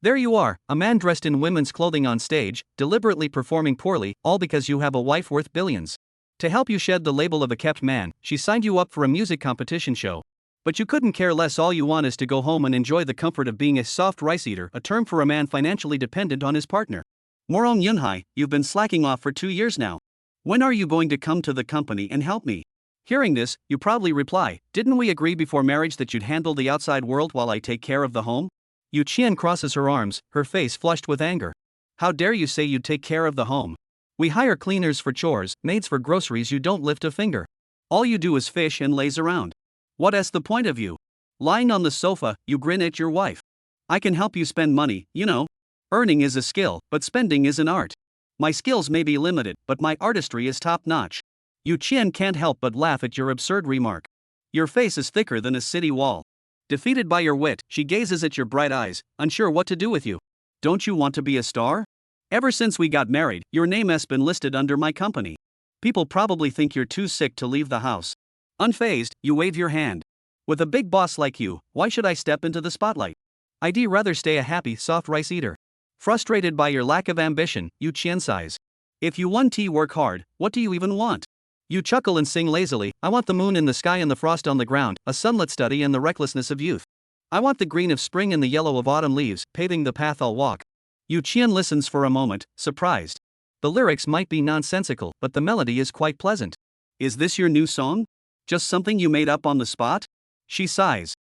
There you are, a man dressed in women's clothing on stage, deliberately performing poorly, all because you have a wife worth billions. To help you shed the label of a kept man, she signed you up for a music competition show. But you couldn't care less. All you want is to go home and enjoy the comfort of being a soft rice eater, a term for a man financially dependent on his partner. Morong Yunhai, you've been slacking off for 2 years now. When are you going to come to the company and help me? Hearing this, you proudly reply, didn't we agree before marriage that you'd handle the outside world while I take care of the home? Yu Qian crosses her arms, her face flushed with anger. How dare you say you'd take care of the home? We hire cleaners for chores, maids for groceries. You don't lift a finger. All you do is fish and laze around. What's the point of you? Lying on the sofa, you grin at your wife. I can help you spend money, you know. Earning is a skill, but spending is an art. My skills may be limited, but my artistry is top-notch. Yu Qian can't help but laugh at your absurd remark. Your face is thicker than a city wall. Defeated by your wit, she gazes at your bright eyes, unsure what to do with you. Don't you want to be a star? Ever since we got married, your name has been listed under my company. People probably think you're too sick to leave the house. Unfazed, you wave your hand. With a big boss like you, why should I step into the spotlight? I'd rather stay a happy, soft rice eater. Frustrated by your lack of ambition, Yu Qian sighs. If you want to work hard, what do you even want? You chuckle and sing lazily, I want the moon in the sky and the frost on the ground, a sunlit study and the recklessness of youth. I want the green of spring and the yellow of autumn leaves, paving the path I'll walk. Yu Qian listens for a moment, surprised. The lyrics might be nonsensical, but the melody is quite pleasant. Is this your new song? Just something you made up on the spot? She sighs.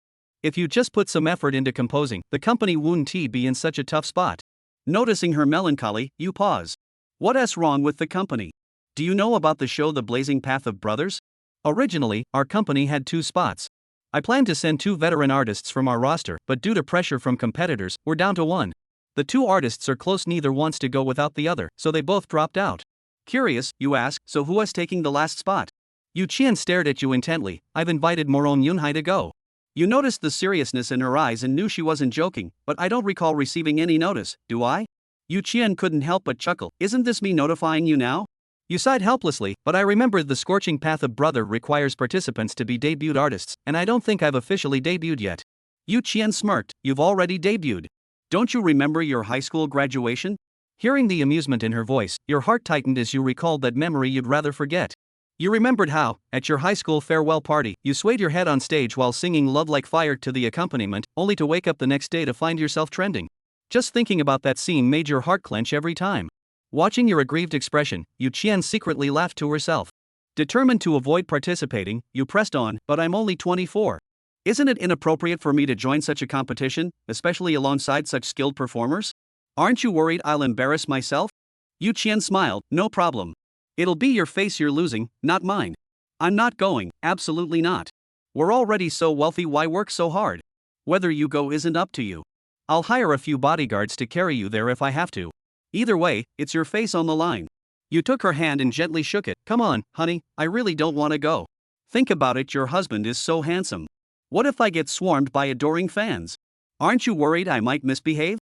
If you just put some effort into composing, the company wouldn't be in such a tough spot. Noticing her melancholy, you pause. What's wrong with the company? Do you know about the show The Blazing Path of Brothers? Originally, our company had 2 spots. I planned to send 2 veteran artists from our roster, but due to pressure from competitors, we're down to 1. The 2 artists are close, neither wants to go without the other, so they both dropped out. Curious, you ask, so who is taking the last spot? Yu Qian stared at you intently. I've invited Morong Yunhai to go. You noticed the seriousness in her eyes and knew she wasn't joking, but I don't recall receiving any notice, do I? Yu Qian couldn't help but chuckle. Isn't this me notifying you now? You sighed helplessly, but I remembered The Scorching Path of Brother requires participants to be debuted artists, and I don't think I've officially debuted yet. Yu Qian smirked. You've already debuted. Don't you remember your high school graduation? Hearing the amusement in her voice, your heart tightened as you recalled that memory you'd rather forget. You remembered how, at your high school farewell party, you swayed your head on stage while singing Love Like Fire to the accompaniment, only to wake up the next day to find yourself trending. Just thinking about that scene made your heart clench every time. Watching your aggrieved expression, Yu Qian secretly laughed to herself. Determined to avoid participating, you pressed on, but I'm only 24. Isn't it inappropriate for me to join such a competition, especially alongside such skilled performers? Aren't you worried I'll embarrass myself? Yu Qian smiled, no problem. It'll be your face you're losing, not mine. I'm not going, absolutely not. We're already so wealthy, why work so hard? Whether you go isn't up to you. I'll hire a few bodyguards to carry you there if I have to. Either way, it's your face on the line. You took her hand and gently shook it. Come on, honey, I really don't want to go. Think about it, your husband is so handsome. What if I get swarmed by adoring fans? Aren't you worried I might misbehave?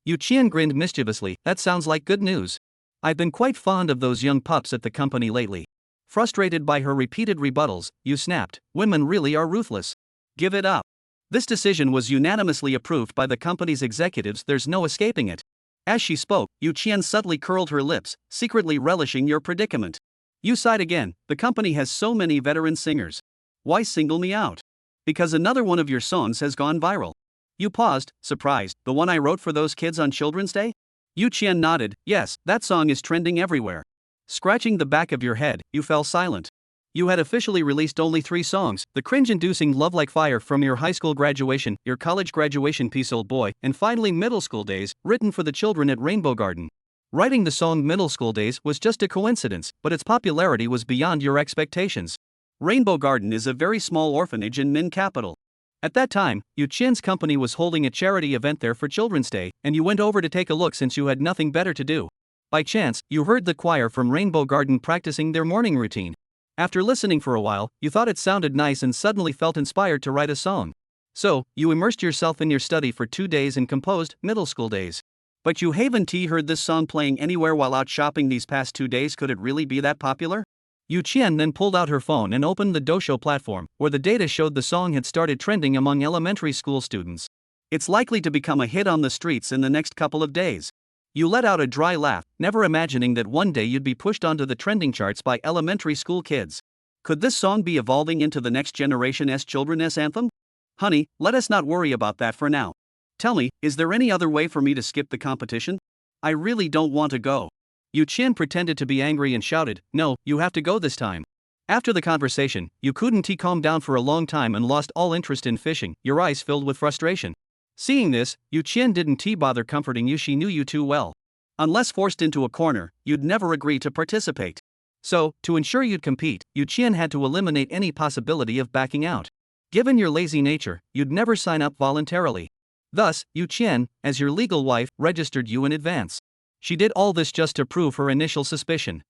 Yu Qian grinned mischievously. That sounds like good news. I've been quite fond of those young pups at the company lately. Frustrated by her repeated rebuttals, you snapped, women really are ruthless. Give it up. This decision was unanimously approved by the company's executives, there's no escaping it. As she spoke, Yu Qian subtly curled her lips, secretly relishing your predicament. You sighed again. The company has so many veteran singers. Why single me out? Because another one of your songs has gone viral. You paused, surprised. The one I wrote for those kids on Children's Day? Yu Qian nodded. Yes, that song is trending everywhere. Scratching the back of your head, you fell silent. You had officially released only 3 songs, the cringe-inducing Love Like Fire from your high school graduation, your college graduation piece Old Boy, and finally Middle School Days, written for the children at Rainbow Garden. Writing the song Middle School Days was just a coincidence, but its popularity was beyond your expectations. Rainbow Garden is a very small orphanage in Min Capital. At that time, Yu Qian's company was holding a charity event there for Children's Day, and you went over to take a look since you had nothing better to do. By chance, you heard the choir from Rainbow Garden practicing their morning routine. After listening for a while, you thought it sounded nice and suddenly felt inspired to write a song. So, you immersed yourself in your study for 2 days and composed Middle School Days. But you haven't heard this song playing anywhere while out shopping these past 2 days. Could it really be that popular? Yu Qian then pulled out her phone and opened the Doshou platform, where the data showed the song had started trending among elementary school students. It's likely to become a hit on the streets in the next couple of days. You let out a dry laugh, never imagining that one day you'd be pushed onto the trending charts by elementary school kids. Could this song be evolving into the next generation's children's anthem? Honey, let us not worry about that for now. Tell me, is there any other way for me to skip the competition? I really don't want to go. Yu Qian pretended to be angry and shouted, "No, you have to go this time." After the conversation, Yu couldn't calm down for a long time and lost all interest in fishing, your eyes filled with frustration. Seeing this, Yu Qian didn't bother comforting you, she knew you too well. Unless forced into a corner, you'd never agree to participate. So, to ensure you'd compete, Yu Qian had to eliminate any possibility of backing out. Given your lazy nature, you'd never sign up voluntarily. Thus, Yu Qian, as your legal wife, registered you in advance. She did all this just to prove her initial suspicion.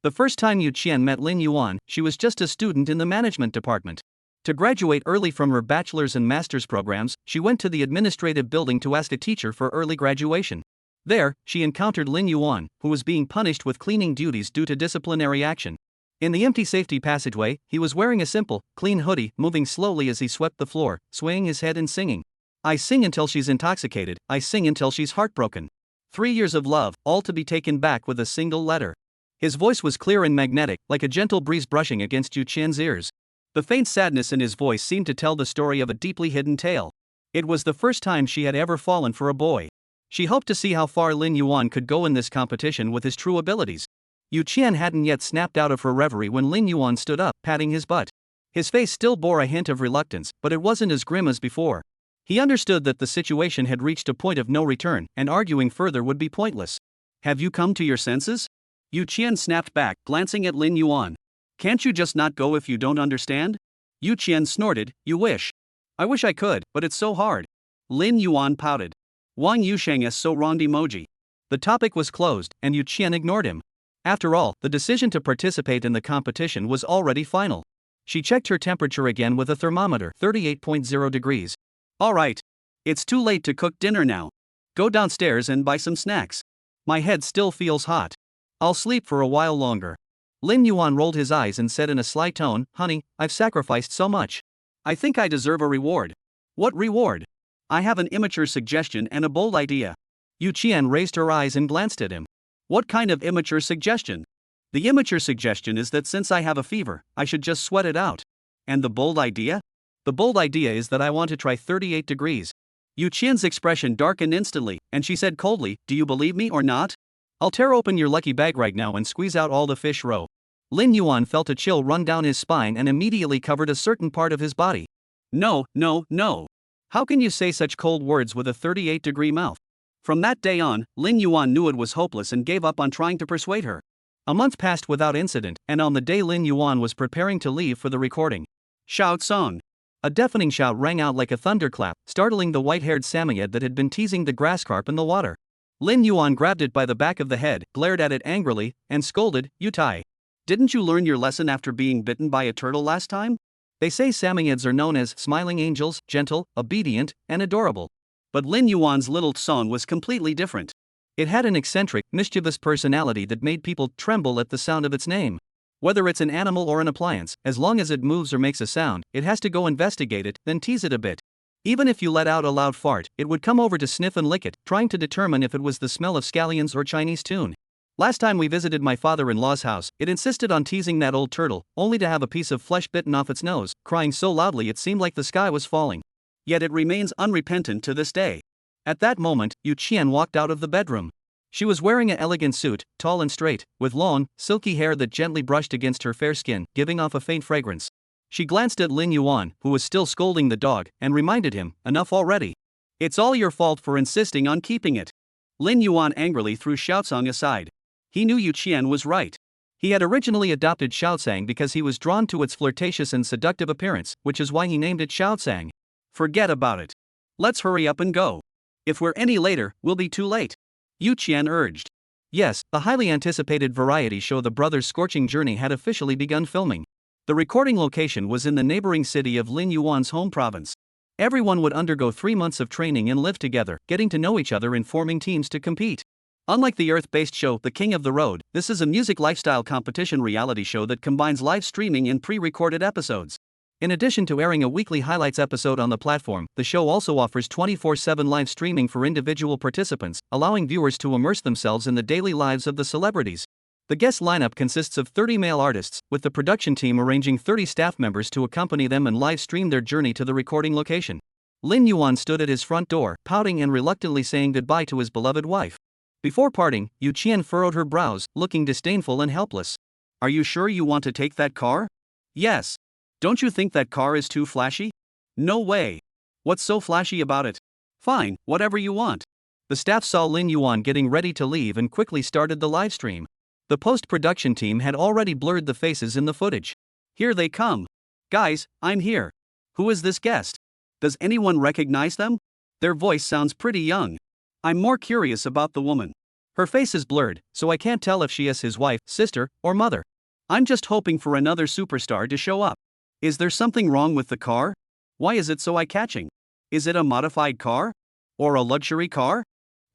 The first time Yu Qian met Lin Yuan, she was just a student in the management department. To graduate early from her bachelor's and master's programs, she went to the administrative building to ask a teacher for early graduation. There, she encountered Lin Yuan, who was being punished with cleaning duties due to disciplinary action. In the empty safety passageway, he was wearing a simple, clean hoodie, moving slowly as he swept the floor, swaying his head and singing. I sing until she's intoxicated, I sing until she's heartbroken. 3 years of love, all to be taken back with a single letter. His voice was clear and magnetic, like a gentle breeze brushing against Yu Qian's ears. The faint sadness in his voice seemed to tell the story of a deeply hidden tale. It was the first time she had ever fallen for a boy. She hoped to see how far Lin Yuan could go in this competition with his true abilities. Yu Qian hadn't yet snapped out of her reverie when Lin Yuan stood up, patting his butt. His face still bore a hint of reluctance, but it wasn't as grim as before. He understood that the situation had reached a point of no return, and arguing further would be pointless. Have you come to your senses? Yu Qian snapped back, glancing at Lin Yuan. Can't you just not go if you don't understand? Yu Qian snorted, you wish. I wish I could, but it's so hard. Lin Yuan pouted. Wang Yusheng is so wrong emoji. The topic was closed, and Yu Qian ignored him. After all, the decision to participate in the competition was already final. She checked her temperature again with a thermometer, 38.0 degrees. All right. It's too late to cook dinner now. Go downstairs and buy some snacks. My head still feels hot. I'll sleep for a while longer. Lin Yuan rolled his eyes and said in a sly tone, Honey, I've sacrificed so much. I think I deserve a reward. What reward? I have an immature suggestion and a bold idea. Yu Qian raised her eyes and glanced at him. What kind of immature suggestion? The immature suggestion is that since I have a fever, I should just sweat it out. And the bold idea? The bold idea is that I want to try 38 degrees. Yu Qian's expression darkened instantly, and she said coldly, Do you believe me or not? I'll tear open your lucky bag right now and squeeze out all the fish roe. Lin Yuan felt a chill run down his spine and immediately covered a certain part of his body. No, no, no. How can you say such cold words with a 38-degree mouth? From that day on, Lin Yuan knew it was hopeless and gave up on trying to persuade her. A month passed without incident, and on the day Lin Yuan was preparing to leave for the recording, shout song. A deafening shout rang out like a thunderclap, startling the white-haired Samoyed that had been teasing the grass carp in the water. Lin Yuan grabbed it by the back of the head, glared at it angrily, and scolded, You Tai. Didn't you learn your lesson after being bitten by a turtle last time? They say Samoyeds are known as smiling angels, gentle, obedient, and adorable. But Lin Yuan's little song was completely different. It had an eccentric, mischievous personality that made people tremble at the sound of its name. Whether it's an animal or an appliance, as long as it moves or makes a sound, it has to go investigate it, then tease it a bit. Even if you let out a loud fart, it would come over to sniff and lick it, trying to determine if it was the smell of scallions or Chinese tune. Last time we visited my father-in-law's house, it insisted on teasing that old turtle, only to have a piece of flesh bitten off its nose, crying so loudly it seemed like the sky was falling. Yet it remains unrepentant to this day. At that moment, Yu Qian walked out of the bedroom. She was wearing an elegant suit, tall and straight, with long, silky hair that gently brushed against her fair skin, giving off a faint fragrance. She glanced at Lin Yuan, who was still scolding the dog, and reminded him, Enough already. It's all your fault for insisting on keeping it. Lin Yuan angrily threw Xiaosang aside. He knew Yu Qian was right. He had originally adopted Xiaosang because he was drawn to its flirtatious and seductive appearance, which is why he named it Xiaosang. Forget about it. Let's hurry up and go. If we're any later, we'll be too late. Yu Qian urged. Yes, the highly anticipated variety show The Brothers' Scorching Journey had officially begun filming. The recording location was in the neighboring city of Lin Yuan's home province. Everyone would undergo 3 months of training and live together, getting to know each other and forming teams to compete. Unlike the Earth-based show The King of the Road, this is a music lifestyle competition reality show that combines live streaming and pre-recorded episodes. In addition to airing a weekly highlights episode on the platform, the show also offers 24/7 live streaming for individual participants, allowing viewers to immerse themselves in the daily lives of the celebrities. The guest lineup consists of 30 male artists, with the production team arranging 30 staff members to accompany them and live stream their journey to the recording location. Lin Yuan stood at his front door, pouting and reluctantly saying goodbye to his beloved wife. Before parting, Yu Qian furrowed her brows, looking disdainful and helpless. "Are you sure you want to take that car?" "Yes. Don't you think that car is too flashy?" "No way. What's so flashy about it?" "Fine, whatever you want." The staff saw Lin Yuan getting ready to leave and quickly started the live stream. The post-production team had already blurred the faces in the footage. "Here they come. Guys, I'm here. Who is this guest? Does anyone recognize them? Their voice sounds pretty young. I'm more curious about the woman. Her face is blurred, so I can't tell if she is his wife, sister, or mother. I'm just hoping for another superstar to show up. Is there something wrong with the car? Why is it so eye-catching? Is it a modified car? Or a luxury car?"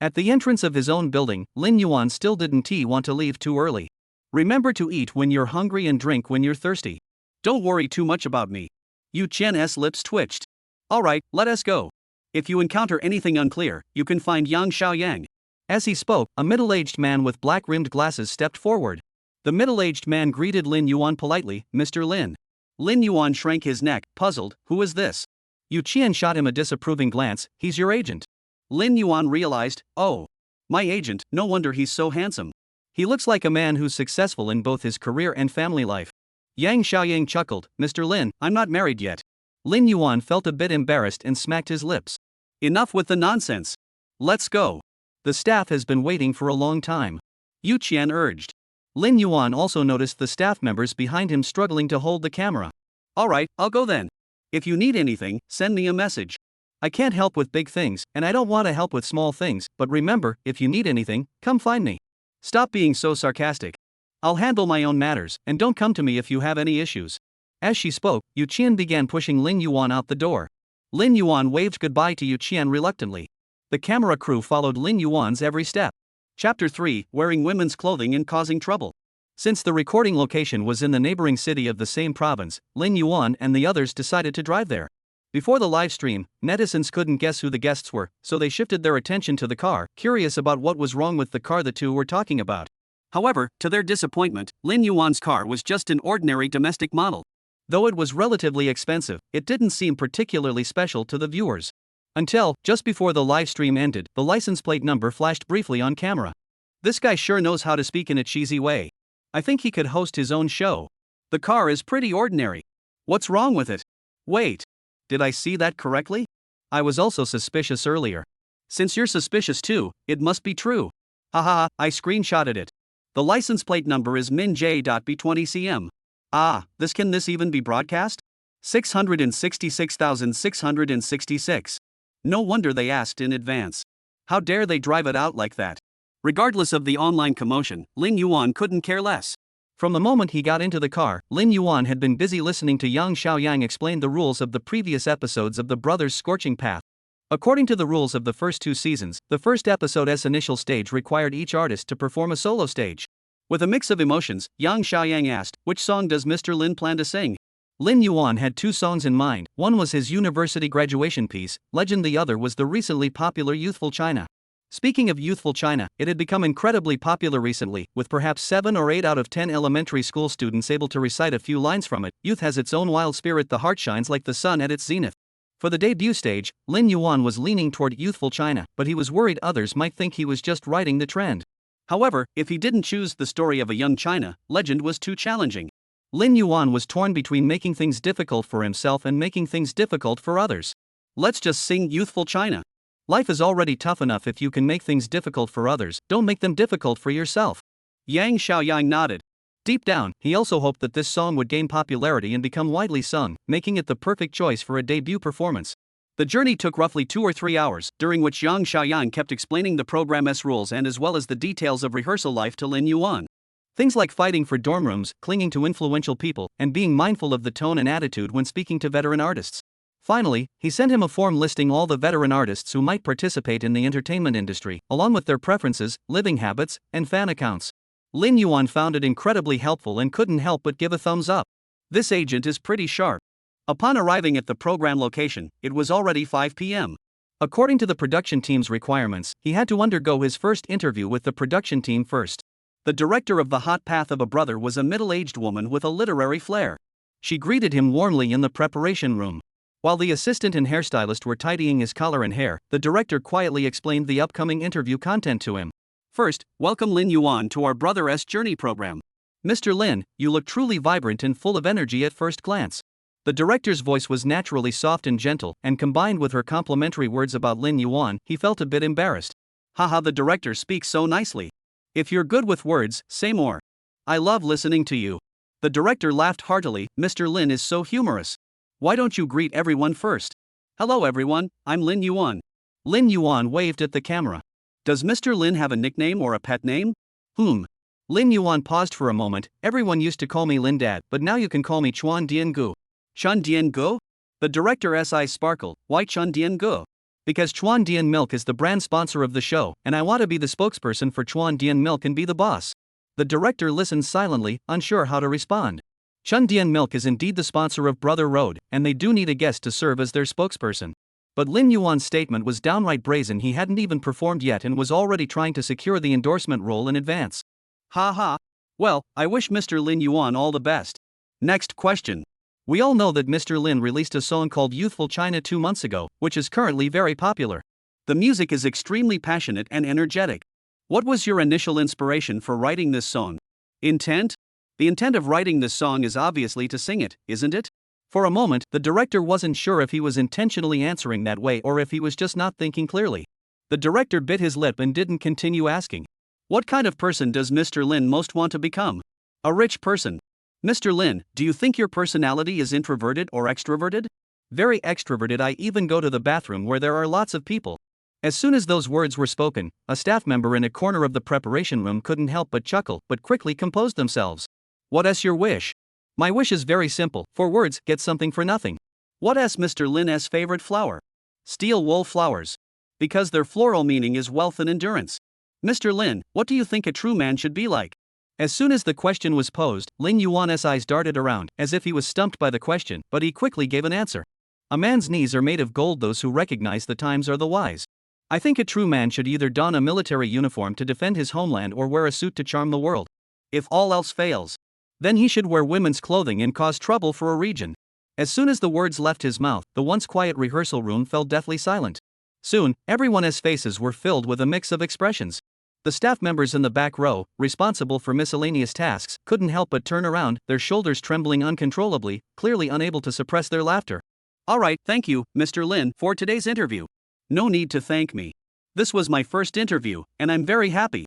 At the entrance of his own building, Lin Yuan still didn't want to leave too early. "Remember to eat when you're hungry and drink when you're thirsty. Don't worry too much about me." Yu Qian's lips twitched. "Alright, let us go. If you encounter anything unclear, you can find Yang Xiaoyang." As he spoke, a middle-aged man with black-rimmed glasses stepped forward. The middle-aged man greeted Lin Yuan politely, "Mr. Lin." Lin Yuan shrank his neck, puzzled. "Who is this?" Yu Qian shot him a disapproving glance. "He's your agent." Lin Yuan realized, "Oh. My agent, no wonder he's so handsome. He looks like a man who's successful in both his career and family life." Yang Xiaoyang chuckled. "Mr. Lin, I'm not married yet." Lin Yuan felt a bit embarrassed and smacked his lips. "Enough with the nonsense. Let's go. The staff has been waiting for a long time," Yu Qian urged. Lin Yuan also noticed the staff members behind him struggling to hold the camera. "Alright, I'll go then. If you need anything, send me a message. I can't help with big things, and I don't want to help with small things, but remember, if you need anything, come find me. Stop being so sarcastic. I'll handle my own matters, and don't come to me if you have any issues." As she spoke, Yu Qian began pushing Lin Yuan out the door. Lin Yuan waved goodbye to Yu Qian reluctantly. The camera crew followed Lin Yuan's every step. Chapter 3: Wearing women's clothing and causing trouble. Since the recording location was in the neighboring city of the same province, Lin Yuan and the others decided to drive there. Before the live stream, netizens couldn't guess who the guests were, so they shifted their attention to the car, curious about what was wrong with the car the two were talking about. However, to their disappointment, Lin Yuan's car was just an ordinary domestic model. Though it was relatively expensive, it didn't seem particularly special to the viewers. Until, just before the live stream ended, the license plate number flashed briefly on camera. "This guy sure knows how to speak in a cheesy way. I think he could host his own show. The car is pretty ordinary. What's wrong with it? Wait. Did I see that correctly? I was also suspicious earlier. Since you're suspicious too, it must be true. Haha, I screenshotted it. The license plate number is minj.b20cm. Ah, can this even be broadcast? 666,666. No wonder they asked in advance. How dare they drive it out like that?" Regardless of the online commotion, Lin Yuan couldn't care less. From the moment he got into the car, Lin Yuan had been busy listening to Yang Xiaoyang explain the rules of the previous episodes of the Brothers' Scorching Path. According to the rules of the first two seasons, the first episode's initial stage required each artist to perform a solo stage. With a mix of emotions, Yang Xiaoyang asked, "Which song does Mr. Lin plan to sing?" Lin Yuan had two songs in mind. One was his university graduation piece, Legend. The other was the recently popular Youthful China. Speaking of Youthful China, it had become incredibly popular recently, with perhaps 7 or 8 out of 10 elementary school students able to recite a few lines from it. Youth has its own wild spirit, the heart shines like the sun at its zenith. For the debut stage, Lin Yuan was leaning toward Youthful China, but he was worried others might think he was just riding the trend. However, if he didn't choose the story of a young China, Legend was too challenging. Lin Yuan was torn between making things difficult for himself and making things difficult for others. Let's just sing Youthful China. Life is already tough enough. If you can make things difficult for others, don't make them difficult for yourself. Yang Xiaoyang nodded. Deep down, he also hoped that this song would gain popularity and become widely sung, making it the perfect choice for a debut performance. The journey took roughly 2 or 3 hours, during which Yang Xiaoyang kept explaining the program's rules and as well as the details of rehearsal life to Lin Yuan. Things like fighting for dorm rooms, clinging to influential people, and being mindful of the tone and attitude when speaking to veteran artists. Finally, he sent him a form listing all the veteran artists who might participate in the entertainment industry, along with their preferences, living habits, and fan accounts. Lin Yuan found it incredibly helpful and couldn't help but give a thumbs up. This agent is pretty sharp. Upon arriving at the program location, it was already 5 p.m. According to the production team's requirements, he had to undergo his first interview with the production team first. The director of The Hot Path of a Brother was a middle-aged woman with a literary flair. She greeted him warmly in the preparation room. While the assistant and hairstylist were tidying his collar and hair, the director quietly explained the upcoming interview content to him. First, welcome Lin Yuan to our Brother-S Journey program. Mr. Lin, you look truly vibrant and full of energy at first glance. The director's voice was naturally soft and gentle, and combined with her complimentary words about Lin Yuan, he felt a bit embarrassed. Haha, the director speaks so nicely. If you're good with words, say more. I love listening to you. The director laughed heartily. Mr. Lin is so humorous. Why don't you greet everyone first? Hello everyone, I'm Lin Yuan. Lin Yuan waved at the camera. Does Mr. Lin have a nickname or a pet name? Lin Yuan paused for a moment. Everyone used to call me Lin Dad, but now you can call me Chuan Dian Gu. Chuan Dian Gu? The director's eyes sparkled. Why Chuan Dian Gu? Because Chuan Dian Milk is the brand sponsor of the show, and I want to be the spokesperson for Chuan Dian Milk and be the boss. The director listened silently, unsure how to respond. Chuan Dian Milk is indeed the sponsor of Brother Road, and they do need a guest to serve as their spokesperson. But Lin Yuan's statement was downright brazen. He hadn't even performed yet and was already trying to secure the endorsement role in advance. Ha. Well, I wish Mr. Lin Yuan all the best. Next question. We all know that Mr. Lin released a song called Youthful China 2 months ago, which is currently very popular. The music is extremely passionate and energetic. What was your initial inspiration for writing this song? Intent? The intent of writing this song is obviously to sing it, isn't it? For a moment, the director wasn't sure if he was intentionally answering that way or if he was just not thinking clearly. The director bit his lip and didn't continue asking. What kind of person does Mr. Lin most want to become? A rich person. Mr. Lin, do you think your personality is introverted or extroverted? Very extroverted. I even go to the bathroom where there are lots of people. As soon as those words were spoken, a staff member in a corner of the preparation room couldn't help but chuckle, but quickly composed themselves. What's your wish? My wish is very simple. 4 words, get something for nothing. What's Mr. Lin's favorite flower? Steel wool flowers. Because their floral meaning is wealth and endurance. Mr. Lin, what do you think a true man should be like? As soon as the question was posed, Lin Yuan's eyes darted around, as if he was stumped by the question, but he quickly gave an answer. A man's knees are made of gold. Those who recognize the times are the wise. I think a true man should either don a military uniform to defend his homeland or wear a suit to charm the world. If all else fails, then he should wear women's clothing and cause trouble for a region. As soon as the words left his mouth, the once quiet rehearsal room fell deathly silent. Soon, everyone's faces were filled with a mix of expressions. The staff members in the back row, responsible for miscellaneous tasks, couldn't help but turn around, their shoulders trembling uncontrollably, clearly unable to suppress their laughter. Alright, thank you, Mr. Lin, for today's interview. No need to thank me. This was my first interview, and I'm very happy.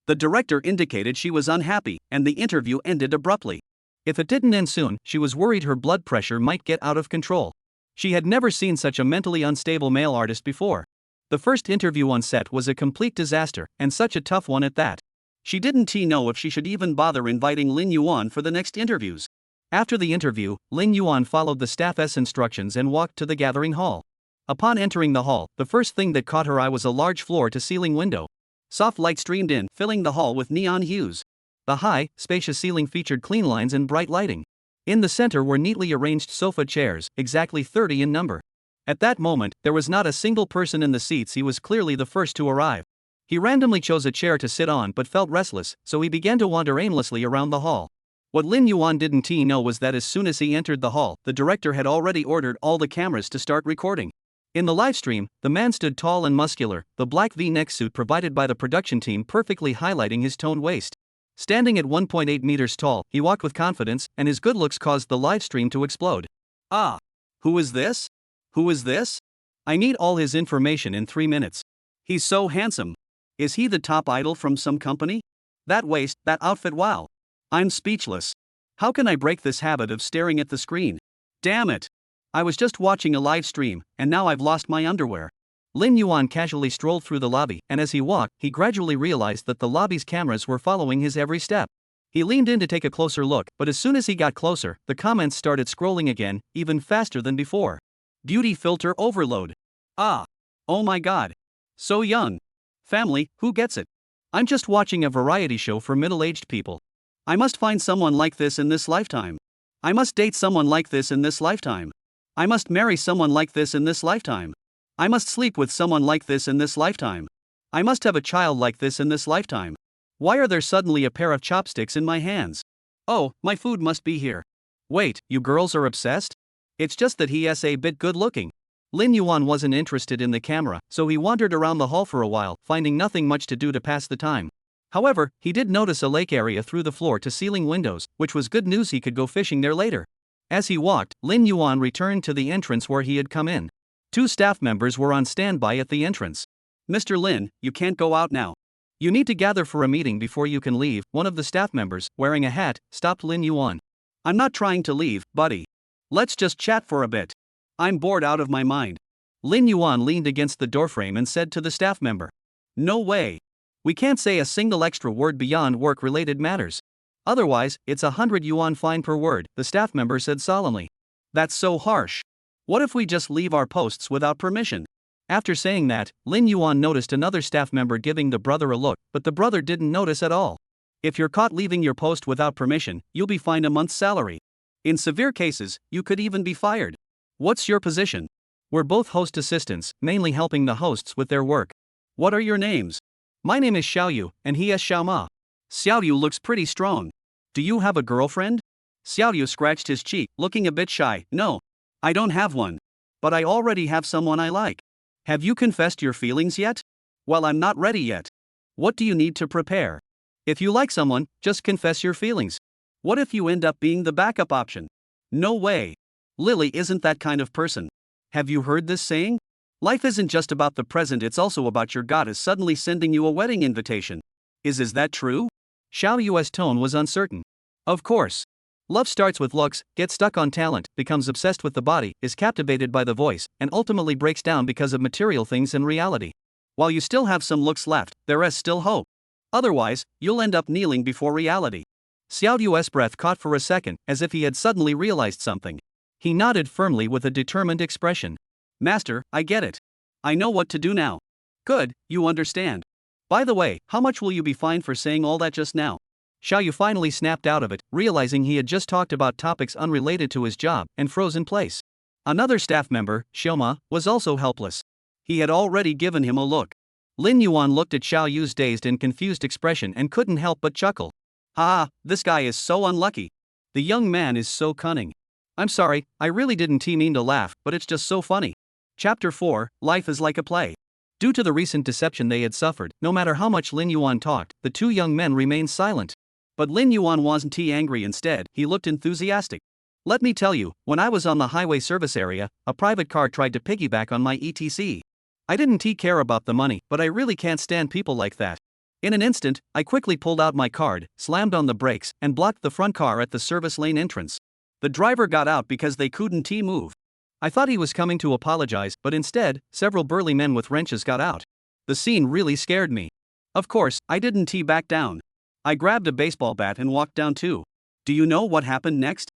The director indicated she was unhappy, and the interview ended abruptly. If it didn't end soon, she was worried her blood pressure might get out of control. She had never seen such a mentally unstable male artist before. The first interview on set was a complete disaster, and such a tough one at that. She didn't know if she should even bother inviting Lin Yuan for the next interviews. After the interview, Lin Yuan followed the staff's instructions and walked to the gathering hall. Upon entering the hall, the first thing that caught her eye was a large floor-to-ceiling window. Soft light streamed in, filling the hall with neon hues. The high, spacious ceiling featured clean lines and bright lighting. In the center were neatly arranged sofa chairs, exactly 30 in number. At that moment, there was not a single person in the seats. He was clearly the first to arrive. He randomly chose a chair to sit on but felt restless, so he began to wander aimlessly around the hall. What Lin Yuan didn't know was that as soon as he entered the hall, the director had already ordered all the cameras to start recording. In the livestream, the man stood tall and muscular, the black V-neck suit provided by the production team perfectly highlighting his toned waist. Standing at 1.8 meters tall, he walked with confidence, and his good looks caused the livestream to explode. Ah! Who is this? Who is this? I need all his information in 3 minutes. He's so handsome. Is he the top idol from some company? That waist, that outfit, wow. I'm speechless. How can I break this habit of staring at the screen? Damn it. I was just watching a live stream, and now I've lost my underwear. Lin Yuan casually strolled through the lobby, and as he walked, he gradually realized that the lobby's cameras were following his every step. He leaned in to take a closer look, but as soon as he got closer, the comments started scrolling again, even faster than before. Beauty filter overload. Ah. Oh my god. So young. Family, who gets it? I'm just watching a variety show for middle-aged people. I must find someone like this in this lifetime. I must date someone like this in this lifetime. I must marry someone like this in this lifetime. I must sleep with someone like this in this lifetime. I must have a child like this in this lifetime. Why are there suddenly a pair of chopsticks in my hands? Oh, my food must be here. Wait, you girls are obsessed? It's just that he's a bit good looking. Lin Yuan wasn't interested in the camera, so he wandered around the hall for a while, finding nothing much to do to pass the time. However, he did notice a lake area through the floor-to-ceiling windows, which was good news. He could go fishing there later. As he walked, Lin Yuan returned to the entrance where he had come in. Two staff members were on standby at the entrance. Mr. Lin, you can't go out now. You need to gather for a meeting before you can leave. One of the staff members, wearing a hat, stopped Lin Yuan. I'm not trying to leave, buddy. Let's just chat for a bit. I'm bored out of my mind. Lin Yuan leaned against the doorframe and said to the staff member. No way. We can't say a single extra word beyond work-related matters. Otherwise, it's 100 yuan fine per word, the staff member said solemnly. That's so harsh. What if we just leave our posts without permission? After saying that, Lin Yuan noticed another staff member giving the brother a look, but the brother didn't notice at all. If you're caught leaving your post without permission, you'll be fined a month's salary. In severe cases, you could even be fired. What's your position? We're both host assistants, mainly helping the hosts with their work. What are your names? My name is Xiaoyu, and he is Xiaoma. Xiaoyu looks pretty strong. Do you have a girlfriend? Xiaoyu scratched his cheek, looking a bit shy. No. I don't have one. But I already have someone I like. Have you confessed your feelings yet? Well, I'm not ready yet. What do you need to prepare? If you like someone, just confess your feelings. What if you end up being the backup option? No way. Lily isn't that kind of person. Have you heard this saying? Life isn't just about the present, it's also about your goddess suddenly sending you a wedding invitation. Is that true? Xiao Yu's tone was uncertain. Of course. Love starts with looks, gets stuck on talent, becomes obsessed with the body, is captivated by the voice, and ultimately breaks down because of material things and reality. While you still have some looks left, there is still hope. Otherwise, you'll end up kneeling before reality. Xiao Yu's breath caught for a second, as if he had suddenly realized something. He nodded firmly with a determined expression. Master, I get it. I know what to do now. Good, you understand. By the way, how much will you be fined for saying all that just now? Xiaoyu finally snapped out of it, realizing he had just talked about topics unrelated to his job, and froze in place. Another staff member, Xioma, was also helpless. He had already given him a look. Lin Yuan looked at Xiaoyu's dazed and confused expression and couldn't help but chuckle. Ha, this guy is so unlucky. The young man is so cunning. I'm sorry, I really didn't mean to laugh, but it's just so funny. Chapter 4, Life is like a play. Due to the recent deception they had suffered, no matter how much Lin Yuan talked, the two young men remained silent. But Lin Yuan wasn't angry. Instead, he looked enthusiastic. Let me tell you, when I was on the highway service area, a private car tried to piggyback on my etc. I didn't care about the money, but I really can't stand people like that. In an instant, I quickly pulled out my card, slammed on the brakes, and blocked the front car at the service lane entrance. The driver got out because they couldn't move. I thought he was coming to apologize, but instead, several burly men with wrenches got out. The scene really scared me. Of course, I didn't back down. I grabbed a baseball bat and walked down too. Do you know what happened next?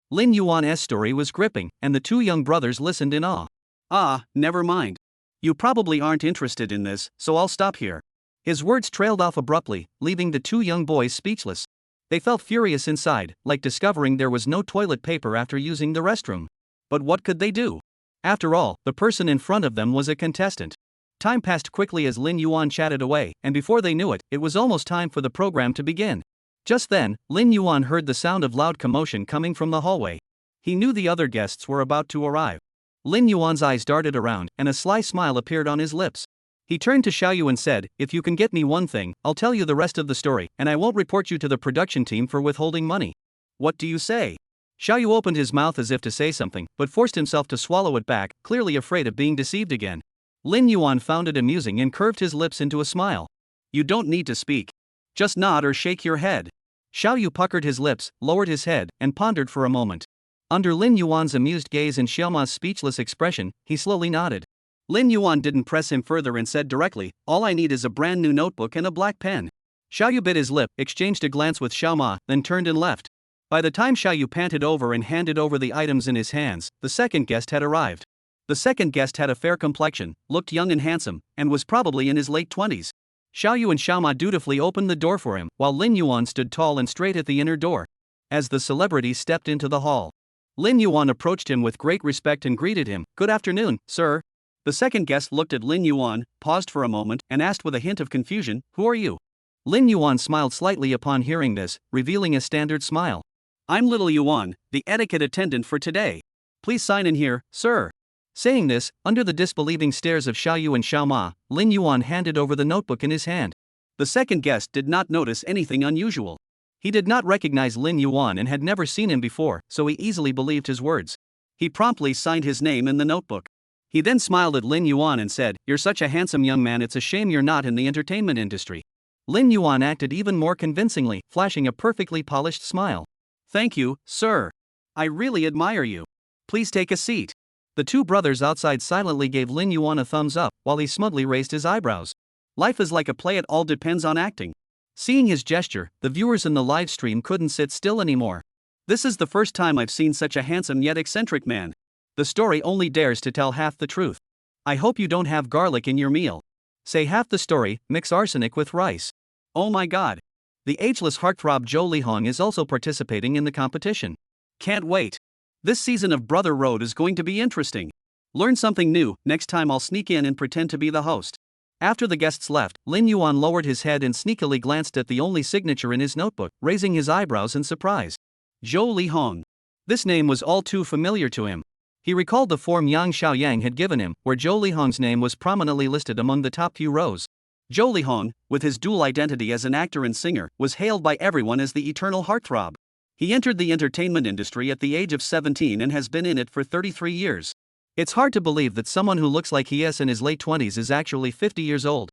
Lin Yuan's story was gripping, and the two young brothers listened in awe. Ah, never mind. You probably aren't interested in this, so I'll stop here. His words trailed off abruptly, leaving the two young boys speechless. They felt furious inside, like discovering there was no toilet paper after using the restroom. But what could they do? After all, the person in front of them was a contestant. Time passed quickly as Lin Yuan chatted away, and before they knew it, it was almost time for the program to begin. Just then, Lin Yuan heard the sound of loud commotion coming from the hallway. He knew the other guests were about to arrive. Lin Yuan's eyes darted around, and a sly smile appeared on his lips. He turned to Xiaoyu and said, "If you can get me one thing, I'll tell you the rest of the story, and I won't report you to the production team for withholding money." What do you say? Xiaoyu opened his mouth as if to say something, but forced himself to swallow it back, clearly afraid of being deceived again. Lin Yuan found it amusing and curved his lips into a smile. You don't need to speak. Just nod or shake your head. Xiaoyu puckered his lips, lowered his head, and pondered for a moment. Under Lin Yuan's amused gaze and Xiaoma's speechless expression, he slowly nodded. Lin Yuan didn't press him further and said directly, "All I need is a brand new notebook and a black pen." Xiaoyu bit his lip, exchanged a glance with Xiaoma, then turned and left. By the time Xiaoyu panted over and handed over the items in his hands, the second guest had arrived. The second guest had a fair complexion, looked young and handsome, and was probably in his late 20s. Xiaoyu and Xiaoma dutifully opened the door for him, while Lin Yuan stood tall and straight at the inner door. As the celebrity stepped into the hall, Lin Yuan approached him with great respect and greeted him. "Good afternoon, sir." The second guest looked at Lin Yuan, paused for a moment, and asked with a hint of confusion, "Who are you?" Lin Yuan smiled slightly upon hearing this, revealing a standard smile. "I'm Little Yuan, the etiquette attendant for today. Please sign in here, sir." Saying this, under the disbelieving stares of Xiaoyu and Xiaoma, Lin Yuan handed over the notebook in his hand. The second guest did not notice anything unusual. He did not recognize Lin Yuan and had never seen him before, so he easily believed his words. He promptly signed his name in the notebook. He then smiled at Lin Yuan and said, "You're such a handsome young man, it's a shame you're not in the entertainment industry." Lin Yuan acted even more convincingly, flashing a perfectly polished smile. "Thank you, sir. I really admire you. Please take a seat." The two brothers outside silently gave Lin Yuan a thumbs up, while he smugly raised his eyebrows. Life is like a play, it all depends on acting. Seeing his gesture, the viewers in the live stream couldn't sit still anymore. "This is the first time I've seen such a handsome yet eccentric man. The story only dares to tell half the truth. I hope you don't have garlic in your meal. Say half the story, mix arsenic with rice." Oh my god. The ageless heartthrob Zhou Lihong is also participating in the competition. Can't wait. This season of Brother Road is going to be interesting. Learn something new. Next time I'll sneak in and pretend to be the host. After the guests left, Lin Yuan lowered his head and sneakily glanced at the only signature in his notebook, raising his eyebrows in surprise. Zhou Lihong. This name was all too familiar to him. He recalled the form Yang Xiaoyang had given him, where Zhou Lihong's name was prominently listed among the top few rows. Zhou Lihong, with his dual identity as an actor and singer, was hailed by everyone as the eternal heartthrob. He entered the entertainment industry at the age of 17 and has been in it for 33 years. It's hard to believe that someone who looks like he is in his late 20s is actually 50 years old.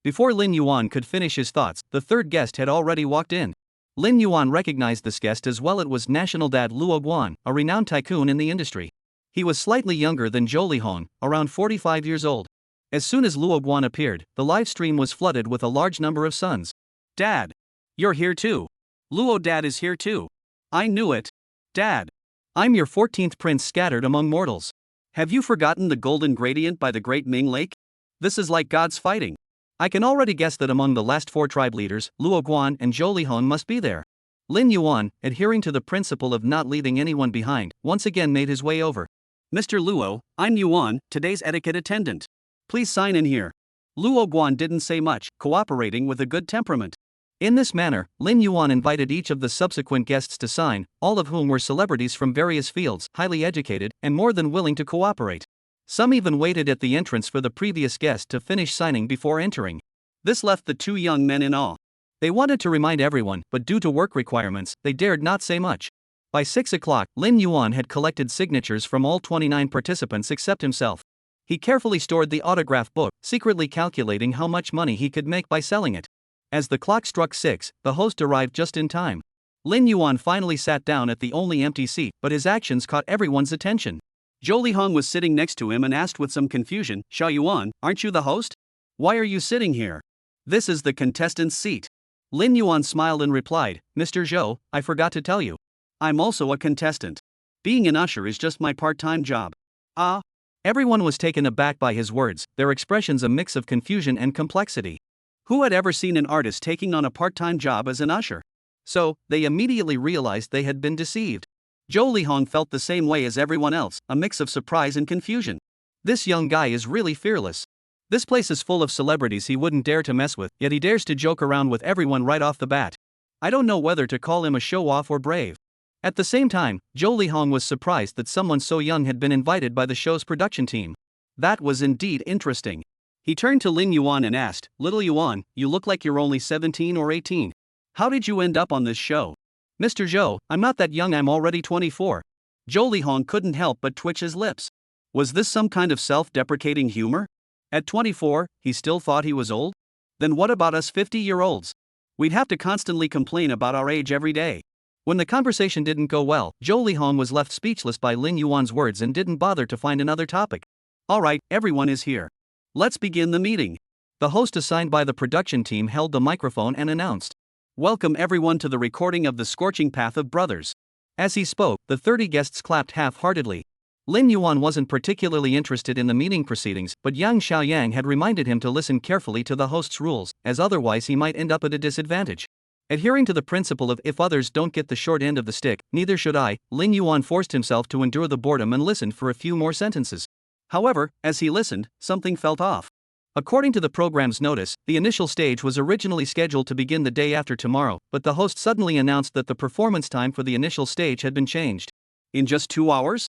Before Lin Yuan could finish his thoughts, the third guest had already walked in. Lin Yuan recognized this guest as well. It was National Dad Luo Guan, a renowned tycoon in the industry. He was slightly younger than Zhou Lihong, around 45 years old. As soon as Luo Guan appeared, the live stream was flooded with a large number of sons. "Dad. You're here too. Luo Dad is here too. I knew it. Dad. I'm your 14th prince scattered among mortals. Have you forgotten the golden gradient by the Great Ming Lake? This is like gods fighting. I can already guess that among the last 4 tribe leaders, Luo Guan and Zhou Lihong must be there." Lin Yuan, adhering to the principle of not leaving anyone behind, once again made his way over. "Mr. Luo, I'm Yuan, today's etiquette attendant. Please sign in here." Luo Guan didn't say much, cooperating with a good temperament. In this manner, Lin Yuan invited each of the subsequent guests to sign, all of whom were celebrities from various fields, highly educated, and more than willing to cooperate. Some even waited at the entrance for the previous guest to finish signing before entering. This left the two young men in awe. They wanted to remind everyone, but due to work requirements, they dared not say much. By 6 o'clock, Lin Yuan had collected signatures from all 29 participants except himself. He carefully stored the autograph book, secretly calculating how much money he could make by selling it. As the clock struck 6, the host arrived just in time. Lin Yuan finally sat down at the only empty seat, but his actions caught everyone's attention. Zhou Lihong was sitting next to him and asked with some confusion, "Xiao Yuan, aren't you the host? Why are you sitting here? This is the contestant's seat." Lin Yuan smiled and replied, "Mr. Zhou, I forgot to tell you. I'm also a contestant. Being an usher is just my part-time job." "Ah?" Everyone was taken aback by his words, their expressions a mix of confusion and complexity. Who had ever seen an artist taking on a part-time job as an usher? So, they immediately realized they had been deceived. Zhou Lihong felt the same way as everyone else, a mix of surprise and confusion. This young guy is really fearless. This place is full of celebrities he wouldn't dare to mess with, yet he dares to joke around with everyone right off the bat. I don't know whether to call him a show-off or brave. At the same time, Zhou Lihong was surprised that someone so young had been invited by the show's production team. That was indeed interesting. He turned to Lin Yuan and asked, "Little Yuan, you look like you're only 17 or 18. How did you end up on this show?" "Mr. Zhou, I'm not that young, I'm already 24. Zhou Lihong couldn't help but twitch his lips. Was this some kind of self-deprecating humor? At 24, he still thought he was old? Then what about us 50-year-olds? We'd have to constantly complain about our age every day. When the conversation didn't go well, Zhou Lihong was left speechless by Lin Yuan's words and didn't bother to find another topic. Alright, everyone is here. Let's begin the meeting. The host assigned by the production team held the microphone and announced, "Welcome everyone to the recording of The Scorching Path of Brothers." As he spoke, the 30 guests clapped half-heartedly. Lin Yuan wasn't particularly interested in the meeting proceedings, but Yang Xiaoyang had reminded him to listen carefully to the host's rules, as otherwise he might end up at a disadvantage. Adhering to the principle of if others don't get the short end of the stick, neither should I, Lin Yuan forced himself to endure the boredom and listened for a few more sentences. However, as he listened, something felt off. According to the program's notice, the initial stage was originally scheduled to begin the day after tomorrow, but the host suddenly announced that the performance time for the initial stage had been changed. In just 2 hours?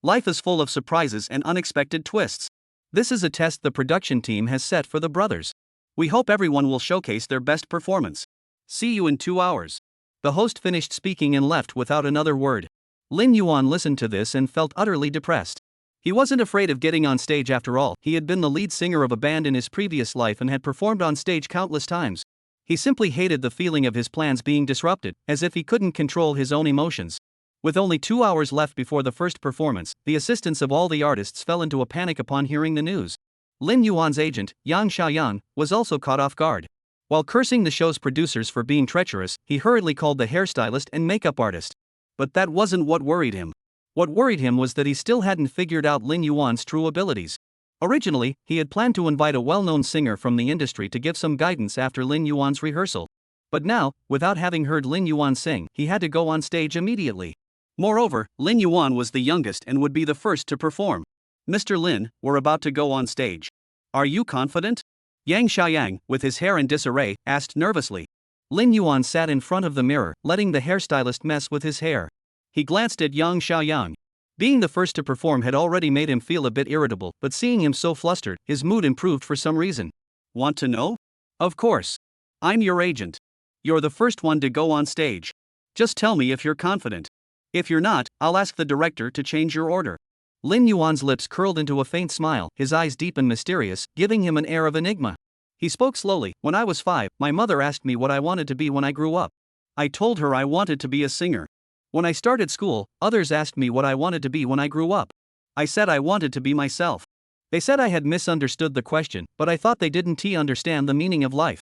Life is full of surprises and unexpected twists. This is a test the production team has set for the brothers. We hope everyone will showcase their best performance. See you in 2 hours. The host finished speaking and left without another word. Lin Yuan listened to this and felt utterly depressed. He wasn't afraid of getting on stage after all. He had been the lead singer of a band in his previous life and had performed on stage countless times. He simply hated the feeling of his plans being disrupted, as if he couldn't control his own emotions. With only 2 hours left before the first performance, the assistants of all the artists fell into a panic upon hearing the news. Lin Yuan's agent, Yang Xiaoyang, was also caught off guard. While cursing the show's producers for being treacherous, he hurriedly called the hairstylist and makeup artist. But that wasn't what worried him. What worried him was that he still hadn't figured out Lin Yuan's true abilities. Originally, he had planned to invite a well-known singer from the industry to give some guidance after Lin Yuan's rehearsal. But now, without having heard Lin Yuan sing, he had to go on stage immediately. Moreover, Lin Yuan was the youngest and would be the first to perform. Mr. Lin, we're about to go on stage. Are you confident? Yang Xiaoyang, with his hair in disarray, asked nervously. Lin Yuan sat in front of the mirror, letting the hairstylist mess with his hair. He glanced at Yang Xiaoyang. Being the first to perform had already made him feel a bit irritable, but seeing him so flustered, his mood improved for some reason. Want to know? Of course. I'm your agent. You're the first one to go on stage. Just tell me if you're confident. If you're not, I'll ask the director to change your order. Lin Yuan's lips curled into a faint smile, his eyes deep and mysterious, giving him an air of enigma. He spoke slowly. When I was 5, my mother asked me what I wanted to be when I grew up. I told her I wanted to be a singer. When I started school, others asked me what I wanted to be when I grew up. I said I wanted to be myself. They said I had misunderstood the question, but I thought they didn't understand the meaning of life.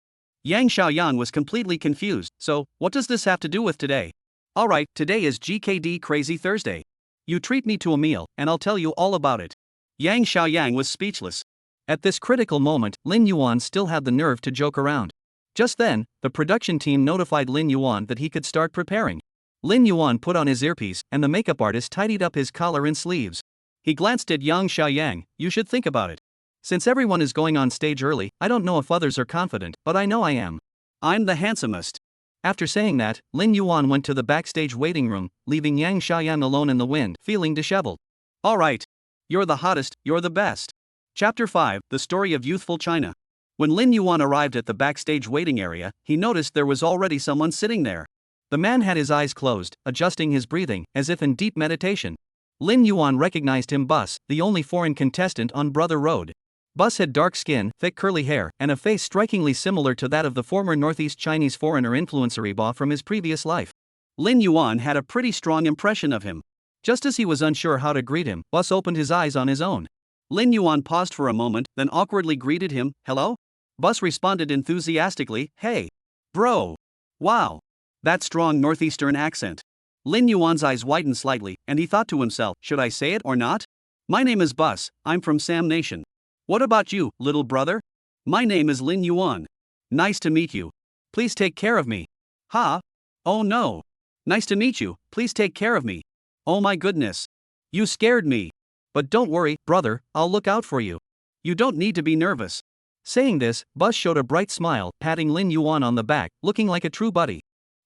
Yang Xiaoyang was completely confused. So, what does this have to do with today? Alright, today is GKD Crazy Thursday. You treat me to a meal, and I'll tell you all about it. Yang Xiaoyang was speechless. At this critical moment, Lin Yuan still had the nerve to joke around. Just then, the production team notified Lin Yuan that he could start preparing. Lin Yuan put on his earpiece, and the makeup artist tidied up his collar and sleeves. He glanced at Yang Xiaoyang. You should think about it. Since everyone is going on stage early, I don't know if others are confident, but I know I am. I'm the handsomest. After saying that, Lin Yuan went to the backstage waiting room, leaving Yang Xiaoyang alone in the wind, feeling disheveled. Alright. You're the hottest, you're the best. Chapter 5, The Story of Youthful China. When Lin Yuan arrived at the backstage waiting area, he noticed there was already someone sitting there. The man had his eyes closed, adjusting his breathing, as if in deep meditation. Lin Yuan recognized him Bus, the only foreign contestant on Brother Road. Bus had dark skin, thick curly hair, and a face strikingly similar to that of the former Northeast Chinese foreigner influencer Iba from his previous life. Lin Yuan had a pretty strong impression of him. Just as he was unsure how to greet him, Bus opened his eyes on his own. Lin Yuan paused for a moment, then awkwardly greeted him. Hello? Bus responded enthusiastically, Hey. Bro. Wow. That strong northeastern accent. Lin Yuan's eyes widened slightly, and he thought to himself, should I say it or not? My name is Bus, I'm from Sam Nation. What about you, little brother? My name is Lin Yuan. Nice to meet you. Please take care of me. Ha? Oh no. Nice to meet you, please take care of me. Oh my goodness. You scared me. But don't worry, brother, I'll look out for you. You don't need to be nervous. Saying this, Bus showed a bright smile, patting Lin Yuan on the back, looking like a true buddy.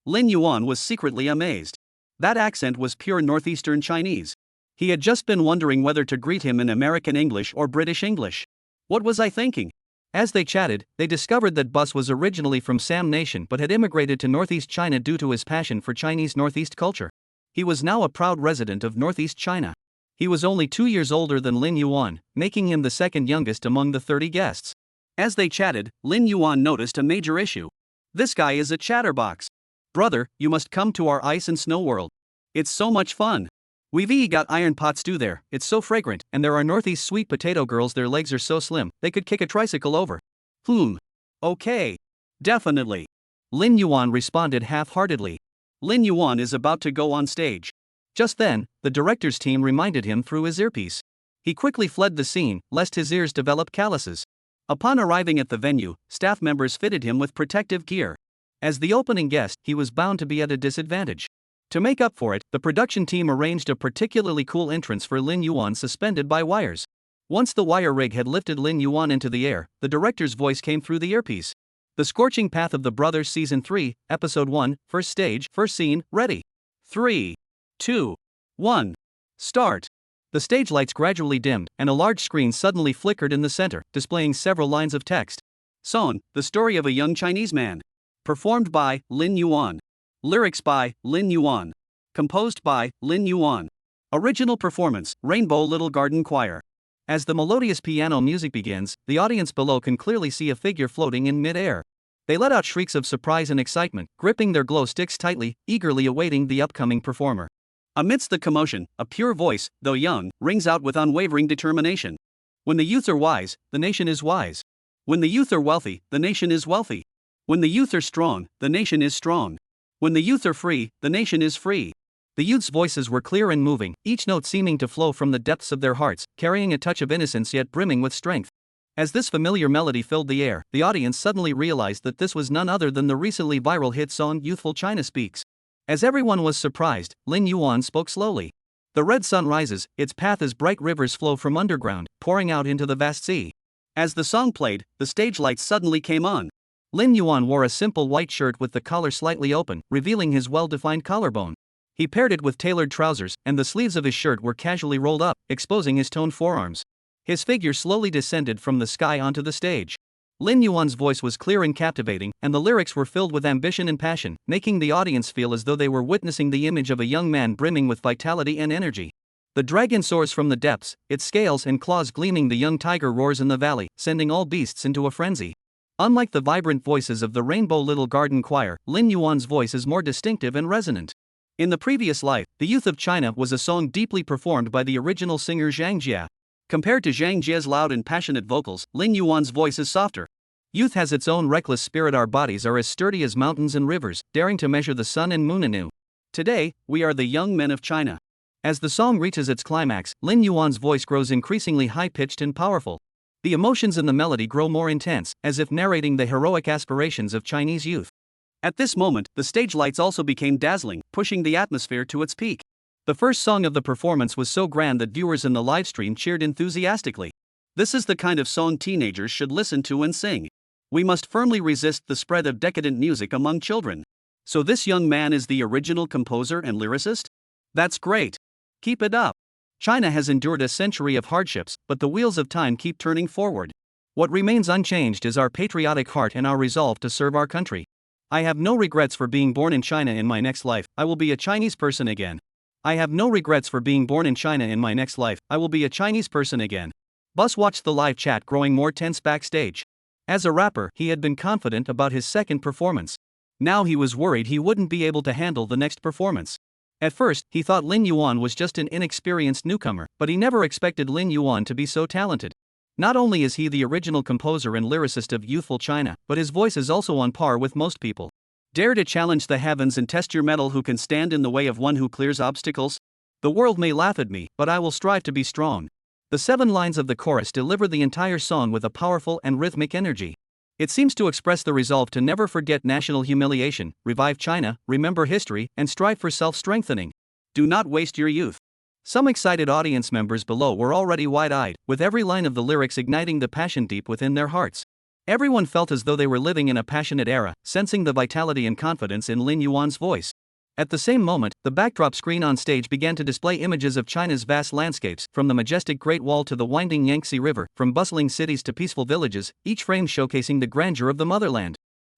Lin Yuan was secretly amazed. That accent was pure Northeastern Chinese. He had just been wondering whether to greet him in American English or British English. What was I thinking? As they chatted, they discovered that Bus was originally from Sam Nation but had immigrated to Northeast China due to his passion for Chinese Northeast culture. He was now a proud resident of Northeast China. He was only 2 years older than Lin Yuan, making him the second youngest among the 30 guests. As they chatted, Lin Yuan noticed a major issue. This guy is a chatterbox. Brother, you must come to our ice and snow world. It's so much fun. We've got iron pot stew there, it's so fragrant, and there are Northeast sweet potato girls, their legs are so slim, they could kick a tricycle over. Okay. Definitely. Lin Yuan responded half-heartedly. Lin Yuan is about to go on stage. Just then, the director's team reminded him through his earpiece. He quickly fled the scene, lest his ears develop calluses. Upon arriving at the venue, staff members fitted him with protective gear. As the opening guest, he was bound to be at a disadvantage. To make up for it, the production team arranged a particularly cool entrance for Lin Yuan suspended by wires. Once the wire rig had lifted Lin Yuan into the air, the director's voice came through the earpiece. The Scorching Path of the Brothers Season 3, Episode 1, First Stage, First Scene, Ready. 3, 2, 1. Start. The stage lights gradually dimmed, and a large screen suddenly flickered in the center, displaying several lines of text. Song, the story of a young Chinese man. Performed by Lin Yuan. Lyrics by Lin Yuan. Composed by Lin Yuan. Original performance, Rainbow Little Garden Choir. As the melodious piano music begins, the audience below can clearly see a figure floating in mid-air. They let out shrieks of surprise and excitement, gripping their glow sticks tightly, eagerly awaiting the upcoming performer. Amidst the commotion, a pure voice, though young, rings out with unwavering determination. When the youth are wise, the nation is wise. When the youth are wealthy, the nation is wealthy. When the youth are strong, the nation is strong. When the youth are free, the nation is free. The youth's voices were clear and moving, each note seeming to flow from the depths of their hearts, carrying a touch of innocence yet brimming with strength. As this familiar melody filled the air, the audience suddenly realized that this was none other than the recently viral hit song Youthful China Speaks. As everyone was surprised, Lin Yuan spoke slowly. The red sun rises, its path as bright rivers flow from underground, pouring out into the vast sea. As the song played, the stage lights suddenly came on. Lin Yuan wore a simple white shirt with the collar slightly open, revealing his well-defined collarbone. He paired it with tailored trousers, and the sleeves of his shirt were casually rolled up, exposing his toned forearms. His figure slowly descended from the sky onto the stage. Lin Yuan's voice was clear and captivating, and the lyrics were filled with ambition and passion, making the audience feel as though they were witnessing the image of a young man brimming with vitality and energy. The dragon soars from the depths, its scales and claws gleaming. The young tiger roars in the valley, sending all beasts into a frenzy. Unlike the vibrant voices of the Rainbow Little Garden Choir, Lin Yuan's voice is more distinctive and resonant. In the previous life, The Youth of China was a song deeply performed by the original singer Zhang Jia. Compared to Zhang Jia's loud and passionate vocals, Lin Yuan's voice is softer. Youth has its own reckless spirit. Our bodies are as sturdy as mountains and rivers, daring to measure the sun and moon anew. Today, we are the young men of China. As the song reaches its climax, Lin Yuan's voice grows increasingly high-pitched and powerful. The emotions in the melody grow more intense, as if narrating the heroic aspirations of Chinese youth. At this moment, the stage lights also became dazzling, pushing the atmosphere to its peak. The first song of the performance was so grand that viewers in the livestream cheered enthusiastically. This is the kind of song teenagers should listen to and sing. We must firmly resist the spread of decadent music among children. So this young man is the original composer and lyricist? That's great. Keep it up. China has endured a century of hardships, but the wheels of time keep turning forward. What remains unchanged is our patriotic heart and our resolve to serve our country. I have no regrets for being born in China. In my next life, I will be a Chinese person again. I have no regrets for being born in China. In my next life, I will be a Chinese person again. Bus watched the live chat growing more tense backstage. As a rapper, he had been confident about his second performance. Now he was worried he wouldn't be able to handle the next performance. At first, he thought Lin Yuan was just an inexperienced newcomer, but he never expected Lin Yuan to be so talented. Not only is he the original composer and lyricist of Youthful China, but his voice is also on par with most people. Dare to challenge the heavens and test your mettle. Who can stand in the way of one who clears obstacles? The world may laugh at me, but I will strive to be strong. The 7 lines of the chorus deliver the entire song with a powerful and rhythmic energy. It seems to express the resolve to never forget national humiliation, revive China, remember history, and strive for self-strengthening. Do not waste your youth. Some excited audience members below were already wide-eyed, with every line of the lyrics igniting the passion deep within their hearts. Everyone felt as though they were living in a passionate era, sensing the vitality and confidence in Lin Yuan's voice. At the same moment, the backdrop screen on stage began to display images of China's vast landscapes, from the majestic Great Wall to the winding Yangtze River, from bustling cities to peaceful villages, each frame showcasing the grandeur of the motherland.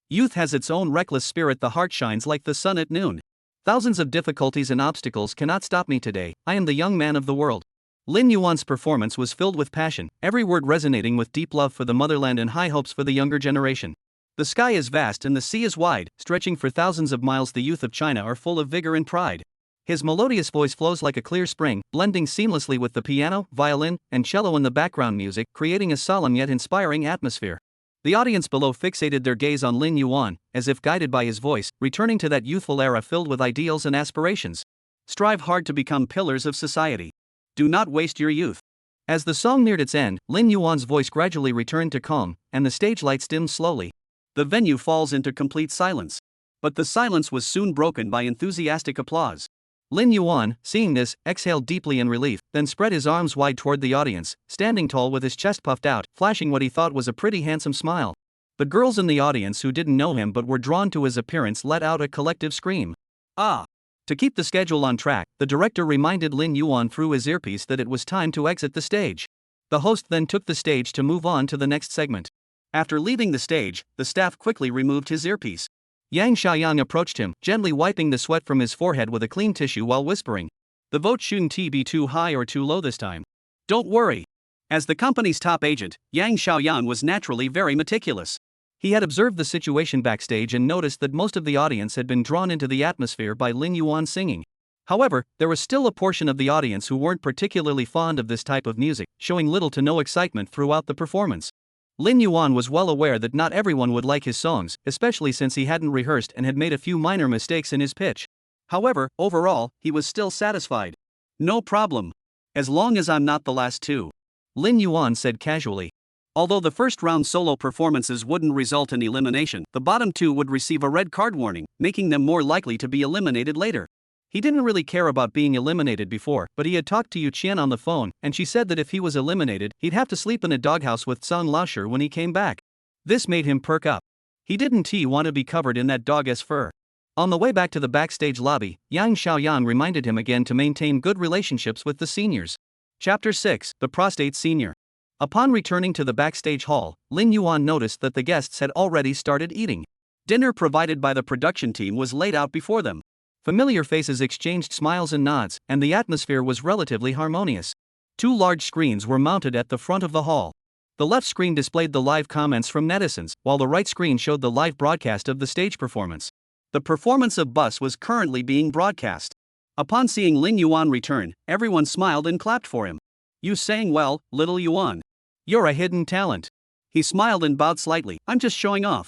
Youth has its own reckless spirit. The heart shines like the sun at noon. Thousands of difficulties and obstacles cannot stop me today. I am the young man of the world. Lin Yuan's performance was filled with passion, every word resonating with deep love for the motherland and high hopes for the younger generation. The sky is vast and the sea is wide, stretching for thousands of miles. The youth of China are full of vigor and pride. His melodious voice flows like a clear spring, blending seamlessly with the piano, violin, and cello in the background music, creating a solemn yet inspiring atmosphere. The audience below fixated their gaze on Lin Yuan, as if guided by his voice, returning to that youthful era filled with ideals and aspirations. Strive hard to become pillars of society. Do not waste your youth. As the song neared its end, Lin Yuan's voice gradually returned to calm, and the stage lights dimmed slowly. The venue falls into complete silence. But the silence was soon broken by enthusiastic applause. Lin Yuan, seeing this, exhaled deeply in relief, then spread his arms wide toward the audience, standing tall with his chest puffed out, flashing what he thought was a pretty handsome smile. The girls in the audience who didn't know him but were drawn to his appearance let out a collective scream. Ah! To keep the schedule on track, the director reminded Lin Yuan through his earpiece that it was time to exit the stage. The host then took the stage to move on to the next segment. After leaving the stage, the staff quickly removed his earpiece. Yang Xiaoyang approached him, gently wiping the sweat from his forehead with a clean tissue while whispering, "The vote shouldn't be too high or too low this time. Don't worry." As the company's top agent, Yang Xiaoyang was naturally very meticulous. He had observed the situation backstage and noticed that most of the audience had been drawn into the atmosphere by Lin Yuan singing. However, there was still a portion of the audience who weren't particularly fond of this type of music, showing little to no excitement throughout the performance. Lin Yuan was well aware that not everyone would like his songs, especially since he hadn't rehearsed and had made a few minor mistakes in his pitch. However, overall, he was still satisfied. "No problem. As long as I'm not the last two," Lin Yuan said casually. Although the first round solo performances wouldn't result in elimination, the bottom two would receive a red card warning, making them more likely to be eliminated later. He didn't really care about being eliminated before, but he had talked to Yu Qian on the phone, and she said that if he was eliminated, he'd have to sleep in a doghouse with Sun Laosher when he came back. This made him perk up. He didn't want to be covered in that dog's fur. On the way back to the backstage lobby, Yang Xiaoyang reminded him again to maintain good relationships with the seniors. Chapter 6: The Prostate Senior. Upon returning to the backstage hall, Lin Yuan noticed that the guests had already started eating. Dinner provided by the production team was laid out before them. Familiar faces exchanged smiles and nods, and the atmosphere was relatively harmonious. Two large screens were mounted at the front of the hall. The left screen displayed the live comments from netizens, while the right screen showed the live broadcast of the stage performance. The performance of Bus was currently being broadcast. Upon seeing Lin Yuan return, everyone smiled and clapped for him. "You sang well, little Yuan. You're a hidden talent." He smiled and bowed slightly. "I'm just showing off."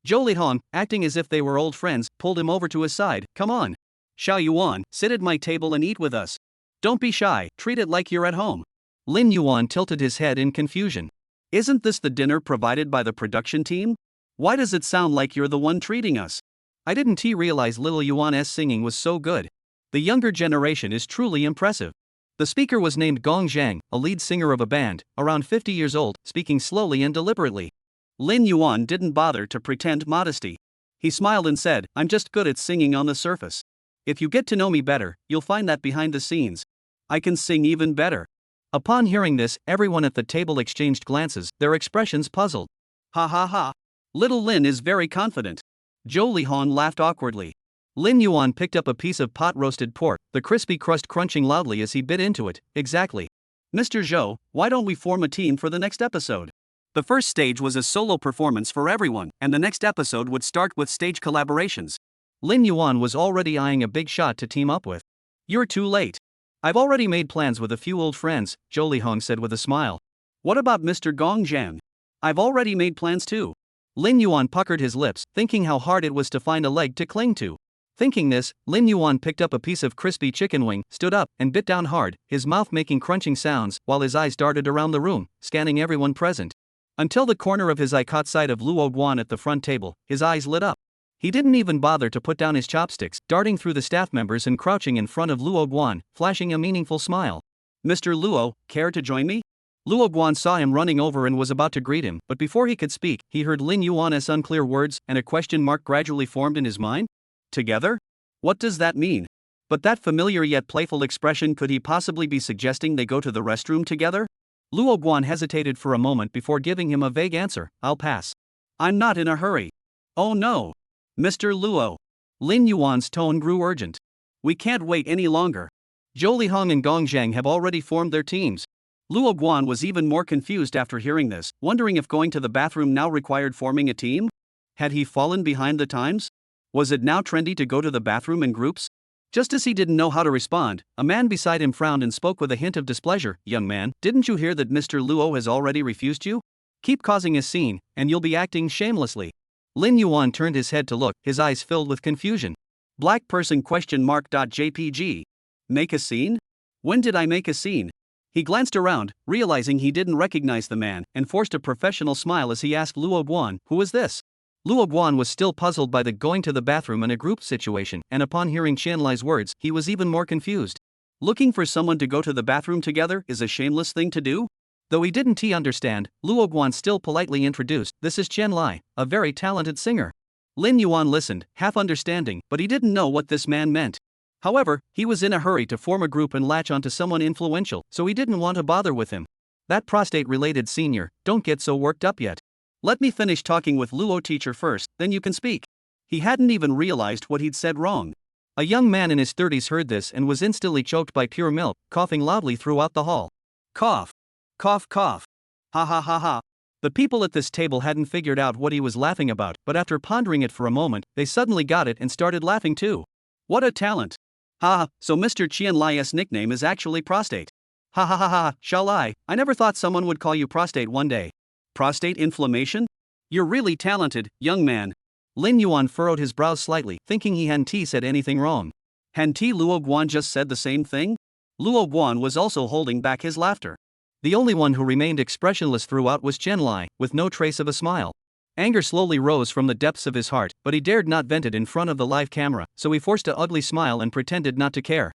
Zhou Lihong, acting as if they were old friends, pulled him over to his side. "Come on. Xiao Yuan, sit at my table and eat with us. Don't be shy, treat it like you're at home." Lin Yuan tilted his head in confusion. "Isn't this the dinner provided by the production team? Why does it sound like you're the one treating us?" I didn't realize little Yuan's singing was so good. The younger generation is truly impressive. The speaker was named Gong Zhang, a lead singer of a band, around 50 years old, speaking slowly and deliberately. Lin Yuan didn't bother to pretend modesty. He smiled and said, "I'm just good at singing on the surface. If you get to know me better, you'll find that behind the scenes, I can sing even better." Upon hearing this, everyone at the table exchanged glances, their expressions puzzled. "Ha ha ha. Little Lin is very confident." Zhou Lihong laughed awkwardly. Lin Yuan picked up a piece of pot-roasted pork, the crispy crust crunching loudly as he bit into it. "Exactly. Mr. Zhou, why don't we form a team for the next episode?" The first stage was a solo performance for everyone, and the next episode would start with stage collaborations. Lin Yuan was already eyeing a big shot to team up with. "You're too late. I've already made plans with a few old friends," Zhou Lihong said with a smile. "What about Mr. Gong Zhang?" "I've already made plans too." Lin Yuan puckered his lips, thinking how hard it was to find a leg to cling to. Thinking this, Lin Yuan picked up a piece of crispy chicken wing, stood up, and bit down hard, his mouth making crunching sounds, while his eyes darted around the room, scanning everyone present. Until the corner of his eye caught sight of Luo Guan at the front table, his eyes lit up. He didn't even bother to put down his chopsticks, darting through the staff members and crouching in front of Luo Guan, flashing a meaningful smile. "Mr. Luo, care to join me?" Luo Guan saw him running over and was about to greet him, but before he could speak, he heard Lin Yuan's unclear words, and a question mark gradually formed in his mind. "Together? What does that mean?" But that familiar yet playful expression, could he possibly be suggesting they go to the restroom together? Luo Guan hesitated for a moment before giving him a vague answer. "I'll pass. I'm not in a hurry." "Oh no. Mr. Luo." Lin Yuan's tone grew urgent. "We can't wait any longer. Zhou Lihong and Gong Zhang have already formed their teams." Luo Guan was even more confused after hearing this, wondering if going to the bathroom now required forming a team? Had he fallen behind the times? Was it now trendy to go to the bathroom in groups? Just as he didn't know how to respond, a man beside him frowned and spoke with a hint of displeasure. "Young man, didn't you hear that Mr. Luo has already refused you? Keep causing a scene, and you'll be acting shamelessly." Lin Yuan turned his head to look, his eyes filled with confusion. Black person .jpg. Make a scene? When did I make a scene? He glanced around, realizing he didn't recognize the man, and forced a professional smile as he asked Luo Guan, "Who is this?" Luo Guan was still puzzled by the going to the bathroom in a group situation, and upon hearing Qianlai's words, he was even more confused. Looking for someone to go to the bathroom together is a shameless thing to do? Though he didn't understand, Luo Guan still politely introduced, "This is Qianlai, a very talented singer." Lin Yuan listened, half understanding, but he didn't know what this man meant. However, he was in a hurry to form a group and latch onto someone influential, so he didn't want to bother with him. "That prostate-related senior, don't get so worked up yet. Let me finish talking with Luo teacher first, then you can speak." He hadn't even realized what he'd said wrong. A young man in his 30s heard this and was instantly choked by pure milk, coughing loudly throughout the hall. Cough. Cough cough. Ha ha ha ha. The people at this table hadn't figured out what he was laughing about, but after pondering it for a moment, they suddenly got it and started laughing too. What a talent. Ha, so Mr. Qianlai's nickname is actually prostate. Ha ha ha ha, shall I never thought someone would call you prostate one day. Prostate inflammation? You're really talented, young man. Lin Yuan furrowed his brows slightly, thinking he hadn't said anything wrong. Hadn't Luo Guan just said the same thing? Luo Guan was also holding back his laughter. The only one who remained expressionless throughout was Qianlai, with no trace of a smile. Anger slowly rose from the depths of his heart, but he dared not vent it in front of the live camera, so he forced an ugly smile and pretended not to care.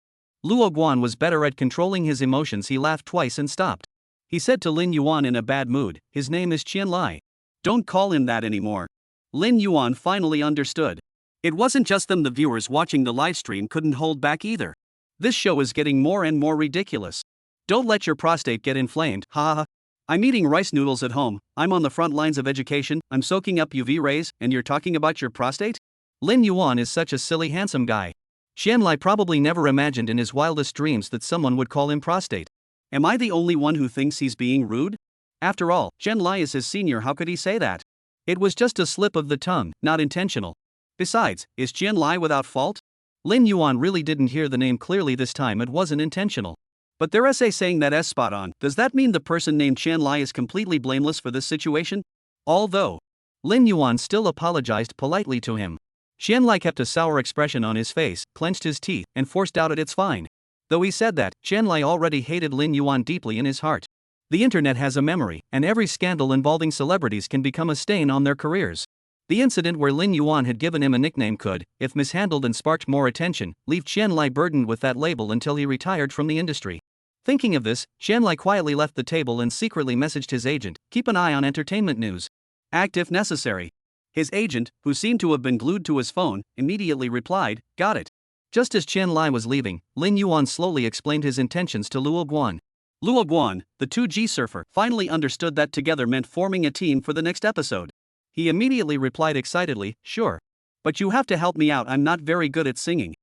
Luo Guan was better at controlling his emotions. He laughed twice and stopped. He said to Lin Yuan in a bad mood, "His name is Qianlai. Don't call him that anymore." Lin Yuan finally understood. It wasn't just them, the viewers watching the livestream couldn't hold back either. This show is getting more and more ridiculous. Don't let your prostate get inflamed, ha ha. I'm eating rice noodles at home, I'm on the front lines of education, I'm soaking up UV rays, and you're talking about your prostate? Lin Yuan is such a silly handsome guy. Qianlai probably never imagined in his wildest dreams that someone would call him prostate. Am I the only one who thinks he's being rude? After all, Qianlai is his senior, how could he say that? It was just a slip of the tongue, not intentional. Besides, is Qianlai without fault? Lin Yuan really didn't hear the name clearly this time, it wasn't intentional. But their essay saying that is spot on. Does that mean the person named Qianlai is completely blameless for this situation? Although Lin Yuan still apologized politely to him. Qianlai kept a sour expression on his face, clenched his teeth, and forced out "It's fine." Though he said that, Qianlai already hated Lin Yuan deeply in his heart. The internet has a memory, and every scandal involving celebrities can become a stain on their careers. The incident where Lin Yuan had given him a nickname could, if mishandled and sparked more attention, leave Qianlai burdened with that label until he retired from the industry. Thinking of this, Qianlai quietly left the table and secretly messaged his agent, "Keep an eye on entertainment news. Act if necessary." His agent, who seemed to have been glued to his phone, immediately replied, "Got it." Just as Qianlai was leaving, Lin Yuan slowly explained his intentions to Luo Guan. Luo Guan, the 2G surfer, finally understood that together meant forming a team for the next episode. He immediately replied excitedly, "Sure. But you have to help me out, I'm not very good at singing."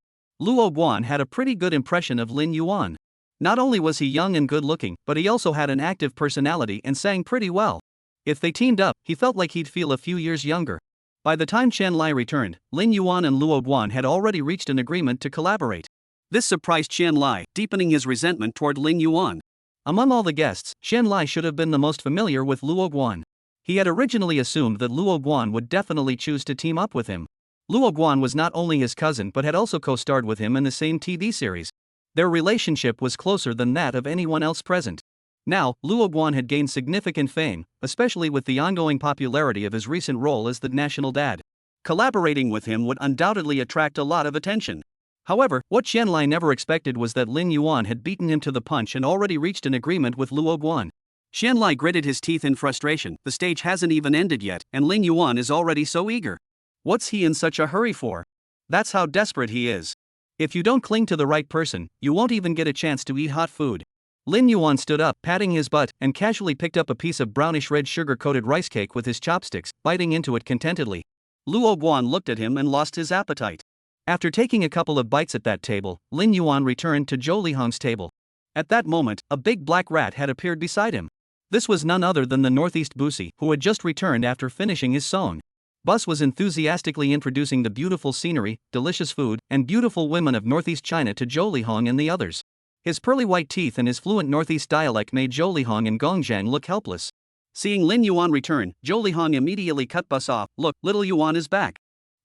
Luo Guan had a pretty good impression of Lin Yuan. Not only was he young and good looking, but he also had an active personality and sang pretty well. If they teamed up, he felt like he'd feel a few years younger. By the time Qianlai returned, Lin Yuan and Luo Guan had already reached an agreement to collaborate. This surprised Qianlai, deepening his resentment toward Lin Yuan. Among all the guests, Qianlai should have been the most familiar with Luo Guan. He had originally assumed that Luo Guan would definitely choose to team up with him. Luo Guan was not only his cousin but had also co-starred with him in the same TV series. Their relationship was closer than that of anyone else present. Now, Luo Guan had gained significant fame, especially with the ongoing popularity of his recent role as the national dad. Collaborating with him would undoubtedly attract a lot of attention. However, what Qianlai never expected was that Lin Yuan had beaten him to the punch and already reached an agreement with Luo Guan. Qianlai gritted his teeth in frustration. The stage hasn't even ended yet, and Lin Yuan is already so eager. What's he in such a hurry for? That's how desperate he is. If you don't cling to the right person, you won't even get a chance to eat hot food. Lin Yuan stood up, patting his butt, and casually picked up a piece of brownish red sugar-coated rice cake with his chopsticks, biting into it contentedly. Luo Guan looked at him and lost his appetite. After taking a couple of bites at that table, Lin Yuan returned to Zhou Lihong's table. At that moment, a big black rat had appeared beside him. This was none other than the Northeast Busi, who had just returned after finishing his song. Bus was enthusiastically introducing the beautiful scenery, delicious food, and beautiful women of Northeast China to Zhou Lihong and the others. His pearly white teeth and his fluent Northeast dialect made Zhou Lihong and Gongzhang look helpless. Seeing Lin Yuan return, Zhou Lihong immediately cut Bus off. "Look, little Yuan is back."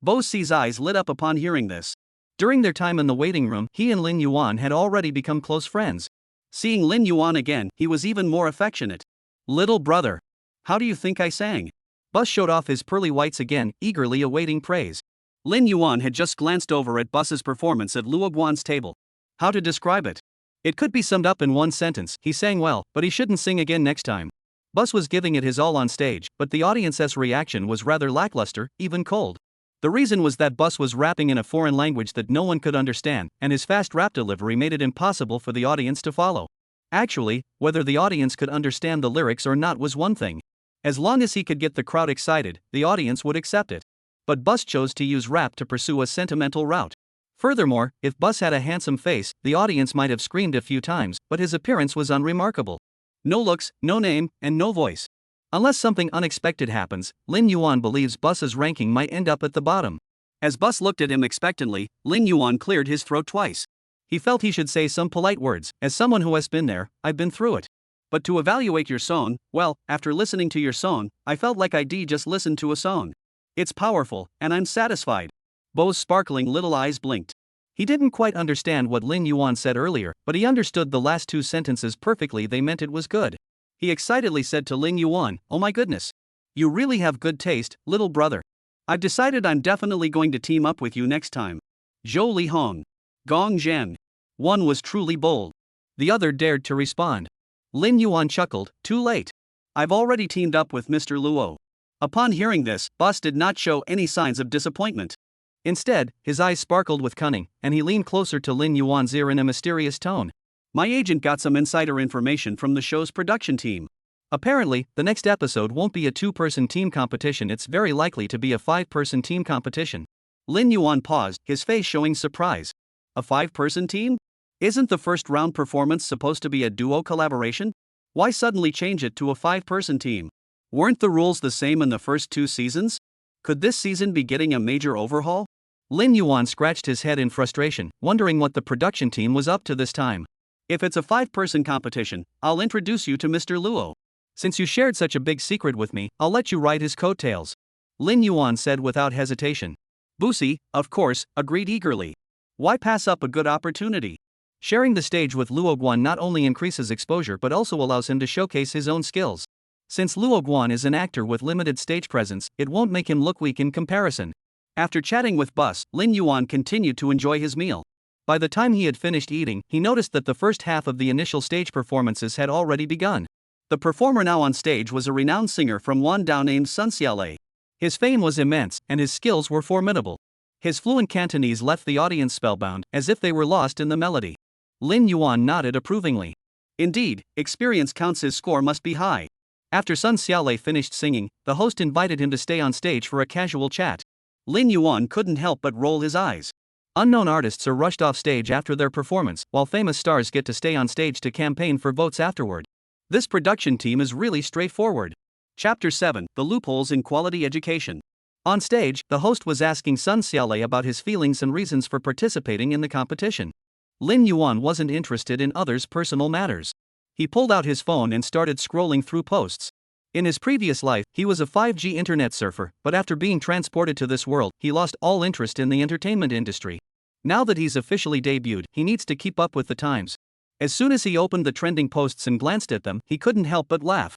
Bo Si's eyes lit up upon hearing this. During their time in the waiting room, he and Lin Yuan had already become close friends. Seeing Lin Yuan again, he was even more affectionate. "Little brother. How do you think I sang?" Bus showed off his pearly whites again, eagerly awaiting praise. Lin Yuan had just glanced over at Bus's performance at Luo Guan's table. How to describe it? It could be summed up in one sentence: he sang well, but he shouldn't sing again next time. Bus was giving it his all on stage, but the audience's reaction was rather lackluster, even cold. The reason was that Bus was rapping in a foreign language that no one could understand, and his fast rap delivery made it impossible for the audience to follow. Actually, whether the audience could understand the lyrics or not was one thing. As long as he could get the crowd excited, the audience would accept it. But Bus chose to use rap to pursue a sentimental route. Furthermore, if Bus had a handsome face, the audience might have screamed a few times, but his appearance was unremarkable. No looks, no name, and no voice. Unless something unexpected happens, Lin Yuan believes Bus's ranking might end up at the bottom. As Bus looked at him expectantly, Lin Yuan cleared his throat twice. He felt he should say some polite words: as someone who has been there, I've been through it. But to evaluate your song, well, after listening to your song, I felt like I'd just listened to a song. It's powerful, and I'm satisfied. Bo's sparkling little eyes blinked. He didn't quite understand what Lin Yuan said earlier, but he understood the last two sentences perfectly. They meant it was good. He excitedly said to Lin Yuan, "Oh my goodness. You really have good taste, little brother. I've decided I'm definitely going to team up with you next time." Zhou Li Hong. Gong Zhen. One was truly bold. The other dared to respond. Lin Yuan chuckled, "Too late. I've already teamed up with Mr. Luo." Upon hearing this, Bus did not show any signs of disappointment. Instead, his eyes sparkled with cunning, and he leaned closer to Lin Yuan's ear in a mysterious tone. "My agent got some insider information from the show's production team. Apparently, the next episode won't be a two-person team competition, it's very likely to be a five-person team competition." Lin Yuan paused, his face showing surprise. A five-person team? Isn't the first round performance supposed to be a duo collaboration? Why suddenly change it to a five-person team? Weren't the rules the same in the first two seasons? Could this season be getting a major overhaul? Lin Yuan scratched his head in frustration, wondering what the production team was up to this time. "If it's a five-person competition, I'll introduce you to Mr. Luo. Since you shared such a big secret with me, I'll let you ride his coattails," Lin Yuan said without hesitation. Busi, of course, agreed eagerly. Why pass up a good opportunity? Sharing the stage with Luo Guan not only increases exposure but also allows him to showcase his own skills. Since Luo Guan is an actor with limited stage presence, it won't make him look weak in comparison. After chatting with Bus, Lin Yuan continued to enjoy his meal. By the time he had finished eating, he noticed that the first half of the initial stage performances had already begun. The performer now on stage was a renowned singer from Wandao named Sun Xiaolei. His fame was immense, and his skills were formidable. His fluent Cantonese left the audience spellbound, as if they were lost in the melody. Lin Yuan nodded approvingly. Indeed, experience counts, his score must be high. After Sun Xiaolei finished singing, the host invited him to stay on stage for a casual chat. Lin Yuan couldn't help but roll his eyes. Unknown artists are rushed off stage after their performance, while famous stars get to stay on stage to campaign for votes afterward. This production team is really straightforward. Chapter 7: The Loopholes in Quality Education. On stage, the host was asking Sun Xiaolei about his feelings and reasons for participating in the competition. Lin Yuan wasn't interested in others' personal matters. He pulled out his phone and started scrolling through posts. In his previous life, he was a 5G internet surfer, but after being transported to this world, he lost all interest in the entertainment industry. Now that he's officially debuted, he needs to keep up with the times. As soon as he opened the trending posts and glanced at them, he couldn't help but laugh.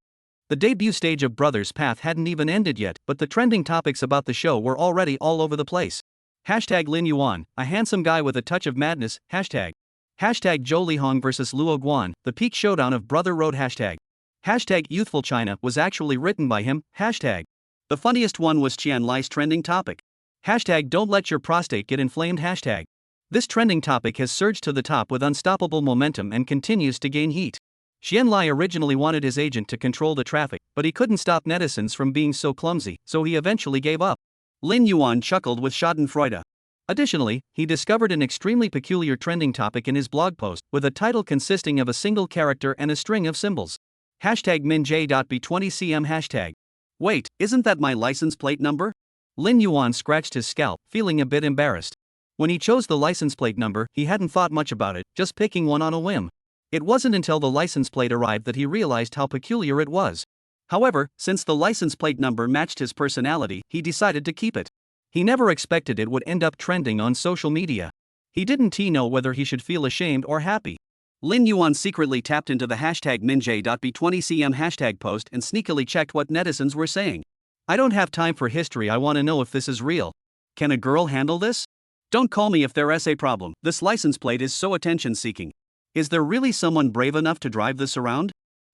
The debut stage of Brothers Path hadn't even ended yet, but the trending topics about the show were already all over the place. Hashtag Lin Yuan, a handsome guy with a touch of madness, hashtag. Hashtag Zhou Lihong vs Luo Guan, the peak showdown of Brother Road, hashtag. Hashtag Youthful China was actually written by him, hashtag. The funniest one was Qian Lai's trending topic. Hashtag Don't Let Your Prostate Get Inflamed, hashtag. This trending topic has surged to the top with unstoppable momentum and continues to gain heat. Qian Lai originally wanted his agent to control the traffic, but he couldn't stop netizens from being so clumsy, so he eventually gave up. Lin Yuan chuckled with schadenfreude. Additionally, he discovered an extremely peculiar trending topic in his blog post, with a title consisting of a single character and a string of symbols. Hashtag minj.b20cm hashtag. Wait, isn't that my license plate number? Lin Yuan scratched his scalp, feeling a bit embarrassed. When he chose the license plate number, he hadn't thought much about it, just picking one on a whim. It wasn't until the license plate arrived that he realized how peculiar it was. However, since the license plate number matched his personality, he decided to keep it. He never expected it would end up trending on social media. He didn't know whether he should feel ashamed or happy. Lin Yuan secretly tapped into the hashtag minj.b20cm hashtag post and sneakily checked what netizens were saying. I don't have time for history, I want to know if this is real. Can a girl handle this? Don't call me if there is a problem. This license plate is so attention-seeking. Is there really someone brave enough to drive this around?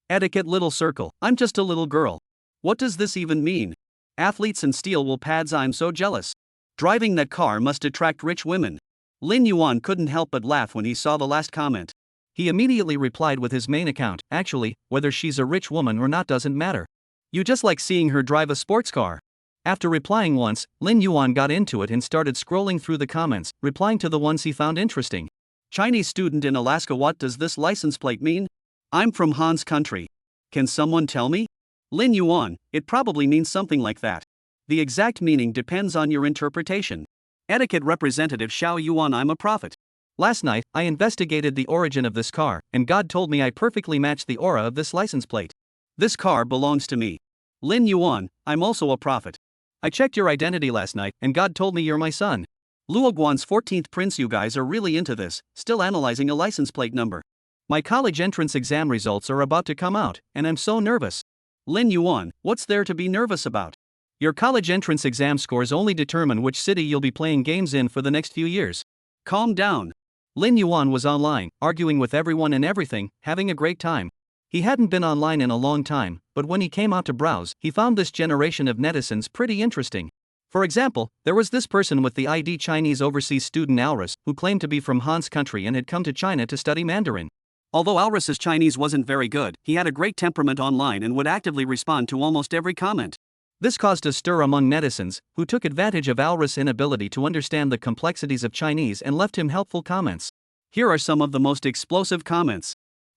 Etiquette little circle, I'm just a little girl. What does this even mean? Athletes and steel wool pads, I'm so jealous. Driving that car must attract rich women. Lin Yuan couldn't help but laugh when he saw the last comment. He immediately replied with his main account, actually, whether she's a rich woman or not doesn't matter. You just like seeing her drive a sports car. After replying once, Lin Yuan got into it and started scrolling through the comments, replying to the ones he found interesting. Chinese student in Alaska, what does this license plate mean? I'm from Han's country. Can someone tell me? Lin Yuan, it probably means something like that. The exact meaning depends on your interpretation. Etiquette representative Xiao Yuan, I'm a prophet. Last night, I investigated the origin of this car, and God told me I perfectly match the aura of this license plate. This car belongs to me. Lin Yuan, I'm also a prophet. I checked your identity last night, and God told me you're my son. Luoguan's 14th prince, you guys are really into this, still analyzing a license plate number. My college entrance exam results are about to come out, and I'm so nervous. Lin Yuan, what's there to be nervous about? Your college entrance exam scores only determine which city you'll be playing games in for the next few years. Calm down. Lin Yuan was online, arguing with everyone and everything, having a great time. He hadn't been online in a long time, but when he came out to browse, he found this generation of netizens pretty interesting. For example, there was this person with the ID Chinese overseas student Alris, who claimed to be from Han's country and had come to China to study Mandarin. Although Alris's Chinese wasn't very good, he had a great temperament online and would actively respond to almost every comment. This caused a stir among netizens, who took advantage of Alris' inability to understand the complexities of Chinese and left him helpful comments. Here are some of the most explosive comments.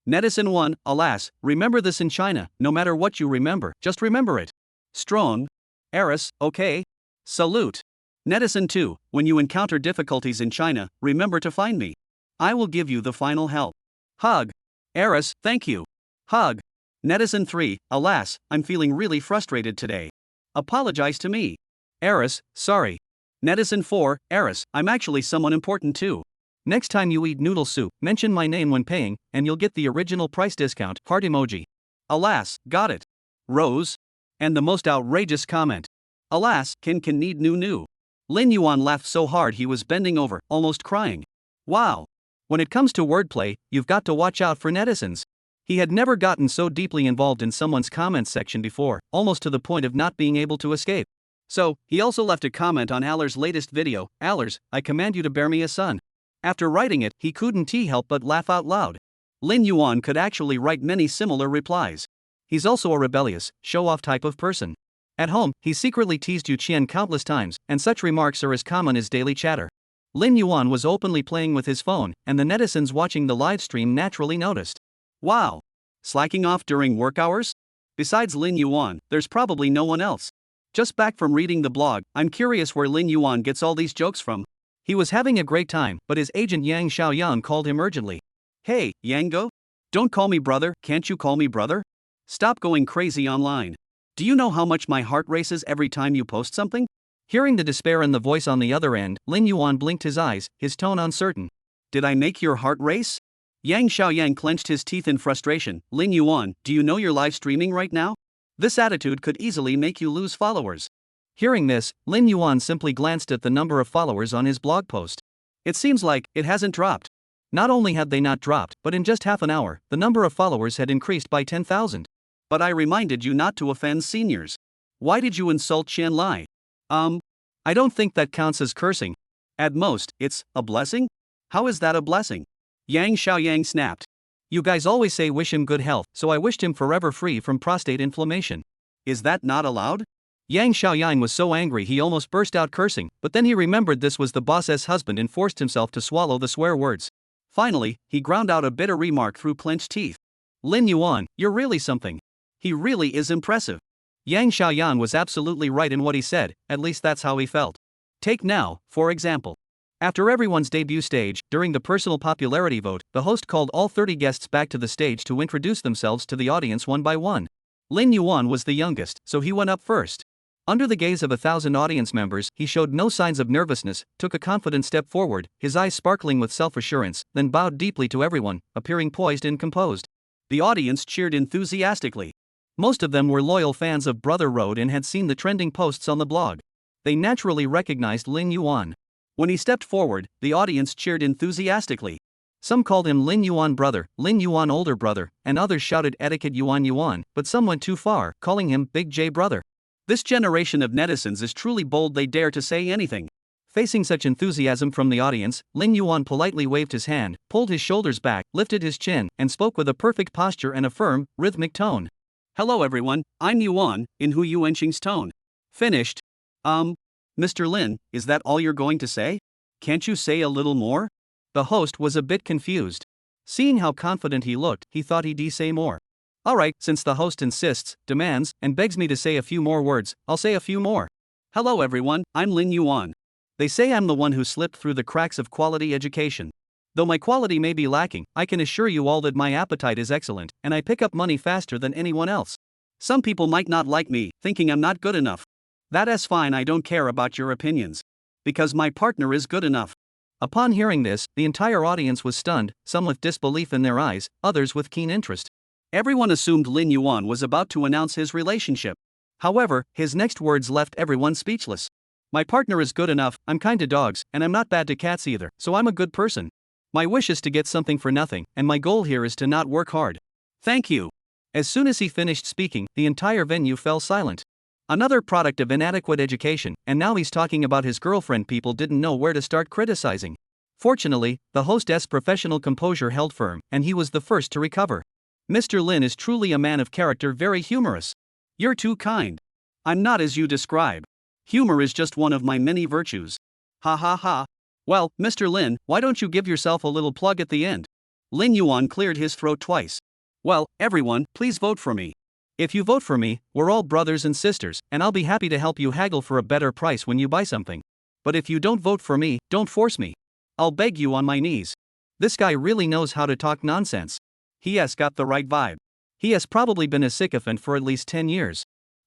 Netizen 1, alas, remember this in China, no matter what you remember, just remember it. Strong. Eris, okay. Salute. Netizen 2, when you encounter difficulties in China, remember to find me. I will give you the final help. Hug. Eris, thank you. Hug. Netizen 3, alas, I'm feeling really frustrated today. Apologize to me. Eris, sorry. Netizen 4, Eris, I'm actually someone important too. Next time you eat noodle soup, mention my name when paying, and you'll get the original price discount, heart emoji. Alas, got it. Rose. And the most outrageous comment. Alas, can need new. Lin Yuan laughed so hard he was bending over, almost crying. Wow. When it comes to wordplay, you've got to watch out for netizens. He had never gotten so deeply involved in someone's comments section before, almost to the point of not being able to escape. So, he also left a comment on Aller's latest video. Allers, I command you to bear me a son. After writing it, he couldn't help but laugh out loud. Lin Yuan could actually write many similar replies. He's also a rebellious, show-off type of person. At home, he secretly teased Yu Qian countless times, and such remarks are as common as daily chatter. Lin Yuan was openly playing with his phone, and the netizens watching the live stream naturally noticed. Wow! Slacking off during work hours? Besides Lin Yuan, there's probably no one else. Just back from reading the blog, I'm curious where Lin Yuan gets all these jokes from. He was having a great time, but his agent Yang Xiaoyan called him urgently. Hey, Yango? Don't call me brother, can't you call me brother? Stop going crazy online. Do you know how much my heart races every time you post something? Hearing the despair in the voice on the other end, Lin Yuan blinked his eyes, his tone uncertain. Did I make your heart race? Yang Xiaoyan clenched his teeth in frustration. Lin Yuan, do you know you're live streaming right now? This attitude could easily make you lose followers. Hearing this, Lin Yuan simply glanced at the number of followers on his blog post. It seems like it hasn't dropped. Not only had they not dropped, but in just half an hour, the number of followers had increased by 10,000. But I reminded you not to offend seniors. Why did you insult Qian Lai? I don't think that counts as cursing. At most, it's a blessing? How is that a blessing? Yang Xiaoyang snapped. You guys always say wish him good health, so I wished him forever free from prostate inflammation. Is that not allowed? Yang Xiaoyang was so angry he almost burst out cursing, but then he remembered this was the boss's husband and forced himself to swallow the swear words. Finally, he ground out a bitter remark through clenched teeth. Lin Yuan, you're really something. He really is impressive. Yang Xiaoyan was absolutely right in what he said, at least that's how he felt. Take now, for example. After everyone's debut stage, during the personal popularity vote, the host called all 30 guests back to the stage to introduce themselves to the audience one by one. Lin Yuan was the youngest, so he went up first. Under the gaze of 1,000 audience members, he showed no signs of nervousness, took a confident step forward, his eyes sparkling with self-assurance, then bowed deeply to everyone, appearing poised and composed. The audience cheered enthusiastically. Most of them were loyal fans of Brother Road and had seen the trending posts on the blog. They naturally recognized Lin Yuan. When he stepped forward, the audience cheered enthusiastically. Some called him Lin Yuan brother, Lin Yuan older brother, and others shouted etiquette Yuan Yuan, but some went too far, calling him Big J brother. This generation of netizens is truly bold, they dare to say anything. Facing such enthusiasm from the audience, Lin Yuan politely waved his hand, pulled his shoulders back, lifted his chin, and spoke with a perfect posture and a firm, rhythmic tone. Hello everyone, I'm Yuan, in Hu Yuanxing's tone. Finished. Mr. Lin, is that all you're going to say? Can't you say a little more? The host was a bit confused. Seeing how confident he looked, he thought he'd say more. Alright, since the host insists, demands, and begs me to say a few more words, I'll say a few more. Hello everyone, I'm Lin Yuan. They say I'm the one who slipped through the cracks of quality education. Though my quality may be lacking, I can assure you all that my appetite is excellent, and I pick up money faster than anyone else. Some people might not like me, thinking I'm not good enough. That's fine, I don't care about your opinions. Because my partner is good enough. Upon hearing this, the entire audience was stunned, some with disbelief in their eyes, others with keen interest. Everyone assumed Lin Yuan was about to announce his relationship. However, his next words left everyone speechless. My partner is good enough, I'm kind to dogs, and I'm not bad to cats either, so I'm a good person. My wish is to get something for nothing, and my goal here is to not work hard. Thank you. As soon as he finished speaking, the entire venue fell silent. Another product of inadequate education, and now he's talking about his girlfriend. People didn't know where to start criticizing. Fortunately, the hostess' professional composure held firm, and he was the first to recover. Mr. Lin is truly a man of character, very humorous. You're too kind. I'm not as you describe. Humor is just one of my many virtues. Ha ha ha. Well, Mr. Lin, why don't you give yourself a little plug at the end? Lin Yuan cleared his throat twice. Well, everyone, please vote for me. If you vote for me, we're all brothers and sisters, and I'll be happy to help you haggle for a better price when you buy something. But if you don't vote for me, don't force me. I'll beg you on my knees. This guy really knows how to talk nonsense. He has got the right vibe. He has probably been a sycophant for at least 10 years.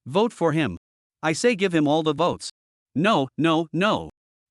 Vote for him. I say give him all the votes. No.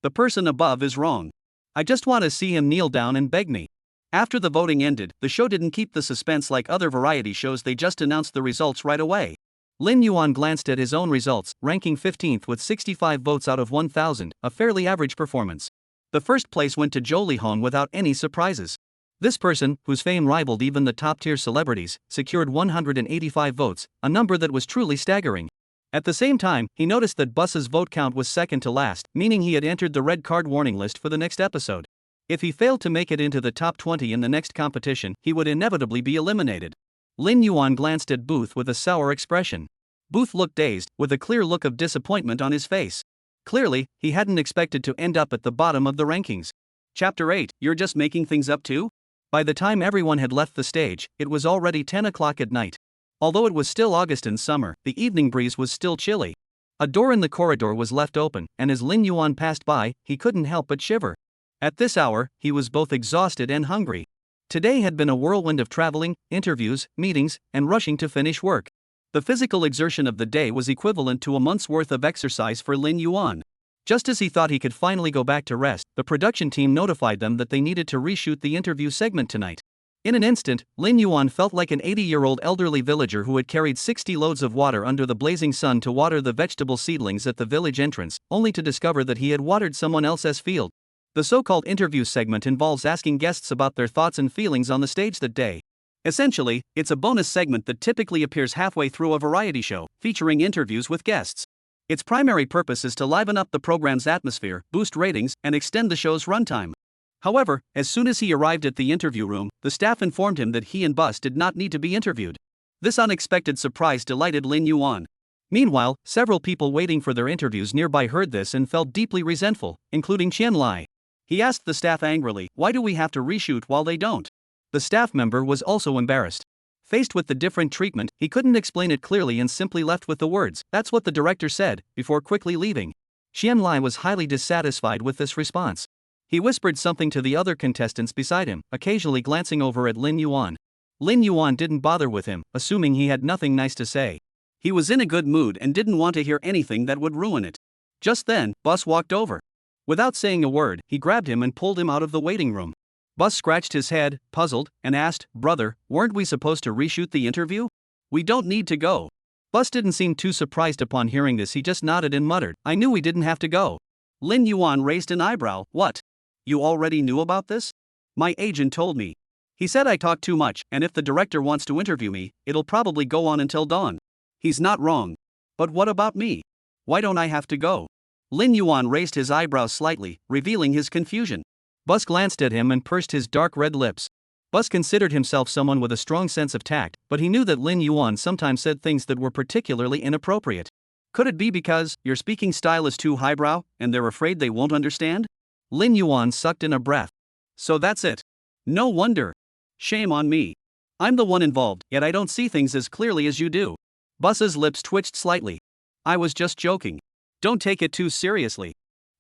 The person above is wrong. I just want to see him kneel down and beg me. After the voting ended, the show didn't keep the suspense like other variety shows, they just announced the results right away. Lin Yuan glanced at his own results, ranking 15th with 65 votes out of 1,000, a fairly average performance. The first place went to Zhou Lihong without any surprises. This person, whose fame rivaled even the top-tier celebrities, secured 185 votes, a number that was truly staggering. At the same time, he noticed that Bus's vote count was second to last, meaning he had entered the red card warning list for the next episode. If he failed to make it into the top 20 in the next competition, he would inevitably be eliminated. Lin Yuan glanced at Booth with a sour expression. Booth looked dazed, with a clear look of disappointment on his face. Clearly, he hadn't expected to end up at the bottom of the rankings. Chapter 8, You're just making things up too? By the time everyone had left the stage, it was already 10 o'clock at night. Although it was still August in summer, the evening breeze was still chilly. A door in the corridor was left open, and as Lin Yuan passed by, he couldn't help but shiver. At this hour, he was both exhausted and hungry. Today had been a whirlwind of traveling, interviews, meetings, and rushing to finish work. The physical exertion of the day was equivalent to a month's worth of exercise for Lin Yuan. Just as he thought he could finally go back to rest, the production team notified them that they needed to reshoot the interview segment tonight. In an instant, Lin Yuan felt like an 80-year-old elderly villager who had carried 60 loads of water under the blazing sun to water the vegetable seedlings at the village entrance, only to discover that he had watered someone else's field. The so-called interview segment involves asking guests about their thoughts and feelings on the stage that day. Essentially, it's a bonus segment that typically appears halfway through a variety show, featuring interviews with guests. Its primary purpose is to liven up the program's atmosphere, boost ratings, and extend the show's runtime. However, as soon as he arrived at the interview room, the staff informed him that he and Bus did not need to be interviewed. This unexpected surprise delighted Lin Yuan. Meanwhile, several people waiting for their interviews nearby heard this and felt deeply resentful, including Qian Lai. He asked the staff angrily, "Why do we have to reshoot while they don't?" The staff member was also embarrassed. Faced with the different treatment, he couldn't explain it clearly and simply left with the words, "That's what the director said," before quickly leaving. Qian Lai was highly dissatisfied with this response. He whispered something to the other contestants beside him, occasionally glancing over at Lin Yuan. Lin Yuan didn't bother with him, assuming he had nothing nice to say. He was in a good mood and didn't want to hear anything that would ruin it. Just then, Bus walked over. Without saying a word, he grabbed him and pulled him out of the waiting room. Bus scratched his head, puzzled, and asked, "Brother, weren't we supposed to reshoot the interview?" We don't need to go. Bus didn't seem too surprised upon hearing this, he just nodded and muttered, I knew we didn't have to go. Lin Yuan raised an eyebrow, what? You already knew about this? My agent told me. He said I talk too much, and if the director wants to interview me, it'll probably go on until dawn. He's not wrong. But what about me? Why don't I have to go? Lin Yuan raised his eyebrows slightly, revealing his confusion. Bus glanced at him and pursed his dark red lips. Bus considered himself someone with a strong sense of tact, but he knew that Lin Yuan sometimes said things that were particularly inappropriate. Could it be because your speaking style is too highbrow, and they're afraid they won't understand? Lin Yuan sucked in a breath. So that's it. No wonder. Shame on me. I'm the one involved, yet I don't see things as clearly as you do. Bus's lips twitched slightly. I was just joking. Don't take it too seriously.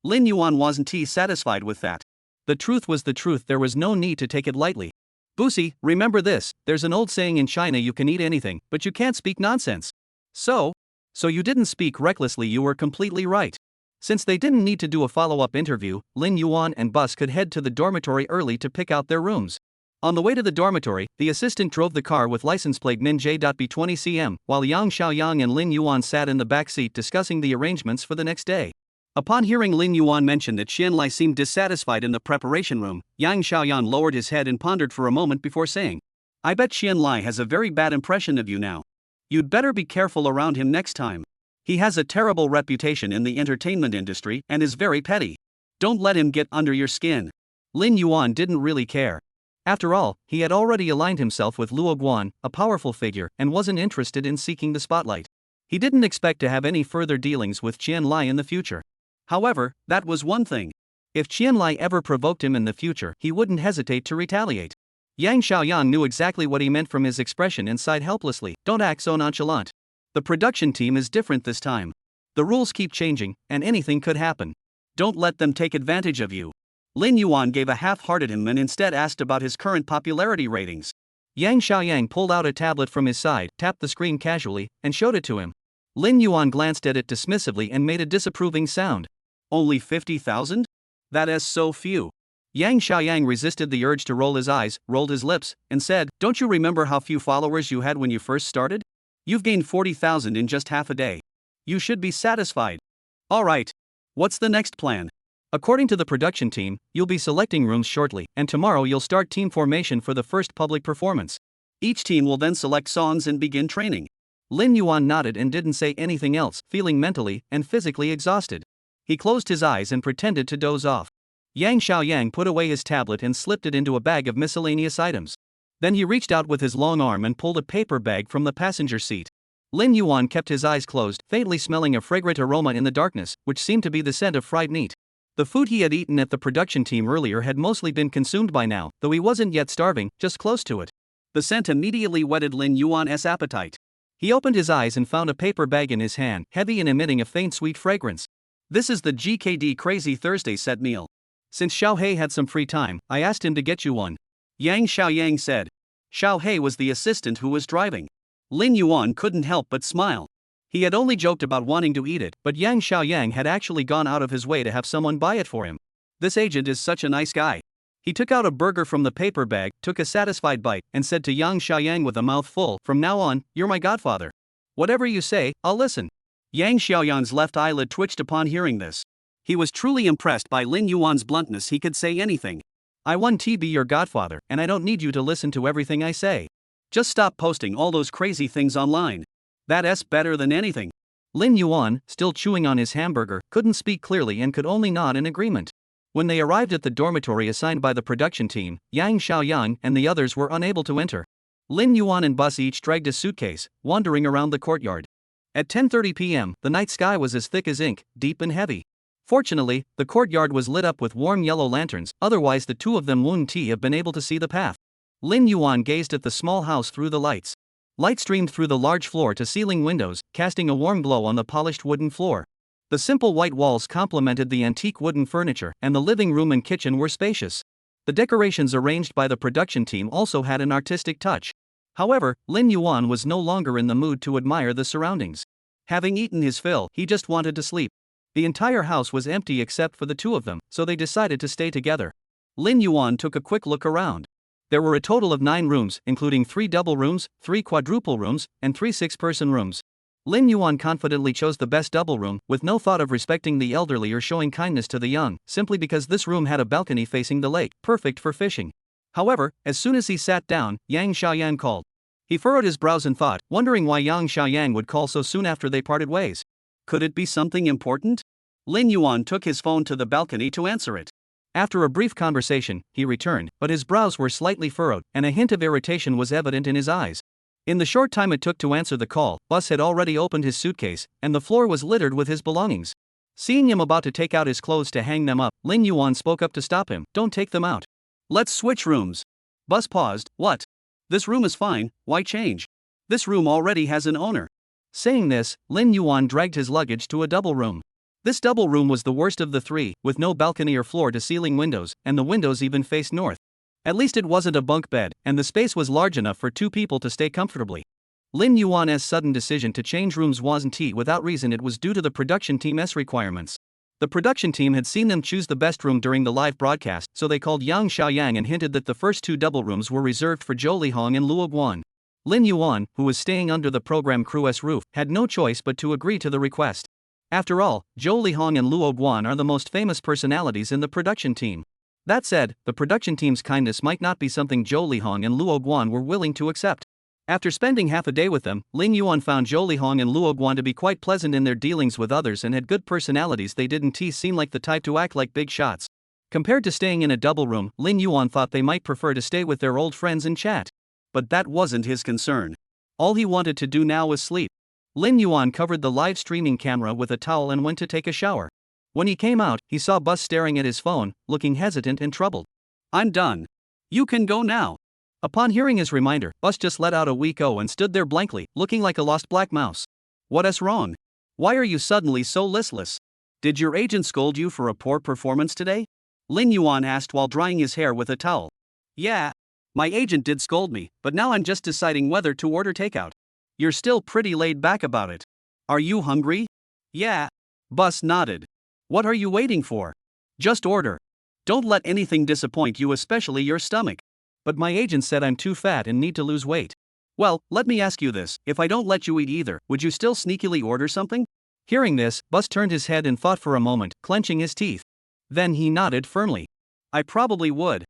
Lin Yuan wasn't satisfied with that. The truth was the truth, there was no need to take it lightly. Busi, remember this, there's an old saying in China, you can eat anything, but you can't speak nonsense. So you didn't speak recklessly, you were completely right. Since they didn't need to do a follow-up interview, Lin Yuan and Bus could head to the dormitory early to pick out their rooms. On the way to the dormitory, the assistant drove the car with license plate NIN-J.B20cm, while Yang Xiaoyang and Lin Yuan sat in the back seat discussing the arrangements for the next day. Upon hearing Lin Yuan mention that Qianlai seemed dissatisfied in the preparation room, Yang Xiaoyan lowered his head and pondered for a moment before saying, I bet Qianlai has a very bad impression of you now. You'd better be careful around him next time. He has a terrible reputation in the entertainment industry and is very petty. Don't let him get under your skin. Lin Yuan didn't really care. After all, he had already aligned himself with Luo Guan, a powerful figure, and wasn't interested in seeking the spotlight. He didn't expect to have any further dealings with Qianlai in the future. However, that was one thing. If Qianlai ever provoked him in the future, he wouldn't hesitate to retaliate. Yang Xiaoyang knew exactly what he meant from his expression and sighed helplessly, don't act so nonchalant. The production team is different this time. The rules keep changing, and anything could happen. Don't let them take advantage of you. Lin Yuan gave a half-hearted him and instead asked about his current popularity ratings. Yang Xiaoyang pulled out a tablet from his side, tapped the screen casually, and showed it to him. Lin Yuan glanced at it dismissively and made a disapproving sound. Only 50,000? That is so few. Yang Xiaoyang resisted the urge to roll his eyes, rolled his lips, and said, don't you remember how few followers you had when you first started? You've gained 40,000 in just half a day. You should be satisfied. Alright. What's the next plan? According to the production team, you'll be selecting rooms shortly, and tomorrow you'll start team formation for the first public performance. Each team will then select songs and begin training. Lin Yuan nodded and didn't say anything else, feeling mentally and physically exhausted. He closed his eyes and pretended to doze off. Yang Xiaoyang put away his tablet and slipped it into a bag of miscellaneous items. Then he reached out with his long arm and pulled a paper bag from the passenger seat. Lin Yuan kept his eyes closed, faintly smelling a fragrant aroma in the darkness, which seemed to be the scent of fried meat. The food he had eaten at the production team earlier had mostly been consumed by now, though he wasn't yet starving, just close to it. The scent immediately whetted Lin Yuan's appetite. He opened his eyes and found a paper bag in his hand, heavy and emitting a faint sweet fragrance. This is the GKD Crazy Thursday set meal. Since Xiao He had some free time, I asked him to get you one. Yang Xiaoyang said. Xiao He was the assistant who was driving. Lin Yuan couldn't help but smile. He had only joked about wanting to eat it, but Yang Xiaoyang had actually gone out of his way to have someone buy it for him. This agent is such a nice guy. He took out a burger from the paper bag, took a satisfied bite, and said to Yang Xiaoyang with a mouth full, from now on, you're my godfather. Whatever you say, I'll listen. Yang Xiaoyang's left eyelid twitched upon hearing this. He was truly impressed by Lin Yuan's bluntness, he could say anything. I want to be your godfather, and I don't need you to listen to everything I say. Just stop posting all those crazy things online. That's better than anything. Lin Yuan, still chewing on his hamburger, couldn't speak clearly and could only nod in agreement. When they arrived at the dormitory assigned by the production team, Yang Xiaoyang and the others were unable to enter. Lin Yuan and Bus each dragged a suitcase, wandering around the courtyard. At 10:30 p.m., the night sky was as thick as ink, deep and heavy. Fortunately, the courtyard was lit up with warm yellow lanterns, otherwise the two of them wouldn't have been able to see the path. Lin Yuan gazed at the small house through the lights. Light streamed through the large floor-to-ceiling windows, casting a warm glow on the polished wooden floor. The simple white walls complemented the antique wooden furniture, and the living room and kitchen were spacious. The decorations arranged by the production team also had an artistic touch. However, Lin Yuan was no longer in the mood to admire the surroundings. Having eaten his fill, he just wanted to sleep. The entire house was empty except for the two of them, so they decided to stay together. Lin Yuan took a quick look around. There were a total of 9 rooms, including 3 double rooms, 3 quadruple rooms, and 3 six-person rooms. Lin Yuan confidently chose the best double room, with no thought of respecting the elderly or showing kindness to the young, simply because this room had a balcony facing the lake, perfect for fishing. However, as soon as he sat down, Yang Xiaoyang called. He furrowed his brows in thought, wondering why Yang Xiaoyang would call so soon after they parted ways. Could it be something important? Lin Yuan took his phone to the balcony to answer it. After a brief conversation, he returned, but his brows were slightly furrowed, and a hint of irritation was evident in his eyes. In the short time it took to answer the call, Bus had already opened his suitcase, and the floor was littered with his belongings. Seeing him about to take out his clothes to hang them up, Lin Yuan spoke up to stop him. Don't take them out. Let's switch rooms. Bus paused. What? This room is fine, why change? This room already has an owner. Saying this, Lin Yuan dragged his luggage to a double room. This double room was the worst of the 3, with no balcony or floor-to-ceiling windows, and the windows even faced north. At least it wasn't a bunk bed, and the space was large enough for 2 people to stay comfortably. Lin Yuan's sudden decision to change rooms wasn't without reason. It was due to the production team's requirements. The production team had seen them choose the best room during the live broadcast, so they called Yang Xiaoyang and hinted that the first 2 double rooms were reserved for Zhou Lihong and Luo Guan. Lin Yuan, who was staying under the program crew's roof, had no choice but to agree to the request. After all, Zhou Lihong and Luo Guan are the most famous personalities in the production team. That said, the production team's kindness might not be something Zhou Lihong and Luo Guan were willing to accept. After spending half a day with them, Lin Yuan found Zhou Lihong and Luo Guan to be quite pleasant in their dealings with others and had good personalities. They didn't seem like the type to act like big shots. Compared to staying in a double room, Lin Yuan thought they might prefer to stay with their old friends and chat. But that wasn't his concern. All he wanted to do now was sleep. Lin Yuan covered the live streaming camera with a towel and went to take a shower. When he came out, he saw Bus staring at his phone, looking hesitant and troubled. I'm done. You can go now. Upon hearing his reminder, Bus just let out a weak "oh" and stood there blankly, looking like a lost black mouse. What's wrong? Why are you suddenly so listless? Did your agent scold you for a poor performance today? Lin Yuan asked while drying his hair with a towel. Yeah. My agent did scold me, but now I'm just deciding whether to order takeout. You're still pretty laid back about it. Are you hungry? Yeah. Bus nodded. What are you waiting for? Just order. Don't let anything disappoint you, especially your stomach. But my agent said I'm too fat and need to lose weight. Well, let me ask you this, if I don't let you eat either, would you still sneakily order something? Hearing this, Bus turned his head and thought for a moment, clenching his teeth. Then he nodded firmly. I probably would.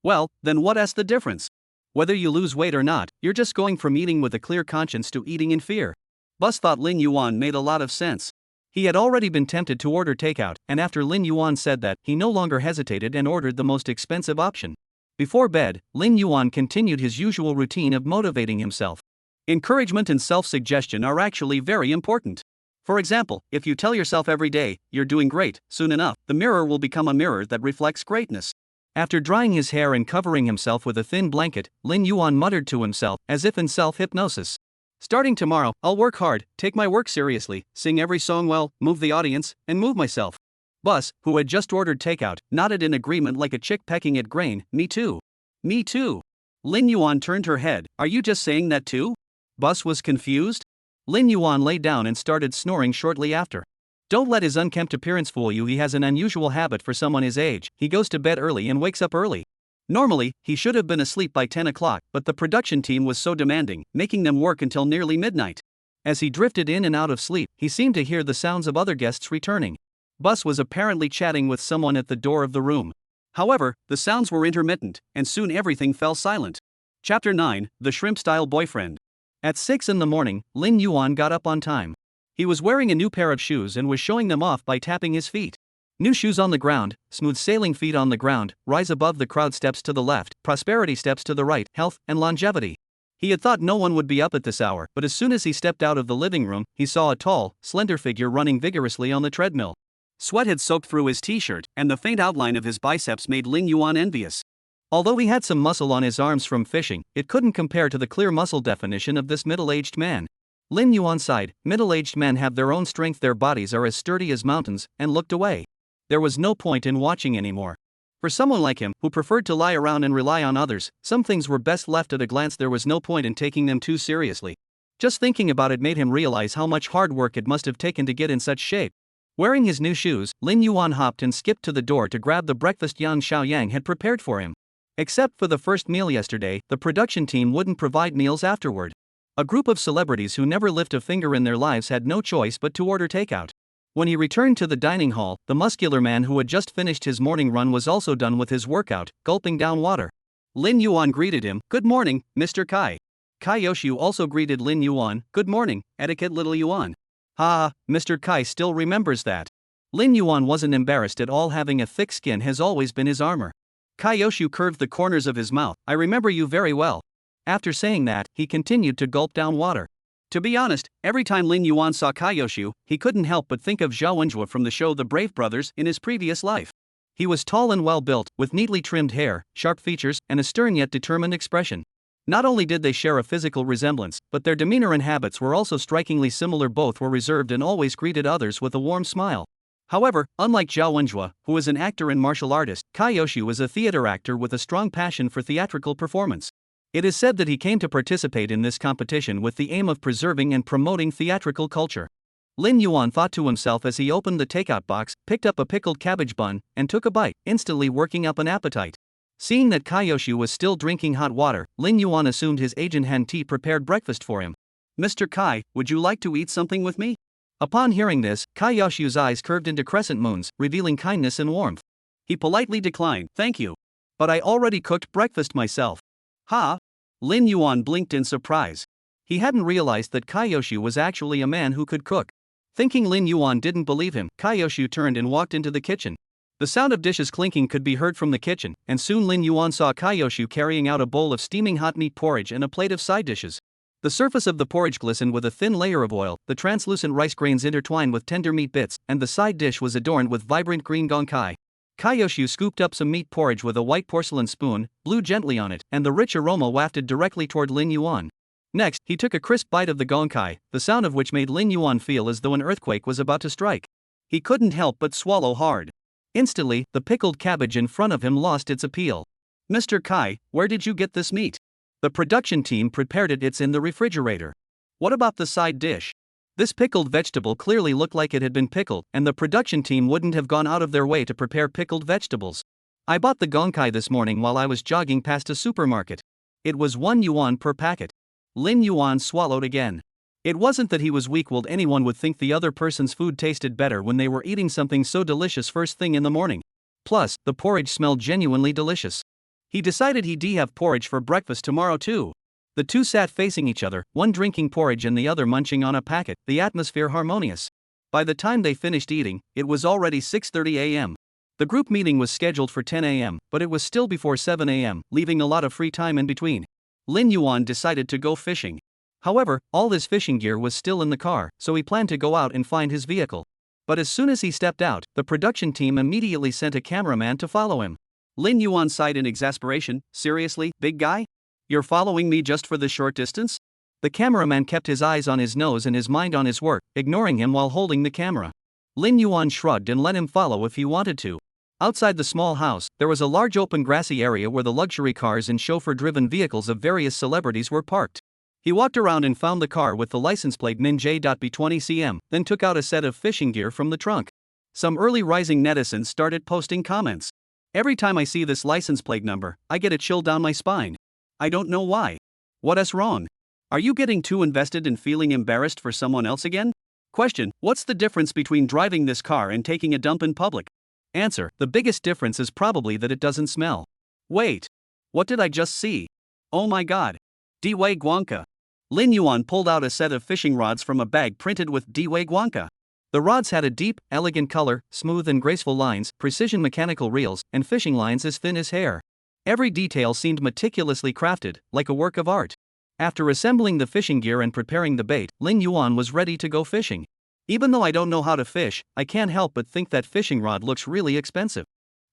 Well, then what's the difference? Whether you lose weight or not, you're just going from eating with a clear conscience to eating in fear. Bus thought Lin Yuan made a lot of sense. He had already been tempted to order takeout, and after Lin Yuan said that, he no longer hesitated and ordered the most expensive option. Before bed, Lin Yuan continued his usual routine of motivating himself. Encouragement and self-suggestion are actually very important. For example, if you tell yourself every day, you're doing great, soon enough, the mirror will become a mirror that reflects greatness. After drying his hair and covering himself with a thin blanket, Lin Yuan muttered to himself, as if in self-hypnosis. Starting tomorrow, I'll work hard, take my work seriously, sing every song well, move the audience, and move myself. Bus, who had just ordered takeout, nodded in agreement like a chick pecking at grain. Me too. Me too. Lin Yuan turned her head. Are you just saying that too? Bus was confused. Lin Yuan lay down and started snoring shortly after. Don't let his unkempt appearance fool you. He has an unusual habit for someone his age. He goes to bed early and wakes up early. Normally, he should have been asleep by 10 o'clock, but the production team was so demanding, making them work until nearly midnight. As he drifted in and out of sleep, he seemed to hear the sounds of other guests returning. Bus was apparently chatting with someone at the door of the room. However, the sounds were intermittent, and soon everything fell silent. Chapter 9, The Shrimp-Style Boyfriend. At 6 in the morning, Lin Yuan got up on time. He was wearing a new pair of shoes and was showing them off by tapping his feet. New shoes on the ground, smooth sailing feet on the ground, rise above the crowd, steps to the left, prosperity steps to the right, health and longevity. He had thought no one would be up at this hour, but as soon as he stepped out of the living room, he saw a tall, slender figure running vigorously on the treadmill. Sweat had soaked through his t-shirt, and the faint outline of his biceps made Lin Yuan envious. Although he had some muscle on his arms from fishing, it couldn't compare to the clear muscle definition of this middle-aged man. Lin Yuan sighed. Middle-aged men have their own strength, their bodies are as sturdy as mountains, and looked away. There was no point in watching anymore. For someone like him, who preferred to lie around and rely on others, some things were best left at a glance. There was no point in taking them too seriously. Just thinking about it made him realize how much hard work it must have taken to get in such shape. Wearing his new shoes, Lin Yuan hopped and skipped to the door to grab the breakfast Yang Xiaoyang had prepared for him. Except for the first meal yesterday, the production team wouldn't provide meals afterward. A group of celebrities who never lift a finger in their lives had no choice but to order takeout. When he returned to the dining hall, the muscular man who had just finished his morning run was also done with his workout, gulping down water. Lin Yuan greeted him, "Good morning, Mr. Kai." Kai Yoshu also greeted Lin Yuan, "Good morning, etiquette little Yuan." Ha, Mr. Kai still remembers that. Lin Yuan wasn't embarrassed at all, having a thick skin has always been his armor. Kai Yoshu curved the corners of his mouth, "I remember you very well." After saying that, he continued to gulp down water. To be honest, every time Lin Yuan saw Kai Yoshu, he couldn't help but think of Zhao Wenjue from the show The Brave Brothers in his previous life. He was tall and well built, with neatly trimmed hair, sharp features, and a stern yet determined expression. Not only did they share a physical resemblance, but their demeanor and habits were also strikingly similar. Both were reserved and always greeted others with a warm smile. However, unlike Zhao Wenjue, who is an actor and martial artist, Kai Yoshu is a theater actor with a strong passion for theatrical performance. It is said that he came to participate in this competition with the aim of preserving and promoting theatrical culture. Lin Yuan thought to himself as he opened the takeout box, picked up a pickled cabbage bun, and took a bite, instantly working up an appetite. Seeing that Kai Yoshu was still drinking hot water, Lin Yuan assumed his agent Han Ti prepared breakfast for him. "Mr. Kai, would you like to eat something with me?" Upon hearing this, Kai Yoshu's eyes curved into crescent moons, revealing kindness and warmth. He politely declined, "Thank you. But I already cooked breakfast myself." "Ha?" Lin Yuan blinked in surprise. He hadn't realized that Kai Yoshu was actually a man who could cook. Thinking Lin Yuan didn't believe him, Kai Yoshu turned and walked into the kitchen. The sound of dishes clinking could be heard from the kitchen, and soon Lin Yuan saw Kai Yoshu carrying out a bowl of steaming hot meat porridge and a plate of side dishes. The surface of the porridge glistened with a thin layer of oil, the translucent rice grains intertwined with tender meat bits, and the side dish was adorned with vibrant green gonkai. Kai Yoshu scooped up some meat porridge with a white porcelain spoon, blew gently on it, and the rich aroma wafted directly toward Lin Yuan. Next, he took a crisp bite of the gonkai, the sound of which made Lin Yuan feel as though an earthquake was about to strike. He couldn't help but swallow hard. Instantly, the pickled cabbage in front of him lost its appeal. "Mr. Kai, where did you get this meat?" "The production team prepared it, it's in the refrigerator." "What about the side dish?" This pickled vegetable clearly looked like it had been pickled, and the production team wouldn't have gone out of their way to prepare pickled vegetables. "I bought the gonkai this morning while I was jogging past a supermarket. It was 1 yuan per packet." Lin Yuan swallowed again. It wasn't that he was weak-willed, anyone would think the other person's food tasted better when they were eating something so delicious first thing in the morning. Plus, the porridge smelled genuinely delicious. He decided he'd have porridge for breakfast tomorrow too. The two sat facing each other, one drinking porridge and the other munching on a packet, the atmosphere harmonious. By the time they finished eating, it was already 6:30 a.m. The group meeting was scheduled for 10 a.m., but it was still before 7 a.m., leaving a lot of free time in between. Lin Yuan decided to go fishing. However, all his fishing gear was still in the car, so he planned to go out and find his vehicle. But as soon as he stepped out, the production team immediately sent a cameraman to follow him. Lin Yuan sighed in exasperation, "Seriously, big guy? You're following me just for the short distance?" The cameraman kept his eyes on his nose and his mind on his work, ignoring him while holding the camera. Lin Yuan shrugged and let him follow if he wanted to. Outside the small house, there was a large open grassy area where the luxury cars and chauffeur-driven vehicles of various celebrities were parked. He walked around and found the car with the license plate NINJ.B20cm, then took out a set of fishing gear from the trunk. Some early rising netizens started posting comments. "Every time I see this license plate number, I get a chill down my spine. I don't know why. What's wrong? Are you getting too invested in feeling embarrassed for someone else again?" Question: What's the difference between driving this car and taking a dump in public? Answer: The biggest difference is probably that it doesn't smell. Wait. What did I just see? Oh my god. Dwei Guanca. Lin Yuan pulled out a set of fishing rods from a bag printed with Dwei Guanca. The rods had a deep, elegant color, smooth and graceful lines, precision mechanical reels, and fishing lines as thin as hair. Every detail seemed meticulously crafted, like a work of art. After assembling the fishing gear and preparing the bait, Lin Yuan was ready to go fishing. "Even though I don't know how to fish, I can't help but think that fishing rod looks really expensive.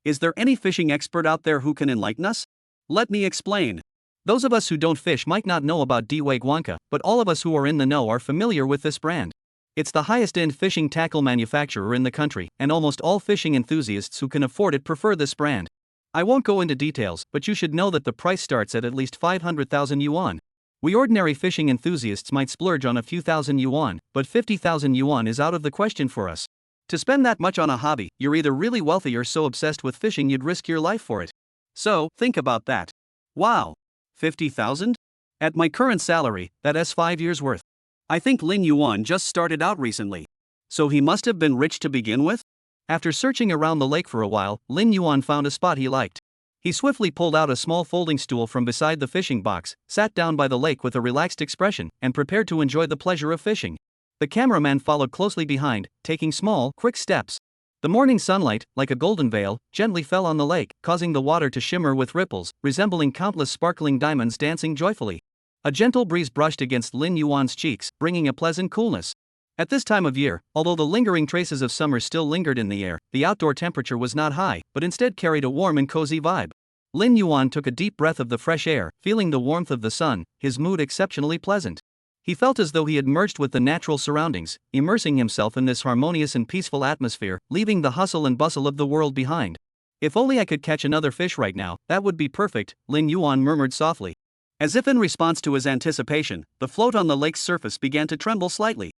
Is there any fishing expert out there who can enlighten us? Let me explain." Those of us who don't fish might not know about Dwei Guanca, but all of us who are in the know are familiar with this brand. It's the highest-end fishing tackle manufacturer in the country, and almost all fishing enthusiasts who can afford it prefer this brand. I won't go into details, but you should know that the price starts at least 500,000 yuan. We ordinary fishing enthusiasts might splurge on a few thousand yuan, but 50,000 yuan is out of the question for us. To spend that much on a hobby, you're either really wealthy or so obsessed with fishing you'd risk your life for it. So, think about that. Wow. 50,000? At my current salary, that's 5 years worth. I think Lin Yuan just started out recently. So he must have been rich to begin with? After searching around the lake for a while, Lin Yuan found a spot he liked. He swiftly pulled out a small folding stool from beside the fishing box, sat down by the lake with a relaxed expression, and prepared to enjoy the pleasure of fishing. The cameraman followed closely behind, taking small, quick steps. The morning sunlight, like a golden veil, gently fell on the lake, causing the water to shimmer with ripples, resembling countless sparkling diamonds dancing joyfully. A gentle breeze brushed against Lin Yuan's cheeks, bringing a pleasant coolness. At this time of year, although the lingering traces of summer still lingered in the air, the outdoor temperature was not high, but instead carried a warm and cozy vibe. Lin Yuan took a deep breath of the fresh air, feeling the warmth of the sun, his mood exceptionally pleasant. He felt as though he had merged with the natural surroundings, immersing himself in this harmonious and peaceful atmosphere, leaving the hustle and bustle of the world behind. If only I could catch another fish right now, that would be perfect, Lin Yuan murmured softly. As if in response to his anticipation, the float on the lake's surface began to tremble slightly.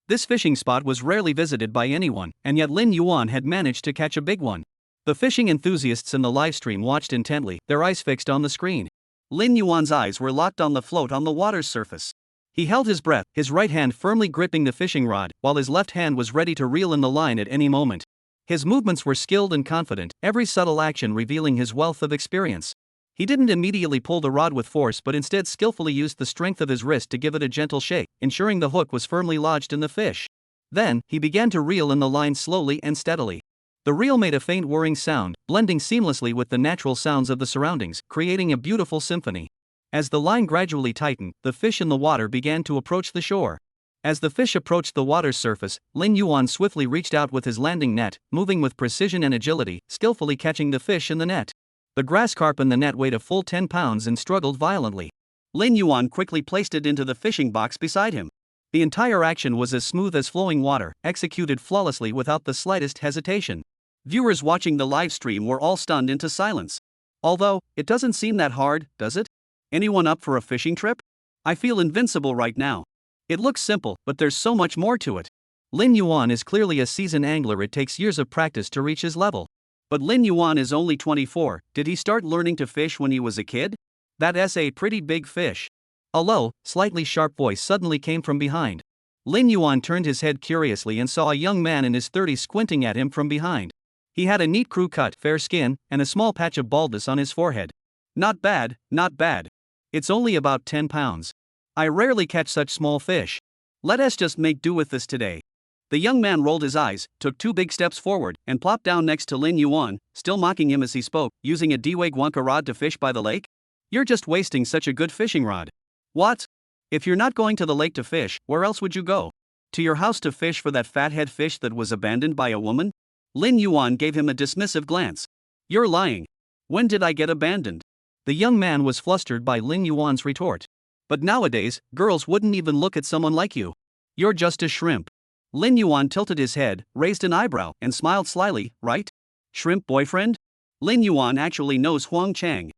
This fishing spot was rarely visited by anyone, and yet Lin Yuan had managed to catch a big one. The fishing enthusiasts in the livestream watched intently, their eyes fixed on the screen. Lin Yuan's eyes were locked on the float on the water's surface. He held his breath, his right hand firmly gripping the fishing rod, while his left hand was ready to reel in the line at any moment. His movements were skilled and confident, every subtle action revealing his wealth of experience. He didn't immediately pull the rod with force but instead skillfully used the strength of his wrist to give it a gentle shake, ensuring the hook was firmly lodged in the fish. Then, he began to reel in the line slowly and steadily. The reel made a faint whirring sound, blending seamlessly with the natural sounds of the surroundings, creating a beautiful symphony. As the line gradually tightened, the fish in the water began to approach the shore. As the fish approached the water's surface, Lin Yuan swiftly reached out with his landing net, moving with precision and agility, skillfully catching the fish in the net. The grass carp in the net weighed a full 10 pounds and struggled violently. Lin Yuan quickly placed it into the fishing box beside him. The entire action was as smooth as flowing water, executed flawlessly without the slightest hesitation. Viewers watching the live stream were all stunned into silence. Although, it doesn't seem that hard, does it? Anyone up for a fishing trip? I feel invincible right now. It looks simple, but there's so much more to it. Lin Yuan is clearly a seasoned angler. It takes years of practice to reach his level. But Lin Yuan is only 24, did he start learning to fish when he was a kid? That's a pretty big fish. A low, slightly sharp voice suddenly came from behind. Lin Yuan turned his head curiously and saw a young man in his 30s squinting at him from behind. He had a neat crew cut, fair skin, and a small patch of baldness on his forehead. Not bad, not bad. It's only about 10 pounds. I rarely catch such small fish. Let us just make do with this today. The young man rolled his eyes, took 2 big steps forward, and plopped down next to Lin Yuan, still mocking him as he spoke, using a Dwagwanka rod to fish by the lake? You're just wasting such a good fishing rod. What? If you're not going to the lake to fish, where else would you go? To your house to fish for that fathead fish that was abandoned by a woman? Lin Yuan gave him a dismissive glance. You're lying. When did I get abandoned? The young man was flustered by Lin Yuan's retort. But nowadays, girls wouldn't even look at someone like you. You're just a shrimp. Lin Yuan tilted his head, raised an eyebrow, and smiled slyly, right? Shrimp boyfriend? Lin Yuan actually knows Huang Chang.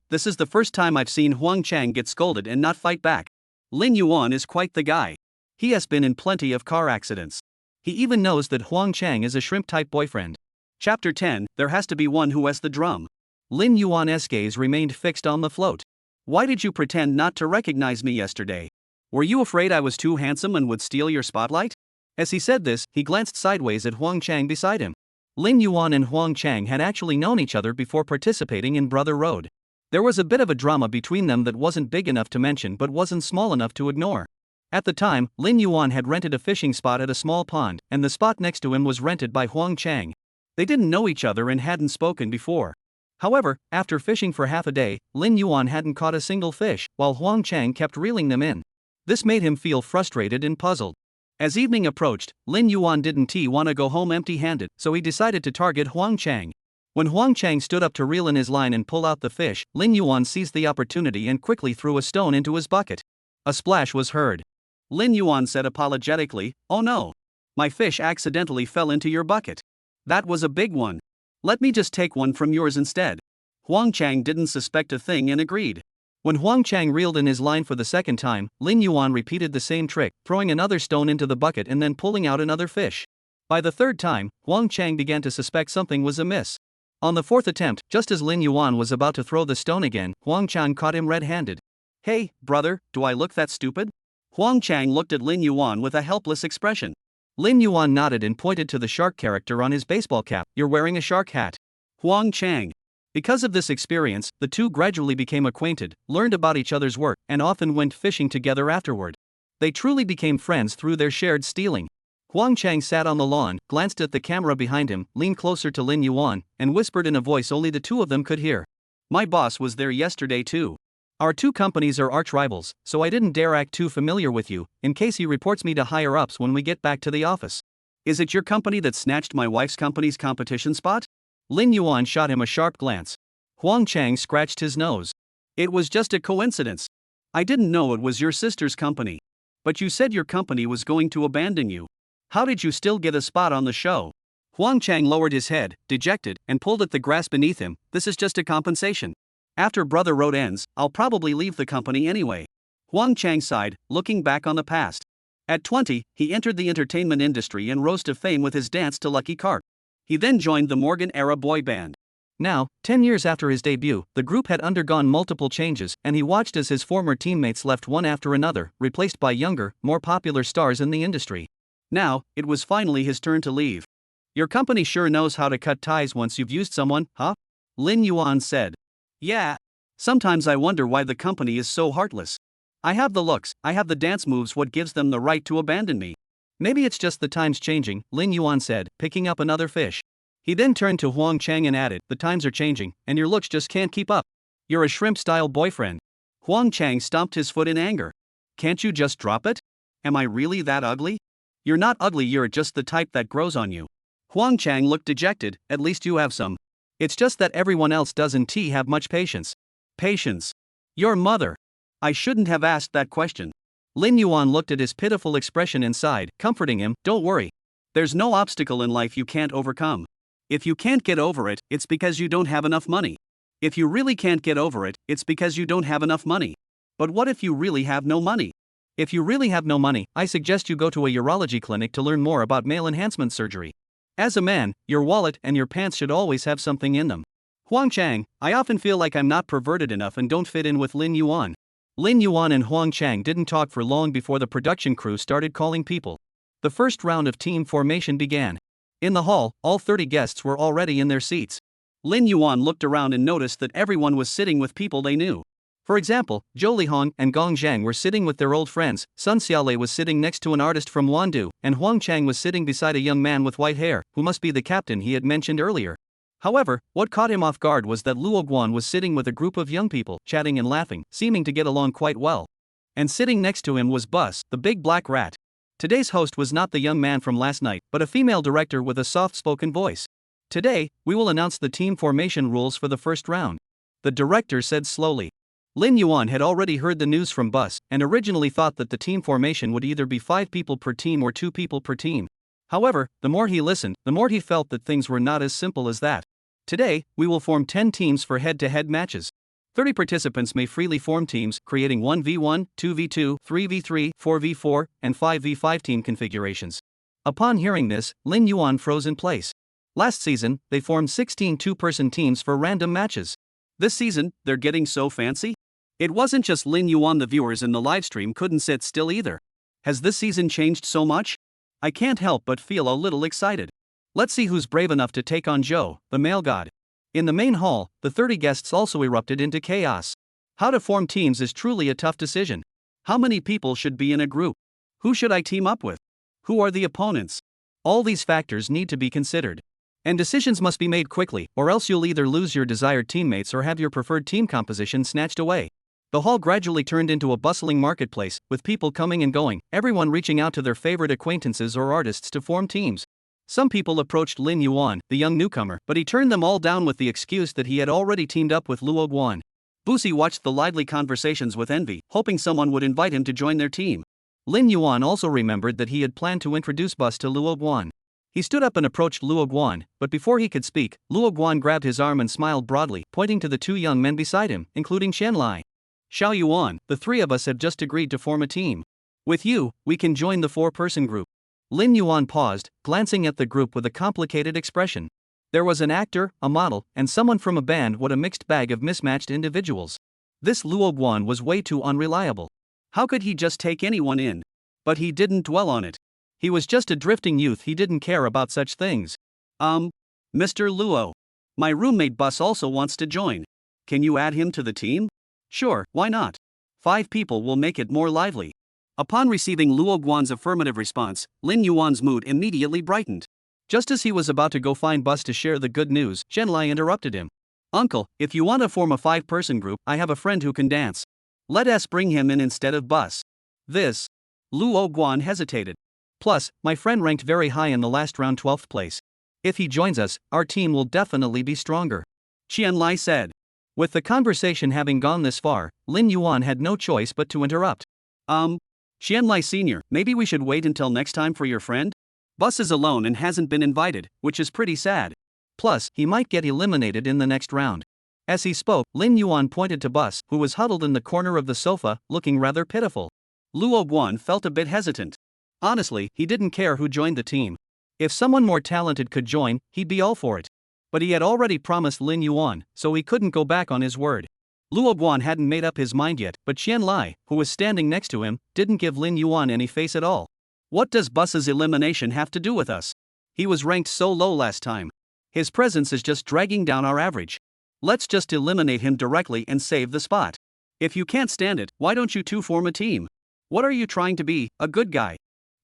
This is the first time I've seen Huang Chang get scolded and not fight back. Lin Yuan is quite the guy. He has been in plenty of car accidents. He even knows that Huang Chang is a shrimp-type boyfriend. Chapter 10, There has to be one who has the drum. Lin Yuan's gaze remained fixed on the float. Why did you pretend not to recognize me yesterday? Were you afraid I was too handsome and would steal your spotlight? As he said this, he glanced sideways at Huang Chang beside him. Lin Yuan and Huang Chang had actually known each other before participating in Brother Road. There was a bit of a drama between them that wasn't big enough to mention but wasn't small enough to ignore. At the time, Lin Yuan had rented a fishing spot at a small pond, and the spot next to him was rented by Huang Chang. They didn't know each other and hadn't spoken before. However, after fishing for half a day, Lin Yuan hadn't caught a single fish, while Huang Chang kept reeling them in. This made him feel frustrated and puzzled. As evening approached, Lin Yuan didn't want to go home empty-handed, so he decided to target Huang Chang. When Huang Chang stood up to reel in his line and pull out the fish, Lin Yuan seized the opportunity and quickly threw a stone into his bucket. A splash was heard. Lin Yuan said apologetically, "Oh no. My fish accidentally fell into your bucket. That was a big one. Let me just take one from yours instead." Huang Chang didn't suspect a thing and agreed. When Huang Chang reeled in his line for the second time, Lin Yuan repeated the same trick, throwing another stone into the bucket and then pulling out another fish. By the third time, Huang Chang began to suspect something was amiss. On the fourth attempt, just as Lin Yuan was about to throw the stone again, Huang Chang caught him red-handed. "Hey, brother, do I look that stupid?" Huang Chang looked at Lin Yuan with a helpless expression. Lin Yuan nodded and pointed to the shark character on his baseball cap. "You're wearing a shark hat." Huang Chang. Because of this experience, the two gradually became acquainted, learned about each other's work, and often went fishing together afterward. They truly became friends through their shared stealing. Huang Chang sat on the lawn, glanced at the camera behind him, leaned closer to Lin Yuan, and whispered in a voice only the two of them could hear. "My boss was there yesterday too. Our two companies are arch-rivals, so I didn't dare act too familiar with you, in case he reports me to higher-ups when we get back to the office." "Is it your company that snatched my wife's company's competition spot?" Lin Yuan shot him a sharp glance. Huang Chang scratched his nose. "It was just a coincidence. I didn't know it was your sister's company. But you said your company was going to abandon you. How did you still get a spot on the show?" Huang Chang lowered his head, dejected, and pulled at the grass beneath him. "This is just a compensation. After Brother Road ends, I'll probably leave the company anyway." Huang Chang sighed, looking back on the past. At 20, he entered the entertainment industry and rose to fame with his dance to Lucky Cart. He then joined the Morgan-era boy band. Now, 10 years after his debut, the group had undergone multiple changes, and he watched as his former teammates left one after another, replaced by younger, more popular stars in the industry. Now, it was finally his turn to leave. "Your company sure knows how to cut ties once you've used someone, huh?" Lin Yuan said. "Yeah. Sometimes I wonder why the company is so heartless. I have the looks, I have the dance moves, what gives them the right to abandon me?" "Maybe it's just the times changing," Lin Yuan said, picking up another fish. He then turned to Huang Chang and added, "The times are changing, and your looks just can't keep up. You're a shrimp-style boyfriend." Huang Chang stomped his foot in anger. "Can't you just drop it? Am I really that ugly?" "You're not ugly, you're just the type that grows on you." Huang Chang looked dejected. "At least you have some. It's just that everyone else doesn't have much patience." "Patience? Your mother. I shouldn't have asked that question." Lin Yuan looked at his pitiful expression and sighed, comforting him. "Don't worry. There's no obstacle in life you can't overcome. If you can't get over it, it's because you don't have enough money. If you really can't get over it, it's because you don't have enough money. But what if you really have no money?" "If you really have no money, I suggest you go to a urology clinic to learn more about male enhancement surgery. As a man, your wallet and your pants should always have something in them." Huang Chang, "I often feel like I'm not perverted enough and don't fit in with Lin Yuan." Lin Yuan and Huang Chang didn't talk for long before the production crew started calling people. The first round of team formation began. In the hall, all 30 guests were already in their seats. Lin Yuan looked around and noticed that everyone was sitting with people they knew. For example, Zhou Lihong and Gong Zhang were sitting with their old friends, Sun Xiaolei was sitting next to an artist from Wandu, and Huang Chang was sitting beside a young man with white hair, who must be the captain he had mentioned earlier. However, what caught him off guard was that Luo Guan was sitting with a group of young people, chatting and laughing, seeming to get along quite well. And sitting next to him was Bus, the big black rat. Today's host was not the young man from last night, but a female director with a soft-spoken voice. "Today, we will announce the team formation rules for the first round," the director said slowly. Lin Yuan had already heard the news from Bus, and originally thought that the team formation would either be 5 people per team or 2 people per team. However, the more he listened, the more he felt that things were not as simple as that. "Today, we will form 10 teams for head-to-head matches. 30 participants may freely form teams, creating 1v1, 2v2, 3v3, 4v4, and 5v5 team configurations." Upon hearing this, Lin Yuan froze in place. Last season, they formed 16 two-person teams for random matches. This season, they're getting so fancy? It wasn't just Lin Yuan, the viewers in the livestream couldn't sit still either. Has this season changed so much? I can't help but feel a little excited. Let's see who's brave enough to take on Zhou, the male god. In the main hall, the 30 guests also erupted into chaos. How to form teams is truly a tough decision. How many people should be in a group? Who should I team up with? Who are the opponents? All these factors need to be considered. And decisions must be made quickly, or else you'll either lose your desired teammates or have your preferred team composition snatched away. The hall gradually turned into a bustling marketplace, with people coming and going, everyone reaching out to their favorite acquaintances or artists to form teams. Some people approached Lin Yuan, the young newcomer, but he turned them all down with the excuse that he had already teamed up with Luo Guan. Busi watched the lively conversations with envy, hoping someone would invite him to join their team. Lin Yuan also remembered that he had planned to introduce Bus to Luo Guan. He stood up and approached Luo Guan, but before he could speak, Luo Guan grabbed his arm and smiled broadly, pointing to the 2 young men beside him, including Shen Lai. "Xiao Yuan, the 3 of us have just agreed to form a team. With you, we can join the 4-person group." Lin Yuan paused, glancing at the group with a complicated expression. There was an actor, a model, and someone from a band. What a mixed bag of mismatched individuals. This Luo Guan was way too unreliable. How could he just take anyone in? But he didn't dwell on it. He was just a drifting youth, he didn't care about such things. Mr. Luo. My roommate Bus also wants to join. Can you add him to the team? Sure, why not? 5 people will make it more lively. Upon receiving Luo Guan's affirmative response, Lin Yuan's mood immediately brightened. Just as he was about to go find Bus to share the good news, Shenlai interrupted him. Uncle, if you want to form a 5-person group, I have a friend who can dance. Let us bring him in instead of Bus. This. Luo Guan hesitated. Plus, my friend ranked very high in the last round, 12th place. If he joins us, our team will definitely be stronger. Qianlai said. With the conversation having gone this far, Lin Yuan had no choice but to interrupt. Qianlai Sr., maybe we should wait until next time for your friend? Bus is alone and hasn't been invited, which is pretty sad. Plus, he might get eliminated in the next round. As he spoke, Lin Yuan pointed to Bus, who was huddled in the corner of the sofa, looking rather pitiful. Luo Guan felt a bit hesitant. Honestly, he didn't care who joined the team. If someone more talented could join, he'd be all for it. But he had already promised Lin Yuan, so he couldn't go back on his word. Luo Guan hadn't made up his mind yet, but Qianlai, who was standing next to him, didn't give Lin Yuan any face at all. What does Bus's elimination have to do with us? He was ranked so low last time. His presence is just dragging down our average. Let's just eliminate him directly and save the spot. If you can't stand it, why don't you two form a team? What are you trying to be, a good guy?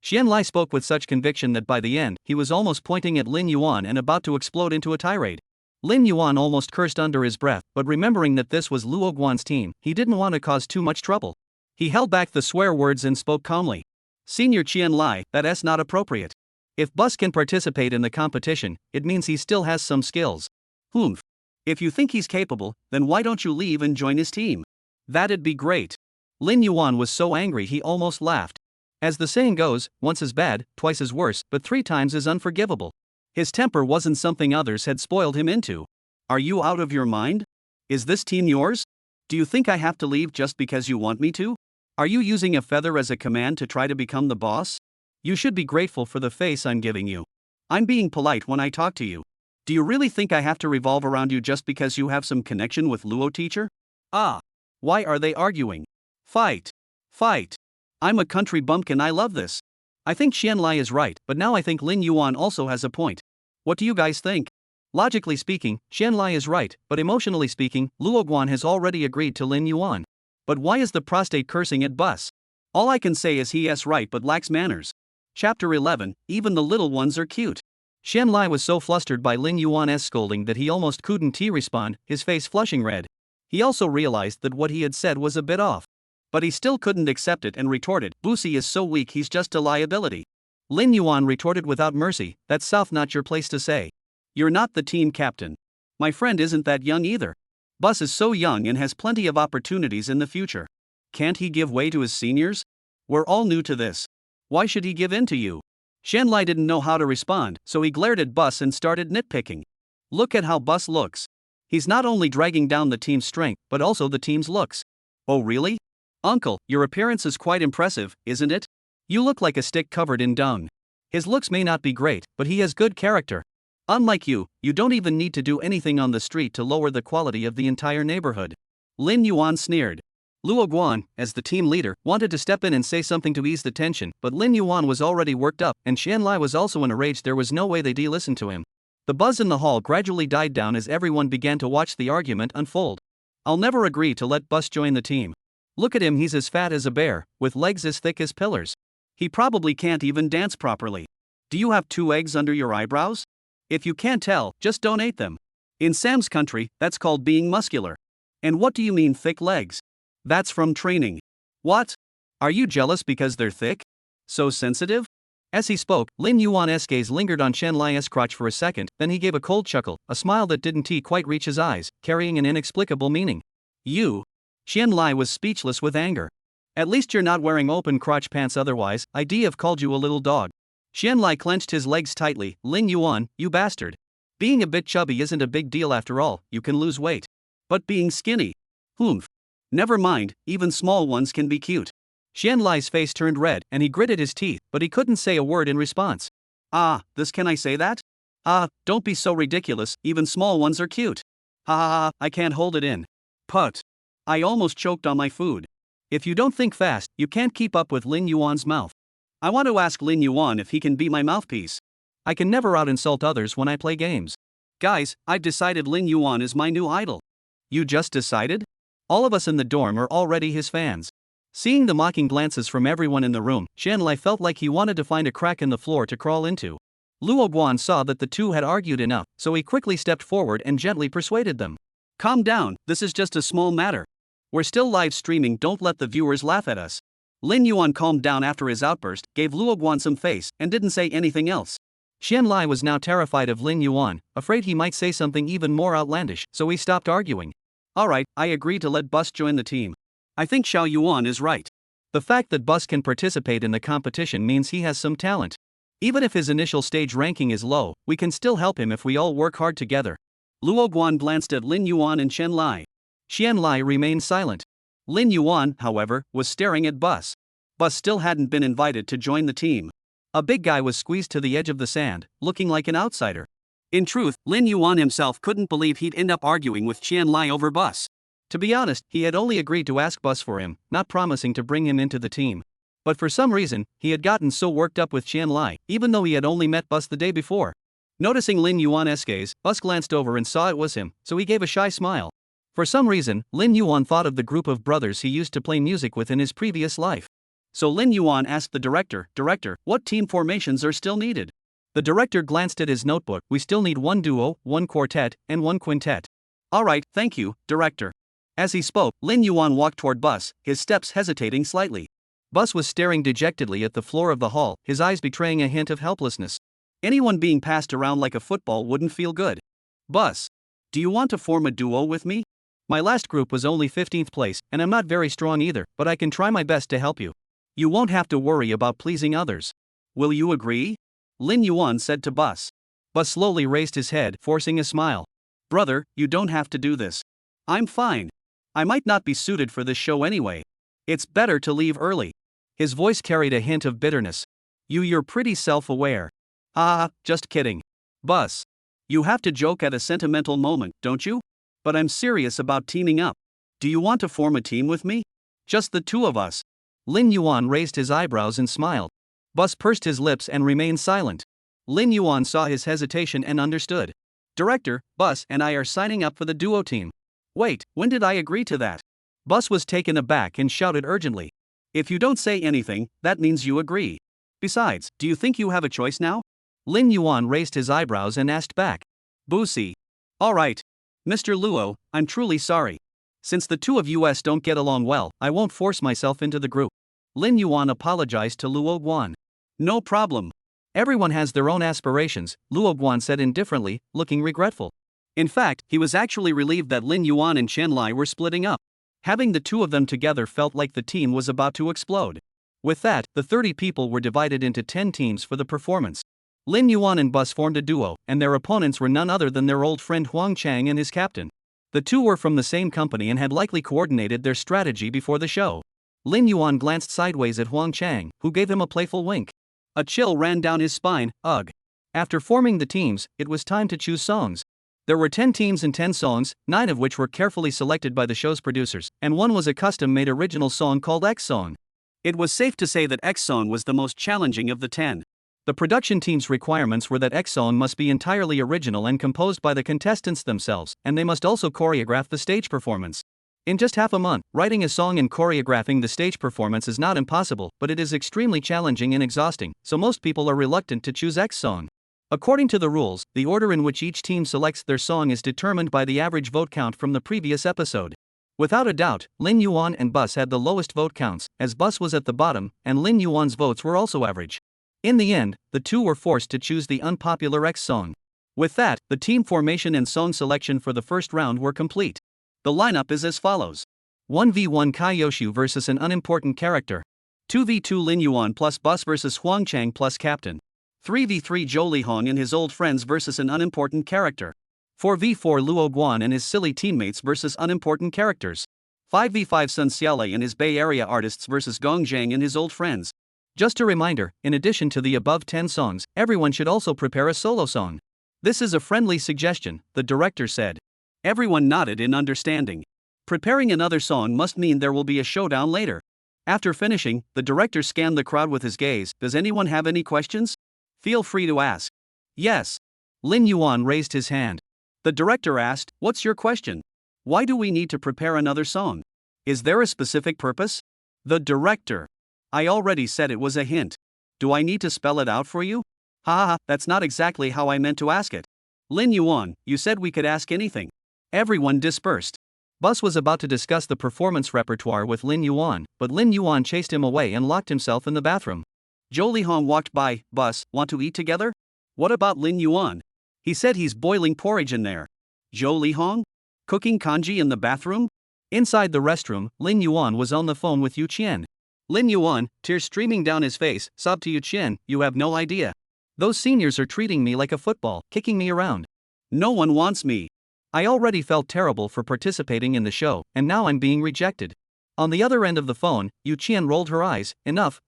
Qianlai spoke with such conviction that by the end, he was almost pointing at Lin Yuan and about to explode into a tirade. Lin Yuan almost cursed under his breath, but remembering that this was Luo Guan's team, he didn't want to cause too much trouble. He held back the swear words and spoke calmly. Senior Qianlai, that's not appropriate. If Bus can participate in the competition, it means he still has some skills. Humph. If you think he's capable, then why don't you leave and join his team? That'd be great. Lin Yuan was so angry he almost laughed. As the saying goes, once is bad, twice is worse, but 3 times is unforgivable. His temper wasn't something others had spoiled him into. Are you out of your mind? Is this team yours? Do you think I have to leave just because you want me to? Are you using a feather as a command to try to become the boss? You should be grateful for the face I'm giving you. I'm being polite when I talk to you. Do you really think I have to revolve around you just because you have some connection with Luo teacher? Why are they arguing? Fight! Fight! I'm a country bumpkin, I love this. I think Qianlai is right, but now I think Lin Yuan also has a point. What do you guys think? Logically speaking, Qianlai is right, but emotionally speaking, Luo Guan has already agreed to Lin Yuan. But why is the prostate cursing at Bus? All I can say is he is right but lacks manners. Chapter 11, even the little ones are cute. Qianlai was so flustered by Lin Yuan's scolding that he almost couldn't respond, his face flushing red. He also realized that what he had said was a bit off. But he still couldn't accept it and retorted, Busi is so weak he's just a liability. Lin Yuan retorted without mercy, that's South not your place to say. You're not the team captain. My friend isn't that young either. Bus is so young and has plenty of opportunities in the future. Can't he give way to his seniors? We're all new to this. Why should he give in to you? Qianlai didn't know how to respond, so he glared at Bus and started nitpicking. Look at how Bus looks. He's not only dragging down the team's strength, but also the team's looks. Oh really? Uncle, your appearance is quite impressive, isn't it? You look like a stick covered in dung. His looks may not be great, but he has good character. Unlike you, you don't even need to do anything on the street to lower the quality of the entire neighborhood. Lin Yuan sneered. Luo Guan, as the team leader, wanted to step in and say something to ease the tension, but Lin Yuan was already worked up, and Qianlai was also in a rage. There was no way they'd listen to him. The buzz in the hall gradually died down as everyone began to watch the argument unfold. I'll never agree to let Bus join the team. Look at him, he's as fat as a bear, with legs as thick as pillars. He probably can't even dance properly. Do you have 2 eggs under your eyebrows? If you can't tell, just donate them. In Sam's country, that's called being muscular. And what do you mean thick legs? That's from training. What? Are you jealous because they're thick? So sensitive? As he spoke, Lin Yuan's gaze lingered on Qianlai's crotch for a second, then he gave a cold chuckle, a smile that didn't quite reach his eyes, carrying an inexplicable meaning. You? Qianlai was speechless with anger. At least you're not wearing open crotch pants, otherwise, I'd have called you a little dog. Qianlai clenched his legs tightly. Lin Yuan, you bastard. Being a bit chubby isn't a big deal after all, you can lose weight. But being skinny? Humph. Never mind, even small ones can be cute. Qianlai's face turned red and he gritted his teeth, but he couldn't say a word in response. This can I say that? Ah, don't be so ridiculous, even small ones are cute. Ha ha ha, I can't hold it in. Put. I almost choked on my food. If you don't think fast, you can't keep up with Lin Yuan's mouth. I want to ask Lin Yuan if he can be my mouthpiece. I can never out-insult others when I play games. Guys, I've decided Lin Yuan is my new idol. You just decided? All of us in the dorm are already his fans. Seeing the mocking glances from everyone in the room, Qianlai felt like he wanted to find a crack in the floor to crawl into. Luo Guan saw that the two had argued enough, so he quickly stepped forward and gently persuaded them. Calm down, this is just a small matter. We're still live streaming, don't let the viewers laugh at us. Lin Yuan calmed down after his outburst, gave Luo Guan some face, and didn't say anything else. Qianlai was now terrified of Lin Yuan, afraid he might say something even more outlandish, so he stopped arguing. Alright, I agree to let Bus join the team. I think Xiao Yuan is right. The fact that Bus can participate in the competition means he has some talent. Even if his initial stage ranking is low, we can still help him if we all work hard together. Luo Guan glanced at Lin Yuan and Qianlai. Qianlai remained silent. Lin Yuan, however, was staring at Bus. Bus still hadn't been invited to join the team. A big guy was squeezed to the edge of the sand, looking like an outsider. In truth, Lin Yuan himself couldn't believe he'd end up arguing with Qianlai over Bus. To be honest, he had only agreed to ask Bus for him, not promising to bring him into the team. But for some reason, he had gotten so worked up with Qianlai, even though he had only met Bus the day before. Noticing Lin Yuan's gaze, Bus glanced over and saw it was him, so he gave a shy smile. For some reason, Lin Yuan thought of the group of brothers he used to play music with in his previous life. So Lin Yuan asked the director, what team formations are still needed? The director glanced at his notebook. We still need one duo, one quartet, and one quintet. Alright, thank you, director. As he spoke, Lin Yuan walked toward Bus, his steps hesitating slightly. Bus was staring dejectedly at the floor of the hall, his eyes betraying a hint of helplessness. Anyone being passed around like a football wouldn't feel good. Bus, do you want to form a duo with me? My last group was only 15th place, and I'm not very strong either, but I can try my best to help you. You won't have to worry about pleasing others. Will you agree? Lin Yuan said to Bus. Bus slowly raised his head, forcing a smile. Brother, you don't have to do this. I'm fine. I might not be suited for this show anyway. It's better to leave early. His voice carried a hint of bitterness. You're pretty self-aware. Ah, just kidding. Bus. You have to joke at a sentimental moment, don't you? But I'm serious about teaming up. Do you want to form a team with me? Just the two of us. Lin Yuan raised his eyebrows and smiled. Bus pursed his lips and remained silent. Lin Yuan saw his hesitation and understood. Director, Bus and I are signing up for the duo team. Wait, when did I agree to that? Bus was taken aback and shouted urgently. If you don't say anything, that means you agree. Besides, do you think you have a choice now? Lin Yuan raised his eyebrows and asked back. Boosie. Alright. Mr. Luo, I'm truly sorry. Since the two of us don't get along well, I won't force myself into the group. Lin Yuan apologized to Luo Guan. No problem. Everyone has their own aspirations, Luo Guan said indifferently, looking regretful. In fact, he was actually relieved that Lin Yuan and Qianlai were splitting up. Having the two of them together felt like the team was about to explode. With that, the 30 people were divided into 10 teams for the performance. Lin Yuan and Bus formed a duo, and their opponents were none other than their old friend Huang Chang and his captain. The two were from the same company and had likely coordinated their strategy before the show. Lin Yuan glanced sideways at Huang Chang, who gave him a playful wink. A chill ran down his spine. Ugh. After forming the teams, it was time to choose songs. There were 10 teams and 10 songs, 9 of which were carefully selected by the show's producers, and one was a custom-made original song called X Song. It was safe to say that X Song was the most challenging of the 10. The production team's requirements were that X Song must be entirely original and composed by the contestants themselves, and they must also choreograph the stage performance. In just half a month, writing a song and choreographing the stage performance is not impossible, but it is extremely challenging and exhausting, so most people are reluctant to choose X Song. According to the rules, the order in which each team selects their song is determined by the average vote count from the previous episode. Without a doubt, Lin Yuan and Bus had the lowest vote counts, as Bus was at the bottom, and Lin Yuan's votes were also average. In the end, the two were forced to choose the unpopular X Song. With that, the team formation and song selection for the first round were complete. The lineup is as follows. 1v1 Kaiyoshu versus an unimportant character. 2v2 Lin Yuan plus Bus versus Huang Chang plus captain. 3v3 Zhou Lihong and his old friends versus an unimportant character. 4v4 Luo Guan and his silly teammates versus unimportant characters. 5v5 Sun Xiaolei and his Bay Area artists versus Gong Zhang and his old friends. Just a reminder, in addition to the above 10 songs, everyone should also prepare a solo song. This is a friendly suggestion, the director said. Everyone nodded in understanding. Preparing another song must mean there will be a showdown later. After finishing, the director scanned the crowd with his gaze. Does anyone have any questions? Feel free to ask. Yes. Lin Yuan raised his hand. The director asked, What's your question? Why do we need to prepare another song? Is there a specific purpose? The director. I already said it was a hint. Do I need to spell it out for you? Ha, that's not exactly how I meant to ask it. Lin Yuan, you said we could ask anything. Everyone dispersed. Bus was about to discuss the performance repertoire with Lin Yuan, but Lin Yuan chased him away and locked himself in the bathroom. Zhou Lihong walked by. Bus, want to eat together? What about Lin Yuan? He said he's boiling porridge in there. Zhou Lihong? Cooking kanji in the bathroom? Inside the restroom, Lin Yuan was on the phone with Yu Qian. Lin Yuan, tears streaming down his face, sobbed to Yu Qian, You have no idea. Those seniors are treating me like a football, kicking me around. No one wants me. I already felt terrible for participating in the show, and now I'm being rejected. On the other end of the phone, Yu Qian rolled her eyes. Enough.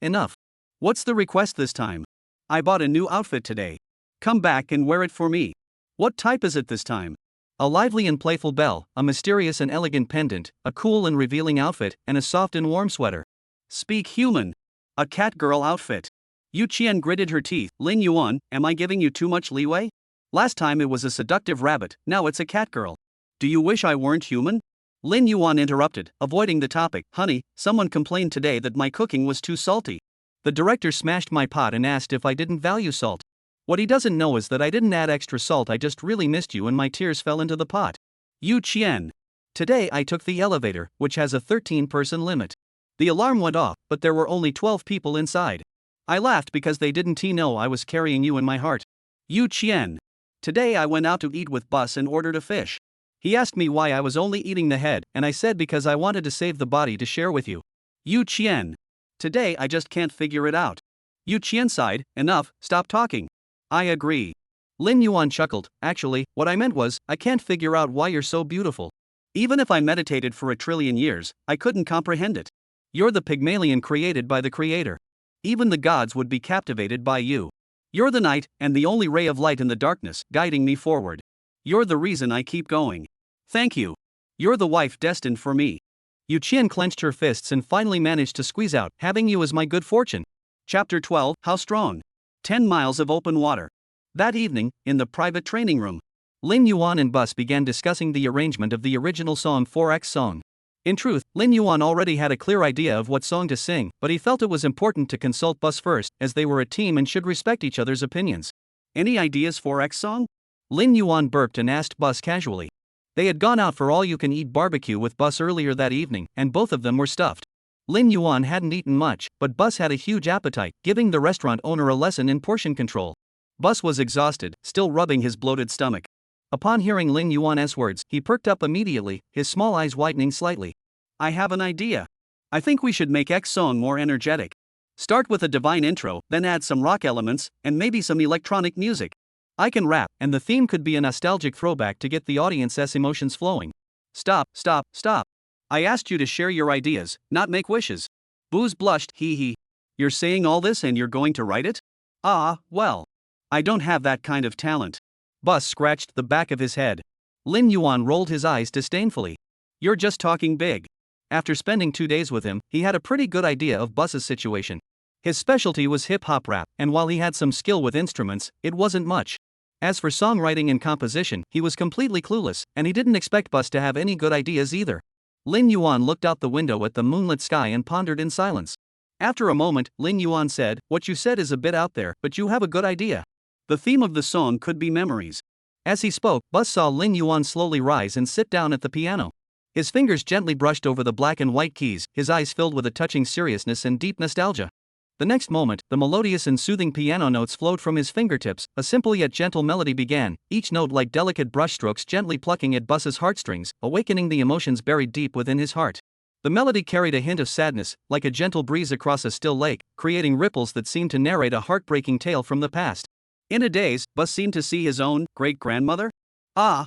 What's the request this time? I bought a new outfit today. Come back and wear it for me. What type is it this time? A lively and playful bell, a mysterious and elegant pendant, a cool and revealing outfit, and a soft and warm sweater. Speak human. A cat girl outfit. Yu Qian gritted her teeth. Lin Yuan, am I giving you too much leeway? Last time it was a seductive rabbit, now it's a cat girl. Do you wish I weren't human? Lin Yuan interrupted, avoiding the topic. Honey, someone complained today that my cooking was too salty. The director smashed my pot and asked if I didn't value salt. What he doesn't know is that I didn't add extra salt, I just really missed you and my tears fell into the pot. Yu Qian. Today I took the elevator, which has a 13-person limit. The alarm went off, but there were only 12 people inside. I laughed because they didn't know I was carrying you in my heart. Yu Qian. Today I went out to eat with Bus and ordered a fish. He asked me why I was only eating the head, and I said because I wanted to save the body to share with you. Yu Qian. Today I just can't figure it out. Yu Qian sighed. Enough, stop talking. I agree. Lin Yuan chuckled. Actually, what I meant was, I can't figure out why you're so beautiful. Even if I meditated for 1 trillion years, I couldn't comprehend it. You're the Pygmalion created by the Creator. Even the gods would be captivated by you. You're the night, and the only ray of light in the darkness, guiding me forward. You're the reason I keep going. Thank you. You're the wife destined for me. Yu Qian clenched her fists and finally managed to squeeze out, having you as my good fortune. Chapter 12, How Strong? 10 miles of open water. That evening, in the private training room, Lin Yuan and Bus began discussing the arrangement of the original song 4X song. In truth, Lin Yuan already had a clear idea of what song to sing, but he felt it was important to consult Bus first, as they were a team and should respect each other's opinions. Any ideas for X song? Lin Yuan burped and asked Bus casually. They had gone out for all-you-can-eat barbecue with Bus earlier that evening, and both of them were stuffed. Lin Yuan hadn't eaten much, but Bus had a huge appetite, giving the restaurant owner a lesson in portion control. Bus was exhausted, still rubbing his bloated stomach. Upon hearing Lin Yuan's words, he perked up immediately, his small eyes widening slightly. I have an idea. I think we should make X song more energetic. Start with a divine intro, then add some rock elements, and maybe some electronic music. I can rap, and the theme could be a nostalgic throwback to get the audience's emotions flowing. Stop. I asked you to share your ideas, not make wishes. Booze blushed, hee. You're saying all this and you're going to write it? Well. I don't have that kind of talent. Bus scratched the back of his head. Lin Yuan rolled his eyes disdainfully. You're just talking big. After spending 2 days with him, he had a pretty good idea of Bus's situation. His specialty was hip-hop rap, and while he had some skill with instruments, it wasn't much. As for songwriting and composition, he was completely clueless, and he didn't expect Bus to have any good ideas either. Lin Yuan looked out the window at the moonlit sky and pondered in silence. After a moment, Lin Yuan said, What you said is a bit out there, but you have a good idea. The theme of the song could be memories. As he spoke, Bus saw Lin Yuan slowly rise and sit down at the piano. His fingers gently brushed over the black and white keys, his eyes filled with a touching seriousness and deep nostalgia. The next moment, the melodious and soothing piano notes flowed from his fingertips, a simple yet gentle melody began, each note like delicate brushstrokes gently plucking at Bus's heartstrings, awakening the emotions buried deep within his heart. The melody carried a hint of sadness, like a gentle breeze across a still lake, creating ripples that seemed to narrate a heartbreaking tale from the past. In a daze, Bus seemed to see his own great-grandmother.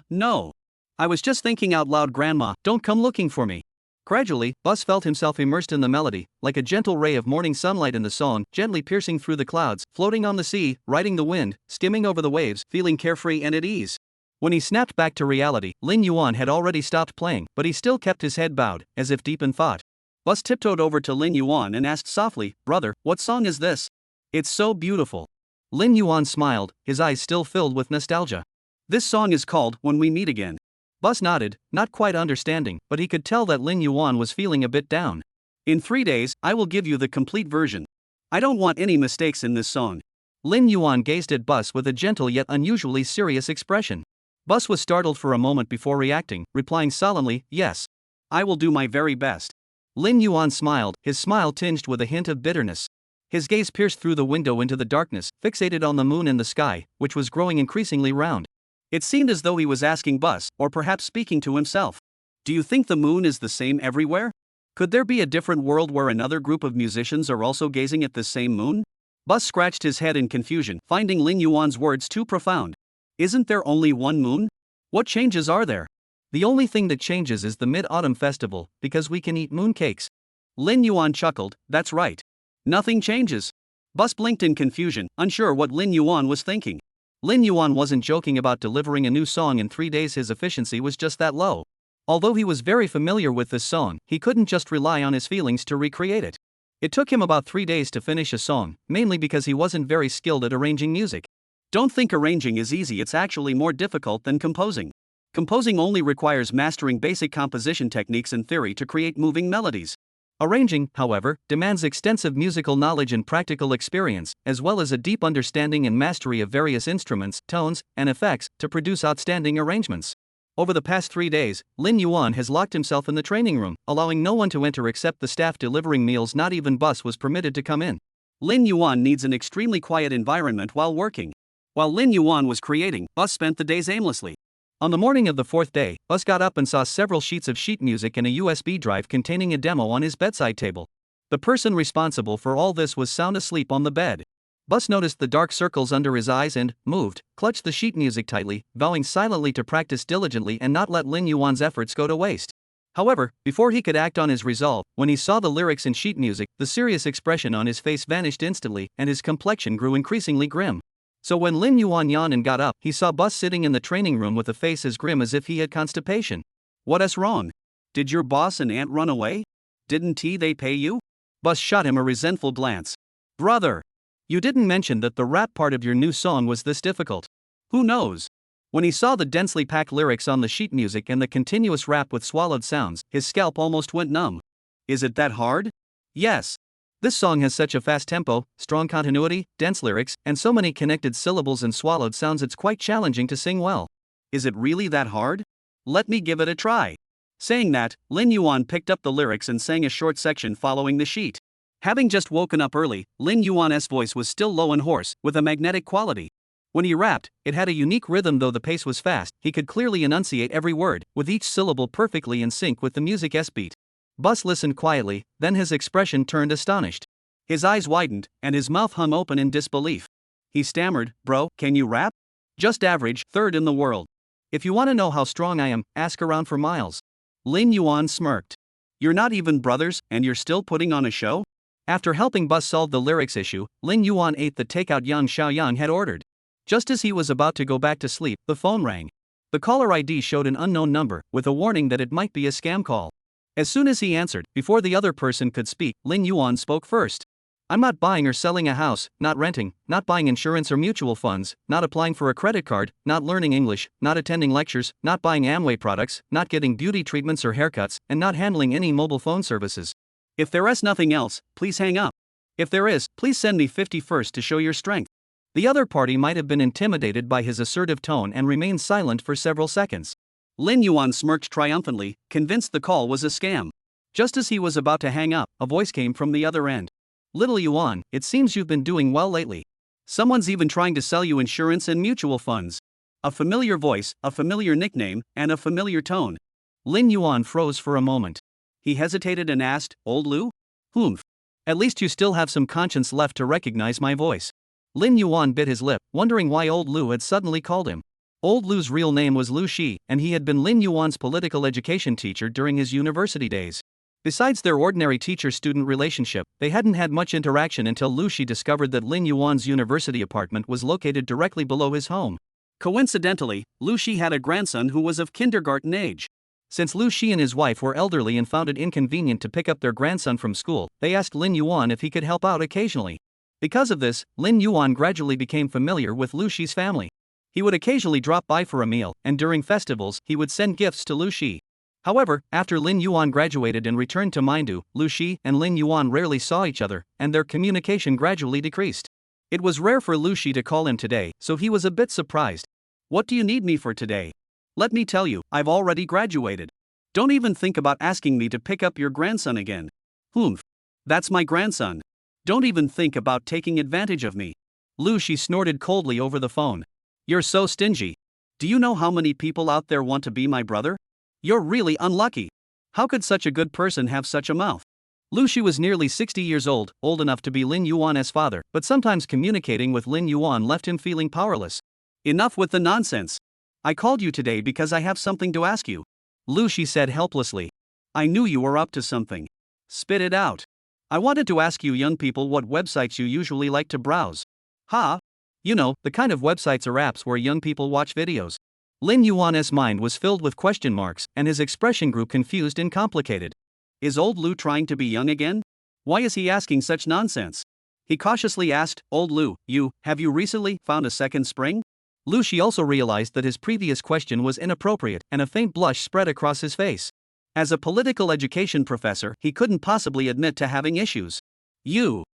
No. I was just thinking out loud, Grandma, don't come looking for me. Gradually, Bus felt himself immersed in the melody, like a gentle ray of morning sunlight in the song, gently piercing through the clouds, floating on the sea, riding the wind, skimming over the waves, feeling carefree and at ease. When he snapped back to reality, Lin Yuan had already stopped playing, but he still kept his head bowed, as if deep in thought. Bus tiptoed over to Lin Yuan and asked softly, "Brother, what song is this? It's so beautiful." Lin Yuan smiled, his eyes still filled with nostalgia. "This song is called When We Meet Again." Bus nodded, not quite understanding, but he could tell that Lin Yuan was feeling a bit down. "In 3 days, I will give you the complete version. I don't want any mistakes in this song." Lin Yuan gazed at Bus with a gentle yet unusually serious expression. Bus was startled for a moment before reacting, replying solemnly, "Yes. I will do my very best." Lin Yuan smiled, his smile tinged with a hint of bitterness. His gaze pierced through the window into the darkness, fixated on the moon in the sky, which was growing increasingly round. It seemed as though he was asking Bus, or perhaps speaking to himself. "Do you think the moon is the same everywhere? Could there be a different world where another group of musicians are also gazing at the same moon?" Bus scratched his head in confusion, finding Lin Yuan's words too profound. "Isn't there only one moon? What changes are there?" "The only thing that changes is the Mid-Autumn Festival, because we can eat moon cakes." Lin Yuan chuckled, "That's right. Nothing changes." Bus blinked in confusion, unsure what Lin Yuan was thinking. Lin Yuan wasn't joking about delivering a new song in 3 days, his efficiency was just that low. Although he was very familiar with this song, he couldn't just rely on his feelings to recreate it. It took him about 3 days to finish a song, mainly because he wasn't very skilled at arranging music. Don't think arranging is easy, it's actually more difficult than composing. Composing only requires mastering basic composition techniques and theory to create moving melodies. Arranging, however, demands extensive musical knowledge and practical experience, as well as a deep understanding and mastery of various instruments, tones, and effects, to produce outstanding arrangements. Over the past 3 days, Lin Yuan has locked himself in the training room, allowing no one to enter except the staff delivering meals. Not even Bus was permitted to come in. Lin Yuan needs an extremely quiet environment while working. While Lin Yuan was creating, Bus spent the days aimlessly. On the morning of the 4th day, Bus got up and saw several sheets of sheet music and a USB drive containing a demo on his bedside table. The person responsible for all this was sound asleep on the bed. Bus noticed the dark circles under his eyes and, moved, clutched the sheet music tightly, vowing silently to practice diligently and not let Lin Yuan's efforts go to waste. However, before he could act on his resolve, when he saw the lyrics in sheet music, the serious expression on his face vanished instantly, and his complexion grew increasingly grim. So when Lin Yuan yawned and got up, he saw Bus sitting in the training room with a face as grim as if he had constipation. "What's wrong? Did your boss and aunt run away? Didn't they pay you?" Bus shot him a resentful glance. "Brother, you didn't mention that the rap part of your new song was this difficult." "Who knows?" When he saw the densely packed lyrics on the sheet music and the continuous rap with swallowed sounds, his scalp almost went numb. "Is it that hard?" "Yes. This song has such a fast tempo, strong continuity, dense lyrics, and so many connected syllables and swallowed sounds, it's quite challenging to sing well." "Is it really that hard? Let me give it a try." Saying that, Lin Yuan picked up the lyrics and sang a short section following the sheet. Having just woken up early, Lin Yuan's voice was still low and hoarse, with a magnetic quality. When he rapped, it had a unique rhythm. Though the pace was fast, he could clearly enunciate every word, with each syllable perfectly in sync with the music's beat. Bus listened quietly, then his expression turned astonished. His eyes widened, and his mouth hung open in disbelief. He stammered, "Bro, can you rap?" "Just average, third in the world. If you want to know how strong I am, ask around for miles." Lin Yuan smirked. "You're not even brothers, and you're still putting on a show?" After helping Bus solve the lyrics issue, Lin Yuan ate the takeout Yang Xiaoyang had ordered. Just as he was about to go back to sleep, the phone rang. The caller ID showed an unknown number, with a warning that it might be a scam call. As soon as he answered, before the other person could speak, Lin Yuan spoke first. "I'm not buying or selling a house, not renting, not buying insurance or mutual funds, not applying for a credit card, not learning English, not attending lectures, not buying Amway products, not getting beauty treatments or haircuts, and not handling any mobile phone services. If there is nothing else, please hang up. If there is, please send me 50 first to show your strength." The other party might have been intimidated by his assertive tone and remained silent for several seconds. Lin Yuan smirked triumphantly, convinced the call was a scam. Just as he was about to hang up, a voice came from the other end. "Little Yuan, it seems you've been doing well lately. Someone's even trying to sell you insurance and mutual funds." A familiar voice, a familiar nickname, and a familiar tone. Lin Yuan froze for a moment. He hesitated and asked, "Old Lu?" "Humph. At least you still have some conscience left to recognize my voice." Lin Yuan bit his lip, wondering why Old Lu had suddenly called him. Old Lu's real name was Lu Shi, and he had been Lin Yuan's political education teacher during his university days. Besides their ordinary teacher-student relationship, they hadn't had much interaction until Lu Shi discovered that Lin Yuan's university apartment was located directly below his home. Coincidentally, Lu Shi had a grandson who was of kindergarten age. Since Lu Shi and his wife were elderly and found it inconvenient to pick up their grandson from school, they asked Lin Yuan if he could help out occasionally. Because of this, Lin Yuan gradually became familiar with Lu Shi's family. He would occasionally drop by for a meal, and during festivals, he would send gifts to Lu Shi. However, after Lin Yuan graduated and returned to Mindu, Lu Shi and Lin Yuan rarely saw each other, and their communication gradually decreased. It was rare for Lu Shi to call him today, so he was a bit surprised. "What do you need me for today?" "Let me tell you, I've already graduated. Don't even think about asking me to pick up your grandson again." "Humph. That's my grandson. Don't even think about taking advantage of me." Lu Shi snorted coldly over the phone. "You're so stingy. Do you know how many people out there want to be my brother? You're really unlucky. How could such a good person have such a mouth?" Lu Shi was nearly 60 years old enough to be Lin Yuan's father, but sometimes communicating with Lin Yuan left him feeling powerless. "Enough with the nonsense. I called you today because I have something to ask you," Lu Shi said helplessly. "I knew you were up to something. Spit it out." "I wanted to ask you young people what websites you usually like to browse." "Huh? You know, the kind of websites or apps where young people watch videos." Lin Yuan's mind was filled with question marks, and his expression grew confused and complicated. Is old Lu trying to be young again? Why is he asking such nonsense? He cautiously asked, "Old Lu, have you recently found a second spring?" Lu Shi also realized that his previous question was inappropriate, and a faint blush spread across his face. As a political education professor, he couldn't possibly admit to having issues. You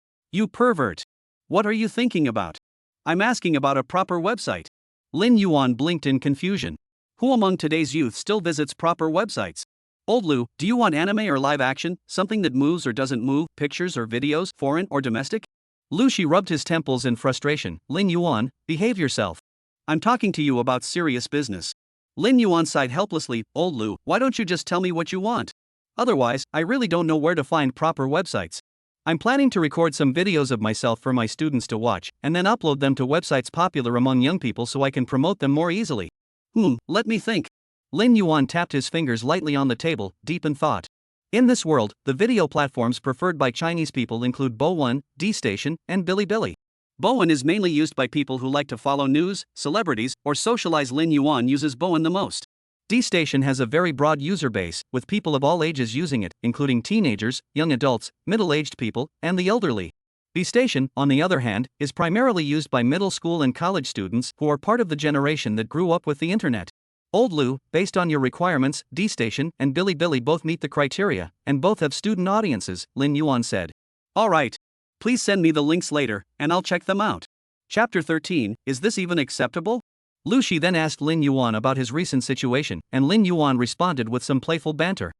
pervert. What are you thinking about?" "I'm asking about a proper website." Lin Yuan blinked in confusion. Who among today's youth still visits proper websites? "Old Lu, do you want anime or live action, something that moves or doesn't move, pictures or videos, foreign or domestic?" Lu Shi rubbed his temples in frustration. "Lin Yuan, behave yourself. I'm talking to you about serious business." Lin Yuan sighed helplessly. "Old Lu, why don't you just tell me what you want? Otherwise, I really don't know where to find proper websites. I'm planning to record some videos of myself for my students to watch, and then upload them to websites popular among young people so I can promote them more easily." Let me think." Lin Yuan tapped his fingers lightly on the table, deep in thought. In this world, the video platforms preferred by Chinese people include Bowen, D-Station, and Bilibili. Bowen is mainly used by people who like to follow news, celebrities, or socialize. Lin Yuan uses Bowen the most. D-Station has a very broad user base, with people of all ages using it, including teenagers, young adults, middle-aged people, and the elderly. B-Station, on the other hand, is primarily used by middle school and college students who are part of the generation that grew up with the internet. "Old Lu, based on your requirements, D-Station and Bilibili both meet the criteria, and both have student audiences," Lin Yuan said. "All right. Please send me the links later, and I'll check them out." Chapter 13, Is this even acceptable? Lu Shi then asked Lin Yuan about his recent situation, and Lin Yuan responded with some playful banter.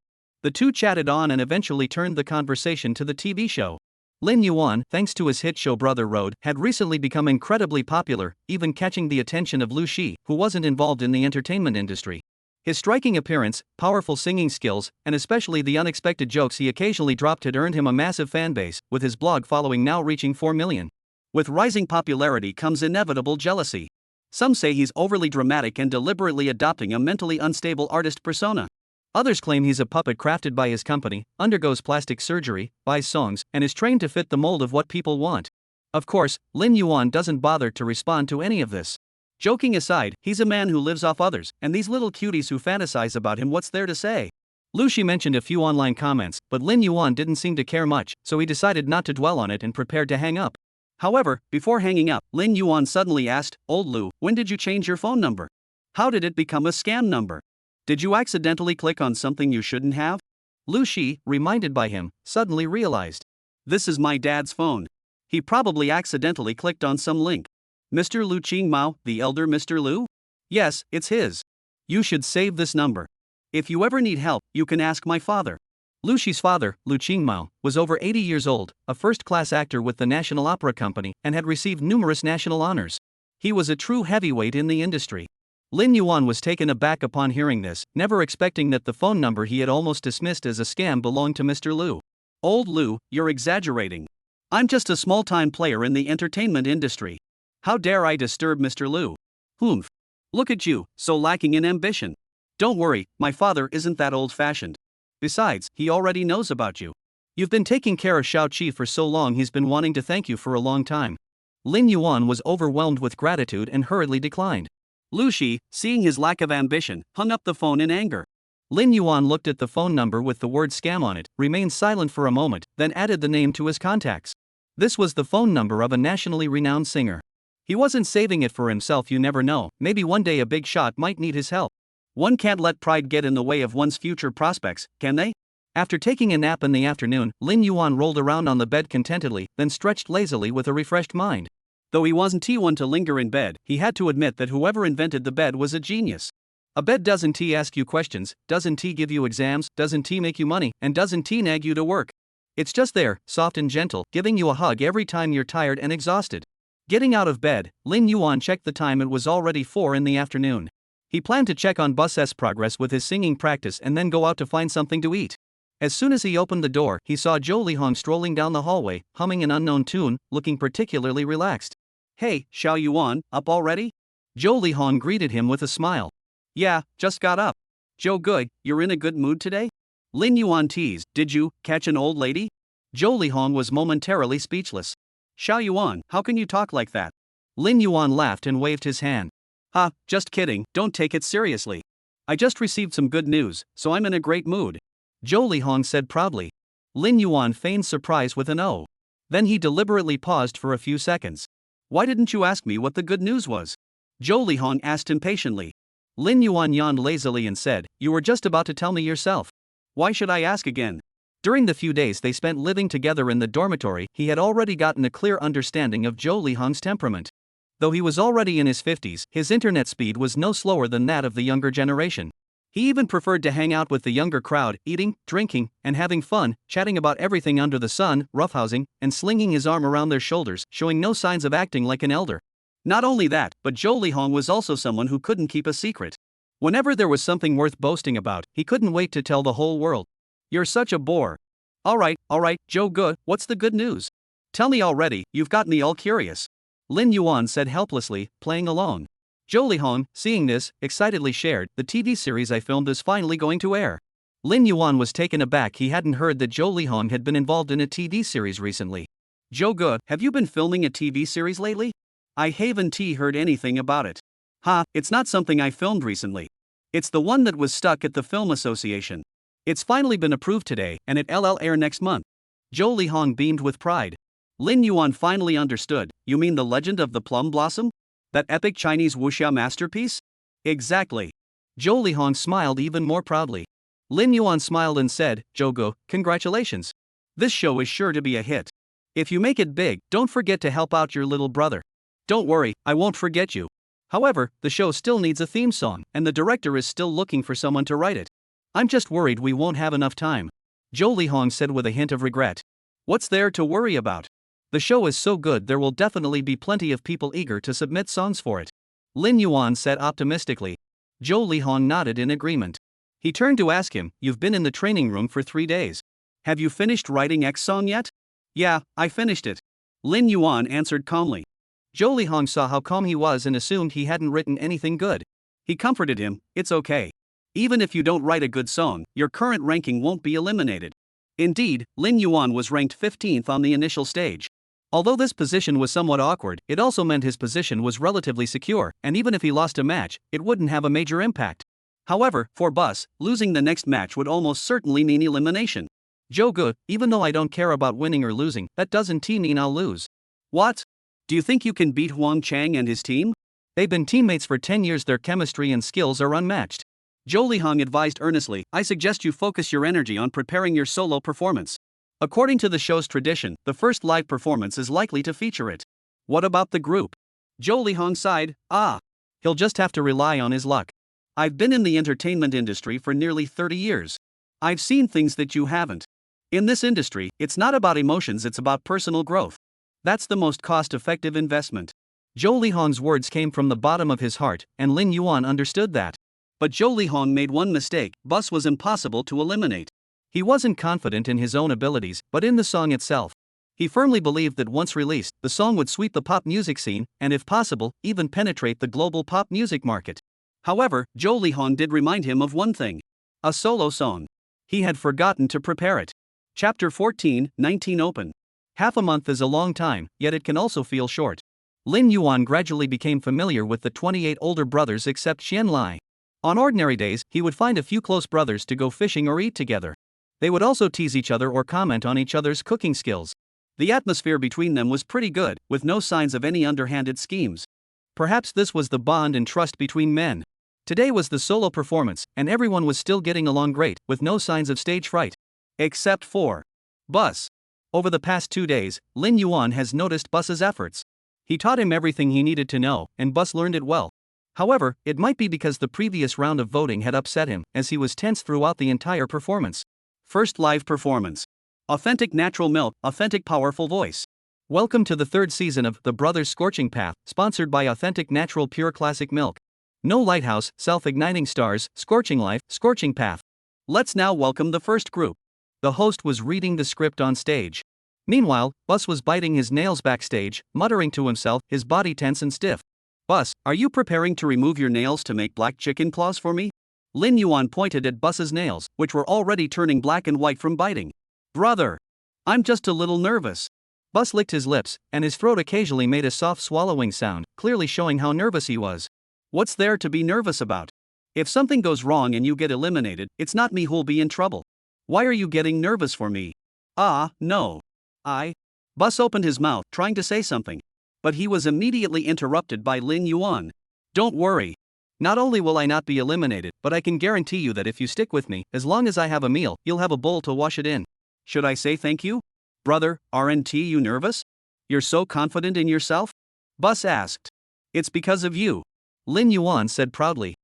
The two chatted on and eventually turned the conversation to the TV show. Lin Yuan, thanks to his hit show Brother Road, had recently become incredibly popular, even catching the attention of Lu Shi, who wasn't involved in the entertainment industry. His striking appearance, powerful singing skills, and especially the unexpected jokes he occasionally dropped had earned him a massive fanbase, with his blog following now reaching 4 million. With rising popularity comes inevitable jealousy. Some say he's overly dramatic and deliberately adopting a mentally unstable artist persona. Others claim he's a puppet crafted by his company, undergoes plastic surgery, buys songs, and is trained to fit the mold of what people want. Of course, Lin Yuan doesn't bother to respond to any of this. Joking aside, he's a man who lives off others, and these little cuties who fantasize about him, what's there to say? Lu Shi mentioned a few online comments, but Lin Yuan didn't seem to care much, so he decided not to dwell on it and prepared to hang up. However, before hanging up, Lin Yuan suddenly asked, "Old Lu, when did you change your phone number? How did it become a scam number? Did you accidentally click on something you shouldn't have?" Lu Shi, reminded by him, suddenly realized. "This is my dad's phone. He probably accidentally clicked on some link." "Mr. Lu Qingmao, the elder Mr. Lu?" "Yes, it's his. You should save this number. If you ever need help, you can ask my father." Lu Shi's father, Lu Qingmao, was over 80 years old, a first-class actor with the National Opera Company, and had received numerous national honors. He was a true heavyweight in the industry. Lin Yuan was taken aback upon hearing this, never expecting that the phone number he had almost dismissed as a scam belonged to Mr. Lu. "Old Lu, you're exaggerating. I'm just a small-time player in the entertainment industry. How dare I disturb Mr. Lu? Humph. Look at you, so lacking in ambition. Don't worry, my father isn't that old-fashioned. Besides, he already knows about you. You've been taking care of Xiao Qi for so long, he's been wanting to thank you for a long time. Lin Yuan was overwhelmed with gratitude and hurriedly declined. Lu Shi, seeing his lack of ambition, hung up the phone in anger. Lin Yuan looked at the phone number with the word scam on it, remained silent for a moment, then added the name to his contacts. This was the phone number of a nationally renowned singer. He wasn't saving it for himself, you never know, maybe one day a big shot might need his help. One can't let pride get in the way of one's future prospects, can they? After taking a nap in the afternoon, Lin Yuan rolled around on the bed contentedly, then stretched lazily with a refreshed mind. Though he wasn't one to linger in bed, he had to admit that whoever invented the bed was a genius. A bed doesn't ask you questions, doesn't give you exams, doesn't make you money, and doesn't nag you to work. It's just there, soft and gentle, giving you a hug every time you're tired and exhausted. Getting out of bed, Lin Yuan checked the time. It was already 4 in the afternoon. He planned to check on Bus's progress with his singing practice and then go out to find something to eat. As soon as he opened the door, he saw Zhou Lihong strolling down the hallway, humming an unknown tune, looking particularly relaxed. "Hey, Xiao Yuan, up already?" Zhou Lihong greeted him with a smile. "Yeah, just got up." "Zhou good, you're in a good mood today?" Lin Yuan teased. "Did you catch an old lady?" Zhou Lihong was momentarily speechless. "Xiao Yuan, how can you talk like that?" Lin Yuan laughed and waved his hand. "Ha, just kidding, don't take it seriously. I just received some good news, so I'm in a great mood," Zhou Lihong said proudly. Lin Yuan feigned surprise with an "oh." Then he deliberately paused for a few seconds. "Why didn't you ask me what the good news was?" Zhou Lihong asked impatiently. Lin Yuan yawned lazily and said, "You were just about to tell me yourself. Why should I ask again?" During the few days they spent living together in the dormitory, he had already gotten a clear understanding of Zhou Lihong's temperament. Though he was already in his 50s, his internet speed was no slower than that of the younger generation. He even preferred to hang out with the younger crowd, eating, drinking, and having fun, chatting about everything under the sun, roughhousing, and slinging his arm around their shoulders, showing no signs of acting like an elder. Not only that, but Zhou Lihong was also someone who couldn't keep a secret. Whenever there was something worth boasting about, he couldn't wait to tell the whole world. "You're such a bore." Alright, Zhou good, what's the good news? Tell me already, you've got me all curious," Lin Yuan said helplessly, playing along. Zhou Lihong, seeing this, excitedly shared, "The TV series I filmed is finally going to air." Lin Yuan was taken aback. He hadn't heard that Zhou Lihong had been involved in a TV series recently. "Zhou good, have you been filming a TV series lately? I haven't heard anything about it." "Ha, it's not something I filmed recently. It's the one that was stuck at the Film Association. It's finally been approved today, and it'll air next month." Zhou Lihong beamed with pride. Lin Yuan finally understood. "You mean The Legend of the Plum Blossom? That epic Chinese wuxia masterpiece?" "Exactly." Zhou Lihong smiled even more proudly. Lin Yuan smiled and said, "Zhou, congratulations. This show is sure to be a hit. If you make it big, don't forget to help out your little brother." "Don't worry, I won't forget you. However, the show still needs a theme song, and the director is still looking for someone to write it. I'm just worried we won't have enough time," Zhou Lihong said with a hint of regret. "What's there to worry about? The show is so good there will definitely be plenty of people eager to submit songs for it," Lin Yuan said optimistically. Zhou Lihong nodded in agreement. He turned to ask him, "You've been in the training room for 3 days. Have you finished writing X song yet?" "Yeah, I finished it," Lin Yuan answered calmly. Zhou Lihong saw how calm he was and assumed he hadn't written anything good. He comforted him, "It's okay. Even if you don't write a good song, your current ranking won't be eliminated." Indeed, Lin Yuan was ranked 15th on the initial stage. Although this position was somewhat awkward, it also meant his position was relatively secure, and even if he lost a match, it wouldn't have a major impact. However, for Bus, losing the next match would almost certainly mean elimination. "Zhou, even though I don't care about winning or losing, that doesn't mean I'll lose." "What? Do you think you can beat Huang Chang and his team? They've been teammates for 10 years. Their chemistry and skills are unmatched." Zhou Lihong advised earnestly, "I suggest you focus your energy on preparing your solo performance. According to the show's tradition, the first live performance is likely to feature it." "What about the group?" Zhou Lihong sighed, "He'll just have to rely on his luck. I've been in the entertainment industry for nearly 30 years. I've seen things that you haven't. In this industry, it's not about emotions, it's about personal growth. That's the most cost-effective investment." Zhou Lihong's words came from the bottom of his heart, and Lin Yuan understood that. But Zhou Lihong made one mistake: Bus was impossible to eliminate. He wasn't confident in his own abilities, but in the song itself. He firmly believed that once released, the song would sweep the pop music scene, and if possible, even penetrate the global pop music market. However, Zhou Lihong did remind him of one thing: a solo song. He had forgotten to prepare it. Chapter 14, 19 Open. Half a month is a long time, yet it can also feel short. Lin Yuan gradually became familiar with the 28 older brothers except Xian Lai. On ordinary days, he would find a few close brothers to go fishing or eat together. They would also tease each other or comment on each other's cooking skills. The atmosphere between them was pretty good, with no signs of any underhanded schemes. Perhaps this was the bond and trust between men. Today was the solo performance, and everyone was still getting along great, with no signs of stage fright. Except for Bus. Over the past 2 days, Lin Yuan has noticed Bus's efforts. He taught him everything he needed to know, and Bus learned it well. However, it might be because the previous round of voting had upset him, as he was tense throughout the entire performance. First live performance. Authentic natural milk, authentic powerful voice. Welcome to the 3rd season of The Brothers Scorching Path, sponsored by Authentic Natural Pure Classic Milk. No lighthouse, self-igniting stars, scorching life, scorching path. Let's now welcome the first group. The host was reading the script on stage. Meanwhile, Bus was biting his nails backstage, muttering to himself, his body tense and stiff. Bus, are you preparing to remove your nails to make black chicken claws for me? Lin Yuan pointed at Bus's nails, which were already turning black and white from biting. Brother, I'm just a little nervous. Bus licked his lips, and his throat occasionally made a soft swallowing sound, clearly showing how nervous he was. What's there to be nervous about? If something goes wrong and you get eliminated, it's not me who'll be in trouble. Why are you getting nervous for me? No. Bus opened his mouth, trying to say something. But he was immediately interrupted by Lin Yuan. Don't worry. Not only will I not be eliminated, but I can guarantee you that if you stick with me, as long as I have a meal, you'll have a bowl to wash it in. Should I say thank you? Brother, aren't you nervous? You're so confident in yourself? Bus asked. It's because of you. Lin Yuan said proudly.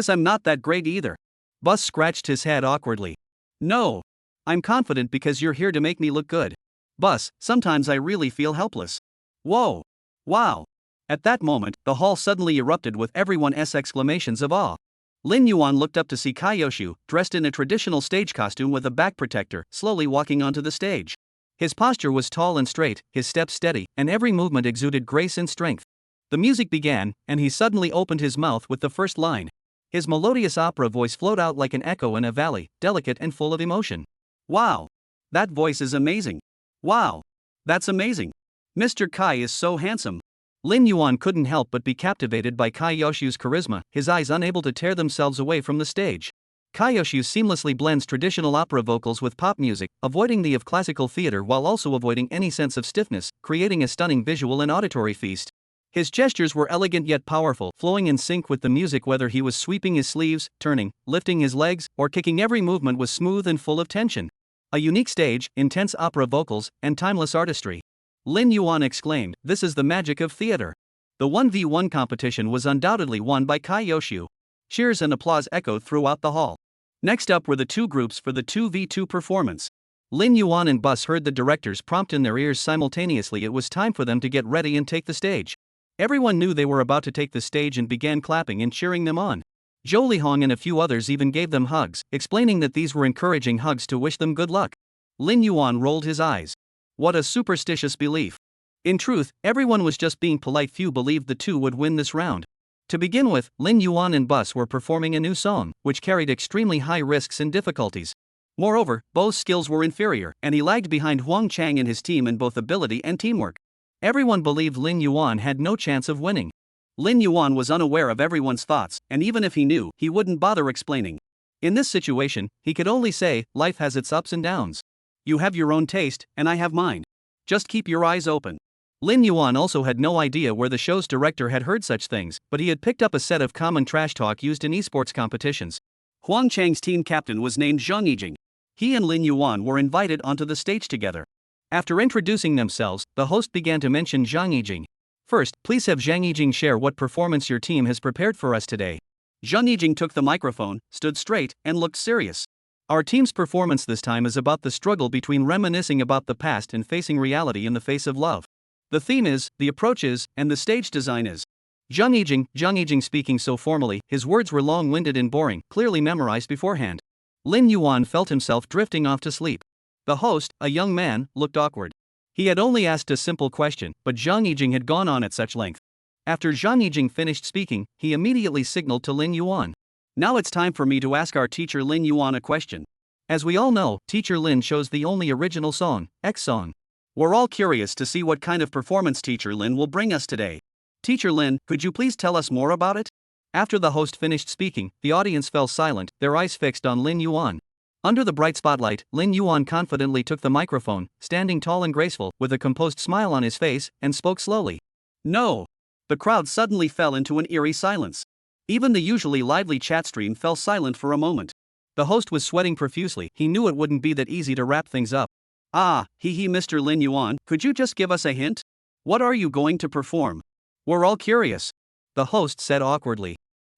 I'm not that great either. Bus scratched his head awkwardly. No. I'm confident because you're here to make me look good. Bus, sometimes I really feel helpless. Whoa. Wow. At that moment, the hall suddenly erupted with everyone's exclamations of awe. Lin Yuan looked up to see Kaiyoshu, dressed in a traditional stage costume with a back protector, slowly walking onto the stage. His posture was tall and straight, his steps steady, and every movement exuded grace and strength. The music began, and he suddenly opened his mouth with the first line. His melodious opera voice flowed out like an echo in a valley, delicate and full of emotion. Wow! That voice is amazing. Wow! That's amazing. Mr. Kai is so handsome. Lin Yuan couldn't help but be captivated by Kaiyoshu's charisma, his eyes unable to tear themselves away from the stage. Kaiyoshu seamlessly blends traditional opera vocals with pop music, avoiding the of classical theater while also avoiding any sense of stiffness, creating a stunning visual and auditory feast. His gestures were elegant yet powerful, flowing in sync with the music whether he was sweeping his sleeves, turning, lifting his legs, or kicking. Every movement was smooth and full of tension. A unique stage, intense opera vocals, and timeless artistry. Lin Yuan exclaimed, "This is the magic of theater." The 1v1 competition was undoubtedly won by Kaiyoshu. Cheers and applause echoed throughout the hall. Next up were the two groups for the 2v2 performance. Lin Yuan and Bus heard the director's prompt in their ears simultaneously. It was time for them to get ready and take the stage. Everyone knew they were about to take the stage and began clapping and cheering them on. Zhou Lihong and a few others even gave them hugs, explaining that these were encouraging hugs to wish them good luck. Lin Yuan rolled his eyes. What a superstitious belief. In truth, everyone was just being polite. Few believed the two would win this round. To begin with, Lin Yuan and Bus were performing a new song, which carried extremely high risks and difficulties. Moreover, Bo's skills were inferior, and he lagged behind Huang Chang and his team in both ability and teamwork. Everyone believed Lin Yuan had no chance of winning. Lin Yuan was unaware of everyone's thoughts, and even if he knew, he wouldn't bother explaining. In this situation, he could only say, life has its ups and downs. You have your own taste, and I have mine. Just keep your eyes open. Lin Yuan also had no idea where the show's director had heard such things, but he had picked up a set of common trash talk used in esports competitions. Huang Chang's team captain was named Zhang Yijing. He and Lin Yuan were invited onto the stage together. After introducing themselves, the host began to mention Zhang Yijing. First, please have Zhang Yijing share what performance your team has prepared for us today. Zhang Yijing took the microphone, stood straight, and looked serious. Our team's performance this time is about the struggle between reminiscing about the past and facing reality in the face of love. The theme is, the approach is, and the stage design is. Zhang Yijing speaking so formally, his words were long-winded and boring, clearly memorized beforehand. Lin Yuan felt himself drifting off to sleep. The host, a young man, looked awkward. He had only asked a simple question, but Zhang Yijing had gone on at such length. After Zhang Yijing finished speaking, he immediately signaled to Lin Yuan. Now it's time for me to ask our teacher Lin Yuan a question. As we all know, Teacher Lin chose the only original song, X Song. We're all curious to see what kind of performance Teacher Lin will bring us today. Teacher Lin, could you please tell us more about it? After the host finished speaking, the audience fell silent, their eyes fixed on Lin Yuan. Under the bright spotlight, Lin Yuan confidently took the microphone, standing tall and graceful, with a composed smile on his face, and spoke slowly. No! The crowd suddenly fell into an eerie silence. Even the usually lively chat stream fell silent for a moment. The host was sweating profusely, he knew it wouldn't be that easy to wrap things up. Mr. Lin Yuan, could you just give us a hint? What are you going to perform? We're all curious. The host said awkwardly.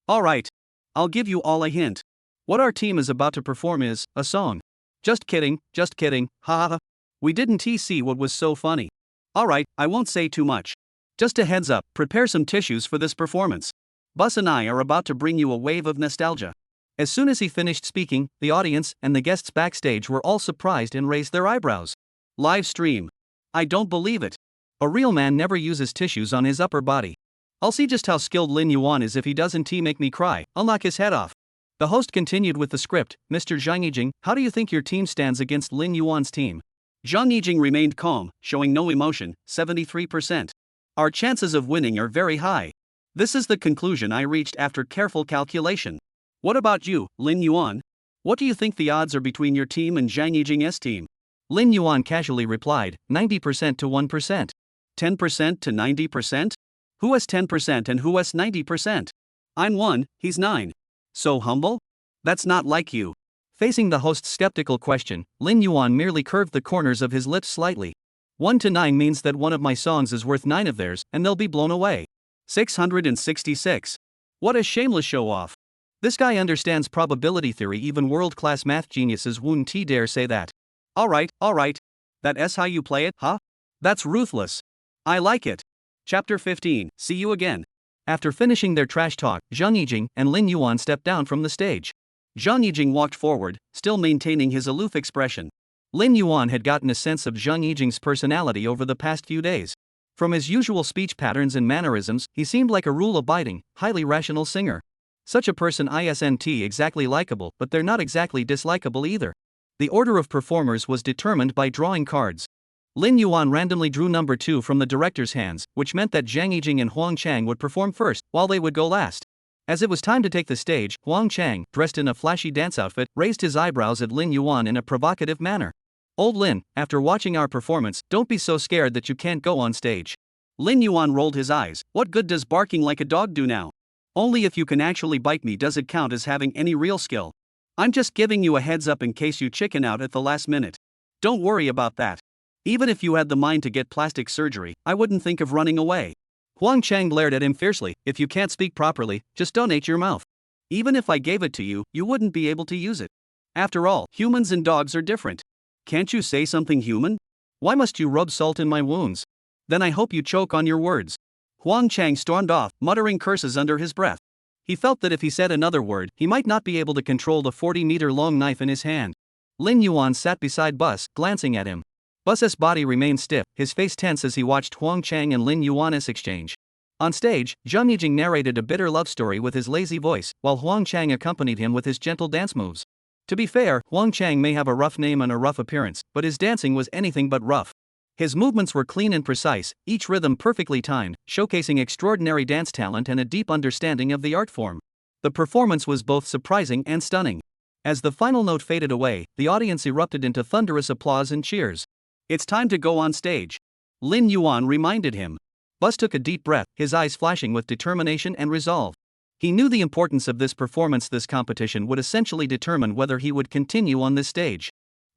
Alright. I'll give you all a hint. What our team is about to perform is a song. Just kidding, haha. We didn't see what was so funny. Alright, I won't say too much. Just a heads up, prepare some tissues for this performance. Bus and I are about to bring you a wave of nostalgia. As soon as he finished speaking, the audience and the guests backstage were all surprised and raised their eyebrows. Live stream. I don't believe it. A real man never uses tissues on his upper body. I'll see just how skilled Lin Yuan is if he doesn't make me cry, I'll knock his head off. The host continued with the script. Mr. Zhang Yijing, how do you think your team stands against Lin Yuan's team? Zhang Yijing remained calm, showing no emotion, 73%. Our chances of winning are very high. This is the conclusion I reached after careful calculation. What about you, Lin Yuan? What do you think the odds are between your team and Zhang Yijing's team? Lin Yuan casually replied, 90% to 1%. 10% to 90%? Who has 10% and who has 90%? I'm 1, he's 9. So humble? That's not like you. Facing the host's skeptical question, Lin Yuan merely curved the corners of his lips slightly. 1 to 9 means that one of my songs is worth 9 of theirs, and they'll be blown away. 666. What a shameless show-off. This guy understands probability theory, even world-class math geniuses wouldn't dare say that. Alright. That's how you play it, huh? That's ruthless. I like it. Chapter 15, see you again. After finishing their trash talk, Zhang Yijing and Lin Yuan stepped down from the stage. Zhang Yijing walked forward, still maintaining his aloof expression. Lin Yuan had gotten a sense of Zhang Yijing's personality over the past few days. From his usual speech patterns and mannerisms, he seemed like a rule-abiding, highly rational singer. Such a person isn't exactly likable, but they're not exactly dislikable either. The order of performers was determined by drawing cards. Lin Yuan randomly drew number 2 from the director's hands, which meant that Zhang Yijing and Huang Chang would perform first, while they would go last. As it was time to take the stage, Huang Chang, dressed in a flashy dance outfit, raised his eyebrows at Lin Yuan in a provocative manner. Old Lin, after watching our performance, don't be so scared that you can't go on stage. Lin Yuan rolled his eyes. What good does barking like a dog do now? Only if you can actually bite me does it count as having any real skill. I'm just giving you a heads up in case you chicken out at the last minute. Don't worry about that. Even if you had the mind to get plastic surgery, I wouldn't think of running away. Huang Chang glared at him fiercely. If you can't speak properly, just donate your mouth. Even if I gave it to you, you wouldn't be able to use it. After all, humans and dogs are different. Can't you say something human? Why must you rub salt in my wounds? Then I hope you choke on your words. Huang Chang stormed off, muttering curses under his breath. He felt that if he said another word, he might not be able to control the 40-meter-long knife in his hand. Lin Yuan sat beside Bus, glancing at him. Bus's body remained stiff, his face tense as he watched Huang Chang and Lin Yuan's exchange. On stage, Zhang Yijing narrated a bitter love story with his lazy voice, while Huang Chang accompanied him with his gentle dance moves. To be fair, Huang Chang may have a rough name and a rough appearance, but his dancing was anything but rough. His movements were clean and precise, each rhythm perfectly timed, showcasing extraordinary dance talent and a deep understanding of the art form. The performance was both surprising and stunning. As the final note faded away, the audience erupted into thunderous applause and cheers. It's time to go on stage. Lin Yuan reminded him. Bus took a deep breath, his eyes flashing with determination and resolve. He knew the importance of this performance. This competition would essentially determine whether he would continue on this stage.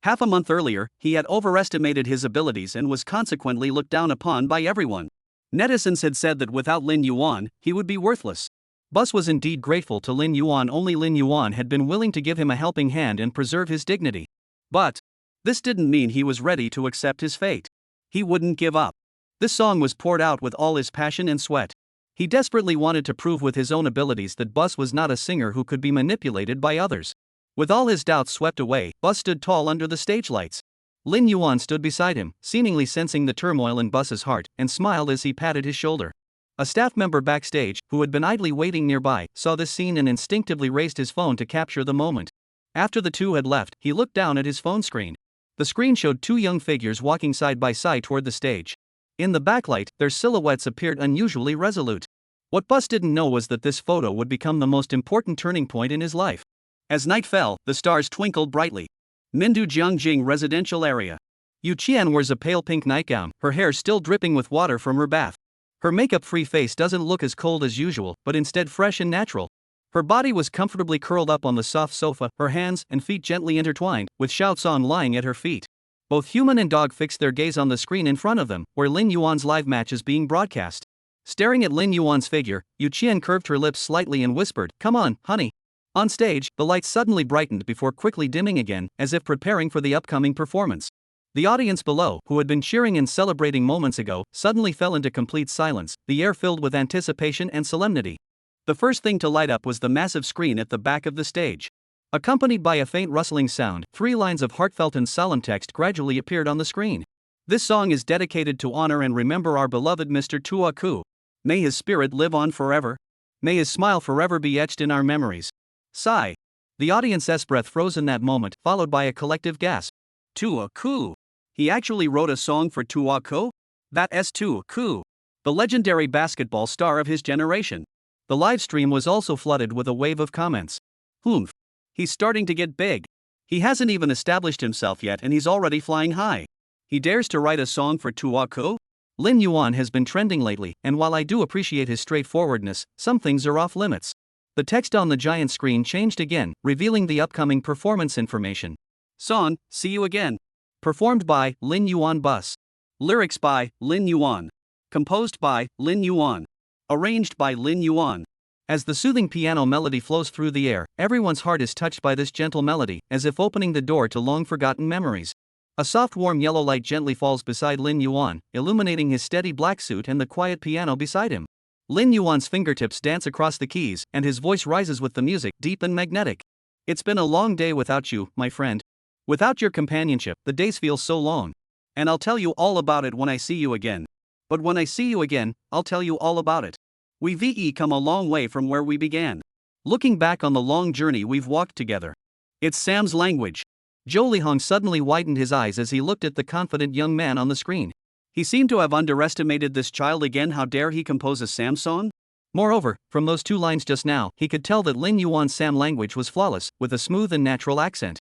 Half a month earlier, he had overestimated his abilities and was consequently looked down upon by everyone. Netizens had said that without Lin Yuan, he would be worthless. Bus was indeed grateful to Lin Yuan. Only Lin Yuan had been willing to give him a helping hand and preserve his dignity. But this didn't mean he was ready to accept his fate. He wouldn't give up. This song was poured out with all his passion and sweat. He desperately wanted to prove with his own abilities that Bus was not a singer who could be manipulated by others. With all his doubts swept away, Bus stood tall under the stage lights. Lin Yuan stood beside him, seemingly sensing the turmoil in Bus's heart, and smiled as he patted his shoulder. A staff member backstage, who had been idly waiting nearby, saw this scene and instinctively raised his phone to capture the moment. After the two had left, he looked down at his phone screen. The screen showed two young figures walking side by side toward the stage. In the backlight, their silhouettes appeared unusually resolute. What Bus didn't know was that this photo would become the most important turning point in his life. As night fell, the stars twinkled brightly. Mindu Jiangjing residential area. Yu Qian wears a pale pink nightgown, her hair still dripping with water from her bath. Her makeup-free face doesn't look as cold as usual, but instead fresh and natural. Her body was comfortably curled up on the soft sofa, her hands and feet gently intertwined, with Xiaocan lying at her feet. Both human and dog fixed their gaze on the screen in front of them, where Lin Yuan's live match is being broadcast. Staring at Lin Yuan's figure, Yu Qian curved her lips slightly and whispered, "Come on, honey." On stage, the lights suddenly brightened before quickly dimming again, as if preparing for the upcoming performance. The audience below, who had been cheering and celebrating moments ago, suddenly fell into complete silence, the air filled with anticipation and solemnity. The first thing to light up was the massive screen at the back of the stage. Accompanied by a faint rustling sound, 3 lines of heartfelt and solemn text gradually appeared on the screen. This song is dedicated to honor and remember our beloved Mr. Tuaku. May his spirit live on forever. May his smile forever be etched in our memories. Sigh. The audience's breath froze in that moment, followed by a collective gasp. Tuaku. He actually wrote a song for Tuaku? That's Tuaku, the legendary basketball star of his generation. The live stream was also flooded with a wave of comments. Humph. He's starting to get big. He hasn't even established himself yet and he's already flying high. He dares to write a song for Tuaku? Lin Yuan has been trending lately, and while I do appreciate his straightforwardness, some things are off limits. The text on the giant screen changed again, revealing the upcoming performance information. Song, See You Again. Performed by Lin Yuan Bus. Lyrics by Lin Yuan. Composed by Lin Yuan. Arranged by Lin Yuan. As the soothing piano melody flows through the air, everyone's heart is touched by this gentle melody, as if opening the door to long-forgotten memories. A soft warm yellow light gently falls beside Lin Yuan, illuminating his steady black suit and the quiet piano beside him. Lin Yuan's fingertips dance across the keys, and his voice rises with the music, deep and magnetic. It's been a long day without you, my friend. Without your companionship, the days feel so long. And I'll tell you all about it when I see you again. But when I see you again, I'll tell you all about it. We've come a long way from where we began. Looking back on the long journey we've walked together. It's Sam's language. Zhou Lihong suddenly widened his eyes as he looked at the confident young man on the screen. He seemed to have underestimated this child again. How dare he compose a Sam song? Moreover, from those 2 lines just now, he could tell that Lin Yuan's Sam language was flawless, with a smooth and natural accent.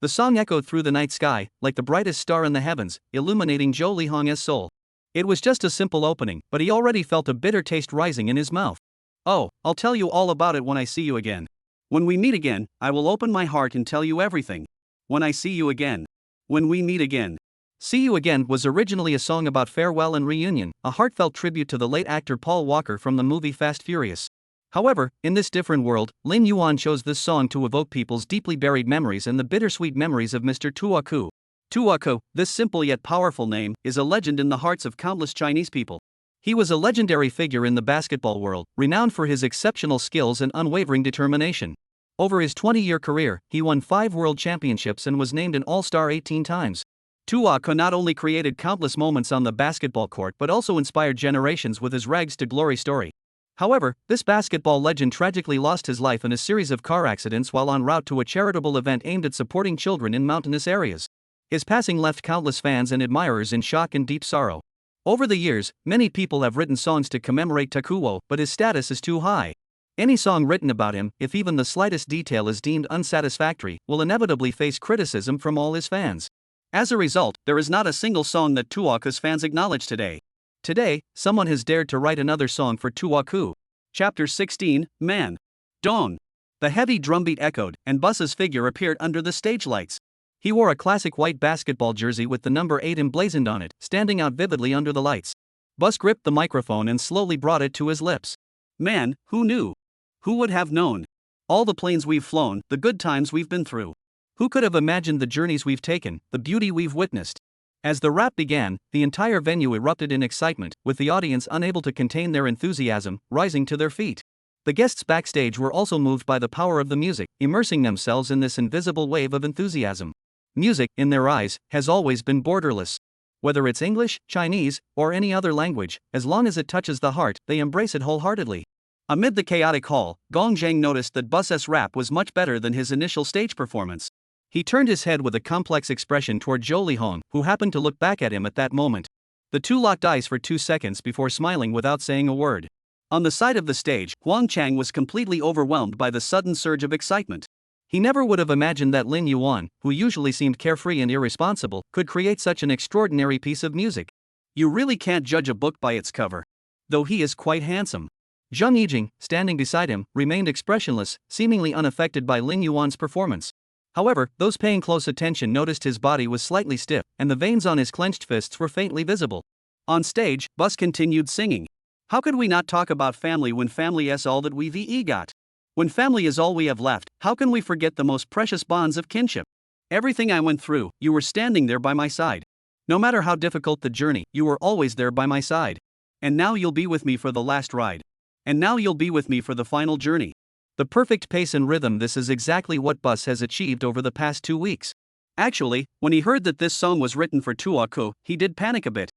The song echoed through the night sky, like the brightest star in the heavens, illuminating Zhou Lihong's soul. It was just a simple opening, but he already felt a bitter taste rising in his mouth. Oh, I'll tell you all about it when I see you again. When we meet again, I will open my heart and tell you everything. When I see you again. When we meet again. See You Again was originally a song about farewell and reunion, a heartfelt tribute to the late actor Paul Walker from the movie Fast Furious. However, in this different world, Lin Yuan chose this song to evoke people's deeply buried memories and the bittersweet memories of Mr. Tuaku. Tuaku, this simple yet powerful name, is a legend in the hearts of countless Chinese people. He was a legendary figure in the basketball world, renowned for his exceptional skills and unwavering determination. Over his 20-year career, he won 5 world championships and was named an All-Star 18 times. Tuaku not only created countless moments on the basketball court but also inspired generations with his rags-to-glory story. However, this basketball legend tragically lost his life in a series of car accidents while en route to a charitable event aimed at supporting children in mountainous areas. His passing left countless fans and admirers in shock and deep sorrow. Over the years, many people have written songs to commemorate Takuo, but his status is too high. Any song written about him, if even the slightest detail is deemed unsatisfactory, will inevitably face criticism from all his fans. As a result, there is not a single song that Tuaku's fans acknowledge today. Today, someone has dared to write another song for Tuaku. Chapter 16, Man. Dawn. The heavy drumbeat echoed, and Bus's figure appeared under the stage lights. He wore a classic white basketball jersey with the number 8 emblazoned on it, standing out vividly under the lights. Bus gripped the microphone and slowly brought it to his lips. Man, who knew? Who would have known? All the planes we've flown, the good times we've been through. Who could have imagined the journeys we've taken, the beauty we've witnessed? As the rap began, the entire venue erupted in excitement, with the audience unable to contain their enthusiasm, rising to their feet. The guests backstage were also moved by the power of the music, immersing themselves in this invisible wave of enthusiasm. Music, in their eyes, has always been borderless. Whether it's English, Chinese, or any other language, as long as it touches the heart, they embrace it wholeheartedly. Amid the chaotic hall, Gong Zhang noticed that Bus's rap was much better than his initial stage performance. He turned his head with a complex expression toward Zhou Lihong, who happened to look back at him at that moment. The two locked eyes for 2 seconds before smiling without saying a word. On the side of the stage, Huang Chang was completely overwhelmed by the sudden surge of excitement. He never would have imagined that Lin Yuan, who usually seemed carefree and irresponsible, could create such an extraordinary piece of music. You really can't judge a book by its cover. Though he is quite handsome. Zheng Yijing, standing beside him, remained expressionless, seemingly unaffected by Lin Yuan's performance. However, those paying close attention noticed his body was slightly stiff, and the veins on his clenched fists were faintly visible. On stage, Bus continued singing. How could we not talk about family when family is all that we've got? When family is all we have left, how can we forget the most precious bonds of kinship? Everything I went through, you were standing there by my side. No matter how difficult the journey, you were always there by my side. And now you'll be with me for the last ride. And now you'll be with me for the final journey. The perfect pace and rhythm. This is exactly what Bus has achieved over the past 2 weeks. Actually, when he heard that this song was written for Tuo Ko, he did panic a bit.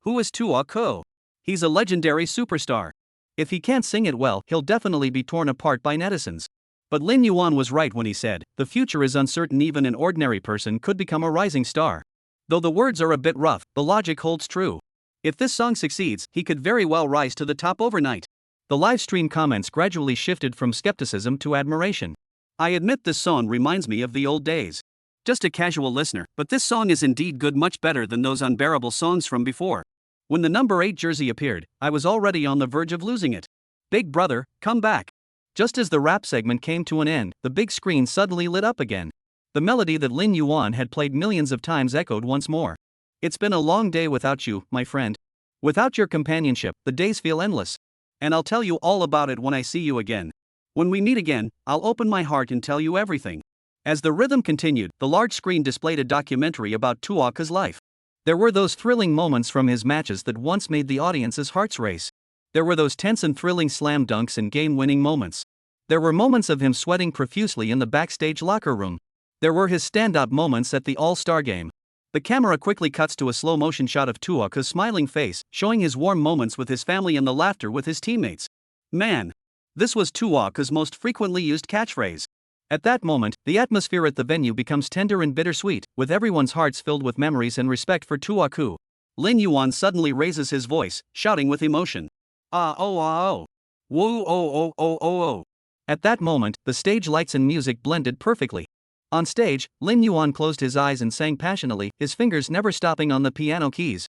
Who is Tuo Ko? He's a legendary superstar. If he can't sing it well, he'll definitely be torn apart by netizens. But Lin Yuan was right when he said, the future is uncertain. Even an ordinary person could become a rising star. Though the words are a bit rough, the logic holds true. If this song succeeds, he could very well rise to the top overnight. The live stream comments gradually shifted from skepticism to admiration. I admit this song reminds me of the old days. Just a casual listener, but this song is indeed good, much better than those unbearable songs from before. When the number 8 jersey appeared, I was already on the verge of losing it. Big brother, come back. Just as the rap segment came to an end, the big screen suddenly lit up again. The melody that Lin Yuan had played millions of times echoed once more. It's been a long day without you, my friend. Without your companionship, the days feel endless. And I'll tell you all about it when I see you again. When we meet again, I'll open my heart and tell you everything. As the rhythm continued, the large screen displayed a documentary about Tuoka's life. There were those thrilling moments from his matches that once made the audience's hearts race. There were those tense and thrilling slam dunks and game-winning moments. There were moments of him sweating profusely in the backstage locker room. There were his standout moments at the All-Star game. The camera quickly cuts to a slow-motion shot of Tuoka's smiling face, showing his warm moments with his family and the laughter with his teammates. Man! This was Tuoka's most frequently used catchphrase. At that moment, the atmosphere at the venue becomes tender and bittersweet, with everyone's hearts filled with memories and respect for Tuoka. Lin Yuan suddenly raises his voice, shouting with emotion. Ah oh ah oh. Woo oh oh oh oh oh. At that moment, the stage lights and music blended perfectly. On stage, Lin Yuan closed his eyes and sang passionately, his fingers never stopping on the piano keys.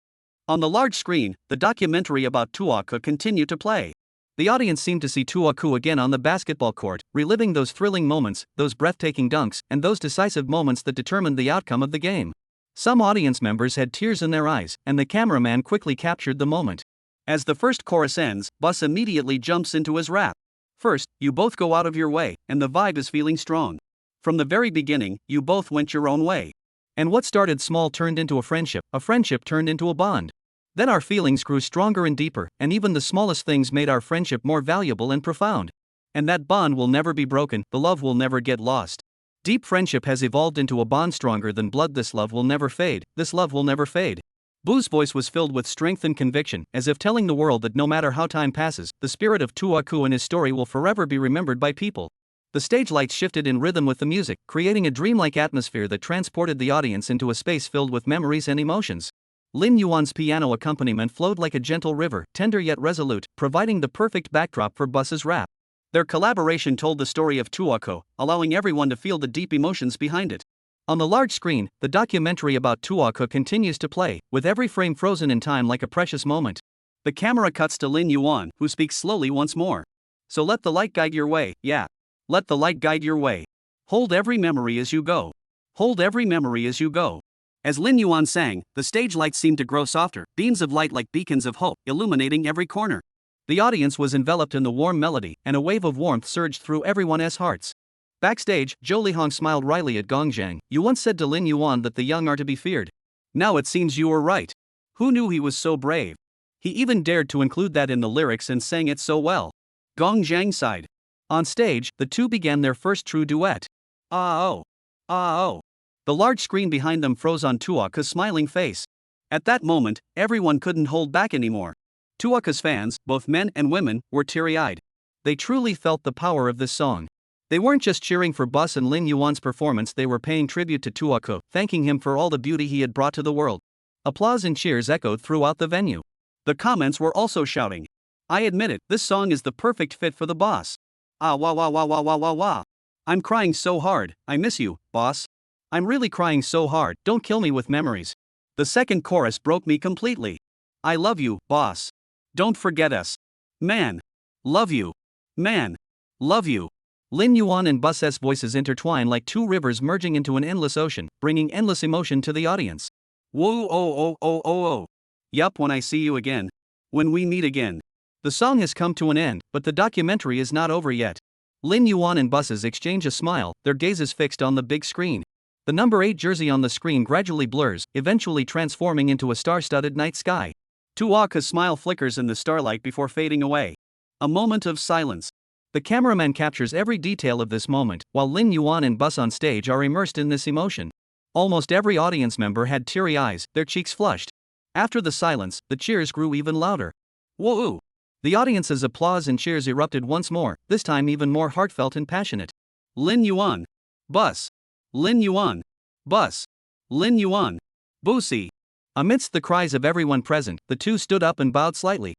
On the large screen, the documentary about Tuoka continued to play. The audience seemed to see Tuoka again on the basketball court, reliving those thrilling moments, those breathtaking dunks, and those decisive moments that determined the outcome of the game. Some audience members had tears in their eyes, and the cameraman quickly captured the moment. As the first chorus ends, Bus immediately jumps into his rap. First, you both go out of your way, and the vibe is feeling strong. From the very beginning, you both went your own way. And what started small turned into a friendship turned into a bond. Then our feelings grew stronger and deeper, and even the smallest things made our friendship more valuable and profound. And that bond will never be broken, the love will never get lost. Deep friendship has evolved into a bond stronger than blood. This love will never fade, this love will never fade. Boo's voice was filled with strength and conviction, as if telling the world that no matter how time passes, the spirit of Tuoka and his story will forever be remembered by people. The stage lights shifted in rhythm with the music, creating a dreamlike atmosphere that transported the audience into a space filled with memories and emotions. Lin Yuan's piano accompaniment flowed like a gentle river, tender yet resolute, providing the perfect backdrop for Bus's rap. Their collaboration told the story of Tuoka, allowing everyone to feel the deep emotions behind it. On the large screen, the documentary about Tuoka continues to play, with every frame frozen in time like a precious moment. The camera cuts to Lin Yuan, who speaks slowly once more. So let the light guide your way, yeah. Let the light guide your way. Hold every memory as you go. Hold every memory as you go. As Lin Yuan sang, the stage lights seemed to grow softer, beams of light like beacons of hope, illuminating every corner. The audience was enveloped in the warm melody, and a wave of warmth surged through everyone's hearts. Backstage, Zhou Lihong smiled wryly at Gong Zhang. You once said to Lin Yuan that the young are to be feared. Now it seems you were right. Who knew he was so brave? He even dared to include that in the lyrics and sang it so well. Gong Zhang sighed. On stage, the two began their first true duet. Ah oh. Ah oh. The large screen behind them froze on Tuoka's smiling face. At that moment, everyone couldn't hold back anymore. Tuoka's fans, both men and women, were teary-eyed. They truly felt the power of this song. They weren't just cheering for Bus and Lin Yuan's performance, they were paying tribute to Tuoco, thanking him for all the beauty he had brought to the world. Applause and cheers echoed throughout the venue. The comments were also shouting, "I admit it, this song is the perfect fit for the boss. Ah wah wah wah wah wah wah wah. I'm crying so hard, I miss you, boss. I'm really crying so hard, don't kill me with memories." The second chorus broke me completely. "I love you, boss. Don't forget us. Man. Love you. Man. Love you." Lin Yuan and Bus's voices intertwine like two rivers merging into an endless ocean, bringing endless emotion to the audience. Whoa oh oh oh oh oh. Yup, when I see you again. When we meet again. The song has come to an end, but the documentary is not over yet. Lin Yuan and Bus's exchange a smile, their gazes fixed on the big screen. The number 8 jersey on the screen gradually blurs, eventually transforming into a star-studded night sky. Tuoca's smile flickers in the starlight before fading away. A moment of silence. The cameraman captures every detail of this moment, while Lin Yuan and Bus on stage are immersed in this emotion. Almost every audience member had teary eyes, their cheeks flushed. After the silence, the cheers grew even louder. Whoa! The audience's applause and cheers erupted once more, this time even more heartfelt and passionate. Lin Yuan. Bus. Lin Yuan. Bus. Lin Yuan. Busi. Amidst the cries of everyone present, the two stood up and bowed slightly.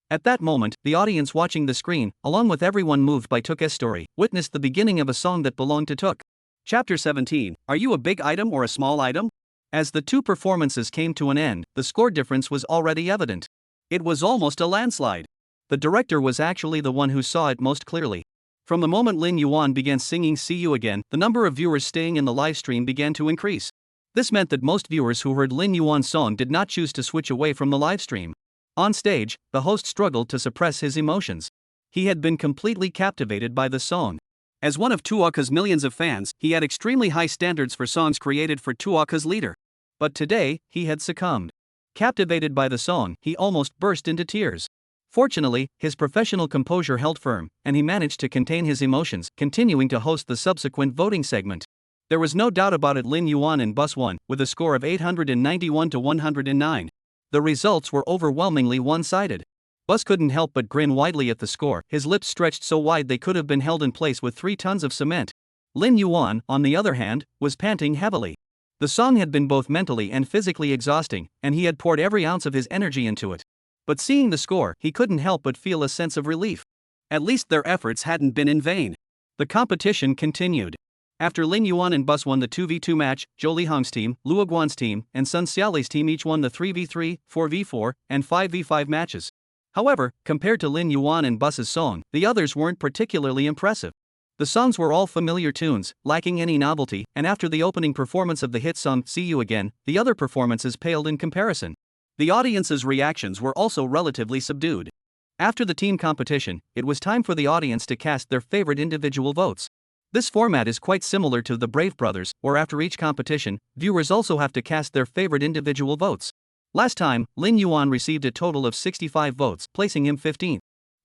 At that moment, the audience watching the screen, along with everyone moved by Took's story, witnessed the beginning of a song that belonged to Took. Chapter 17. Are you a big item or a small item? As the two performances came to an end, the score difference was already evident. It was almost a landslide. The director was actually the one who saw it most clearly. From the moment Lin Yuan began singing "See You Again," the number of viewers staying in the live stream began to increase. This meant that most viewers who heard Lin Yuan's song did not choose to switch away from the live stream. On stage, the host struggled to suppress his emotions. He had been completely captivated by the song. As one of Tuoca's millions of fans, he had extremely high standards for songs created for Tuoca's leader. But today, he had succumbed. Captivated by the song, he almost burst into tears. Fortunately, his professional composure held firm, and he managed to contain his emotions, continuing to host the subsequent voting segment. There was no doubt about it, Lin Yuan and Bus won, with a score of 891 to 109. The results were overwhelmingly one-sided. Bus couldn't help but grin widely at the score, his lips stretched so wide they could have been held in place with 3 tons of cement. Lin Yuan, on the other hand, was panting heavily. The song had been both mentally and physically exhausting, and he had poured every ounce of his energy into it. But seeing the score, he couldn't help but feel a sense of relief. At least their efforts hadn't been in vain. The competition continued. After Lin Yuan and Bus won the 2v2 match, Zhou Lihong's team, Luo Guan's team, and Sun Xiaolei's team each won the 3v3, 4v4, and 5v5 matches. However, compared to Lin Yuan and Bus's song, the others weren't particularly impressive. The songs were all familiar tunes, lacking any novelty, and after the opening performance of the hit song "See You Again," the other performances paled in comparison. The audience's reactions were also relatively subdued. After the team competition, it was time for the audience to cast their favorite individual votes. This format is quite similar to the Brave Brothers, where after each competition, viewers also have to cast their favorite individual votes. Last time, Lin Yuan received a total of 65 votes, placing him 15th.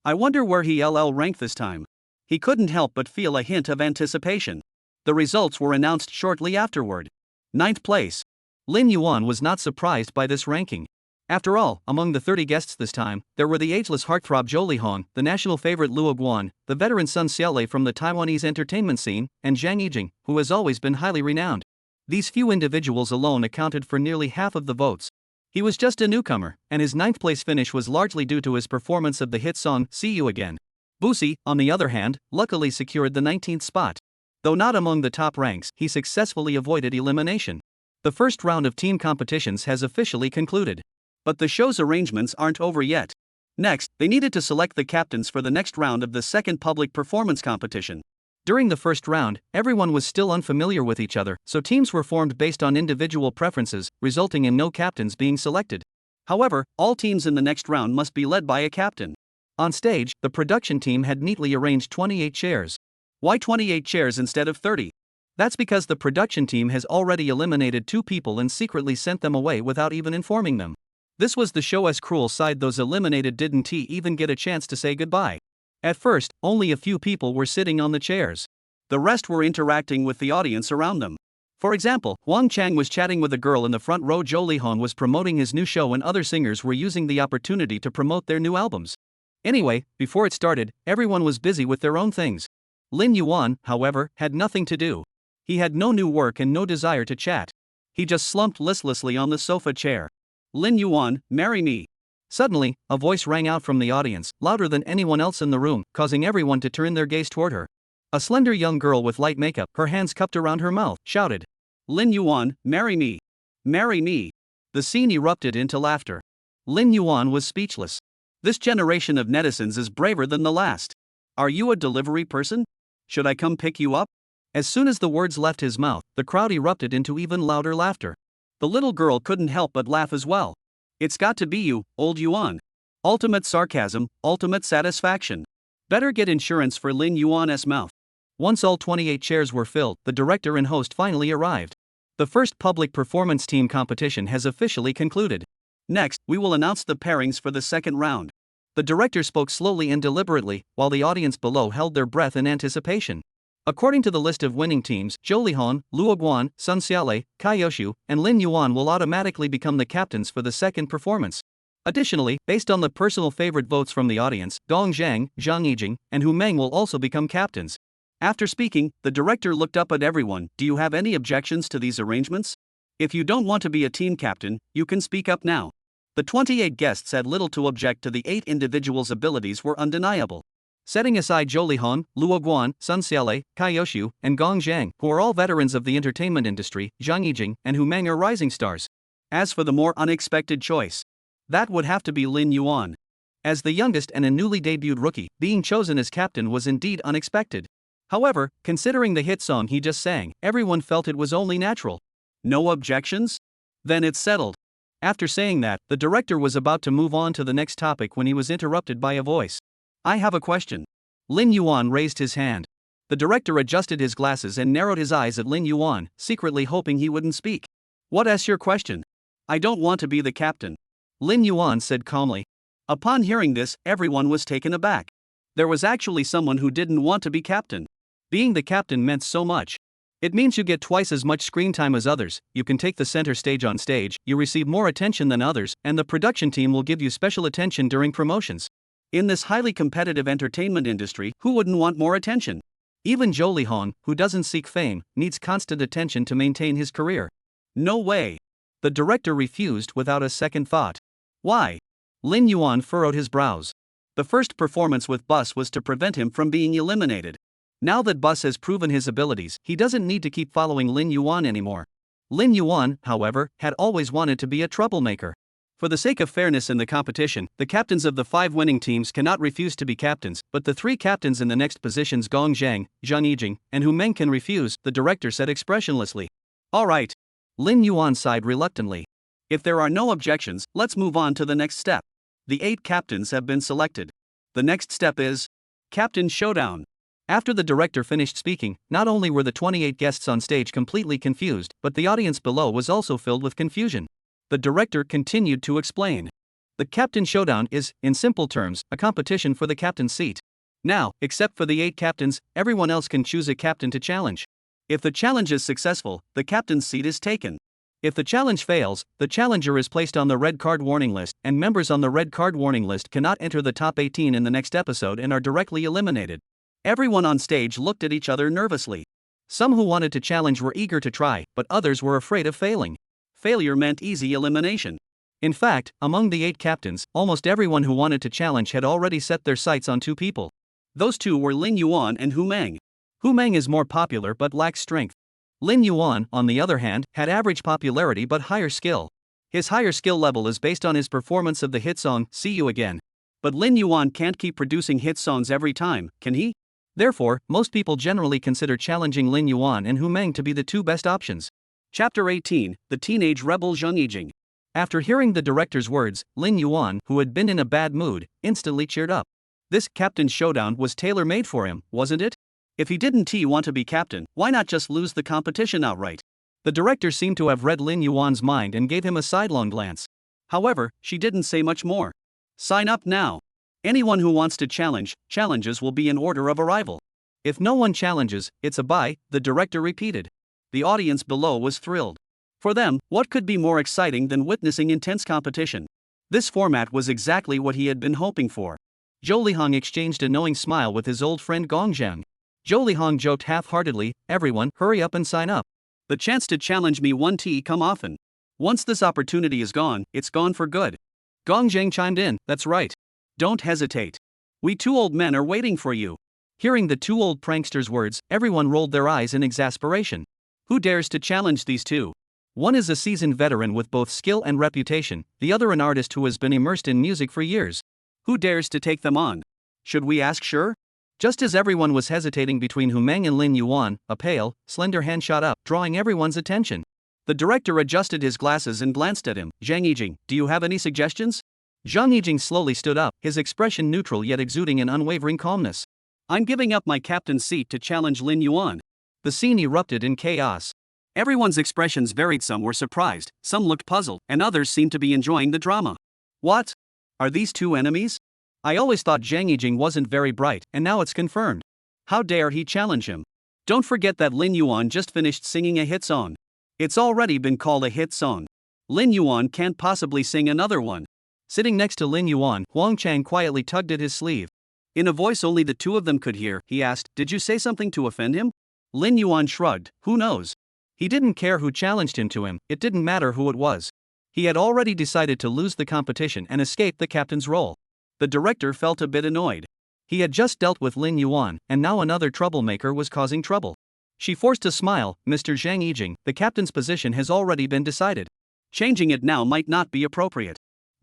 I wonder where he'll rank this time. He couldn't help but feel a hint of anticipation. The results were announced shortly afterward. 9th place. Lin Yuan was not surprised by this ranking. After all, among the 30 guests this time, there were the ageless heartthrob Zhou Lihong, the national favorite Luo Guan, the veteran Sun Xiaolei from the Taiwanese entertainment scene, and Zhang Yijing, who has always been highly renowned. These few individuals alone accounted for nearly half of the votes. He was just a newcomer, and his 9th place finish was largely due to his performance of the hit song "See You Again." Busi, on the other hand, luckily secured the 19th spot. Though not among the top ranks, he successfully avoided elimination. The first round of team competitions has officially concluded. But the show's arrangements aren't over yet. Next, they needed to select the captains for the next round of the second public performance competition. During the first round, everyone was still unfamiliar with each other, so teams were formed based on individual preferences, resulting in no captains being selected. However, all teams in the next round must be led by a captain. On stage, the production team had neatly arranged 28 chairs. Why 28 chairs instead of 30? That's because the production team has already eliminated 2 people and secretly sent them away without even informing them. This was the show's cruel side. Those eliminated didn't even get a chance to say goodbye. At first, only a few people were sitting on the chairs. The rest were interacting with the audience around them. For example, Wang Chang was chatting with a girl in the front row. Zhou Lihong was promoting his new show, and other singers were using the opportunity to promote their new albums. Anyway, before it started, everyone was busy with their own things. Lin Yuan, however, had nothing to do. He had no new work and no desire to chat. He just slumped listlessly on the sofa chair. Lin Yuan, marry me. Suddenly, a voice rang out from the audience, louder than anyone else in the room, causing everyone to turn their gaze toward her. A slender young girl with light makeup, her hands cupped around her mouth, shouted, Lin Yuan, marry me. Marry me. The scene erupted into laughter. Lin Yuan was speechless. This generation of netizens is braver than the last. Are you a delivery person? Should I come pick you up? As soon as the words left his mouth, the crowd erupted into even louder laughter. The little girl couldn't help but laugh as well. It's got to be you, old Yuan. Ultimate sarcasm, ultimate satisfaction. Better get insurance for Lin Yuan's mouth. Once all 28 chairs were filled, the director and host finally arrived. The first public performance team competition has officially concluded. Next, we will announce the pairings for the second round. The director spoke slowly and deliberately, while the audience below held their breath in anticipation. According to the list of winning teams, Zhou Lihong, Luo Guan, Sun Xiaolei, Kai Youshu, and Lin Yuan will automatically become the captains for the second performance. Additionally, based on the personal favorite votes from the audience, Gong Zhang, Zhang Yijing, and Hu Meng will also become captains. After speaking, the director looked up at everyone. Do you have any objections to these arrangements? If you don't want to be a team captain, you can speak up now. The 28 guests had little to object to. The 8 individuals' abilities were undeniable. Setting aside Zhou Lihong, Luo Guan, Sun Xiaolei, Kai Youshu, and Gong Zhang, who are all veterans of the entertainment industry, Zhang Yijing and Hu Meng are rising stars. As for the more unexpected choice, that would have to be Lin Yuan. As the youngest and a newly debuted rookie, being chosen as captain was indeed unexpected. However, considering the hit song he just sang, everyone felt it was only natural. No objections? Then it's settled. After saying that, the director was about to move on to the next topic when he was interrupted by a voice. I have a question. Lin Yuan raised his hand. The director adjusted his glasses and narrowed his eyes at Lin Yuan, secretly hoping he wouldn't speak. What's your question? I don't want to be the captain. Lin Yuan said calmly. Upon hearing this, everyone was taken aback. There was actually someone who didn't want to be captain. Being the captain meant so much. It means you get twice as much screen time as others, you can take the center stage on stage, you receive more attention than others, and the production team will give you special attention during promotions. In this highly competitive entertainment industry, who wouldn't want more attention? Even Zhou Lihong, who doesn't seek fame, needs constant attention to maintain his career. No way. The director refused without a second thought. Why? Lin Yuan furrowed his brows. The first performance with Bus was to prevent him from being eliminated. Now that Bus has proven his abilities, he doesn't need to keep following Lin Yuan anymore. Lin Yuan, however, had always wanted to be a troublemaker. For the sake of fairness in the competition, the captains of the 5 winning teams cannot refuse to be captains, but the 3 captains in the next positions Gong Zhang, Zhang Yijing, and Hu Meng can refuse, the director said expressionlessly. Alright. Lin Yuan sighed reluctantly. If there are no objections, let's move on to the next step. The 8 captains have been selected. The next step is Captain Showdown. After the director finished speaking, not only were the 28 guests on stage completely confused, but the audience below was also filled with confusion. The director continued to explain. The Captain Showdown is, in simple terms, a competition for the captain's seat. Now, except for the 8 captains, everyone else can choose a captain to challenge. If the challenge is successful, the captain's seat is taken. If the challenge fails, the challenger is placed on the red card warning list, and members on the red card warning list cannot enter the top 18 in the next episode and are directly eliminated. Everyone on stage looked at each other nervously. Some who wanted to challenge were eager to try, but others were afraid of failing. Failure meant easy elimination. In fact, among the 8 captains, almost everyone who wanted to challenge had already set their sights on 2 people. Those 2 were Lin Yuan and Hu Meng. Hu Meng is more popular but lacks strength. Lin Yuan, on the other hand, had average popularity but higher skill. His higher skill level is based on his performance of the hit song, See You Again. But Lin Yuan can't keep producing hit songs every time, can he? Therefore, most people generally consider challenging Lin Yuan and Hu Meng to be the 2 best options. Chapter 18, The Teenage Rebel Zhang Yijing. After hearing the director's words, Lin Yuan, who had been in a bad mood, instantly cheered up. This captain's showdown was tailor-made for him, wasn't it? If he didn't want to be captain, why not just lose the competition outright? The director seemed to have read Lin Yuan's mind and gave him a sidelong glance. However, she didn't say much more. Sign up now. Anyone who wants to challenge, challenges will be in order of arrival. If no one challenges, it's a bye, the director repeated. The audience below was thrilled. For them, what could be more exciting than witnessing intense competition? This format was exactly what he had been hoping for. Zhou Lihong exchanged a knowing smile with his old friend Gong Zhang. Zhou Lihong joked half-heartedly, everyone, hurry up and sign up. The chance to challenge me won't come often. Once this opportunity is gone, it's gone for good. Gong Zhang chimed in, that's right. Don't hesitate. We two old men are waiting for you. Hearing the two old pranksters' words, everyone rolled their eyes in exasperation. Who dares to challenge these two? One is a seasoned veteran with both skill and reputation, the other an artist who has been immersed in music for years. Who dares to take them on? Should we ask Sure? Just as everyone was hesitating between Hu Meng and Lin Yuan, a pale, slender hand shot up, drawing everyone's attention. The director adjusted his glasses and glanced at him. Zhang Yijing, do you have any suggestions? Zhang Yijing slowly stood up, his expression neutral yet exuding an unwavering calmness. I'm giving up my captain's seat to challenge Lin Yuan. The scene erupted in chaos. Everyone's expressions varied. Some were surprised, some looked puzzled, and others seemed to be enjoying the drama. What? Are these two enemies? I always thought Zhang Yijing wasn't very bright, and now it's confirmed. How dare he challenge him? Don't forget that Lin Yuan just finished singing a hit song. It's already been called a hit song. Lin Yuan can't possibly sing another one. Sitting next to Lin Yuan, Huang Chang quietly tugged at his sleeve. In a voice only the two of them could hear, he asked, did you say something to offend him? Lin Yuan shrugged, who knows? He didn't care who challenged him to him, it didn't matter who it was. He had already decided to lose the competition and escape the captain's role. The director felt a bit annoyed. He had just dealt with Lin Yuan, and now another troublemaker was causing trouble. She forced a smile, Mr. Zhang Yijing, the captain's position has already been decided. Changing it now might not be appropriate.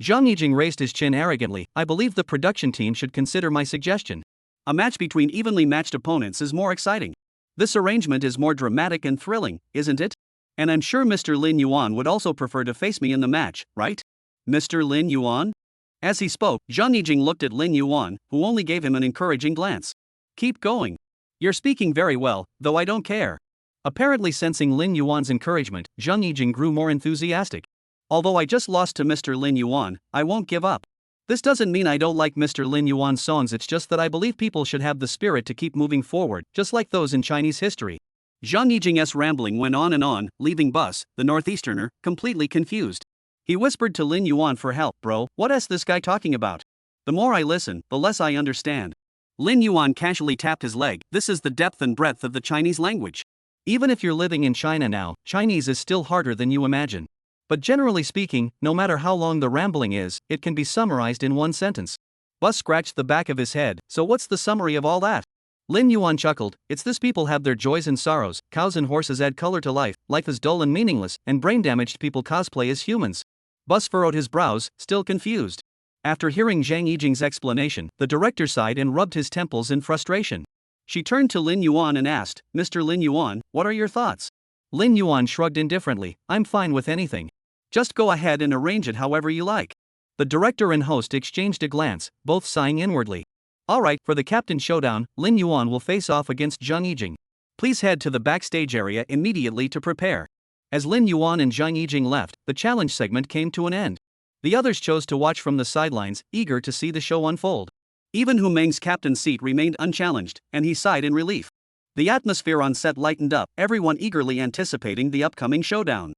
Zhang Yijing raised his chin arrogantly, I believe the production team should consider my suggestion. A match between evenly matched opponents is more exciting. This arrangement is more dramatic and thrilling, isn't it? And I'm sure Mr. Lin Yuan would also prefer to face me in the match, right? Mr. Lin Yuan? As he spoke, Zhang Yijing looked at Lin Yuan, who only gave him an encouraging glance. Keep going. You're speaking very well, though I don't care. Apparently sensing Lin Yuan's encouragement, Zhang Yijing grew more enthusiastic. Although I just lost to Mr. Lin Yuan, I won't give up. This doesn't mean I don't like Mr. Lin Yuan's songs, it's just that I believe people should have the spirit to keep moving forward, just like those in Chinese history. Zhang Yijing's rambling went on and on, leaving Bus, the northeasterner, completely confused. He whispered to Lin Yuan for help, bro, what is this guy talking about? The more I listen, the less I understand. Lin Yuan casually tapped his leg, this is the depth and breadth of the Chinese language. Even if you're living in China now, Chinese is still harder than you imagine. But generally speaking, no matter how long the rambling is, it can be summarized in one sentence. Bus scratched the back of his head, so what's the summary of all that? Lin Yuan chuckled, it's this people have their joys and sorrows, cows and horses add color to life is dull and meaningless, and brain-damaged people cosplay as humans. Bus furrowed his brows, still confused. After hearing Zhang Yijing's explanation, the director sighed and rubbed his temples in frustration. She turned to Lin Yuan and asked, Mr. Lin Yuan, what are your thoughts? Lin Yuan shrugged indifferently, I'm fine with anything. Just go ahead and arrange it however you like. The director and host exchanged a glance, both sighing inwardly. Alright, for the captain showdown, Lin Yuan will face off against Zhang Yijing. Please head to the backstage area immediately to prepare. As Lin Yuan and Zhang Yijing left, the challenge segment came to an end. The others chose to watch from the sidelines, eager to see the show unfold. Even Hu Meng's captain's seat remained unchallenged, and he sighed in relief. The atmosphere on set lightened up, everyone eagerly anticipating the upcoming showdown.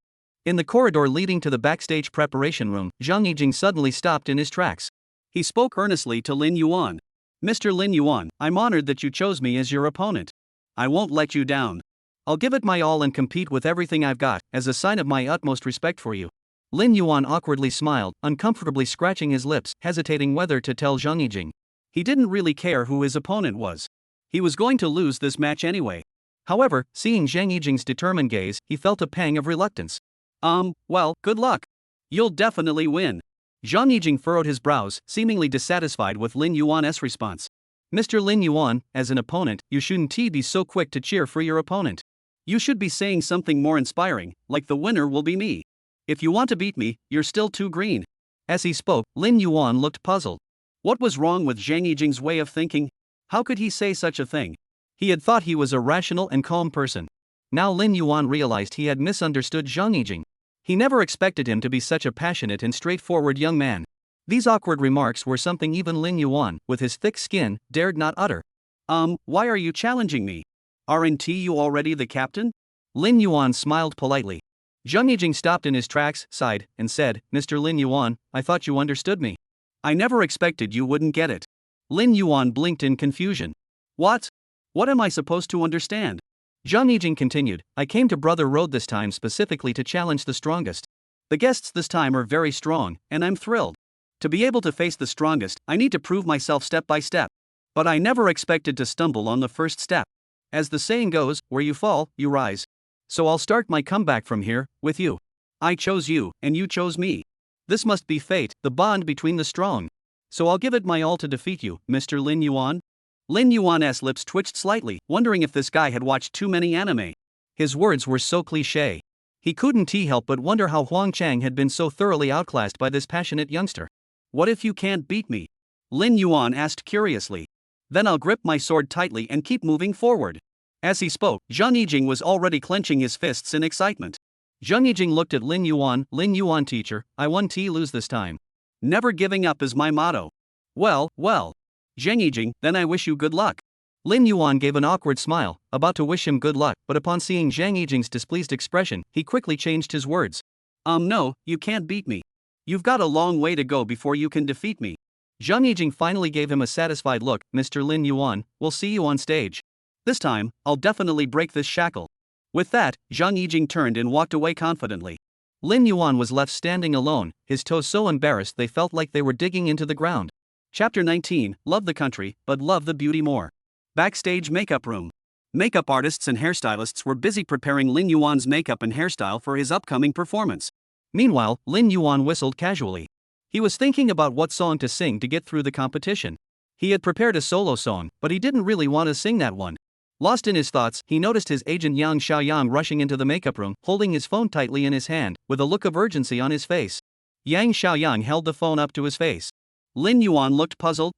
In the corridor leading to the backstage preparation room, Zhang Yijing suddenly stopped in his tracks. He spoke earnestly to Lin Yuan. Mr. Lin Yuan, I'm honored that you chose me as your opponent. I won't let you down. I'll give it my all and compete with everything I've got, as a sign of my utmost respect for you. Lin Yuan awkwardly smiled, uncomfortably scratching his lips, hesitating whether to tell Zhang Yijing. He didn't really care who his opponent was. He was going to lose this match anyway. However, seeing Zhang Yijing's determined gaze, he felt a pang of reluctance. Well, good luck. You'll definitely win. Zhang Yijing furrowed his brows, seemingly dissatisfied with Lin Yuan's response. Mr. Lin Yuan, as an opponent, you shouldn't be so quick to cheer for your opponent. You should be saying something more inspiring, like the winner will be me. If you want to beat me, you're still too green. As he spoke, Lin Yuan looked puzzled. What was wrong with Zhang Yijing's way of thinking? How could he say such a thing? He had thought he was a rational and calm person. Now Lin Yuan realized he had misunderstood Zhang Yijing. He never expected him to be such a passionate and straightforward young man. These awkward remarks were something even Lin Yuan, with his thick skin, dared not utter. Why are you challenging me? Aren't you already the captain? Lin Yuan smiled politely. Zhang Yijing stopped in his tracks, sighed, and said, Mr. Lin Yuan, I thought you understood me. I never expected you wouldn't get it. Lin Yuan blinked in confusion. What? What am I supposed to understand? Zhang Yijing continued, I came to Brother Road this time specifically to challenge the strongest. The guests this time are very strong, and I'm thrilled. To be able to face the strongest, I need to prove myself step by step. But I never expected to stumble on the first step. As the saying goes, where you fall, you rise. So I'll start my comeback from here, with you. I chose you, and you chose me. This must be fate, the bond between the strong. So I'll give it my all to defeat you, Mr. Lin Yuan. Lin Yuan's lips twitched slightly, wondering if this guy had watched too many anime. His words were so cliché. He couldn't help but wonder how Huang Chang had been so thoroughly outclassed by this passionate youngster. What if you can't beat me? Lin Yuan asked curiously. Then I'll grip my sword tightly and keep moving forward. As he spoke, Zhang Yijing was already clenching his fists in excitement. Zhang Yijing looked at Lin Yuan teacher, I won lose this time. Never giving up is my motto. Well. Zhang Yijing, then I wish you good luck. Lin Yuan gave an awkward smile, about to wish him good luck, but upon seeing Zhang Yijing's displeased expression, he quickly changed his words. No, you can't beat me. You've got a long way to go before you can defeat me. Zhang Yijing finally gave him a satisfied look, Mr. Lin Yuan, we'll see you on stage. This time, I'll definitely break this shackle. With that, Zhang Yijing turned and walked away confidently. Lin Yuan was left standing alone, his toes so embarrassed they felt like they were digging into the ground. Chapter 19, Love the country, but love the beauty more. Backstage makeup room. Makeup artists and hairstylists were busy preparing Lin Yuan's makeup and hairstyle for his upcoming performance. Meanwhile, Lin Yuan whistled casually. He was thinking about what song to sing to get through the competition. He had prepared a solo song, but he didn't really want to sing that one. Lost in his thoughts, he noticed his agent Yang Xiaoyang rushing into the makeup room, holding his phone tightly in his hand, with a look of urgency on his face. Yang Xiaoyang held the phone up to his face. Lin Yuan looked puzzled.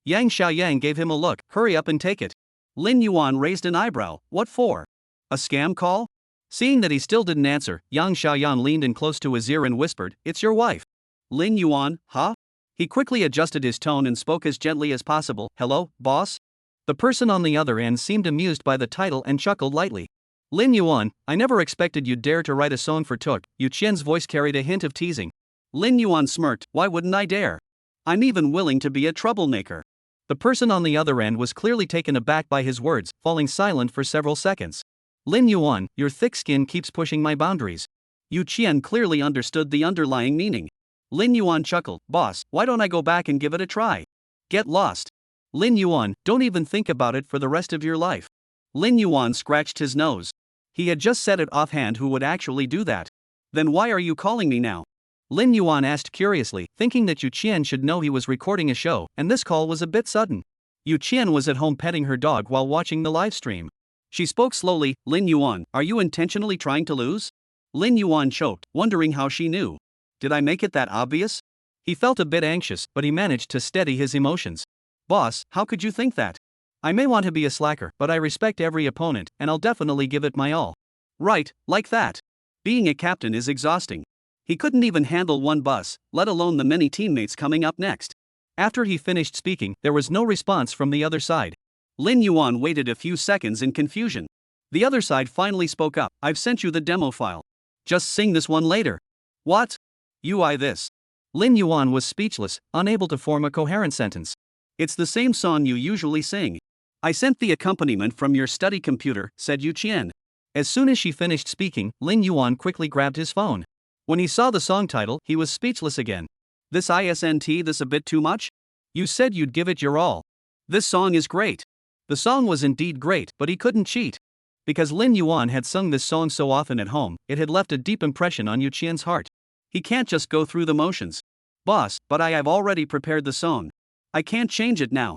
Yang Xiaoyang gave him a look, hurry up and take it. Lin Yuan raised an eyebrow, what for? A scam call? Seeing that he still didn't answer, Yang Xiaoyang leaned in close to his ear and whispered, it's your wife. Lin Yuan, huh? He quickly adjusted his tone and spoke as gently as possible, hello, boss? The person on the other end seemed amused by the title and chuckled lightly. Lin Yuan, I never expected you'd dare to write a song for Tuk. Yu Qian's voice carried a hint of teasing. Lin Yuan smirked, why wouldn't I dare? I'm even willing to be a troublemaker. The person on the other end was clearly taken aback by his words, falling silent for several seconds. Lin Yuan, your thick skin keeps pushing my boundaries. Yu Qian clearly understood the underlying meaning. Lin Yuan chuckled, boss, why don't I go back and give it a try? Get lost. Lin Yuan, don't even think about it for the rest of your life. Lin Yuan scratched his nose. He had just said it offhand who would actually do that. Then why are you calling me now? Lin Yuan asked curiously, thinking that Yu Qian should know he was recording a show, and this call was a bit sudden. Yu Qian was at home petting her dog while watching the live stream. She spoke slowly, Lin Yuan, are you intentionally trying to lose? Lin Yuan choked, wondering how she knew. Did I make it that obvious? He felt a bit anxious, but he managed to steady his emotions. Boss, how could you think that? I may want to be a slacker, but I respect every opponent, and I'll definitely give it my all. Right, like that. Being a captain is exhausting. He couldn't even handle one bus, let alone the many teammates coming up next. After he finished speaking, there was no response from the other side. Lin Yuan waited a few seconds in confusion. The other side finally spoke up, I've sent you the demo file. Just sing this one later. What? This. Lin Yuan was speechless, unable to form a coherent sentence. It's the same song you usually sing. I sent the accompaniment from your study computer, said Yu Qian. As soon as she finished speaking, Lin Yuan quickly grabbed his phone. When he saw the song title, he was speechless again. This a bit too much? You said you'd give it your all. This song is great. The song was indeed great, but he couldn't cheat. Because Lin Yuan had sung this song so often at home, it had left a deep impression on Yu Qian's heart. He can't just go through the motions. Boss, but I have already prepared the song. I can't change it now.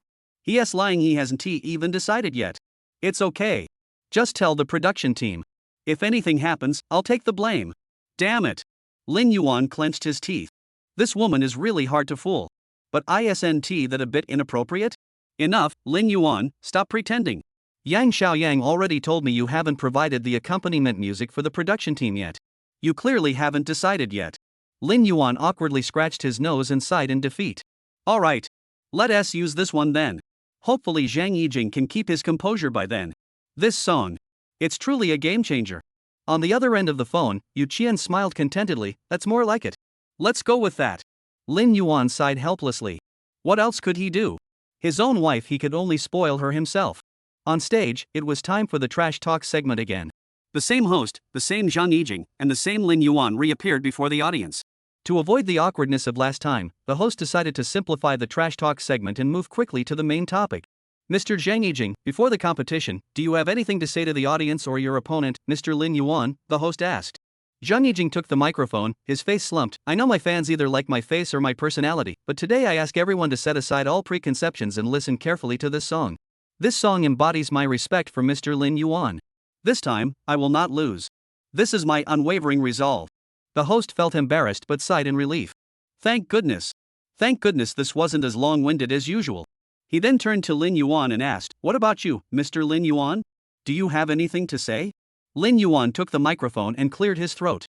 Lying he hasn't even decided yet. It's okay. Just tell the production team. If anything happens, I'll take the blame. Damn it. Lin Yuan clenched his teeth. This woman is really hard to fool. But isn't that a bit inappropriate? Enough, Lin Yuan, stop pretending. Yang Xiaoyang already told me you haven't provided the accompaniment music for the production team yet. You clearly haven't decided yet. Lin Yuan awkwardly scratched his nose and sighed in defeat. Alright. Let us use this one then. Hopefully Zhang Yijing can keep his composure by then. This song. It's truly a game changer. On the other end of the phone, Yu Qian smiled contentedly, that's more like it. Let's go with that. Lin Yuan sighed helplessly. What else could he do? His own wife, he could only spoil her himself. On stage, it was time for the trash talk segment again. The same host, the same Zhang Yijing, and the same Lin Yuan reappeared before the audience. To avoid the awkwardness of last time, the host decided to simplify the trash talk segment and move quickly to the main topic. Mr. Zhang Yijing, before the competition, do you have anything to say to the audience or your opponent, Mr. Lin Yuan? The host asked. Zhang Yijing took the microphone, his face slumped. I know my fans either like my face or my personality, but today I ask everyone to set aside all preconceptions and listen carefully to this song. This song embodies my respect for Mr. Lin Yuan. This time, I will not lose. This is my unwavering resolve. The host felt embarrassed but sighed in relief. Thank goodness. Thank goodness this wasn't as long-winded as usual. He then turned to Lin Yuan and asked, What about you, Mr. Lin Yuan? Do you have anything to say? Lin Yuan took the microphone and cleared his throat.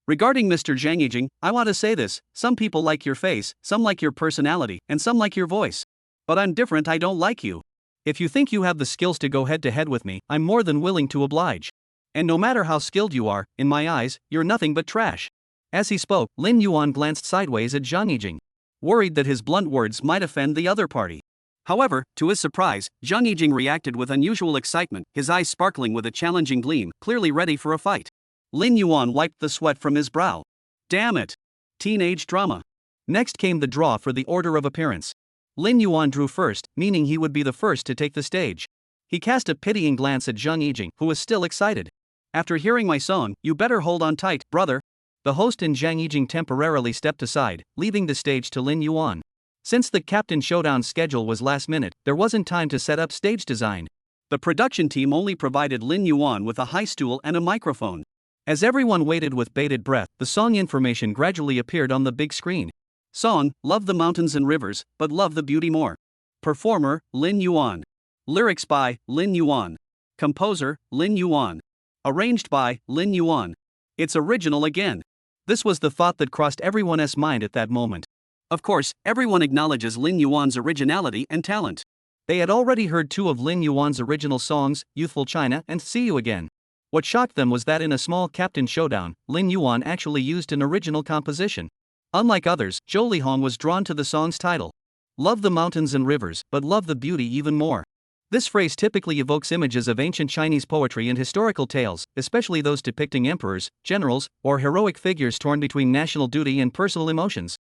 Regarding Mr. Zhang Yijing, I want to say this: some people like your face, some like your personality, and some like your voice. But I'm different, I don't like you. If you think you have the skills to go head-to-head with me, I'm more than willing to oblige. And no matter how skilled you are, in my eyes, you're nothing but trash. As he spoke, Lin Yuan glanced sideways at Zhang Yijing, worried that his blunt words might offend the other party. However, to his surprise, Zhang Yijing reacted with unusual excitement, his eyes sparkling with a challenging gleam, clearly ready for a fight. Lin Yuan wiped the sweat from his brow. Damn it! Teenage drama. Next came the draw for the order of appearance. Lin Yuan drew first, meaning he would be the first to take the stage. He cast a pitying glance at Zhang Yijing, who was still excited. After hearing my song, you better hold on tight, brother. The host and Zhang Yijing temporarily stepped aside, leaving the stage to Lin Yuan. Since the Captain Showdown schedule was last minute, there wasn't time to set up stage design. The production team only provided Lin Yuan with a high stool and a microphone. As everyone waited with bated breath, the song information gradually appeared on the big screen. Song: Love the mountains and rivers, but love the beauty more. Performer: Lin Yuan. Lyrics by Lin Yuan. Composer: Lin Yuan. Arranged by Lin Yuan. It's original again. This was the thought that crossed everyone's mind at that moment. Of course, everyone acknowledges Lin Yuan's originality and talent. They had already heard two of Lin Yuan's original songs, Youthful China and See You Again. What shocked them was that in a small Captain Showdown, Lin Yuan actually used an original composition. Unlike others, Zhou Lihong was drawn to the song's title. Love the mountains and rivers, but love the beauty even more. This phrase typically evokes images of ancient Chinese poetry and historical tales, especially those depicting emperors, generals, or heroic figures torn between national duty and personal emotions.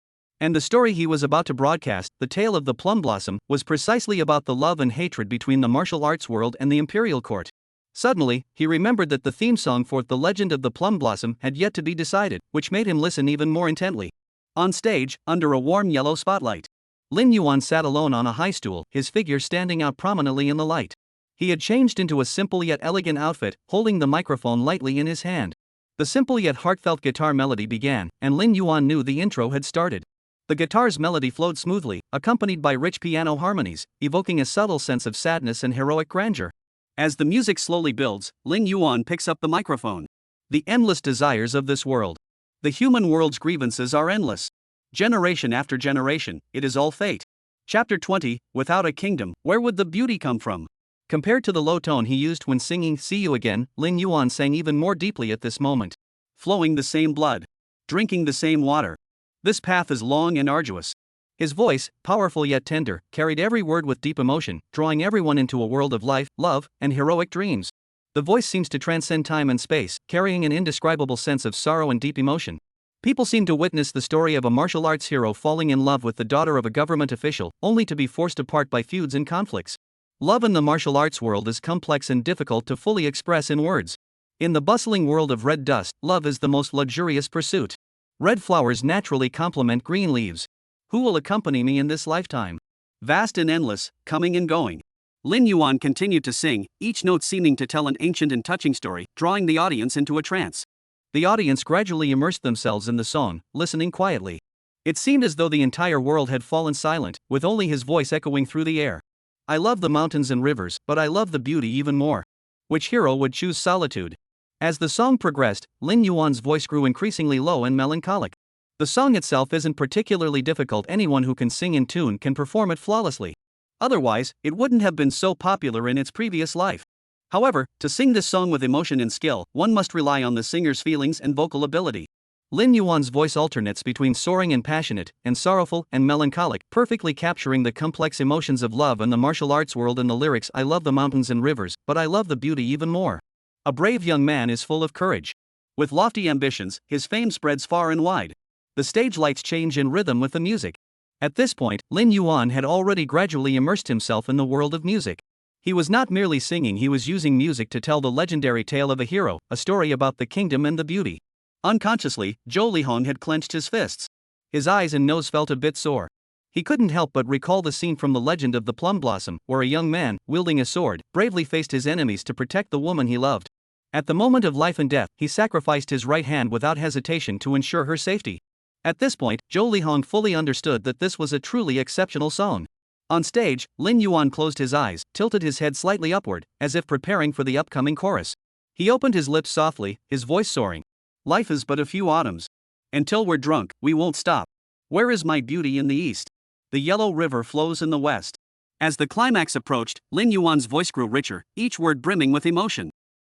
And the story he was about to broadcast, The Tale of the Plum Blossom, was precisely about the love and hatred between the martial arts world and the imperial court. Suddenly, he remembered that the theme song for The Legend of the Plum Blossom had yet to be decided, which made him listen even more intently. On stage, under a warm yellow spotlight, Lin Yuan sat alone on a high stool, his figure standing out prominently in the light. He had changed into a simple yet elegant outfit, holding the microphone lightly in his hand. The simple yet heartfelt guitar melody began, and Lin Yuan knew the intro had started. The guitar's melody flowed smoothly, accompanied by rich piano harmonies, evoking a subtle sense of sadness and heroic grandeur. As the music slowly builds, Lin Yuan picks up the microphone. The endless desires of this world. The human world's grievances are endless. Generation after generation, it is all fate. Chapter 20, Without a Kingdom, where would the beauty come from? Compared to the low tone he used when singing See You Again, Lin Yuan sang even more deeply at this moment. Flowing the same blood. Drinking the same water. This path is long and arduous. His voice, powerful yet tender, carried every word with deep emotion, drawing everyone into a world of life, love, and heroic dreams. The voice seems to transcend time and space, carrying an indescribable sense of sorrow and deep emotion. People seem to witness the story of a martial arts hero falling in love with the daughter of a government official, only to be forced apart by feuds and conflicts. Love in the martial arts world is complex and difficult to fully express in words. In the bustling world of red dust, love is the most luxurious pursuit. Red flowers naturally complement green leaves. Who will accompany me in this lifetime? Vast and endless, coming and going. Lin Yuan continued to sing, each note seeming to tell an ancient and touching story, drawing the audience into a trance. The audience gradually immersed themselves in the song, listening quietly. It seemed as though the entire world had fallen silent, with only his voice echoing through the air. I love the mountains and rivers, but I love the beauty even more. Which hero would choose solitude? As the song progressed, Lin Yuan's voice grew increasingly low and melancholic. The song itself isn't particularly difficult, anyone who can sing in tune can perform it flawlessly. Otherwise, it wouldn't have been so popular in its previous life. However, to sing this song with emotion and skill, one must rely on the singer's feelings and vocal ability. Lin Yuan's voice alternates between soaring and passionate, and sorrowful and melancholic, perfectly capturing the complex emotions of love and the martial arts world in the lyrics. I love the mountains and rivers, but I love the beauty even more. A brave young man is full of courage. With lofty ambitions, his fame spreads far and wide. The stage lights change in rhythm with the music. At this point, Lin Yuan had already gradually immersed himself in the world of music. He was not merely singing, he was using music to tell the legendary tale of a hero, a story about the kingdom and the beauty. Unconsciously, Zhou Lihong had clenched his fists. His eyes and nose felt a bit sore. He couldn't help but recall the scene from The Legend of the Plum Blossom, where a young man, wielding a sword, bravely faced his enemies to protect the woman he loved. At the moment of life and death, he sacrificed his right hand without hesitation to ensure her safety. At this point, Zhou Lihong fully understood that this was a truly exceptional song. On stage, Lin Yuan closed his eyes, tilted his head slightly upward, as if preparing for the upcoming chorus. He opened his lips softly, his voice soaring. Life is but a few autumns. Until we're drunk, we won't stop. Where is my beauty in the east? The yellow river flows in the west. As the climax approached, Lin Yuan's voice grew richer, each word brimming with emotion.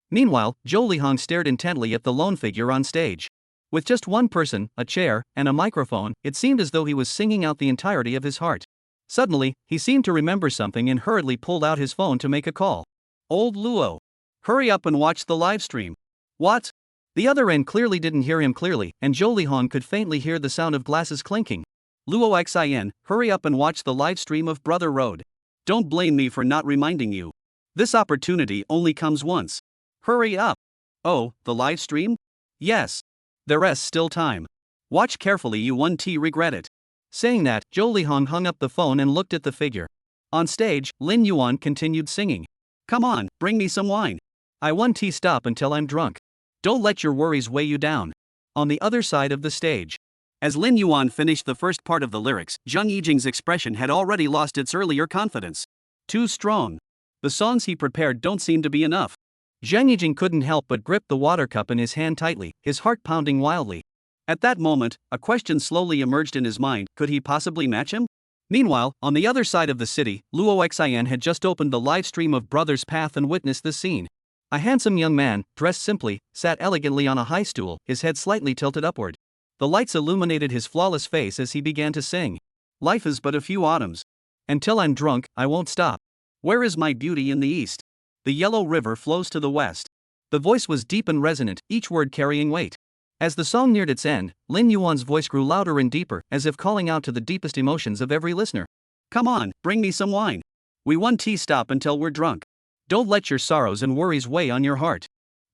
Meanwhile, Zhou Lihong stared intently at the lone figure on stage. With just one person, a chair, and a microphone, it seemed as though he was singing out the entirety of his heart. Suddenly, he seemed to remember something and hurriedly pulled out his phone to make a call. Old Luo. Hurry up and watch the live stream. What? The other end clearly didn't hear him clearly, and Zhou Lihong could faintly hear the sound of glasses clinking. Luo Xin, hurry up and watch the live stream of Brother Road. Don't blame me for not reminding you. This opportunity only comes once. Hurry up. Oh, the live stream? Yes. There's still time. Watch carefully, you won't regret it. Saying that, Zhou Lihong hung up the phone and looked at the figure. On stage, Lin Yuan continued singing. Come on, bring me some wine. I won't stop until I'm drunk. Don't let your worries weigh you down. On the other side of the stage. As Lin Yuan finished the first part of the lyrics, Zhang Yijing's expression had already lost its earlier confidence. Too strong. The songs he prepared don't seem to be enough. Zhang Yijing couldn't help but grip the water cup in his hand tightly, his heart pounding wildly. At that moment, a question slowly emerged in his mind: could he possibly match him? Meanwhile, on the other side of the city, Luo Xian had just opened the live stream of Brother's Path and witnessed the scene. A handsome young man, dressed simply, sat elegantly on a high stool, his head slightly tilted upward. The lights illuminated his flawless face as he began to sing. Life is but a few autumns. Until I'm drunk, I won't stop. Where is my beauty in the east? The yellow river flows to the west. The voice was deep and resonant, each word carrying weight. As the song neared its end, Lin Yuan's voice grew louder and deeper, as if calling out to the deepest emotions of every listener. Come on, bring me some wine. We won't stop until we're drunk. Don't let your sorrows and worries weigh on your heart.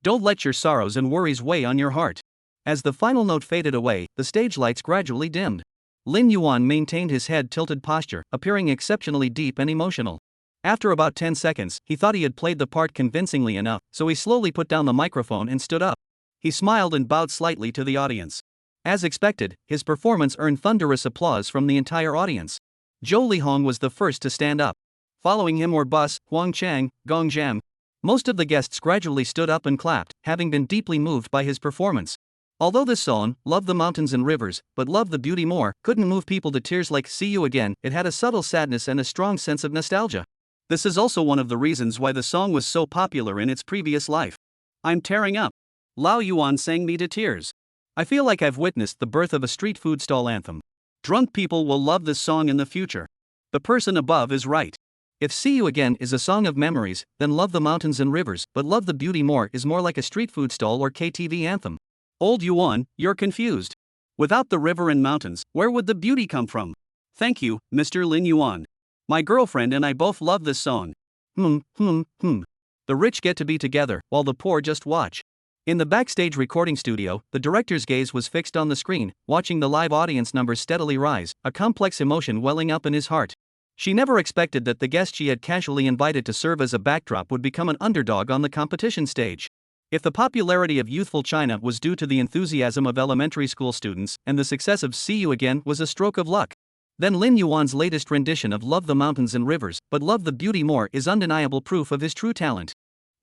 Don't let your sorrows and worries weigh on your heart. As the final note faded away, the stage lights gradually dimmed. Lin Yuan maintained his head tilted posture, appearing exceptionally deep and emotional. After about 10 seconds, he thought he had played the part convincingly enough, so he slowly put down the microphone and stood up. He smiled and bowed slightly to the audience. As expected, his performance earned thunderous applause from the entire audience. Zhou Lihong was the first to stand up. Following him were Bus, Huang Chang, Gong Zham. Most of the guests gradually stood up and clapped, having been deeply moved by his performance. Although this song, Love the Mountains and Rivers, but Love the Beauty More, couldn't move people to tears like See You Again, it had a subtle sadness and a strong sense of nostalgia. This is also one of the reasons why the song was so popular in its previous life. I'm tearing up. Lao Yuan sang me to tears. I feel like I've witnessed the birth of a street food stall anthem. Drunk people will love this song in the future. The person above is right. If See You Again is a song of memories, then Love the Mountains and Rivers, but Love the Beauty More is more like a street food stall or KTV anthem. Old Yuan, you're confused. Without the river and mountains, where would the beauty come from? Thank you, Mr. Lin Yuan. My girlfriend and I both love this song. The rich get to be together, while the poor just watch. In the backstage recording studio, the director's gaze was fixed on the screen, watching the live audience numbers steadily rise, a complex emotion welling up in his heart. She never expected that the guest she had casually invited to serve as a backdrop would become an underdog on the competition stage. If the popularity of youthful China was due to the enthusiasm of elementary school students, and the success of See You Again was a stroke of luck, then Lin Yuan's latest rendition of Love the Mountains and Rivers, but Love the Beauty More is undeniable proof of his true talent.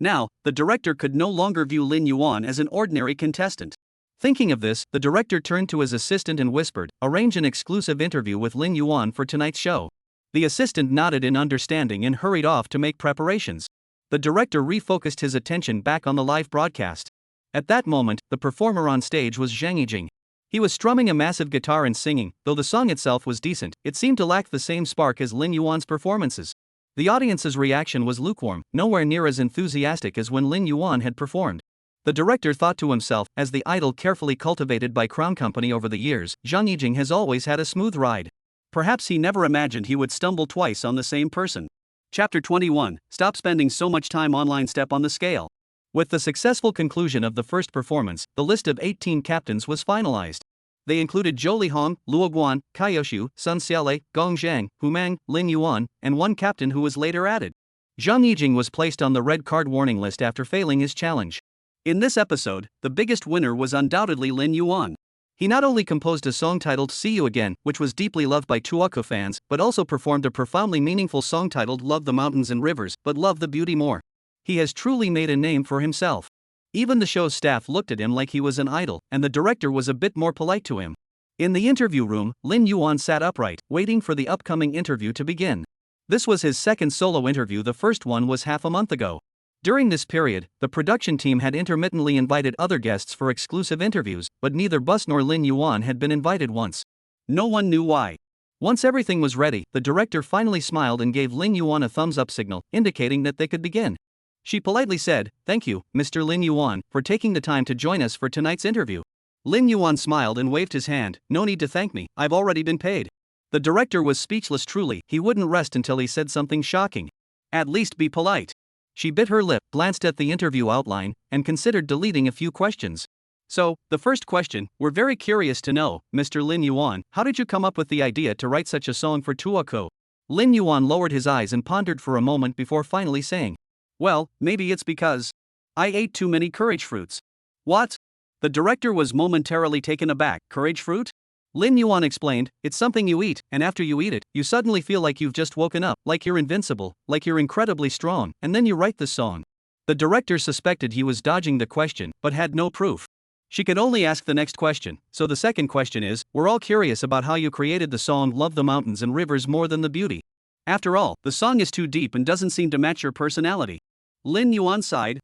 Now, the director could no longer view Lin Yuan as an ordinary contestant. Thinking of this, the director turned to his assistant and whispered, "Arrange an exclusive interview with Lin Yuan for tonight's show." The assistant nodded in understanding and hurried off to make preparations. The director refocused his attention back on the live broadcast. At that moment, the performer on stage was Zhang Yijing. He was strumming a massive guitar and singing. Though the song itself was decent, it seemed to lack the same spark as Lin Yuan's performances. The audience's reaction was lukewarm, nowhere near as enthusiastic as when Lin Yuan had performed. The director thought to himself, as the idol carefully cultivated by Crown Company over the years, Zhang Yijing has always had a smooth ride. Perhaps he never imagined he would stumble twice on the same person. Chapter 21, Stop spending so much time online. Step on the scale. With the successful conclusion of the first performance, the list of 18 captains was finalized. They included Zhou Lihong, Luo Guan, Kaiyoshu, Sun Xiaolei, Gong Zhang, Hu Mang, Lin Yuan, and one captain who was later added. Zhang Yijing was placed on the red card warning list after failing his challenge. In this episode, the biggest winner was undoubtedly Lin Yuan. He not only composed a song titled See You Again, which was deeply loved by Tuoco fans, but also performed a profoundly meaningful song titled Love the Mountains and Rivers, but Love the Beauty More. He has truly made a name for himself. Even the show's staff looked at him like he was an idol, and the director was a bit more polite to him. In the interview room, Lin Yuan sat upright, waiting for the upcoming interview to begin. This was his second solo interview. The first one was half a month ago. During this period, the production team had intermittently invited other guests for exclusive interviews, but neither Bus nor Lin Yuan had been invited once. No one knew why. Once everything was ready, the director finally smiled and gave Lin Yuan a thumbs-up signal, indicating that they could begin. She politely said, "Thank you, Mr. Lin Yuan, for taking the time to join us for tonight's interview." Lin Yuan smiled and waved his hand. "No need to thank me, I've already been paid." The director was speechless. Truly, he wouldn't rest until he said something shocking. At least be polite. She bit her lip, glanced at the interview outline, and considered deleting a few questions. So, the first question, "We're very curious to know, Mr. Lin Yuan, how did you come up with the idea to write such a song for Tuoco?" Lin Yuan lowered his eyes and pondered for a moment before finally saying, "Well, maybe it's because I ate too many courage fruits." What? The director was momentarily taken aback. Courage fruit? Lin Yuan explained, "It's something you eat, and after you eat it, you suddenly feel like you've just woken up, like you're invincible, like you're incredibly strong, and then you write the song." The director suspected he was dodging the question, but had no proof. She could only ask the next question. "So the second question is, we're all curious about how you created the song Love the Mountains and Rivers More Than the Beauty. After all, the song is too deep and doesn't seem to match your personality." Lin Yuan sighed,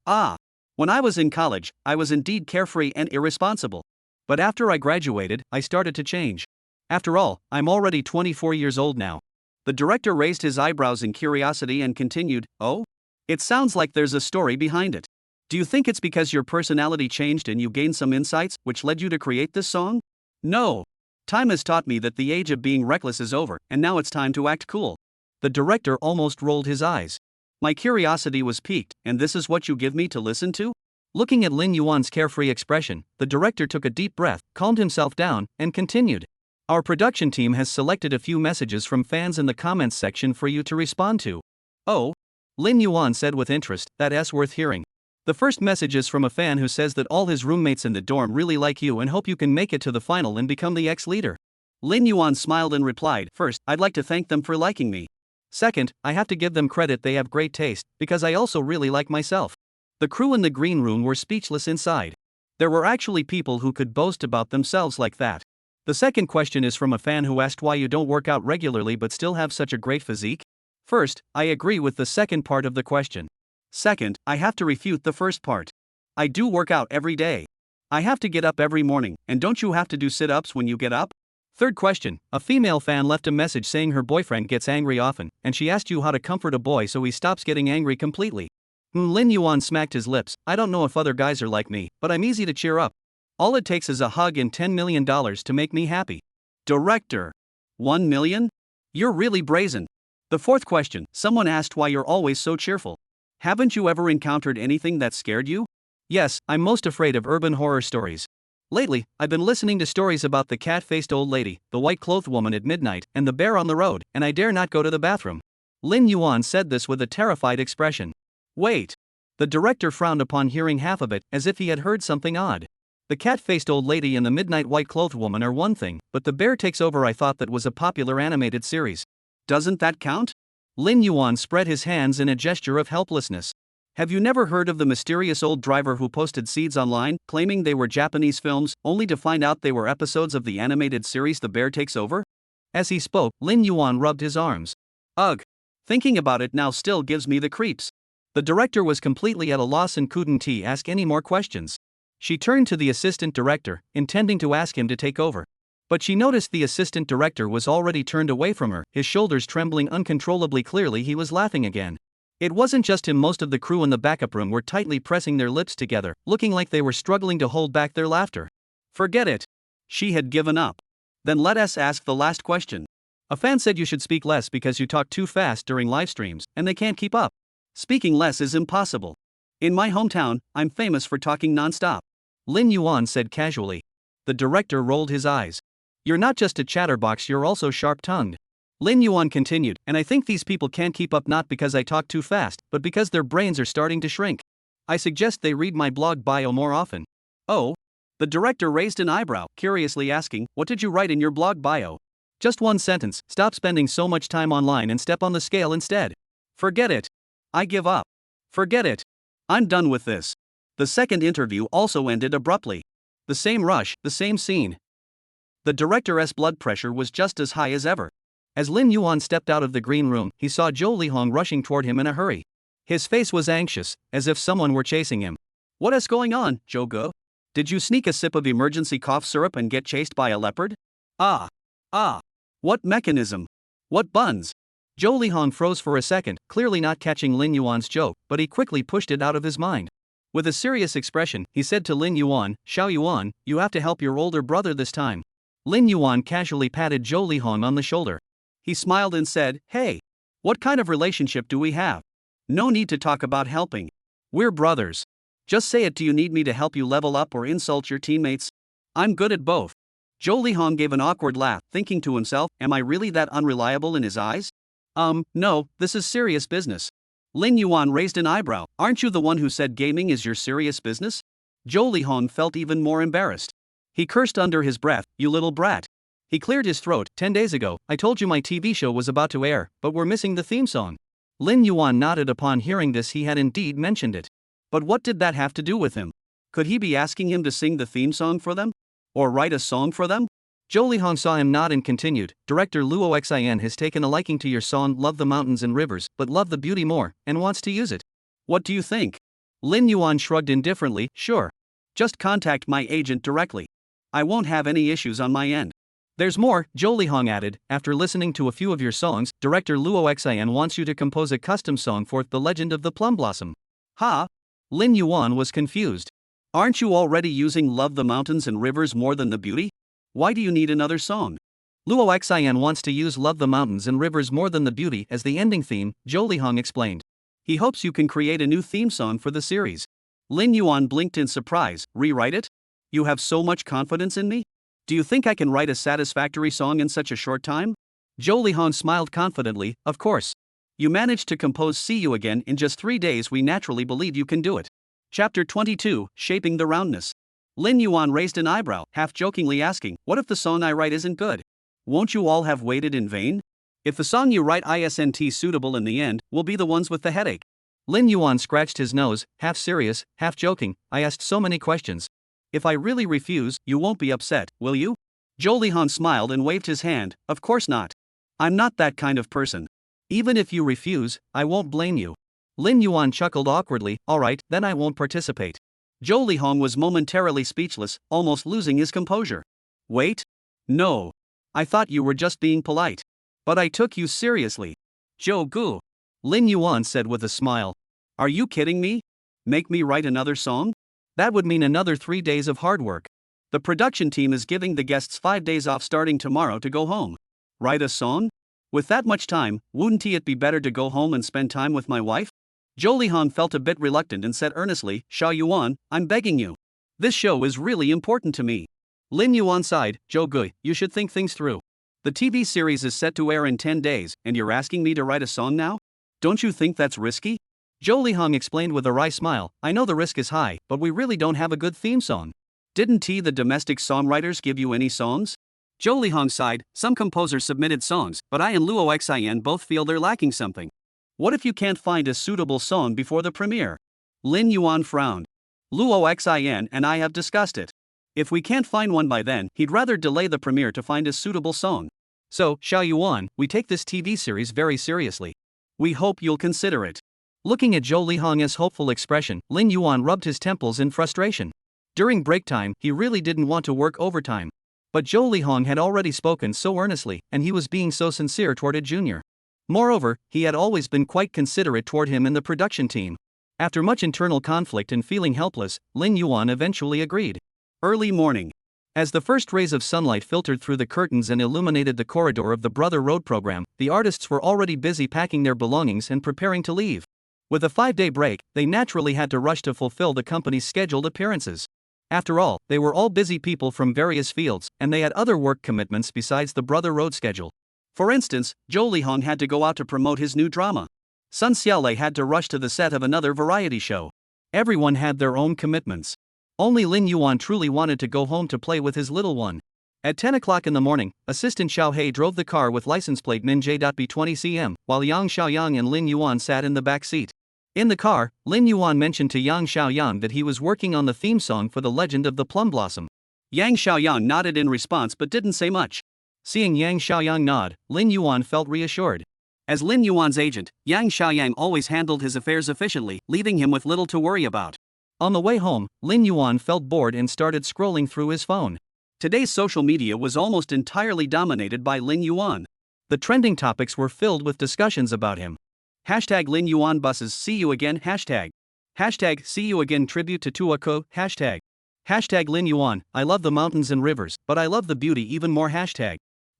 When I was in college, I was indeed carefree and irresponsible. But after I graduated, I started to change. After all, I'm already 24 years old now." The director raised his eyebrows in curiosity and continued, "Oh? It sounds like there's a story behind it. Do you think it's because your personality changed and you gained some insights, which led you to create this song?" "No. Time has taught me that the age of being reckless is over, and now it's time to act cool." The director almost rolled his eyes. "My curiosity was piqued, and this is what you give me to listen to?" Looking at Lin Yuan's carefree expression, the director took a deep breath, calmed himself down, and continued. "Our production team has selected a few messages from fans in the comments section for you to respond to." "Oh?" Lin Yuan said with interest, "That's worth hearing." The first message is from a fan who says that all his roommates in the dorm really like you and hope you can make it to the final and become the ex-leader. Lin Yuan smiled and replied, "First, I'd like to thank them for liking me. Second, I have to give them credit, they have great taste, because I also really like myself." The crew in the green room were speechless inside. There were actually people who could boast about themselves like that. The second question is from a fan who asked why you don't work out regularly but still have such a great physique. First, I agree with the second part of the question. Second, I have to refute the first part. I do work out every day. I have to get up every morning, and don't you have to do sit-ups when you get up? Third question, a female fan left a message saying her boyfriend gets angry often, and she asked you how to comfort a boy so he stops getting angry completely. Lin Yuan smacked his lips. "I don't know if other guys are like me, but I'm easy to cheer up. All it takes is a hug and $10 million to make me happy." Director. 1 million? You're really brazen. The fourth question, someone asked why you're always so cheerful. Haven't you ever encountered anything that scared you? Yes, I'm most afraid of urban horror stories. Lately, I've been listening to stories about the cat-faced old lady, the white-clothed woman at midnight, and the bear on the road, and I dare not go to the bathroom. Lin Yuan said this with a terrified expression. Wait. The director frowned upon hearing half of it, as if he had heard something odd. The cat-faced old lady and the midnight white-clothed woman are one thing, but the bear takes over. I thought that was a popular animated series. Doesn't that count? Lin Yuan spread his hands in a gesture of helplessness. Have you never heard of the mysterious old driver who posted seeds online, claiming they were Japanese films, only to find out they were episodes of the animated series The Bear Takes Over? As he spoke, Lin Yuan rubbed his arms. Ugh. Thinking about it now still gives me the creeps. The director was completely at a loss and couldn't ask any more questions. She turned to the assistant director, intending to ask him to take over. But she noticed the assistant director was already turned away from her, his shoulders trembling uncontrollably. Clearly he was laughing again. It wasn't just him, most of the crew in the backup room were tightly pressing their lips together, looking like they were struggling to hold back their laughter. Forget it. She had given up. Then let us ask the last question. A fan said you should speak less because you talk too fast during live streams, and they can't keep up. Speaking less is impossible. In my hometown, I'm famous for talking non-stop. Lin Yuan said casually. The director rolled his eyes. You're not just a chatterbox, you're also sharp-tongued. Lin Yuan continued, and I think these people can't keep up not because I talk too fast, but because their brains are starting to shrink. I suggest they read my blog bio more often. Oh? The director raised an eyebrow, curiously asking, what did you write in your blog bio? Just one sentence, stop spending so much time online and step on the scale instead. Forget it. I give up. Forget it. I'm done with this. The second interview also ended abruptly. The same rush, the same scene. The director's blood pressure was just as high as ever. As Lin Yuan stepped out of the green room, he saw Zhou Lihong rushing toward him in a hurry. His face was anxious, as if someone were chasing him. What is going on, Zhou Ge? Did you sneak a sip of emergency cough syrup and get chased by a leopard? Ah. What mechanism? What buns? Zhou Lihong froze for a second, clearly not catching Lin Yuan's joke, but he quickly pushed it out of his mind. With a serious expression, he said to Lin Yuan, Xiao Yuan, you have to help your older brother this time. Lin Yuan casually patted Zhou Lihong on the shoulder. He smiled and said, Hey, what kind of relationship do we have? No need to talk about helping. We're brothers. Just say it. Do you need me to help you level up or insult your teammates? I'm good at both. Zhou Lihong gave an awkward laugh, thinking to himself, am I really that unreliable in his eyes? No, this is serious business. Lin Yuan raised an eyebrow. Aren't you the one who said gaming is your serious business? Zhou Lihong felt even more embarrassed. He cursed under his breath, you little brat. He cleared his throat. 10 days ago, I told you my TV show was about to air, but we're missing the theme song. Lin Yuan nodded upon hearing this. He had indeed mentioned it. But what did that have to do with him? Could he be asking him to sing the theme song for them? Or write a song for them? Zhou Lihong saw him nod and continued, Director Luo Xin has taken a liking to your song Love the Mountains and Rivers, but love the beauty more, and wants to use it. What do you think? Lin Yuan shrugged indifferently, sure. Just contact my agent directly. I won't have any issues on my end. There's more, Zhou Lihong added, after listening to a few of your songs, Director Luo Xin wants you to compose a custom song for The Legend of the Plum Blossom. Ha? Lin Yuan was confused. Aren't you already using Love the Mountains and Rivers more than the beauty? Why do you need another song? Luo Xin wants to use Love the Mountains and Rivers more than the beauty as the ending theme, Zhou Lihong explained. He hopes you can create a new theme song for the series. Lin Yuan blinked in surprise. Rewrite it? You have so much confidence in me? Do you think I can write a satisfactory song in such a short time? Zhou Lihong smiled confidently, of course. You managed to compose See You Again in just 3 days. We naturally believe you can do it. Chapter 22, Shaping the Roundness. Lin Yuan raised an eyebrow, half-jokingly asking, what if the song I write isn't good? Won't you all have waited in vain? If the song you write isn't suitable in the end, we'll be the ones with the headache. Lin Yuan scratched his nose, half serious, half joking, I asked so many questions. If I really refuse, you won't be upset, will you? Zhou Lihong smiled and waved his hand, of course not. I'm not that kind of person. Even if you refuse, I won't blame you. Lin Yuan chuckled awkwardly, alright, then I won't participate. Zhou Lihong was momentarily speechless, almost losing his composure. Wait? No. I thought you were just being polite. But I took you seriously. Zhou Gu. Lin Yuan said with a smile. Are you kidding me? Make me write another song? That would mean another 3 days of hard work. The production team is giving the guests 5 days off starting tomorrow to go home. Write a song? With that much time, wouldn't it be better to go home and spend time with my wife? Zhou Lihong felt a bit reluctant and said earnestly, Xiao Yuan, I'm begging you. This show is really important to me. Lin Yuan sighed, Zhou Gui, you should think things through. The TV series is set to air in 10 days, and you're asking me to write a song now? Don't you think that's risky? Zhou Lihong explained with a wry smile, I know the risk is high, but we really don't have a good theme song. Didn't the domestic songwriters give you any songs? Zhou Lihong sighed, some composers submitted songs, but I and Luo Xin both feel they're lacking something. What if you can't find a suitable song before the premiere? Lin Yuan frowned. Luo Xin and I have discussed it. If we can't find one by then, he'd rather delay the premiere to find a suitable song. So, Xiao Yuan, we take this TV series very seriously. We hope you'll consider it. Looking at Zhou Lihong's hopeful expression, Lin Yuan rubbed his temples in frustration. During break time, he really didn't want to work overtime. But Zhou Lihong had already spoken so earnestly, and he was being so sincere toward Ed Jr. Moreover, he had always been quite considerate toward him and the production team. After much internal conflict and feeling helpless, Lin Yuan eventually agreed. Early morning. As the first rays of sunlight filtered through the curtains and illuminated the corridor of the Brother Road program, the artists were already busy packing their belongings and preparing to leave. With a 5-day break, they naturally had to rush to fulfill the company's scheduled appearances. After all, they were all busy people from various fields, and they had other work commitments besides the Brother Road schedule. For instance, Zhou Lihong had to go out to promote his new drama. Sun Xiaolei had to rush to the set of another variety show. Everyone had their own commitments. Only Lin Yuan truly wanted to go home to play with his little one. At 10 o'clock in the morning, Assistant Xiao Hei drove the car with license plate NJ.B20cm, while Yang Xiaoyang and Lin Yuan sat in the back seat. In the car, Lin Yuan mentioned to Yang Xiaoyang that he was working on the theme song for The Legend of the Plum Blossom. Yang Xiaoyang nodded in response but didn't say much. Seeing Yang Xiaoyang nod, Lin Yuan felt reassured. As Lin Yuan's agent, Yang Xiaoyang always handled his affairs efficiently, leaving him with little to worry about. On the way home, Lin Yuan felt bored and started scrolling through his phone. Today's social media was almost entirely dominated by Lin Yuan. The trending topics were filled with discussions about him. Hashtag Lin Yuan buses see you again hashtag. Hashtag see you again tribute to Tuako hashtag. Hashtag Lin Yuan, I love the mountains and rivers, but I love the beauty even more hashtag.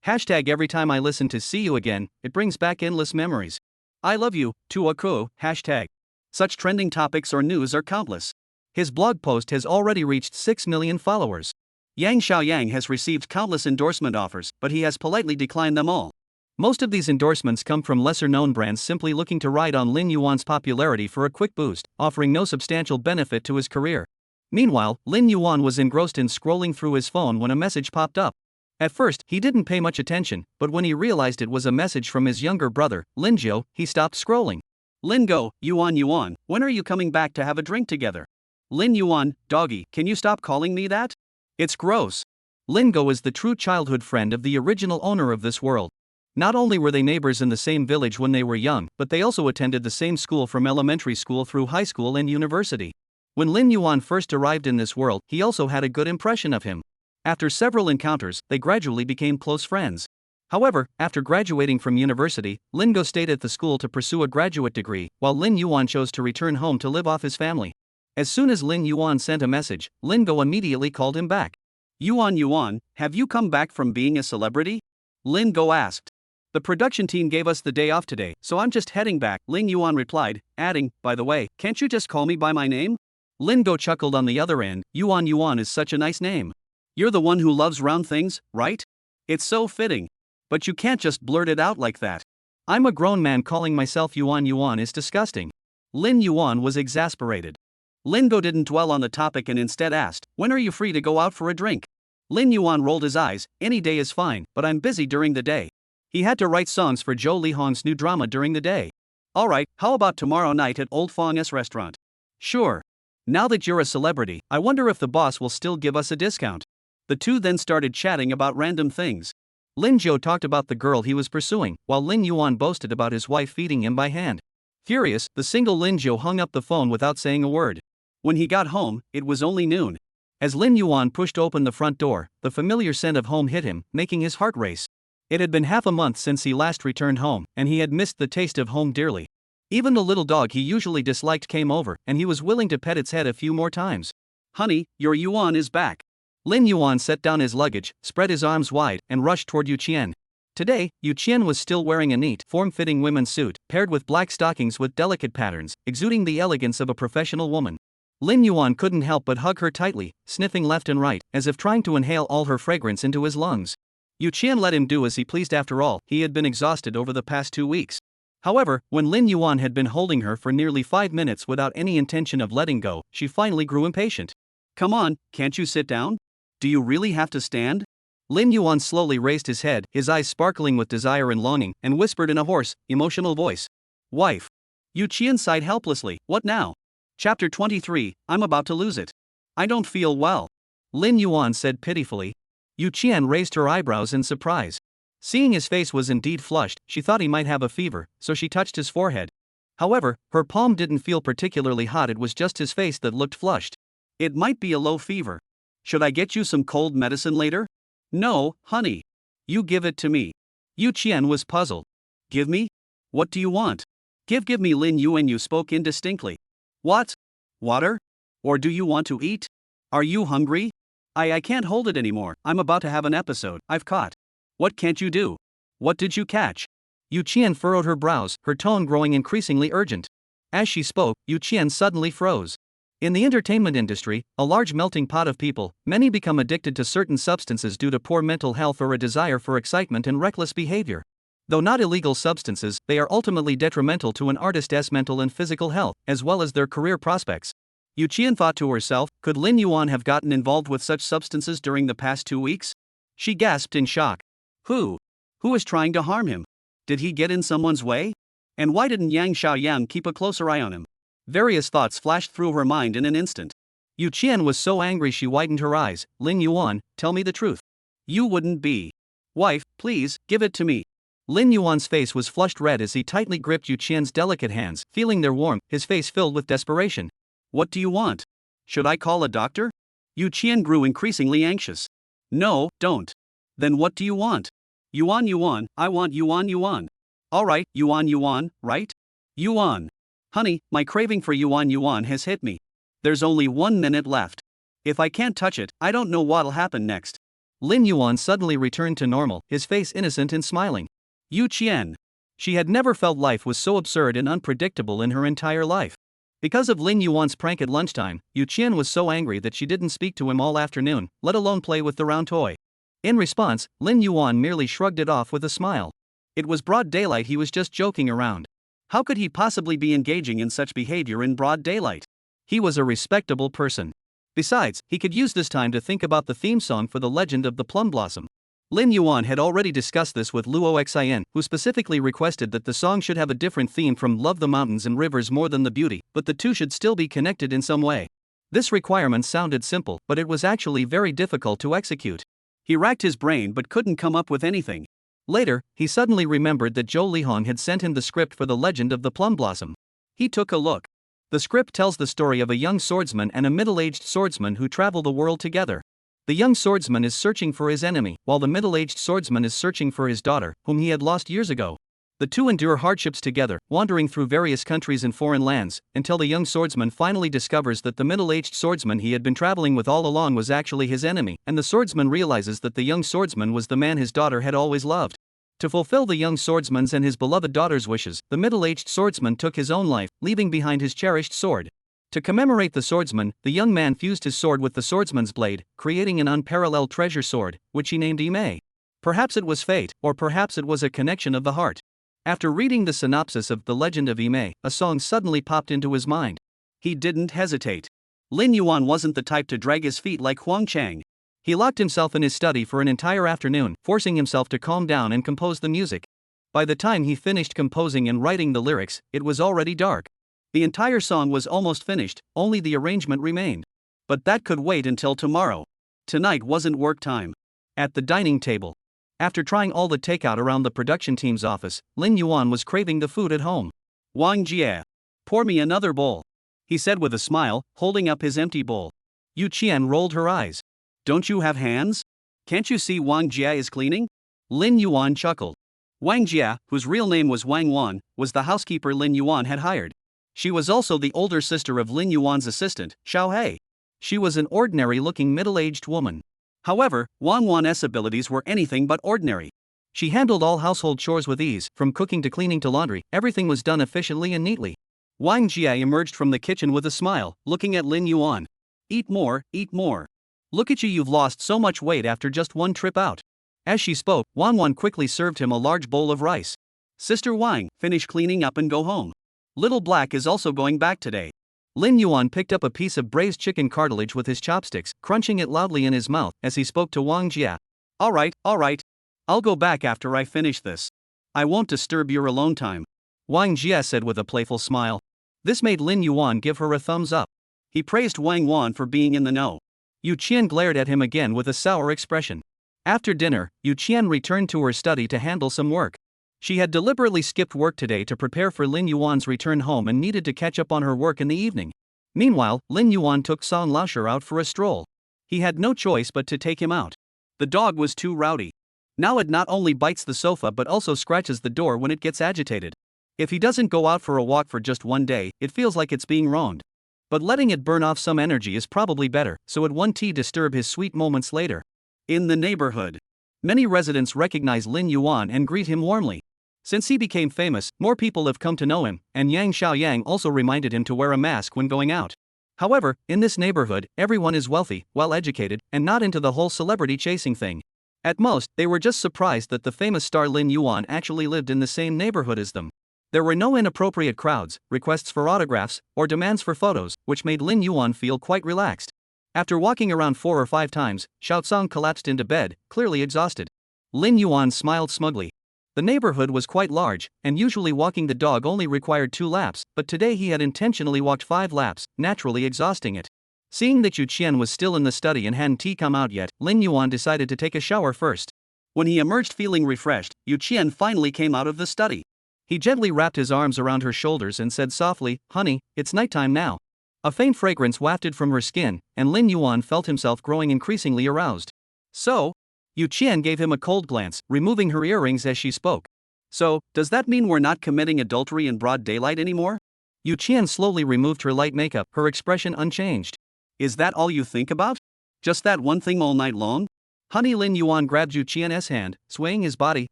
Hashtag every time I listen to see you again, it brings back endless memories. I love you, Tuako hashtag. Such trending topics or news are countless. His blog post has already reached 6 million followers. Yang Xiaoyang has received countless endorsement offers, but he has politely declined them all. Most of these endorsements come from lesser-known brands simply looking to ride on Lin Yuan's popularity for a quick boost, offering no substantial benefit to his career. Meanwhile, Lin Yuan was engrossed in scrolling through his phone when a message popped up. At first, he didn't pay much attention, but when he realized it was a message from his younger brother, Lin Jiu, he stopped scrolling. Lin Go, Yuan, when are you coming back to have a drink together? Lin Yuan, doggy, can you stop calling me that? It's gross. Lin Go is the true childhood friend of the original owner of this world. Not only were they neighbors in the same village when they were young, but they also attended the same school from elementary school through high school and university. When Lin Yuan first arrived in this world, he also had a good impression of him. After several encounters, they gradually became close friends. However, after graduating from university, Lin Go stayed at the school to pursue a graduate degree, while Lin Yuan chose to return home to live off his family. As soon as Lin Yuan sent a message, Lin Go immediately called him back. Yuan, have you come back from being a celebrity? Lin Go asked. The production team gave us the day off today, so I'm just heading back, Lin Yuan replied, adding, by the way, can't you just call me by my name? Lin Go chuckled on the other end, Yuan is such a nice name. You're the one who loves round things, right? It's so fitting. But you can't just blurt it out like that. I'm a grown man calling myself Yuan is disgusting. Lin Yuan was exasperated. Lin Go didn't dwell on the topic and instead asked, when are you free to go out for a drink? Lin Yuan rolled his eyes, any day is fine, but I'm busy during the day. He had to write songs for Zhou Lihong's new drama during the day. Alright, how about tomorrow night at Old Fang's restaurant? Sure. Now that you're a celebrity, I wonder if the boss will still give us a discount. The two then started chatting about random things. Lin Jiu talked about the girl he was pursuing, while Lin Yuan boasted about his wife feeding him by hand. Furious, the single Lin Jiu hung up the phone without saying a word. When he got home, it was only noon. As Lin Yuan pushed open the front door, the familiar scent of home hit him, making his heart race. It had been half a month since he last returned home, and he had missed the taste of home dearly. Even the little dog he usually disliked came over, and he was willing to pet its head a few more times. Honey, your Yuan is back. Lin Yuan set down his luggage, spread his arms wide, and rushed toward Yu Qian. Today, Yu Qian was still wearing a neat, form-fitting women's suit, paired with black stockings with delicate patterns, exuding the elegance of a professional woman. Lin Yuan couldn't help but hug her tightly, sniffing left and right, as if trying to inhale all her fragrance into his lungs. Yu Qian let him do as he pleased. After all, he had been exhausted over the past 2 weeks. However, when Lin Yuan had been holding her for nearly 5 minutes without any intention of letting go, she finally grew impatient. Come on, can't you sit down? Do you really have to stand? Lin Yuan slowly raised his head, his eyes sparkling with desire and longing, and whispered in a hoarse, emotional voice. Wife. Yu Qian sighed helplessly, what now? Chapter 23, I'm about to lose it. I don't feel well. Lin Yuan said pitifully. Yu Qian raised her eyebrows in surprise. Seeing his face was indeed flushed, she thought he might have a fever, so she touched his forehead. However, her palm didn't feel particularly hot, it was just his face that looked flushed. It might be a low fever. Should I get you some cold medicine later? No, honey. You give it to me. Yu Qian was puzzled. Give me? What do you want? Give me, Lin Yuan. You spoke indistinctly. What? Water? Or do you want to eat? Are you hungry? I can't hold it anymore. I'm about to have an episode. I've caught. What can't you do? What did you catch? Yu Qian furrowed her brows, her tone growing increasingly urgent. As she spoke, Yu Qian suddenly froze. In the entertainment industry, a large melting pot of people, many become addicted to certain substances due to poor mental health or a desire for excitement and reckless behavior. Though not illegal substances, they are ultimately detrimental to an artist's mental and physical health, as well as their career prospects. Yu Qian thought to herself, could Lin Yuan have gotten involved with such substances during the past 2 weeks? She gasped in shock. Who? Who is trying to harm him? Did he get in someone's way? And why didn't Yang Xiaoyang keep a closer eye on him? Various thoughts flashed through her mind in an instant. Yu Qian was so angry she widened her eyes. Lin Yuan, tell me the truth. You wouldn't be. Wife, please, give it to me. Lin Yuan's face was flushed red as he tightly gripped Yu Qian's delicate hands. Feeling their warmth, his face filled with desperation. What do you want? Should I call a doctor? Yu Qian grew increasingly anxious. No, don't. Then what do you want? Yuan, I want yuan. Alright, yuan, right? Yuan. Honey, my craving for yuan has hit me. There's only 1 minute left. If I can't touch it, I don't know what'll happen next. Lin Yuan suddenly returned to normal, his face innocent and smiling. Yu Qian. She had never felt life was so absurd and unpredictable in her entire life. Because of Lin Yuan's prank at lunchtime, Yu Qian was so angry that she didn't speak to him all afternoon, let alone play with the round toy. In response, Lin Yuan merely shrugged it off with a smile. It was broad daylight, he was just joking around. How could he possibly be engaging in such behavior in broad daylight? He was a respectable person. Besides, he could use this time to think about the theme song for The Legend of the Plum Blossom. Lin Yuan had already discussed this with Luo Xin, who specifically requested that the song should have a different theme from Love the Mountains and Rivers more than the beauty, but the two should still be connected in some way. This requirement sounded simple, but it was actually very difficult to execute. He racked his brain but couldn't come up with anything. Later, he suddenly remembered that Zhou Lihong had sent him the script for The Legend of the Plum Blossom. He took a look. The script tells the story of a young swordsman and a middle-aged swordsman who travel the world together. The young swordsman is searching for his enemy, while the middle-aged swordsman is searching for his daughter, whom he had lost years ago. The two endure hardships together, wandering through various countries and foreign lands, until the young swordsman finally discovers that the middle-aged swordsman he had been traveling with all along was actually his enemy, and the swordsman realizes that the young swordsman was the man his daughter had always loved. To fulfill the young swordsman's and his beloved daughter's wishes, the middle-aged swordsman took his own life, leaving behind his cherished sword. To commemorate the swordsman, the young man fused his sword with the swordsman's blade, creating an unparalleled treasure sword, which he named Ime. Perhaps it was fate, or perhaps it was a connection of the heart. After reading the synopsis of The Legend of Ime, a song suddenly popped into his mind. He didn't hesitate. Lin Yuan wasn't the type to drag his feet like Huang Chang. He locked himself in his study for an entire afternoon, forcing himself to calm down and compose the music. By the time he finished composing and writing the lyrics, it was already dark. The entire song was almost finished, only the arrangement remained. But that could wait until tomorrow. Tonight wasn't work time. At the dining table. After trying all the takeout around the production team's office, Lin Yuan was craving the food at home. Wang Jie. Pour me another bowl. He said with a smile, holding up his empty bowl. Yu Qian rolled her eyes. Don't you have hands? Can't you see Wang Jie is cleaning? Lin Yuan chuckled. Wang Jie, whose real name was Wang Wan, was the housekeeper Lin Yuan had hired. She was also the older sister of Lin Yuan's assistant, Xiao He. She was an ordinary-looking middle-aged woman. However, Wang Wan's abilities were anything but ordinary. She handled all household chores with ease, from cooking to cleaning to laundry, everything was done efficiently and neatly. Wang Jie emerged from the kitchen with a smile, looking at Lin Yuan. Eat more, eat more. Look at you, you've lost so much weight after just one trip out. As she spoke, Wang Wan quickly served him a large bowl of rice. Sister Wang, finish cleaning up and go home. Little Black is also going back today. Lin Yuan picked up a piece of braised chicken cartilage with his chopsticks, crunching it loudly in his mouth as he spoke to Wang Jie. Alright. I'll go back after I finish this. I won't disturb your alone time. Wang Jie said with a playful smile. This made Lin Yuan give her a thumbs up. He praised Wang Wan for being in the know. Yu Qian glared at him again with a sour expression. After dinner, Yu Qian returned to her study to handle some work. She had deliberately skipped work today to prepare for Lin Yuan's return home and needed to catch up on her work in the evening. Meanwhile, Lin Yuan took Song Laosher out for a stroll. He had no choice but to take him out. The dog was too rowdy. Now it not only bites the sofa but also scratches the door when it gets agitated. If he doesn't go out for a walk for just one day, it feels like it's being roaned. But letting it burn off some energy is probably better, so it won't disturb his sweet moments later. In the neighborhood, many residents recognize Lin Yuan and greet him warmly. Since he became famous, more people have come to know him, and Yang Xiaoyang also reminded him to wear a mask when going out. However, in this neighborhood, everyone is wealthy, well-educated, and not into the whole celebrity chasing thing. At most, they were just surprised that the famous star Lin Yuan actually lived in the same neighborhood as them. There were no inappropriate crowds, requests for autographs, or demands for photos, which made Lin Yuan feel quite relaxed. After walking around 4 or 5 times, Xiaocang collapsed into bed, clearly exhausted. Lin Yuan smiled smugly. The neighborhood was quite large, and usually walking the dog only required 2 laps, but today he had intentionally walked 5 laps, naturally exhausting it. Seeing that Yu Qian was still in the study and hadn't come out yet, Lin Yuan decided to take a shower first. When he emerged feeling refreshed, Yu Qian finally came out of the study. He gently wrapped his arms around her shoulders and said softly, "Honey, it's nighttime now." A faint fragrance wafted from her skin, and Lin Yuan felt himself growing increasingly aroused. "So?" Yu Qian gave him a cold glance, removing her earrings as she spoke. "So, does that mean we're not committing adultery in broad daylight anymore?" Yu Qian slowly removed her light makeup, her expression unchanged. "Is that all you think about? Just that one thing all night long?" Honey, Lin Yuan grabbed Yu Qian's hand, swaying his body,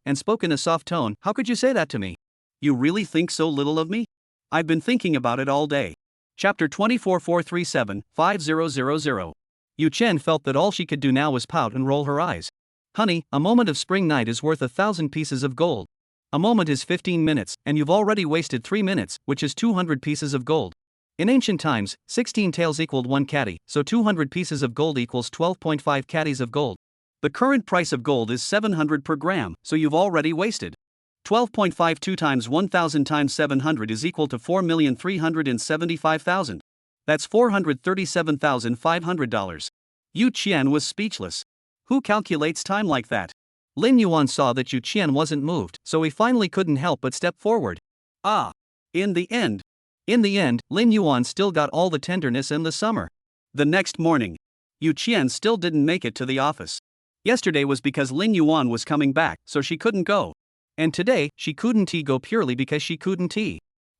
and spoke in a soft tone, "How could you say that to me? You really think so little of me? I've been thinking about it all day." Chapter 24-437-5000. Yu Qian felt that all she could do now was pout and roll her eyes. "Honey, a moment of spring night is worth 1,000 pieces of gold. A moment is 15 minutes, and you've already wasted 3 minutes, which is 200 pieces of gold. In ancient times, 16 taels equaled 1 catty, so 200 pieces of gold equals 12.5 catties of gold. The current price of gold is 700 per gram, so you've already wasted. 12.52 times 1,000 times 700 is equal to 4,375,000. That's $437,500. Yu Qian was speechless. Who calculates time like that? Lin Yuan saw that Yu Qian wasn't moved, so he finally couldn't help but step forward. In the end, Lin Yuan still got all the tenderness and the summer. The next morning, Yu Qian still didn't make it to the office. Yesterday was because Lin Yuan was coming back, so she couldn't go. And today, she couldn't go purely because she couldn't.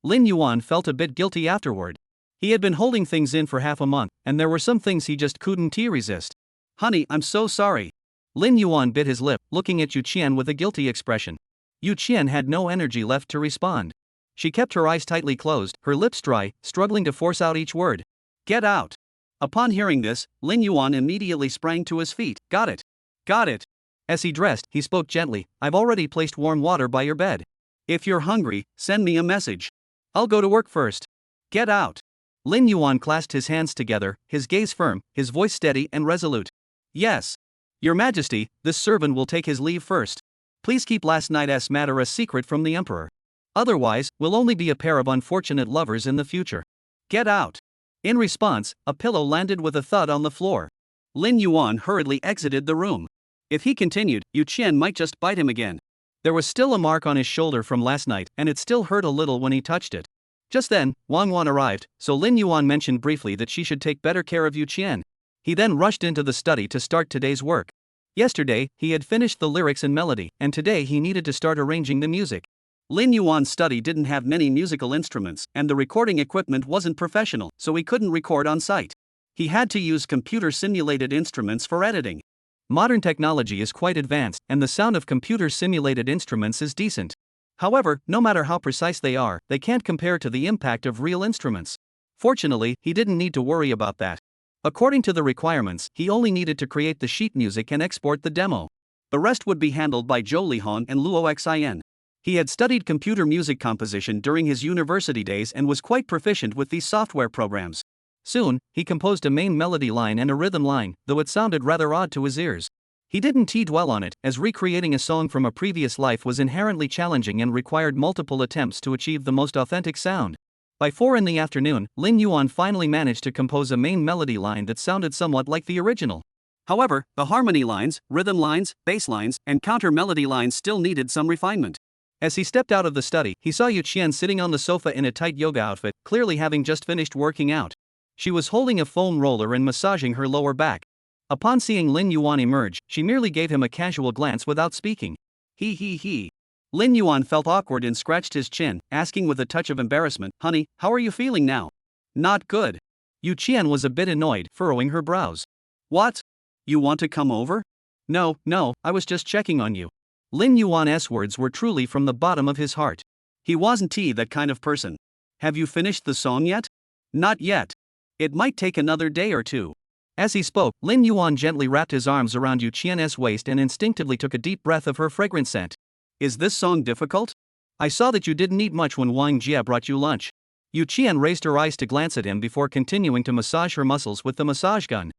Lin Yuan felt a bit guilty afterward. He had been holding things in for half a month, and there were some things he just couldn't resist. "Honey, I'm so sorry." Lin Yuan bit his lip, looking at Yu Qian with a guilty expression. Yu Qian had no energy left to respond. She kept her eyes tightly closed, her lips dry, struggling to force out each word. "Get out." Upon hearing this, Lin Yuan immediately sprang to his feet. Got it. Got it." As he dressed, he spoke gently, "I've already placed warm water by your bed. If you're hungry, send me a message. I'll go to work first. Get out." Lin Yuan clasped his hands together, his gaze firm, his voice steady and resolute. "Yes. Your Majesty, this servant will take his leave first. Please keep last night's matter a secret from the Emperor. Otherwise, we'll only be a pair of unfortunate lovers in the future. Get out." In response, a pillow landed with a thud on the floor. Lin Yuan hurriedly exited the room. If he continued, Yu Qian might just bite him again. There was still a mark on his shoulder from last night, and it still hurt a little when he touched it. Just then, Wang Wan arrived, so Lin Yuan mentioned briefly that she should take better care of Yu Qian. He then rushed into the study to start today's work. Yesterday, he had finished the lyrics and melody, and today he needed to start arranging the music. Lin Yuan's study didn't have many musical instruments, and the recording equipment wasn't professional, so he couldn't record on site. He had to use computer-simulated instruments for editing. Modern technology is quite advanced, and the sound of computer-simulated instruments is decent. However, no matter how precise they are, they can't compare to the impact of real instruments. Fortunately, he didn't need to worry about that. According to the requirements, he only needed to create the sheet music and export the demo. The rest would be handled by Zhou Lihong and Luo Xin. He had studied computer music composition during his university days and was quite proficient with these software programs. Soon, he composed a main melody line and a rhythm line, though it sounded rather odd to his ears. He didn't dwell on it, as recreating a song from a previous life was inherently challenging and required multiple attempts to achieve the most authentic sound. By 4 in the afternoon, Lin Yuan finally managed to compose a main melody line that sounded somewhat like the original. However, the harmony lines, rhythm lines, bass lines, and counter melody lines still needed some refinement. As he stepped out of the study, he saw Yu Qian sitting on the sofa in a tight yoga outfit, clearly having just finished working out. She was holding a foam roller and massaging her lower back. Upon seeing Lin Yuan emerge, she merely gave him a casual glance without speaking. He. Lin Yuan felt awkward and scratched his chin, asking with a touch of embarrassment, "Honey, how are you feeling now?" "Not good." Yu Qian was a bit annoyed, furrowing her brows. "What? You want to come over?" No, I was just checking on you." Lin Yuan's words were truly from the bottom of his heart. He wasn't that kind of person. "Have you finished the song yet?" "Not yet. It might take another day or two." As he spoke, Lin Yuan gently wrapped his arms around Yu Qian's waist and instinctively took a deep breath of her fragrant scent. "Is this song difficult? I saw that you didn't eat much when Wang Jie brought you lunch." Yu Qian raised her eyes to glance at him before continuing to massage her muscles with the massage gun.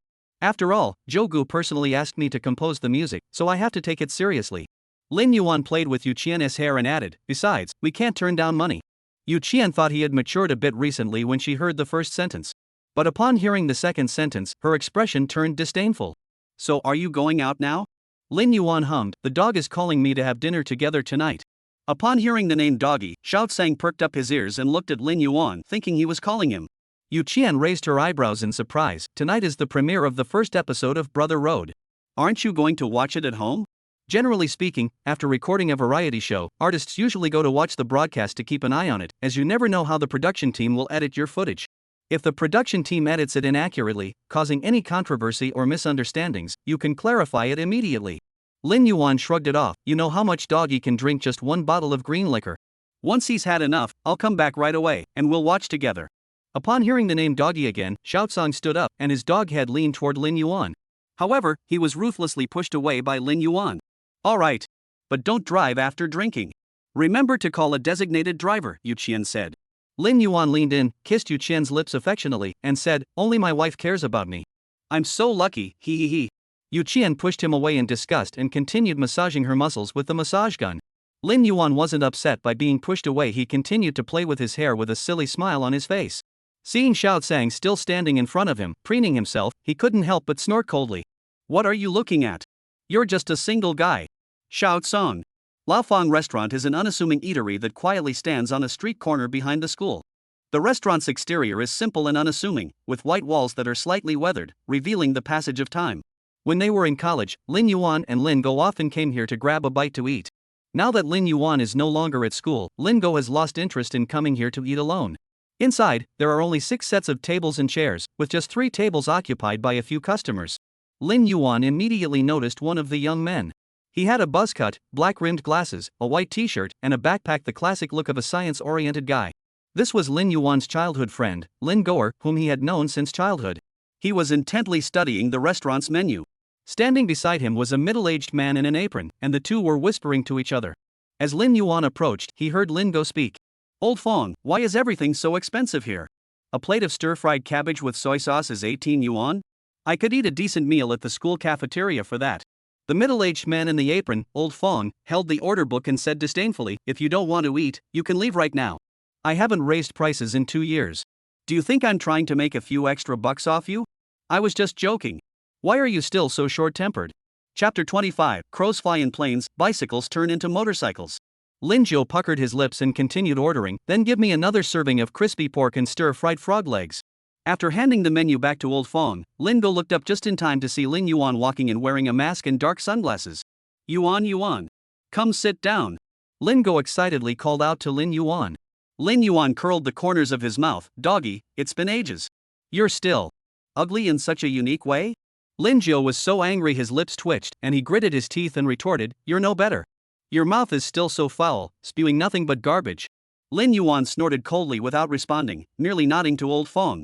"After all, Jogu personally asked me to compose the music, so I have to take it seriously." Lin Yuan played with Yu Qian's hair and added, "Besides, we can't turn down money." Yu Qian thought he had matured a bit recently when she heard the first sentence. But upon hearing the second sentence, her expression turned disdainful. "So are you going out now?" Lin Yuan hummed, "The dog is calling me to have dinner together tonight." Upon hearing the name Doggy, Xiao Tsang perked up his ears and looked at Lin Yuan, thinking he was calling him. Yu Qian raised her eyebrows in surprise. "Tonight is the premiere of the first episode of Brother Road. Aren't you going to watch it at home?" Generally speaking, after recording a variety show, artists usually go to watch the broadcast to keep an eye on it, as you never know how the production team will edit your footage. If the production team edits it inaccurately, causing any controversy or misunderstandings, you can clarify it immediately. Lin Yuan shrugged it off. "You know how much Doggy can drink just one bottle of green liquor. Once he's had enough, I'll come back right away, and we'll watch together." Upon hearing the name Doggy again, Xiao Tsang stood up, and his dog head leaned toward Lin Yuan. However, he was ruthlessly pushed away by Lin Yuan. "All right. But don't drive after drinking. Remember to call a designated driver," Yu Qian said. Lin Yuan leaned in, kissed Yu Qian's lips affectionately, and said, "Only my wife cares about me. I'm so lucky, he. Yu Qian pushed him away in disgust and continued massaging her muscles with the massage gun. Lin Yuan wasn't upset by being pushed away. He continued to play with his hair with a silly smile on his face. Seeing Xiao Tsang still standing in front of him, preening himself, he couldn't help but snort coldly. "What are you looking at? You're just a single guy." Xiao Tsang. Laofeng Restaurant is an unassuming eatery that quietly stands on a street corner behind the school. The restaurant's exterior is simple and unassuming, with white walls that are slightly weathered, revealing the passage of time. When they were in college, Lin Yuan and Lin Go often came here to grab a bite to eat. Now that Lin Yuan is no longer at school, Lin Go has lost interest in coming here to eat alone. Inside, there are only 6 sets of tables and chairs, with just 3 tables occupied by a few customers. Lin Yuan immediately noticed one of the young men. He had a buzz cut, black-rimmed glasses, a white t-shirt, and a backpack, the classic look of a science-oriented guy. This was Lin Yuan's childhood friend, Lin Goer, whom he had known since childhood. He was intently studying the restaurant's menu. Standing beside him was a middle-aged man in an apron, and the two were whispering to each other. As Lin Yuan approached, he heard Lin Go speak. "Old Fong, why is everything so expensive here? A plate of stir-fried cabbage with soy sauce is 18 yuan? I could eat a decent meal at the school cafeteria for that." The middle-aged man in the apron, Old Fong, held the order book and said disdainfully, "If you don't want to eat, you can leave right now. I haven't raised prices in 2 years. Do you think I'm trying to make a few extra bucks off you? I was just joking. Why are you still so short-tempered?" Chapter 25, Crows fly in planes, bicycles turn into motorcycles. Lin Zhou puckered his lips and continued ordering, "Then give me another serving of crispy pork and stir-fried frog legs." After handing the menu back to Old Fong, Lin Go looked up just in time to see Lin Yuan walking in wearing a mask and dark sunglasses. Yuan, come sit down." Lin Go excitedly called out to Lin Yuan. Lin Yuan curled the corners of his mouth. "Doggy, it's been ages. You're still ugly in such a unique way?" Lin Zhou was so angry his lips twitched, and he gritted his teeth and retorted, "You're no better. Your mouth is still so foul, spewing nothing but garbage." Lin Yuan snorted coldly without responding, merely nodding to Old Fong.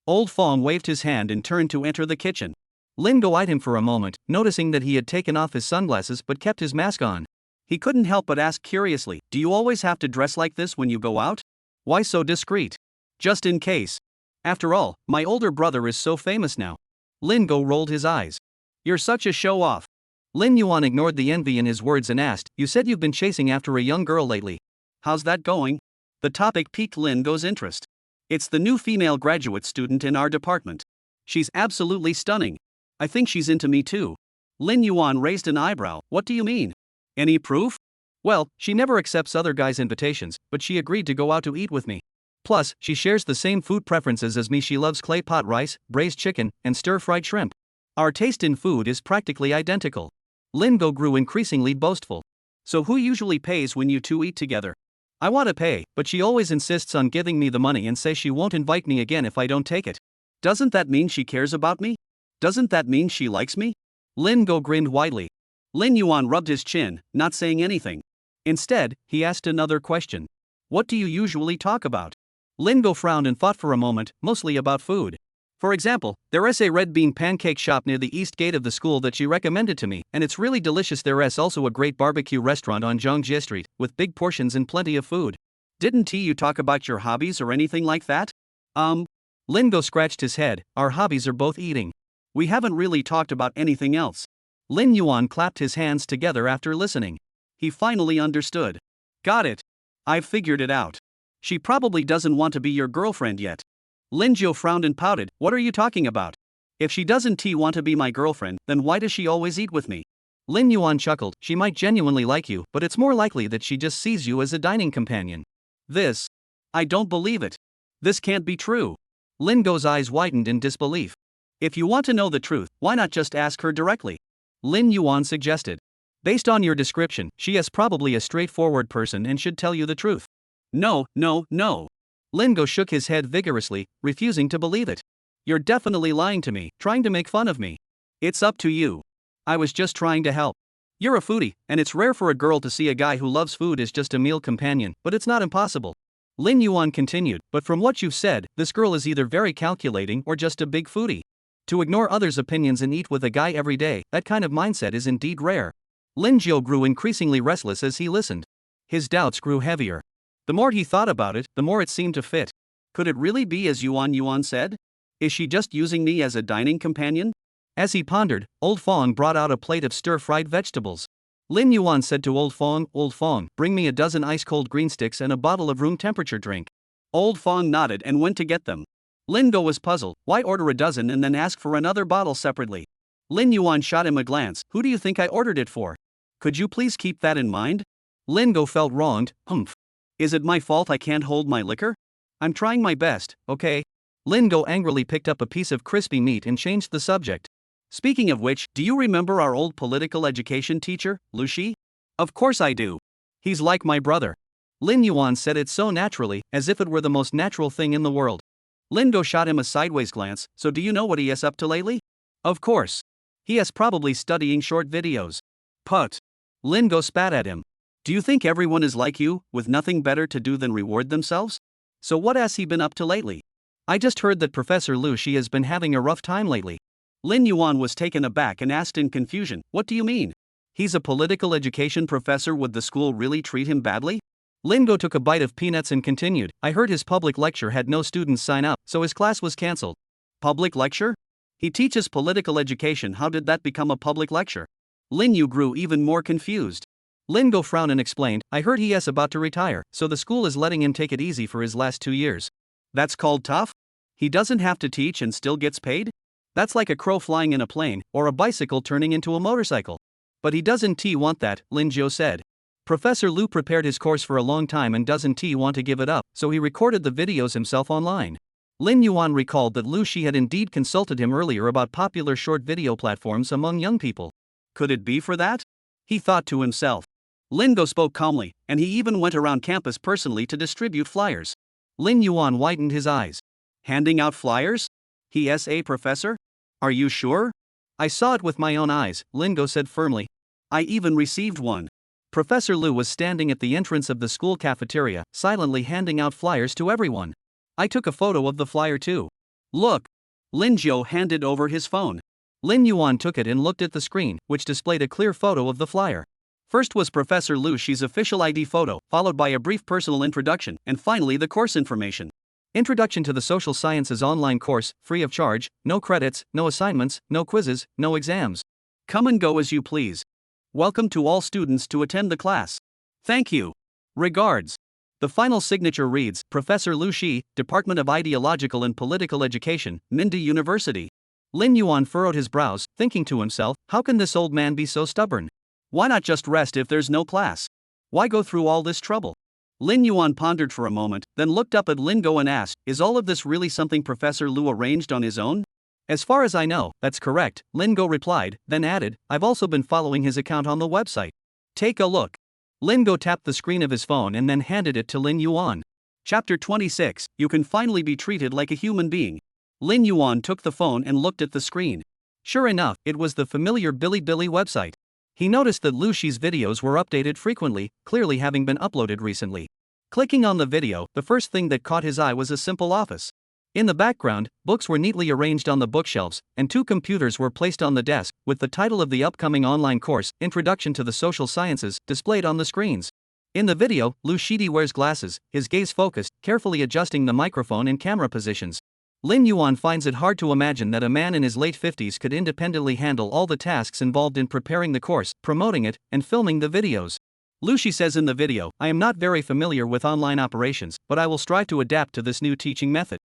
Old Fong waved his hand and turned to enter the kitchen. Lin Go eyed him for a moment, noticing that he had taken off his sunglasses but kept his mask on. He couldn't help but ask curiously, "Do you always have to dress like this when you go out? Why so discreet?" "Just in case. After all, my older brother is so famous now." Lin Go rolled his eyes. "You're such a show-off." Lin Yuan ignored the envy in his words and asked, "You said you've been chasing after a young girl lately. How's that going?" The topic piqued Lin Go's interest. "It's the new female graduate student in our department. She's absolutely stunning. I think she's into me too." Lin Yuan raised an eyebrow. "What do you mean? Any proof?" "Well, she never accepts other guys' invitations, but she agreed to go out to eat with me." Plus, she shares the same food preferences as me. She loves clay pot rice, braised chicken, and stir-fried shrimp. Our taste in food is practically identical. Lingo grew increasingly boastful. So who usually pays when you two eat together? I want to pay, but she always insists on giving me the money and says she won't invite me again if I don't take it. Doesn't that mean she cares about me? Doesn't that mean she likes me? Lingo grinned widely. Lin Yuan rubbed his chin, not saying anything. Instead, he asked another question. What do you usually talk about? Lingo frowned and thought for a moment, mostly about food. For example, there's a red bean pancake shop near the east gate of the school that she recommended to me, and it's really delicious. There's also a great barbecue restaurant on Zhongjie Street, with big portions and plenty of food. Didn't you talk about your hobbies or anything like that? Lingo scratched his head. Our hobbies are both eating. We haven't really talked about anything else. Lin Yuan clapped his hands together after listening. He finally understood. Got it. I've figured it out. She probably doesn't want to be your girlfriend yet. Lin Jiu frowned and pouted. What are you talking about? If she doesn't want to be my girlfriend, then why does she always eat with me? Lin Yuan chuckled. She might genuinely like you, but it's more likely that she just sees you as a dining companion. I don't believe it. This can't be true. Lingo's eyes widened in disbelief. If you want to know the truth, why not just ask her directly? Lin Yuan suggested. Based on your description, she is probably a straightforward person and should tell you the truth. No. Lingo shook his head vigorously, refusing to believe it. You're definitely lying to me, trying to make fun of me. It's up to you. I was just trying to help. You're a foodie, and it's rare for a girl to see a guy who loves food as just a meal companion, but it's not impossible. Lin Yuan continued, but from what you've said, this girl is either very calculating or just a big foodie. To ignore others' opinions and eat with a guy every day, that kind of mindset is indeed rare. Lin Jiu grew increasingly restless as he listened. His doubts grew heavier. The more he thought about it, the more it seemed to fit. Could it really be as Yuan said? Is she just using me as a dining companion? As he pondered, Old Fong brought out a plate of stir-fried vegetables. Lin Yuan said to Old Fong, bring me a dozen ice-cold green sticks and a bottle of room-temperature drink. Old Fong nodded and went to get them. Lingo was puzzled. Why order a dozen and then ask for another bottle separately? Lin Yuan shot him a glance. Who do you think I ordered it for? Could you please keep that in mind? Lingo felt wronged. Humph. Is it my fault I can't hold my liquor? I'm trying my best, okay? Lingo angrily picked up a piece of crispy meat and changed the subject. Speaking of which, do you remember our old political education teacher, Lu Shi? Of course I do. He's like my brother. Lin Yuan said it so naturally, as if it were the most natural thing in the world. Lingo shot him a sideways glance. So do you know what he is up to lately? Of course. He is probably studying short videos. Put. Lingo spat at him. Do you think everyone is like you, with nothing better to do than reward themselves? So what has he been up to lately? I just heard that Professor Lu Shi has been having a rough time lately. Lin Yuan was taken aback and asked in confusion, what do you mean? He's a political education professor. Would the school really treat him badly? Lingo took a bite of peanuts and continued, I heard his public lecture had no students sign up, so his class was cancelled. Public lecture? He teaches political education. How did that become a public lecture? Lin Yu grew even more confused. Lingo frowned and explained, I heard he is about to retire, so the school is letting him take it easy for his last 2 years. That's called tough? He doesn't have to teach and still gets paid? That's like a crow flying in a plane, or a bicycle turning into a motorcycle. But he doesn't want that, Lin Jiu said. Professor Lu prepared his course for a long time and doesn't want to give it up, so he recorded the videos himself online. Lin Yuan recalled that Lu Shi had indeed consulted him earlier about popular short video platforms among young people. Could it be for that? He thought to himself. Lingo spoke calmly, and he even went around campus personally to distribute flyers. Lin Yuan widened his eyes. Handing out flyers? He is a professor? Are you sure? I saw it with my own eyes, Lingo said firmly. I even received one. Professor Lu was standing at the entrance of the school cafeteria, silently handing out flyers to everyone. I took a photo of the flyer too. Look. Lin Jiu handed over his phone. Lin Yuan took it and looked at the screen, which displayed a clear photo of the flyer. First was Professor Lu Shi's official ID photo, followed by a brief personal introduction, and finally the course information. Introduction to the Social Sciences online course, free of charge, no credits, no assignments, no quizzes, no exams. Come and go as you please. Welcome to all students to attend the class. Thank you. Regards. The final signature reads, Professor Lu Shi, Department of Ideological and Political Education, Minda University. Lin Yuan furrowed his brows, thinking to himself, how can this old man be so stubborn? Why not just rest if there's no class? Why go through all this trouble? Lin Yuan pondered for a moment, then looked up at Lin Go and asked, "Is all of this really something Professor Lu arranged on his own?" "As far as I know, that's correct," Lin Go replied, then added, "I've also been following his account on the website. Take a look." Lin Go tapped the screen of his phone and then handed it to Lin Yuan. Chapter 26, You Can Finally Be Treated Like a Human Being. Lin Yuan took the phone and looked at the screen. Sure enough, it was the familiar Bilibili website. He noticed that Lu Shi's videos were updated frequently, clearly having been uploaded recently. Clicking on the video, the first thing that caught his eye was a simple office. In the background, books were neatly arranged on the bookshelves, and 2 computers were placed on the desk, with the title of the upcoming online course, Introduction to the Social Sciences, displayed on the screens. In the video, Lu Shidi wears glasses, his gaze focused, carefully adjusting the microphone and camera positions. Lin Yuan finds it hard to imagine that a man in his late 50s could independently handle all the tasks involved in preparing the course, promoting it, and filming the videos. Lu Shi says in the video, "I am not very familiar with online operations, but I will strive to adapt to this new teaching method.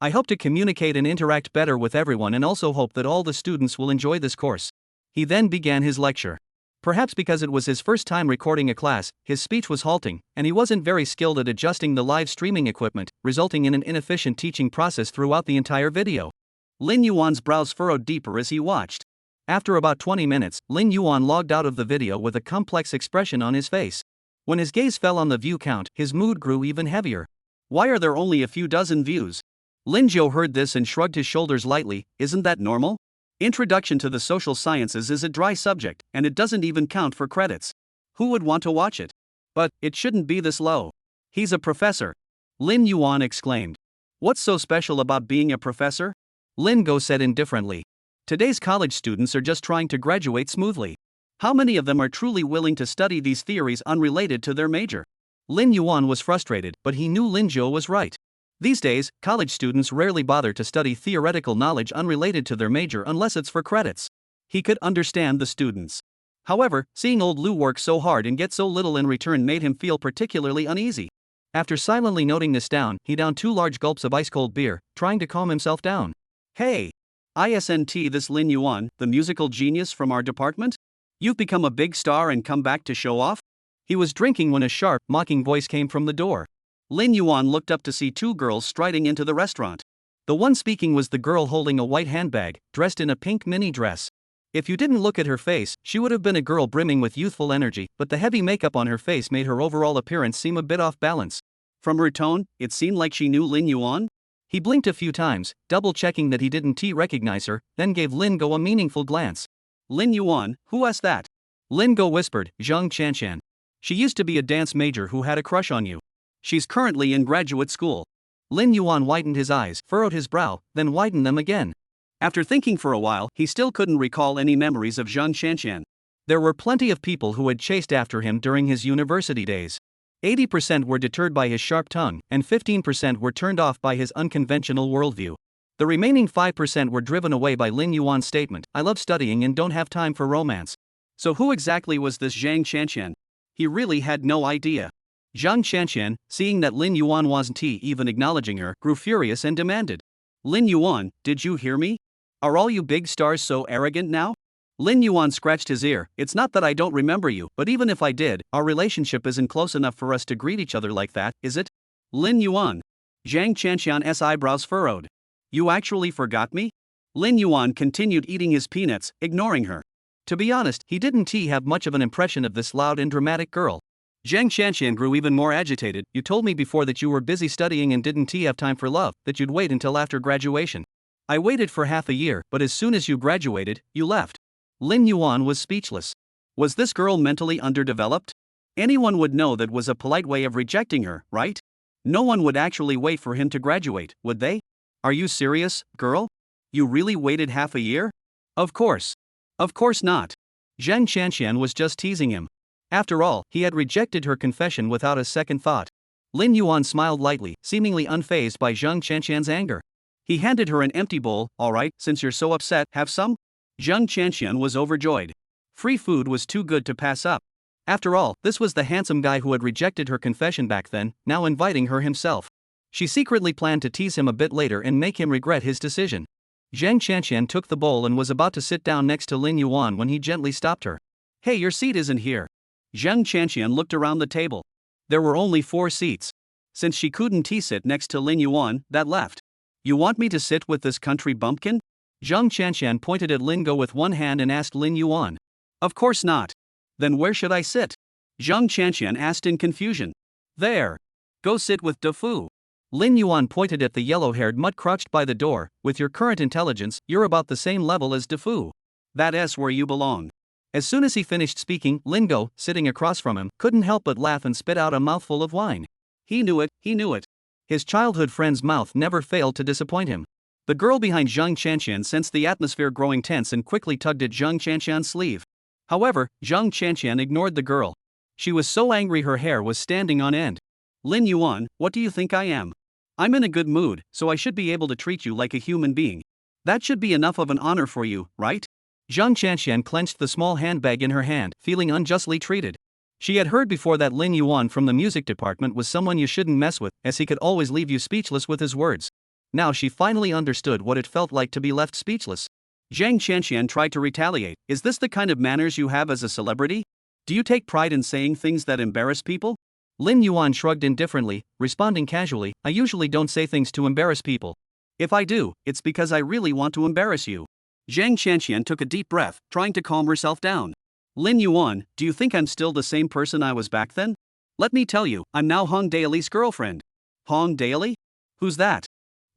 I hope to communicate and interact better with everyone and also hope that all the students will enjoy this course." He then began his lecture. Perhaps because it was his first time recording a class, his speech was halting, and he wasn't very skilled at adjusting the live streaming equipment, resulting in an inefficient teaching process throughout the entire video. Lin Yuan's brows furrowed deeper as he watched. After about 20 minutes, Lin Yuan logged out of the video with a complex expression on his face. When his gaze fell on the view count, his mood grew even heavier. "Why are there only a few dozen views?" Lin Zhou heard this and shrugged his shoulders lightly. "Isn't that normal? Introduction to the Social Sciences is a dry subject, and it doesn't even count for credits. Who would want to watch it? But it shouldn't be this low. He's a professor," Lin Yuan exclaimed. "What's so special about being a professor?" Lin Go said indifferently. "Today's college students are just trying to graduate smoothly. How many of them are truly willing to study these theories unrelated to their major?" Lin Yuan was frustrated, but he knew Lin Zhou was right. These days, college students rarely bother to study theoretical knowledge unrelated to their major unless it's for credits. He could understand the students. However, seeing old Lu work so hard and get so little in return made him feel particularly uneasy. After silently noting this down, he downed 2 large gulps of ice-cold beer, trying to calm himself down. "Hey! Isn't this Lin Yuan, the musical genius from our department? You've become a big star and come back to show off?" He was drinking when a sharp, mocking voice came from the door. Lin Yuan looked up to see 2 girls striding into the restaurant. The one speaking was the girl holding a white handbag, dressed in a pink mini dress. If you didn't look at her face, she would have been a girl brimming with youthful energy, but the heavy makeup on her face made her overall appearance seem a bit off balance. From her tone, it seemed like she knew Lin Yuan. He blinked a few times, double-checking that he didn't recognize her, then gave Lin Go a meaningful glance. "Lin Yuan, who asked that?" Lin Go whispered, "Zhang Chanshan. She used to be a dance major who had a crush on you. She's currently in graduate school." Lin Yuan widened his eyes, furrowed his brow, then widened them again. After thinking for a while, he still couldn't recall any memories of Zhang Chanshan. There were plenty of people who had chased after him during his university days. 80% were deterred by his sharp tongue, and 15% were turned off by his unconventional worldview. The remaining 5% were driven away by Lin Yuan's statement, "I love studying and don't have time for romance." So who exactly was this Zhang Chanshan? He really had no idea. Zhang Chanshan, seeing that Lin Yuan wasn't even acknowledging her, grew furious and demanded, "Lin Yuan, did you hear me? Are all you big stars so arrogant now?" Lin Yuan scratched his ear. "It's not that I don't remember you, but even if I did, our relationship isn't close enough for us to greet each other like that, is it?" "Lin Yuan." Zhang Chanshan's eyebrows furrowed. "You actually forgot me?" Lin Yuan continued eating his peanuts, ignoring her. To be honest, he didn't have much of an impression of this loud and dramatic girl. Zhang Chanshan grew even more agitated. "You told me before that you were busy studying and didn't have time for love, that you'd wait until after graduation. I waited for half a year, but as soon as you graduated, you left." Lin Yuan was speechless. Was this girl mentally underdeveloped? Anyone would know that was a polite way of rejecting her, right? No one would actually wait for him to graduate, would they? "Are you serious, girl? You really waited half a year?" Of course. Of course not. Zhang Chanshan was just teasing him. After all, he had rejected her confession without a second thought. Lin Yuan smiled lightly, seemingly unfazed by Zhang Chanshan's anger. He handed her an empty bowl. "All right, since you're so upset, have some?" Zhang Chanshan was overjoyed. Free food was too good to pass up. After all, this was the handsome guy who had rejected her confession back then, now inviting her himself. She secretly planned to tease him a bit later and make him regret his decision. Zhang Chanshan took the bowl and was about to sit down next to Lin Yuan when he gently stopped her. "Hey, your seat isn't here." Zhang Chanshan looked around the table. There were only 4 seats. Since she couldn't sit next to Lin Yuan, that left. You want me to sit with this country bumpkin? Zhang Qianshan pointed at Lin Go with one hand and asked Lin Yuan. Of course not. Then where should I sit? Zhang Qianshan asked in confusion. There. Go sit with De Fu. Lin Yuan pointed at the yellow-haired mutt crouched by the door. With your current intelligence, you're about the same level as De Fu. That's where you belong. As soon as he finished speaking, Lin Go, sitting across from him, couldn't help but laugh and spit out a mouthful of wine. He knew it. His childhood friend's mouth never failed to disappoint him. The girl behind Zhang Qianshan sensed the atmosphere growing tense and quickly tugged at Zhang Qianshan's sleeve. However, Zhang Qianshan ignored the girl. She was so angry her hair was standing on end. Lin Yuan, what do you think I am? I'm in a good mood, so I should be able to treat you like a human being. That should be enough of an honor for you, right? Zhang Qianshan clenched the small handbag in her hand, feeling unjustly treated. She had heard before that Lin Yuan from the music department was someone you shouldn't mess with, as he could always leave you speechless with his words. Now she finally understood what it felt like to be left speechless. Zhang Qianshan tried to retaliate. Is this the kind of manners you have as a celebrity? Do you take pride in saying things that embarrass people? Lin Yuan shrugged indifferently, responding casually, I usually don't say things to embarrass people. If I do, it's because I really want to embarrass you. Zhang Qianshan took a deep breath, trying to calm herself down. Lin Yuan, do you think I'm still the same person I was back then? Let me tell you, I'm now Hong Daly's girlfriend. Hong Daly? Who's that?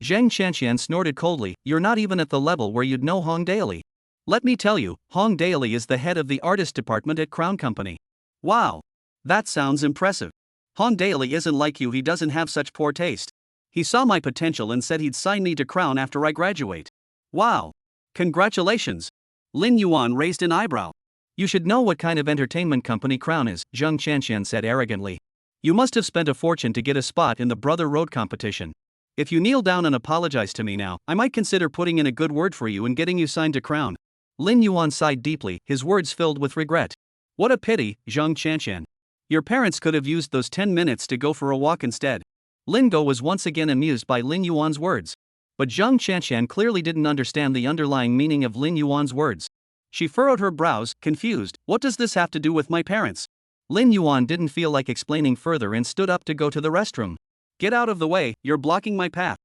Zhang Qianshan snorted coldly, you're not even at the level where you'd know Hong Daly. Let me tell you, Hong Daly is the head of the artist department at Crown Company. Wow. That sounds impressive. Hong Daly isn't like you, he doesn't have such poor taste. He saw my potential and said he'd sign me to Crown after I graduate. Wow. Congratulations. Lin Yuan raised an eyebrow. You should know what kind of entertainment company Crown is, Zhang Qianshan said arrogantly. You must have spent a fortune to get a spot in the Brother Road competition. If you kneel down and apologize to me now, I might consider putting in a good word for you and getting you signed to Crown. Lin Yuan sighed deeply, his words filled with regret. What a pity, Zhang Qianshan. Your parents could have used those 10 minutes to go for a walk instead. Lin Go was once again amused by Lin Yuan's words. But Zhang Qianshan clearly didn't understand the underlying meaning of Lin Yuan's words. She furrowed her brows, confused. What does this have to do with my parents? Lin Yuan didn't feel like explaining further and stood up to go to the restroom. Get out of the way, you're blocking my path.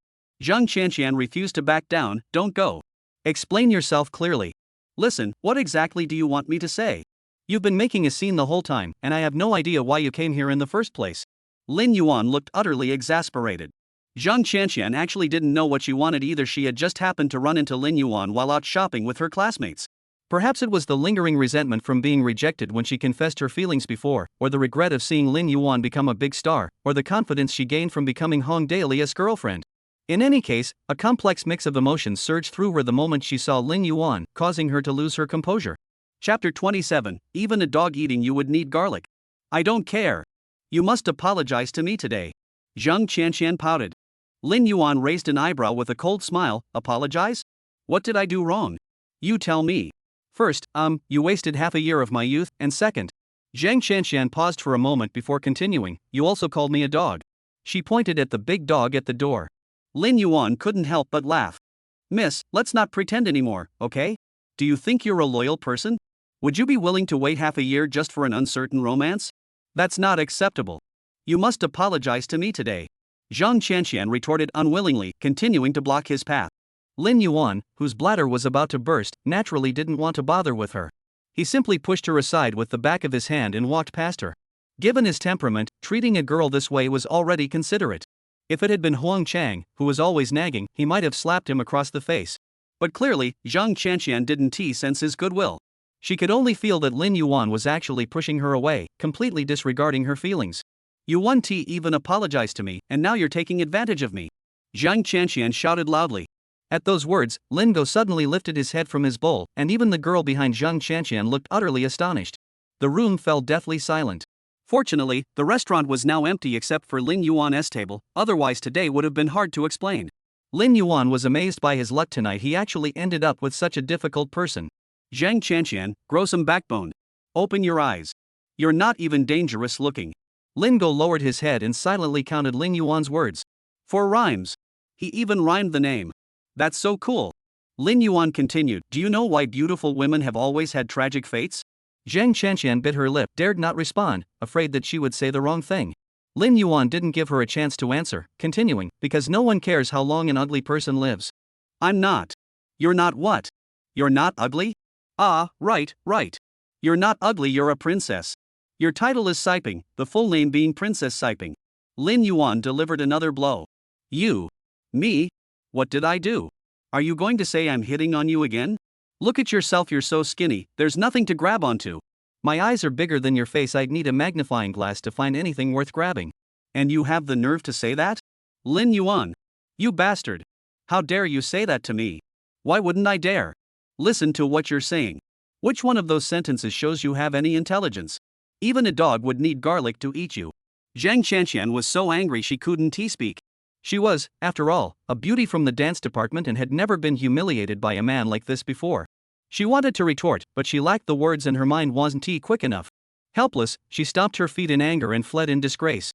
Zhang Qianshan refused to back down. Don't go. Explain yourself clearly. Listen, what exactly do you want me to say? You've been making a scene the whole time, and I have no idea why you came here in the first place. Lin Yuan looked utterly exasperated. Zhang Qianshan actually didn't know what she wanted either. She had just happened to run into Lin Yuan while out shopping with her classmates. Perhaps it was the lingering resentment from being rejected when she confessed her feelings before, or the regret of seeing Lin Yuan become a big star, or the confidence she gained from becoming Hong Daly's girlfriend. In any case, a complex mix of emotions surged through her the moment she saw Lin Yuan, causing her to lose her composure. Chapter 27, Even a dog eating you would need garlic. I don't care. You must apologize to me today. Zhang Qianshan pouted. Lin Yuan raised an eyebrow with a cold smile. Apologize? What did I do wrong? You tell me. First, you wasted half a year of my youth, and second. Zhang Qianshan paused for a moment before continuing, you also called me a dog. She pointed at the big dog at the door. Lin Yuan couldn't help but laugh. Miss, let's not pretend anymore, okay? Do you think you're a loyal person? Would you be willing to wait half a year just for an uncertain romance? That's not acceptable. You must apologize to me today. Zhang Qianshan retorted unwillingly, continuing to block his path. Lin Yuan, whose bladder was about to burst, naturally didn't want to bother with her. He simply pushed her aside with the back of his hand and walked past her. Given his temperament, treating a girl this way was already considerate. If it had been Huang Chang, who was always nagging, he might have slapped him across the face. But clearly, Zhang Qianshan didn't sense his goodwill. She could only feel that Lin Yuan was actually pushing her away, completely disregarding her feelings. You won't even apologize to me, and now you're taking advantage of me. Zhang Qianshan shouted loudly. At those words, Lin Go suddenly lifted his head from his bowl, and even the girl behind Zhang Qianshan looked utterly astonished. The room fell deathly silent. Fortunately, the restaurant was now empty except for Lin Yuan's table, otherwise today would have been hard to explain. Lin Yuan was amazed by his luck tonight. He actually ended up with such a difficult person. Zhang Qianshan, grow some backbone. Open your eyes. You're not even dangerous looking. Lin Go lowered his head and silently counted Lin Yuan's words. 4 rhymes. He even rhymed the name. That's so cool. Lin Yuan continued, do you know why beautiful women have always had tragic fates? Zhang Qianshan bit her lip, dared not respond, afraid that she would say the wrong thing. Lin Yuan didn't give her a chance to answer, continuing, because no one cares how long an ugly person lives. I'm not. You're not what? You're not ugly? Ah, right. You're not ugly, you're a princess. Your title is Siping, the full name being Princess Siping. Lin Yuan delivered another blow. You? Me? What did I do? Are you going to say I'm hitting on you again? Look at yourself, you're so skinny, there's nothing to grab onto. My eyes are bigger than your face, I'd need a magnifying glass to find anything worth grabbing. And you have the nerve to say that? Lin Yuan. You bastard. How dare you say that to me? Why wouldn't I dare? Listen to what you're saying. Which one of those sentences shows you have any intelligence? Even a dog would need garlic to eat you. Zhang Qianqian was so angry she couldn't speak. She was, after all, a beauty from the dance department and had never been humiliated by a man like this before. She wanted to retort, but she lacked the words and her mind wasn't quick enough. Helpless, she stomped her feet in anger and fled in disgrace.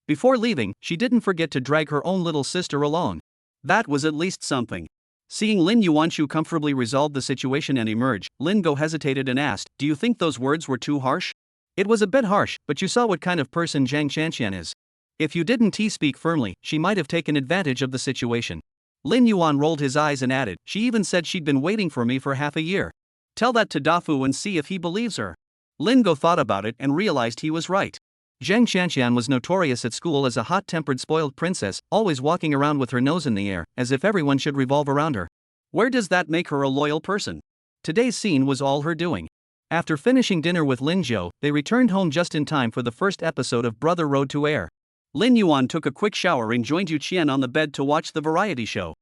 Before leaving, she didn't forget to drag her own little sister along. That was at least something. Seeing Lin Yuanshu comfortably resolve the situation and emerge, Lin Go hesitated and asked, "Do you think those words were too harsh?" It was a bit harsh, but you saw what kind of person Zhang Qianqian is. If you didn't speak firmly, she might have taken advantage of the situation. Lin Yuan rolled his eyes and added, "She even said she'd been waiting for me for half a year. Tell that to Dafu and see if he believes her." Lin Go thought about it and realized he was right. Zhang Qianqian was notorious at school as a hot-tempered spoiled princess, always walking around with her nose in the air, as if everyone should revolve around her. Where does that make her a loyal person? Today's scene was all her doing. After finishing dinner with Lin Zhou, they returned home just in time for the first episode of Brother Road to Air. Lin Yuan took a quick shower and joined Yu Qian on the bed to watch the variety show.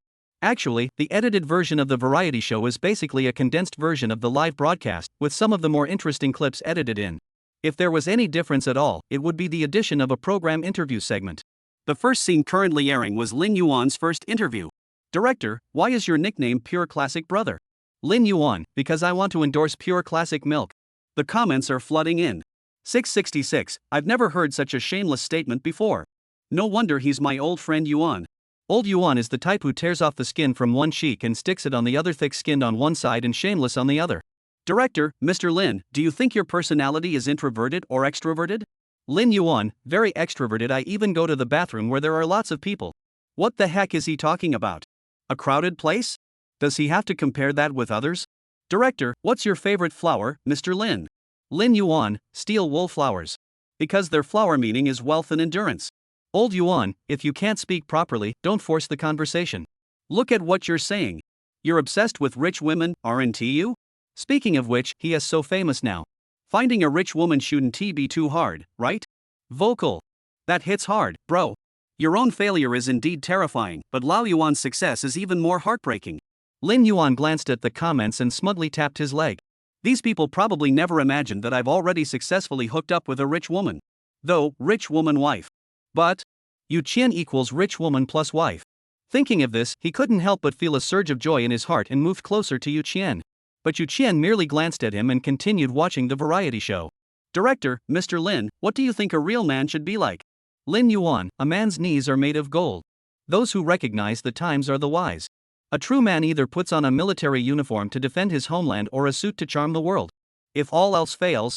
Actually, the edited version of the variety show is basically a condensed version of the live broadcast, with some of the more interesting clips edited in. If there was any difference at all, it would be the addition of a program interview segment. The first scene currently airing was Lin Yuan's first interview. Director, why is your nickname Pure Classic Brother? Lin Yuan, because I want to endorse pure classic milk. The comments are flooding in. 666, I've never heard such a shameless statement before. No wonder he's my old friend Yuan. Old Yuan is the type who tears off the skin from one cheek and sticks it on the other, thick-skinned on one side and shameless on the other. Director, Mr. Lin, do you think your personality is introverted or extroverted? Lin Yuan, very extroverted. I even go to the bathroom where there are lots of people. What the heck is he talking about? A crowded place? Does he have to compare that with others? Director, what's your favorite flower, Mr. Lin? Lin Yuan, steel wool flowers. Because their flower meaning is wealth and endurance. Old Yuan, if you can't speak properly, don't force the conversation. Look at what you're saying. You're obsessed with rich women, aren't you? Speaking of which, he is so famous now. Finding a rich woman shouldn't be too hard, right? Vocal. That hits hard, bro. Your own failure is indeed terrifying, but Lao Yuan's success is even more heartbreaking. Lin Yuan glanced at the comments and smugly tapped his leg. These people probably never imagined that I've already successfully hooked up with a rich woman. Though, rich woman wife. But Yu Qian equals rich woman plus wife. Thinking of this, he couldn't help but feel a surge of joy in his heart and moved closer to Yu Qian. But Yu Qian merely glanced at him and continued watching the variety show. Director, Mr. Lin, what do you think a real man should be like? Lin Yuan, a man's knees are made of gold. Those who recognize the times are the wise. A true man either puts on a military uniform to defend his homeland or a suit to charm the world. If all else fails,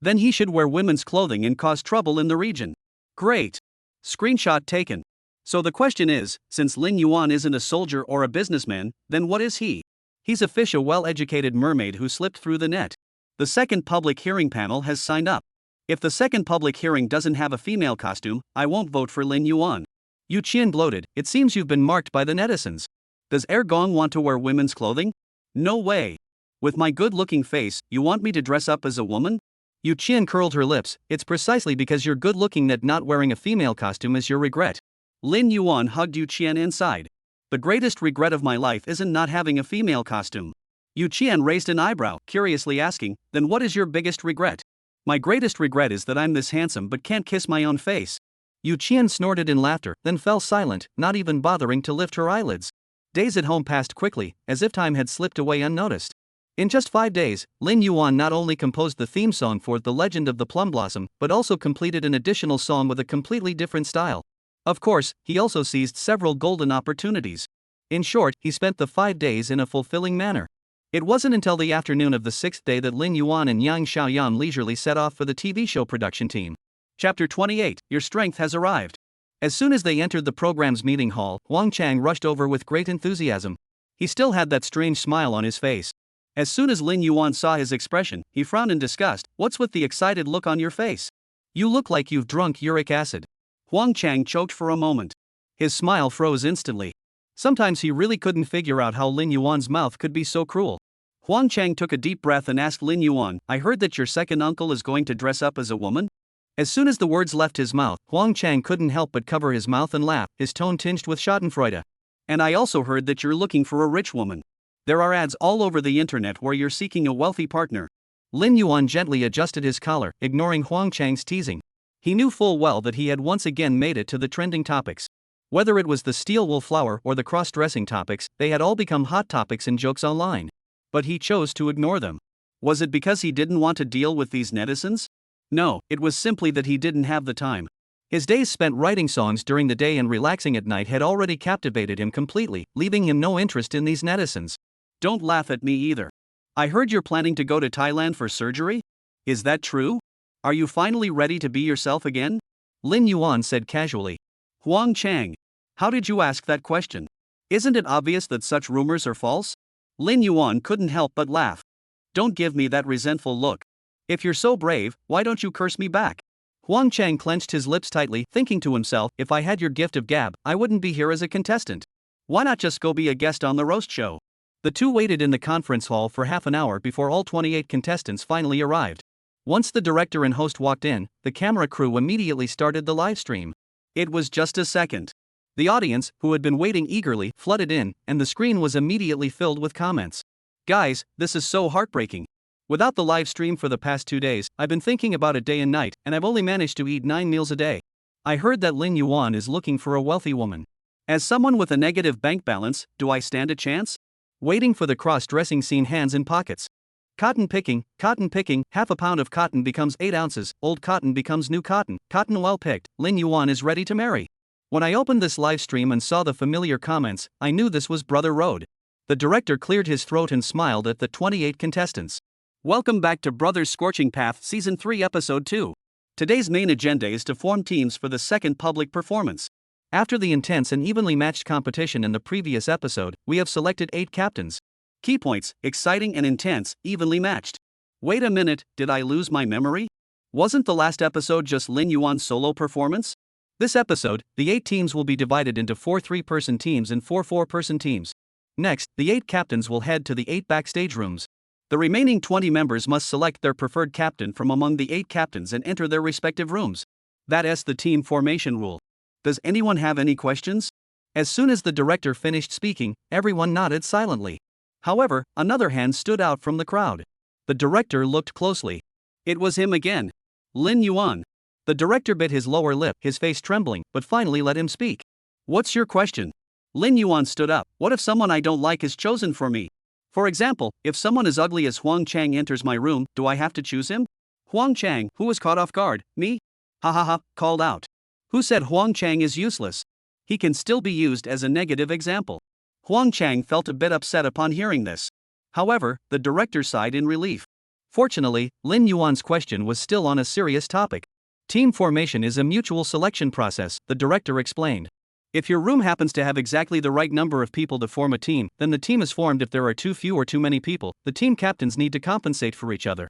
then he should wear women's clothing and cause trouble in the region. Great. Screenshot taken. So the question is, since Lin Yuan isn't a soldier or a businessman, then what is he? He's a fish, a well-educated mermaid who slipped through the net. The second public hearing panel has signed up. If the second public hearing doesn't have a female costume, I won't vote for Lin Yuan. Yu Qian gloated, it seems you've been marked by the netizens. Does Gong want to wear women's clothing? No way. With my good-looking face, you want me to dress up as a woman? Yu Qian curled her lips, it's precisely because you're good-looking that not wearing a female costume is your regret. Lin Yuan hugged Yu Qian inside. The greatest regret of my life isn't not having a female costume. Yu Qian raised an eyebrow, curiously asking, then what is your biggest regret? My greatest regret is that I'm this handsome but can't kiss my own face. Yu Qian snorted in laughter, then fell silent, not even bothering to lift her eyelids. Days at home passed quickly, as if time had slipped away unnoticed. In just 5 days, Lin Yuan not only composed the theme song for The Legend of the Plum Blossom, but also completed an additional song with a completely different style. Of course, he also seized several golden opportunities. In short, he spent the 5 days in a fulfilling manner. It wasn't until the afternoon of the 6th day that Lin Yuan and Yang Xiaoyan leisurely set off for the TV show production team. Chapter 28, Your Strength Has Arrived. As soon as they entered the program's meeting hall, Huang Chang rushed over with great enthusiasm. He still had that strange smile on his face. As soon as Lin Yuan saw his expression, he frowned in disgust. What's with the excited look on your face? You look like you've drunk uric acid. Huang Chang choked for a moment. His smile froze instantly. Sometimes he really couldn't figure out how Lin Yuan's mouth could be so cruel. Huang Chang took a deep breath and asked Lin Yuan, I heard that your second uncle is going to dress up as a woman? As soon as the words left his mouth, Huang Chang couldn't help but cover his mouth and laugh, his tone tinged with schadenfreude. And I also heard that you're looking for a rich woman. There are ads all over the internet where you're seeking a wealthy partner. Lin Yuan gently adjusted his collar, ignoring Huang Chang's teasing. He knew full well that he had once again made it to the trending topics. Whether it was the steel wool flower or the cross-dressing topics, they had all become hot topics and jokes online. But he chose to ignore them. Was it because he didn't want to deal with these netizens? No, it was simply that he didn't have the time. His days spent writing songs during the day and relaxing at night had already captivated him completely, leaving him no interest in these netizens. Don't laugh at me either. I heard you're planning to go to Thailand for surgery? Is that true? Are you finally ready to be yourself again? Lin Yuan said casually. Huang Chang, how did you ask that question? Isn't it obvious that such rumors are false? Lin Yuan couldn't help but laugh. Don't give me that resentful look. If you're so brave, why don't you curse me back? Huang Chang clenched his lips tightly, thinking to himself, if I had your gift of gab, I wouldn't be here as a contestant. Why not just go be a guest on the roast show? The two waited in the conference hall for half an hour before all 28 contestants finally arrived. Once the director and host walked in, the camera crew immediately started the live stream. It was just a second. The audience, who had been waiting eagerly, flooded in, and the screen was immediately filled with comments. Guys, this is so heartbreaking. Without the live stream for the past 2 days, I've been thinking about it day and night, and I've only managed to eat 9 meals a day. I heard that Lin Yuan is looking for a wealthy woman. As someone with a negative bank balance, do I stand a chance? Waiting for the cross-dressing scene, hands in pockets. Cotton picking, half a pound of cotton becomes 8 ounces, old cotton becomes new cotton well picked, Lin Yuan is ready to marry. When I opened this live stream and saw the familiar comments, I knew this was Brother Road. The director cleared his throat and smiled at the 28 contestants. Welcome back to Brothers Scorching Path Season 3 Episode 2. Today's main agenda is to form teams for the second public performance. After the intense and evenly matched competition in the previous episode, we have selected 8 captains. Key points: exciting and intense, evenly matched. Wait a minute, did I lose my memory? Wasn't the last episode just Lin Yuan's solo performance? This episode, the 8 teams will be divided into 4 3-person teams and 4 4-person teams. Next, the 8 captains will head to the 8 backstage rooms. The remaining 20 members must select their preferred captain from among the 8 captains and enter their respective rooms. That's the team formation rule. Does anyone have any questions? As soon as the director finished speaking, everyone nodded silently. However, another hand stood out from the crowd. The director looked closely. It was him again. Lin Yuan. The director bit his lower lip, his face trembling, but finally let him speak. What's your question? Lin Yuan stood up. What if someone I don't like is chosen for me? For example, if someone as ugly as Huang Chang enters my room, do I have to choose him? Huang Chang, who was caught off guard, me? Ha ha ha, called out. Who said Huang Chang is useless? He can still be used as a negative example. Huang Chang felt a bit upset upon hearing this. However, the director sighed in relief. Fortunately, Lin Yuan's question was still on a serious topic. Team formation is a mutual selection process, the director explained. If your room happens to have exactly the right number of people to form a team, then the team is formed. If there are too few or too many people, the team captains need to compensate for each other.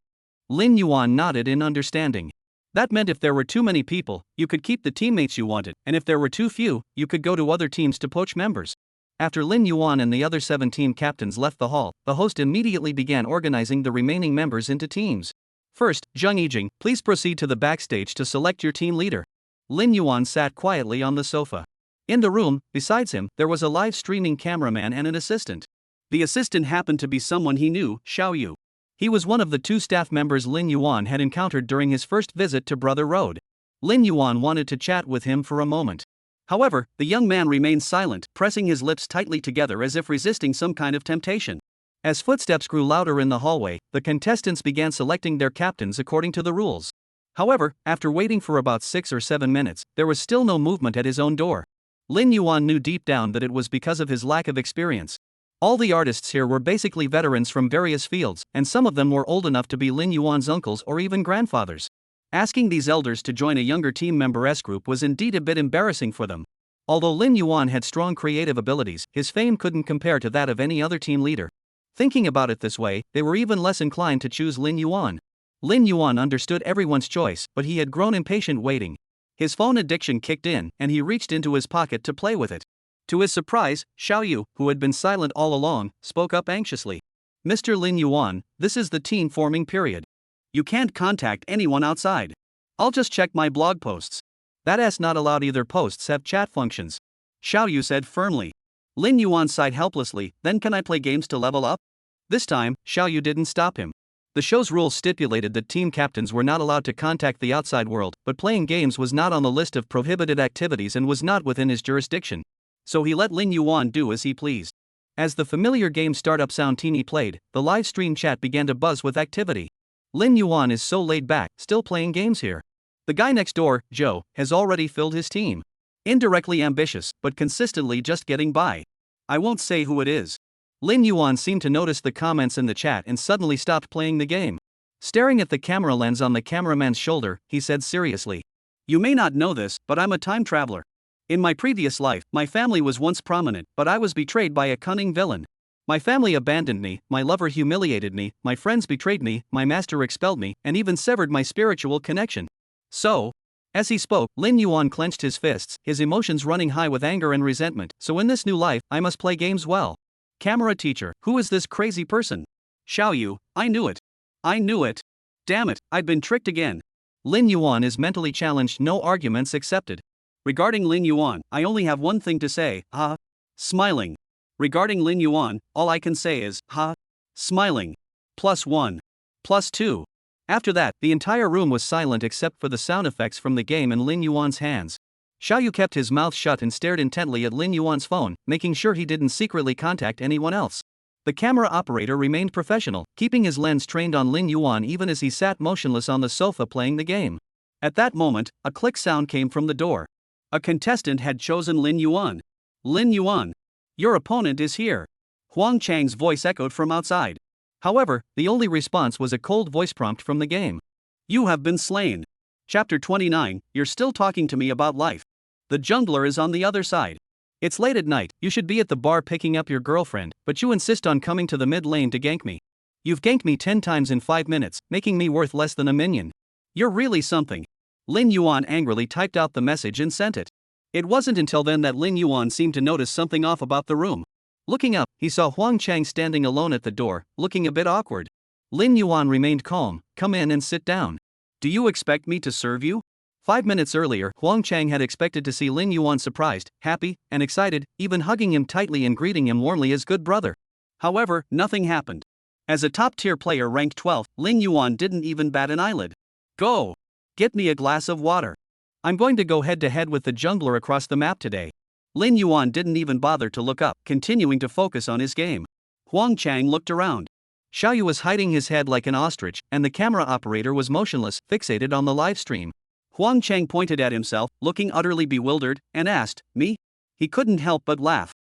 Lin Yuan nodded in understanding. That meant if there were too many people, you could keep the teammates you wanted, and if there were too few, you could go to other teams to poach members. After Lin Yuan and the other 7 team captains left the hall, the host immediately began organizing the remaining members into teams. First, Zheng Yijing, please proceed to the backstage to select your team leader. Lin Yuan sat quietly on the sofa. In the room, besides him, there was a live streaming cameraman and an assistant. The assistant happened to be someone he knew, Xiao Yu. He was one of the 2 staff members Lin Yuan had encountered during his first visit to Brother Road. Lin Yuan wanted to chat with him for a moment. However, the young man remained silent, pressing his lips tightly together as if resisting some kind of temptation. As footsteps grew louder in the hallway, the contestants began selecting their captains according to the rules. However, after waiting for about 6 or 7 minutes, there was still no movement at his own door. Lin Yuan knew deep down that it was because of his lack of experience. All the artists here were basically veterans from various fields, and some of them were old enough to be Lin Yuan's uncles or even grandfathers. Asking these elders to join a younger team member S group was indeed a bit embarrassing for them. Although Lin Yuan had strong creative abilities, his fame couldn't compare to that of any other team leader. Thinking about it this way, they were even less inclined to choose Lin Yuan. Lin Yuan understood everyone's choice, but he had grown impatient waiting. His phone addiction kicked in, and he reached into his pocket to play with it. To his surprise, Xiao Yu, who had been silent all along, spoke up anxiously. "Mr. Lin Yuan, this is the team forming period. You can't contact anyone outside. I'll just check my blog posts." "That's not allowed either, posts have chat functions," Xiao Yu said firmly. Lin Yuan sighed helplessly. "Then can I play games to level up?" This time, Xiao Yu didn't stop him. The show's rules stipulated that team captains were not allowed to contact the outside world, but playing games was not on the list of prohibited activities and was not within his jurisdiction. So he let Lin Yuan do as he pleased. As the familiar game startup sound teeny played, the live stream chat began to buzz with activity. "Lin Yuan is so laid back, still playing games here. The guy next door, Joe, has already filled his team. Indirectly ambitious, but consistently just getting by. I won't say who it is." Lin Yuan seemed to notice the comments in the chat and suddenly stopped playing the game. Staring at the camera lens on the cameraman's shoulder, he said seriously, "You may not know this, but I'm a time traveler. In my previous life, my family was once prominent, but I was betrayed by a cunning villain. My family abandoned me, my lover humiliated me, my friends betrayed me, my master expelled me, and even severed my spiritual connection. So..." As he spoke, Lin Yuan clenched his fists, his emotions running high with anger and resentment. "So in this new life, I must play games well. Camera teacher, who is this crazy person? Xiao Yu, I knew it. I knew it. Damn it, I'd been tricked again." Lin Yuan is mentally challenged, no arguments accepted. "Regarding Lin Yuan, I only have one thing to say, ha." Smiling. "Regarding Lin Yuan, all I can say is, ha." Smiling. +1. +2. After that, the entire room was silent except for the sound effects from the game and Lin Yuan's hands. Xiao Yu kept his mouth shut and stared intently at Lin Yuan's phone, making sure he didn't secretly contact anyone else. The camera operator remained professional, keeping his lens trained on Lin Yuan even as he sat motionless on the sofa playing the game. At that moment, a click sound came from the door. A contestant had chosen Lin Yuan. "Lin Yuan, your opponent is here." Huang Chang's voice echoed from outside. However, the only response was a cold voice prompt from the game. "You have been slain." Chapter 29, You're still talking to me about life. The jungler is on the other side. "It's late at night, you should be at the bar picking up your girlfriend, but you insist on coming to the mid lane to gank me. You've ganked me 10 times in 5 minutes, making me worth less than a minion. You're really something." Lin Yuan angrily typed out the message and sent it. It wasn't until then that Lin Yuan seemed to notice something off about the room. Looking up, he saw Huang Chang standing alone at the door, looking a bit awkward. Lin Yuan remained calm. "Come in and sit down. Do you expect me to serve you?" 5 minutes earlier, Huang Chang had expected to see Lin Yuan surprised, happy, and excited, even hugging him tightly and greeting him warmly as good brother. However, nothing happened. As a top-tier player ranked 12th, Lin Yuan didn't even bat an eyelid. "Go! Get me a glass of water. I'm going to go head-to-head with the jungler across the map today." Lin Yuan didn't even bother to look up, continuing to focus on his game. Huang Chang looked around. Xiao Yu was hiding his head like an ostrich, and the camera operator was motionless, fixated on the live stream. Huang Chang pointed at himself, looking utterly bewildered, and asked, "Me?" He couldn't help but laugh.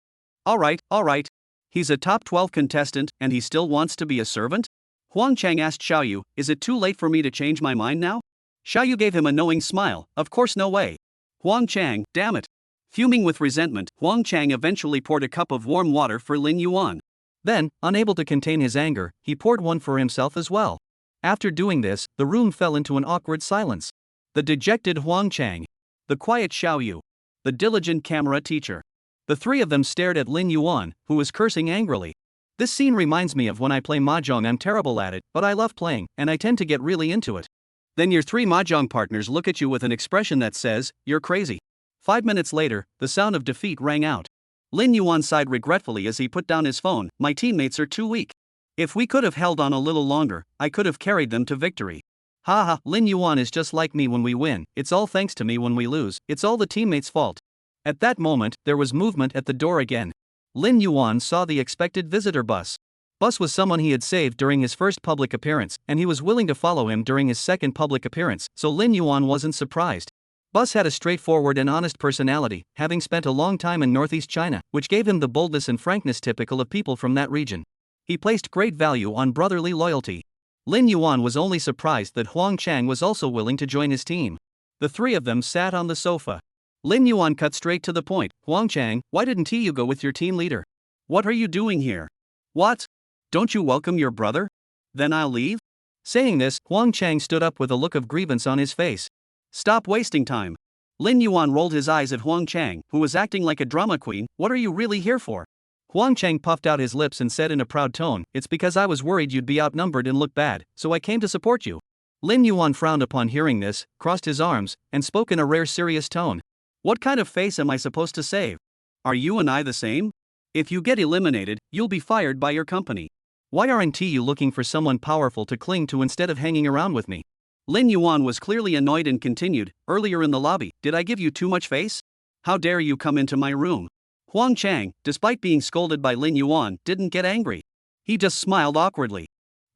All right. He's a top 12 contestant, and he still wants to be a servant?" Huang Chang asked Xiao Yu, "Is it too late for me to change my mind now?" Xiao Yu gave him a knowing smile. "Of course, no way. Huang Chang, damn it." Fuming with resentment, Huang Chang eventually poured a cup of warm water for Lin Yuan. Then, unable to contain his anger, he poured one for himself as well. After doing this, the room fell into an awkward silence. The dejected Huang Chang, the quiet Xiao Yu, the diligent camera teacher. The three of them stared at Lin Yuan, who was cursing angrily. This scene reminds me of when I play mahjong. I'm terrible at it, but I love playing, and I tend to get really into it. Then your 3 mahjong partners look at you with an expression that says, "You're crazy." 5 minutes later, the sound of defeat rang out. Lin Yuan sighed regretfully as he put down his phone. "My teammates are too weak. If we could have held on a little longer, I could have carried them to victory." Haha, Lin Yuan is just like me when we win. It's all thanks to me when we lose. It's all the teammates' fault. At that moment, there was movement at the door again. Lin Yuan saw the expected visitor Bus. Bus was someone he had saved during his first public appearance, and he was willing to follow him during his second public appearance, so Lin Yuan wasn't surprised. Bus had a straightforward and honest personality, having spent a long time in northeast China, which gave him the boldness and frankness typical of people from that region. He placed great value on brotherly loyalty. Lin Yuan was only surprised that Huang Chang was also willing to join his team. The three of them sat on the sofa. Lin Yuan cut straight to the point. Huang Chang, why didn't you go with your team leader? What are you doing here? What? Don't you welcome your brother? Then I'll leave? Saying this, Huang Chang stood up with a look of grievance on his face. Stop wasting time. Lin Yuan rolled his eyes at Huang Chang, who was acting like a drama queen. What are you really here for? Huang Chang puffed out his lips and said in a proud tone, it's because I was worried you'd be outnumbered and look bad, so I came to support you. Lin Yuan frowned upon hearing this, crossed his arms, and spoke in a rare serious tone. What kind of face am I supposed to save? Are you and I the same? If you get eliminated, you'll be fired by your company. Why aren't you looking for someone powerful to cling to instead of hanging around with me? Lin Yuan was clearly annoyed and continued, earlier in the lobby, did I give you too much face? How dare you come into my room? Huang Chang, despite being scolded by Lin Yuan, didn't get angry. He just smiled awkwardly.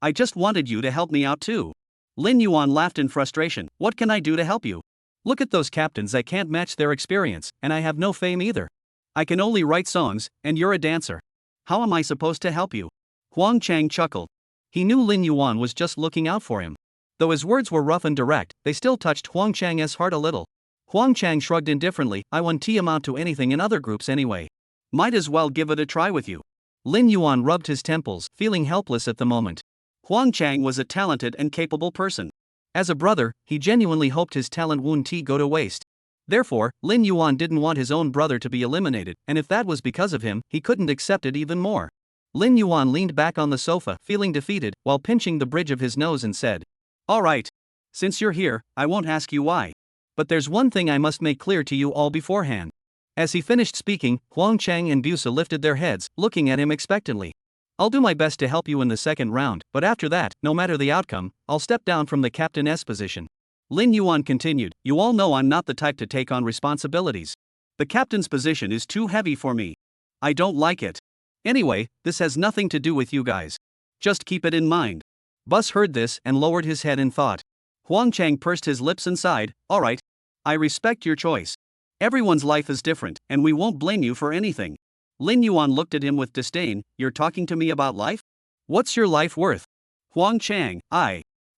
I just wanted you to help me out too. Lin Yuan laughed in frustration. What can I do to help you? Look at those captains, I can't match their experience, and I have no fame either. I can only write songs, and you're a dancer. How am I supposed to help you? Huang Chang chuckled. He knew Lin Yuan was just looking out for him. Though his words were rough and direct, they still touched Huang Chang's heart a little. Huang Chang shrugged indifferently, I won't amount to anything in other groups anyway. Might as well give it a try with you. Lin Yuan rubbed his temples, feeling helpless at the moment. Huang Chang was a talented and capable person. As a brother, he genuinely hoped his talent wouldn't go to waste. Therefore, Lin Yuan didn't want his own brother to be eliminated, and if that was because of him, he couldn't accept it even more. Lin Yuan leaned back on the sofa, feeling defeated, while pinching the bridge of his nose and said, all right. Since you're here, I won't ask you why. But there's one thing I must make clear to you all beforehand. As he finished speaking, Huang Chang and Busa lifted their heads, looking at him expectantly. I'll do my best to help you in the second round, but after that, no matter the outcome, I'll step down from the captain's position. Lin Yuan continued, you all know I'm not the type to take on responsibilities. The captain's position is too heavy for me. I don't like it. Anyway, this has nothing to do with you guys. Just keep it in mind. Bus heard this and lowered his head in thought. Huang Chang pursed his lips and sighed, all right. I respect your choice. Everyone's life is different, and we won't blame you for anything. Lin Yuan looked at him with disdain, you're talking to me about life? What's your life worth? Huang Chang,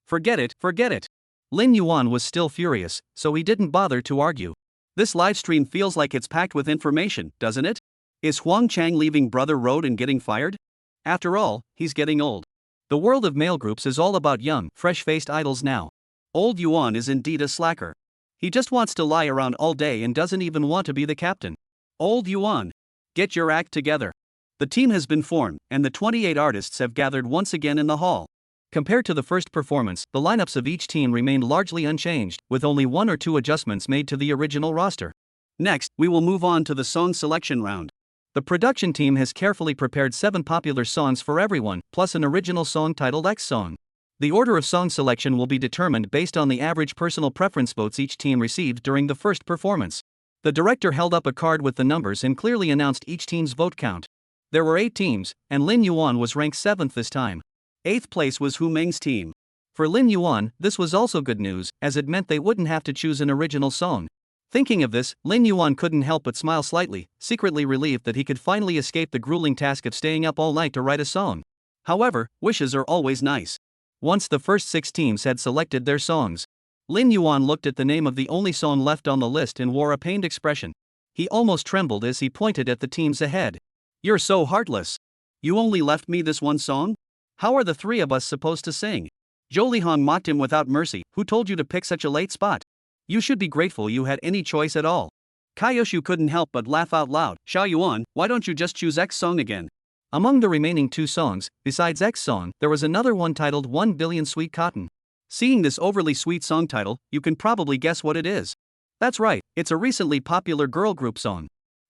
forget it. Lin Yuan was still furious, so he didn't bother to argue. This livestream feels like it's packed with information, doesn't it? Is Huang Chang leaving Brother Road and getting fired? After all, he's getting old. The world of male groups is all about young, fresh-faced idols now. Old Yuan is indeed a slacker. He just wants to lie around all day and doesn't even want to be the captain. Old Yuan, get your act together. The team has been formed, and the 28 artists have gathered once again in the hall. Compared to the first performance, the lineups of each team remained largely unchanged, with only 1 or 2 adjustments made to the original roster. Next, we will move on to the song selection round. The production team has carefully prepared 7 popular songs for everyone, plus an original song titled X Song. The order of song selection will be determined based on the average personal preference votes each team received during the first performance. The director held up a card with the numbers and clearly announced each team's vote count. There were 8 teams, and Lin Yuan was ranked 7th this time. 8th place was Hu Meng's team. For Lin Yuan, this was also good news, as it meant they wouldn't have to choose an original song. Thinking of this, Lin Yuan couldn't help but smile slightly, secretly relieved that he could finally escape the grueling task of staying up all night to write a song. However, wishes are always nice. Once the first 6 teams had selected their songs, Lin Yuan looked at the name of the only song left on the list and wore a pained expression. He almost trembled as he pointed at the teams ahead. You're so heartless. You only left me this one song? How are the 3 of us supposed to sing? Zhou Lihong mocked him without mercy. Who told you to pick such a late spot? You should be grateful you had any choice at all. Kaioshu couldn't help but laugh out loud. Xiao Yuan, why don't you just choose X Song again? Among the remaining 2 songs, besides X Song, there was another one titled 1 Billion Sweet Cotton. Seeing this overly sweet song title, you can probably guess what it is. That's right, it's a recently popular girl group song.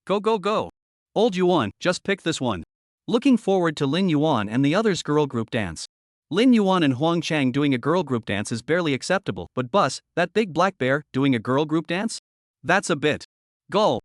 Go go go. Old Yuan, just pick this one. Looking forward to Lin Yuan and the others' girl group dance. Lin Yuan and Huang Chang doing a girl group dance is barely acceptable, but Bus, that big black bear, doing a girl group dance? That's a bit. Gull.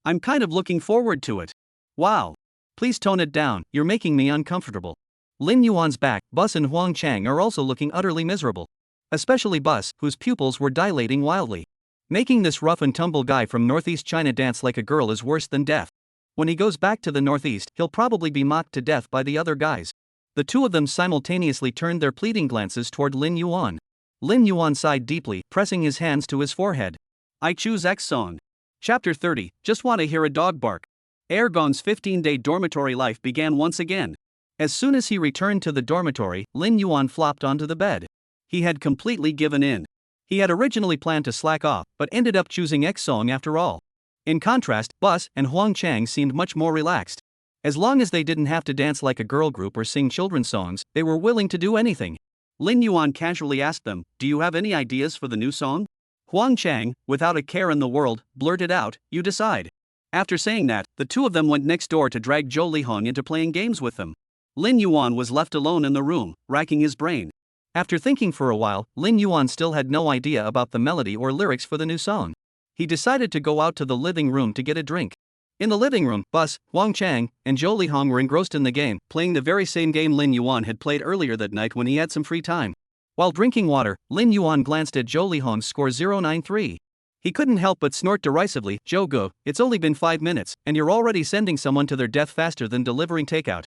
I'm kind of looking forward to it. Wow. Please tone it down, you're making me uncomfortable. Lin Yuan's back, Bus and Huang Chang are also looking utterly miserable. Especially Bus, whose pupils were dilating wildly. Making this rough and tumble guy from Northeast China dance like a girl is worse than death. When he goes back to the Northeast, he'll probably be mocked to death by the other guys. The two of them simultaneously turned their pleading glances toward Lin Yuan. Lin Yuan sighed deeply, pressing his hands to his forehead. I choose X song. Chapter 30, Just Want to Hear a Dog Bark. Ergon's 15-day dormitory life began once again. As soon as he returned to the dormitory, Lin Yuan flopped onto the bed. He had completely given in. He had originally planned to slack off, but ended up choosing X song after all. In contrast, Bus and Huang Chang seemed much more relaxed. As long as they didn't have to dance like a girl group or sing children's songs, they were willing to do anything. Lin Yuan casually asked them, "Do you have any ideas for the new song?" Huang Chang, without a care in the world, blurted out, "You decide." After saying that, the two of them went next door to drag Zhou Lihong into playing games with them. Lin Yuan was left alone in the room, racking his brain. After thinking for a while, Lin Yuan still had no idea about the melody or lyrics for the new song. He decided to go out to the living room to get a drink. In the living room, Bus, Huang Chang, and Zhou Lihong were engrossed in the game, playing the very same game Lin Yuan had played earlier that night when he had some free time. While drinking water, Lin Yuan glanced at Zhou Lihong's score 093. He couldn't help but snort derisively, "Zhou Go, it's only been 5 minutes, and you're already sending someone to their death faster than delivering takeout."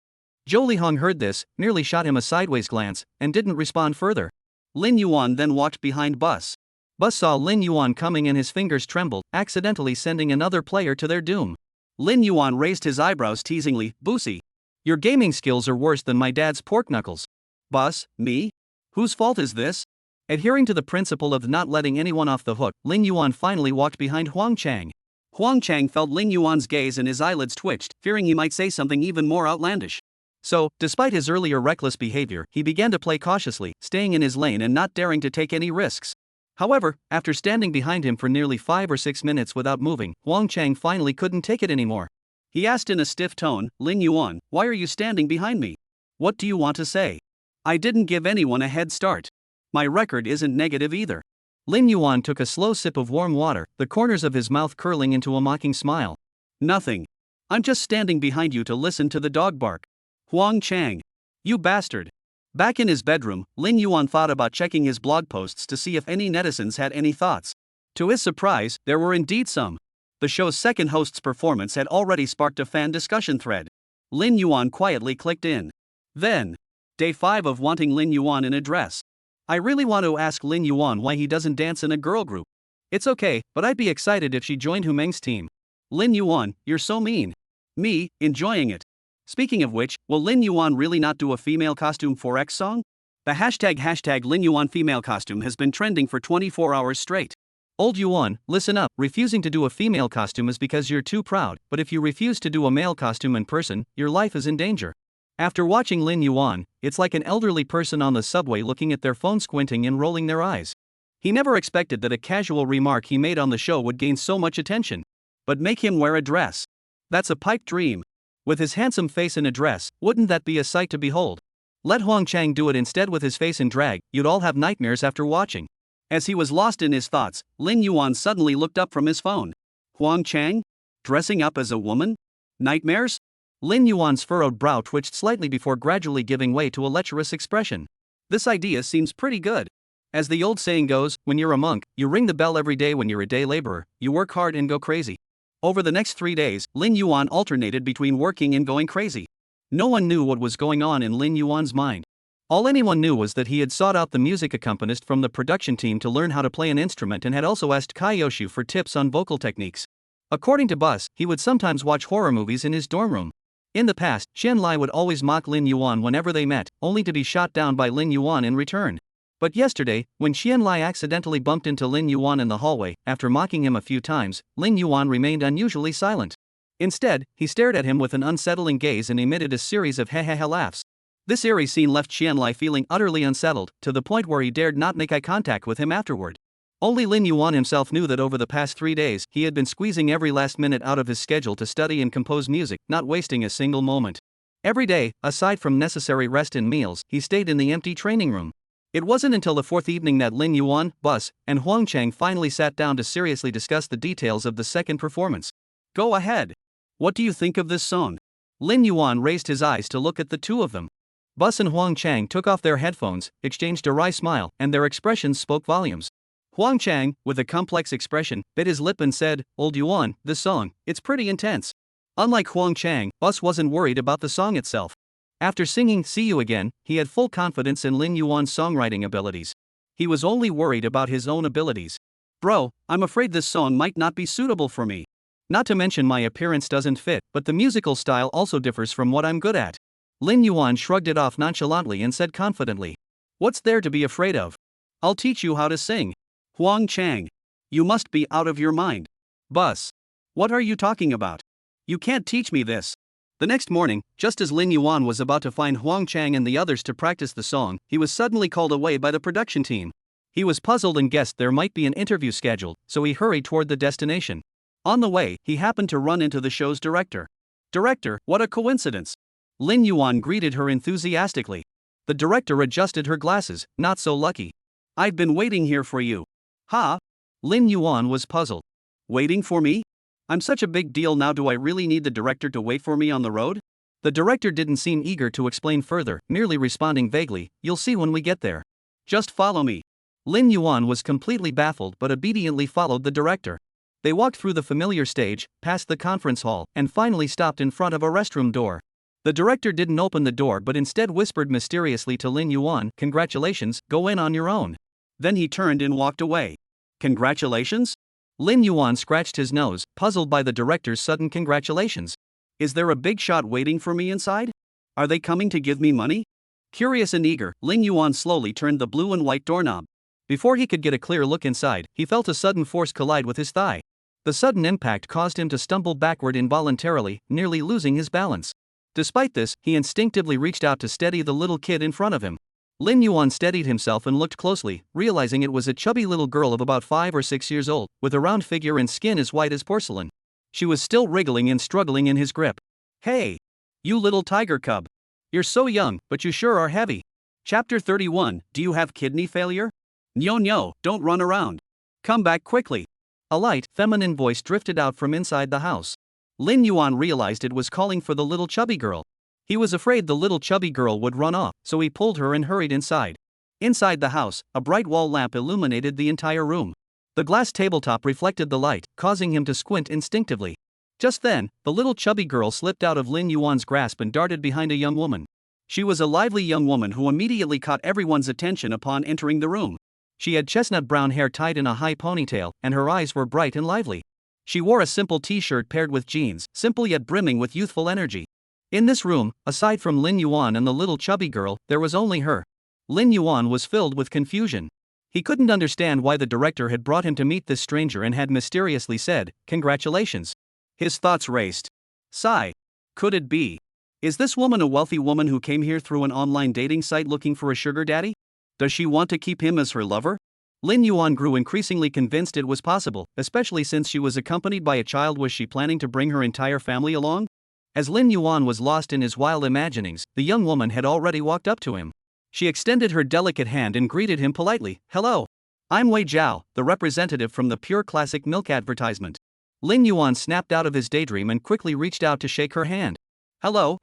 Zhou Lihong heard this, nearly shot him a sideways glance, and didn't respond further. Lin Yuan then walked behind Bus. Bus saw Lin Yuan coming and his fingers trembled, accidentally sending another player to their doom. Lin Yuan raised his eyebrows teasingly, "Boosie, your gaming skills are worse than my dad's pork knuckles." "Bus, me? Whose fault is this?" Adhering to the principle of not letting anyone off the hook, Lin Yuan finally walked behind Huang Chang. Huang Chang felt Lin Yuan's gaze and his eyelids twitched, fearing he might say something even more outlandish. So, despite his earlier reckless behavior, he began to play cautiously, staying in his lane and not daring to take any risks. However, after standing behind him for nearly 5 or 6 minutes without moving, Huang Chang finally couldn't take it anymore. He asked in a stiff tone, "Lin Yuan, why are you standing behind me? What do you want to say? I didn't give anyone a head start. My record isn't negative either." Lin Yuan took a slow sip of warm water, the corners of his mouth curling into a mocking smile. "Nothing. I'm just standing behind you to listen to the dog bark." "Huang Chang. You bastard." Back in his bedroom, Lin Yuan thought about checking his blog posts to see if any netizens had any thoughts. To his surprise, there were indeed some. The show's second host's performance had already sparked a fan discussion thread. Lin Yuan quietly clicked in. Then, day 5 of wanting Lin Yuan in a dress. I really want to ask Lin Yuan why he doesn't dance in a girl group. It's okay, but I'd be excited if she joined Hu Meng's team. Lin Yuan, you're so mean. Me, enjoying it. Speaking of which, will Lin Yuan really not do a female costume for X song? The hashtag Lin Yuan female costume has been trending for 24 hours straight. Old Yuan, listen up, refusing to do a female costume is because you're too proud, but if you refuse to do a male costume in person, your life is in danger. After watching Lin Yuan, it's like an elderly person on the subway looking at their phone squinting and rolling their eyes. He never expected that a casual remark he made on the show would gain so much attention. But make him wear a dress. That's a pipe dream. With his handsome face in a dress, wouldn't that be a sight to behold? Let Huang Chang do it instead with his face in drag, you'd all have nightmares after watching. As he was lost in his thoughts, Lin Yuan suddenly looked up from his phone. Huang Chang? Dressing up as a woman? Nightmares? Lin Yuan's furrowed brow twitched slightly before gradually giving way to a lecherous expression. This idea seems pretty good. As the old saying goes, when you're a monk, you ring the bell every day. When you're a day laborer, you work hard and go crazy. Over the next 3 days, Lin Yuan alternated between working and going crazy. No one knew what was going on in Lin Yuan's mind. All anyone knew was that he had sought out the music accompanist from the production team to learn how to play an instrument and had also asked Kaiyoshu for tips on vocal techniques. According to Bus, he would sometimes watch horror movies in his dorm room. In the past, Qian Lai would always mock Lin Yuan whenever they met, only to be shot down by Lin Yuan in return. But yesterday, when Qian Lai accidentally bumped into Lin Yuan in the hallway, after mocking him a few times, Lin Yuan remained unusually silent. Instead, he stared at him with an unsettling gaze and emitted a series of ha-ha-ha laughs. This eerie scene left Qian Lai feeling utterly unsettled, to the point where he dared not make eye contact with him afterward. Only Lin Yuan himself knew that over the past 3 days, he had been squeezing every last minute out of his schedule to study and compose music, not wasting a single moment. Every day, aside from necessary rest and meals, he stayed in the empty training room. It wasn't until the 4th evening that Lin Yuan, Bus, and Huang Chang finally sat down to seriously discuss the details of the second performance. Go ahead. What do you think of this song? Lin Yuan raised his eyes to look at the two of them. Bus and Huang Chang took off their headphones, exchanged a wry smile, and their expressions spoke volumes. Huang Chang, with a complex expression, bit his lip and said, Old Yuan, this song, it's pretty intense. Unlike Huang Chang, Bus wasn't worried about the song itself. After singing See You Again, he had full confidence in Lin Yuan's songwriting abilities. He was only worried about his own abilities. Bro, I'm afraid this song might not be suitable for me. Not to mention my appearance doesn't fit, but the musical style also differs from what I'm good at. Lin Yuan shrugged it off nonchalantly and said confidently. What's there to be afraid of? I'll teach you how to sing. Huang Chang. You must be out of your mind. Bus. What are you talking about? You can't teach me this. The next morning, just as Lin Yuan was about to find Huang Chang and the others to practice the song, he was suddenly called away by the production team. He was puzzled and guessed there might be an interview scheduled, so he hurried toward the destination. On the way, he happened to run into the show's director. Director, what a coincidence! Lin Yuan greeted her enthusiastically. The director adjusted her glasses, not so lucky. I've been waiting here for you. Ha? Lin Yuan was puzzled. Waiting for me? I'm such a big deal now, do I really need the director to wait for me on the road? The director didn't seem eager to explain further, merely responding vaguely, you'll see when we get there. Just follow me. Lin Yuan was completely baffled but obediently followed the director. They walked through the familiar stage, past the conference hall, and finally stopped in front of a restroom door. The director didn't open the door but instead whispered mysteriously to Lin Yuan, congratulations, go in on your own. Then he turned and walked away. Congratulations? Lin Yuan scratched his nose, puzzled by the director's sudden congratulations. Is there a big shot waiting for me inside? Are they coming to give me money? Curious and eager, Lin Yuan slowly turned the blue and white doorknob. Before he could get a clear look inside, he felt a sudden force collide with his thigh. The sudden impact caused him to stumble backward involuntarily, nearly losing his balance. Despite this, he instinctively reached out to steady the little kid in front of him. Lin Yuan steadied himself and looked closely, realizing it was a chubby little girl of about 5 or 6 years old, with a round figure and skin as white as porcelain. She was still wriggling and struggling in his grip. Hey! You little tiger cub! You're so young, but you sure are heavy. Chapter 31, Do you have kidney failure? Nyo, don't run around. Come back quickly. A light, feminine voice drifted out from inside the house. Lin Yuan realized it was calling for the little chubby girl. He was afraid the little chubby girl would run off, so he pulled her and hurried inside. Inside the house, a bright wall lamp illuminated the entire room. The glass tabletop reflected the light, causing him to squint instinctively. Just then, the little chubby girl slipped out of Lin Yuan's grasp and darted behind a young woman. She was a lively young woman who immediately caught everyone's attention upon entering the room. She had chestnut brown hair tied in a high ponytail, and her eyes were bright and lively. She wore a simple t-shirt paired with jeans, simple yet brimming with youthful energy. In this room, aside from Lin Yuan and the little chubby girl, there was only her. Lin Yuan was filled with confusion. He couldn't understand why the director had brought him to meet this stranger and had mysteriously said, congratulations. His thoughts raced. Sigh. Could it be? Is this woman a wealthy woman who came here through an online dating site looking for a sugar daddy? Does she want to keep him as her lover? Lin Yuan grew increasingly convinced it was possible, especially since she was accompanied by a child. Was she planning to bring her entire family along? As Lin Yuan was lost in his wild imaginings, the young woman had already walked up to him. She extended her delicate hand and greeted him politely. Hello. I'm Wei Zhao, the representative from the Pure Classic Milk advertisement. Lin Yuan snapped out of his daydream and quickly reached out to shake her hand. Hello.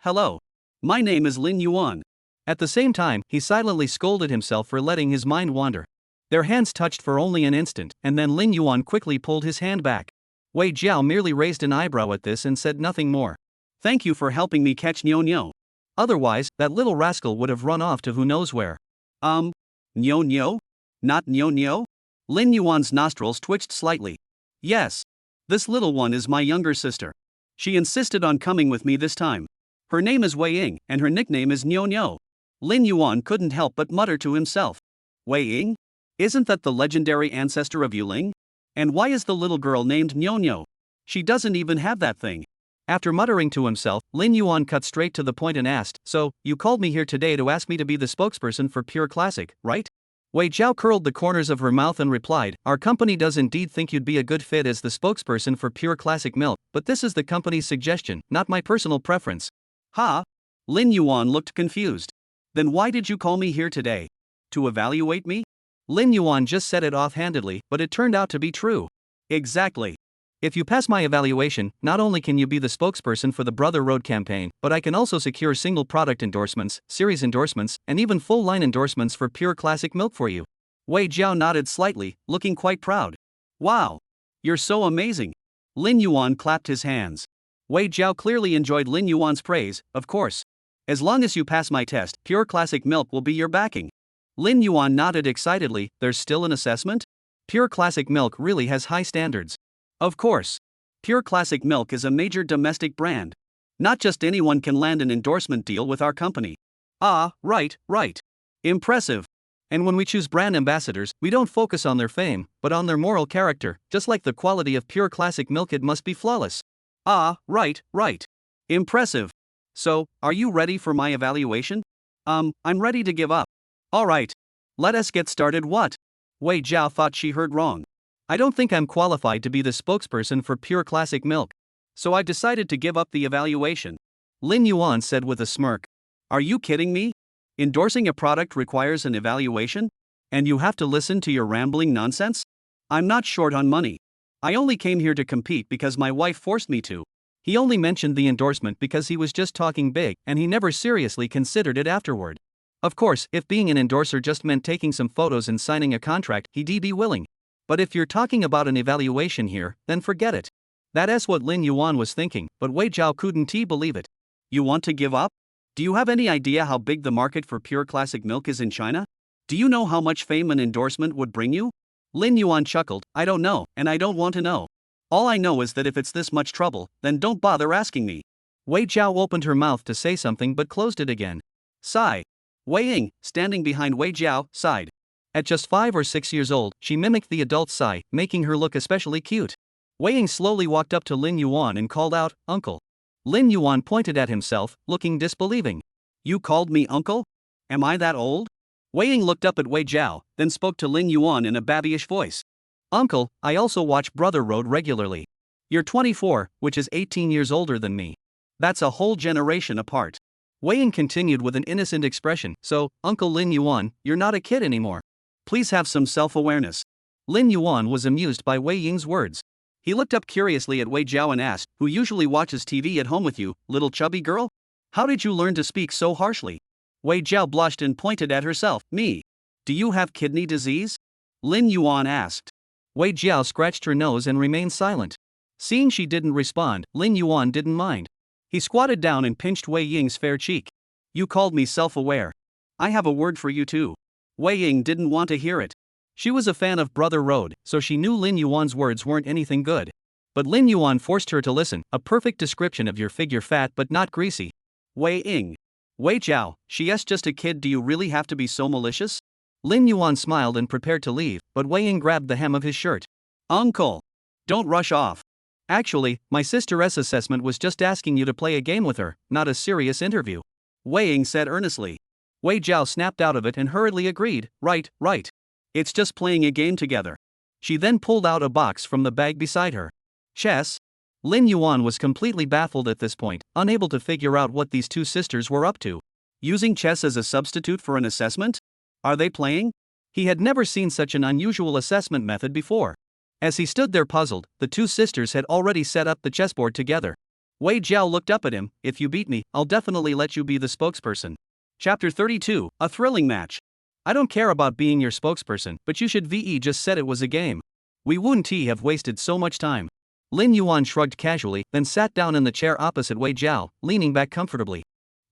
My name is Lin Yuan. At the same time, he silently scolded himself for letting his mind wander. Their hands touched for only an instant, and then Lin Yuan quickly pulled his hand back. Wei Zhao merely raised an eyebrow at this and said nothing more. Thank you for helping me catch Nyo. Otherwise, that little rascal would have run off to who knows where. Nyo? Not Nyo? Lin Yuan's nostrils twitched slightly. Yes. This little one is my younger sister. She insisted on coming with me this time. Her name is Wei Ying, and her nickname is Nyo. Lin Yuan couldn't help but mutter to himself. Wei Ying? Isn't that the legendary ancestor of Yuling? And why is the little girl named Nyo? She doesn't even have that thing. After muttering to himself, Lin Yuan cut straight to the point and asked, so, you called me here today to ask me to be the spokesperson for Pure Classic, right? Wei Zhao curled the corners of her mouth and replied, our company does indeed think you'd be a good fit as the spokesperson for Pure Classic Milk, but this is the company's suggestion, not my personal preference. Ha? Lin Yuan looked confused. Then why did you call me here today? To evaluate me? Lin Yuan just said it offhandedly, but it turned out to be true. Exactly. If you pass my evaluation, not only can you be the spokesperson for the Brother Road campaign, but I can also secure single product endorsements, series endorsements, and even full line endorsements for Pure Classic Milk for you. Wei Zhao nodded slightly, looking quite proud. Wow! You're so amazing! Lin Yuan clapped his hands. Wei Zhao clearly enjoyed Lin Yuan's praise, of course. As long as you pass my test, Pure Classic Milk will be your backing. Lin Yuan nodded excitedly. There's still an assessment? Pure Classic Milk really has high standards. Of course. Pure Classic Milk is a major domestic brand. Not just anyone can land an endorsement deal with our company. Ah, right. Impressive. And when we choose brand ambassadors, we don't focus on their fame, but on their moral character. Just like the quality of Pure Classic Milk, it must be flawless. Ah, right. Impressive. So, are you ready for my evaluation? I'm ready to give up. Alright. Let us get started. What? Wei Jiao thought she heard wrong. I don't think I'm qualified to be the spokesperson for Pure Classic Milk. So I decided to give up the evaluation. Lin Yuan said with a smirk. Are you kidding me? Endorsing a product requires an evaluation? And you have to listen to your rambling nonsense? I'm not short on money. I only came here to compete because my wife forced me to. He only mentioned the endorsement because he was just talking big, and he never seriously considered it afterward. Of course, if being an endorser just meant taking some photos and signing a contract, he'd be willing. But if you're talking about an evaluation here, then forget it. That's what Lin Yuan was thinking, but Wei Jiao couldn't believe it. You want to give up? Do you have any idea how big the market for Pure Classic Milk is in China? Do you know how much fame an endorsement would bring you? Lin Yuan chuckled. I don't know, and I don't want to know. All I know is that if it's this much trouble, then don't bother asking me. Wei Jiao opened her mouth to say something but closed it again. Sigh. Wei Ying, standing behind Wei Jiao, sighed. At just 5 or 6 years old, she mimicked the adult sigh, making her look especially cute. Wei Ying slowly walked up to Lin Yuan and called out, Uncle. Lin Yuan pointed at himself, looking disbelieving. You called me uncle? Am I that old? Wei Ying looked up at Wei Jiao, then spoke to Lin Yuan in a babyish voice. Uncle, I also watch Brother Road regularly. You're 24, which is 18 years older than me. That's a whole generation apart. Wei Ying continued with an innocent expression. So, Uncle Lin Yuan, you're not a kid anymore. Please have some self-awareness. Lin Yuan was amused by Wei Ying's words. He looked up curiously at Wei Jiao and asked, Who usually watches TV at home with you, little chubby girl? How did you learn to speak so harshly? Wei Jiao blushed and pointed at herself. Me. Do you have kidney disease? Lin Yuan asked. Wei Jiao scratched her nose and remained silent. Seeing she didn't respond, Lin Yuan didn't mind. He squatted down and pinched Wei Ying's fair cheek. You called me self-aware. I have a word for you too. Wei Ying didn't want to hear it. She was a fan of Brother Road, so she knew Lin Yuan's words weren't anything good. But Lin Yuan forced her to listen. A perfect description of your figure, fat but not greasy. Wei Ying. Wei Jiao, she's just a kid. Do you really have to be so malicious? Lin Yuan smiled and prepared to leave, but Wei Ying grabbed the hem of his shirt. Uncle. Don't rush off. Actually, my sister's assessment was just asking you to play a game with her, not a serious interview. Wei Ying said earnestly. Wei Jiao snapped out of it and hurriedly agreed. Right. It's just playing a game together. She then pulled out a box from the bag beside her. Chess? Lin Yuan was completely baffled at this point, unable to figure out what these two sisters were up to. Using chess as a substitute for an assessment? Are they playing? He had never seen such an unusual assessment method before. As he stood there puzzled, the two sisters had already set up the chessboard together. Wei Jiao looked up at him. If you beat me, I'll definitely let you be the spokesperson. Chapter 32, A Thrilling Match. I don't care about being your spokesperson, but you should just said it was a game. We wouldn't have wasted so much time. Lin Yuan shrugged casually, then sat down in the chair opposite Wei Jiao, leaning back comfortably.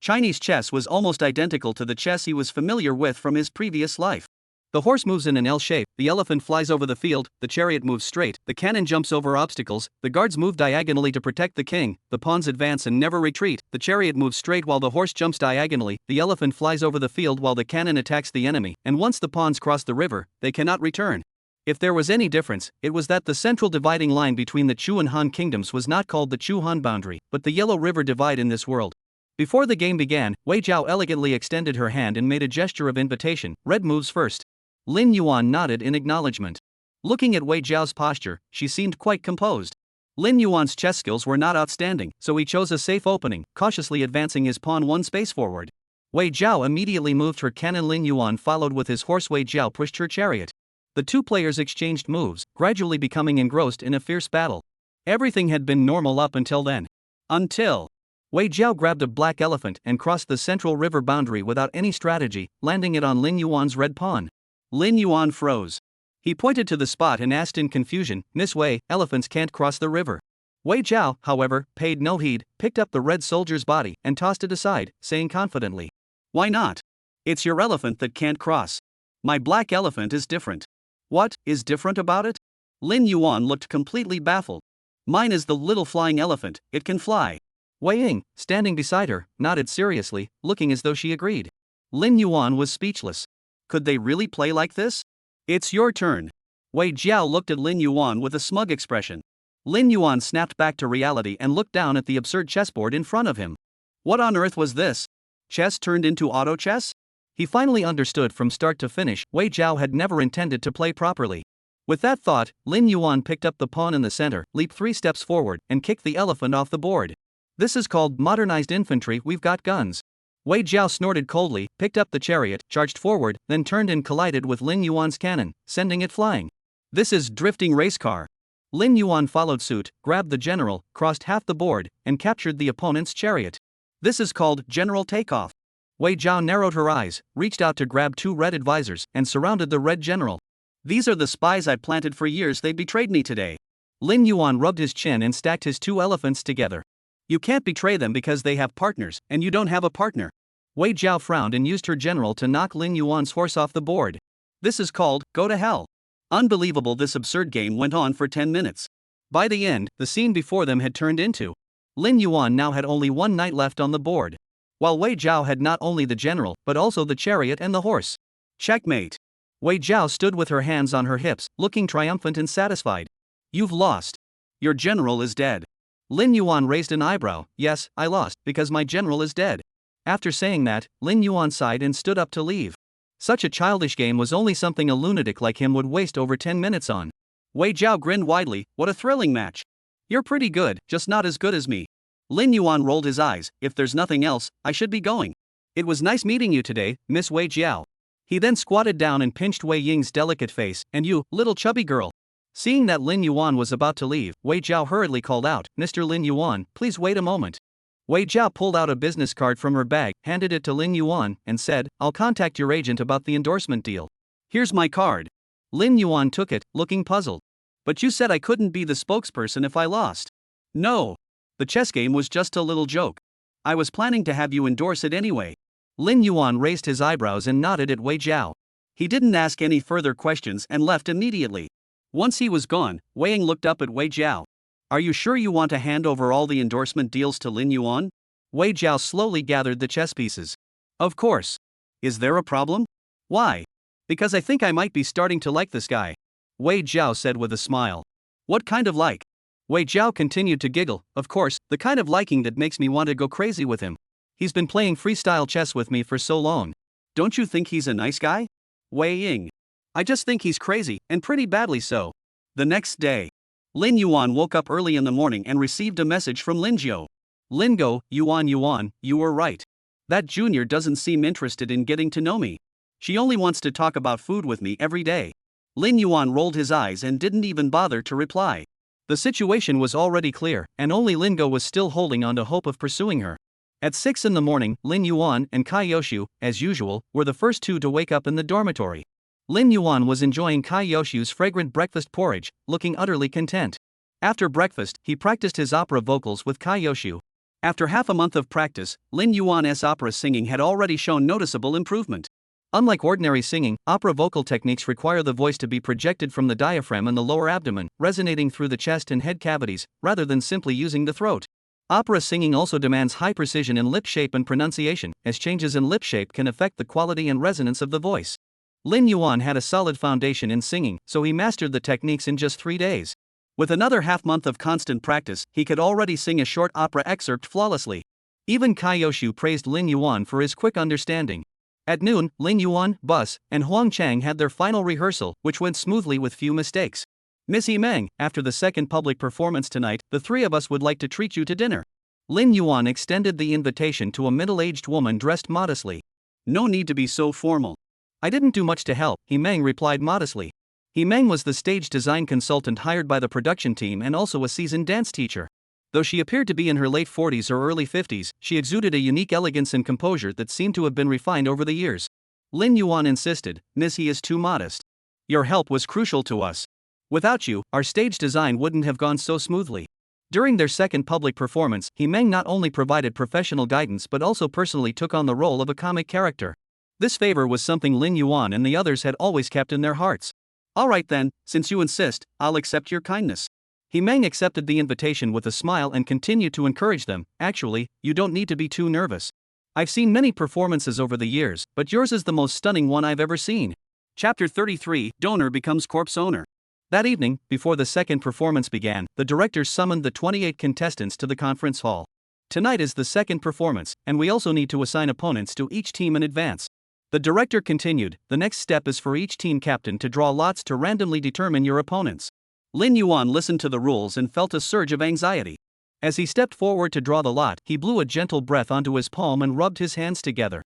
Chinese chess was almost identical to the chess he was familiar with from his previous life. The horse moves in an L shape, the elephant flies over the field, the chariot moves straight, the cannon jumps over obstacles, the guards move diagonally to protect the king, the pawns advance and never retreat, the chariot moves straight while the horse jumps diagonally, the elephant flies over the field while the cannon attacks the enemy, and once the pawns cross the river, they cannot return. If there was any difference, it was that the central dividing line between the Chu and Han kingdoms was not called the Chu-Han boundary, but the Yellow River Divide in this world. Before the game began, Wei Jiao elegantly extended her hand and made a gesture of invitation. Red moves first. Lin Yuan nodded in acknowledgement. Looking at Wei Jiao's posture, she seemed quite composed. Lin Yuan's chess skills were not outstanding, so he chose a safe opening, cautiously advancing his pawn one space forward. Wei Jiao immediately moved her cannon. Lin Yuan followed with his horse. Wei Jiao pushed her chariot. The two players exchanged moves, gradually becoming engrossed in a fierce battle. Everything had been normal up until then. Until Wei Jiao grabbed a black elephant and crossed the central river boundary without any strategy, landing it on Lin Yuan's red pawn. Lin Yuan froze. He pointed to the spot and asked in confusion, Miss Wei, elephants can't cross the river. Wei Jiao, however, paid no heed, picked up the red soldier's body and tossed it aside, saying confidently, "Why not? It's your elephant that can't cross. My black elephant is different." "What is different about it?" Lin Yuan looked completely baffled. "Mine is the little flying elephant, it can fly." Wei Ying, standing beside her, nodded seriously, looking as though she agreed. Lin Yuan was speechless. Could they really play like this? "It's your turn." Wei Jiao looked at Lin Yuan with a smug expression. Lin Yuan snapped back to reality and looked down at the absurd chessboard in front of him. What on earth was this? Chess turned into auto chess? He finally understood from start to finish, Wei Jiao had never intended to play properly. With that thought, Lin Yuan picked up the pawn in the center, leaped 3 steps forward, and kicked the elephant off the board. "This is called modernized infantry, we've got guns." Wei Jiao snorted coldly, picked up the chariot, charged forward, then turned and collided with Lin Yuan's cannon, sending it flying. "This is drifting race car." Lin Yuan followed suit, grabbed the general, crossed half the board, and captured the opponent's chariot. "This is called general takeoff." Wei Jiao narrowed her eyes, reached out to grab 2 red advisors, and surrounded the red general. "These are the spies I planted for years, they betrayed me today." Lin Yuan rubbed his chin and stacked his 2 elephants together. "You can't betray them because they have partners, and you don't have a partner." Wei Jiao frowned and used her general to knock Lin Yuan's horse off the board. "This is called, go to hell." Unbelievable, this absurd game went on for 10 minutes. By the end, the scene before them had turned into. Lin Yuan now had only 1 knight left on the board, while Wei Jiao had not only the general, but also the chariot and the horse. Checkmate. Wei Jiao stood with her hands on her hips, looking triumphant and satisfied. "You've lost. Your general is dead." Lin Yuan raised an eyebrow. "Yes, I lost, because my general is dead." After saying that, Lin Yuan sighed and stood up to leave. Such a childish game was only something a lunatic like him would waste over 10 minutes on. Wei Jiao grinned widely. "What a thrilling match. You're pretty good, just not as good as me." Lin Yuan rolled his eyes. "If there's nothing else, I should be going. It was nice meeting you today, Miss Wei Jiao." He then squatted down and pinched Wei Ying's delicate face. "And you, little chubby girl." Seeing that Lin Yuan was about to leave, Wei Jiao hurriedly called out, "Mr. Lin Yuan, please wait a moment." Wei Jiao pulled out a business card from her bag, handed it to Lin Yuan, and said, "I'll contact your agent about the endorsement deal. Here's my card." Lin Yuan took it, looking puzzled. "But you said I couldn't be the spokesperson if I lost." "No. The chess game was just a little joke. I was planning to have you endorse it anyway." Lin Yuan raised his eyebrows and nodded at Wei Jiao. He didn't ask any further questions and left immediately. Once he was gone, Wei Ying looked up at Wei Jiao. "Are you sure you want to hand over all the endorsement deals to Lin Yuan?" Wei Jiao slowly gathered the chess pieces. "Of course. Is there a problem?" "Why?" "Because I think I might be starting to like this guy," Wei Jiao said with a smile. "What kind of like?" Wei Jiao continued to giggle. "Of course, the kind of liking that makes me want to go crazy with him. He's been playing freestyle chess with me for so long." "Don't you think he's a nice guy?" Wei Ying. "I just think he's crazy, and pretty badly so." The next day, Lin Yuan woke up early in the morning and received a message from Lin Jiao. "Lingo, Yuan, you were right. That junior doesn't seem interested in getting to know me. She only wants to talk about food with me every day." Lin Yuan rolled his eyes and didn't even bother to reply. The situation was already clear, and only Lingo was still holding on to hope of pursuing her. At 6 in the morning, Lin Yuan and Kai Yoshu, as usual, were the first 2 to wake up in the dormitory. Lin Yuan was enjoying Kai Yoshu's fragrant breakfast porridge, looking utterly content. After breakfast, he practiced his opera vocals with Kai Yoshu. After half a month of practice, Lin Yuan's opera singing had already shown noticeable improvement. Unlike ordinary singing, opera vocal techniques require the voice to be projected from the diaphragm and the lower abdomen, resonating through the chest and head cavities, rather than simply using the throat. Opera singing also demands high precision in lip shape and pronunciation, as changes in lip shape can affect the quality and resonance of the voice. Lin Yuan had a solid foundation in singing, so he mastered the techniques in just 3 days. With another half-month of constant practice, he could already sing a short opera excerpt flawlessly. Even Kai Yoshu praised Lin Yuan for his quick understanding. At noon, Lin Yuan, Bus, and Huang Chang had their final rehearsal, which went smoothly with few mistakes. "Miss Meng, after the second public performance tonight, the 3 of us would like to treat you to dinner." Lin Yuan extended the invitation to a middle-aged woman dressed modestly. "No need to be so formal." "I didn't do much to help," Meng replied modestly. Meng was the stage design consultant hired by the production team and also a seasoned dance teacher. Though she appeared to be in her late 40s or early 50s, she exuded a unique elegance and composure that seemed to have been refined over the years. Lin Yuan insisted, "Miss, he is too modest. Your help was crucial to us. Without you, our stage design wouldn't have gone so smoothly." During their second public performance, Meng not only provided professional guidance but also personally took on the role of a comic character. This favor was something Lin Yuan and the others had always kept in their hearts. Alright then, since you insist, I'll accept your kindness. Meng accepted the invitation with a smile and continued to encourage them. Actually, you don't need to be too nervous. I've seen many performances over the years, but yours is the most stunning one I've ever seen. Chapter 33, Donor Becomes Corpse Owner. That evening, before the second performance began, the directors summoned the 28 contestants to the conference hall. Tonight is the second performance, and we also need to assign opponents to each team in advance. The director continued, the next step is for each team captain to draw lots to randomly determine your opponents. Lin Yuan listened to the rules and felt a surge of anxiety. As he stepped forward to draw the lot, he blew a gentle breath onto his palm and rubbed his hands together.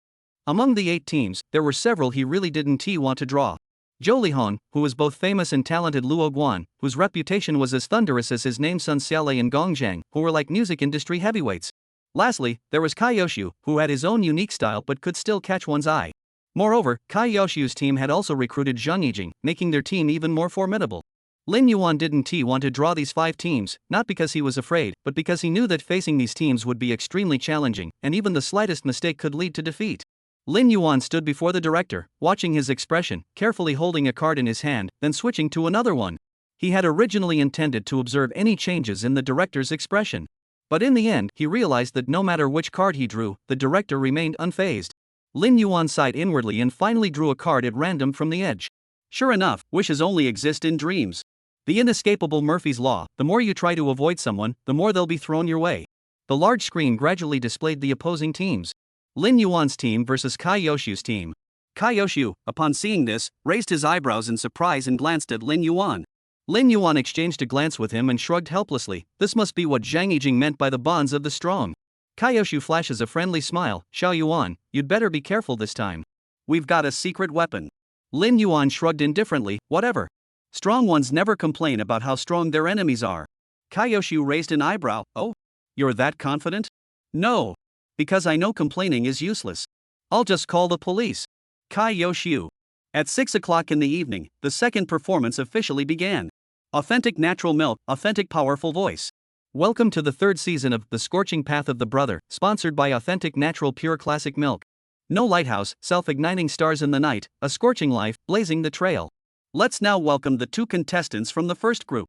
Among the 8 teams, there were several he really didn't want to draw. Zhou Lihong, who was both famous and talented Luo Guan, whose reputation was as thunderous as his name Sun Xiaolei and Gong Zhang, who were like music industry heavyweights. Lastly, there was Cai Yoxiu, who had his own unique style but could still catch one's eye. Moreover, Cai Yoxiu's team had also recruited Zhang Yijing, making their team even more formidable. Lin Yuan didn't want to draw these 5 teams, not because he was afraid, but because he knew that facing these teams would be extremely challenging, and even the slightest mistake could lead to defeat. Lin Yuan stood before the director, watching his expression, carefully holding a card in his hand, then switching to another one. He had originally intended to observe any changes in the director's expression. But in the end, he realized that no matter which card he drew, the director remained unfazed. Lin Yuan sighed inwardly and finally drew a card at random from the edge. Sure enough, wishes only exist in dreams. The inescapable Murphy's Law, the more you try to avoid someone, the more they'll be thrown your way. The large screen gradually displayed the opposing teams. Lin Yuan's team versus Cai Yoxiu's team. Cai Yoxiu, upon seeing this, raised his eyebrows in surprise and glanced at Lin Yuan. Lin Yuan exchanged a glance with him and shrugged helplessly. This must be what Zhang Yijing meant by the bonds of the strong. Cai Yoxiu flashes a friendly smile. Xiao Yuan, you'd better be careful this time. We've got a secret weapon. Lin Yuan shrugged indifferently. Whatever. Strong ones never complain about how strong their enemies are. Cai Yoxiu raised an eyebrow. Oh? You're that confident? No. Because I know complaining is useless. I'll just call the police. Cai Yoxiu. At 6 o'clock in the evening, the second performance officially began. Authentic natural milk, authentic powerful voice. Welcome to the 3rd season of The Scorching Path of the Brother, sponsored by Authentic Natural Pure Classic Milk. No lighthouse, self-igniting stars in the night, a scorching life, blazing the trail. Let's now welcome the 2 contestants from the first group.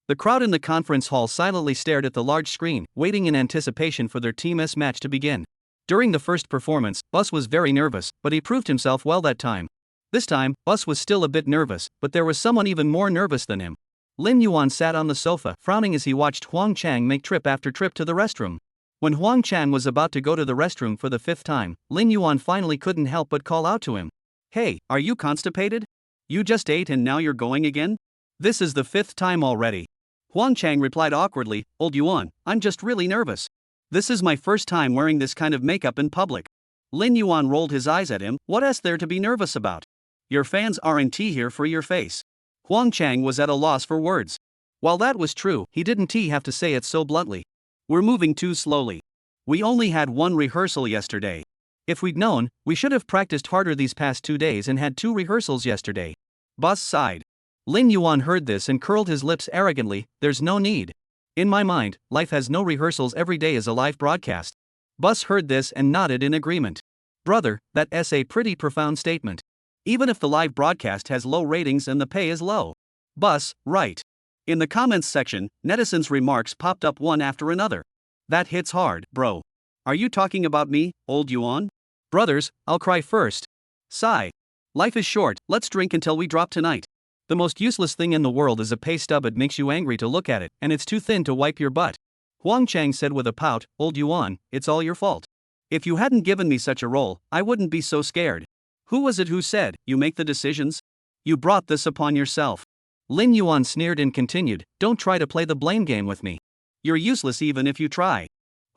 The crowd in the conference hall silently stared at the large screen, waiting in anticipation for their team's match to begin. During the first performance, Bus was very nervous, but he proved himself well that time. This time, Bus was still a bit nervous, but there was someone even more nervous than him. Lin Yuan sat on the sofa, frowning as he watched Huang Chang make trip after trip to the restroom. When Huang Chang was about to go to the restroom for the 5th time, Lin Yuan finally couldn't help but call out to him. Hey, are you constipated? You just ate and now you're going again? This is the 5th time already. Huang Chang replied awkwardly, Old Yuan, I'm just really nervous. This is my first time wearing this kind of makeup in public. Lin Yuan rolled his eyes at him. What else there to be nervous about? Your fans aren't here for your face. Huang Chang was at a loss for words. While that was true, he didn't have to say it so bluntly. We're moving too slowly. We only had 1 rehearsal yesterday. If we'd known, we should have practiced harder these past 2 days and had 2 rehearsals yesterday. Bus sighed. Lin Yuan heard this and curled his lips arrogantly. There's no need. In my mind, life has no rehearsals, every day is a live broadcast. Bus heard this and nodded in agreement. Brother, that's a pretty profound statement. Even if the live broadcast has low ratings and the pay is low. Bus, right. In the comments section, netizens' remarks popped up one after another. That hits hard, bro. Are you talking about me, Old Yuan? Brothers, I'll cry first. Sigh. Life is short, let's drink until we drop tonight. The most useless thing in the world is a pay stub. It makes you angry to look at it, and it's too thin to wipe your butt. Huang Chang said with a pout, Old Yuan, it's all your fault. If you hadn't given me such a role, I wouldn't be so scared. Who was it who said, you make the decisions? You brought this upon yourself. Lin Yuan sneered and continued, don't try to play the blame game with me. You're useless even if you try.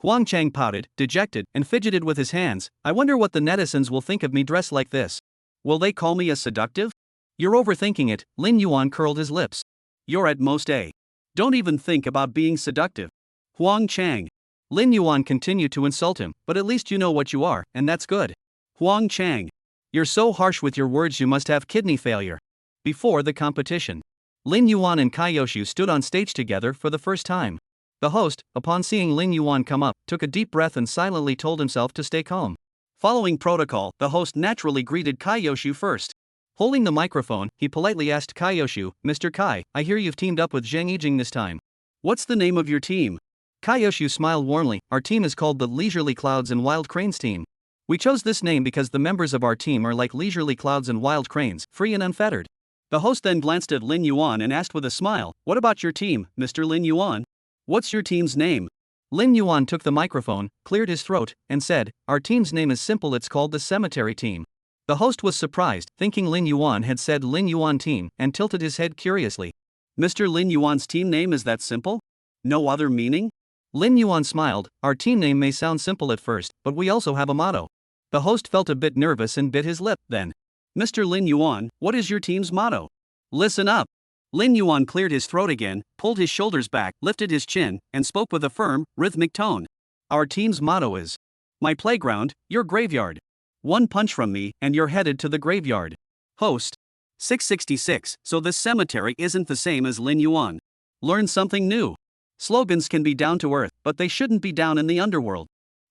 Huang Chang pouted, dejected, and fidgeted with his hands. I wonder what the netizens will think of me dressed like this. Will they call me a seductive? You're overthinking it. Lin Yuan curled his lips. You're at most a. Don't even think about being seductive. Huang Chang. Lin Yuan continued to insult him, but at least you know what you are, and that's good. Huang Chang. You're so harsh with your words, you must have kidney failure. Before the competition, Lin Yuan and Cai Yoxiu stood on stage together for the first time. The host, upon seeing Lin Yuan come up, took a deep breath and silently told himself to stay calm. Following protocol, the host naturally greeted Kaiyoshu first. Holding the microphone, he politely asked Kaiyoshu, "Mr. Kai, I hear you've teamed up with Zheng Yijing this time. What's the name of your team?" Kaiyoshu smiled warmly. "Our team is called the Leisurely Clouds and Wild Cranes team. We chose this name because the members of our team are like leisurely clouds and wild cranes, free and unfettered." The host then glanced at Lin Yuan and asked with a smile, "What about your team, Mr. Lin Yuan? What's your team's name?" Lin Yuan took the microphone, cleared his throat, and said, "Our team's name is simple, it's called the Cemetery Team." The host was surprised, thinking Lin Yuan had said Lin Yuan Team, and tilted his head curiously. "Mr. Lin Yuan's team name is that simple? No other meaning?" Lin Yuan smiled. "Our team name may sound simple at first, but we also have a motto." The host felt a bit nervous and bit his lip. Then, "Mr. Lin Yuan, what is your team's motto?" "Listen up." Lin Yuan cleared his throat again, pulled his shoulders back, lifted his chin, and spoke with a firm, rhythmic tone. "Our team's motto is, my playground, your graveyard. One punch from me, and you're headed to the graveyard." Host. 666. So this cemetery isn't the same as Lin Yuan. Learn something new. Slogans can be down to earth, but they shouldn't be down in the underworld.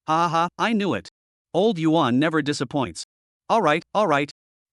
Ha ha, I knew it. Old Yuan never disappoints. Alright.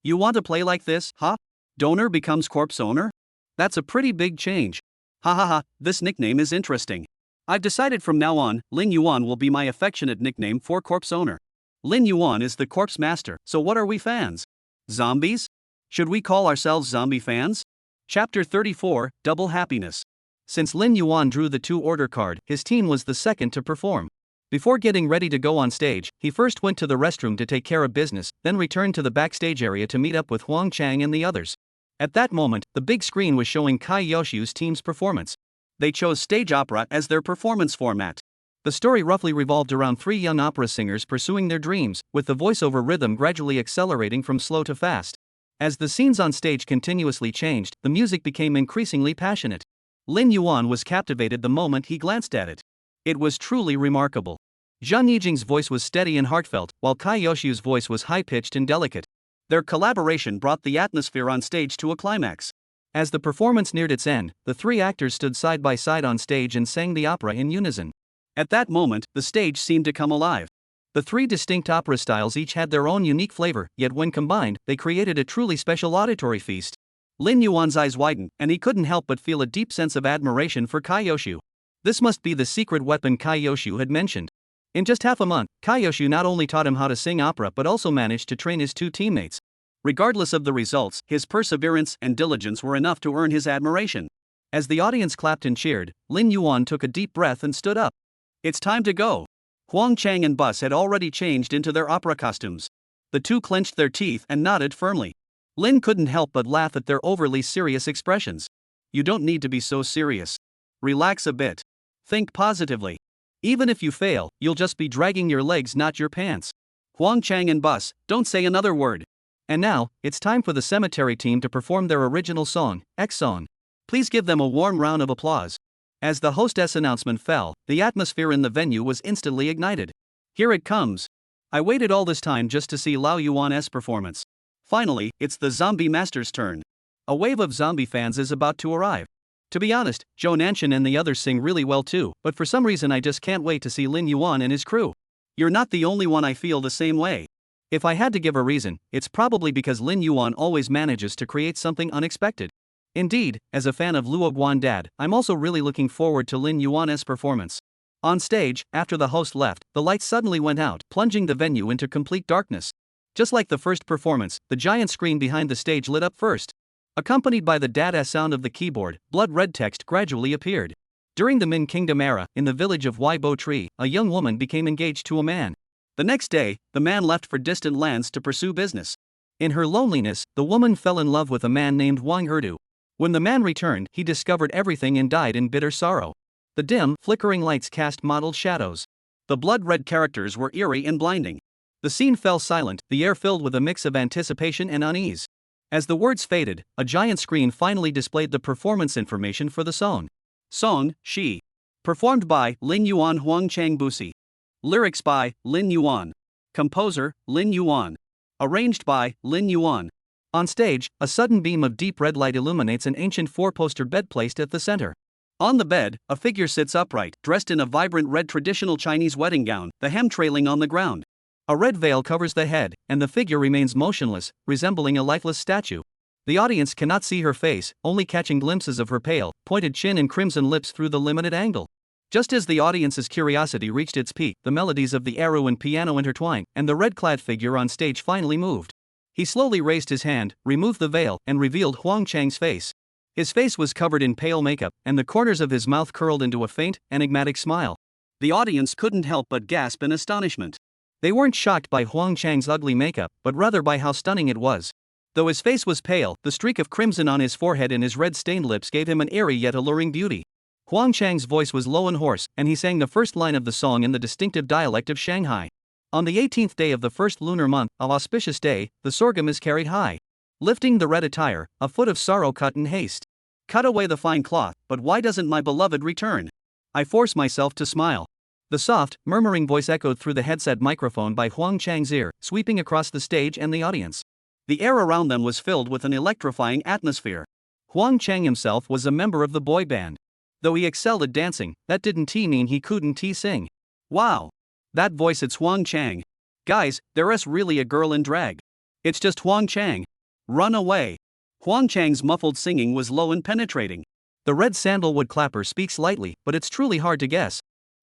You want to play like this, huh? Donor becomes corpse owner? That's a pretty big change. Ha ha ha, this nickname is interesting. I've decided from now on, Lin Yuan will be my affectionate nickname for corpse owner. Lin Yuan is the corpse master, so what are we fans? Zombies? Should we call ourselves zombie fans? Chapter 34, Double Happiness. Since Lin Yuan drew the 2-order card, his team was the second to perform. Before getting ready to go on stage, he first went to the restroom to take care of business, then returned to the backstage area to meet up with Huang Chang and the others. At that moment, the big screen was showing Kaiyoshu's team's performance. They chose stage opera as their performance format. The story roughly revolved around 3 young opera singers pursuing their dreams, with the voiceover rhythm gradually accelerating from slow to fast. As the scenes on stage continuously changed, the music became increasingly passionate. Lin Yuan was captivated the moment he glanced at it. It was truly remarkable. Zheng Yijing's voice was steady and heartfelt, while Kaiyoshu's voice was high-pitched and delicate. Their collaboration brought the atmosphere on stage to a climax. As the performance neared its end, the 3 actors stood side by side on stage and sang the opera in unison. At that moment, the stage seemed to come alive. The 3 distinct opera styles each had their own unique flavor, yet when combined, they created a truly special auditory feast. Lin Yuan's eyes widened, and he couldn't help but feel a deep sense of admiration for Kaiyoshu. This must be the secret weapon Kaiyoshu had mentioned. In just half a month, Kaiyoshu not only taught him how to sing opera but also managed to train his 2 teammates. Regardless of the results, his perseverance and diligence were enough to earn his admiration. As the audience clapped and cheered, Lin Yuan took a deep breath and stood up. "It's time to go." Huang Chang and Bus had already changed into their opera costumes. The 2 clenched their teeth and nodded firmly. Lin couldn't help but laugh at their overly serious expressions. "You don't need to be so serious. Relax a bit. Think positively. Even if you fail, you'll just be dragging your legs, not your pants. Huang Chang and Bus, don't say another word." And now, it's time for the Cemetery Team to perform their original song, X Song. Please give them a warm round of applause. As the hostess announcement fell, the atmosphere in the venue was instantly ignited. "Here it comes. I waited all this time just to see Lao Yuan's performance. Finally, it's the zombie master's turn." A wave of zombie fans is about to arrive. To be honest, Zhou Nanshan and the others sing really well too, but for some reason I just can't wait to see Lin Yuan and his crew. You're not the only one, I feel the same way. If I had to give a reason, it's probably because Lin Yuan always manages to create something unexpected. Indeed, as a fan of Luo Guandad, I'm also really looking forward to Lin Yuan's performance. On stage, after the host left, the lights suddenly went out, plunging the venue into complete darkness. Just like the first performance, the giant screen behind the stage lit up first. Accompanied by the dada sound of the keyboard, blood-red text gradually appeared. During the Min Kingdom era, in the village of Weibo Tree, a young woman became engaged to a man. The next day, the man left for distant lands to pursue business. In her loneliness, the woman fell in love with a man named Wang Erdu. When the man returned, he discovered everything and died in bitter sorrow. The dim, flickering lights cast mottled shadows. The blood-red characters were eerie and blinding. The scene fell silent, the air filled with a mix of anticipation and unease. As the words faded, a giant screen finally displayed the performance information for the song. Song, She. Performed by Lin Yuan, Huang Chang Busi. Lyrics by Lin Yuan. Composer, Lin Yuan. Arranged by Lin Yuan. On stage, a sudden beam of deep red light illuminates an ancient 4-poster bed placed at the center. On the bed, a figure sits upright, dressed in a vibrant red traditional Chinese wedding gown, the hem trailing on the ground. A red veil covers the head, and the figure remains motionless, resembling a lifeless statue. The audience cannot see her face, only catching glimpses of her pale, pointed chin and crimson lips through the limited angle. Just as the audience's curiosity reached its peak, the melodies of the arrow and piano intertwined, and the red-clad figure on stage finally moved. He slowly raised his hand, removed the veil, and revealed Huang Chang's face. His face was covered in pale makeup, and the corners of his mouth curled into a faint, enigmatic smile. The audience couldn't help but gasp in astonishment. They weren't shocked by Huang Chang's ugly makeup, but rather by how stunning it was. Though his face was pale, the streak of crimson on his forehead and his red-stained lips gave him an eerie yet alluring beauty. Huang Chang's voice was low and hoarse, and he sang the first line of the song in the distinctive dialect of Shanghai. On the 18th day of the first lunar month, a auspicious day, the sorghum is carried high. Lifting the red attire, a foot of sorrow cut in haste. Cut away the fine cloth, but why doesn't my beloved return? I force myself to smile. The soft, murmuring voice echoed through the headset microphone by Huang Chang's ear, sweeping across the stage and the audience. The air around them was filled with an electrifying atmosphere. Huang Chang himself was a member of the boy band. Though he excelled at dancing, that didn't mean he couldn't sing. Wow! That voice, it's Huang Chang. Guys, there's really a girl in drag. It's just Huang Chang. Run away. Huang Chang's muffled singing was low and penetrating. The red sandalwood clapper speaks lightly, but it's truly hard to guess.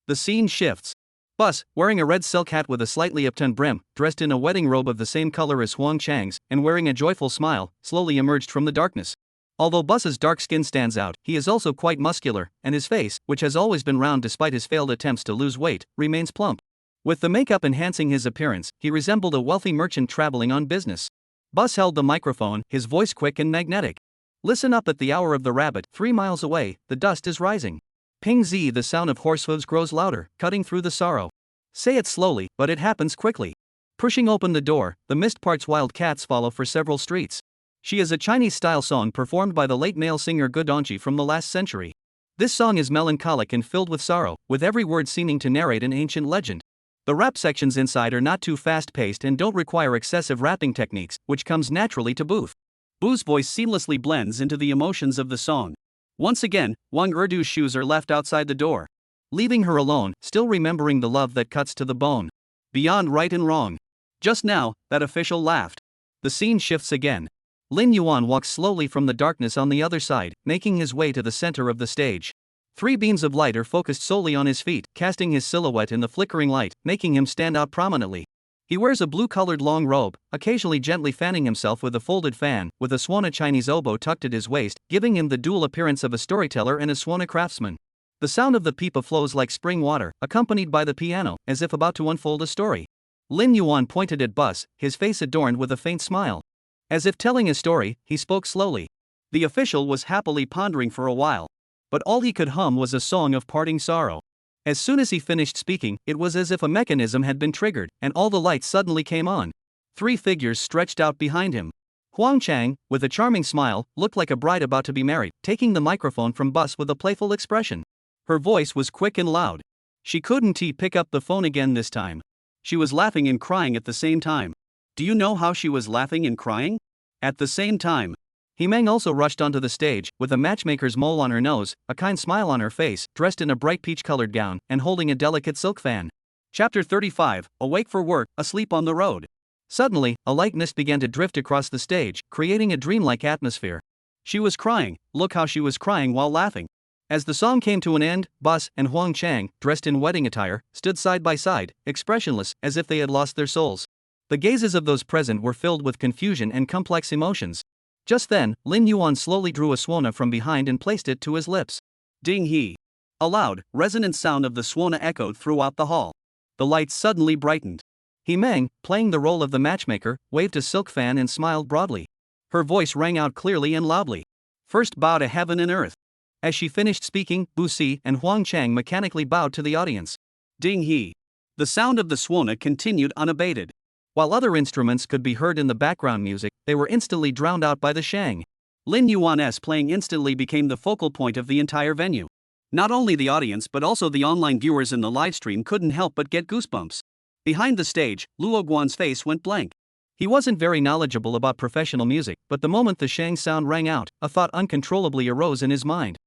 The scene shifts. Bus, wearing a red silk hat with a slightly upturned brim, dressed in a wedding robe of the same color as Huang Chang's, and wearing a joyful smile, slowly emerged from the darkness. Although Bus's dark skin stands out, he is also quite muscular, and his face, which has always been round despite his failed attempts to lose weight, remains plump. With the makeup enhancing his appearance, he resembled a wealthy merchant traveling on business. Bus held the microphone, his voice quick and magnetic. Listen up, at the hour of the rabbit, 3 miles away, the dust is rising. Ping zi, the sound of horse hooves grows louder, cutting through the sorrow. Say it slowly, but it happens quickly. Pushing open the door, the mist parts, wild cats follow for several streets. She is a Chinese-style song performed by the late male singer Gu Dongqi from the last century. This song is melancholic and filled with sorrow, with every word seeming to narrate an ancient legend. The rap sections inside are not too fast-paced and don't require excessive rapping techniques, which comes naturally to Booth. Boo's voice seamlessly blends into the emotions of the song. Once again, Wang Erdu's shoes are left outside the door. Leaving her alone, still remembering the love that cuts to the bone. Beyond right and wrong. Just now, that official laughed. The scene shifts again. Lin Yuan walks slowly from the darkness on the other side, making his way to the center of the stage. 3 beams of light are focused solely on his feet, casting his silhouette in the flickering light, making him stand out prominently. He wears a blue-colored long robe, occasionally gently fanning himself with a folded fan, with a Swana Chinese oboe tucked at his waist, giving him the dual appearance of a storyteller and a Swana craftsman. The sound of the pipa flows like spring water, accompanied by the piano, as if about to unfold a story. Lin Yuan pointed at Bus, his face adorned with a faint smile. As if telling a story, he spoke slowly. The official was happily pondering for a while. But all he could hum was a song of parting sorrow. As soon as he finished speaking, it was as if a mechanism had been triggered, and all the lights suddenly came on. 3 figures stretched out behind him. Huang Chang, with a charming smile, looked like a bride about to be married, taking the microphone from Bus with a playful expression. Her voice was quick and loud. She couldn't pick up the phone again this time. She was laughing and crying at the same time. Do you know how she was laughing and crying? At the same time. Himeng also rushed onto the stage, with a matchmaker's mole on her nose, a kind smile on her face, dressed in a bright peach-colored gown, and holding a delicate silk fan. Chapter 35, Awake for Work, Asleep on the Road. Suddenly, a light mist began to drift across the stage, creating a dreamlike atmosphere. She was crying. Look how she was crying while laughing. As the song came to an end, Bus and Huang Chang, dressed in wedding attire, stood side by side, expressionless, as if they had lost their souls. The gazes of those present were filled with confusion and complex emotions. Just then, Lin Yuan slowly drew a swana from behind and placed it to his lips. Ding he. A loud, resonant sound of the swana echoed throughout the hall. The lights suddenly brightened. Himeng, playing the role of the matchmaker, waved a silk fan and smiled broadly. Her voice rang out clearly and loudly. First bow to heaven and earth. As she finished speaking, Bu Si and Huang Chang mechanically bowed to the audience. Ding he. The sound of the swana continued unabated. While other instruments could be heard in the background music, they were instantly drowned out by the shang. Lin Yuan's playing instantly became the focal point of the entire venue. Not only the audience but also the online viewers in the livestream couldn't help but get goosebumps. Behind the stage, Luo Guan's face went blank. He wasn't very knowledgeable about professional music, but the moment the shang sound rang out, a thought uncontrollably arose in his mind.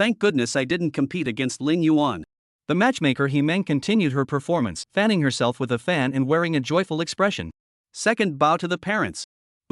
Thank goodness I didn't compete against Lin Yuan. The matchmaker Himeng continued her performance, fanning herself with a fan and wearing a joyful expression. Second bow to the parents.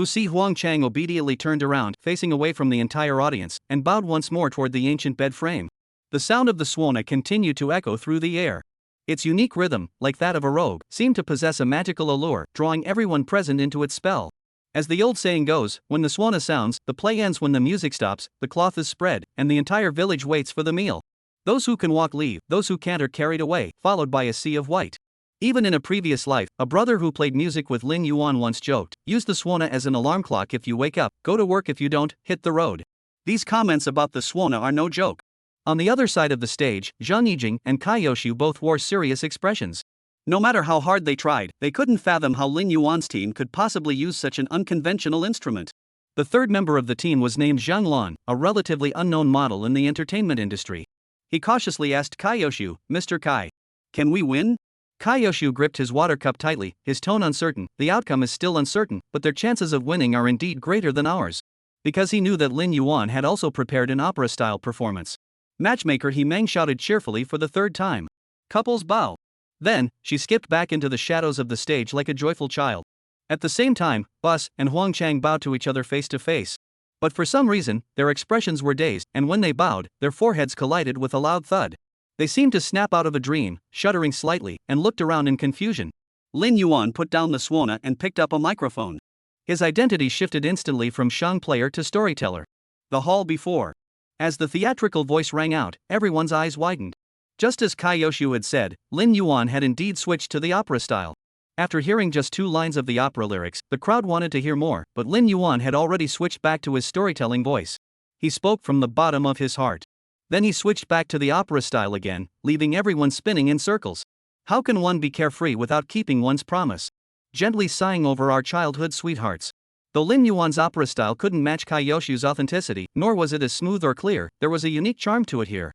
Si Huangchang obediently turned around, facing away from the entire audience, and bowed once more toward the ancient bed frame. The sound of the suona continued to echo through the air. Its unique rhythm, like that of a rogue, seemed to possess a magical allure, drawing everyone present into its spell. As the old saying goes, when the suona sounds, the play ends. When the music stops, the cloth is spread, and the entire village waits for the meal. Those who can walk leave, those who can't are carried away, followed by a sea of white. Even in a previous life, a brother who played music with Lin Yuan once joked, "Use the suona as an alarm clock if you wake up, go to work if you don't, hit the road." These comments about the suona are no joke. On the other side of the stage, Zhang Yijing and Cai Yoshu both wore serious expressions. No matter how hard they tried, they couldn't fathom how Lin Yuan's team could possibly use such an unconventional instrument. The third member of the team was named Zhang Lan, a relatively unknown model in the entertainment industry. He cautiously asked Cai Yoshu, "Mr. Cai, can we win?" Cai Yoshu gripped his water cup tightly, his tone uncertain. The outcome is still uncertain, but their chances of winning are indeed greater than ours. Because he knew that Lin Yuan had also prepared an opera-style performance. Matchmaker Himeng shouted cheerfully for the third time. Couples bow. Then, she skipped back into the shadows of the stage like a joyful child. At the same time, Bus and Huangchang bowed to each other face to face. But for some reason, their expressions were dazed, and when they bowed, their foreheads collided with a loud thud. They seemed to snap out of a dream, shuddering slightly, and looked around in confusion. Lin Yuan put down the suona and picked up a microphone. His identity shifted instantly from shang player to storyteller. The hall before. As the theatrical voice rang out, everyone's eyes widened. Just as Cai Yoshu had said, Lin Yuan had indeed switched to the opera style. After hearing just 2 lines of the opera lyrics, the crowd wanted to hear more, but Lin Yuan had already switched back to his storytelling voice. He spoke from the bottom of his heart. Then he switched back to the opera style again, leaving everyone spinning in circles. How can one be carefree without keeping one's promise? Gently sighing over our childhood sweethearts. Though Lin Yuan's opera style couldn't match Cai Yoshu's authenticity, nor was it as smooth or clear, there was a unique charm to it here.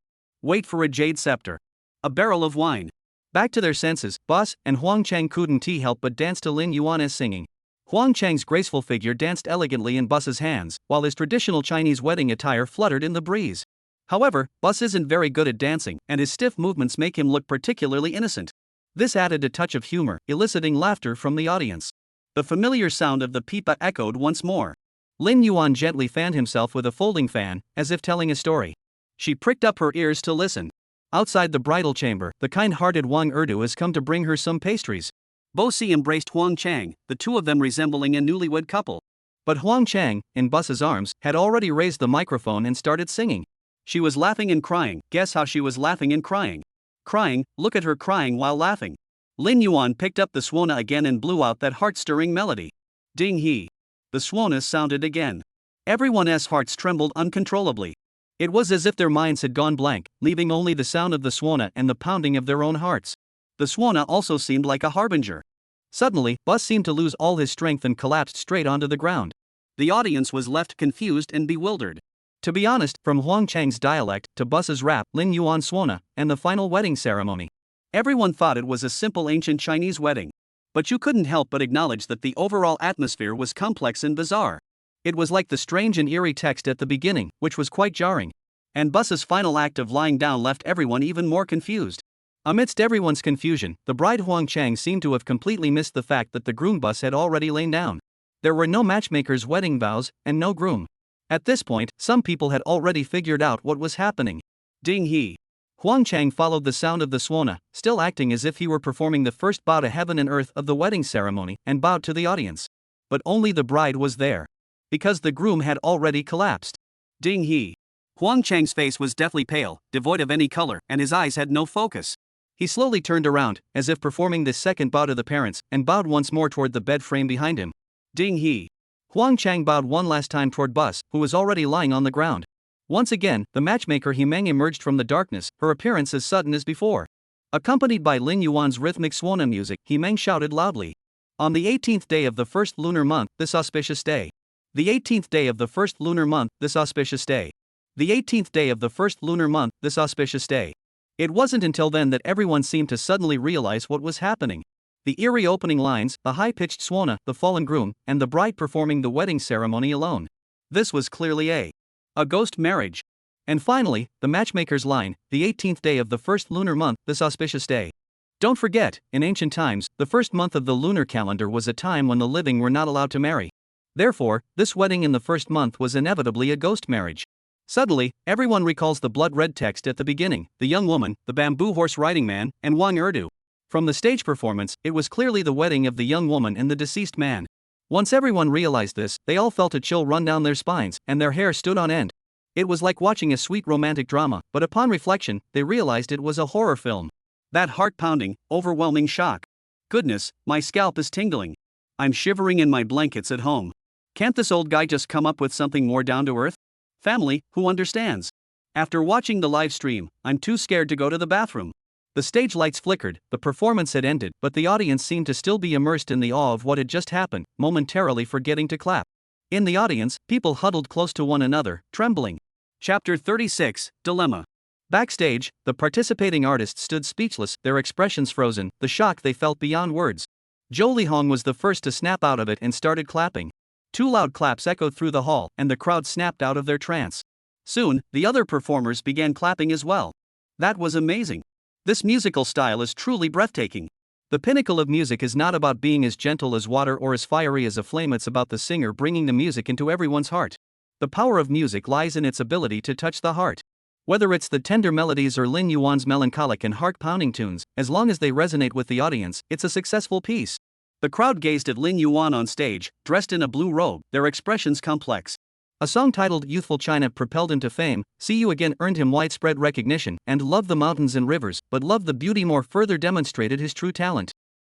Wait for a jade scepter. A barrel of wine. Back to their senses, Bus and Huangchang couldn't help but dance to Lin Yuan's singing. Huangchang's graceful figure danced elegantly in Bus's hands, while his traditional Chinese wedding attire fluttered in the breeze. However, Bus isn't very good at dancing, and his stiff movements make him look particularly innocent. This added a touch of humor, eliciting laughter from the audience. The familiar sound of the pipa echoed once more. Lin Yuan gently fanned himself with a folding fan, as if telling a story. She pricked up her ears to listen. Outside the bridal chamber, the kind-hearted Wang Erdu has come to bring her some pastries. Bo Si embraced Huang Chang, the two of them resembling a newlywed couple. But Huang Chang, in Bus's arms, had already raised the microphone and started singing. She was laughing and crying. Guess how she was laughing and crying? Crying, look at her crying while laughing. Lin Yuan picked up the suona again and blew out that heart-stirring melody. Ding he. The suona sounded again. Everyone's hearts trembled uncontrollably. It was as if their minds had gone blank, leaving only the sound of the suona and the pounding of their own hearts. The suona also seemed like a harbinger. Suddenly, Bus seemed to lose all his strength and collapsed straight onto the ground. The audience was left confused and bewildered. To be honest, from Huang Chang's dialect to Bus's rap, Lin Yuan's suona, and the final wedding ceremony, everyone thought it was a simple ancient Chinese wedding. But you couldn't help but acknowledge that the overall atmosphere was complex and bizarre. It was like the strange and eerie text at the beginning, which was quite jarring. And Bus's final act of lying down left everyone even more confused. Amidst everyone's confusion, the bride Huang Chang seemed to have completely missed the fact that the groom Bus had already lain down. There were no matchmaker's wedding vows, and no groom. At this point, some people had already figured out what was happening. Ding he. Huang Chang followed the sound of the suona, still acting as if he were performing the first bow to heaven and earth of the wedding ceremony, and bowed to the audience. But only the bride was there. Because the groom had already collapsed. Ding he. Huang Chang's face was deathly pale, devoid of any color, and his eyes had no focus. He slowly turned around, as if performing this second bow to the parents, and bowed once more toward the bed frame behind him. Ding he. Huang Chang bowed one last time toward Bus, who was already lying on the ground. Once again, the matchmaker Himeng emerged from the darkness, her appearance as sudden as before. Accompanied by Lin Yuan's rhythmic suona music, Himeng shouted loudly. On the 18th day of the first lunar month, this auspicious day. The 18th day of the first lunar month, this auspicious day. The 18th day of the first lunar month, this auspicious day. It wasn't until then that everyone seemed to suddenly realize what was happening. The eerie opening lines, the high-pitched suona, the fallen groom, and the bride performing the wedding ceremony alone. This was clearly a ghost marriage. And finally, the matchmaker's line, the 18th day of the first lunar month, this auspicious day. Don't forget, in ancient times, the first month of the lunar calendar was a time when the living were not allowed to marry. Therefore, this wedding in the first month was inevitably a ghost marriage. Suddenly, everyone recalls the blood-red text at the beginning, the young woman, the bamboo horse riding man, and Wang Erdu. From the stage performance, it was clearly the wedding of the young woman and the deceased man. Once everyone realized this, they all felt a chill run down their spines, and their hair stood on end. It was like watching a sweet romantic drama, but upon reflection, they realized it was a horror film. That heart-pounding, overwhelming shock. Goodness, my scalp is tingling. I'm shivering in my blankets at home. Can't this old guy just come up with something more down to earth? Family, who understands? After watching the live stream, I'm too scared to go to the bathroom. The stage lights flickered, the performance had ended, but the audience seemed to still be immersed in the awe of what had just happened, momentarily forgetting to clap. In the audience, people huddled close to one another, trembling. Chapter 36, Dilemma. Backstage, the participating artists stood speechless, their expressions frozen, the shock they felt beyond words. Zhou Lihong was the first to snap out of it and started clapping. Two loud claps echoed through the hall, and the crowd snapped out of their trance. Soon, the other performers began clapping as well. That was amazing. This musical style is truly breathtaking. The pinnacle of music is not about being as gentle as water or as fiery as a flame, it's about the singer bringing the music into everyone's heart. The power of music lies in its ability to touch the heart. Whether it's the tender melodies or Lin Yuan's melancholic and heart-pounding tunes, as long as they resonate with the audience, it's a successful piece. The crowd gazed at Lin Yuan on stage, dressed in a blue robe, their expressions complex. A song titled Youthful China propelled him to fame, See You Again earned him widespread recognition, and Love the Mountains and Rivers, but Love the Beauty more further demonstrated his true talent.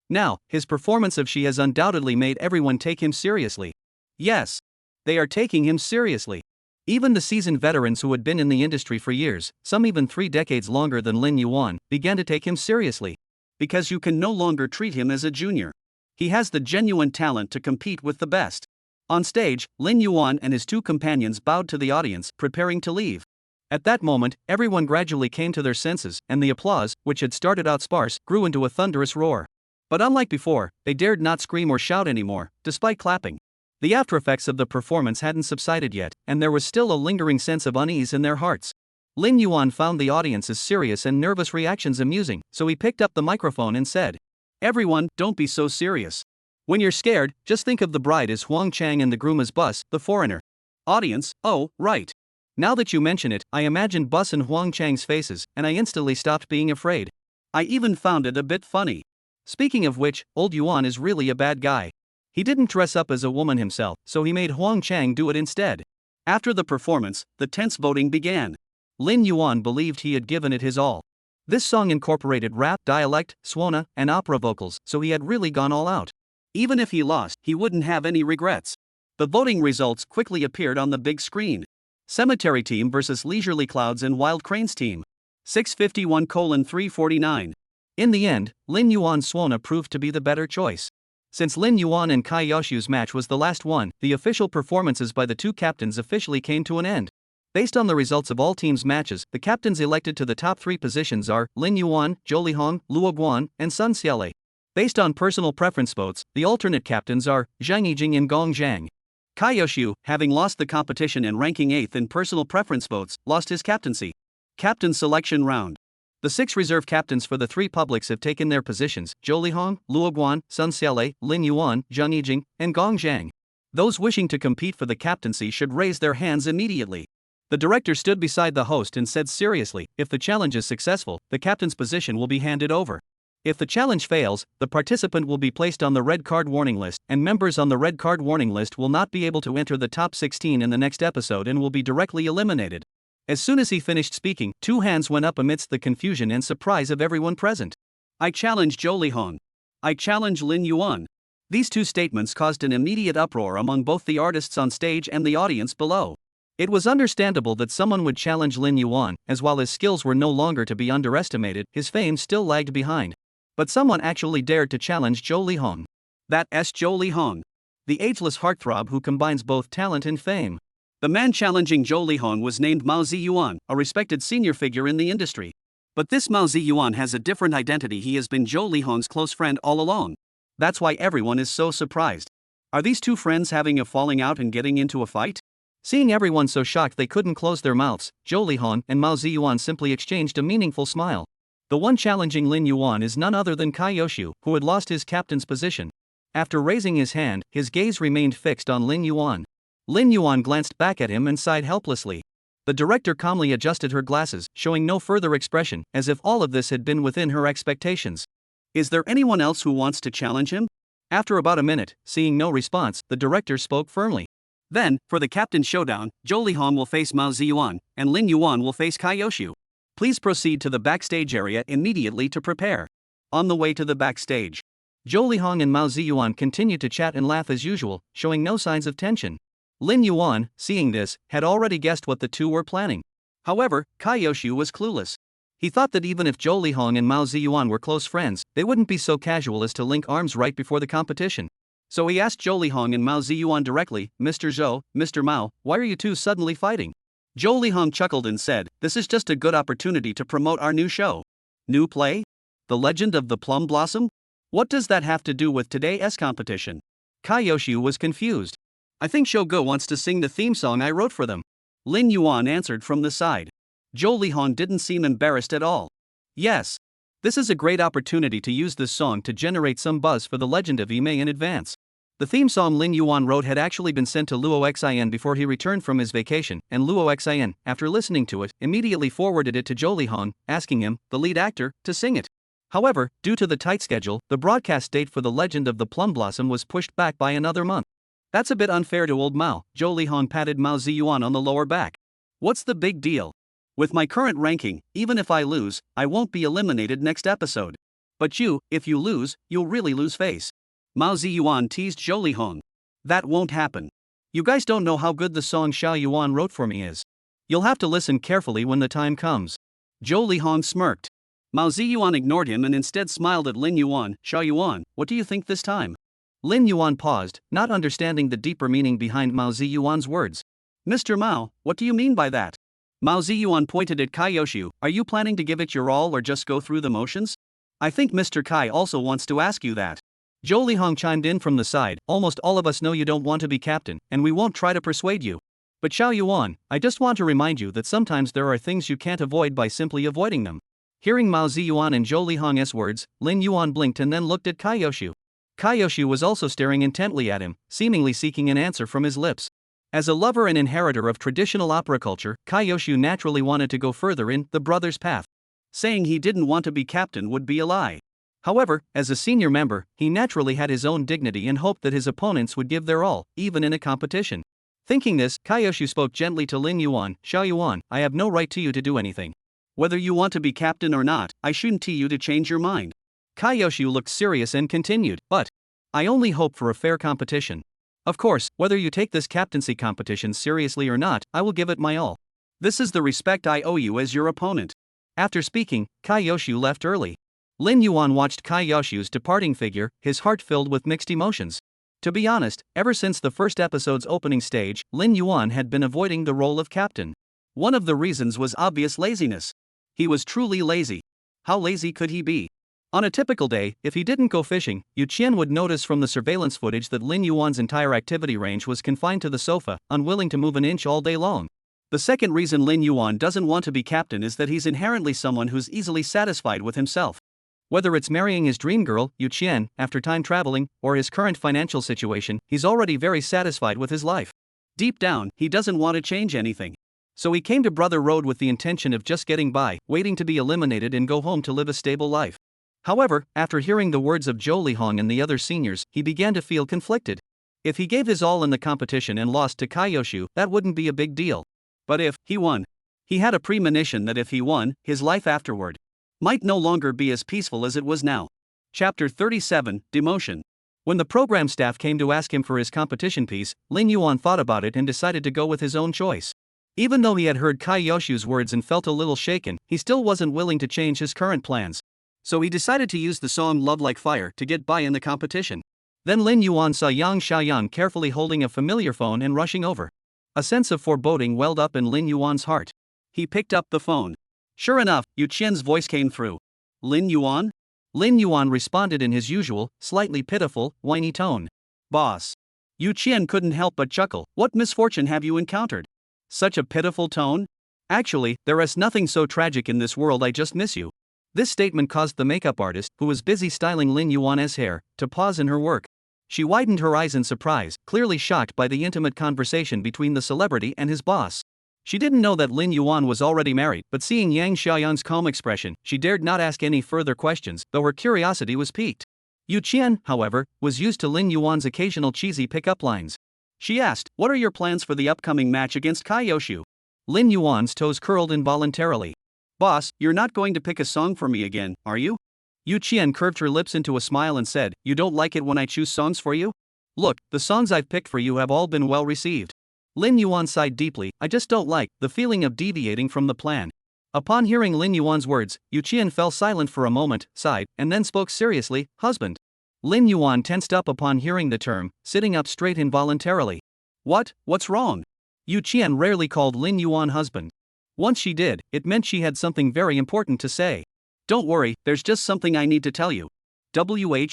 Now, his performance of She has undoubtedly made everyone take him seriously. Yes, they are taking him seriously. Even the seasoned veterans who had been in the industry for years, some even 3 decades longer than Lin Yuan, began to take him seriously. Because you can no longer treat him as a junior. He has the genuine talent to compete with the best. On stage, Lin Yuan and his 2 companions bowed to the audience, preparing to leave. At that moment, everyone gradually came to their senses, and the applause, which had started out sparse, grew into a thunderous roar. But unlike before, they dared not scream or shout anymore, despite clapping. The aftereffects of the performance hadn't subsided yet, and there was still a lingering sense of unease in their hearts. Lin Yuan found the audience's serious and nervous reactions amusing, so he picked up the microphone and said, Everyone, don't be so serious. When you're scared, just think of the bride as Huang Chang and the groom as Bus, the foreigner. Audience, oh, right. Now that you mention it, I imagined Bus and Huang Chang's faces, and I instantly stopped being afraid. I even found it a bit funny. Speaking of which, old Yuan is really a bad guy. He didn't dress up as a woman himself, so he made Huang Chang do it instead. After the performance, the tense voting began. Lin Yuan believed he had given it his all. This song incorporated rap, dialect, suona, and opera vocals, so he had really gone all out. Even if he lost, he wouldn't have any regrets. The voting results quickly appeared on the big screen. Cemetery Team versus Leisurely Clouds and Wild Cranes Team. 651:349. In the end, Lin Yuan's suona proved to be the better choice. Since Lin Yuan and Kai Yoshu's match was the last one, the official performances by the 2 captains officially came to an end. Based on the results of all teams' matches, the captains elected to the top 3 positions are Lin Yuan, Zhou Lihong, Luo Guan, and Sun Xiaolei. Based on personal preference votes, the alternate captains are Zhang Yijing and Gong Zhang. Kai Yoshu, having lost the competition and ranking 8th in personal preference votes, lost his captaincy. Captain selection round. The 6 reserve captains for the 3 publics have taken their positions, Zhou Lihong, Luo Guan, Sun Xiaolei, Lin Yuan, Zhang Yijing, and Gong Zhang. Those wishing to compete for the captaincy should raise their hands immediately. The director stood beside the host and said seriously, if the challenge is successful, the captain's position will be handed over. If the challenge fails, the participant will be placed on the red card warning list, and members on the red card warning list will not be able to enter the top 16 in the next episode and will be directly eliminated. As soon as he finished speaking, 2 hands went up amidst the confusion and surprise of everyone present. I challenge Zhou Lihong. I challenge Lin Yuan. These 2 statements caused an immediate uproar among both the artists on stage and the audience below. It was understandable that someone would challenge Lin Yuan, as while his skills were no longer to be underestimated, his fame still lagged behind. But someone actually dared to challenge Zhou Lihong. That's Zhou Lihong. The ageless heartthrob who combines both talent and fame. The man challenging Zhou Lihong was named Mao Ziyuan, a respected senior figure in the industry. But this Mao Ziyuan has a different identity. He has been Zhou Lihong's close friend all along. That's why everyone is so surprised. Are these 2 friends having a falling out and getting into a fight? Seeing everyone so shocked they couldn't close their mouths, Zhou Lihong and Mao Ziyuan simply exchanged a meaningful smile. The one challenging Lin Yuan is none other than Cai Yoshu, who had lost his captain's position. After raising his hand, his gaze remained fixed on Lin Yuan. Lin Yuan glanced back at him and sighed helplessly. The director calmly adjusted her glasses, showing no further expression, as if all of this had been within her expectations. Is there anyone else who wants to challenge him? After about a minute, seeing no response, the director spoke firmly. Then, for the captain showdown, Zhou Lihong will face Mao Ziyuan, and Lin Yuan will face Cai Yoshu. Please proceed to the backstage area immediately to prepare. On the way to the backstage, Zhou Lihong and Mao Ziyuan continued to chat and laugh as usual, showing no signs of tension. Lin Yuan, seeing this, had already guessed what the two were planning. However, Cai Yoshu was clueless. He thought that even if Zhou Lihong and Mao Ziyuan were close friends, they wouldn't be so casual as to link arms right before the competition. So he asked Zhou Lihong and Mao Ziyuan directly, "Mr. Zhou, Mr. Mao, why are you two suddenly fighting?" Zhou Lihong chuckled and said, "This is just a good opportunity to promote our new show." New play? The Legend of the Plum Blossom? What does that have to do with today's competition? Cai Yoshu was confused. I think Shogo wants to sing the theme song I wrote for them. Lin Yuan answered from the side. Zhou Lihong didn't seem embarrassed at all. Yes. This is a great opportunity to use this song to generate some buzz for the Legend of Ime in advance. The theme song Lin Yuan wrote had actually been sent to Luo Xin before he returned from his vacation, and Luo Xin, after listening to it, immediately forwarded it to Zhou Lihong, asking him, the lead actor, to sing it. However, due to the tight schedule, the broadcast date for The Legend of the Plum Blossom was pushed back by another month. That's a bit unfair to old Mao. Zhou Lihong patted Mao Ziyuan on the lower back. What's the big deal? With my current ranking, even if I lose, I won't be eliminated next episode. But you, if you lose, you'll really lose face. Mao Ziyuan teased Zhou Lihong. That won't happen. You guys don't know how good the song Xiao Yuan wrote for me is. You'll have to listen carefully when the time comes. Zhou Lihong smirked. Mao Ziyuan ignored him and instead smiled at Lin Yuan. Xiao Yuan, what do you think this time? Lin Yuan paused, not understanding the deeper meaning behind Mao Ziyuan's words. Mr. Mao, what do you mean by that? Mao Ziyuan pointed at Cai Yoshu. Are you planning to give it your all or just go through the motions? I think Mr. Cai also wants to ask you that. Zhou Lihong chimed in from the side. Almost all of us know you don't want to be captain, and we won't try to persuade you. But Xiao Yuan, I just want to remind you that sometimes there are things you can't avoid by simply avoiding them. Hearing Mao Ziyuan and Zhou Lihong's words, Lin Yuan blinked and then looked at Cai Yoshu. Cai Yoshu was also staring intently at him, seemingly seeking an answer from his lips. As a lover and inheritor of traditional opera culture, Cai Yoshu naturally wanted to go further in the brother's path. Saying he didn't want to be captain would be a lie. However, as a senior member, he naturally had his own dignity and hoped that his opponents would give their all, even in a competition. Thinking this, Cai Yoshu spoke gently to Lin Yuan. Xiao Yuan, I have no right to you to do anything. Whether you want to be captain or not, I shouldn't tell you to change your mind. Cai Yoshu looked serious and continued, but I only hope for a fair competition. Of course, whether you take this captaincy competition seriously or not, I will give it my all. This is the respect I owe you as your opponent. After speaking, Cai Yoshu left early. Lin Yuan watched Cai Yoshu's departing figure, his heart filled with mixed emotions. To be honest, ever since the first episode's opening stage, Lin Yuan had been avoiding the role of captain. One of the reasons was obvious laziness. He was truly lazy. How lazy could he be? On a typical day, if he didn't go fishing, Yu Qian would notice from the surveillance footage that Lin Yuan's entire activity range was confined to the sofa, unwilling to move an inch all day long. The second reason Lin Yuan doesn't want to be captain is that he's inherently someone who's easily satisfied with himself. Whether it's marrying his dream girl, Yu Qian, after time traveling, or his current financial situation, he's already very satisfied with his life. Deep down, he doesn't want to change anything. So he came to Brother Road with the intention of just getting by, waiting to be eliminated and go home to live a stable life. However, after hearing the words of Zhou Lihong and the other seniors, he began to feel conflicted. If he gave his all in the competition and lost to Cai Yoshu, that wouldn't be a big deal. But if he won, he had a premonition that if he won, his life afterward might no longer be as peaceful as it was now. Chapter 37, Demotion. When the program staff came to ask him for his competition piece, Lin Yuan thought about it and decided to go with his own choice. Even though he had heard Cai Yoshu's words and felt a little shaken, he still wasn't willing to change his current plans. So he decided to use the song Love Like Fire to get by in the competition. Then Lin Yuan saw Yang Xiaoyan carefully holding a familiar phone and rushing over. A sense of foreboding welled up in Lin Yuan's heart. He picked up the phone. Sure enough, Yu Qian's voice came through. Lin Yuan? Lin Yuan responded in his usual, slightly pitiful, whiny tone. Boss. Yu Qian couldn't help but chuckle. What misfortune have you encountered? Such a pitiful tone? Actually, there is nothing so tragic in this world, I just miss you. This statement caused the makeup artist, who was busy styling Lin Yuan's hair, to pause in her work. She widened her eyes in surprise, clearly shocked by the intimate conversation between the celebrity and his boss. She didn't know that Lin Yuan was already married, but seeing Yang Xiaoyan's calm expression, she dared not ask any further questions, though her curiosity was piqued. Yu Qian, however, was used to Lin Yuan's occasional cheesy pickup lines. She asked, "What are your plans for the upcoming match against Kaiyoshu?" Lin Yuan's toes curled involuntarily. "Boss, you're not going to pick a song for me again, are you?" Yu Qian curved her lips into a smile and said, "You don't like it when I choose songs for you? Look, the songs I've picked for you have all been well received." Lin Yuan sighed deeply. "I just don't like the feeling of deviating from the plan." Upon hearing Lin Yuan's words, Yu Qian fell silent for a moment, sighed, and then spoke seriously, "Husband." Lin Yuan tensed up upon hearing the term, sitting up straight involuntarily. What's wrong? Yu Qian rarely called Lin Yuan husband. Once she did, it meant she had something very important to say. "Don't worry, there's just something I need to tell you."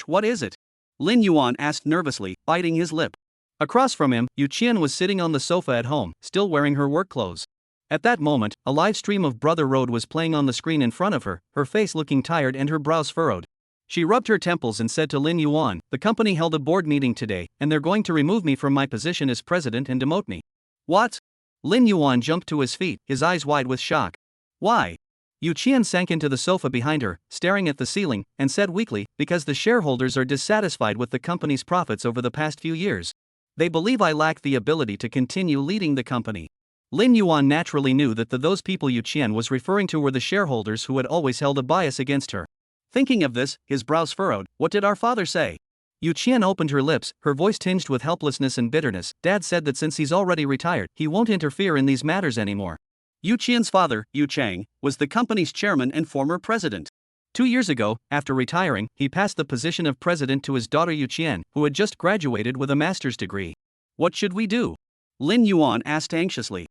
What is it? Lin Yuan asked nervously, biting his lip. Across from him, Yu Qian was sitting on the sofa at home, still wearing her work clothes. At that moment, a live stream of Brother Road was playing on the screen in front of her, her face looking tired and her brows furrowed. She rubbed her temples and said to Lin Yuan, "The company held a board meeting today, and they're going to remove me from my position as president and demote me." "What?" Lin Yuan jumped to his feet, his eyes wide with shock. "Why?" Yu Qian sank into the sofa behind her, staring at the ceiling, and said weakly, "Because the shareholders are dissatisfied with the company's profits over the past few years. They believe I lack the ability to continue leading the company." Lin Yuan naturally knew that those people Yu Qian was referring to were the shareholders who had always held a bias against her. Thinking of this, his brows furrowed. "What did our father say?" Yu Qian opened her lips, her voice tinged with helplessness and bitterness. "Dad said that since he's already retired, he won't interfere in these matters anymore." Yu Qian's father, Yu Chang, was the company's chairman and former president. 2 years ago, after retiring, he passed the position of president to his daughter Yu Qian, who had just graduated with a master's degree. "What should we do?" Lin Yuan asked anxiously.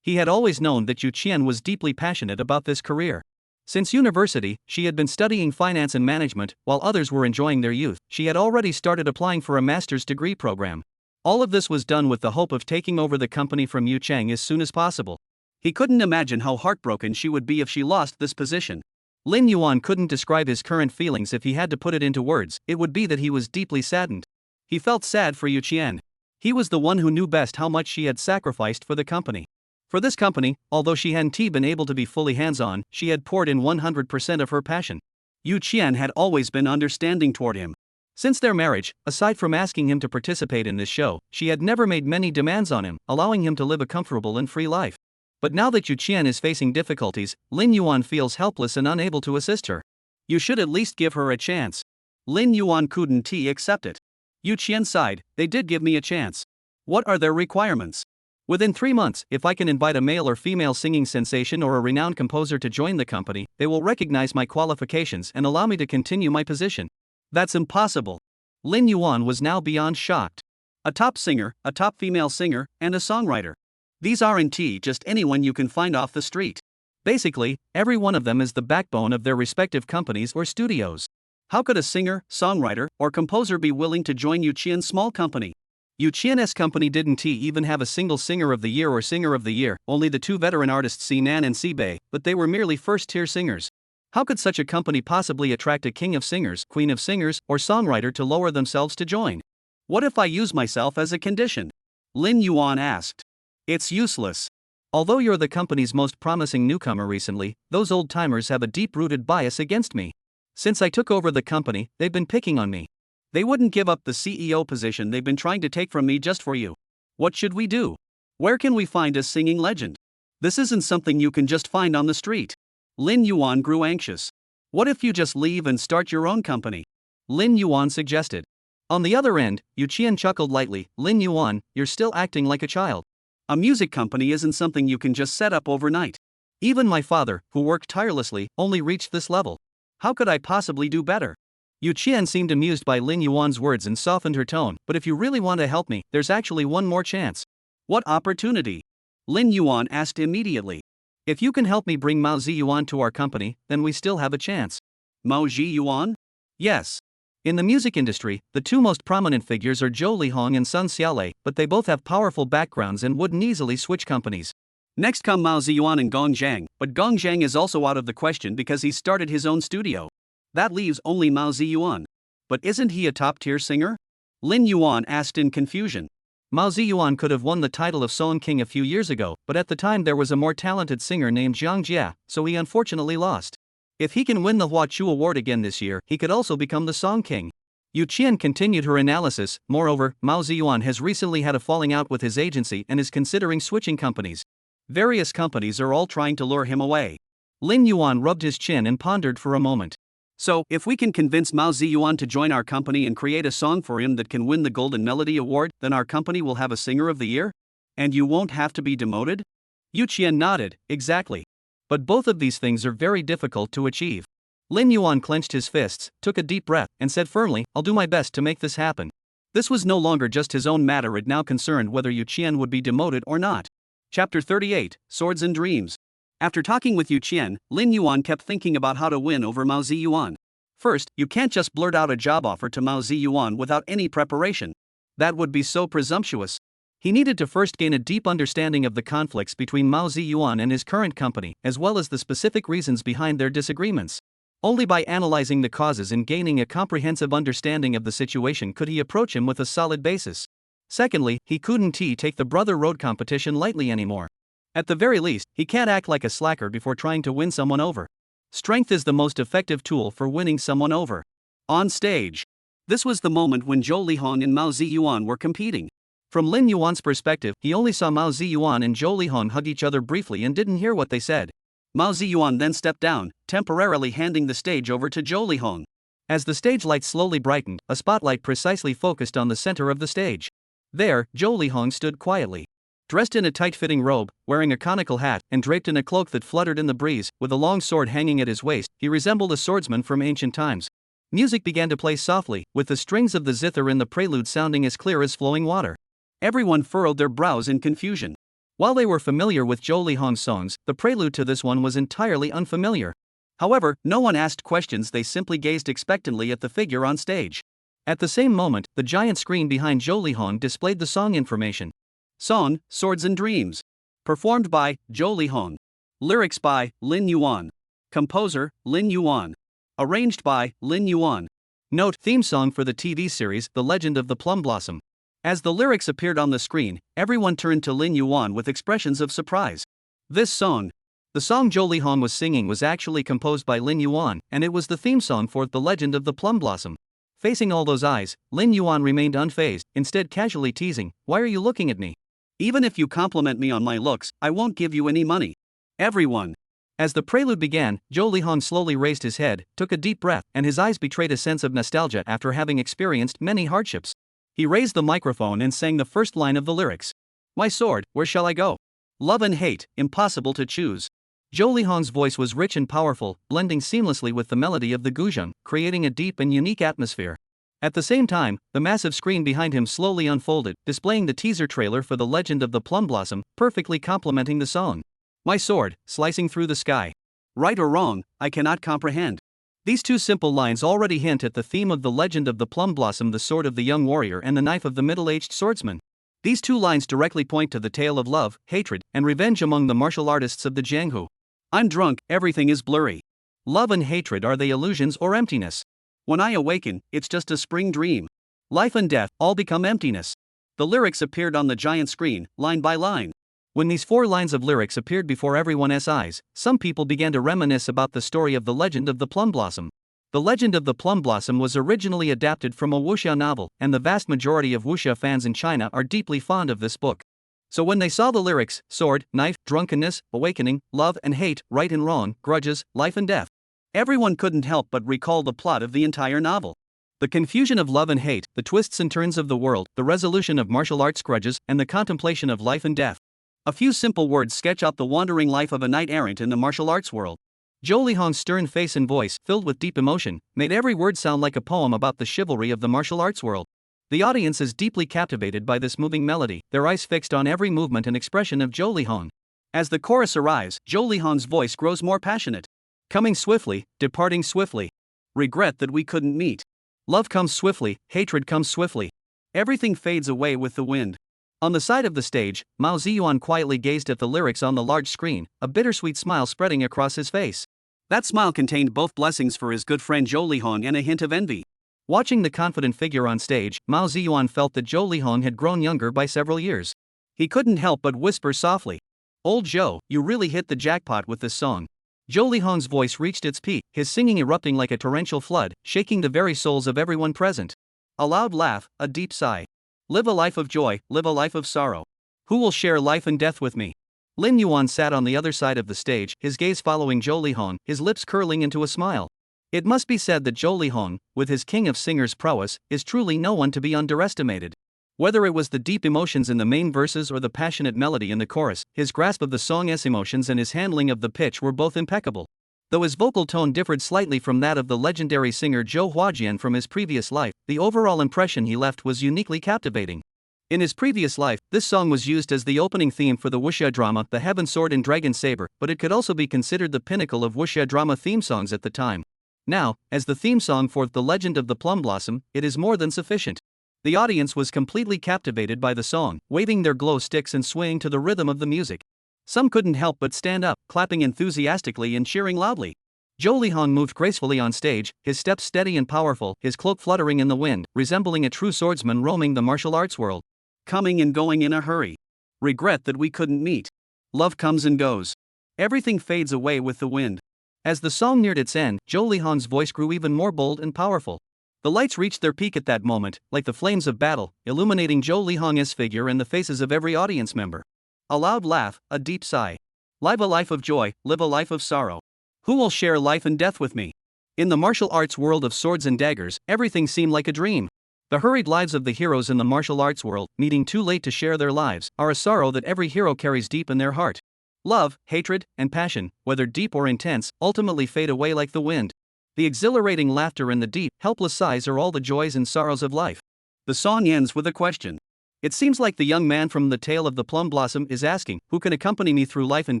He had always known that Yu Qian was deeply passionate about this career. Since university, she had been studying finance and management, while others were enjoying their youth. She had already started applying for a master's degree program. All of this was done with the hope of taking over the company from Yu Chang as soon as possible. He couldn't imagine how heartbroken she would be if she lost this position. Lin Yuan couldn't describe his current feelings. If he had to put it into words, it would be that he was deeply saddened. He felt sad for Yu Qian. He was the one who knew best how much she had sacrificed for the company. For this company, although she hadn't been able to be fully hands-on, she had poured in 100% of her passion. Yu Qian had always been understanding toward him. Since their marriage, aside from asking him to participate in this show, she had never made many demands on him, allowing him to live a comfortable and free life. But now that Yu Qian is facing difficulties, Lin Yuan feels helpless and unable to assist her. "You should at least give her a chance." Lin Yuan couldn't accept it. Yu Qian sighed. "They did give me a chance. What are their requirements? Within 3 months, if I can invite a male or female singing sensation or a renowned composer to join the company, they will recognize my qualifications and allow me to continue my position." "That's impossible." Lin Yuan was now beyond shocked. A top singer, a top female singer, and a songwriter. These aren't just anyone you can find off the street. Basically, every one of them is the backbone of their respective companies or studios. How could a singer, songwriter, or composer be willing to join Yu Qian's small company? Yu Qian's company didn't even have a single Singer of the Year or Singer of the Year, only the 2 veteran artists Sinan and Sibei, but they were merely first-tier singers. How could such a company possibly attract a king of singers, queen of singers, or songwriter to lower themselves to join? "What if I use myself as a condition?" Lin Yuan asked. "It's useless. Although you're the company's most promising newcomer recently, those old-timers have a deep-rooted bias against me. Since I took over the company, they've been picking on me. They wouldn't give up the CEO position they've been trying to take from me just for you. What should we do? Where can we find a singing legend? This isn't something you can just find on the street." Lin Yuan grew anxious. "What if you just leave and start your own company?" Lin Yuan suggested. On the other end, Yu Qian chuckled lightly. "Lin Yuan, you're still acting like a child. A music company isn't something you can just set up overnight. Even my father, who worked tirelessly, only reached this level. How could I possibly do better?" Yu Qian seemed amused by Lin Yuan's words and softened her tone. "But if you really want to help me, there's actually one more chance." "What opportunity?" Lin Yuan asked immediately. "If you can help me bring Mao Ziyuan to our company, then we still have a chance." "Mao Ziyuan?" "Yes. In the music industry, the two most prominent figures are Zhou Lihong and Sun Xiaolei, but they both have powerful backgrounds and wouldn't easily switch companies. Next come Mao Ziyuan and Gong Zhang, but Gong Zhang is also out of the question because he started his own studio. That leaves only Mao Ziyuan. But isn't he a top-tier singer? Lin Yuan asked in confusion. Mao Ziyuan could have won the title of Song King a few years ago, but at the time there was a more talented singer named Jiang Jia, so he unfortunately lost. If he can win the Hua Chu Award again this year, he could also become the Song King. Yu Qian continued her analysis. Moreover, Mao Ziyuan has recently had a falling out with his agency and is considering switching companies. Various companies are all trying to lure him away. Lin Yuan rubbed his chin and pondered for a moment. So, if we can convince Mao Ziyuan to join our company and create a song for him that can win the Golden Melody Award, then our company will have a Singer of the Year? And you won't have to be demoted? Yu Qian nodded. Exactly. But both of these things are very difficult to achieve. Lin Yuan clenched his fists, took a deep breath, and said firmly, I'll do my best to make this happen. This was no longer just his own matter, it now concerned whether Yu Qian would be demoted or not. Chapter 38, Swords and Dreams. After talking with Yu Qian, Lin Yuan kept thinking about how to win over Mao Ziyuan. First, you can't just blurt out a job offer to Mao Ziyuan without any preparation. That would be so presumptuous. He needed to first gain a deep understanding of the conflicts between Mao Ziyuan and his current company, as well as the specific reasons behind their disagreements. Only by analyzing the causes and gaining a comprehensive understanding of the situation could he approach him with a solid basis. Secondly, he couldn't take the brother road competition lightly anymore. At the very least, he can't act like a slacker before trying to win someone over. Strength is the most effective tool for winning someone over. On stage. This was the moment when Zhou Lihong and Mao Ziyuan were competing. From Lin Yuan's perspective, he only saw Mao Ziyuan and Zhou Lihong hug each other briefly and didn't hear what they said. Mao Ziyuan then stepped down, temporarily handing the stage over to Zhou Lihong. As the stage lights slowly brightened, a spotlight precisely focused on the center of the stage. There, Zhou Lihong stood quietly. Dressed in a tight-fitting robe, wearing a conical hat, and draped in a cloak that fluttered in the breeze, with a long sword hanging at his waist, he resembled a swordsman from ancient times. Music began to play softly, with the strings of the zither in the prelude sounding as clear as flowing water. Everyone furrowed their brows in confusion. While they were familiar with Zhou Lihong's songs, the prelude to this one was entirely unfamiliar. However, no one asked questions, they simply gazed expectantly at the figure on stage. At the same moment, the giant screen behind Zhou Lihong displayed the song information. Song, Swords and Dreams. Performed by Zhou Lihong. Lyrics by Lin Yuan. Composer, Lin Yuan. Arranged by Lin Yuan. Note: theme song for the TV series The Legend of the Plum Blossom. As the lyrics appeared on the screen, everyone turned to Lin Yuan with expressions of surprise. This song. The song Zhou Lihong was singing was actually composed by Lin Yuan, and it was the theme song for The Legend of the Plum Blossom. Facing all those eyes, Lin Yuan remained unfazed, instead casually teasing, "Why are you looking at me? Even if you compliment me on my looks, I won't give you any money." Everyone. As the prelude began, Zhou Lihong slowly raised his head, took a deep breath, and his eyes betrayed a sense of nostalgia after having experienced many hardships. He raised the microphone and sang the first line of the lyrics. "My sword, where shall I go? Love and hate, impossible to choose." Zhou Lihong's voice was rich and powerful, blending seamlessly with the melody of the guzheng, creating a deep and unique atmosphere. At the same time, the massive screen behind him slowly unfolded, displaying the teaser trailer for The Legend of the Plum Blossom, perfectly complementing the song. "My sword, slicing through the sky. Right or wrong, I cannot comprehend." These two simple lines already hint at the theme of The Legend of the Plum Blossom, the sword of the young warrior and the knife of the middle-aged swordsman. These two lines directly point to the tale of love, hatred, and revenge among the martial artists of the Jianghu. "I'm drunk, everything is blurry. Love and hatred, are they illusions or emptiness? When I awaken, it's just a spring dream. Life and death, all become emptiness." The lyrics appeared on the giant screen, line by line. When these 4 lines of lyrics appeared before everyone's eyes, some people began to reminisce about the story of The Legend of the Plum Blossom. The Legend of the Plum Blossom was originally adapted from a wuxia novel, and the vast majority of wuxia fans in China are deeply fond of this book. So when they saw the lyrics, sword, knife, drunkenness, awakening, love and hate, right and wrong, grudges, life and death, everyone couldn't help but recall the plot of the entire novel. The confusion of love and hate, the twists and turns of the world, the resolution of martial arts grudges, and the contemplation of life and death. A few simple words sketch out the wandering life of a knight-errant in the martial arts world. Zhou Lihong's stern face and voice, filled with deep emotion, made every word sound like a poem about the chivalry of the martial arts world. The audience is deeply captivated by this moving melody, their eyes fixed on every movement and expression of Zhou Lihong. As the chorus arrives, Zhou Lihong's voice grows more passionate. "Coming swiftly, departing swiftly. Regret that we couldn't meet. Love comes swiftly, hatred comes swiftly. Everything fades away with the wind. On the side of the stage, Mao Ziyuan quietly gazed at the lyrics on the large screen, a bittersweet smile spreading across his face. That smile contained both blessings for his good friend Zhou Lihong and a hint of envy. Watching the confident figure on stage, Mao Ziyuan felt that Zhou Lihong had grown younger by several years. He couldn't help but whisper softly, "Old Zhou, you really hit the jackpot with this song." Zhou Lihong's voice reached its peak, his singing erupting like a torrential flood, shaking the very souls of everyone present. A loud laugh, a deep sigh. Live a life of joy, live a life of sorrow. Who will share life and death with me? Lin Yuan sat on the other side of the stage, his gaze following Zhou Lihong, his lips curling into a smile. It must be said that Zhou Lihong, with his king of singers' prowess, is truly no one to be underestimated. Whether it was the deep emotions in the main verses or the passionate melody in the chorus, his grasp of the song's emotions and his handling of the pitch were both impeccable. Though his vocal tone differed slightly from that of the legendary singer Zhou Huajian from his previous life, the overall impression he left was uniquely captivating. In his previous life, this song was used as the opening theme for the wuxia drama The Heaven Sword and Dragon Saber, but it could also be considered the pinnacle of wuxia drama theme songs at the time. Now, as the theme song for The Legend of the Plum Blossom, it is more than sufficient. The audience was completely captivated by the song, waving their glow sticks and swaying to the rhythm of the music. Some couldn't help but stand up, clapping enthusiastically and cheering loudly. Zhou Lihong moved gracefully on stage, his steps steady and powerful, his cloak fluttering in the wind, resembling a true swordsman roaming the martial arts world. Coming and going in a hurry. Regret that we couldn't meet. Love comes and goes. Everything fades away with the wind. As the song neared its end, Zhou Lihong's voice grew even more bold and powerful. The lights reached their peak at that moment, like the flames of battle, illuminating Zhou Lihong's figure and the faces of every audience member. A loud laugh, a deep sigh. Live a life of joy, live a life of sorrow. Who will share life and death with me? In the martial arts world of swords and daggers, everything seemed like a dream. The hurried lives of the heroes in the martial arts world, meeting too late to share their lives, are a sorrow that every hero carries deep in their heart. Love, hatred, and passion, whether deep or intense, ultimately fade away like the wind. The exhilarating laughter and the deep, helpless sighs are all the joys and sorrows of life. The song ends with a question. It seems like the young man from The Tale of the Plum Blossom is asking, who can accompany me through life and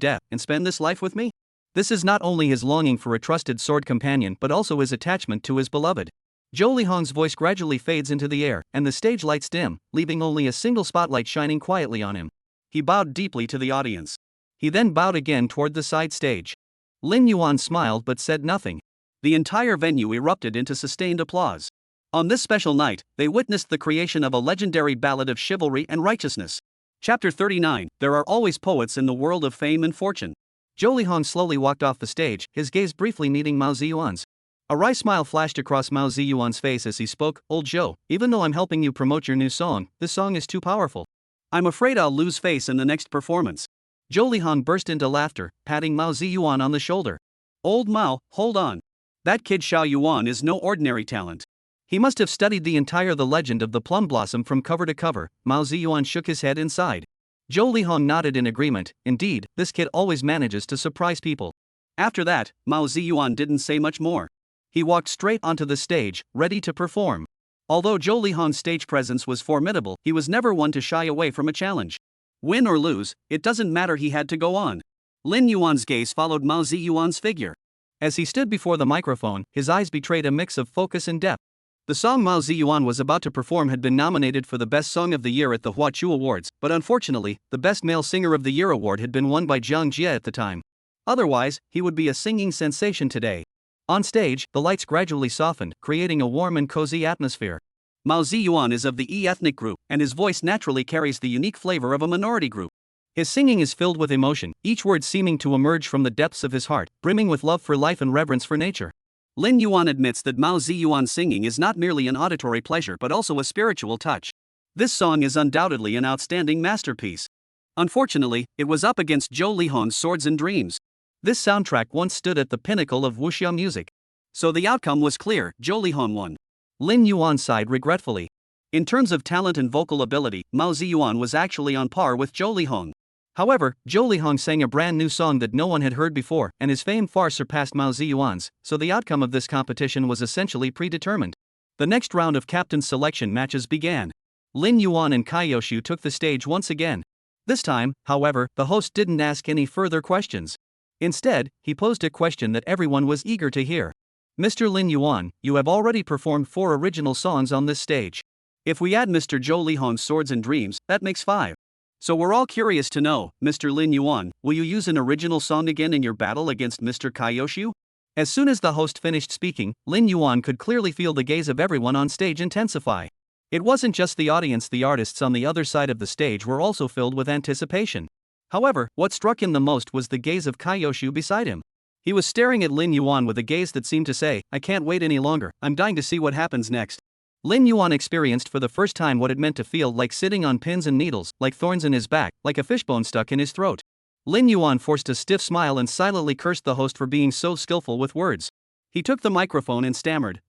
death, and spend this life with me? This is not only his longing for a trusted sword companion but also his attachment to his beloved. Zhou Lihong's voice gradually fades into the air, and the stage lights dim, leaving only a single spotlight shining quietly on him. He bowed deeply to the audience. He then bowed again toward the side stage. Lin Yuan smiled but said nothing. The entire venue erupted into sustained applause. On this special night, they witnessed the creation of a legendary ballad of chivalry and righteousness. Chapter 39, There Are Always Poets in the World of Fame and Fortune. Zhou Lihong slowly walked off the stage, his gaze briefly meeting Mao Ziyuan's. A wry smile flashed across Mao Ziyuan's face as he spoke, "Old Zhou, even though I'm helping you promote your new song, this song is too powerful. I'm afraid I'll lose face in the next performance." Zhou Lihong burst into laughter, patting Mao Ziyuan on the shoulder. "Old Mao, hold on. That kid Xiao Yuan is no ordinary talent. He must have studied the entire The Legend of the Plum Blossom from cover to cover." Mao Ziyuan shook his head inside. Zhou Lihong nodded in agreement. Indeed, this kid always manages to surprise people. After that, Mao Ziyuan didn't say much more. He walked straight onto the stage, ready to perform. Although Zhou Lihong's stage presence was formidable, he was never one to shy away from a challenge. Win or lose, it doesn't matter, he had to go on. Lin Yuan's gaze followed Mao Ziyuan's figure. As he stood before the microphone, his eyes betrayed a mix of focus and depth. The song Mao Ziyuan was about to perform had been nominated for the Best Song of the Year at the Huachu Awards, but unfortunately, the Best Male Singer of the Year award had been won by Jiang Jie at the time. Otherwise, he would be a singing sensation today. On stage, the lights gradually softened, creating a warm and cozy atmosphere. Mao Ziyuan is of the ethnic group, and his voice naturally carries the unique flavor of a minority group. His singing is filled with emotion, each word seeming to emerge from the depths of his heart, brimming with love for life and reverence for nature. Lin Yuan admits that Mao Ziyuan's singing is not merely an auditory pleasure but also a spiritual touch. This song is undoubtedly an outstanding masterpiece. Unfortunately, it was up against Zhou Lihong's Swords and Dreams. This soundtrack once stood at the pinnacle of wuxia music. So the outcome was clear, Zhou Lihong won. Lin Yuan sighed regretfully. In terms of talent and vocal ability, Mao Ziyuan was actually on par with Zhou Lihong. However, Zhou Lihong sang a brand new song that no one had heard before, and his fame far surpassed Mao Ziyuan's, so the outcome of this competition was essentially predetermined. The next round of captain's selection matches began. Lin Yuan and Kaiyoshu took the stage once again. This time, however, the host didn't ask any further questions. Instead, he posed a question that everyone was eager to hear. Mr. Lin Yuan, you have already performed 4 original songs on this stage. If we add Mr. Zhou Lihong's Swords and Dreams, that makes 5. So we're all curious to know, Mr. Lin Yuan, will you use an original song again in your battle against Mr. Kaiyoshu? As soon as the host finished speaking, Lin Yuan could clearly feel the gaze of everyone on stage intensify. It wasn't just the audience, the artists on the other side of the stage were also filled with anticipation. However, what struck him the most was the gaze of Kaiyoshu beside him. He was staring at Lin Yuan with a gaze that seemed to say, I can't wait any longer, I'm dying to see what happens next. Lin Yuan experienced for the first time what it meant to feel like sitting on pins and needles, like thorns in his back, like a fishbone stuck in his throat. Lin Yuan forced a stiff smile and silently cursed the host for being so skillful with words. He took the microphone and stammered,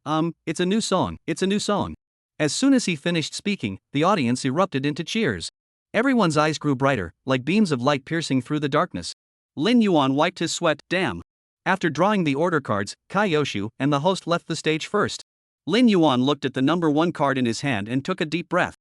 it's a new song, it's a new song. As soon as he finished speaking, the audience erupted into cheers. Everyone's eyes grew brighter, like beams of light piercing through the darkness. Lin Yuan wiped his sweat, damn. After drawing the order cards, Kaiyoshu and the host left the stage first. Lin Yuan looked at the number 1 card in his hand and took a deep breath.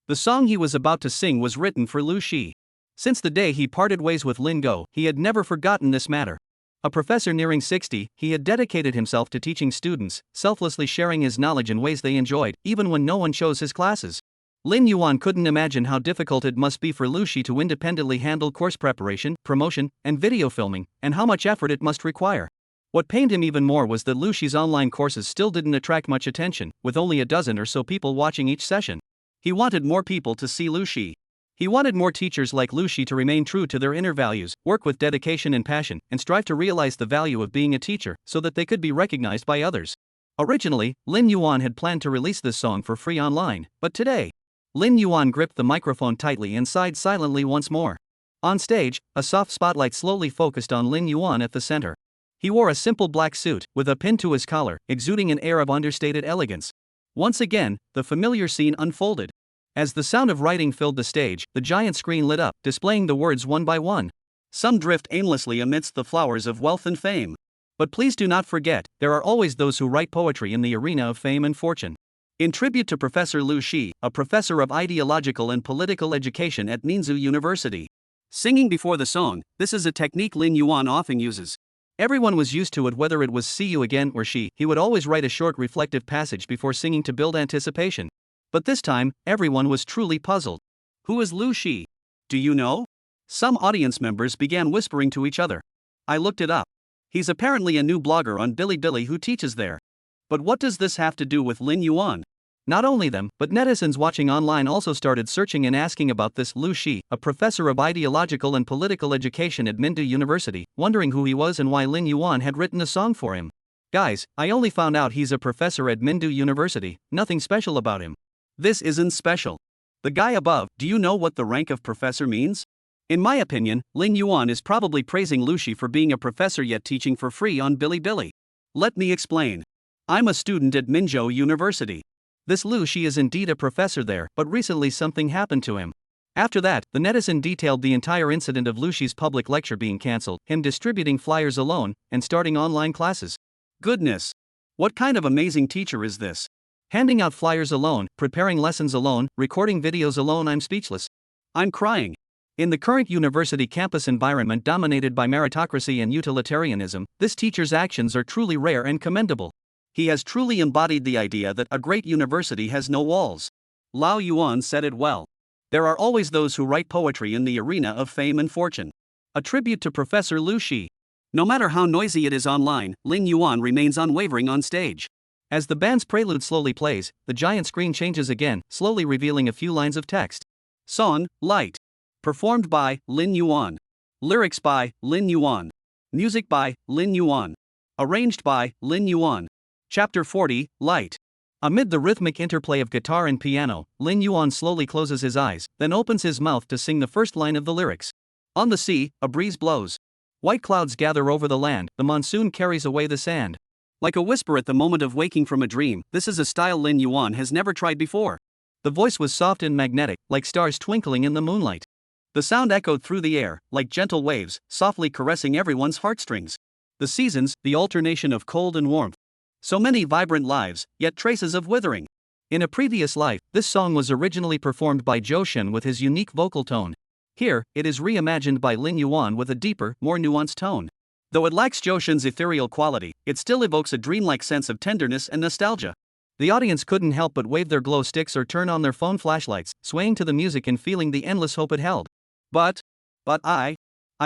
The song he was about to sing was written for Lu Shi. Since the day he parted ways with Lin Go, he had never forgotten this matter. A professor nearing 60, he had dedicated himself to teaching students, selflessly sharing his knowledge in ways they enjoyed, even when no one chose his classes. Lin Yuan couldn't imagine how difficult it must be for Lu Shi to independently handle course preparation, promotion, and video filming, and how much effort it must require. What pained him even more was that Lu Shi's online courses still didn't attract much attention, with only a dozen or so people watching each session. He wanted more people to see Lu Shi. He wanted more teachers like Lu Shi to remain true to their inner values, work with dedication and passion, and strive to realize the value of being a teacher so that they could be recognized by others. Originally, Lin Yuan had planned to release this song for free online, but today, Lin Yuan gripped the microphone tightly and sighed silently once more. On stage, a soft spotlight slowly focused on Lin Yuan at the center. He wore a simple black suit, with a pin to his collar, exuding an air of understated elegance. Once again, the familiar scene unfolded. As the sound of writing filled the stage, the giant screen lit up, displaying the words one by one. Some drift aimlessly amidst the flowers of wealth and fame. But please do not forget, there are always those who write poetry in the arena of fame and fortune. In tribute to Professor Lu Shi, a professor of ideological and political education at Ninzu University. Singing before the song, this is a technique Lin Yuan often uses. Everyone was used to it, whether it was see you again or she, he would always write a short reflective passage before singing to build anticipation. But this time, everyone was truly puzzled. Who is Lu Shi? Do you know? Some audience members began whispering to each other. I looked it up. He's apparently a new blogger on Bilibili who teaches there. But what does this have to do with Lin Yuan? Not only them, but netizens watching online also started searching and asking about this Lu Shi, a professor of ideological and political education at Mindu University, wondering who he was and why Lin Yuan had written a song for him. Guys, I only found out he's a professor at Mindu University, nothing special about him. This isn't special. The guy above, do you know what the rank of professor means? In my opinion, Lin Yuan is probably praising Lu Shi for being a professor yet teaching for free on Bilibili. Let me explain. I'm a student at Minzhou University. This Lu Shi is indeed a professor there, but recently something happened to him. After that, the netizen detailed the entire incident of Lu Shi's public lecture being cancelled, him distributing flyers alone, and starting online classes. Goodness! What kind of amazing teacher is this? Handing out flyers alone, preparing lessons alone, recording videos alone. I'm speechless. I'm crying. In the current university campus environment dominated by meritocracy and utilitarianism, this teacher's actions are truly rare and commendable. He has truly embodied the idea that a great university has no walls. Lao Yuan said it well. There are always those who write poetry in the arena of fame and fortune. A tribute to Professor Lu Shi. No matter how noisy it is online, Lin Yuan remains unwavering on stage. As the band's prelude slowly plays, the giant screen changes again, slowly revealing a few lines of text. Song, Light. Performed by Lin Yuan. Lyrics by Lin Yuan. Music by Lin Yuan. Arranged by Lin Yuan. Chapter 40, Light. Amid the rhythmic interplay of guitar and piano, Lin Yuan slowly closes his eyes, then opens his mouth to sing the first line of the lyrics. On the sea, a breeze blows. White clouds gather over the land, the monsoon carries away the sand. Like a whisper at the moment of waking from a dream, this is a style Lin Yuan has never tried before. The voice was soft and magnetic, like stars twinkling in the moonlight. The sound echoed through the air, like gentle waves, softly caressing everyone's heartstrings. The seasons, the alternation of cold and warmth. So many vibrant lives, yet traces of withering. In a previous life, this song was originally performed by Zhou Shen with his unique vocal tone. Here, it is reimagined by Lin Yuan with a deeper, more nuanced tone. Though it lacks Joshin's ethereal quality, it still evokes a dreamlike sense of tenderness and nostalgia. The audience couldn't help but wave their glow sticks or turn on their phone flashlights, swaying to the music and feeling the endless hope it held. But I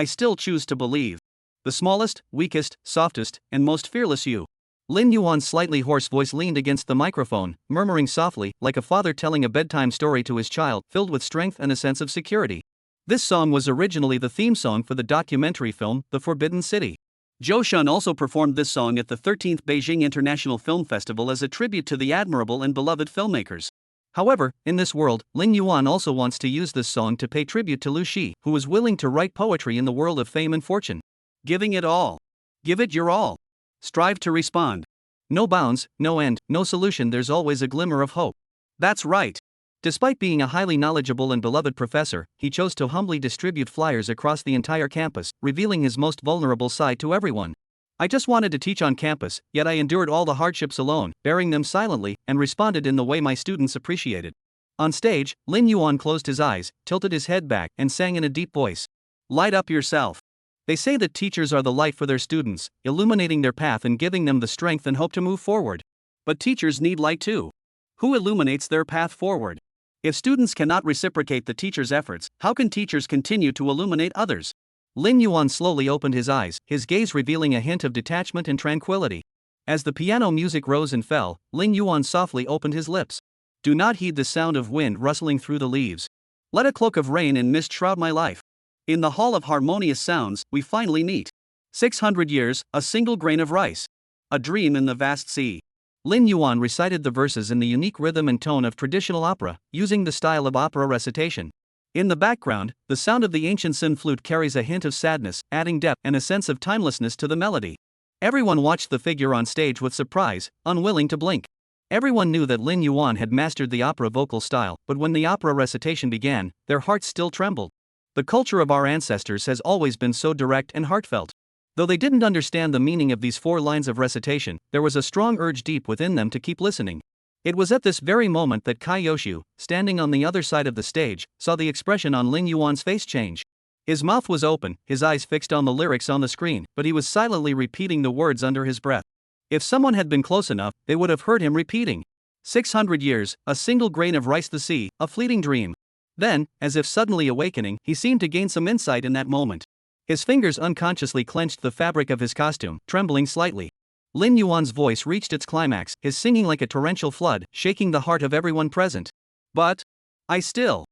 still choose to believe. The smallest, weakest, softest, and most fearless you. Lin Yuan's slightly hoarse voice leaned against the microphone, murmuring softly, like a father telling a bedtime story to his child, filled with strength and a sense of security. This song was originally the theme song for the documentary film, The Forbidden City. Zhou Shun also performed this song at the 13th Beijing International Film Festival as a tribute to the admirable and beloved filmmakers. However, in this world, Lin Yuan also wants to use this song to pay tribute to Lu Shi, who was willing to write poetry in the world of fame and fortune. Giving it all. Give it your all. Strive to respond. No bounds, no end, no solution, there's always a glimmer of hope. That's right. Despite being a highly knowledgeable and beloved professor, he chose to humbly distribute flyers across the entire campus, revealing his most vulnerable side to everyone. I just wanted to teach on campus, yet I endured all the hardships alone, bearing them silently, and responded in the way my students appreciated. On stage, Lin Yuan closed his eyes, tilted his head back, and sang in a deep voice. Light up yourself. They say that teachers are the light for their students, illuminating their path and giving them the strength and hope to move forward. But teachers need light too. Who illuminates their path forward? If students cannot reciprocate the teacher's efforts, how can teachers continue to illuminate others? Lin Yuan slowly opened his eyes, his gaze revealing a hint of detachment and tranquility. As the piano music rose and fell, Lin Yuan softly opened his lips. Do not heed the sound of wind rustling through the leaves. Let a cloak of rain and mist shroud my life. In the hall of harmonious sounds, we finally meet. 600 years, a single grain of rice. A dream in the vast sea. Lin Yuan recited the verses in the unique rhythm and tone of traditional opera, using the style of opera recitation. In the background, the sound of the ancient Sin flute carries a hint of sadness, adding depth and a sense of timelessness to the melody. Everyone watched the figure on stage with surprise, unwilling to blink. Everyone knew that Lin Yuan had mastered the opera vocal style, but when the opera recitation began, their hearts still trembled. The culture of our ancestors has always been so direct and heartfelt. Though they didn't understand the meaning of these 4 lines of recitation, there was a strong urge deep within them to keep listening. It was at this very moment that Kai Yoshu, standing on the other side of the stage, saw the expression on Lin Yuan's face change. His mouth was open, his eyes fixed on the lyrics on the screen, but he was silently repeating the words under his breath. If someone had been close enough, they would have heard him repeating. 600 years, a single grain of rice, the sea, a fleeting dream. Then, as if suddenly awakening, he seemed to gain some insight in that moment. His fingers unconsciously clenched the fabric of his costume, trembling slightly. Lin Yuan's voice reached its climax, his singing like a torrential flood, shaking the heart of everyone present. But I still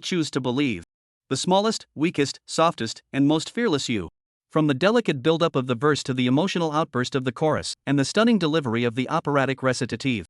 choose to believe. The smallest, weakest, softest, and most fearless you. From the delicate build-up of the verse to the emotional outburst of the chorus, and the stunning delivery of the operatic recitative.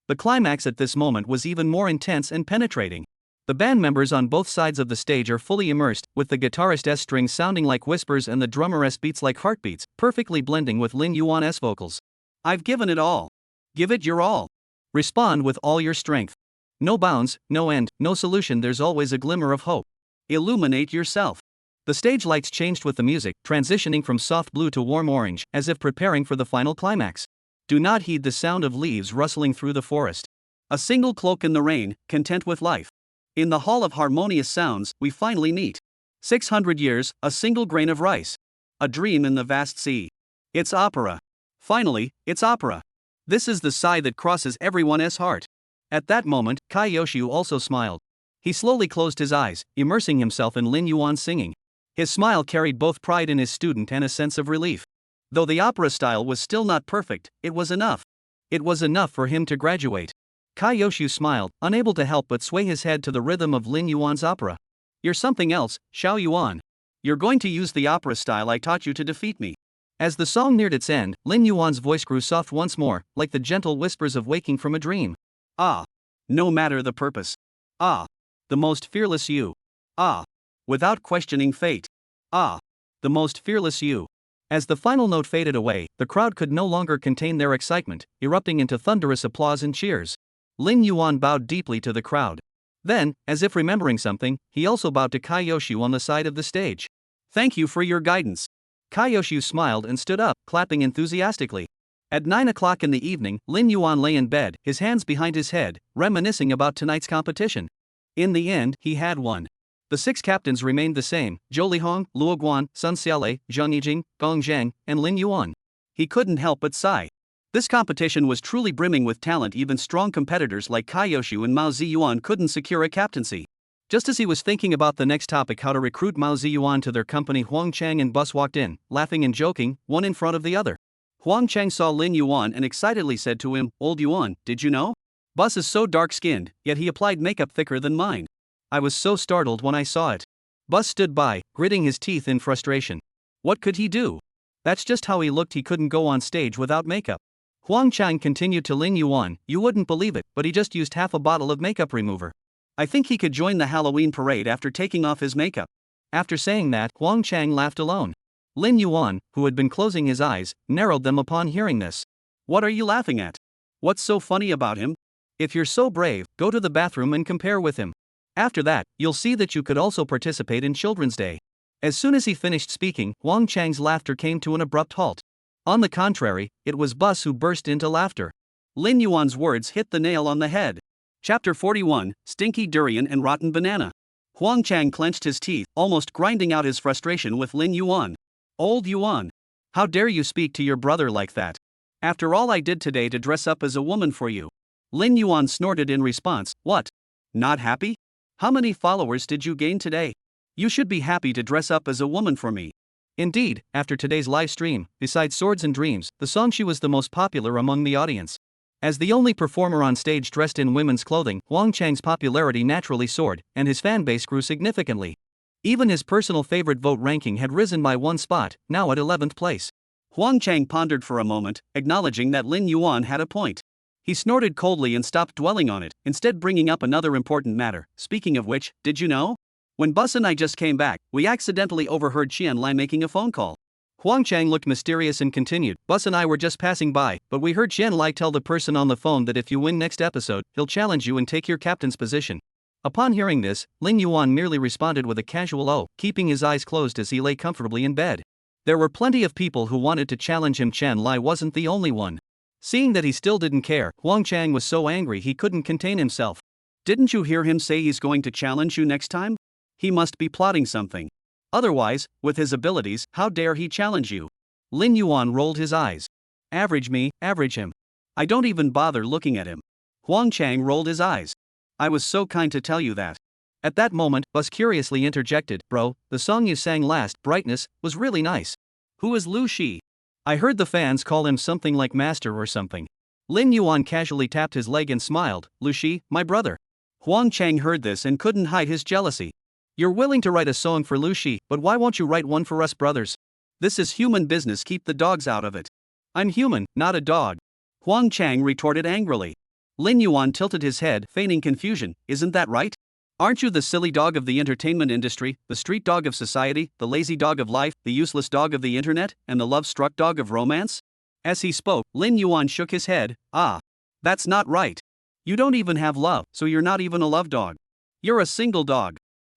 The climax at this moment was even more intense and penetrating. The band members on both sides of the stage are fully immersed, with the guitarist's strings sounding like whispers and the drummer's beats like heartbeats, perfectly blending with Lin Yuan's vocals. I've given it all. Give it your all. Respond with all your strength. No bounds, no end, no solution, there's always a glimmer of hope. Illuminate yourself. The stage lights changed with the music, transitioning from soft blue to warm orange, as if preparing for the final climax. Do not heed the sound of leaves rustling through the forest. A single cloak in the rain, content with life. In the hall of harmonious sounds, we finally meet. 600 years, a single grain of rice. A dream in the vast sea. It's opera. Finally, it's opera. This is the sigh that crosses everyone's heart. At that moment, Kai Yoshu also smiled. He slowly closed his eyes, immersing himself in Lin Yuan's singing. His smile carried both pride in his student and a sense of relief. Though the opera style was still not perfect, it was enough. It was enough for him to graduate. Kai Yoshu smiled, unable to help but sway his head to the rhythm of Lin Yuan's opera. You're something else, Xiao Yuan. You're going to use the opera style I taught you to defeat me. As the song neared its end, Lin Yuan's voice grew soft once more, like the gentle whispers of waking from a dream. Ah. No matter the purpose. Ah. The most fearless you. Ah. Without questioning fate. Ah. The most fearless you. As the final note faded away, the crowd could no longer contain their excitement, erupting into thunderous applause and cheers. Lin Yuan bowed deeply to the crowd. Then, as if remembering something, he also bowed to Kai Yoshu on the side of the stage. Thank you for your guidance. Kai Yoshu smiled and stood up, clapping enthusiastically. At 9 o'clock in the evening, Lin Yuan lay in bed, his hands behind his head, reminiscing about tonight's competition. In the end, he had won. The 6 captains remained the same: Zhou Lihong, Luo Guan, Sun Xiaolei, Zhang Yijing, Gong Zhang, and Lin Yuan. He couldn't help but sigh. This competition was truly brimming with talent. Even strong competitors like Cai Yoshu and Mao Ziyuan couldn't secure a captaincy. Just as he was thinking about the next topic, how to recruit Mao Ziyuan to their company, Huang Chang and Bus walked in, laughing and joking, one in front of the other. Huang Chang saw Lin Yuan and excitedly said to him, "Old Yuan, did you know? Bus is so dark-skinned, yet he applied makeup thicker than mine." I was so startled when I saw it. Bus stood by, gritting his teeth in frustration. What could he do? That's just how he looked. He couldn't go on stage without makeup. Huang Chang continued to Lin Yuan, "You wouldn't believe it, but he just used half a bottle of makeup remover. I think he could join the Halloween parade after taking off his makeup." After saying that, Huang Chang laughed alone. Lin Yuan, who had been closing his eyes, narrowed them upon hearing this. "What are you laughing at? What's so funny about him? If you're so brave, go to the bathroom and compare with him. After that, you'll see that you could also participate in Children's Day." As soon as he finished speaking, Huang Chang's laughter came to an abrupt halt. On the contrary, it was Bus who burst into laughter. Lin Yuan's words hit the nail on the head. Chapter 41, Stinky Durian and Rotten Banana. Huang Chang clenched his teeth, almost grinding out his frustration with Lin Yuan. "Old Yuan, how dare you speak to your brother like that? After all I did today to dress up as a woman for you." Lin Yuan snorted in response. "What? Not happy? How many followers did you gain today? You should be happy to dress up as a woman for me." Indeed, after today's live stream, besides Swords and Dreams, the song, she was the most popular among the audience. As the only performer on stage dressed in women's clothing, Huang Chang's popularity naturally soared, and his fanbase grew significantly. Even his personal favorite vote ranking had risen by 1 spot, now at 11th place. Huang Chang pondered for a moment, acknowledging that Lin Yuan had a point. He snorted coldly and stopped dwelling on it, instead bringing up another important matter. "Speaking of which, did you know? When Bus and I just came back, we accidentally overheard Qian Lai making a phone call." Huang Chang looked mysterious and continued, "Bus and I were just passing by, but we heard Qian Lai tell the person on the phone that if you win next episode, he'll challenge you and take your captain's position." Upon hearing this, Lin Yuan merely responded with a casual "oh," keeping his eyes closed as he lay comfortably in bed. There were plenty of people who wanted to challenge him. Qian Lai wasn't the only one. Seeing that he still didn't care, Huang Chang was so angry he couldn't contain himself. "Didn't you hear him say he's going to challenge you next time? He must be plotting something. Otherwise, with his abilities, how dare he challenge you?" Lin Yuan rolled his eyes. "Average me, average him. I don't even bother looking at him." Huang Chang rolled his eyes. "I was so kind to tell you that." At that moment, Bus curiously interjected, "Bro, the song you sang last, Brightness, was really nice. Who is Lu Shi? I heard the fans call him something like Master or something." Lin Yuan casually tapped his leg and smiled. "Lu Shi, my brother." Huang Chang heard this and couldn't hide his jealousy. "You're willing to write a song for Lu Shi, but why won't you write one for us brothers? This is human business, keep the dogs out of it." "I'm human, not a dog," Huang Chang retorted angrily. Lin Yuan tilted his head, feigning confusion. "Isn't that right? Aren't you the silly dog of the entertainment industry, the street dog of society, the lazy dog of life, the useless dog of the internet, and the love-struck dog of romance?" As he spoke, Lin Yuan shook his head. "Ah, that's not right. You don't even have love, so you're not even a love dog. You're a single dog."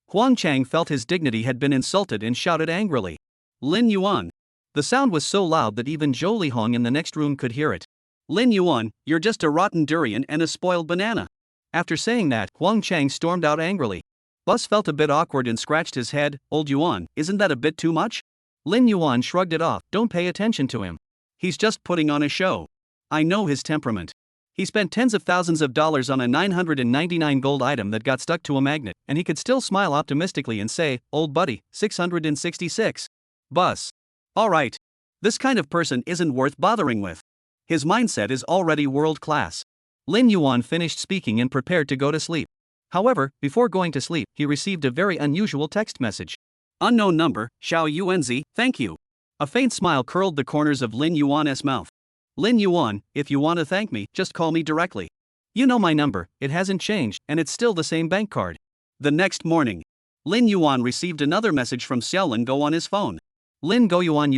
Huang Chang felt his dignity had been insulted and shouted angrily, "Lin Yuan!" The sound was so loud that even Zhou Lihong in the next room could hear it. "Lin Yuan, you're just a rotten durian and a spoiled banana." After saying that, Huang Chang stormed out angrily. Bus felt a bit awkward and scratched his head. "Old Yuan, isn't that a bit too much?" Lin Yuan shrugged it off. "Don't pay attention to him. He's just putting on a show. I know his temperament. He spent tens of thousands of dollars on a 999 gold item that got stuck to a magnet, and he could still smile optimistically and say, 'Old buddy, 666. Bus. Alright. This kind of person isn't worth bothering with. His mindset is already world class." Lin Yuan finished speaking and prepared to go to sleep. However, before going to sleep, he received a very unusual text message. "Unknown number, Xiao Yuanzi, thank you." A faint smile curled the corners of Lin Yuan's mouth. "Lin Yuan, if you want to thank me, just call me directly. You know my number, it hasn't changed, and it's still the same bank card." The next morning, Lin Yuan received another message from Xiaolin Go on his phone. "Lin Go Yuan,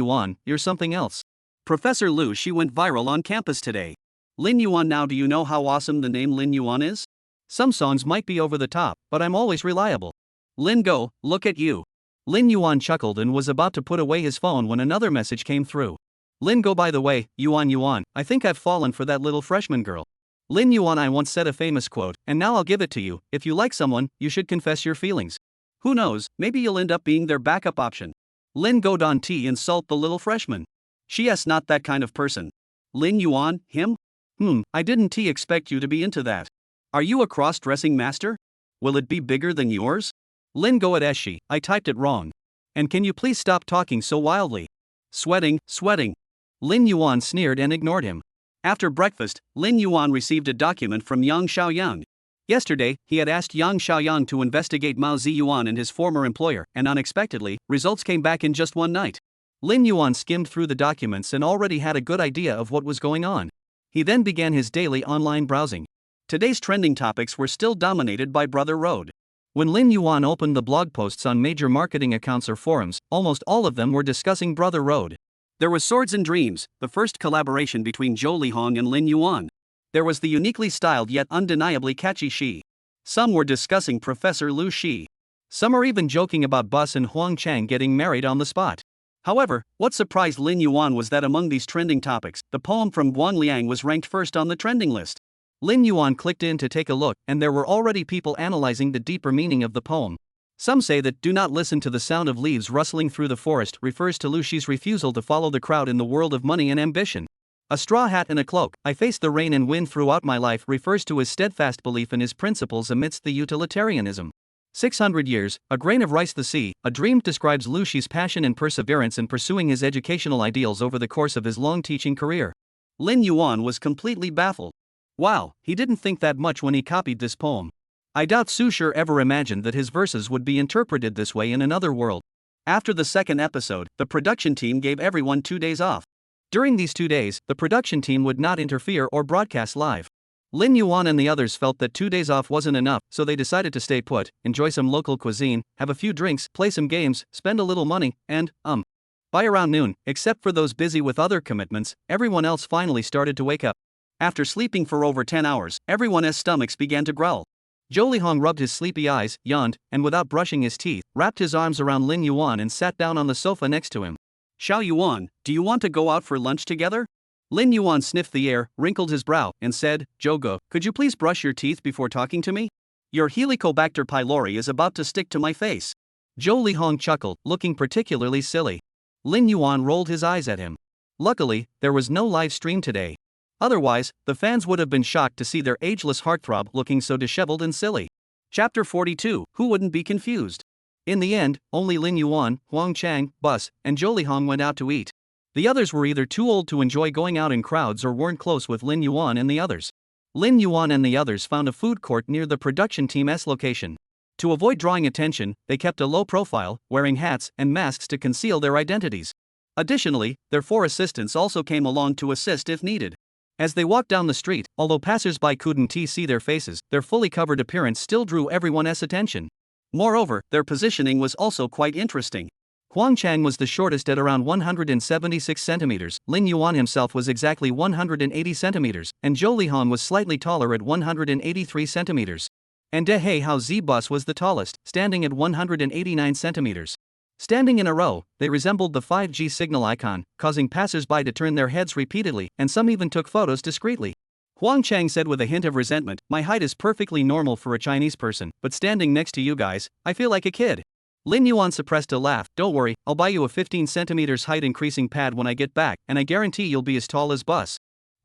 you're something else. Professor Lu Shi went viral on campus today. Lin Yuan, now do you know how awesome the name Lin Yuan is? Some songs might be over the top, but I'm always reliable. Lin Go, look at you." Lin Yuan chuckled and was about to put away his phone when another message came through. "Lin Go, by the way, Yuan, I think I've fallen for that little freshman girl. Lin Yuan, I once said a famous quote, and now I'll give it to you. If you like someone, you should confess your feelings." Who knows, maybe you'll end up being their backup option. Lin Godon T insult the little freshman. She's not that kind of person. Lin Yuan, him? I didn't expect you to be into that. Are you a cross-dressing master? Will it be bigger than yours? Lin Goat Eshi, I typed it wrong. And can you please stop talking so wildly? Sweating. Lin Yuan sneered and ignored him. After breakfast, Lin Yuan received a document from Yang Xiaoyang. Yesterday, he had asked Yang Xiaoyang to investigate Mao Ziyuan and his former employer, and unexpectedly, results came back in just one night. Lin Yuan skimmed through the documents and already had a good idea of what was going on. He then began his daily online browsing. Today's trending topics were still dominated by Brother Road. When Lin Yuan opened the blog posts on major marketing accounts or forums, almost all of them were discussing Brother Road. There was Swords and Dreams, the first collaboration between Zhou Lihong and Lin Yuan. There was the uniquely styled yet undeniably catchy Shi. Some were discussing Professor Lu Shi. Some are even joking about Bus and Huang Chang getting married on the spot. However, what surprised Lin Yuan was that among these trending topics, the poem from Guang Liang was ranked first on the trending list. Lin Yuan clicked in to take a look, and there were already people analyzing the deeper meaning of the poem. Some say that "do not listen to the sound of leaves rustling through the forest" refers to Lu Shi's refusal to follow the crowd in the world of money and ambition. A straw hat and a cloak, I faced the rain and wind throughout my life, refers to his steadfast belief in his principles amidst the utilitarianism. 600 years, a grain of rice the sea, a dream describes Lu Shi's passion and perseverance in pursuing his educational ideals over the course of his long teaching career. Lin Yuan was completely baffled. Wow, he didn't think that much when he copied this poem. I doubt Su Shi ever imagined that his verses would be interpreted this way in another world. After the second episode, the production team gave everyone 2 days off. During these 2 days, the production team would not interfere or broadcast live. Lin Yuan and the others felt that 2 days off wasn't enough, so they decided to stay put, enjoy some local cuisine, have a few drinks, play some games, spend a little money, and, by around noon, except for those busy with other commitments, everyone else finally started to wake up. After sleeping for over 10 hours, everyone's stomachs began to growl. Zhou Lihong rubbed his sleepy eyes, yawned, and without brushing his teeth, wrapped his arms around Lin Yuan and sat down on the sofa next to him. Xiao Yuan, do you want to go out for lunch together? Lin Yuan sniffed the air, wrinkled his brow, and said, Jogo, could you please brush your teeth before talking to me? Your Helicobacter pylori is about to stick to my face. Zhou Lihong chuckled, looking particularly silly. Lin Yuan rolled his eyes at him. Luckily, there was no live stream today. Otherwise, the fans would have been shocked to see their ageless heartthrob looking so disheveled and silly. Chapter 42, Who wouldn't be confused? In the end, only Lin Yuan, Huang Chang, Bus, and Zhou Lihong went out to eat. The others were either too old to enjoy going out in crowds or weren't close with Lin Yuan and the others. Lin Yuan and the others found a food court near the production team's location. To avoid drawing attention, they kept a low profile, wearing hats and masks to conceal their identities. Additionally, their 4 assistants also came along to assist if needed. As they walked down the street, although passers-by couldn't see their faces, their fully covered appearance still drew everyone's attention. Moreover, their positioning was also quite interesting. Huang Chang was the shortest at around 176 centimeters, Lin Yuan himself was exactly 180 centimeters, and Zhou Lihong was slightly taller at 183 centimeters. And De Hei Hao Z Bus was the tallest, standing at 189 centimeters. Standing in a row, they resembled the 5G signal icon, causing passers-by to turn their heads repeatedly, and some even took photos discreetly. Huang Chang said with a hint of resentment, My height is perfectly normal for a Chinese person, but standing next to you guys, I feel like a kid. Lin Yuan suppressed a laugh, Don't worry, I'll buy you a 15 centimeters height increasing pad when I get back, and I guarantee you'll be as tall as Bus.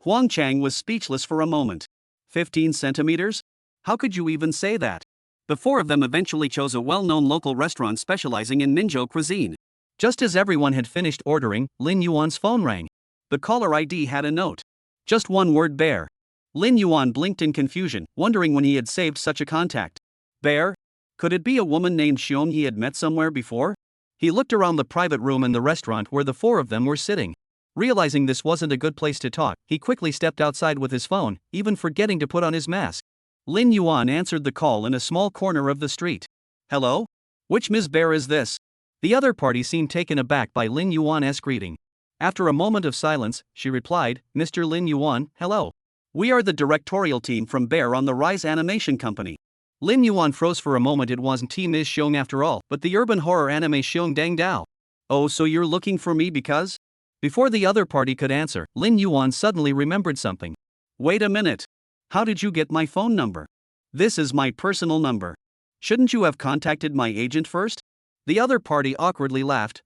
Huang Chang was speechless for a moment. 15 centimeters? How could you even say that? The 4 of them eventually chose a well-known local restaurant specializing in Minzhou cuisine. Just as everyone had finished ordering, Lin Yuan's phone rang. The caller ID had a note. Just one word, Bear. Lin Yuan blinked in confusion, wondering when he had saved such a contact. Bear? Could it be a woman named Xiong he had met somewhere before? He looked around the private room in the restaurant where the 4 of them were sitting. Realizing this wasn't a good place to talk, he quickly stepped outside with his phone, even forgetting to put on his mask. Lin Yuan answered the call in a small corner of the street. Hello? Which Ms. Bear is this? The other party seemed taken aback by Lin Yuan's greeting. After a moment of silence, she replied, Mr. Lin Yuan, hello. We are the directorial team from Bear on the Rise Animation Company. Lin Yuan froze for a moment. It wasn't Ms. Xiong after all, but the urban horror anime Xiong Dang Dao. Oh, so you're looking for me because? Before the other party could answer, Lin Yuan suddenly remembered something. Wait a minute. How did you get my phone number? This is my personal number. Shouldn't you have contacted my agent first? The other party awkwardly laughed.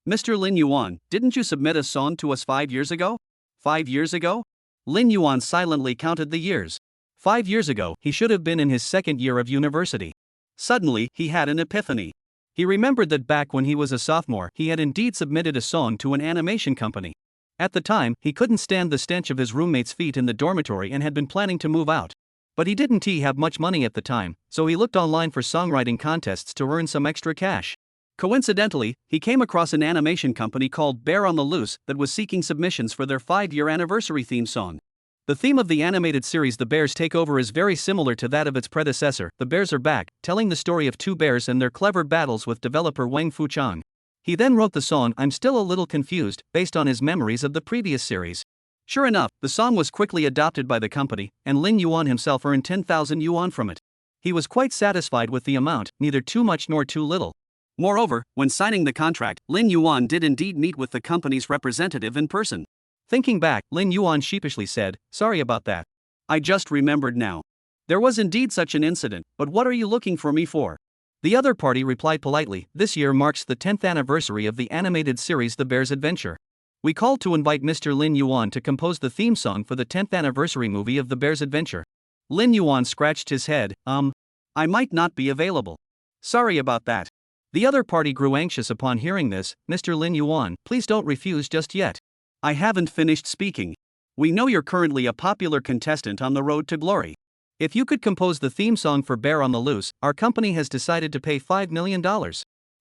Mr. Lin Yuan, didn't you submit a song to us 5 years ago? 5 years ago? Lin Yuan silently counted the years. 5 years ago, he should have been in his second year of university. Suddenly, he had an epiphany. He remembered that back when he was a sophomore, he had indeed submitted a song to an animation company. At the time, he couldn't stand the stench of his roommate's feet in the dormitory and had been planning to move out. But he didn't have much money at the time, so he looked online for songwriting contests to earn some extra cash. Coincidentally, he came across an animation company called Bear on the Loose that was seeking submissions for their 5-year anniversary theme song. The theme of the animated series The Bears Take Over is very similar to that of its predecessor, The Bears Are Back, telling the story of two bears and their clever battles with developer Wang Fuchang. He then wrote the song I'm Still a Little Confused, based on his memories of the previous series. Sure enough, the song was quickly adopted by the company, and Lin Yuan himself earned 10,000 yuan from it. He was quite satisfied with the amount, neither too much nor too little. Moreover, when signing the contract, Lin Yuan did indeed meet with the company's representative in person. Thinking back, Lin Yuan sheepishly said, "Sorry about that. I just remembered now. There was indeed such an incident, but what are you looking for me for?" The other party replied politely, "This year marks the 10th anniversary of the animated series The Bear's Adventure. We called to invite Mr. Lin Yuan to compose the theme song for the 10th anniversary movie of The Bear's Adventure." Lin Yuan scratched his head. I might not be available. Sorry about that." The other party grew anxious upon hearing this. "Mr. Lin Yuan, please don't refuse just yet. I haven't finished speaking. We know you're currently a popular contestant on the road to glory. If you could compose the theme song for Bear on the Loose, our company has decided to pay $5 million.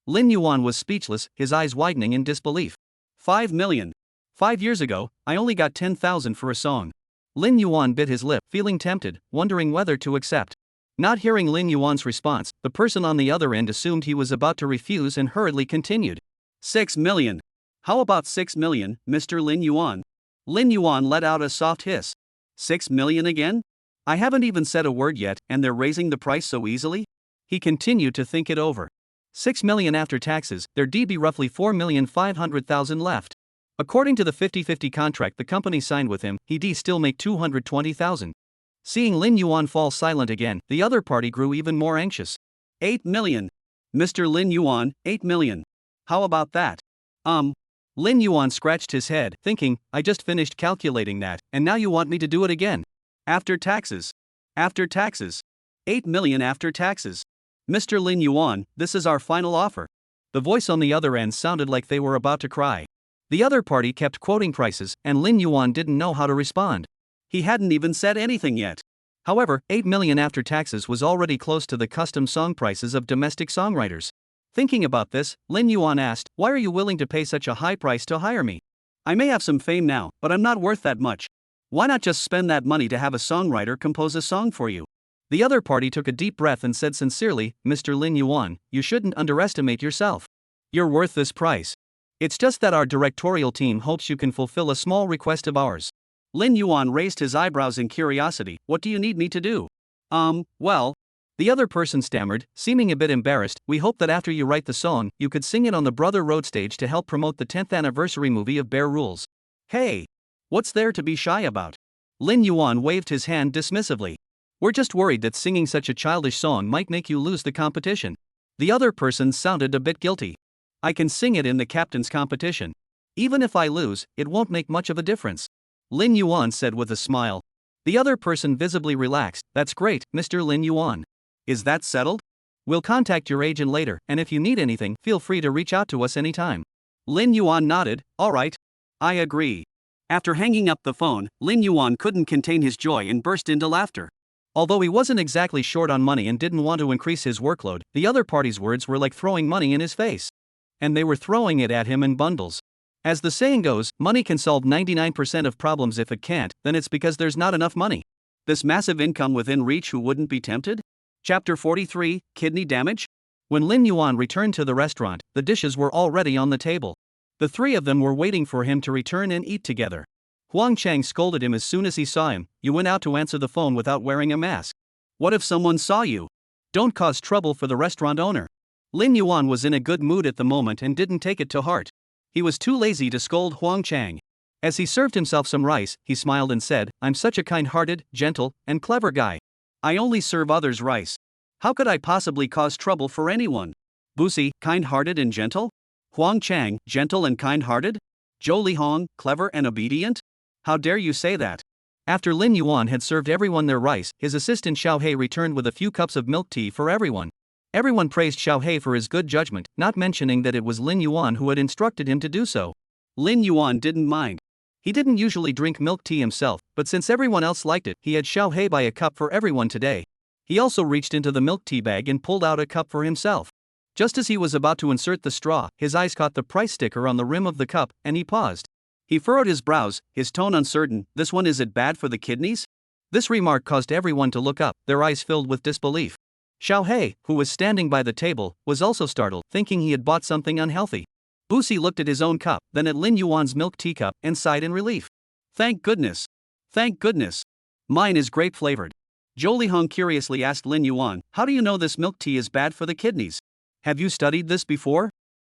Lin Yuan was speechless, his eyes widening in disbelief. 5 million. 5 years ago, I only got 10,000 for a song. Lin Yuan bit his lip, feeling tempted, wondering whether to accept. Not hearing Lin Yuan's response, the person on the other end assumed he was about to refuse and hurriedly continued. 6 million. How about 6 million, Mr. Lin Yuan? Lin Yuan let out a soft hiss. 6 million again? I haven't even said a word yet, and they're raising the price so easily? He continued to think it over. 6 million after taxes, there'd be roughly 4,500,000 left. According to the 50-50 contract the company signed with him, he'd still make 220,000. Seeing Lin Yuan fall silent again, the other party grew even more anxious. 8 million. Mr. Lin Yuan, 8 million. How about that? Lin Yuan scratched his head, thinking, I just finished calculating that, and now you want me to do it again? After taxes. After taxes. 8 million after taxes. Mr. Lin Yuan, this is our final offer. The voice on the other end sounded like they were about to cry. The other party kept quoting prices, and Lin Yuan didn't know how to respond. He hadn't even said anything yet. However, 8 million after taxes was already close to the custom song prices of domestic songwriters. Thinking about this, Lin Yuan asked, why are you willing to pay such a high price to hire me? I may have some fame now, but I'm not worth that much. Why not just spend that money to have a songwriter compose a song for you? The other party took a deep breath and said sincerely, Mr. Lin Yuan, you shouldn't underestimate yourself. You're worth this price. It's just that our directorial team hopes you can fulfill a small request of ours. Lin Yuan raised his eyebrows in curiosity. What do you need me to do? Well. The other person stammered, seeming a bit embarrassed, we hope that after you write the song, you could sing it on the Brother Road stage to help promote the 10th anniversary movie of Bear Rules. Hey! What's there to be shy about? Lin Yuan waved his hand dismissively. We're just worried that singing such a childish song might make you lose the competition. The other person sounded a bit guilty. I can sing it in the captain's competition. Even if I lose, it won't make much of a difference. Lin Yuan said with a smile. The other person visibly relaxed. That's great, Mr. Lin Yuan. Is that settled? We'll contact your agent later, and if you need anything, feel free to reach out to us anytime. Lin Yuan nodded. All right. I agree. After hanging up the phone, Lin Yuan couldn't contain his joy and burst into laughter. Although he wasn't exactly short on money and didn't want to increase his workload, the other party's words were like throwing money in his face. And they were throwing it at him in bundles. As the saying goes, money can solve 99% of problems. If it can't, then it's because there's not enough money. This massive income within reach, who wouldn't be tempted? Chapter 43, Kidney Damage? When Lin Yuan returned to the restaurant, the dishes were already on the table. The three of them were waiting for him to return and eat together. Huang Chang scolded him as soon as he saw him. You went out to answer the phone without wearing a mask. What if someone saw you? Don't cause trouble for the restaurant owner. Lin Yuan was in a good mood at the moment and didn't take it to heart. He was too lazy to scold Huang Chang. As he served himself some rice, he smiled and said, I'm such a kind-hearted, gentle, and clever guy. I only serve others rice. How could I possibly cause trouble for anyone? Busi, kind-hearted and gentle? Huang Chang, gentle and kind-hearted? Zhou Lihong, clever and obedient? How dare you say that? After Lin Yuan had served everyone their rice, his assistant Xiao He returned with a few cups of milk tea for everyone. Everyone praised Xiao He for his good judgment, not mentioning that it was Lin Yuan who had instructed him to do so. Lin Yuan didn't mind. He didn't usually drink milk tea himself, but since everyone else liked it, he had Xiao He buy a cup for everyone today. He also reached into the milk tea bag and pulled out a cup for himself. Just as he was about to insert the straw, his eyes caught the price sticker on the rim of the cup, and he paused. He furrowed his brows, his tone uncertain. This one, is it bad for the kidneys? This remark caused everyone to look up, their eyes filled with disbelief. Xiao He, who was standing by the table, was also startled, thinking he had bought something unhealthy. Busi looked at his own cup, then at Lin Yuan's milk teacup, and sighed in relief. Thank goodness. Thank goodness. Mine is grape-flavored. Zhou Lihong curiously asked Lin Yuan, how do you know this milk tea is bad for the kidneys? Have you studied this before?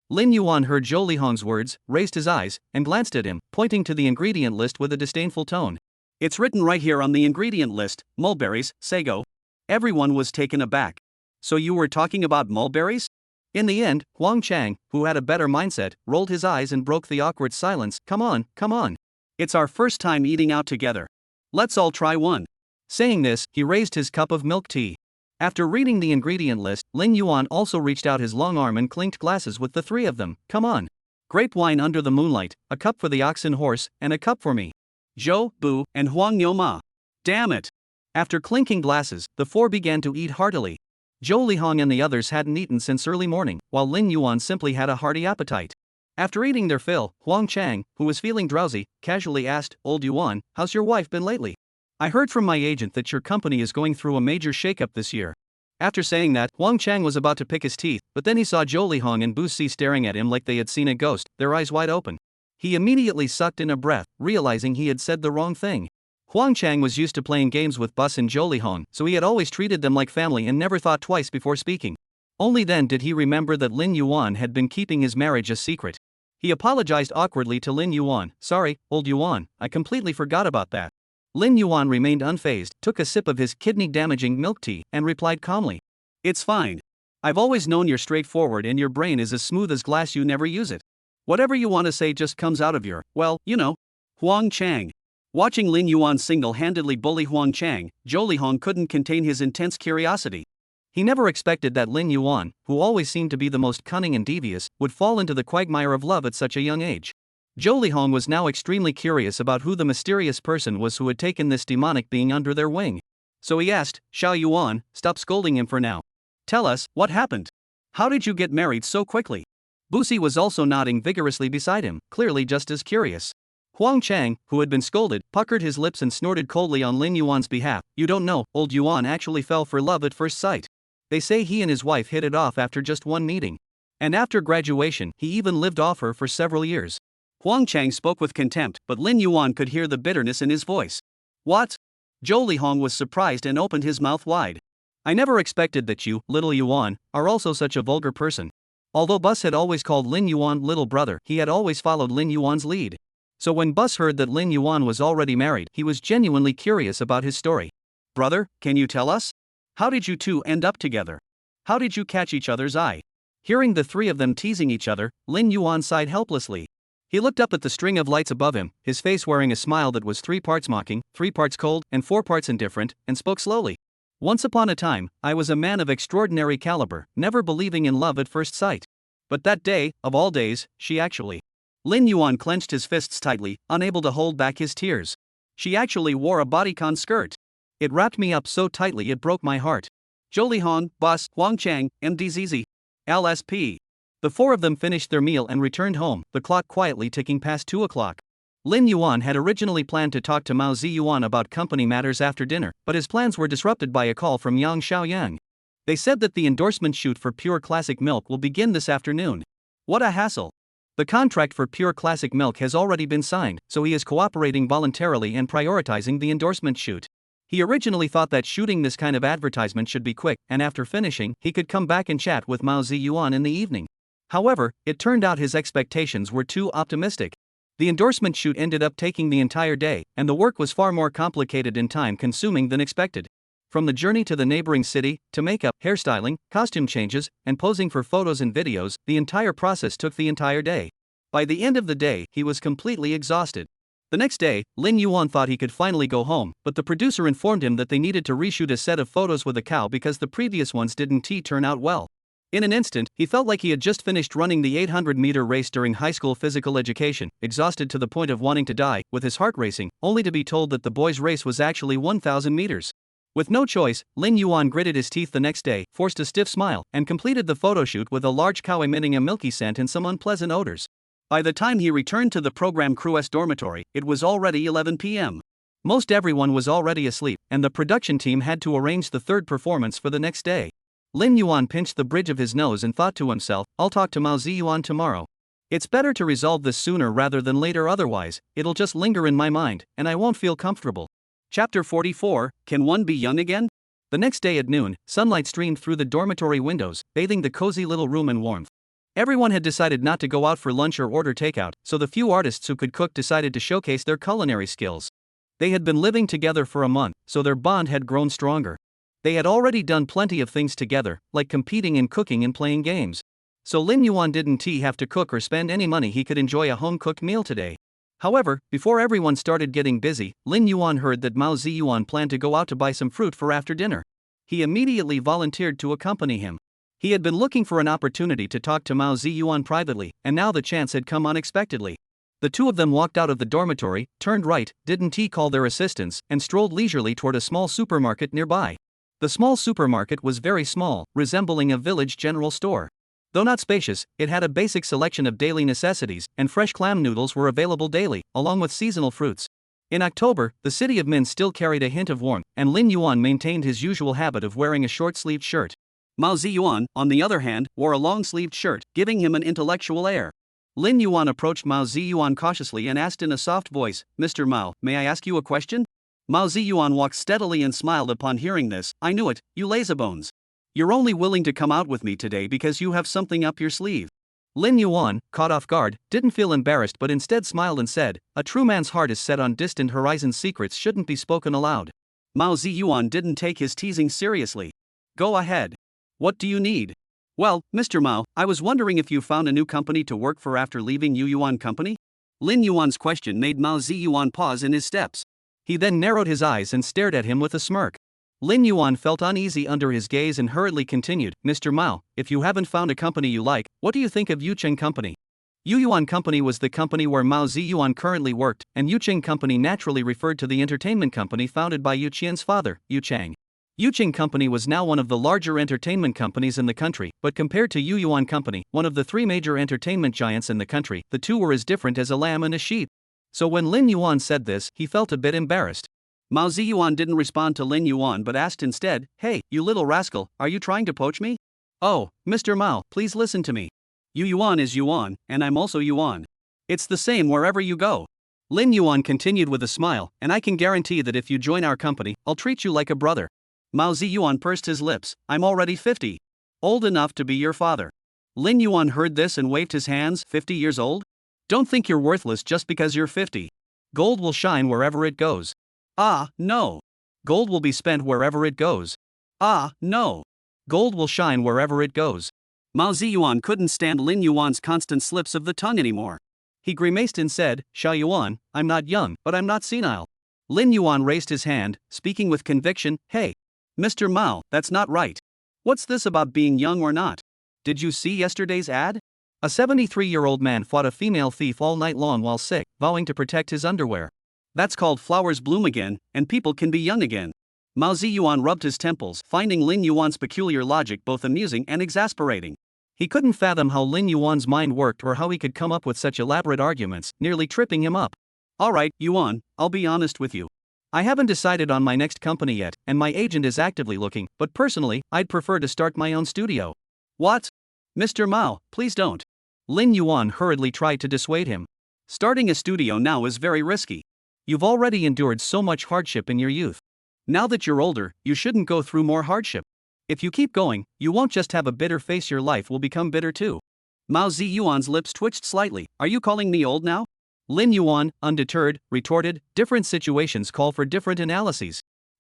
Lin Yuan heard Zhou Lihong's words, raised his eyes, and glanced at him, pointing to the ingredient list with a disdainful tone. It's written right here on the ingredient list, mulberries, sago. Everyone was taken aback. So you were talking about mulberries? In the end, Huang Chang, who had a better mindset, rolled his eyes and broke the awkward silence. Come on, come on. It's our first time eating out together. Let's all try one. Saying this, he raised his cup of milk tea. After reading the ingredient list, Lin Yuan also reached out his long arm and clinked glasses with the three of them. Come on. Grape wine under the moonlight, a cup for the ox and horse, and a cup for me. Zhou, Bu, and Huang Niuma. Damn it. After clinking glasses, the four began to eat heartily. Zhou Lihong and the others hadn't eaten since early morning, while Lin Yuan simply had a hearty appetite. After eating their fill, Huang Chang, who was feeling drowsy, casually asked, Old Yuan, how's your wife been lately? I heard from my agent that your company is going through a major shakeup this year. After saying that, Huang Chang was about to pick his teeth, but then he saw Zhou Lihong and Bu Si staring at him like they had seen a ghost, their eyes wide open. He immediately sucked in a breath, realizing he had said the wrong thing. Huang Chang was used to playing games with Bus and Zhou Lihong, so he had always treated them like family and never thought twice before speaking. Only then did he remember that Lin Yuan had been keeping his marriage a secret. He apologized awkwardly to Lin Yuan. Sorry, old Yuan, I completely forgot about that. Lin Yuan remained unfazed, took a sip of his kidney-damaging milk tea, and replied calmly. It's fine. I've always known you're straightforward and your brain is as smooth as glass, you never use it. Whatever you want to say just comes out of your, well, you know. Huang Chang. Watching Lin Yuan single-handedly bully Huang Chang, Zhou Lihong couldn't contain his intense curiosity. He never expected that Lin Yuan, who always seemed to be the most cunning and devious, would fall into the quagmire of love at such a young age. Zhou Lihong was now extremely curious about who the mysterious person was who had taken this demonic being under their wing. So he asked, Xiao Yuan, stop scolding him for now. Tell us, what happened? How did you get married so quickly? Busi was also nodding vigorously beside him, clearly just as curious. Huang Chang, who had been scolded, puckered his lips and snorted coldly on Lin Yuan's behalf. You don't know, old Yuan actually fell for love at first sight. They say he and his wife hit it off after just one meeting. And after graduation, he even lived off her for several years. Huang Chang spoke with contempt, but Lin Yuan could hear the bitterness in his voice. What? Zhou Lihong was surprised and opened his mouth wide. I never expected that you, little Yuan, are also such a vulgar person. Although Bus had always called Lin Yuan little brother, he had always followed Lin Yuan's lead. So when Bus heard that Lin Yuan was already married, he was genuinely curious about his story. Brother, can you tell us? How did you two end up together? How did you catch each other's eye? Hearing the three of them teasing each other, Lin Yuan sighed helplessly. He looked up at the string of lights above him, his face wearing a smile that was 3 parts mocking, 3 parts cold, and 4 parts indifferent, and spoke slowly. Once upon a time, I was a man of extraordinary caliber, never believing in love at first sight. But that day, of all days, she actually. Lin Yuan clenched his fists tightly, unable to hold back his tears. She actually wore a bodycon skirt. It wrapped me up so tightly it broke my heart. Zhou Lihong, Bus, Huang Chang, MDZZ, LSP. The four of them finished their meal and returned home, the clock quietly ticking past 2 o'clock. Lin Yuan had originally planned to talk to Mao Ziyuan about company matters after dinner, but his plans were disrupted by a call from Yang Xiaoyang. They said that the endorsement shoot for Pure Classic Milk will begin this afternoon. What a hassle. The contract for Pure Classic Milk has already been signed, so he is cooperating voluntarily and prioritizing the endorsement shoot. He originally thought that shooting this kind of advertisement should be quick, and after finishing, he could come back and chat with Mao Ziyuan in the evening. However, it turned out his expectations were too optimistic. The endorsement shoot ended up taking the entire day, and the work was far more complicated and time-consuming than expected. From the journey to the neighboring city, to makeup, hairstyling, costume changes, and posing for photos and videos, the entire process took the entire day. By the end of the day, he was completely exhausted. The next day, Lin Yuan thought he could finally go home, but the producer informed him that they needed to reshoot a set of photos with a cow because the previous ones didn't turn out well. In an instant, he felt like he had just finished running the 800-meter race during high school physical education, exhausted to the point of wanting to die, with his heart racing, only to be told that the boys' race was actually 1,000 meters. With no choice, Lin Yuan gritted his teeth the next day, forced a stiff smile, and completed the photoshoot with a large cow emitting a milky scent and some unpleasant odors. By the time he returned to the program crew's dormitory, it was already 11 p.m. Most everyone was already asleep, and the production team had to arrange the third performance for the next day. Lin Yuan pinched the bridge of his nose and thought to himself, I'll talk to Mao Ziyuan tomorrow. It's better to resolve this sooner rather than later, otherwise, it'll just linger in my mind, and I won't feel comfortable. Chapter 44, Can One Be Young Again? The next day at noon, sunlight streamed through the dormitory windows, bathing the cozy little room in warmth. Everyone had decided not to go out for lunch or order takeout, so the few artists who could cook decided to showcase their culinary skills. They had been living together for a month, so their bond had grown stronger. They had already done plenty of things together, like competing in cooking and playing games. So Lin Yuan didn't have to cook or spend any money. He could enjoy a home-cooked meal today. However, before everyone started getting busy, Lin Yuan heard that Mao Ziyuan planned to go out to buy some fruit for after dinner. He immediately volunteered to accompany him. He had been looking for an opportunity to talk to Mao Ziyuan privately, and now the chance had come unexpectedly. The two of them walked out of the dormitory, turned right, didn't call their assistants, and strolled leisurely toward a small supermarket nearby. The small supermarket was very small, resembling a village general store. Though not spacious, it had a basic selection of daily necessities, and fresh clam noodles were available daily, along with seasonal fruits. In October, the city of Min still carried a hint of warmth, and Lin Yuan maintained his usual habit of wearing a short-sleeved shirt. Mao Ziyuan, on the other hand, wore a long-sleeved shirt, giving him an intellectual air. Lin Yuan approached Mao Ziyuan cautiously and asked in a soft voice, Mr. Mao, may I ask you a question? Mao Ziyuan walked steadily and smiled upon hearing this. I knew it, you lazybones. You're only willing to come out with me today because you have something up your sleeve. Lin Yuan, caught off guard, didn't feel embarrassed but instead smiled and said, a true man's heart is set on distant horizons. Secrets shouldn't be spoken aloud. Mao Ziyuan didn't take his teasing seriously. Go ahead. What do you need? Well, Mr. Mao, I was wondering if you found a new company to work for after leaving Yu Yuan Company? Lin Yuan's question made Mao Ziyuan pause in his steps. He then narrowed his eyes and stared at him with a smirk. Lin Yuan felt uneasy under his gaze and hurriedly continued, Mr. Mao, if you haven't found a company you like, what do you think of Yucheng Company? Yu Yuan Company was the company where Mao Ziyuan currently worked, and Yucheng Company naturally referred to the entertainment company founded by Yu Qian's father, Yu Chang. Yucheng Company was now one of the larger entertainment companies in the country, but compared to Yu Yuan Company, one of the three major entertainment giants in the country, the two were as different as a lamb and a sheep. So when Lin Yuan said this, he felt a bit embarrassed. Mao Ziyuan didn't respond to Lin Yuan but asked instead, Hey, you little rascal, are you trying to poach me? Oh, Mr. Mao, please listen to me. Yu Yuan is Yuan, and I'm also Yuan. It's the same wherever you go. Lin Yuan continued with a smile, and I can guarantee that if you join our company, I'll treat you like a brother. Mao Ziyuan pursed his lips, I'm already 50. Old enough to be your father. Lin Yuan heard this and waved his hands, 50 years old? Don't think you're worthless just because you're 50. Gold will shine wherever it goes. Ah, no. Gold will be spent wherever it goes. Ah, no. Gold will shine wherever it goes. Mao Ziyuan couldn't stand Lin Yuan's constant slips of the tongue anymore. He grimaced and said, Xiao Yuan, I'm not young, but I'm not senile. Lin Yuan raised his hand, speaking with conviction, Hey, Mr. Mao, that's not right. What's this about being young or not? Did you see yesterday's ad? A 73-year-old man fought a female thief all night long while sick, vowing to protect his underwear. That's called flowers bloom again, and people can be young again. Mao Ziyuan rubbed his temples, finding Lin Yuan's peculiar logic both amusing and exasperating. He couldn't fathom how Lin Yuan's mind worked or how he could come up with such elaborate arguments, nearly tripping him up. Alright, Yuan, I'll be honest with you. I haven't decided on my next company yet, and my agent is actively looking, but personally, I'd prefer to start my own studio. What? Mr. Mao, please don't. Lin Yuan hurriedly tried to dissuade him. Starting a studio now is very risky. You've already endured so much hardship in your youth. Now that you're older, you shouldn't go through more hardship. If you keep going, you won't just have a bitter face, your life will become bitter too. Mao Ziyuan's lips twitched slightly. Are you calling me old now? Lin Yuan, undeterred, retorted, different situations call for different analyses.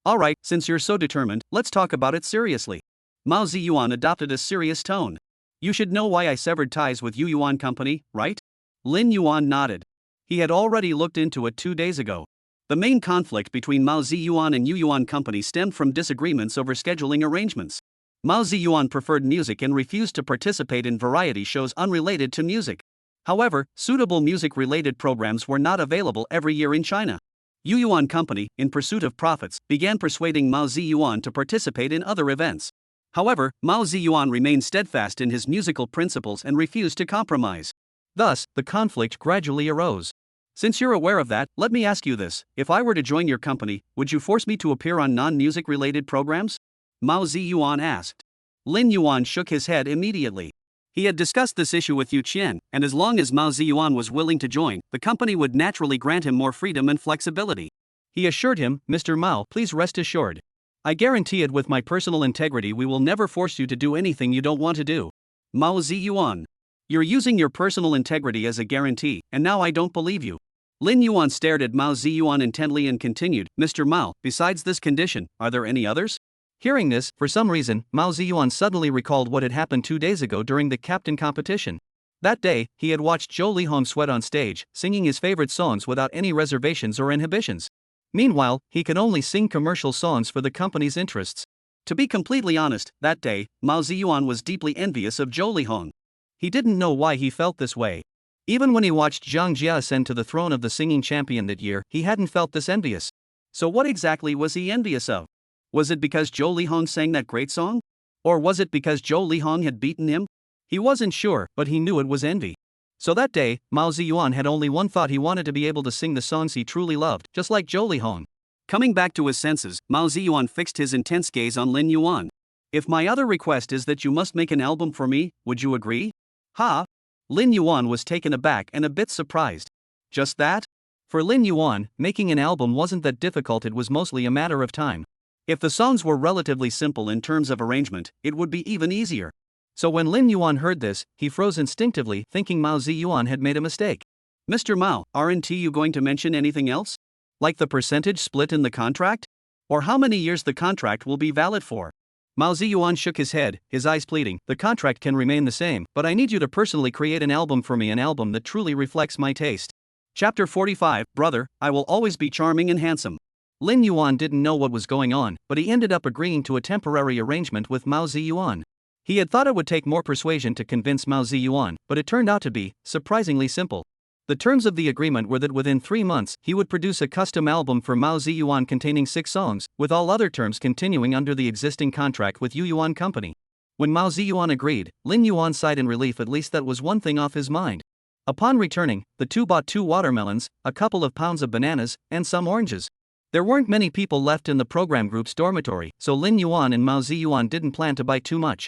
Alright, since you're so determined, let's talk about it seriously. Mao Ziyuan adopted a serious tone. You should know why I severed ties with Yu Yuan Company, right? Lin Yuan nodded. He had already looked into it 2 days ago. The main conflict between Mao Ziyuan and Yu Yuan Company stemmed from disagreements over scheduling arrangements. Mao Ziyuan preferred music and refused to participate in variety shows unrelated to music. However, suitable music-related programs were not available every year in China. Yu Yuan Company, in pursuit of profits, began persuading Mao Ziyuan to participate in other events. However, Mao Ziyuan remained steadfast in his musical principles and refused to compromise. Thus, the conflict gradually arose. Since you're aware of that, let me ask you this: if I were to join your company, would you force me to appear on non-music related programs? Mao Ziyuan asked. Lin Yuan shook his head immediately. He had discussed this issue with Yu Qian, and as long as Mao Ziyuan was willing to join, the company would naturally grant him more freedom and flexibility. He assured him, Mr. Mao, please rest assured. I guarantee it with my personal integrity we will never force you to do anything you don't want to do. Mao Ziyuan. You're using your personal integrity as a guarantee, and now I don't believe you. Lin Yuan stared at Mao Ziyuan intently and continued, Mr. Mao, besides this condition, are there any others? Hearing this, for some reason, Mao Ziyuan suddenly recalled what had happened 2 days ago during the captain competition. That day, he had watched Zhou Lihong sweat on stage, singing his favorite songs without any reservations or inhibitions. Meanwhile, he could only sing commercial songs for the company's interests. To be completely honest, that day, Mao Ziyuan was deeply envious of Zhou Lihong. He didn't know why he felt this way. Even when he watched Zhang Jia ascend to the throne of the singing champion that year, he hadn't felt this envious. So what exactly was he envious of? Was it because Zhou Lihong sang that great song? Or was it because Zhou Lihong had beaten him? He wasn't sure, but he knew it was envy. So that day, Mao Ziyuan had only one thought: he wanted to be able to sing the songs he truly loved, just like Zhou Lihong. Coming back to his senses, Mao Ziyuan fixed his intense gaze on Lin Yuan. If my other request is that you must make an album for me, would you agree? Ha! Lin Yuan was taken aback and a bit surprised. Just that? For Lin Yuan, making an album wasn't that difficult, it was mostly a matter of time. If the songs were relatively simple in terms of arrangement, it would be even easier. So when Lin Yuan heard this, he froze instinctively, thinking Mao Ziyuan had made a mistake. Mr. Mao, aren't you going to mention anything else? Like the percentage split in the contract? Or how many years the contract will be valid for? Mao Ziyuan shook his head, his eyes pleading, the contract can remain the same, but I need you to personally create an album for me, an album that truly reflects my taste. Chapter 45, Brother, I will always be charming and handsome. Lin Yuan didn't know what was going on, but he ended up agreeing to a temporary arrangement with Mao Ziyuan. He had thought it would take more persuasion to convince Mao Ziyuan, but it turned out to be surprisingly simple. The terms of the agreement were that within 3 months, he would produce a custom album for Mao Ziyuan containing 6 songs, with all other terms continuing under the existing contract with Yu Yuan Company. When Mao Ziyuan agreed, Lin Yuan sighed in relief. At least that was one thing off his mind. Upon returning, the two bought 2 watermelons, a couple of pounds of bananas, and some oranges. There weren't many people left in the program group's dormitory, so Lin Yuan and Mao Ziyuan didn't plan to buy too much.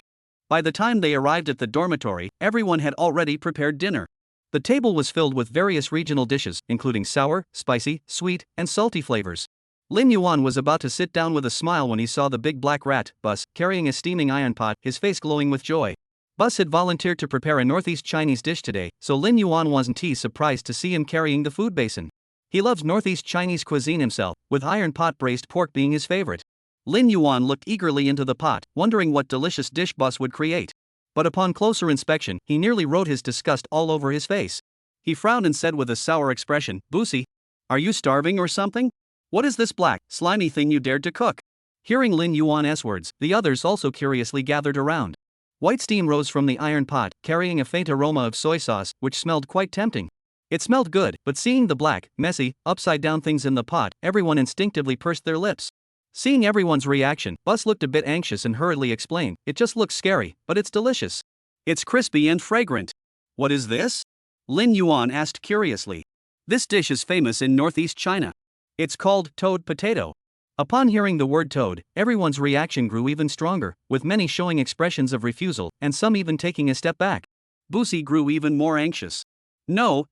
By the time they arrived at the dormitory, everyone had already prepared dinner. The table was filled with various regional dishes, including sour, spicy, sweet, and salty flavors. Lin Yuan was about to sit down with a smile when he saw the big black rat, Bus, carrying a steaming iron pot, his face glowing with joy. Bus had volunteered to prepare a Northeast Chinese dish today, so Lin Yuan wasn't surprised to see him carrying the food basin. He loves Northeast Chinese cuisine himself, with iron pot braised pork being his favorite. Lin Yuan looked eagerly into the pot, wondering what delicious dish Bus would create. But upon closer inspection, he nearly wrote his disgust all over his face. He frowned and said with a sour expression, Busi, are you starving or something? What is this black, slimy thing you dared to cook? Hearing Lin Yuan's words, the others also curiously gathered around. White steam rose from the iron pot, carrying a faint aroma of soy sauce, which smelled quite tempting. It smelled good, but seeing the black, messy, upside-down things in the pot, everyone instinctively pursed their lips. Seeing everyone's reaction, Bus looked a bit anxious and hurriedly explained, it just looks scary, but it's delicious. It's crispy and fragrant. What is this? Lin Yuan asked curiously. This dish is famous in Northeast China. It's called toad potato. Upon hearing the word toad, everyone's reaction grew even stronger, with many showing expressions of refusal, and some even taking a step back. Busi grew even more anxious. No.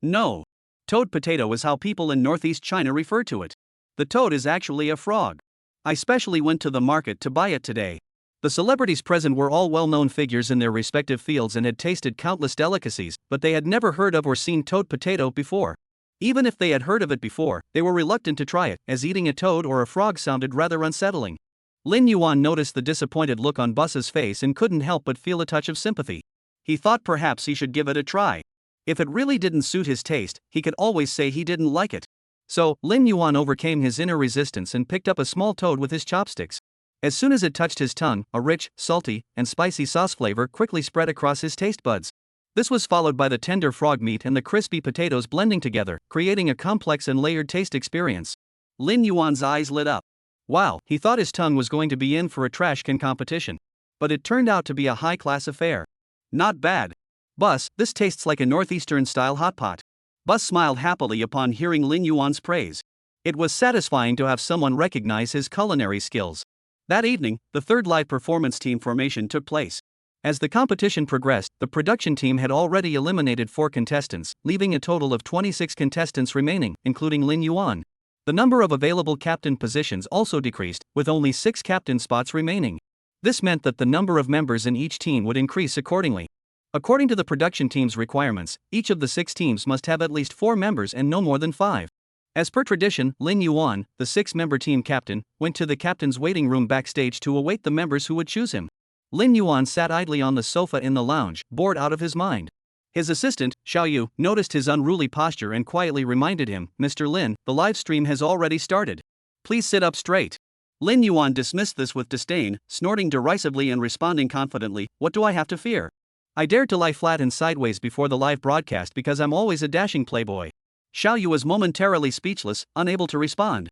Toad potato is how people in Northeast China refer to it. The toad is actually a frog. I specially went to the market to buy it today. The celebrities present were all well-known figures in their respective fields and had tasted countless delicacies, but they had never heard of or seen toad potato before. Even if they had heard of it before, they were reluctant to try it, as eating a toad or a frog sounded rather unsettling. Lin Yuan noticed the disappointed look on Bus's face and couldn't help but feel a touch of sympathy. He thought perhaps he should give it a try. If it really didn't suit his taste, he could always say he didn't like it. So, Lin Yuan overcame his inner resistance and picked up a small toad with his chopsticks. As soon as it touched his tongue, a rich, salty, and spicy sauce flavor quickly spread across his taste buds. This was followed by the tender frog meat and the crispy potatoes blending together, creating a complex and layered taste experience. Lin Yuan's eyes lit up. Wow, he thought his tongue was going to be in for a trash can competition. But it turned out to be a high-class affair. Not bad. Bus, this tastes like a northeastern-style hot pot. Bus smiled happily upon hearing Lin Yuan's praise. It was satisfying to have someone recognize his culinary skills. That evening, the third live performance team formation took place. As the competition progressed, the production team had already eliminated 4 contestants, leaving a total of 26 contestants remaining, including Lin Yuan. The number of available captain positions also decreased, with only 6 captain spots remaining. This meant that the number of members in each team would increase accordingly. According to the production team's requirements, each of the 6 teams must have at least 4 members and no more than 5. As per tradition, Lin Yuan, the 6-member team captain, went to the captain's waiting room backstage to await the members who would choose him. Lin Yuan sat idly on the sofa in the lounge, bored out of his mind. His assistant, Xiao Yu, noticed his unruly posture and quietly reminded him, "Mr. Lin, the live stream has already started. Please sit up straight." Lin Yuan dismissed this with disdain, snorting derisively and responding confidently, "What do I have to fear? I dared to lie flat and sideways before the live broadcast because I'm always a dashing playboy." Xiao Yu was momentarily speechless, unable to respond.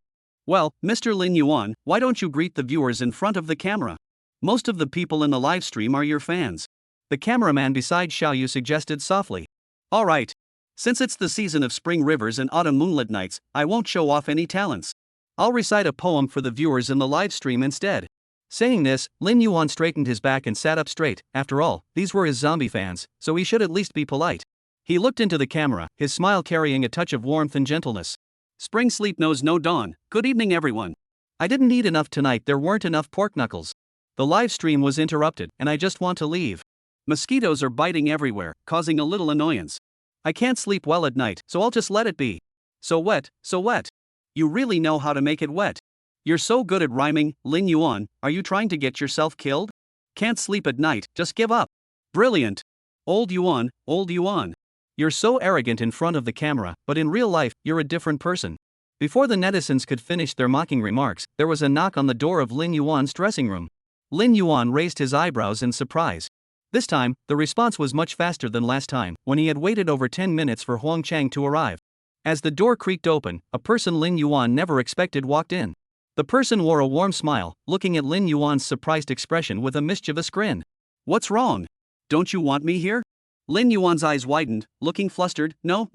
"Well, Mr. Lin Yuan, why don't you greet the viewers in front of the camera? Most of the people in the live stream are your fans." The cameraman beside Xiao Yu suggested softly. "All right. Since it's the season of spring rivers and autumn moonlit nights, I won't show off any talents. I'll recite a poem for the viewers in the live stream instead." Saying this, Lin Yuan straightened his back and sat up straight. After all, these were his zombie fans, so he should at least be polite. He looked into the camera, his smile carrying a touch of warmth and gentleness. "Spring sleep knows no dawn. Good evening, everyone. I didn't eat enough tonight, there weren't enough pork knuckles. The live stream was interrupted, and I just want to leave. Mosquitoes are biting everywhere, causing a little annoyance. I can't sleep well at night, so I'll just let it be. So wet, so wet. You really know how to make it wet. You're so good at rhyming, Lin Yuan, are you trying to get yourself killed? Can't sleep at night, just give up. Brilliant. Old Yuan, old Yuan. You're so arrogant in front of the camera, but in real life, you're a different person." Before the netizens could finish their mocking remarks, there was a knock on the door of Lin Yuan's dressing room. Lin Yuan raised his eyebrows in surprise. This time, the response was much faster than last time, when he had waited over 10 minutes for Huang Chang to arrive. As the door creaked open, a person Lin Yuan never expected walked in. The person wore a warm smile, looking at Lin Yuan's surprised expression with a mischievous grin. "What's wrong? Don't you want me here?" Lin Yuan's eyes widened, looking flustered. No.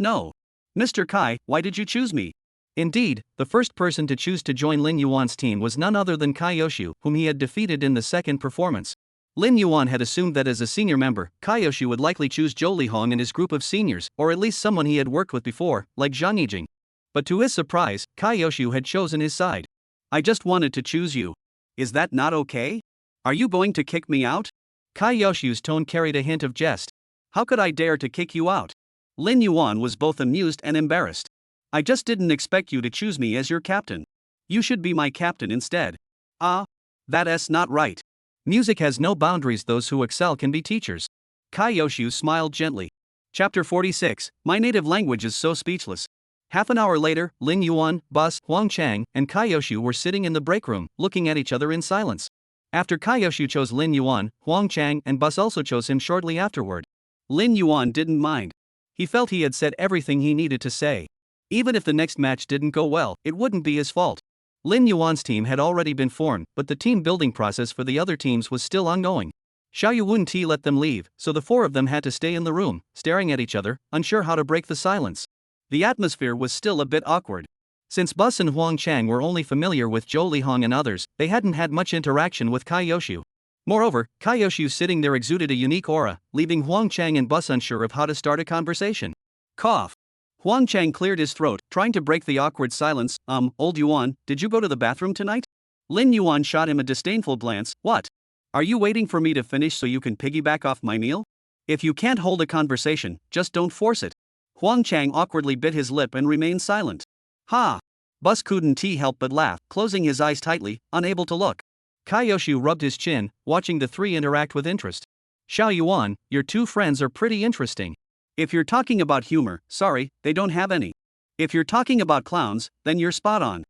Mr. Kai, why did you choose me?" Indeed, the first person to choose to join Lin Yuan's team was none other than Kai Yoshu, whom he had defeated in the second performance. Lin Yuan had assumed that as a senior member, Kai Yoshu would likely choose Zhou Lihong and his group of seniors, or at least someone he had worked with before, like Zhang Yijing. But to his surprise, Kai Yoshu had chosen his side. "I just wanted to choose you. Is that not okay? Are you going to kick me out?" Kai Yoshu's tone carried a hint of jest. "How could I dare to kick you out?" Lin Yuan was both amused and embarrassed. "I just didn't expect you to choose me as your captain. You should be my captain instead." "Ah, that's not right. Music has no boundaries, those who excel can be teachers." Kai Yoshu smiled gently. Chapter 46, My native language is so speechless. Half an hour later, Lin Yuan, Bus, Huang Chang, and Kai Yoshu were sitting in the break room, looking at each other in silence. After Kai Yoshu chose Lin Yuan, Huang Chang and Bus also chose him shortly afterward. Lin Yuan didn't mind. He felt he had said everything he needed to say. Even if the next match didn't go well, it wouldn't be his fault. Lin Yuan's team had already been formed, but the team building process for the other teams was still ongoing. Xiao Yu wouldn't let them leave, so the 4 of them had to stay in the room, staring at each other, unsure how to break the silence. The atmosphere was still a bit awkward. Since Bus and Huang Chang were only familiar with Zhou Lihong and others, they hadn't had much interaction with Kai Yoshu. Moreover, Kai Yoshu sitting there exuded a unique aura, leaving Huang Chang and Bus unsure of how to start a conversation. Cough. Huang Chang cleared his throat, trying to break the awkward silence. Old Yuan, did you go to the bathroom tonight?" Lin Yuan shot him a disdainful glance. "What? Are you waiting for me to finish so you can piggyback off my meal? If you can't hold a conversation, just don't force it." Huang Chang awkwardly bit his lip and remained silent. Ha! Bus couldn't help but laugh, closing his eyes tightly, unable to look. Kaioshu rubbed his chin, watching the three interact with interest. Xiao Yuan, your two friends are pretty interesting. If you're talking about humor, sorry, they don't have any. If you're talking about clowns, then you're spot on.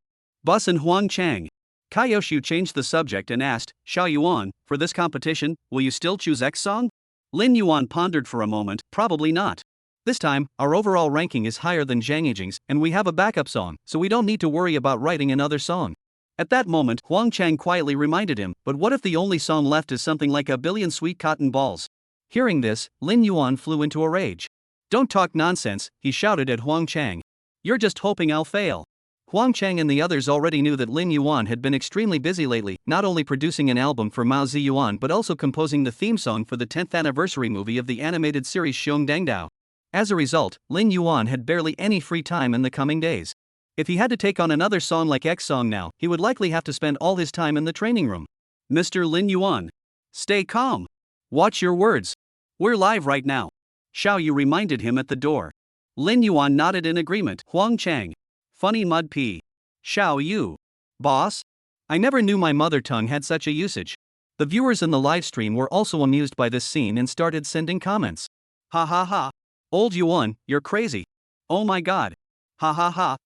Bus and Huang Chang. Kaioshu changed the subject and asked, Xiao Yuan, for this competition, will you still choose X song? Lin Yuan pondered for a moment, probably not. This time, our overall ranking is higher than Zhang Yijing's, and we have a backup song, so we don't need to worry about writing another song. At that moment, Huang Chang quietly reminded him, but what if the only song left is something like a billion sweet cotton balls? Hearing this, Lin Yuan flew into a rage. Don't talk nonsense, he shouted at Huang Chang. You're just hoping I'll fail. Huang Chang and the others already knew that Lin Yuan had been extremely busy lately, not only producing an album for Mao Ziyuan but also composing the theme song for the 10th anniversary movie of the animated series Xiong Dangdao. As a result, Lin Yuan had barely any free time in the coming days. If he had to take on another song like X song now, he would likely have to spend all his time in the training room. Mr. Lin Yuan. Stay calm. Watch your words. We're live right now. Xiao Yu reminded him at the door. Lin Yuan nodded in agreement. Huang Chang. Funny mud pea. Xiao Yu. Boss? I never knew my mother tongue had such a usage. The viewers in the live stream were also amused by this scene and started sending comments. Ha ha ha. Old Yuan, you're crazy. Oh my god. Ha ha ha.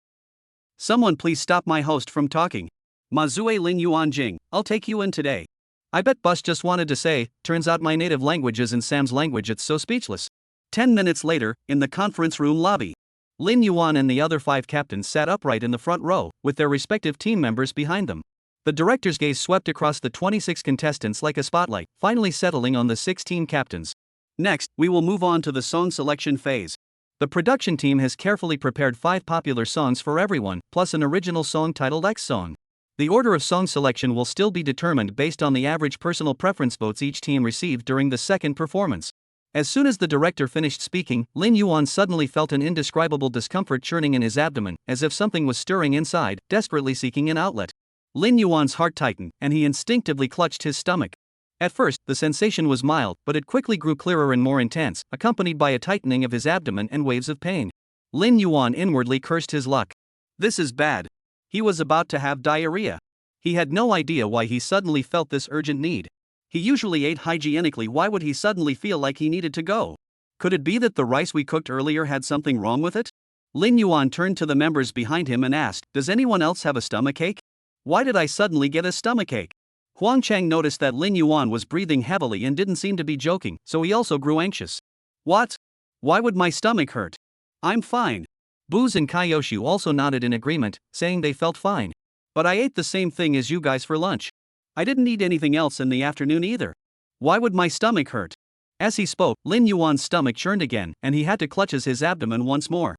Someone please stop my host from talking. Mazue Lin Yuan Jing, I'll take you in today. I bet Bus just wanted to say, turns out my native language isn't Sam's language, it's so speechless. 10 minutes later, in the conference room lobby. Lin Yuan and the other 5 captains sat upright in the front row, with their respective team members behind them. The director's gaze swept across the 26 contestants like a spotlight, finally settling on the 16 captains. Next, we will move on to the song selection phase. The production team has carefully prepared 5 popular songs for everyone, plus an original song titled X Song. The order of song selection will still be determined based on the average personal preference votes each team received during the second performance. As soon as the director finished speaking, Lin Yuan suddenly felt an indescribable discomfort churning in his abdomen, as if something was stirring inside, desperately seeking an outlet. Lin Yuan's heart tightened, and he instinctively clutched his stomach. At first, the sensation was mild, but it quickly grew clearer and more intense, accompanied by a tightening of his abdomen and waves of pain. Lin Yuan inwardly cursed his luck. This is bad. He was about to have diarrhea. He had no idea why he suddenly felt this urgent need. He usually ate hygienically, why would he suddenly feel like he needed to go? Could it be that the rice we cooked earlier had something wrong with it? Lin Yuan turned to the members behind him and asked, does anyone else have a stomachache? Why did I suddenly get a stomachache? Huang Chang noticed that Lin Yuan was breathing heavily and didn't seem to be joking, so he also grew anxious. What? Why would my stomach hurt? I'm fine. Booz and Kaioshu also nodded in agreement, saying they felt fine. But I ate the same thing as you guys for lunch. I didn't eat anything else in the afternoon either. Why would my stomach hurt? As he spoke, Lin Yuan's stomach churned again, and he had to clutch his abdomen once more.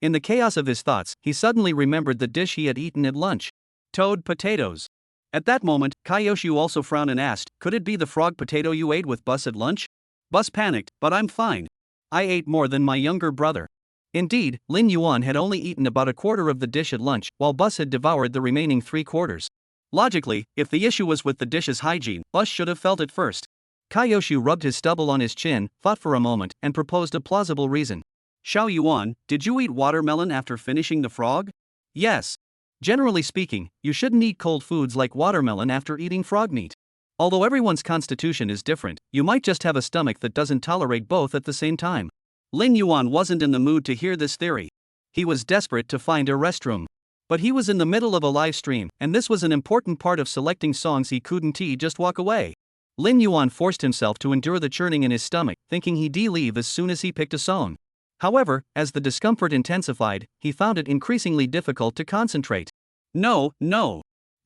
In the chaos of his thoughts, he suddenly remembered the dish he had eaten at lunch. Toad potatoes. At that moment, Kaioshu also frowned and asked, could it be the frog potato you ate with Bus at lunch? Bus panicked, but I'm fine. I ate more than my younger brother. Indeed, Lin Yuan had only eaten about a quarter of the dish at lunch, while Bus had devoured the remaining 3/4. Logically, if the issue was with the dish's hygiene, Bus should have felt it first. Kaioshu rubbed his stubble on his chin, thought for a moment, and proposed a plausible reason. Xiao Yuan, did you eat watermelon after finishing the frog? Yes. Generally speaking, you shouldn't eat cold foods like watermelon after eating frog meat. Although everyone's constitution is different, you might just have a stomach that doesn't tolerate both at the same time. Lin Yuan wasn't in the mood to hear this theory. He was desperate to find a restroom. But he was in the middle of a live stream, and this was an important part of selecting songs. He couldn't just walk away. Lin Yuan forced himself to endure the churning in his stomach, thinking he'd leave as soon as he picked a song. However, as the discomfort intensified, he found it increasingly difficult to concentrate. No.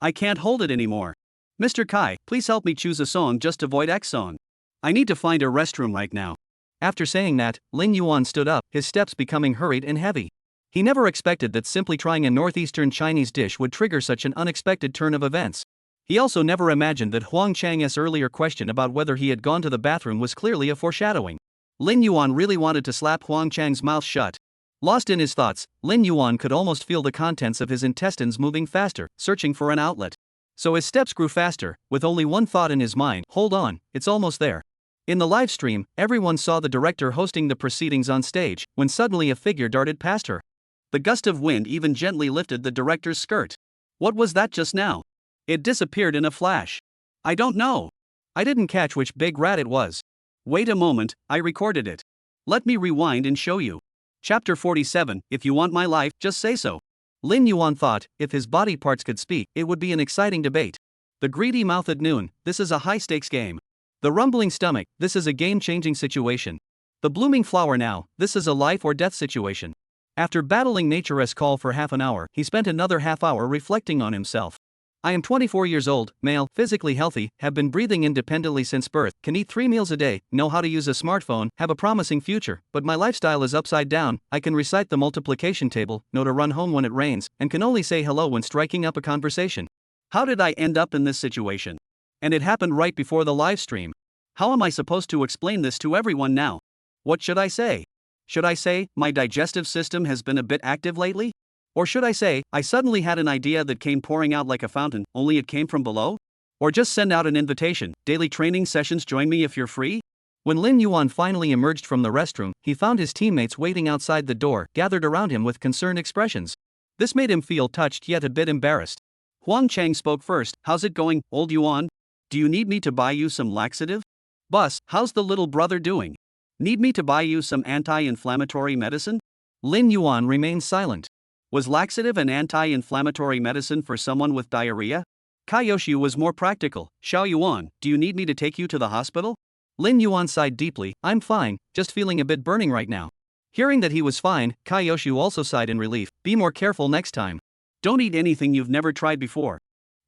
I can't hold it anymore. Mr. Kai, please help me choose a song, just avoid X song. I need to find a restroom right now. After saying that, Lin Yuan stood up, his steps becoming hurried and heavy. He never expected that simply trying a northeastern Chinese dish would trigger such an unexpected turn of events. He also never imagined that Huang Chang's earlier question about whether he had gone to the bathroom was clearly a foreshadowing. Lin Yuan really wanted to slap Huang Chang's mouth shut. Lost in his thoughts, Lin Yuan could almost feel the contents of his intestines moving faster, searching for an outlet. So his steps grew faster, with only one thought in his mind, hold on, it's almost there. In the live stream, everyone saw the director hosting the proceedings on stage, when suddenly a figure darted past her. The gust of wind even gently lifted the director's skirt. What was that just now? It disappeared in a flash. I don't know. I didn't catch which big rat it was. Wait a moment, I recorded it. Let me rewind and show you. Chapter 47, if you want my life, just say so. Lin Yuan thought, if his body parts could speak, it would be an exciting debate. The greedy mouth at noon, this is a high-stakes game. The rumbling stomach, this is a game-changing situation. The blooming flower now, this is a life-or-death situation. After battling nature's call for half an hour, he spent another half hour reflecting on himself. I am 24 years old, male, physically healthy, have been breathing independently since birth, can eat 3 meals a day, know how to use a smartphone, have a promising future, but my lifestyle is upside down. I can recite the multiplication table, know to run home when it rains, and can only say hello when striking up a conversation. How did I end up in this situation? And it happened right before the live stream. How am I supposed to explain this to everyone now? What should I say? Should I say, my digestive system has been a bit active lately? Or should I say, I suddenly had an idea that came pouring out like a fountain, only it came from below? Or just send out an invitation, daily training sessions, join me if you're free? When Lin Yuan finally emerged from the restroom, he found his teammates waiting outside the door, gathered around him with concerned expressions. This made him feel touched yet a bit embarrassed. Huang Chang spoke first. How's it going, old Yuan? Do you need me to buy you some laxative? Boss, how's the little brother doing? Need me to buy you some anti-inflammatory medicine? Lin Yuan remained silent. Was laxative an anti-inflammatory medicine for someone with diarrhea? Kaiyoshi was more practical. Xiao Yuan, do you need me to take you to the hospital? Lin Yuan sighed deeply. I'm fine, just feeling a bit burning right now. Hearing that he was fine, Kaiyoshi also sighed in relief. Be more careful next time. Don't eat anything you've never tried before.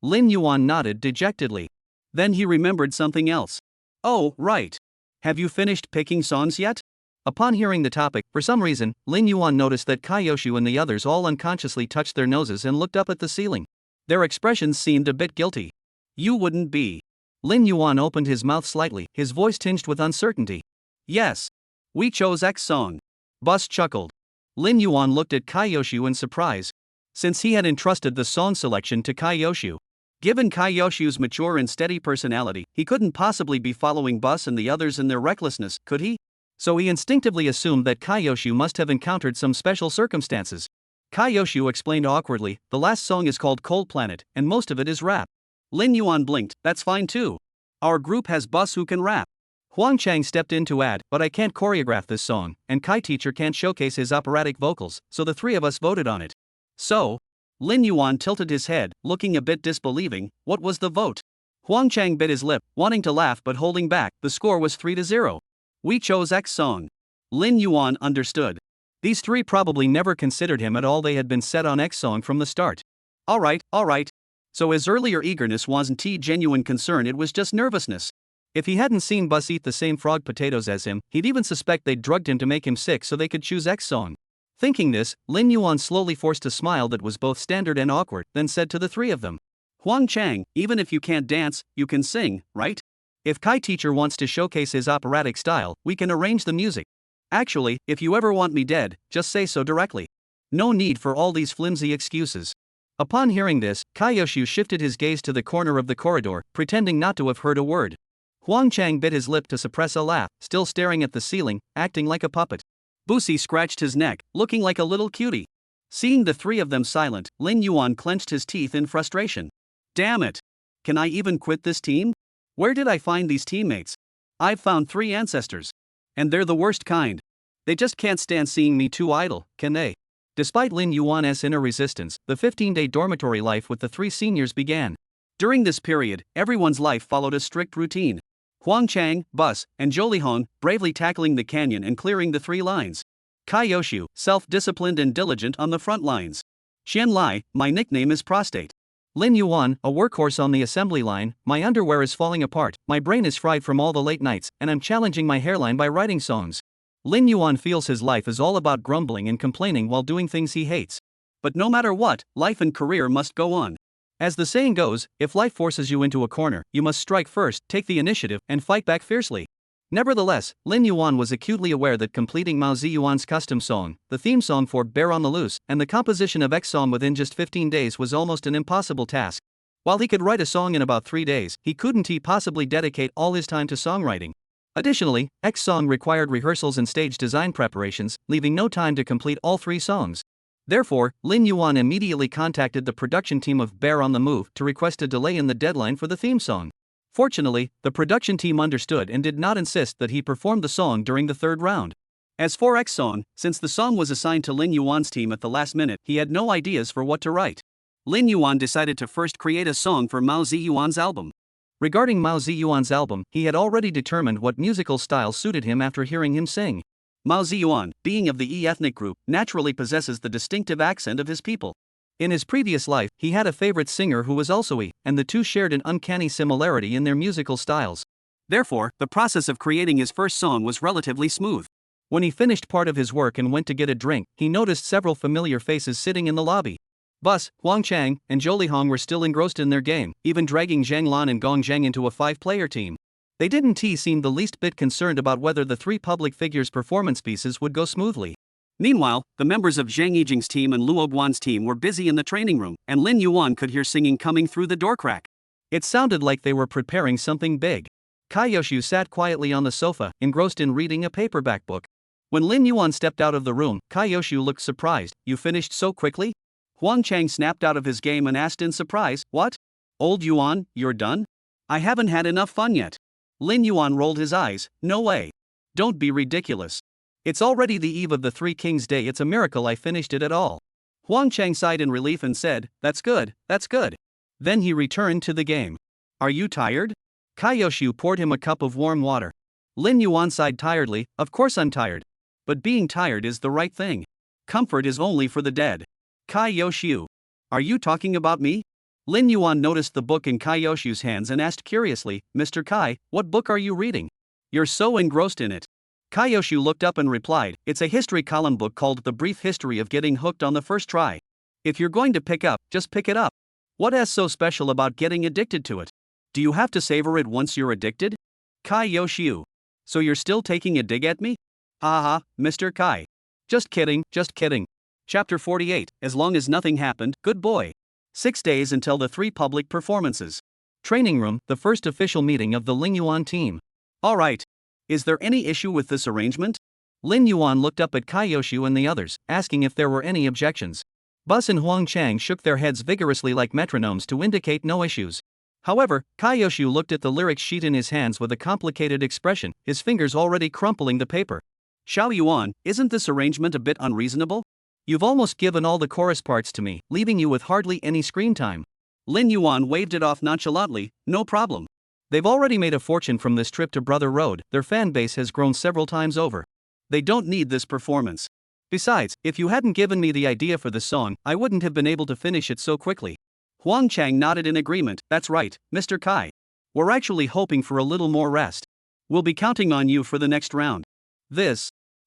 Lin Yuan nodded dejectedly. Then he remembered something else. Oh, right. Have you finished picking songs yet? Upon hearing the topic, for some reason, Lin Yuan noticed that Kaiyoshi and the others all unconsciously touched their noses and looked up at the ceiling. Their expressions seemed a bit guilty. You wouldn't be. Lin Yuan opened his mouth slightly, his voice tinged with uncertainty. Yes. We chose X song. Bus chuckled. Lin Yuan looked at Kaiyoshi in surprise. Since he had entrusted the song selection to Kaiyoshi. Given Kaiyoshi's mature and steady personality, he couldn't possibly be following Bus and the others in their recklessness, could he? So he instinctively assumed that Kaiyoshi must have encountered some special circumstances. Kaiyoshi explained awkwardly, the last song is called Cold Planet, and most of it is rap. Lin Yuan blinked, that's fine too. Our group has Bus who can rap. Huang Chang stepped in to add, but I can't choreograph this song, and Kai teacher can't showcase his operatic vocals, so the three of us voted on it. So? Lin Yuan tilted his head, looking a bit disbelieving. What was the vote? Huang Chang bit his lip, wanting to laugh but holding back. The score was 3-0. We chose X song. Lin Yuan understood. These three probably never considered him at all. They had been set on X song from the start. Alright. So his earlier eagerness wasn't genuine concern, it was just nervousness. If he hadn't seen Bus eat the same frog potatoes as him, he'd even suspect they'd drugged him to make him sick so they could choose X song. Thinking this, Lin Yuan slowly forced a smile that was both standard and awkward, then said to the three of them. Huang Chang, even if you can't dance, you can sing, right? If Kai teacher wants to showcase his operatic style, we can arrange the music. Actually, if you ever want me dead, just say so directly. No need for all these flimsy excuses. Upon hearing this, Kaiyoshi shifted his gaze to the corner of the corridor, pretending not to have heard a word. Huang Chang bit his lip to suppress a laugh, still staring at the ceiling, acting like a puppet. Busi scratched his neck, looking like a little cutie. Seeing the three of them silent, Lin Yuan clenched his teeth in frustration. Damn it! Can I even quit this team? Where did I find these teammates? I've found 3 ancestors. And they're the worst kind. They just can't stand seeing me too idle, can they? Despite Lin Yuan's inner resistance, the 15-day dormitory life with the 3 seniors began. During this period, everyone's life followed a strict routine. Huang Chang, Bus, and Jolihong, bravely tackling the canyon and clearing the 3 lines. Kaiyoshi, self-disciplined and diligent on the front lines. Xian Lai, my nickname is Prostate. Lin Yuan, a workhorse on the assembly line, my underwear is falling apart, my brain is fried from all the late nights, and I'm challenging my hairline by writing songs. Lin Yuan feels his life is all about grumbling and complaining while doing things he hates. But no matter what, life and career must go on. As the saying goes, if life forces you into a corner, you must strike first, take the initiative, and fight back fiercely. Nevertheless, Lin Yuan was acutely aware that completing Mao Ziyuan's custom song, the theme song for Bear on the Loose, and the composition of X song within just 15 days was almost an impossible task. While he could write a song in about 3 days, he couldn't possibly dedicate all his time to songwriting. Additionally, X song required rehearsals and stage design preparations, leaving no time to complete all 3 songs. Therefore, Lin Yuan immediately contacted the production team of Bear on the Move to request a delay in the deadline for the theme song. Fortunately, the production team understood and did not insist that he perform the song during the 3rd round. As for X song, since the song was assigned to Lin Yuan's team at the last minute, he had no ideas for what to write. Lin Yuan decided to first create a song for Mao Ziyuan's album. Regarding Mao Ziyuan's album, he had already determined what musical style suited him after hearing him sing. Mao Ziyuan, being of the Yi ethnic group, naturally possesses the distinctive accent of his people. In his previous life, he had a favorite singer who was also Yi, and the two shared an uncanny similarity in their musical styles. Therefore, the process of creating his first song was relatively smooth. When he finished part of his work and went to get a drink, he noticed several familiar faces sitting in the lobby. Bus, Huang Chang, and Zhou Lihong were still engrossed in their game, even dragging Zhang Lan and Gong Zhang into a 5-player team. They didn't seem the least bit concerned about whether the 3 public figures' performance pieces would go smoothly. Meanwhile, the members of Zhang Yijing's team and Luo Guan's team were busy in the training room, and Lin Yuan could hear singing coming through the door crack. It sounded like they were preparing something big. Kai Yoshu sat quietly on the sofa, engrossed in reading a paperback book. When Lin Yuan stepped out of the room, Kai Yoshu looked surprised. "You finished so quickly?" Huang Chang snapped out of his game and asked in surprise, "What? Old Yuan, you're done? I haven't had enough fun yet." Lin Yuan rolled his eyes. "No way. Don't be ridiculous. It's already the eve of the 3 Kings Day. It's a miracle I finished it at all." Huang Chang sighed in relief and said, "That's good, that's good." Then he returned to the game. "Are you tired?" Kai Yoshu poured him a cup of warm water. Lin Yuan sighed tiredly. "Of course I'm tired. But being tired is the right thing. Comfort is only for the dead." Kai Yoshu. "Are you talking about me?" Lin Yuan noticed the book in Kai Yoshu's hands and asked curiously, "Mr. Kai, what book are you reading? You're so engrossed in it." Kai Yoshu looked up and replied, "It's a history column book called The Brief History of Getting Hooked on the First Try. If you're going to pick up, just pick it up. What's so special about getting addicted to it? Do you have to savor it once you're addicted?" Kai Yoshu. "So you're still taking a dig at me?" "Haha, Mr. Kai. Just kidding, just kidding." Chapter 48, As long as nothing happened, good boy. 6 days until the 3 public performances. Training room, the first official meeting of the Lin Yuan team. "Alright. Is there any issue with this arrangement?" Lin Yuan looked up at Kai Yoshu and the others, asking if there were any objections. Bus and Huang Chang shook their heads vigorously like metronomes to indicate no issues. However, Kai Yoshu looked at the lyrics sheet in his hands with a complicated expression, his fingers already crumpling the paper. "Xiao Yuan, isn't this arrangement a bit unreasonable? You've almost given all the chorus parts to me, leaving you with hardly any screen time." Lin Yuan waved it off nonchalantly. "No problem. They've already made a fortune from this trip to Brother Road. Their fan base has grown several times over. They don't need this performance. Besides, if you hadn't given me the idea for the song, I wouldn't have been able to finish it so quickly." Huang Chang nodded in agreement. "That's right, Mr. Kai. We're actually hoping for a little more rest. We'll be counting on you for the next round."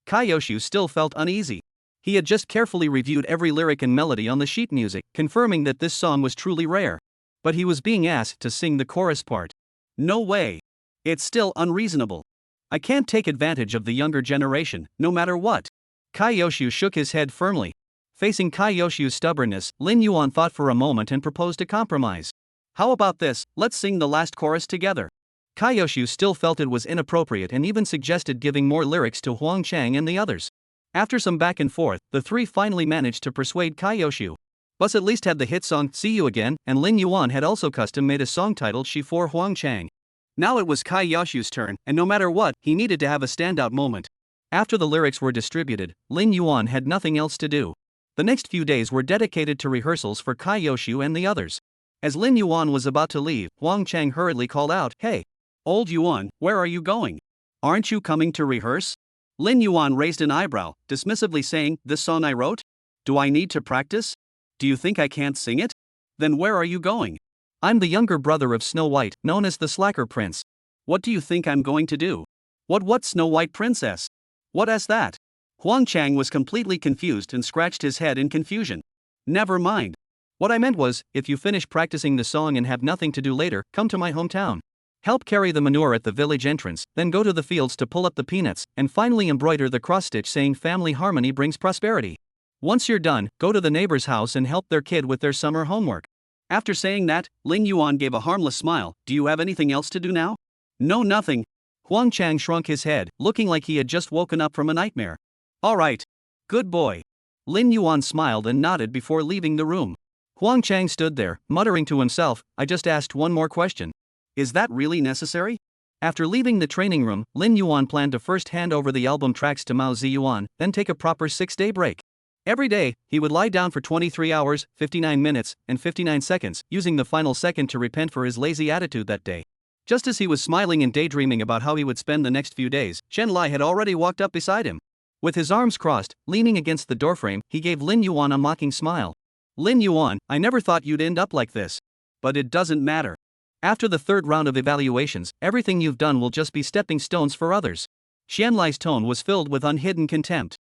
Kai Yoshu still felt uneasy. He had just carefully reviewed every lyric and melody on the sheet music, confirming that this song was truly rare. But he was being asked to sing the chorus part. No way. It's still unreasonable. I can't take advantage of the younger generation, no matter what. Kai Yoshu shook his head firmly. Facing Kai Yoshu's stubbornness, Lin Yuan thought for a moment and proposed a compromise. "How about this, let's sing the last chorus together." Kai Yoshu still felt it was inappropriate and even suggested giving more lyrics to Huang Chang and the others. After some back and forth, the 3 finally managed to persuade Kai Yoshu. Bus at least had the hit song "See You Again," and Lin Yuan had also custom made a song titled "She" for Huang Chang. Now it was Kai Yoshu's turn, and no matter what, he needed to have a standout moment. After the lyrics were distributed, Lin Yuan had nothing else to do. The next few days were dedicated to rehearsals for Kai Yoshu and the others. As Lin Yuan was about to leave, Huang Chang hurriedly called out, "Hey! Old Yuan, where are you going? Aren't you coming to rehearse?" Lin Yuan raised an eyebrow, dismissively saying, "This song I wrote? Do I need to practice? Do you think I can't sing it? Then where are you going?" "I'm the younger brother of Snow White, known as the Slacker Prince." "What do you think I'm going to do?" What Snow White Princess? What's that?" Huang Chang was completely confused and scratched his head in confusion. "Never mind. What I meant was, if you finish practicing the song and have nothing to do later, come to my hometown. Help carry the manure at the village entrance, then go to the fields to pull up the peanuts, and finally embroider the cross-stitch saying family harmony brings prosperity. Once you're done, go to the neighbor's house and help their kid with their summer homework." After saying that, Lin Yuan gave a harmless smile. "Do you have anything else to do now?" "No, nothing." Huang Chang shrunk his head, looking like he had just woken up from a nightmare. All right. Good boy. Lin Yuan smiled and nodded before leaving the room. Huang Chang stood there, muttering to himself, I just asked one more question. Is that really necessary? After leaving the training room, Lin Yuan planned to first hand over the album tracks to Mao Ziyuan, then take a proper 6-day break. Every day, he would lie down for 23 hours, 59 minutes, and 59 seconds, using the final second to repent for his lazy attitude that day. Just as he was smiling and daydreaming about how he would spend the next few days, Chen Lai had already walked up beside him. With his arms crossed, leaning against the doorframe, he gave Lin Yuan a mocking smile. Lin Yuan, I never thought you'd end up like this. But it doesn't matter. After the third round of evaluations, everything you've done will just be stepping stones for others. Xian Lai's tone was filled with unhidden contempt.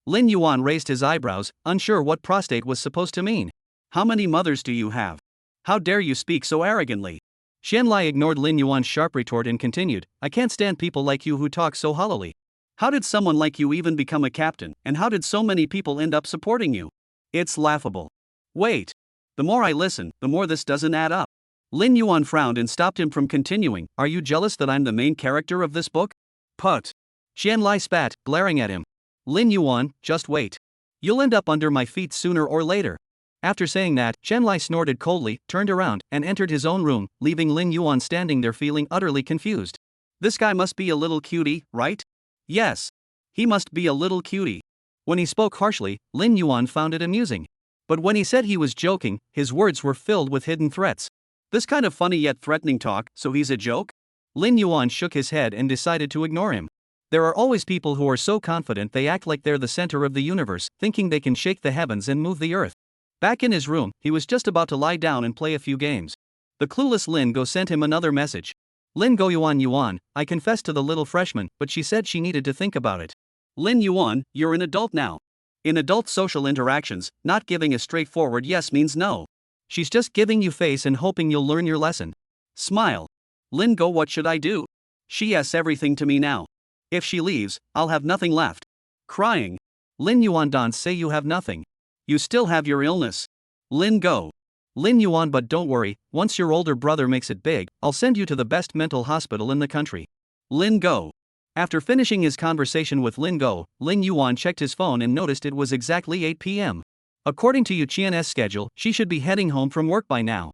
Lin Yuan raised his eyebrows, unsure what prostate was supposed to mean. How many mothers do you have? How dare you speak so arrogantly? Xian Lai ignored Lin Yuan's sharp retort and continued, I can't stand people like you who talk so hollowly. How did someone like you even become a captain, and how did so many people end up supporting you? It's laughable. Wait. The more I listen, the more this doesn't add up. Lin Yuan frowned and stopped him from continuing, Are you jealous that I'm the main character of this book? Put. Xian Lai spat, glaring at him. Lin Yuan, just wait. You'll end up under my feet sooner or later. After saying that, Chen Lai snorted coldly, turned around, and entered his own room, leaving Lin Yuan standing there feeling utterly confused. This guy must be a little cutie, right? Yes. He must be a little cutie. When he spoke harshly, Lin Yuan found it amusing. But when he said he was joking, his words were filled with hidden threats. This kind of funny yet threatening talk, so he's a joke? Lin Yuan shook his head and decided to ignore him. There are always people who are so confident they act like they're the center of the universe, thinking they can shake the heavens and move the earth. Back in his room, he was just about to lie down and play a few games. The clueless Lin Go sent him another message. Lin Go Yuan, I confessed to the little freshman, but she said she needed to think about it. Lin Yuan, you're an adult now. In adult social interactions, not giving a straightforward yes means no. She's just giving you face and hoping you'll learn your lesson. Smile. Lin Go, what should I do? She yes everything to me now. If she leaves, I'll have nothing left. Crying. Lin Yuan, don't say you have nothing. You still have your illness. Lin Go. Lin Yuan, but don't worry, once your older brother makes it big, I'll send you to the best mental hospital in the country. Lin Go. After finishing his conversation with Lin Go, Lin Yuan checked his phone and noticed it was exactly 8 p.m. According to Yu Qian's schedule, she should be heading home from work by now.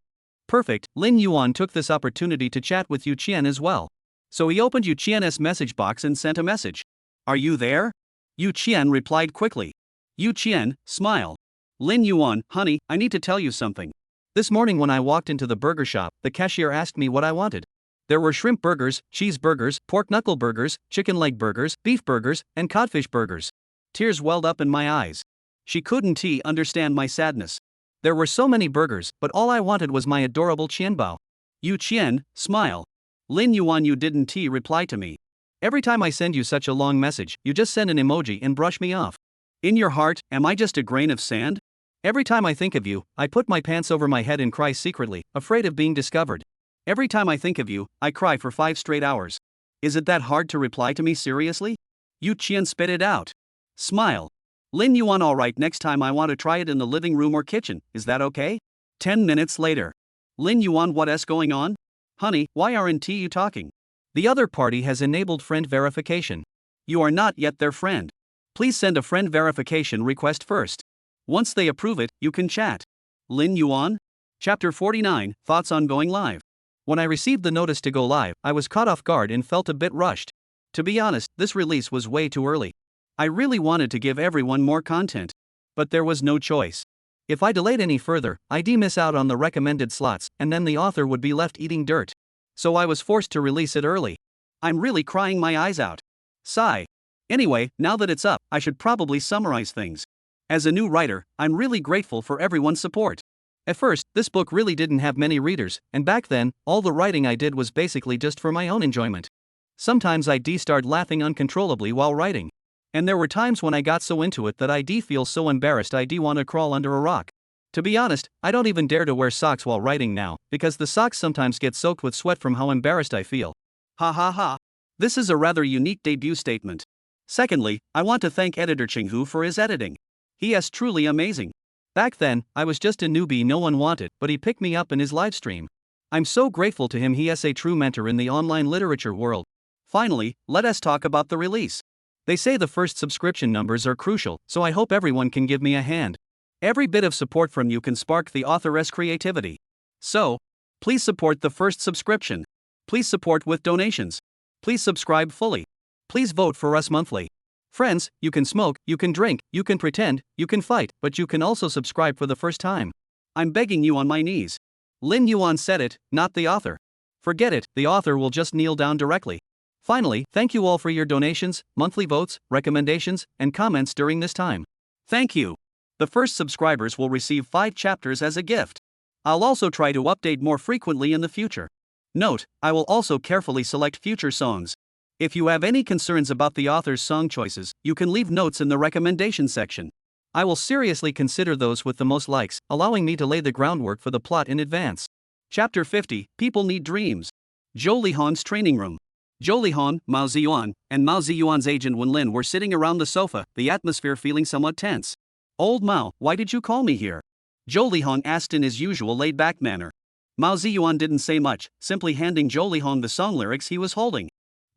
Perfect, Lin Yuan took this opportunity to chat with Yu Qian as well. So he opened Yu Qian's message box and sent a message. Are you there? Yu Qian replied quickly. Yu Qian, smile. Lin Yuan, honey, I need to tell you something. This morning when I walked into the burger shop, the cashier asked me what I wanted. There were shrimp burgers, cheeseburgers, pork knuckle burgers, chicken leg burgers, beef burgers, and codfish burgers. Tears welled up in my eyes. She couldn't understand my sadness. There were so many burgers, but all I wanted was my adorable Qianbao. Yu Qian, smile. Lin Yuan, you didn't reply to me. Every time I send you such a long message, you just send an emoji and brush me off. In your heart, am I just a grain of sand? Every time I think of you, I put my pants over my head and cry secretly, afraid of being discovered. Every time I think of you, I cry for 5 straight hours. Is it that hard to reply to me seriously? Yu Qian spit it out. Smile. Lin Yuan, alright, next time I want to try it in the living room or kitchen, is that okay? 10 minutes later. Lin Yuan, what's going on? Honey, why aren't you talking? The other party has enabled friend verification. You are not yet their friend. Please send a friend verification request first. Once they approve it, you can chat. Lin Yuan? Chapter 49, Thoughts on Going Live. When I received the notice to go live, I was caught off guard and felt a bit rushed. To be honest, this release was way too early. I really wanted to give everyone more content. But there was no choice. If I delayed any further, I'd miss out on the recommended slots, and then the author would be left eating dirt. So I was forced to release it early. I'm really crying my eyes out. Sigh. Anyway, now that it's up, I should probably summarize things. As a new writer, I'm really grateful for everyone's support. At first, this book really didn't have many readers, and back then, all the writing I did was basically just for my own enjoyment. Sometimes I'd start laughing uncontrollably while writing. And there were times when I got so into it that I'd feel so embarrassed I'd want to crawl under a rock. To be honest, I don't even dare to wear socks while writing now, because the socks sometimes get soaked with sweat from how embarrassed I feel. Ha ha ha. This is a rather unique debut statement. Secondly, I want to thank editor Chinghu for his editing. He is truly amazing. Back then, I was just a newbie no one wanted, but he picked me up in his livestream. I'm so grateful to him, he is a true mentor in the online literature world. Finally, let us talk about the release. They say the first subscription numbers are crucial, so I hope everyone can give me a hand. Every bit of support from you can spark the author's creativity. So, please support the first subscription. Please support with donations. Please subscribe fully. Please vote for us monthly. Friends, you can smoke, you can drink, you can pretend, you can fight, but you can also subscribe for the first time. I'm begging you on my knees. Lin Yuan said it, not the author. Forget it, the author will just kneel down directly. Finally, thank you all for your donations, monthly votes, recommendations, and comments during this time. Thank you. The first subscribers will receive 5 chapters as a gift. I'll also try to update more frequently in the future. Note, I will also carefully select future songs. If you have any concerns about the author's song choices, you can leave notes in the recommendation section. I will seriously consider those with the most likes, allowing me to lay the groundwork for the plot in advance. Chapter 50, People Need Dreams. Zhou Lihan's training room. Zhou Lihan, Mao Ziyuan, and Mao Ziyuan's agent Wen Lin were sitting around the sofa, the atmosphere feeling somewhat tense. Old Mao, why did you call me here? Zhou Lihan asked in his usual laid-back manner. Mao Ziyuan didn't say much, simply handing Zhou Lihan the song lyrics he was holding.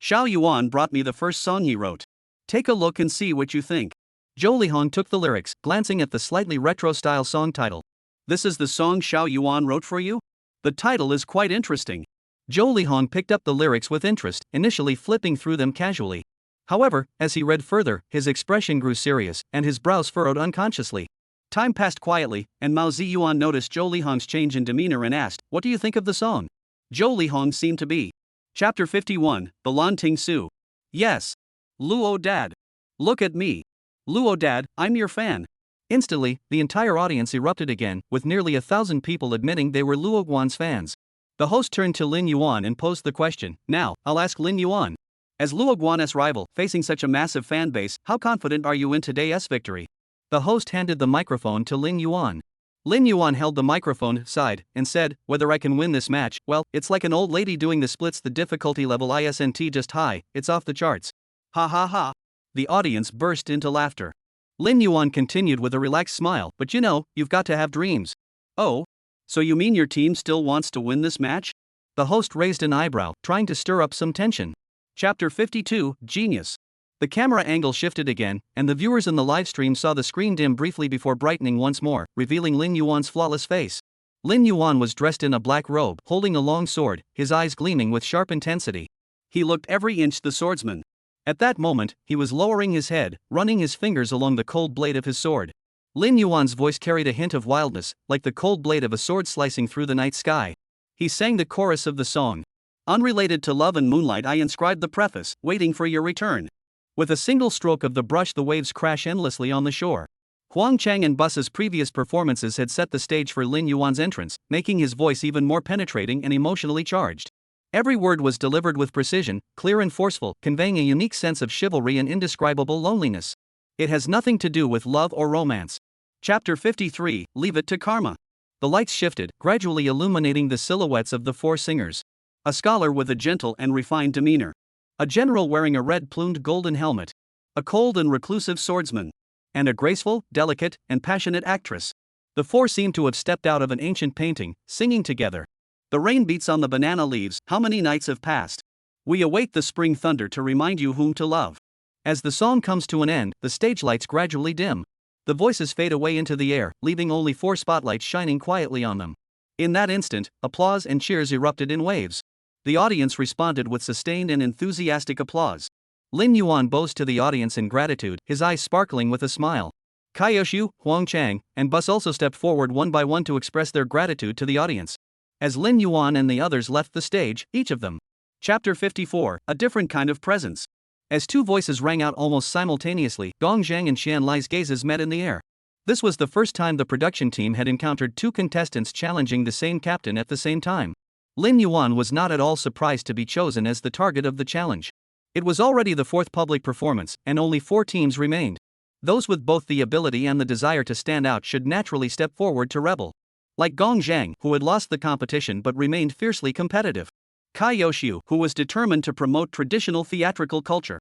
Xiao Yuan brought me the first song he wrote. Take a look and see what you think. Zhou Lihan took the lyrics, glancing at the slightly retro-style song title. This is the song Xiao Yuan wrote for you? The title is quite interesting. Zhou Lihan picked up the lyrics with interest, initially flipping through them casually. However, as he read further, his expression grew serious, and his brows furrowed unconsciously. Time passed quietly, and Mao Ziyuan noticed Zhou Lihan's change in demeanor and asked, "What do you think of the song?" Zhou Lihan seemed to be. Chapter 51, The Lan Ting Su. Yes. Luo Dad. Look at me. Luo Dad, I'm your fan. Instantly, the entire audience erupted again, with nearly 1,000 people admitting they were Luo Guan's fans. The host turned to Lin Yuan and posed the question, "Now, I'll ask Lin Yuan. As Luo Guan's rival, facing such a massive fan base, how confident are you in today's victory?" The host handed the microphone to Lin Yuan. Lin Yuan held the microphone, sighed, and said, "Whether I can win this match, well, it's like an old lady doing the splits, the difficulty level isn't just high, it's off the charts." Ha ha ha. The audience burst into laughter. Lin Yuan continued with a relaxed smile, "But you know, you've got to have dreams." "Oh? So you mean your team still wants to win this match?" The host raised an eyebrow, trying to stir up some tension. Chapter 52, Genius. The camera angle shifted again, and the viewers in the live stream saw the screen dim briefly before brightening once more, revealing Lin Yuan's flawless face. Lin Yuan was dressed in a black robe, holding a long sword, his eyes gleaming with sharp intensity. He looked every inch the swordsman. At that moment, he was lowering his head, running his fingers along the cold blade of his sword. Lin Yuan's voice carried a hint of wildness, like the cold blade of a sword slicing through the night sky. He sang the chorus of the song. "Unrelated to love and moonlight, I inscribed the preface, waiting for your return." With a single stroke of the brush, the waves crash endlessly on the shore. Huang Chang and Bus's previous performances had set the stage for Lin Yuan's entrance, making his voice even more penetrating and emotionally charged. Every word was delivered with precision, clear and forceful, conveying a unique sense of chivalry and indescribable loneliness. It has nothing to do with love or romance. Chapter 53, Leave It to Karma. The lights shifted, gradually illuminating the silhouettes of the 4 singers. A scholar with a gentle and refined demeanor. A general wearing a red-plumed golden helmet. A cold and reclusive swordsman. And a graceful, delicate, and passionate actress. The 4 seemed to have stepped out of an ancient painting, singing together. The rain beats on the banana leaves, how many nights have passed? We await the spring thunder to remind you whom to love. As the song comes to an end, the stage lights gradually dim. The voices fade away into the air, leaving only 4 spotlights shining quietly on them. In that instant, applause and cheers erupted in waves. The audience responded with sustained and enthusiastic applause. Lin Yuan bows to the audience in gratitude, his eyes sparkling with a smile. Kaiyoshu, Huang Chang, and Bus also stepped forward one by one to express their gratitude to the audience. As Lin Yuan and the others left the stage, each of them. Chapter 54, A Different Kind of Presence. As 2 voices rang out almost simultaneously, Gong Zhang and Xian Lai's gazes met in the air. This was the first time the production team had encountered 2 contestants challenging the same captain at the same time. Lin Yuan was not at all surprised to be chosen as the target of the challenge. It was already the 4th public performance, and only 4 teams remained. Those with both the ability and the desire to stand out should naturally step forward to rebel. Like Gong Zhang, who had lost the competition but remained fiercely competitive. Kai Yoshiu, who was determined to promote traditional theatrical culture.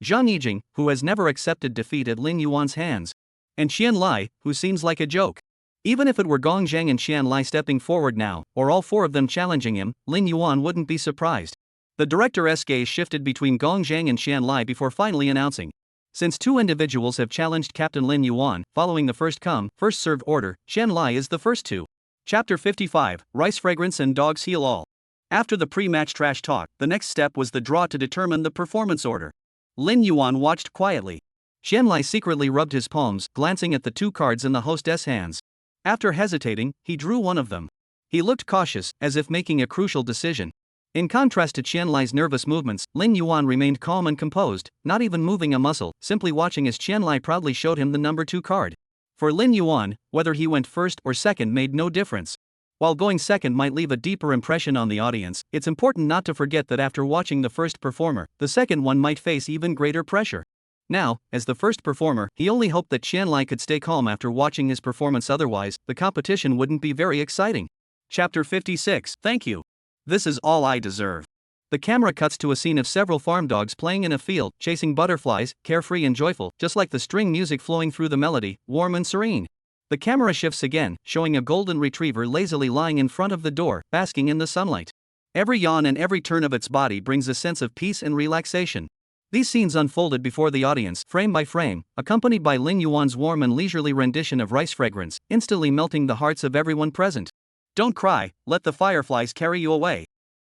Zhang Yijing, who has never accepted defeat at Lin Yuan's hands. And Xian Lai, who seems like a joke. Even if it were Gong Zhang and Xian Lai stepping forward now, or all 4 of them challenging him, Lin Yuan wouldn't be surprised. The director's gaze shifted between Gong Zhang and Xian Lai before finally announcing. Since two individuals have challenged Captain Lin Yuan, following the first come, first served order, Xian Lai is the first to. Chapter 55, Rice Fragrance and Dogs Heal All. After the pre-match trash talk, the next step was the draw to determine the performance order. Lin Yuan watched quietly. Xian Lai secretly rubbed his palms, glancing at the two cards in the hostess' hands. After hesitating, he drew one of them. He looked cautious, as if making a crucial decision. In contrast to Qian Lai's nervous movements, Lin Yuan remained calm and composed, not even moving a muscle, simply watching as Qian Lai proudly showed him the number 2 card. For Lin Yuan, whether he went first or second made no difference. While going second might leave a deeper impression on the audience, it's important not to forget that after watching the first performer, the second one might face even greater pressure. Now, as the first performer, he only hoped that Qian Lai could stay calm after watching his performance, otherwise, the competition wouldn't be very exciting. Chapter 56, Thank You. This is all I deserve. The camera cuts to a scene of several farm dogs playing in a field, chasing butterflies, carefree and joyful, just like the string music flowing through the melody, warm and serene. The camera shifts again, showing a golden retriever lazily lying in front of the door, basking in the sunlight. Every yawn and every turn of its body brings a sense of peace and relaxation. These scenes unfolded before the audience, frame by frame, accompanied by Lin Yuan's warm and leisurely rendition of Rice Fragrance, instantly melting the hearts of everyone present. Don't cry, let the fireflies carry you away.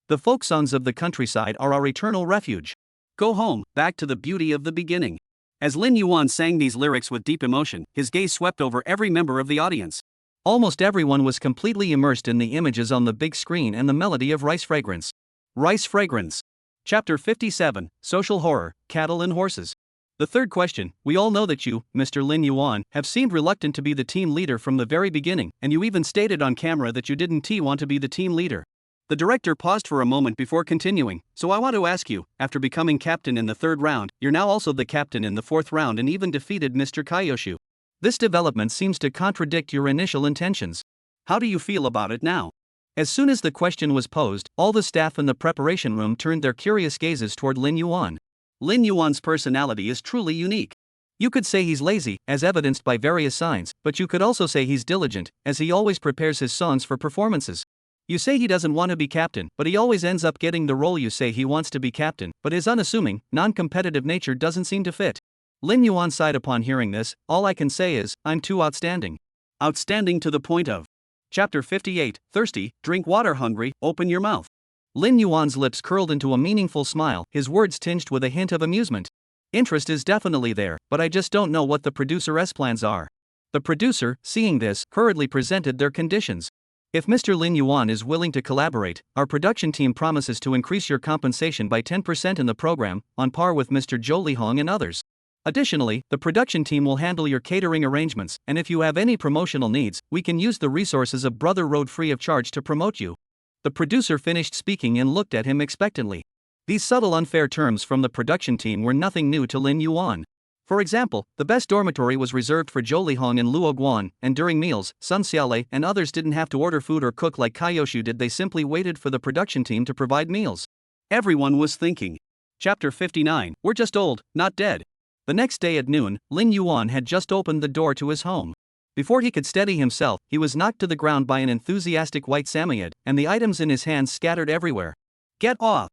The folk songs of the countryside are our eternal refuge. Go home, back to the beauty of the beginning. As Lin Yuan sang these lyrics with deep emotion, his gaze swept over every member of the audience. Almost everyone was completely immersed in the images on the big screen and the melody of Rice Fragrance. Rice Fragrance. Chapter 57, Social Horror, Cattle and Horses. The third question, we all know that you, Mr. Lin Yuan, have seemed reluctant to be the team leader from the very beginning, and you even stated on camera that you didn't want to be the team leader. The director paused for a moment before continuing, so I want to ask you, after becoming captain in the 3rd round, you're now also the captain in the 4th round and even defeated Mr. Kaioshu. This development seems to contradict your initial intentions. How do you feel about it now? As soon as the question was posed, all the staff in the preparation room turned their curious gazes toward Lin Yuan. Lin Yuan's personality is truly unique. You could say he's lazy, as evidenced by various signs, but you could also say he's diligent, as he always prepares his songs for performances. You say he doesn't want to be captain, but he always ends up getting the role. You say he wants to be captain, but his unassuming, non-competitive nature doesn't seem to fit. Lin Yuan sighed upon hearing this. All I can say is, I'm too outstanding. Outstanding to the point of. Chapter 58, Thirsty, Drink Water. Hungry, Open Your Mouth. Lin Yuan's lips curled into a meaningful smile, his words tinged with a hint of amusement. Interest is definitely there, but I just don't know what the producer's plans are. The producer, seeing this, hurriedly presented their conditions. If Mr. Lin Yuan is willing to collaborate, our production team promises to increase your compensation by 10% in the program, on par with Mr. Zhou Lihong and others. Additionally, the production team will handle your catering arrangements, and if you have any promotional needs, we can use the resources of Brother Road free of charge to promote you. The producer finished speaking and looked at him expectantly. These subtle unfair terms from the production team were nothing new to Lin Yuan. For example, the best dormitory was reserved for Zhou Lihong and Luo Guan, and during meals, Sun Xiaolei and others didn't have to order food or cook like Kaioshu did. They simply waited for the production team to provide meals. Everyone was thinking. Chapter 59, We're just old, not dead. The next day at noon, Lin Yuan had just opened the door to his home. Before he could steady himself, he was knocked to the ground by an enthusiastic white samoyed, and the items in his hands scattered everywhere. Get off!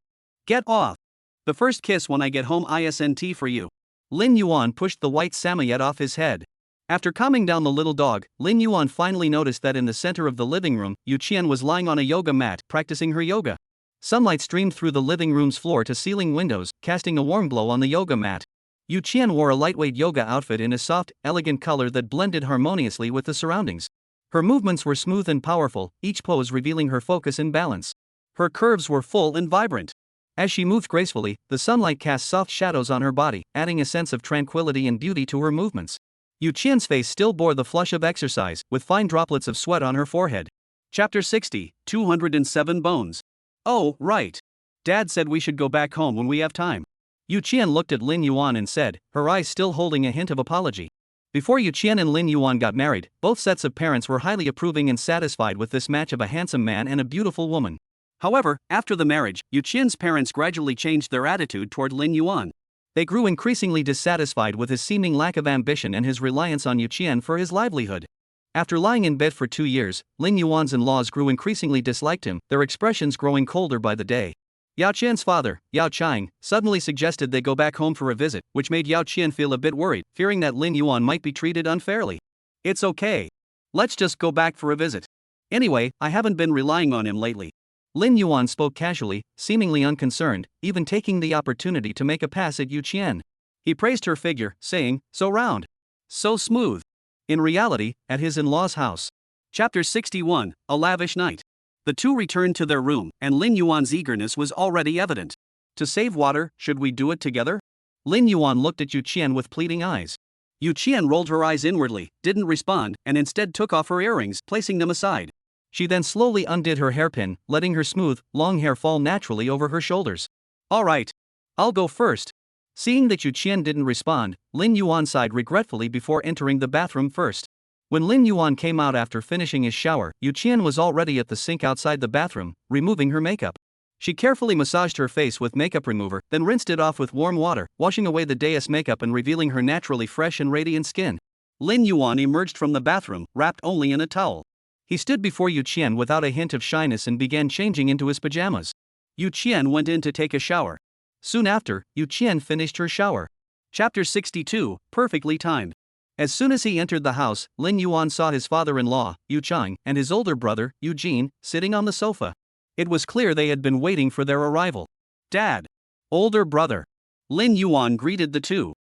Get off! The first kiss when I get home isn't for you. Lin Yuan pushed the white samoyed off his head. After calming down the little dog, Lin Yuan finally noticed that in the center of the living room, Yu Qian was lying on a yoga mat, practicing her yoga. Sunlight streamed through the living room's floor-to-ceiling windows, casting a warm glow on the yoga mat. Yu Qian wore a lightweight yoga outfit in a soft, elegant color that blended harmoniously with the surroundings. Her movements were smooth and powerful, each pose revealing her focus and balance. Her curves were full and vibrant. As she moved gracefully, the sunlight cast soft shadows on her body, adding a sense of tranquility and beauty to her movements. Yu Qian's face still bore the flush of exercise, with fine droplets of sweat on her forehead. Chapter 60, 207 Bones. Oh, right. Dad said we should go back home when we have time. Yu Qian looked at Lin Yuan and said, her eyes still holding a hint of apology. Before Yu Qian and Lin Yuan got married, both sets of parents were highly approving and satisfied with this match of a handsome man and a beautiful woman. However, after the marriage, Yu Qian's parents gradually changed their attitude toward Lin Yuan. They grew increasingly dissatisfied with his seeming lack of ambition and his reliance on Yu Qian for his livelihood. After lying in bed for 2 years, Lin Yuan's in-laws grew increasingly disliked him, their expressions growing colder by the day. Yao Qian's father, Yao Chang, suddenly suggested they go back home for a visit, which made Yao Qian feel a bit worried, fearing that Lin Yuan might be treated unfairly. It's okay. Let's just go back for a visit. Anyway, I haven't been relying on him lately. Lin Yuan spoke casually, seemingly unconcerned, even taking the opportunity to make a pass at Yu Qian. He praised her figure, saying, so round. So smooth. In reality, at his in-laws' house. Chapter 61, A Lavish Night. The two returned to their room, and Lin Yuan's eagerness was already evident. To save water, should we do it together? Lin Yuan looked at Yu Qian with pleading eyes. Yu Qian rolled her eyes inwardly, didn't respond, and instead took off her earrings, placing them aside. She then slowly undid her hairpin, letting her smooth, long hair fall naturally over her shoulders. All right. I'll go first. Seeing that Yu Qian didn't respond, Lin Yuan sighed regretfully before entering the bathroom first. When Lin Yuan came out after finishing his shower, Yu Qian was already at the sink outside the bathroom, removing her makeup. She carefully massaged her face with makeup remover, then rinsed it off with warm water, washing away the day's makeup and revealing her naturally fresh and radiant skin. Lin Yuan emerged from the bathroom, wrapped only in a towel. He stood before Yu Qian without a hint of shyness and began changing into his pajamas. Yu Qian went in to take a shower. Soon after, Yu Qian finished her shower. Chapter 62, Perfectly Timed. As soon as he entered the house, Lin Yuan saw his father-in-law, Yu Chang, and his older brother, Eugene, sitting on the sofa. It was clear they had been waiting for their arrival. Dad. Older brother. Lin Yuan greeted the two.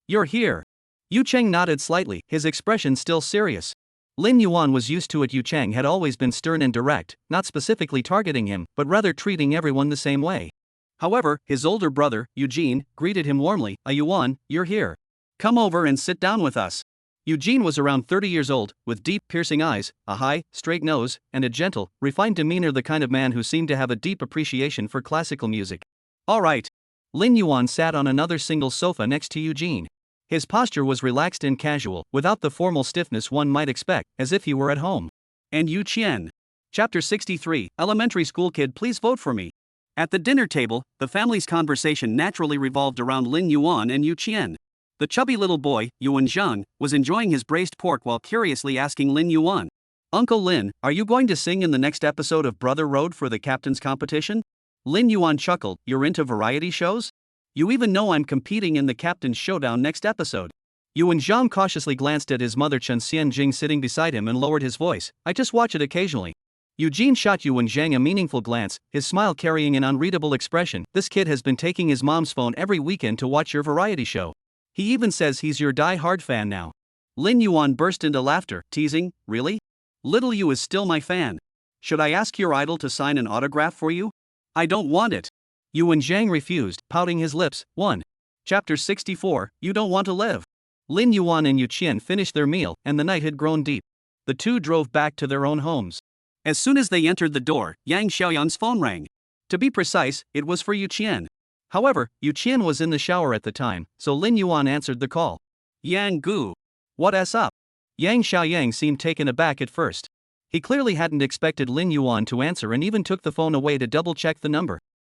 You're here. Yu Chang nodded slightly, his expression still serious. Lin Yuan was used to it. Yu Chang had always been stern and direct, not specifically targeting him, but rather treating everyone the same way. However, his older brother, Eugene, greeted him warmly. Yuan, you're here. Come over and sit down with us. Eugene was around 30 years old, with deep, piercing eyes, a high, straight nose, and a gentle, refined demeanor, the kind of man who seemed to have a deep appreciation for classical music. All right. Lin Yuan sat on another single sofa next to Eugene. His posture was relaxed and casual, without the formal stiffness one might expect, as if he were at home. And Yu Qian. Chapter 63, Elementary School Kid, please vote for me. At the dinner table, the family's conversation naturally revolved around Lin Yuan and Yu Qian. The chubby little boy, Yuan Zhang, was enjoying his braised pork while curiously asking Lin Yuan, Uncle Lin, are you going to sing in the next episode of Brother Road for the captain's competition? Lin Yuan chuckled, you're into variety shows? You even know I'm competing in the captain's showdown next episode. Yuan Zhang cautiously glanced at his mother Chen Xianjing sitting beside him and lowered his voice, I just watch it occasionally. Eugene shot Yuan Zhang a meaningful glance, his smile carrying an unreadable expression. This kid has been taking his mom's phone every weekend to watch your variety show. He even says he's your die-hard fan now. Lin Yuan burst into laughter, teasing, really? Little Yu is still my fan. Should I ask your idol to sign an autograph for you? I don't want it. Yuan Zhang refused, pouting his lips. 1. Chapter 64, You Don't Want to Live. Lin Yuan and Yu Qian finished their meal, and the night had grown deep. The two drove back to their own homes. As soon as they entered the door, Yang Xiaoyan's phone rang. To be precise, it was for Yu Qian. However, Yu Qian was in the shower at the time, so Lin Yuan answered the call. Yang Gu. What's up? Yang Xiaoyang seemed taken aback at first. He clearly hadn't expected Lin Yuan to answer and even took the phone away to double-check the number.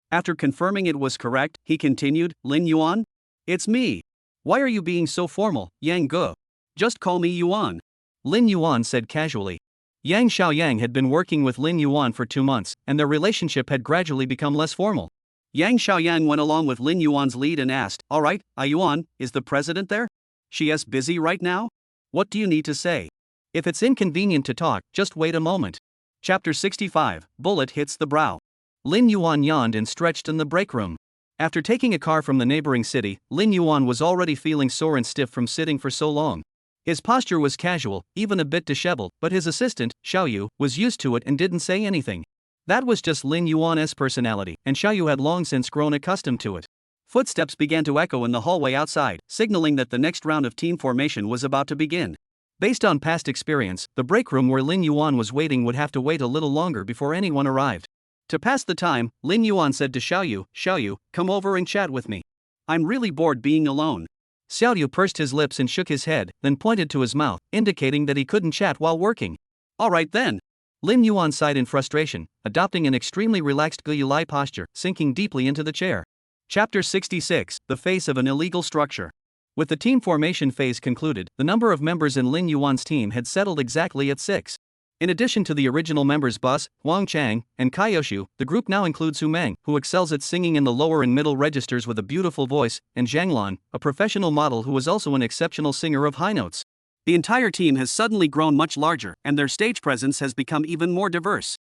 After confirming it was correct, he continued, Lin Yuan? It's me. Why are you being so formal, Yang Gu? Just call me Yuan. Lin Yuan said casually. Yang Xiaoyang had been working with Lin Yuan for 2 months, and their relationship had gradually become less formal. Yang Xiaoyang went along with Lin Yuan's lead and asked, Alright, Yuan, is the president there? She is busy right now? What do you need to say? If it's inconvenient to talk, just wait a moment. Chapter 65, Bullet Hits the Brow. Lin Yuan yawned and stretched in the break room. After taking a car from the neighboring city, Lin Yuan was already feeling sore and stiff from sitting for so long. His posture was casual, even a bit disheveled, but his assistant, Xiaoyu, was used to it and didn't say anything. That was just Lin Yuan's personality, and Xiaoyu had long since grown accustomed to it. Footsteps began to echo in the hallway outside, signaling that the next round of team formation was about to begin. Based on past experience, the break room where Lin Yuan was waiting would have to wait a little longer before anyone arrived. To pass the time, Lin Yuan said to Xiaoyu, come over and chat with me. I'm really bored being alone. Xiaoyu pursed his lips and shook his head, then pointed to his mouth, indicating that he couldn't chat while working. Alright then. Lin Yuan sighed in frustration, adopting an extremely relaxed Guyulai posture, sinking deeply into the chair. Chapter 66, The Face of an Illegal Structure. With the team formation phase concluded, the number of members in Lin Yuan's team had settled exactly at 6. In addition to the original members Bus, Wang Chang, and Kaiyoshu, the group now includes Hu Meng, who excels at singing in the lower and middle registers with a beautiful voice, and Zhang Lan, a professional model who is also an exceptional singer of high notes. The entire team has suddenly grown much larger, and their stage presence has become even more diverse.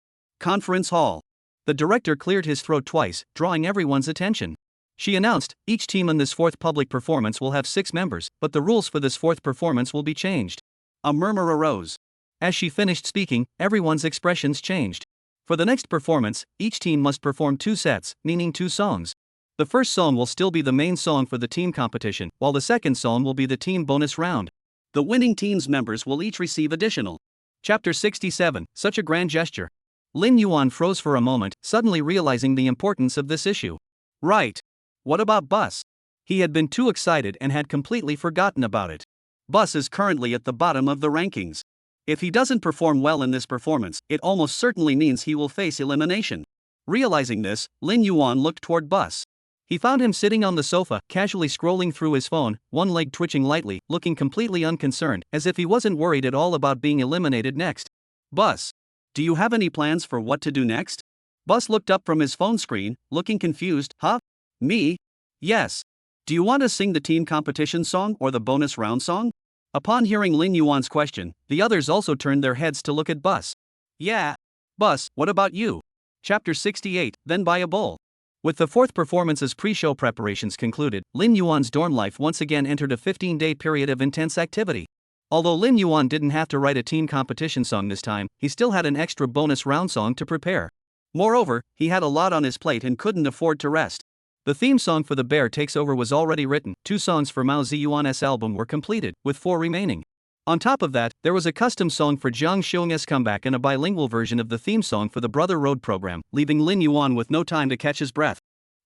Conference hall. The director cleared his throat twice, drawing everyone's attention. She announced, each team in this fourth public performance will have 6 members, but the rules for this fourth performance will be changed. A murmur arose. As she finished speaking, everyone's expressions changed. For the next performance, each team must perform 2 sets, meaning 2 songs. The first song will still be the main song for the team competition, while the second song will be the team bonus round. The winning team's members will each receive additional. Chapter 67, Such a Grand Gesture. Lin Yuan froze for a moment, suddenly realizing the importance of this issue. Right. What about Bus? He had been too excited and had completely forgotten about it. Bus is currently at the bottom of the rankings. If he doesn't perform well in this performance, it almost certainly means he will face elimination. Realizing this, Lin Yuan looked toward Bus. He found him sitting on the sofa, casually scrolling through his phone, one leg twitching lightly, looking completely unconcerned, as if he wasn't worried at all about being eliminated next. Bus, do you have any plans for what to do next? Bus looked up from his phone screen, looking confused. Huh? Me? Yes. Do you want to sing the team competition song or the bonus round song? Upon hearing Lin Yuan's question, the others also turned their heads to look at Bus. Yeah. Bus, what about you? Chapter 68, Then Buy a Bowl. With the fourth performance's pre-show preparations concluded, Lin Yuan's dorm life once again entered a 15-day period of intense activity. Although Lin Yuan didn't have to write a team competition song this time, he still had an extra bonus round song to prepare. Moreover, he had a lot on his plate and couldn't afford to rest. The theme song for The Bear Takes Over was already written, 2 songs for Mao Ziyuan's album were completed, with 4 remaining. On top of that, there was a custom song for Jiang Xiong's comeback and a bilingual version of the theme song for the Brother Road program, leaving Lin Yuan with no time to catch his breath.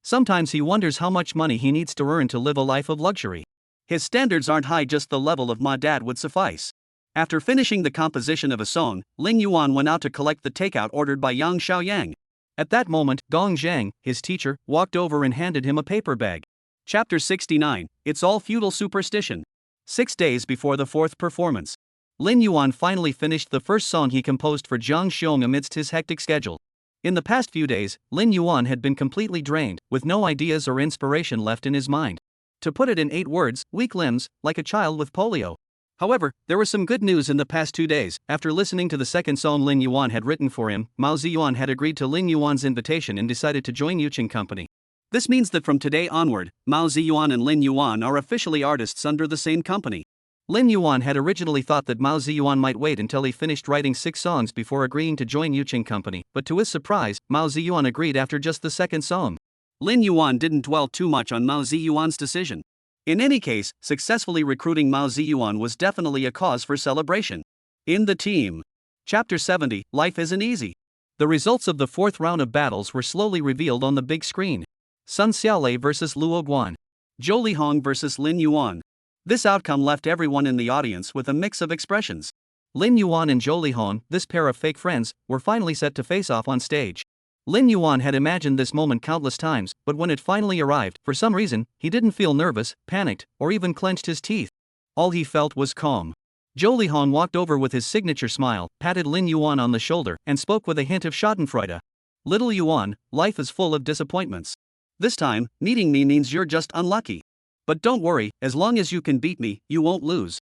Sometimes he wonders how much money he needs to earn to live a life of luxury. His standards aren't high, just the level of my dad would suffice. After finishing the composition of a song, Lin Yuan went out to collect the takeout ordered by Yang Xiaoyang. At that moment, Gong Zhang, his teacher, walked over and handed him a paper bag. Chapter 69, It's All Feudal Superstition. 6 days before the fourth performance, Lin Yuan finally finished the first song he composed for Jiang Xiong amidst his hectic schedule. In the past few days, Lin Yuan had been completely drained, with no ideas or inspiration left in his mind. To put it in 8 words, weak limbs, like a child with polio. However, there was some good news in the past 2 days. After listening to the second song Lin Yuan had written for him, Mao Ziyuan had agreed to Lin Yuan's invitation and decided to join Yuqing Company. This means that from today onward, Mao Ziyuan and Lin Yuan are officially artists under the same company. Lin Yuan had originally thought that Mao Ziyuan might wait until he finished writing 6 songs before agreeing to join Yuqing Company, but to his surprise, Mao Ziyuan agreed after just the second song. Lin Yuan didn't dwell too much on Mao Ziyuan's decision. In any case, successfully recruiting Mao Ziyuan was definitely a cause for celebration. In the team. Chapter 70, Life Isn't Easy. The results of the fourth round of battles were slowly revealed on the big screen. Sun Xiaolei vs. Luo Guan. Zhou Lihong vs. Lin Yuan. This outcome left everyone in the audience with a mix of expressions. Lin Yuan and Zhou Lihong, this pair of fake friends, were finally set to face off on stage. Lin Yuan had imagined this moment countless times, but when it finally arrived, for some reason, he didn't feel nervous, panicked, or even clenched his teeth. All he felt was calm. Zhou Lihong walked over with his signature smile, patted Lin Yuan on the shoulder, and spoke with a hint of schadenfreude. Little Yuan, life is full of disappointments. This time, meeting me means you're just unlucky. But don't worry, as long as you can beat me, you won't lose.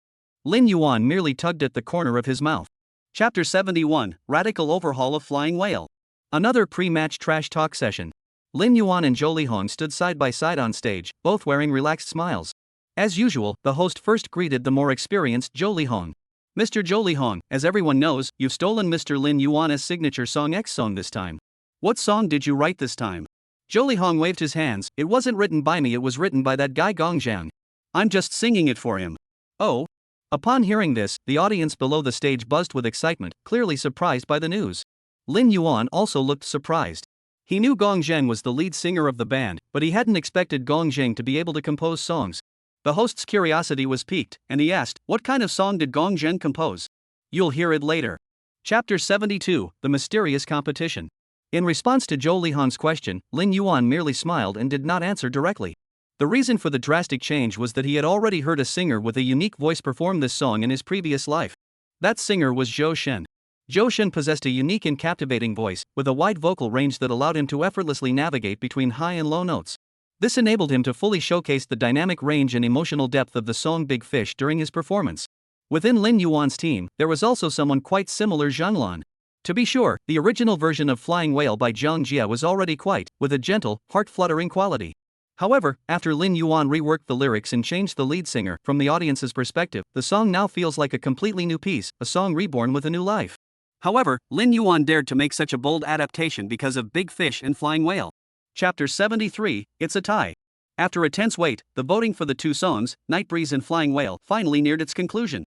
Lin Yuan merely tugged at the corner of his mouth. Chapter 71, Radical Overhaul of Flying Whale. Another pre-match trash talk session. Lin Yuan and Zhou Lihong stood side by side on stage, both wearing relaxed smiles. As usual, the host first greeted the more experienced Zhou Lihong. Mr. Zhou Lihong, as everyone knows, you've stolen Mr. Lin Yuan's signature song X song this time. What song did you write this time? Zhou Lihong waved his hands. It wasn't written by me, it was written by that guy Gong Zhang. I'm just singing it for him. Oh? Upon hearing this, the audience below the stage buzzed with excitement, clearly surprised by the news. Lin Yuan also looked surprised. He knew Gong Zhang was the lead singer of the band, but he hadn't expected Gong Zhang to be able to compose songs. The host's curiosity was piqued, and he asked, what kind of song did Gong Zhang compose? You'll hear it later. Chapter 72, The Mysterious Competition. In response to Zhou Lihong's question, Lin Yuan merely smiled and did not answer directly. The reason for the drastic change was that he had already heard a singer with a unique voice perform this song in his previous life. That singer was Zhou Shen. Zhou Shen possessed a unique and captivating voice, with a wide vocal range that allowed him to effortlessly navigate between high and low notes. This enabled him to fully showcase the dynamic range and emotional depth of the song Big Fish during his performance. Within Lin Yuan's team, there was also someone quite similar, Zhang Lan. To be sure, the original version of Flying Whale by Zhang Jia was already quite, with a gentle, heart-fluttering quality. However, after Lin Yuan reworked the lyrics and changed the lead singer from the audience's perspective, the song now feels like a completely new piece, a song reborn with a new life. However, Lin Yuan dared to make such a bold adaptation because of Big Fish and Flying Whale. Chapter 73, It's a Tie. After a tense wait, the voting for the two songs, Night Breeze and Flying Whale, finally neared its conclusion.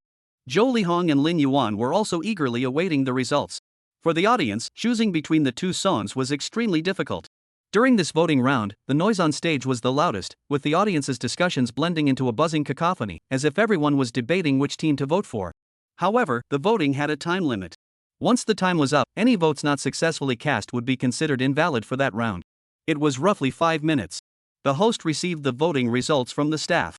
Zhou Lihong and Lin Yuan were also eagerly awaiting the results. For the audience, choosing between the two songs was extremely difficult. During this voting round, the noise on stage was the loudest, with the audience's discussions blending into a buzzing cacophony, as if everyone was debating which team to vote for. However, the voting had a time limit. Once the time was up, any votes not successfully cast would be considered invalid for that round. It was roughly 5 minutes. The host received the voting results from the staff.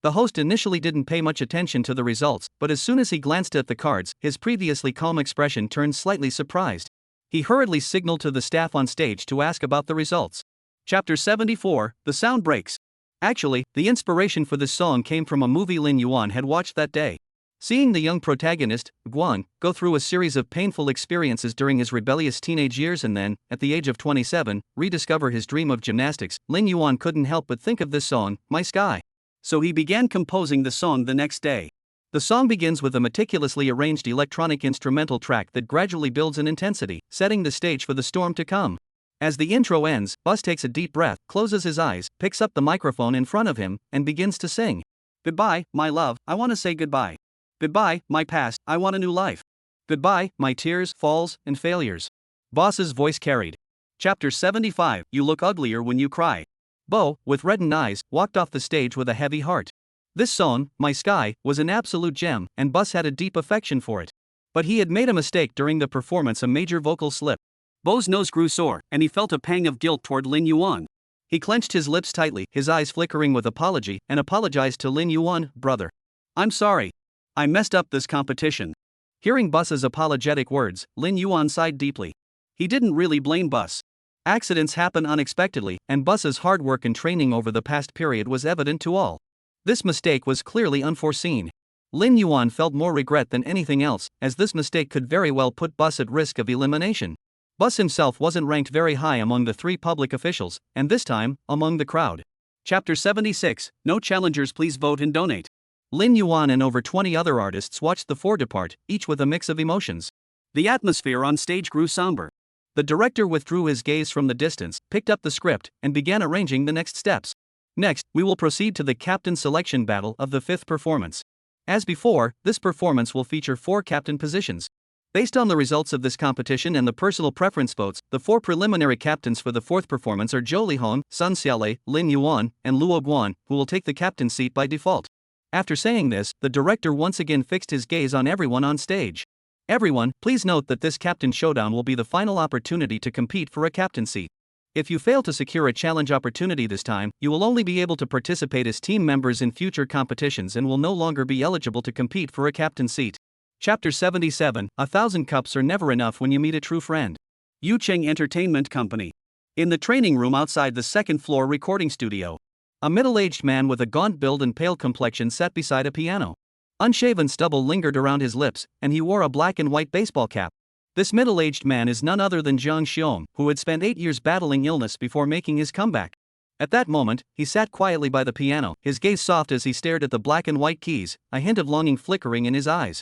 The host initially didn't pay much attention to the results, but as soon as he glanced at the cards, his previously calm expression turned slightly surprised. He hurriedly signaled to the staff on stage to ask about the results. Chapter 74, The Sound Breaks. Actually, the inspiration for this song came from a movie Lin Yuan had watched that day. Seeing the young protagonist, Guan, go through a series of painful experiences during his rebellious teenage years and then, at the age of 27, rediscover his dream of gymnastics, Lin Yuan couldn't help but think of this song, My Sky. So he began composing the song the next day. The song begins with a meticulously arranged electronic instrumental track that gradually builds in intensity, setting the stage for the storm to come. As the intro ends, Bus takes a deep breath, closes his eyes, picks up the microphone in front of him, and begins to sing. Goodbye, my love, I want to say goodbye. Goodbye, my past, I want a new life. Goodbye, my tears, falls, and failures. Boss's voice carried. Chapter 75, You Look Uglier When You Cry. Bo, with reddened eyes, walked off the stage with a heavy heart. This song, My Sky, was an absolute gem, and Bus had a deep affection for it. But he had made a mistake during the performance, a major vocal slip. Bo's nose grew sore, and he felt a pang of guilt toward Lin Yuan. He clenched his lips tightly, his eyes flickering with apology, and apologized to Lin Yuan, brother. I'm sorry. I messed up this competition. Hearing Bus's apologetic words, Lin Yuan sighed deeply. He didn't really blame Bus. Accidents happen unexpectedly, and Bus's hard work and training over the past period was evident to all. This mistake was clearly unforeseen. Lin Yuan felt more regret than anything else, as this mistake could very well put Bus at risk of elimination. Bus himself wasn't ranked very high among the 3 public officials, and this time, among the crowd. Chapter 76, No Challengers, Please Vote and Donate. Lin Yuan and over 20 other artists watched the 4 depart, each with a mix of emotions. The atmosphere on stage grew somber. The director withdrew his gaze from the distance, picked up the script, and began arranging the next steps. Next, we will proceed to the captain selection battle of the 5th performance. As before, this performance will feature 4 captain positions. Based on the results of this competition and the personal preference votes, the 4 preliminary captains for the 4th performance are Zhou Lihong, Sun Xiaolei, Lin Yuan, and Luo Guan, who will take the captain seat by default. After saying this, the director once again fixed his gaze on everyone on stage. Everyone, please note that this captain showdown will be the final opportunity to compete for a captain seat. If you fail to secure a challenge opportunity this time, you will only be able to participate as team members in future competitions and will no longer be eligible to compete for a captain seat. Chapter 77, 1,000 cups are never enough when you meet a true friend. Yucheng Entertainment Company. In the training room outside the 2nd floor recording studio. A middle-aged man with a gaunt build and pale complexion sat beside a piano. Unshaven stubble lingered around his lips, and he wore a black and white baseball cap. This middle-aged man is none other than Zhang Xiong, who had spent 8 years battling illness before making his comeback. At that moment, he sat quietly by the piano, his gaze soft as he stared at the black and white keys, a hint of longing flickering in his eyes.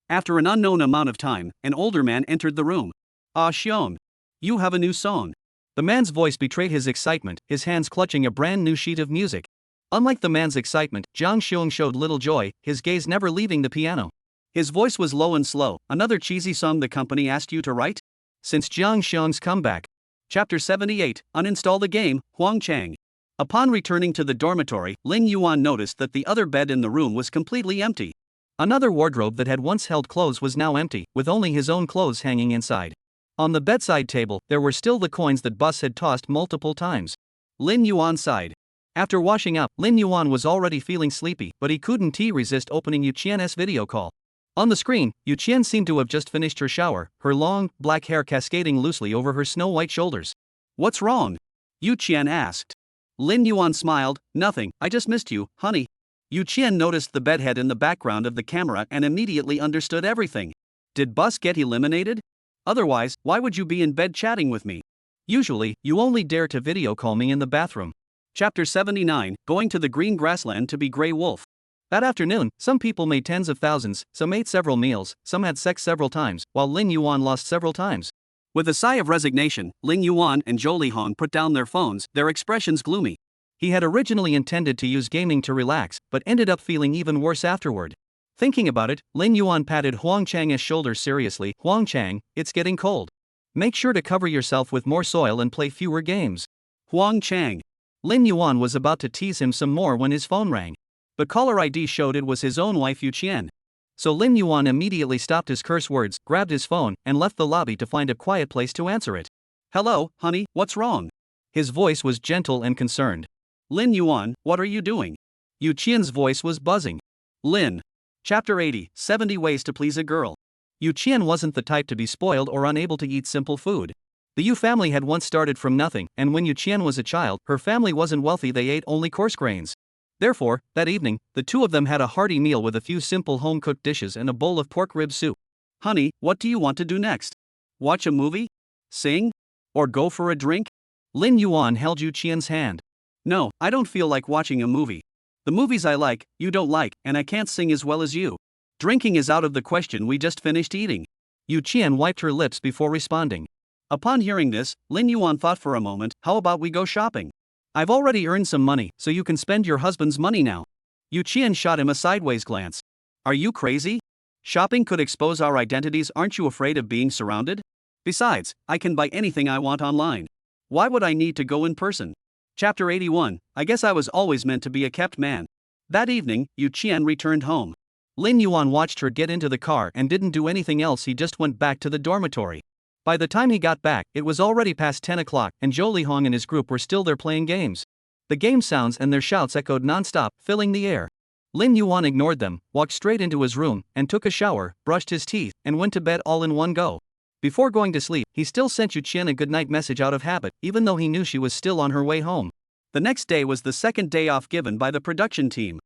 After an unknown amount of time, an older man entered the room. Ah, Xiong. You have a new song. The man's voice betrayed his excitement, his hands clutching a brand new sheet of music. Unlike the man's excitement, Zhang Xiong showed little joy, his gaze never leaving the piano. His voice was low and slow. Another cheesy song the company asked you to write? Since Zhang Xiong's comeback. Chapter 78, Uninstall the Game, Huang Chang. Upon returning to the dormitory, Lin Yuan noticed that the other bed in the room was completely empty. Another wardrobe that had once held clothes was now empty, with only his own clothes hanging inside. On the bedside table, there were still the coins that Bus had tossed multiple times. Lin Yuan sighed. After washing up, Lin Yuan was already feeling sleepy, but he couldn't resist opening Yuqian's video call. On the screen, Yu Qian seemed to have just finished her shower, her long, black hair cascading loosely over her snow-white shoulders. What's wrong? Yu Qian asked. Lin Yuan smiled, nothing, I just missed you, honey. Yu Qian noticed the bedhead in the background of the camera and immediately understood everything. Did Bus get eliminated? Otherwise, why would you be in bed chatting with me? Usually, you only dare to video call me in the bathroom. Chapter 79, Going to the Green Grassland to be Grey Wolf. That afternoon, some people made tens of thousands, some ate several meals, some had sex several times, while Lin Yuan lost several times. With a sigh of resignation, Lin Yuan and Zhou Lihong put down their phones, their expressions gloomy. He had originally intended to use gaming to relax, but ended up feeling even worse afterward. Thinking about it, Lin Yuan patted Huang Chang's shoulder seriously. Huang Chang, it's getting cold. Make sure to cover yourself with more soil and play fewer games. Huang Chang. Lin Yuan was about to tease him some more when his phone rang. The caller ID showed it was his own wife Yu Qian. So Lin Yuan immediately stopped his curse words, grabbed his phone, and left the lobby to find a quiet place to answer it. Hello, honey, what's wrong? His voice was gentle and concerned. Lin Yuan, what are you doing? Yu Qian's voice was buzzing. Lin. Chapter 80, 70 Ways to Please a Girl. Yu Qian wasn't the type to be spoiled or unable to eat simple food. The Yu family had once started from nothing, and when Yu Qian was a child, her family wasn't wealthy, they ate only coarse grains. Therefore, that evening, the two of them had a hearty meal with a few simple home-cooked dishes and a bowl of pork rib soup. Honey, what do you want to do next? Watch a movie? Sing? Or go for a drink? Lin Yuan held Yu Qian's hand. No, I don't feel like watching a movie. The movies I like, you don't like, and I can't sing as well as you. Drinking is out of the question, we just finished eating. Yu Qian wiped her lips before responding. Upon hearing this, Lin Yuan thought for a moment, how about we go shopping? I've already earned some money, so you can spend your husband's money now. Yu Qian shot him a sideways glance. Are you crazy? Shopping could expose our identities, aren't you afraid of being surrounded? Besides, I can buy anything I want online. Why would I need to go in person? Chapter 81, I guess I was always meant to be a kept man. That evening, Yu Qian returned home. Lin Yuan watched her get into the car and didn't do anything else, he just went back to the dormitory. By the time he got back, it was already past 10 o'clock, and Zhou Lihong and his group were still there playing games. The game sounds and their shouts echoed non-stop, filling the air. Lin Yuan ignored them, walked straight into his room, and took a shower, brushed his teeth, and went to bed all in one go. Before going to sleep, he still sent Yu Qian a goodnight message out of habit, even though he knew she was still on her way home. The next day was the second day off given by the production team.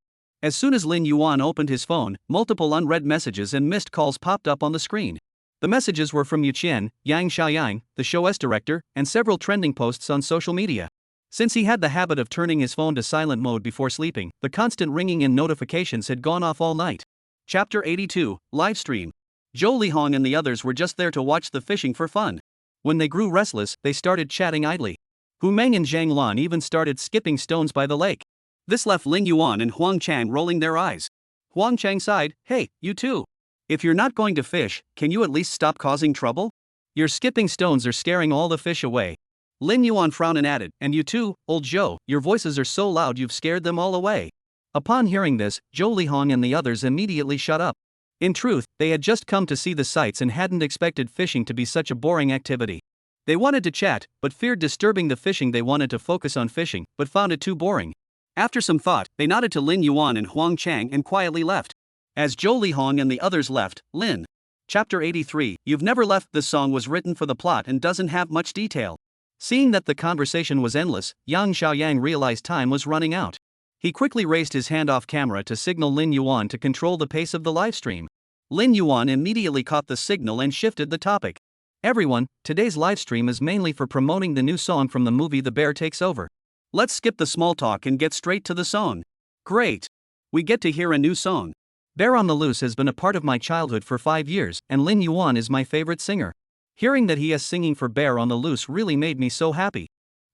As soon as Lin Yuan opened his phone, multiple unread messages and missed calls popped up on the screen. The messages were from Yu Qian, Yang Xiaoyang, the show's director, and several trending posts on social media. Since he had the habit of turning his phone to silent mode before sleeping, the constant ringing and notifications had gone off all night. Chapter 82, Livestream. Zhou Lihong and the others were just there to watch the fishing for fun. When they grew restless, they started chatting idly. Hu Meng and Zhang Lan even started skipping stones by the lake. This left Lin Yuan and Huang Chang rolling their eyes. Huang Chang sighed, hey, you too. If you're not going to fish, can you at least stop causing trouble? Your skipping stones are scaring all the fish away. Lin Yuan frowned and added, and you too, old Zhou, your voices are so loud you've scared them all away. Upon hearing this, Zhou Lihong and the others immediately shut up. In truth, they had just come to see the sights and hadn't expected fishing to be such a boring activity. They wanted to chat, but feared disturbing the fishing. They wanted to focus on fishing, but found it too boring. After some thought, they nodded to Lin Yuan and Huang Chang and quietly left. As Zhou Lihong and the others left, Lin. Chapter 83, You've Never Left. This song was written for the plot and doesn't have much detail. Seeing that the conversation was endless, Yang Xiaoyang realized time was running out. He quickly raised his hand off camera to signal Lin Yuan to control the pace of the livestream. Lin Yuan immediately caught the signal and shifted the topic. Everyone, today's livestream is mainly for promoting the new song from the movie The Bear Takes Over. Let's skip the small talk and get straight to the song. Great! We get to hear a new song. Bear on the Loose has been a part of my childhood for 5 years, and Lin Yuan is my favorite singer. Hearing that he is singing for Bear on the Loose really made me so happy.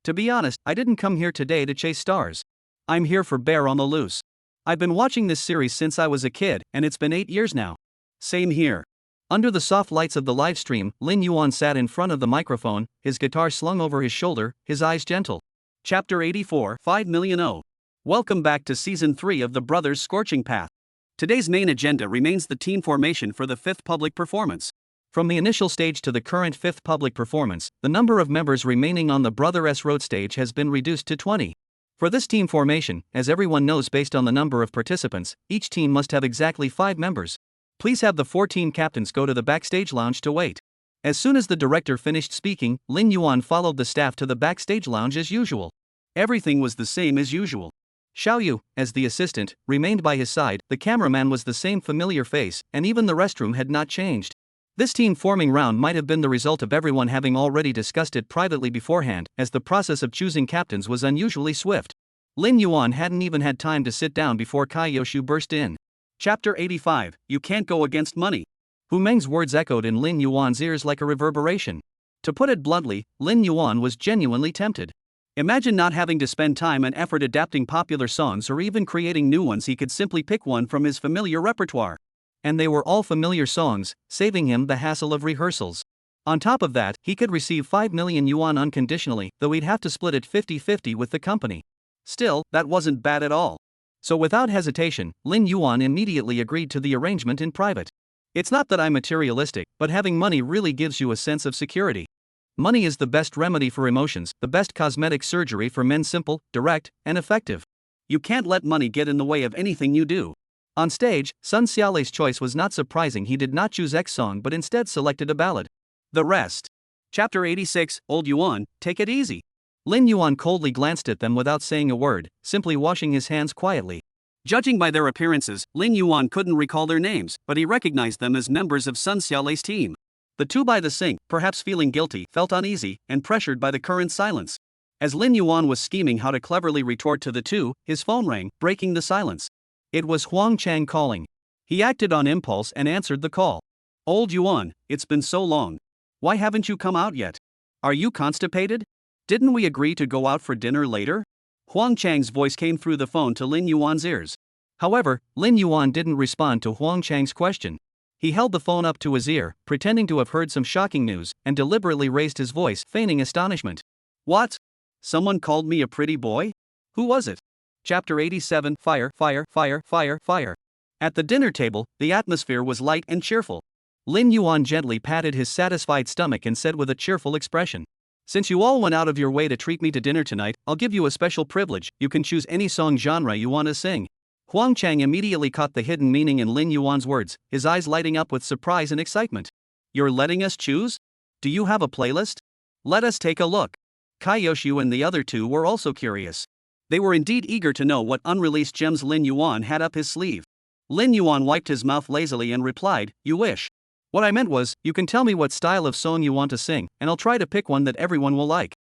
To be honest, I didn't come here today to chase stars. I'm here for Bear on the Loose. I've been watching this series since I was a kid, and it's been 8 years now. Same here. Under the soft lights of the live stream, Lin Yuan sat in front of the microphone, his guitar slung over his shoulder, his eyes gentle. Chapter 84, 5 million O. Welcome back to Season 3 of The Brothers' Scorching Path. Today's main agenda remains the team formation for the 5th public performance. From the initial stage to the current 5th public performance, the number of members remaining on the Brothers' Road stage has been reduced to 20. For this team formation, as everyone knows based on the number of participants, each team must have exactly 5 members. Please have the 14 captains go to the backstage lounge to wait. As soon as the director finished speaking, Lin Yuan followed the staff to the backstage lounge as usual. Everything was the same as usual. Xiao Yu, as the assistant, remained by his side, the cameraman was the same familiar face, and even the restroom had not changed. This team-forming round might have been the result of everyone having already discussed it privately beforehand, as the process of choosing captains was unusually swift. Lin Yuan hadn't even had time to sit down before Kai Yoshu burst in. Chapter 85, You Can't Go Against Money. Hu Meng's words echoed in Lin Yuan's ears like a reverberation. To put it bluntly, Lin Yuan was genuinely tempted. Imagine not having to spend time and effort adapting popular songs or even creating new ones. He could simply pick one from his familiar repertoire. And they were all familiar songs, saving him the hassle of rehearsals. On top of that, he could receive 5 million yuan unconditionally, though he'd have to split it 50-50 with the company. Still, that wasn't bad at all. So without hesitation, Lin Yuan immediately agreed to the arrangement in private. It's not that I'm materialistic, but having money really gives you a sense of security. Money is the best remedy for emotions, the best cosmetic surgery for men, simple, direct, and effective. You can't let money get in the way of anything you do. On stage, Sun Xiaolei's choice was not surprising. He did not choose X song but instead selected a ballad. The rest. Chapter 86, Old Yuan, Take It Easy. Lin Yuan coldly glanced at them without saying a word, simply washing his hands quietly. Judging by their appearances, Lin Yuan couldn't recall their names, but he recognized them as members of Sun Xiaolei's team. The two by the sink, perhaps feeling guilty, felt uneasy and pressured by the current silence. As Lin Yuan was scheming how to cleverly retort to the two, his phone rang, breaking the silence. It was Huang Chang calling. He acted on impulse and answered the call. Old Yuan, it's been so long. Why haven't you come out yet? Are you constipated? Didn't we agree to go out for dinner later? Huang Chang's voice came through the phone to Lin Yuan's ears. However, Lin Yuan didn't respond to Huang Chang's question. He held the phone up to his ear, pretending to have heard some shocking news, and deliberately raised his voice, feigning astonishment. What? Someone called me a pretty boy? Who was it? Chapter 87, Fire, Fire, Fire, Fire, Fire. At the dinner table, the atmosphere was light and cheerful. Lin Yuan gently patted his satisfied stomach and said with a cheerful expression, Since you all went out of your way to treat me to dinner tonight, I'll give you a special privilege. You can choose any song genre you want to sing. Huang Chang immediately caught the hidden meaning in Lin Yuan's words, his eyes lighting up with surprise and excitement. You're letting us choose? Do you have a playlist? Let us take a look. Kai Yoshu and the other two were also curious. They were indeed eager to know what unreleased gems Lin Yuan had up his sleeve. Lin Yuan wiped his mouth lazily and replied, You wish. What I meant was, you can tell me what style of song you want to sing, and I'll try to pick one that everyone will like.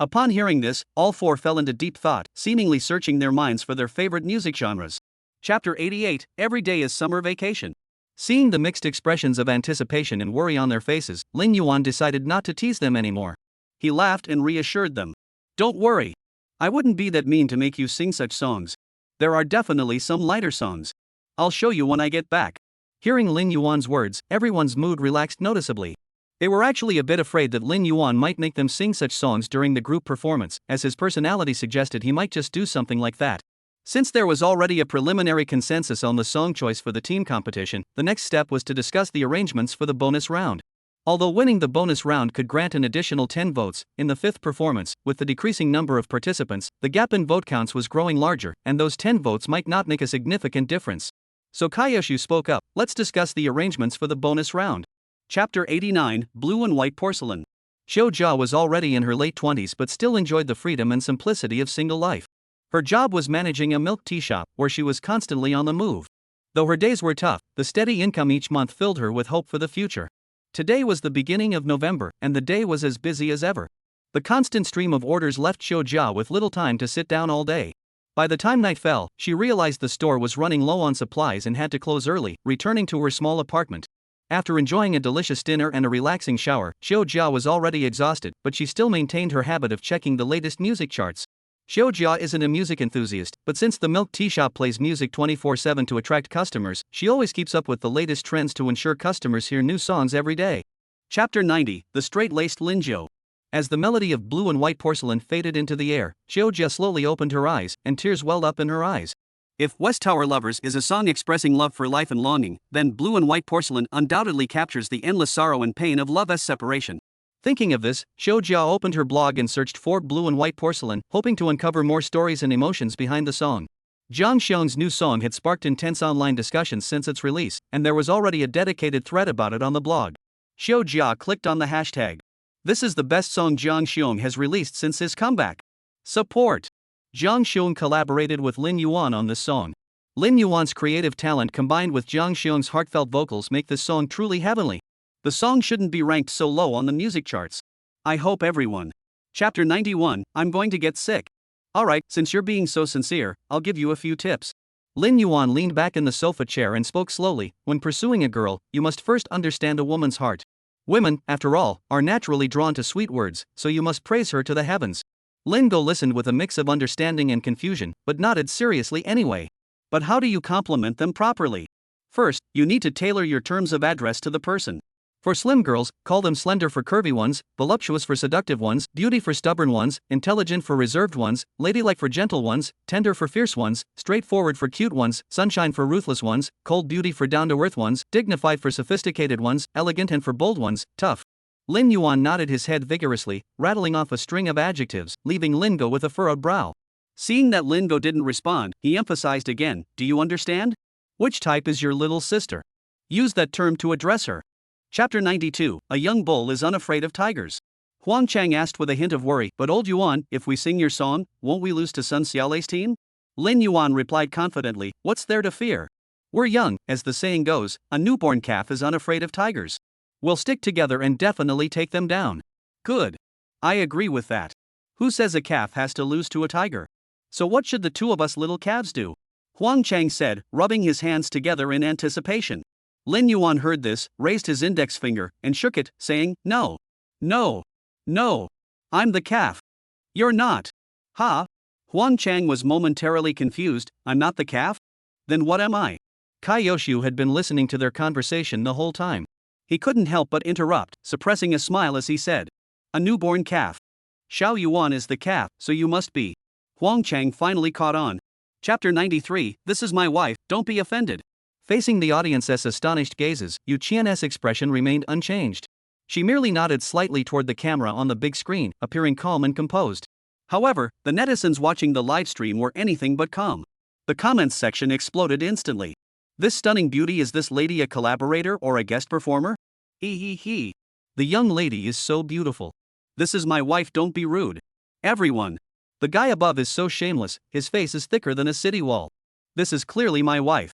Upon hearing this, all four fell into deep thought, seemingly searching their minds for their favorite music genres. Chapter 88, Every Day is Summer Vacation. Seeing the mixed expressions of anticipation and worry on their faces, Lin Yuan decided not to tease them anymore. He laughed and reassured them. Don't worry. I wouldn't be that mean to make you sing such songs. There are definitely some lighter songs. I'll show you when I get back. Hearing Lin Yuan's words, everyone's mood relaxed noticeably. They were actually a bit afraid that Lin Yuan might make them sing such songs during the group performance, as his personality suggested he might just do something like that. Since there was already a preliminary consensus on the song choice for the team competition, the next step was to discuss the arrangements for the bonus round. Although winning the bonus round could grant an additional 10 votes, in the fifth performance, with the decreasing number of participants, the gap in vote counts was growing larger, and those 10 votes might not make a significant difference. So Kaioshu spoke up, let's discuss the arrangements for the bonus round. Chapter 89, Blue and White Porcelain. Xiu Jia was already in her late 20s but still enjoyed the freedom and simplicity of single life. Her job was managing a milk tea shop, where she was constantly on the move. Though her days were tough, the steady income each month filled her with hope for the future. Today was the beginning of November, and the day was as busy as ever. The constant stream of orders left Xiu Jia with little time to sit down all day. By the time night fell, she realized the store was running low on supplies and had to close early, returning to her small apartment. After enjoying a delicious dinner and a relaxing shower, Xiu Jia was already exhausted, but she still maintained her habit of checking the latest music charts. Xiu Jia isn't a music enthusiast, but since the milk tea shop plays music 24/7 to attract customers, she always keeps up with the latest trends to ensure customers hear new songs every day. Chapter 90, The Straight-Laced Linzhou. As the melody of Blue and White Porcelain faded into the air, Xiu Jia slowly opened her eyes, and tears welled up in her eyes. If West Tower Lovers is a song expressing love for life and longing, then Blue and White Porcelain undoubtedly captures the endless sorrow and pain of love as separation. Thinking of this, Xiu Jia opened her blog and searched for Blue and White Porcelain, hoping to uncover more stories and emotions behind the song. Jang Seon's new song had sparked intense online discussions since its release, and there was already a dedicated thread about it on the blog. Xiao Jia clicked on the hashtag. This is the best song Jang Seon has released since his comeback. Support! Jang Seon collaborated with Lin Yuan on this song. Lin Yuan's creative talent combined with Jang Seon's heartfelt vocals make this song truly heavenly. The song shouldn't be ranked so low on the music charts. I hope everyone. Chapter 91, I'm going to get sick. Alright, since you're being so sincere, I'll give you a few tips. Lin Yuan leaned back in the sofa chair and spoke slowly. When pursuing a girl, you must first understand a woman's heart. Women, after all, are naturally drawn to sweet words, so you must praise her to the heavens. Lin Go listened with a mix of understanding and confusion, but nodded seriously anyway. But how do you compliment them properly? First, you need to tailor your terms of address to the person. For slim girls, call them slender for curvy ones, voluptuous for seductive ones, beauty for stubborn ones, intelligent for reserved ones, ladylike for gentle ones, tender for fierce ones, straightforward for cute ones, sunshine for ruthless ones, cold beauty for down-to-earth ones, dignified for sophisticated ones, elegant and for bold ones, tough. Lin Yuan nodded his head vigorously, rattling off a string of adjectives, leaving Lin Go with a furrowed brow. Seeing that Lin Go didn't respond, he emphasized again, do you understand? Which type is your little sister? Use that term to address her. Chapter 92, A Young Bull is Unafraid of Tigers. Huang Chang asked with a hint of worry, but old Yuan, if we sing your song, won't we lose to Sun Xiaolei's team? Lin Yuan replied confidently, what's there to fear? We're young, as the saying goes, a newborn calf is unafraid of tigers. We'll stick together and definitely take them down. Good. I agree with that. Who says a calf has to lose to a tiger? So what should the two of us little calves do? Huang Chang said, rubbing his hands together in anticipation. Lin Yuan heard this, raised his index finger, and shook it, saying, no. No. No. I'm the calf. You're not. Ha? Huang Chang was momentarily confused, I'm not the calf? Then what am I? Kai Yoshu had been listening to their conversation the whole time. He couldn't help but interrupt, suppressing a smile as he said, a newborn calf. Xiao Yuan is the calf, so you must be. Huang Chang finally caught on. Chapter 93, This is my wife, don't be offended. Facing the audience's astonished gazes, Yu Qian's expression remained unchanged. She merely nodded slightly toward the camera on the big screen, appearing calm and composed. However, the netizens watching the livestream were anything but calm. The comments section exploded instantly. This stunning beauty, is this lady a collaborator or a guest performer? He. The young lady is so beautiful. This is my wife, don't be rude. Everyone. The guy above is so shameless, his face is thicker than a city wall. This is clearly my wife.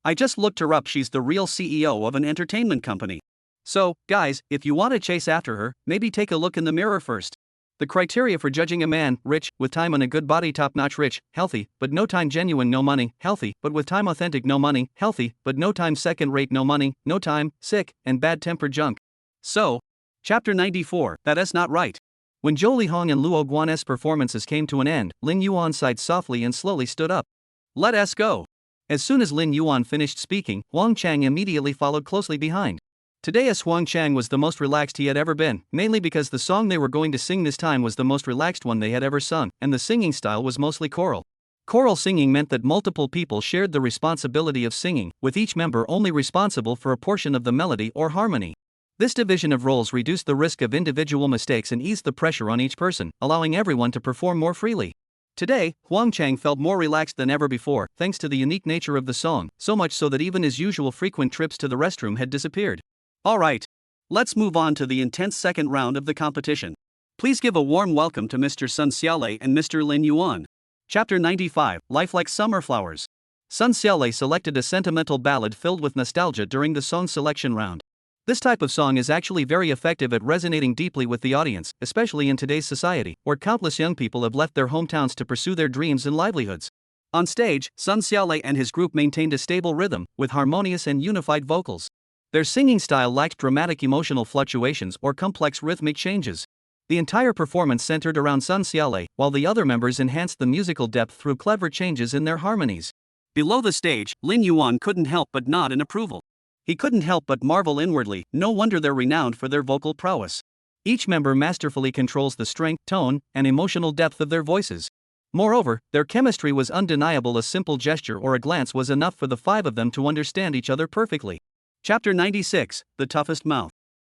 I just looked her up, she's the real CEO of an entertainment company. So, guys, if you want to chase after her, maybe take a look in the mirror first. The criteria for judging a man: rich, with time and a good body, top-notch rich, healthy, but no time, genuine, no money, healthy, but with time, authentic, no money, healthy, but no time, second-rate, no money, no time, sick, and bad-tempered junk. So, Chapter 94, That's not right. When Zhou Lihong and Luo Guan's performances came to an end, Lin Yuan sighed softly and slowly stood up. Let us go. As soon as Lin Yuan finished speaking, Huang Chang immediately followed closely behind. Today's Huang Chang was the most relaxed he had ever been, mainly because the song they were going to sing this time was the most relaxed one they had ever sung, and the singing style was mostly choral. Choral singing meant that multiple people shared the responsibility of singing, with each member only responsible for a portion of the melody or harmony. This division of roles reduced the risk of individual mistakes and eased the pressure on each person, allowing everyone to perform more freely. Today, Huang Chang felt more relaxed than ever before, thanks to the unique nature of the song, so much so that even his usual frequent trips to the restroom had disappeared. Alright. Let's move on to the intense second round of the competition. Please give a warm welcome to Mr. Sun Xiaolei and Mr. Lin Yuan. Chapter 95, Life Like Summer Flowers. Sun Xiaolei selected a sentimental ballad filled with nostalgia during the song selection round. This type of song is actually very effective at resonating deeply with the audience, especially in today's society, where countless young people have left their hometowns to pursue their dreams and livelihoods. On stage, Sun Xiaolei and his group maintained a stable rhythm, with harmonious and unified vocals. Their singing style lacked dramatic emotional fluctuations or complex rhythmic changes. The entire performance centered around Sun Xiaolei, while the other members enhanced the musical depth through clever changes in their harmonies. Below the stage, Lin Yuan couldn't help but nod in approval. He couldn't help but marvel inwardly, no wonder they're renowned for their vocal prowess. Each member masterfully controls the strength, tone, and emotional depth of their voices. Moreover, their chemistry was undeniable. A simple gesture or a glance was enough for the five of them to understand each other perfectly. Chapter 96, The Toughest Mouth.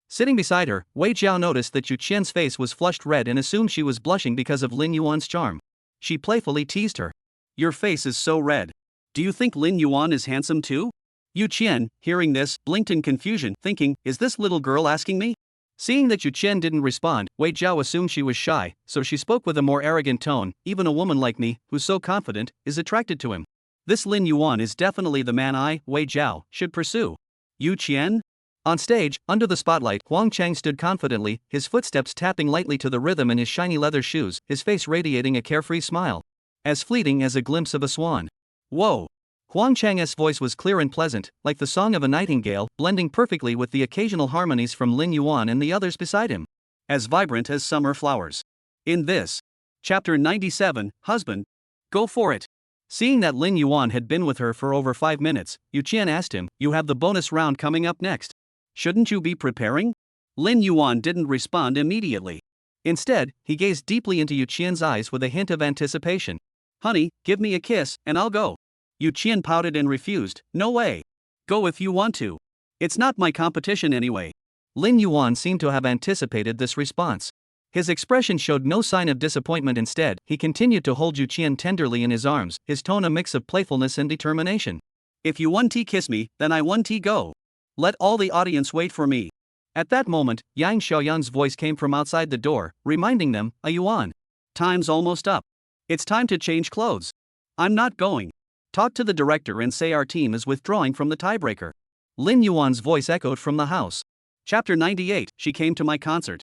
Sitting beside her, Wei Jiao noticed that Yu Qian's face was flushed red and assumed she was blushing because of Lin Yuan's charm. She playfully teased her. Your face is so red. Do you think Lin Yuan is handsome too? Yu Qian, hearing this, blinked in confusion, thinking, is this little girl asking me? Seeing that Yu Qian didn't respond, Wei Zhao assumed she was shy, so she spoke with a more arrogant tone. Even a woman like me, who's so confident, is attracted to him. This Lin Yuan is definitely the man I, Wei Zhao, should pursue. Yu Qian? On stage, under the spotlight, Huang Chang stood confidently, his footsteps tapping lightly to the rhythm in his shiny leather shoes, his face radiating a carefree smile. As fleeting as a glimpse of a swan. Whoa! Huang Chang's voice was clear and pleasant, like the song of a nightingale, blending perfectly with the occasional harmonies from Lin Yuan and the others beside him. As vibrant as summer flowers. In this. Chapter 97, Husband. Go for it. Seeing that Lin Yuan had been with her for over 5 minutes, Yu Qian asked him, you have the bonus round coming up next. Shouldn't you be preparing? Lin Yuan didn't respond immediately. Instead, he gazed deeply into Yu Qian's eyes with a hint of anticipation. Honey, give me a kiss, and I'll go. Yu Qian pouted and refused. No way. Go if you want to. It's not my competition anyway. Lin Yuan seemed to have anticipated this response. His expression showed no sign of disappointment. Instead, he continued to hold Yu Qian tenderly in his arms, his tone a mix of playfulness and determination. If you 1T kiss me, then I 1T go. Let all the audience wait for me. At that moment, Yang Xiaoyan's voice came from outside the door, reminding them, a Yuan. Time's almost up. It's time to change clothes. I'm not going. Talk to the director and say our team is withdrawing from the tiebreaker. Lin Yuan's voice echoed from the house. Chapter 98, She came to my concert.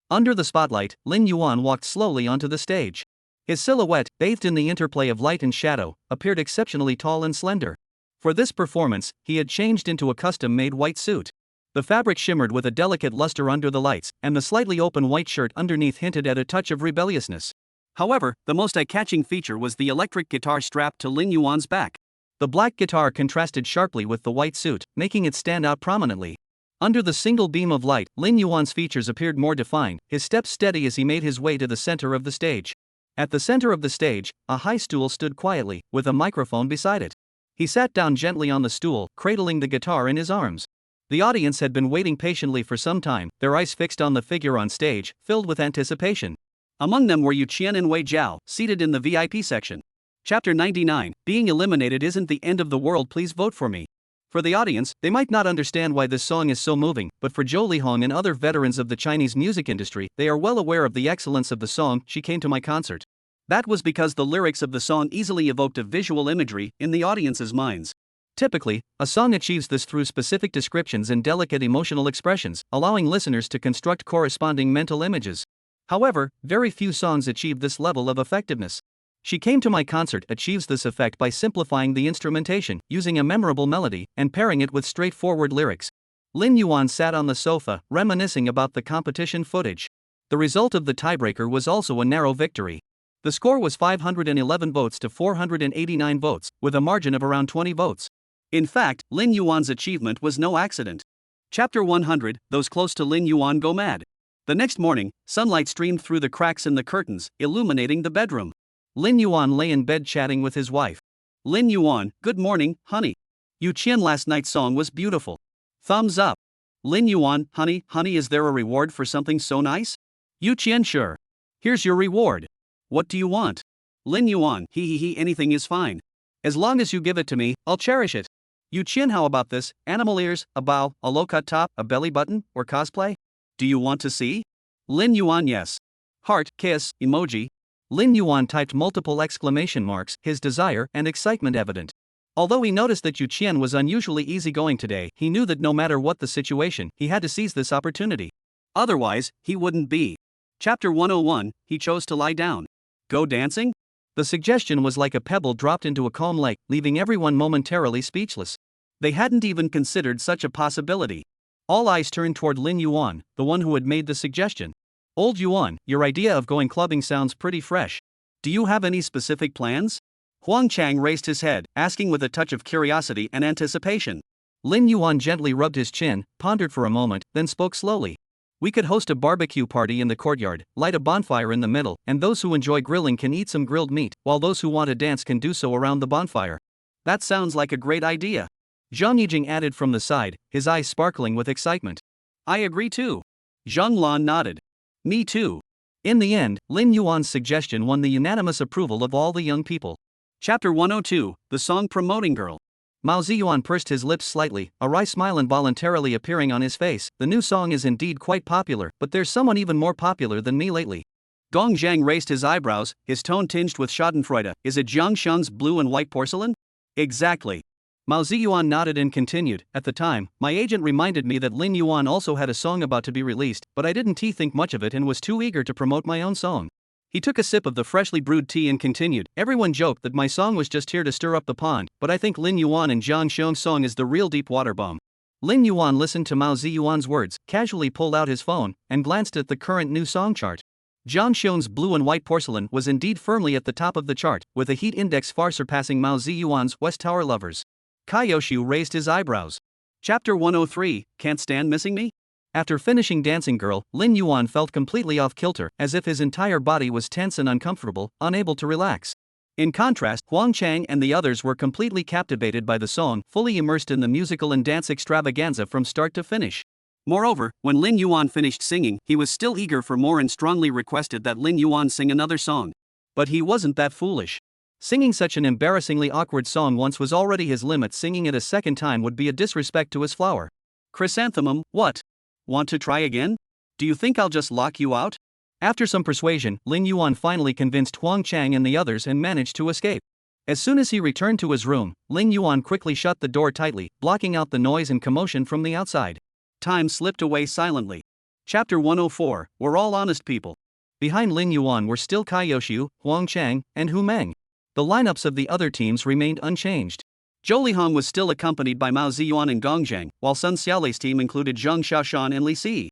Under the spotlight, Lin Yuan walked slowly onto the stage. His silhouette, bathed in the interplay of light and shadow, appeared exceptionally tall and slender. For this performance, he had changed into a custom-made white suit. The fabric shimmered with a delicate luster under the lights, and the slightly open white shirt underneath hinted at a touch of rebelliousness. However, the most eye-catching feature was the electric guitar strapped to Lin Yuan's back. The black guitar contrasted sharply with the white suit, making it stand out prominently. Under the single beam of light, Lin Yuan's features appeared more defined, his steps steady as he made his way to the center of the stage. At the center of the stage, a high stool stood quietly, with a microphone beside it. He sat down gently on the stool, cradling the guitar in his arms. The audience had been waiting patiently for some time, their eyes fixed on the figure on stage, filled with anticipation. Among them were Yu Qian and Wei Zhao, seated in the VIP section. Chapter 99, Being eliminated isn't the end of the world, please vote for me. For the audience, they might not understand why this song is so moving, but for Zhou Lihong and other veterans of the Chinese music industry, they are well aware of the excellence of the song, She Came to My Concert. That was because the lyrics of the song easily evoked a visual imagery in the audience's minds. Typically, a song achieves this through specific descriptions and delicate emotional expressions, allowing listeners to construct corresponding mental images. However, very few songs achieve this level of effectiveness. She Came to My Concert achieves this effect by simplifying the instrumentation, using a memorable melody, and pairing it with straightforward lyrics. Lin Yuan sat on the sofa, reminiscing about the competition footage. The result of the tiebreaker was also a narrow victory. The score was 511 votes to 489 votes, with a margin of around 20 votes. In fact, Lin Yuan's achievement was no accident. Chapter 100, Those close to Lin Yuan go mad. The next morning, sunlight streamed through the cracks in the curtains, illuminating the bedroom. Lin Yuan lay in bed chatting with his wife. Lin Yuan, good morning, honey. Yu Qian, last night's song was beautiful. Thumbs up. Lin Yuan, honey, is there a reward for something so nice? Yu Qian, sure. Here's your reward. What do you want? Lin Yuan, anything is fine. As long as you give it to me, I'll cherish it. Yu Qian, how about this, animal ears, a bow, a low-cut top, a belly button, or cosplay? Do you want to see? Lin Yuan, yes. Heart, kiss, emoji. Lin Yuan typed multiple exclamation marks, his desire and excitement evident. Although he noticed that Yu Qian was unusually easygoing today, he knew that no matter what the situation, he had to seize this opportunity. Otherwise, he wouldn't be. Chapter 101, He chose to lie down. Go dancing? The suggestion was like a pebble dropped into a calm lake, leaving everyone momentarily speechless. They hadn't even considered such a possibility. All eyes turned toward Lin Yuan, the one who had made the suggestion. Old Yuan, your idea of going clubbing sounds pretty fresh. Do you have any specific plans? Huang Chang raised his head, asking with a touch of curiosity and anticipation. Lin Yuan gently rubbed his chin, pondered for a moment, then spoke slowly. We could host a barbecue party in the courtyard, light a bonfire in the middle, and those who enjoy grilling can eat some grilled meat, while those who want to dance can do so around the bonfire. That sounds like a great idea. Zhang Yijing added from the side, his eyes sparkling with excitement. I agree too. Zhang Lan nodded. Me too. In the end, Lin Yuan's suggestion won the unanimous approval of all the young people. Chapter 102, The Song Promoting Girl. Mao Ziyuan pursed his lips slightly, a wry smile involuntarily appearing on his face. The new song is indeed quite popular, but there's someone even more popular than me lately. Gong Zhang raised his eyebrows, his tone tinged with schadenfreude. Is it Jiang Sheng's blue and white porcelain? Exactly. Mao Ziyuan nodded and continued. At the time, my agent reminded me that Lin Yuan also had a song about to be released, but I didn't think much of it and was too eager to promote my own song. He took a sip of the freshly brewed tea and continued. Everyone joked that my song was just here to stir up the pond, but I think Lin Yuan and Jiang Sheng's song is the real deep water bomb. Lin Yuan listened to Mao Ziyuan's words, casually pulled out his phone, and glanced at the current new song chart. Jiang Sheng's Blue and White Porcelain was indeed firmly at the top of the chart, with a heat index far surpassing Mao Ziyuan's West Tower Lovers. Kaiyoshu raised his eyebrows. Chapter 103, Can't Stand Missing Me? After finishing Dancing Girl, Lin Yuan felt completely off kilter, as if his entire body was tense and uncomfortable, unable to relax. In contrast, Huang Chang and the others were completely captivated by the song, fully immersed in the musical and dance extravaganza from start to finish. Moreover, when Lin Yuan finished singing, he was still eager for more and strongly requested that Lin Yuan sing another song. But he wasn't that foolish. Singing such an embarrassingly awkward song once was already his limit. Singing it a second time would be a disrespect to his flower. Chrysanthemum, what? Want to try again? Do you think I'll just lock you out? After some persuasion, Lin Yuan finally convinced Huang Chang and the others and managed to escape. As soon as he returned to his room, Lin Yuan quickly shut the door tightly, blocking out the noise and commotion from the outside. Time slipped away silently. Chapter 104, We're All Honest People. Behind Lin Yuan were still Kaiyoshu, Huang Chang, and Hu Meng. The lineups of the other teams remained unchanged. Zhou Lihong was still accompanied by Mao Ziyuan and Gong Zhang, while Sun Xiaolei's team included Zheng Xiaoshan and Li Si.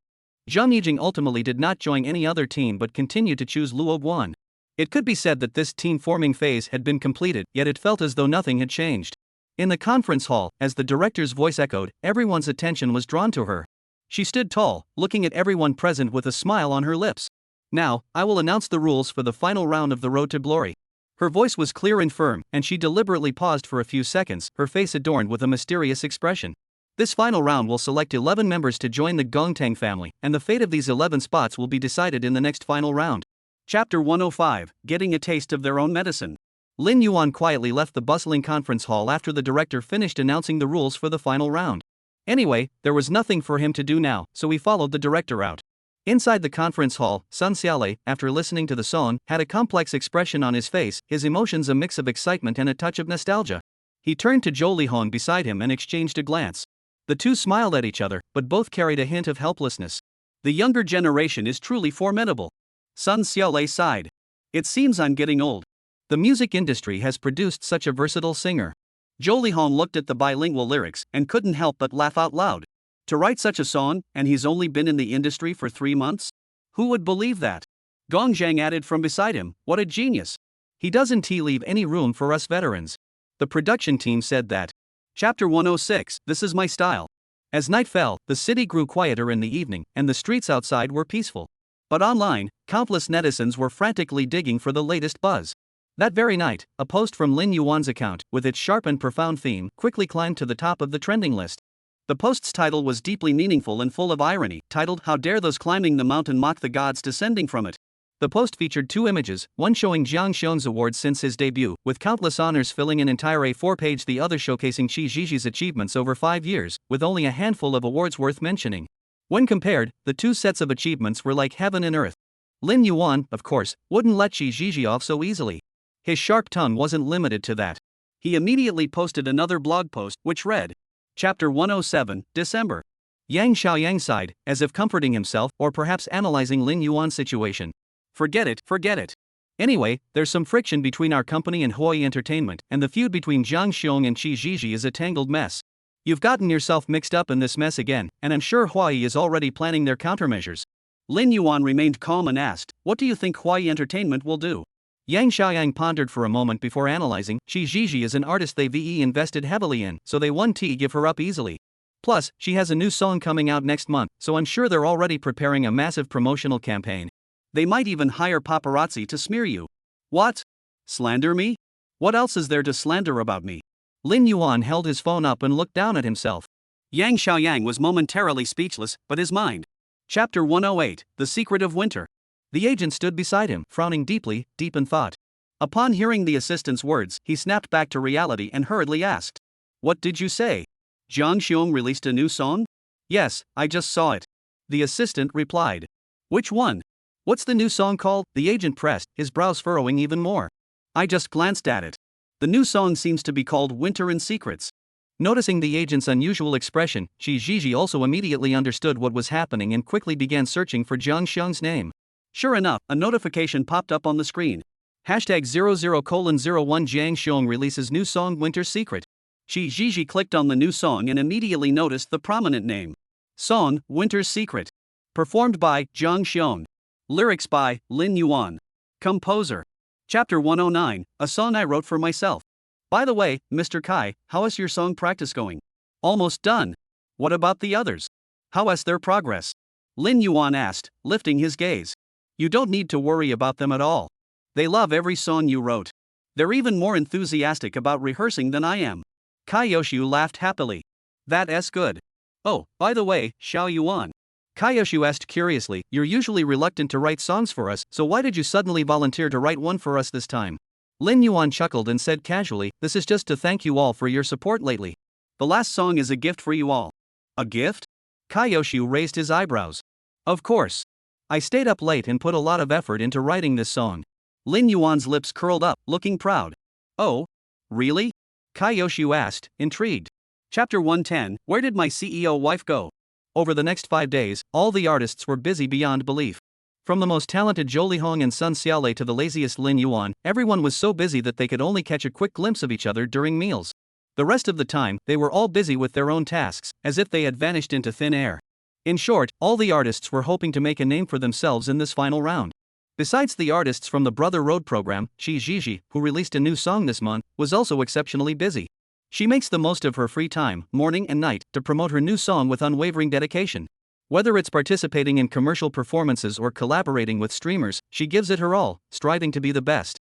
Zheng Yijing ultimately did not join any other team but continued to choose Luo Guan. It could be said that this team-forming phase had been completed, yet it felt as though nothing had changed. In the conference hall, as the director's voice echoed, everyone's attention was drawn to her. She stood tall, looking at everyone present with a smile on her lips. Now, I will announce the rules for the final round of the Road to Glory. Her voice was clear and firm, and she deliberately paused for a few seconds, her face adorned with a mysterious expression. This final round will select 11 members to join the Gongtang family, and the fate of these 11 spots will be decided in the next final round. Chapter 105, Getting a Taste of Their Own Medicine. Lin Yuan quietly left the bustling conference hall after the director finished announcing the rules for the final round. Anyway, there was nothing for him to do now, so he followed the director out. Inside the conference hall, Sun Xiaolei, after listening to the song, had a complex expression on his face, his emotions a mix of excitement and a touch of nostalgia. He turned to Zhou Lihong beside him and exchanged a glance. The two smiled at each other, but both carried a hint of helplessness. The younger generation is truly formidable. Sun Xiaolei sighed. It seems I'm getting old. The music industry has produced such a versatile singer. Zhou Lihong looked at the bilingual lyrics and couldn't help but laugh out loud. To write such a song, and he's only been in the industry for 3 months? Who would believe that? Gong Zhang added from beside him, what a genius. He doesn't leave any room for us veterans. The production team said that. Chapter 106, This Is My Style. As night fell, the city grew quieter in the evening, and the streets outside were peaceful. But online, countless netizens were frantically digging for the latest buzz. That very night, a post from Lin Yuan's account, with its sharp and profound theme, quickly climbed to the top of the trending list. The post's title was deeply meaningful and full of irony, titled How Dare Those Climbing the Mountain Mock the Gods Descending from It. The post featured 2 images, one showing Jiang Sheng's awards since his debut, with countless honors filling an entire A4 page, the other showcasing Qi Ziji's achievements over 5 years, with only a handful of awards worth mentioning. When compared, the 2 sets of achievements were like heaven and earth. Lin Yuan, of course, wouldn't let Qi Ziji off so easily. His sharp tongue wasn't limited to that. He immediately posted another blog post, which read, Chapter 107, December. Yang Xiaoyang sighed, as if comforting himself, or perhaps analyzing Lin Yuan's situation. Forget it. Anyway, there's some friction between our company and Huai Entertainment, and the feud between Jiang Xiong and Qi Ziji is a tangled mess. You've gotten yourself mixed up in this mess again, and I'm sure Huai is already planning their countermeasures. Lin Yuan remained calm and asked, What do you think Huai Entertainment will do? Yang Xiaoyang pondered for a moment before analyzing. Qi Ziji is an artist they've invested heavily in, so they won't give her up easily. Plus, she has a new song coming out next month, so I'm sure they're already preparing a massive promotional campaign. They might even hire paparazzi to smear you. What? Slander me? What else is there to slander about me? Lin Yuan held his phone up and looked down at himself. Yang Xiaoyang was momentarily speechless, but his mind. Chapter 108, The Secret of Winter. The agent stood beside him, frowning deep in thought. Upon hearing the assistant's words, he snapped back to reality and hurriedly asked, "What did you say? Jiang Xiong released a new song?" "Yes, I just saw it." The assistant replied. "Which one? What's the new song called?" The agent pressed, his brows furrowing even more. "I just glanced at it. The new song seems to be called Winter in Secrets." Noticing the agent's unusual expression, Shi Jiji also immediately understood what was happening and quickly began searching for Jiang Xiong's name. Sure enough, a notification popped up on the screen. #00:01 Jiang Xiong releases new song Winter Secret. Shi Jiji clicked on the new song and immediately noticed the prominent name. Song, Winter's Secret. Performed by Jiang Xiong. Lyrics by Lin Yuan. Composer. Chapter 109, a song I wrote for myself. By the way, Mr. Kai, how is your song practice going? Almost done. What about the others? How is their progress? Lin Yuan asked, lifting his gaze. You don't need to worry about them at all. They love every song you wrote. They're even more enthusiastic about rehearsing than I am. Kai Yoshu laughed happily. That's good. Oh, by the way, Xiao Yuan. Kai Yoshu asked curiously, you're usually reluctant to write songs for us, so why did you suddenly volunteer to write one for us this time? Lin Yuan chuckled and said casually, this is just to thank you all for your support lately. The last song is a gift for you all. A gift? Kai Yoshu raised his eyebrows. Of course. I stayed up late and put a lot of effort into writing this song. Lin Yuan's lips curled up, looking proud. Oh? Really? Kai Yoshu asked, intrigued. Chapter 110, Where did my CEO wife go? Over the next 5 days, all the artists were busy beyond belief. From the most talented Zhou Lihong and Sun Xiaolei to the laziest Lin Yuan, everyone was so busy that they could only catch a quick glimpse of each other during meals. The rest of the time, they were all busy with their own tasks, as if they had vanished into thin air. In short, all the artists were hoping to make a name for themselves in this final round. Besides the artists from the Brother Road program, Shi Jiji, who released a new song this month, was also exceptionally busy. She makes the most of her free time, morning and night, to promote her new song with unwavering dedication. Whether it's participating in commercial performances or collaborating with streamers, she gives it her all, striving to be the best.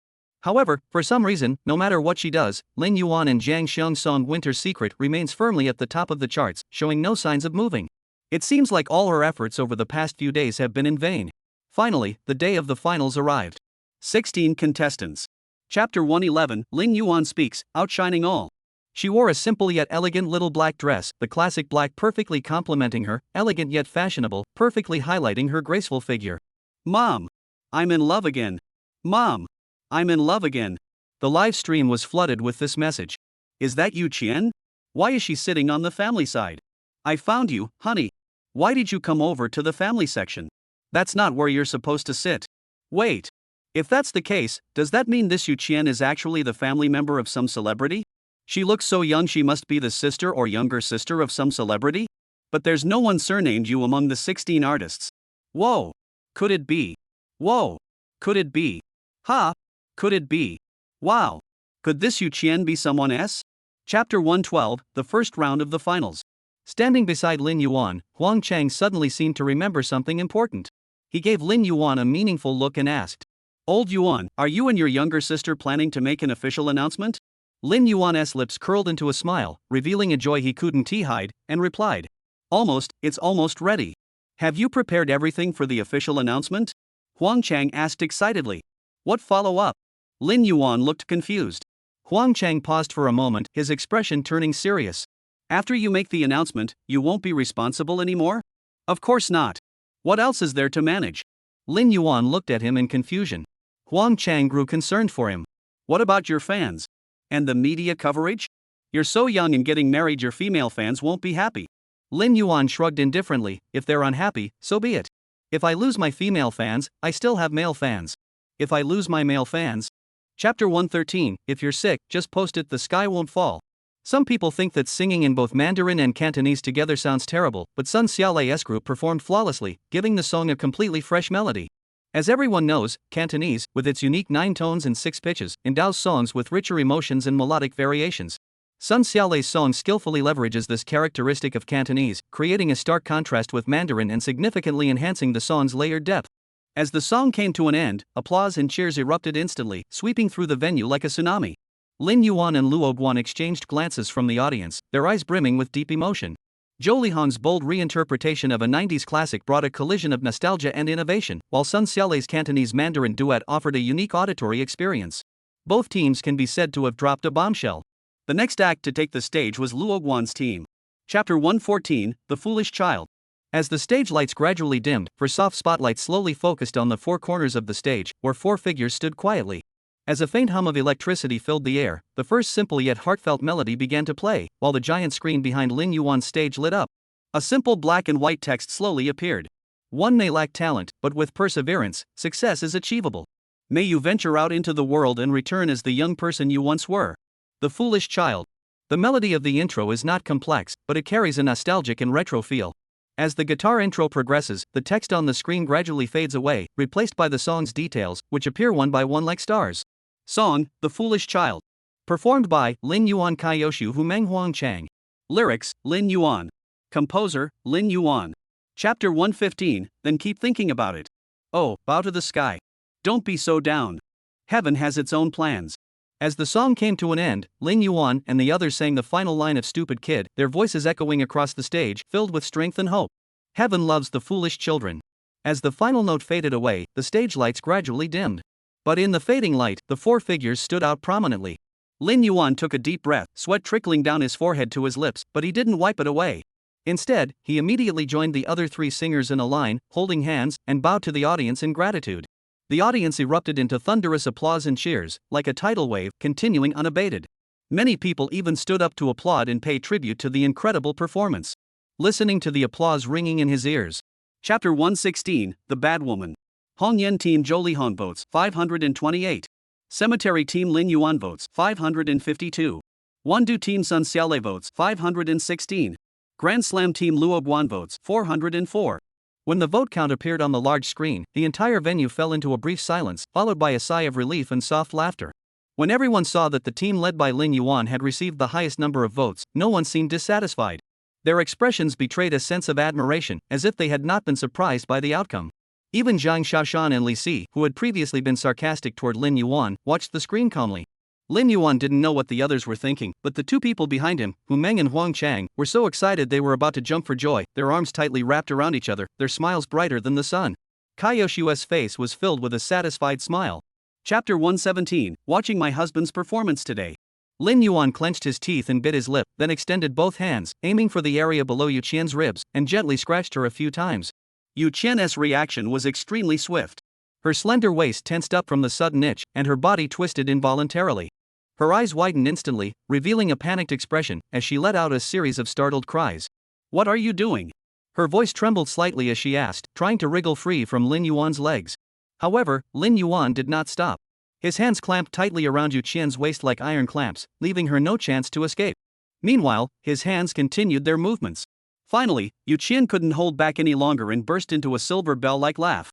However, for some reason, no matter what she does, Lin Yuan and Jiang Xiong's song Winter Secret remains firmly at the top of the charts, showing no signs of moving. It seems like all her efforts over the past few days have been in vain. Finally, the day of the finals arrived. 16 contestants. Chapter 111, Lin Yuan speaks, outshining all. She wore a simple yet elegant little black dress, the classic black perfectly complementing her, elegant yet fashionable, perfectly highlighting her graceful figure. Mom! I'm in love again. Mom! I'm in love again. The live stream was flooded with this message. Is that you, Qian? Why is she sitting on the family side? I found you, honey. Why did you come over to the family section? That's not where you're supposed to sit. Wait. If that's the case, does that mean this Yu Qian is actually the family member of some celebrity? She looks so young, she must be the sister or younger sister of some celebrity? But there's no one surnamed Yu among the 16 artists. Whoa! Could it be? Whoa! Could it be? Ha! Could it be? Wow! Could this Yu Qian be someone else? Chapter 112, the first round of the finals. Standing beside Lin Yuan, Huang Chang suddenly seemed to remember something important. He gave Lin Yuan a meaningful look and asked, Old Yuan, are you and your younger sister planning to make an official announcement? Lin Yuan's lips curled into a smile, revealing a joy he couldn't hide, and replied, Almost, it's almost ready. Have you prepared everything for the official announcement? Huang Chang asked excitedly. What follow-up? Lin Yuan looked confused. Huang Chang paused for a moment, his expression turning serious. After you make the announcement, you won't be responsible anymore? Of course not. What else is there to manage? Lin Yuan looked at him in confusion. Huang Chang grew concerned for him. What about your fans? And the media coverage? You're so young and getting married, your female fans won't be happy. Lin Yuan shrugged indifferently. If they're unhappy, so be it. If I lose my female fans, I still have male fans. If I lose my male fans. Chapter 113, if you're sick, just post it, the sky won't fall. Some people think that singing in both Mandarin and Cantonese together sounds terrible, but Sun Xiaolei's group performed flawlessly, giving the song a completely fresh melody. As everyone knows, Cantonese, with its unique 9 tones and 6 pitches, endows songs with richer emotions and melodic variations. Sun Xiaolei's song skillfully leverages this characteristic of Cantonese, creating a stark contrast with Mandarin and significantly enhancing the song's layered depth. As the song came to an end, applause and cheers erupted instantly, sweeping through the venue like a tsunami. Lin Yuan and Luo Guan exchanged glances from the audience, their eyes brimming with deep emotion. Zhou Lihong's bold reinterpretation of a 90s classic brought a collision of nostalgia and innovation, while Sun Xiaolei's Cantonese Mandarin duet offered a unique auditory experience. Both teams can be said to have dropped a bombshell. The next act to take the stage was Luo Guan's team. Chapter 114, The Foolish Child. As the stage lights gradually dimmed, for soft spotlights slowly focused on the four corners of the stage, where four figures stood quietly. As a faint hum of electricity filled the air, the first simple yet heartfelt melody began to play, while the giant screen behind Lin Yuan's stage lit up. A simple black and white text slowly appeared. One may lack talent, but with perseverance, success is achievable. May you venture out into the world and return as the young person you once were. The Foolish Child. The melody of the intro is not complex, but it carries a nostalgic and retro feel. As the guitar intro progresses, the text on the screen gradually fades away, replaced by the song's details, which appear one by one like stars. Song, The Foolish Child. Performed by Lin Yuan Kaiyoshu Hu Menghuang Chang. Lyrics, Lin Yuan. Composer, Lin Yuan. Chapter 115, Then keep thinking about it. Oh, bow to the sky. Don't be so down. Heaven has its own plans. As the song came to an end, Lin Yuan and the others sang the final line of Stupid Kid, their voices echoing across the stage, filled with strength and hope. Heaven loves the foolish children. As the final note faded away, the stage lights gradually dimmed. But in the fading light, the four figures stood out prominently. Lin Yuan took a deep breath, sweat trickling down his forehead to his lips, but he didn't wipe it away. Instead, he immediately joined the other three singers in a line, holding hands, and bowed to the audience in gratitude. The audience erupted into thunderous applause and cheers, like a tidal wave, continuing unabated. Many people even stood up to applaud and pay tribute to the incredible performance. Listening to the applause ringing in his ears. Chapter 116, The Bad Woman. Hongyan Team Zhou Lihong votes 528. Cemetery Team Lin Yuan votes 552. Wandu Team Sun Xiaolei votes 516. Grand Slam Team Luo Guan votes 404. When the vote count appeared on the large screen, the entire venue fell into a brief silence, followed by a sigh of relief and soft laughter. When everyone saw that the team led by Lin Yuan had received the highest number of votes, no one seemed dissatisfied. Their expressions betrayed a sense of admiration, as if they had not been surprised by the outcome. Even Zhang Xiaoshan and Li Si, who had previously been sarcastic toward Lin Yuan, watched the screen calmly. Lin Yuan didn't know what the others were thinking, but the two people behind him, Hu Meng and Huang Chang, were so excited they were about to jump for joy, their arms tightly wrapped around each other, their smiles brighter than the sun. Kaiyoshu's face was filled with a satisfied smile. Chapter 117, Watching My Husband's Performance Today. Lin Yuan clenched his teeth and bit his lip, then extended both hands, aiming for the area below Yu Qian's ribs, and gently scratched her a few times. Yu Qian's reaction was extremely swift. Her slender waist tensed up from the sudden itch, and her body twisted involuntarily. Her eyes widened instantly, revealing a panicked expression, as she let out a series of startled cries. What are you doing? Her voice trembled slightly as she asked, trying to wriggle free from Lin Yuan's legs. However, Lin Yuan did not stop. His hands clamped tightly around Yu Qian's waist like iron clamps, leaving her no chance to escape. Meanwhile, his hands continued their movements. Finally, Yu Qian couldn't hold back any longer and burst into a silver bell-like laugh.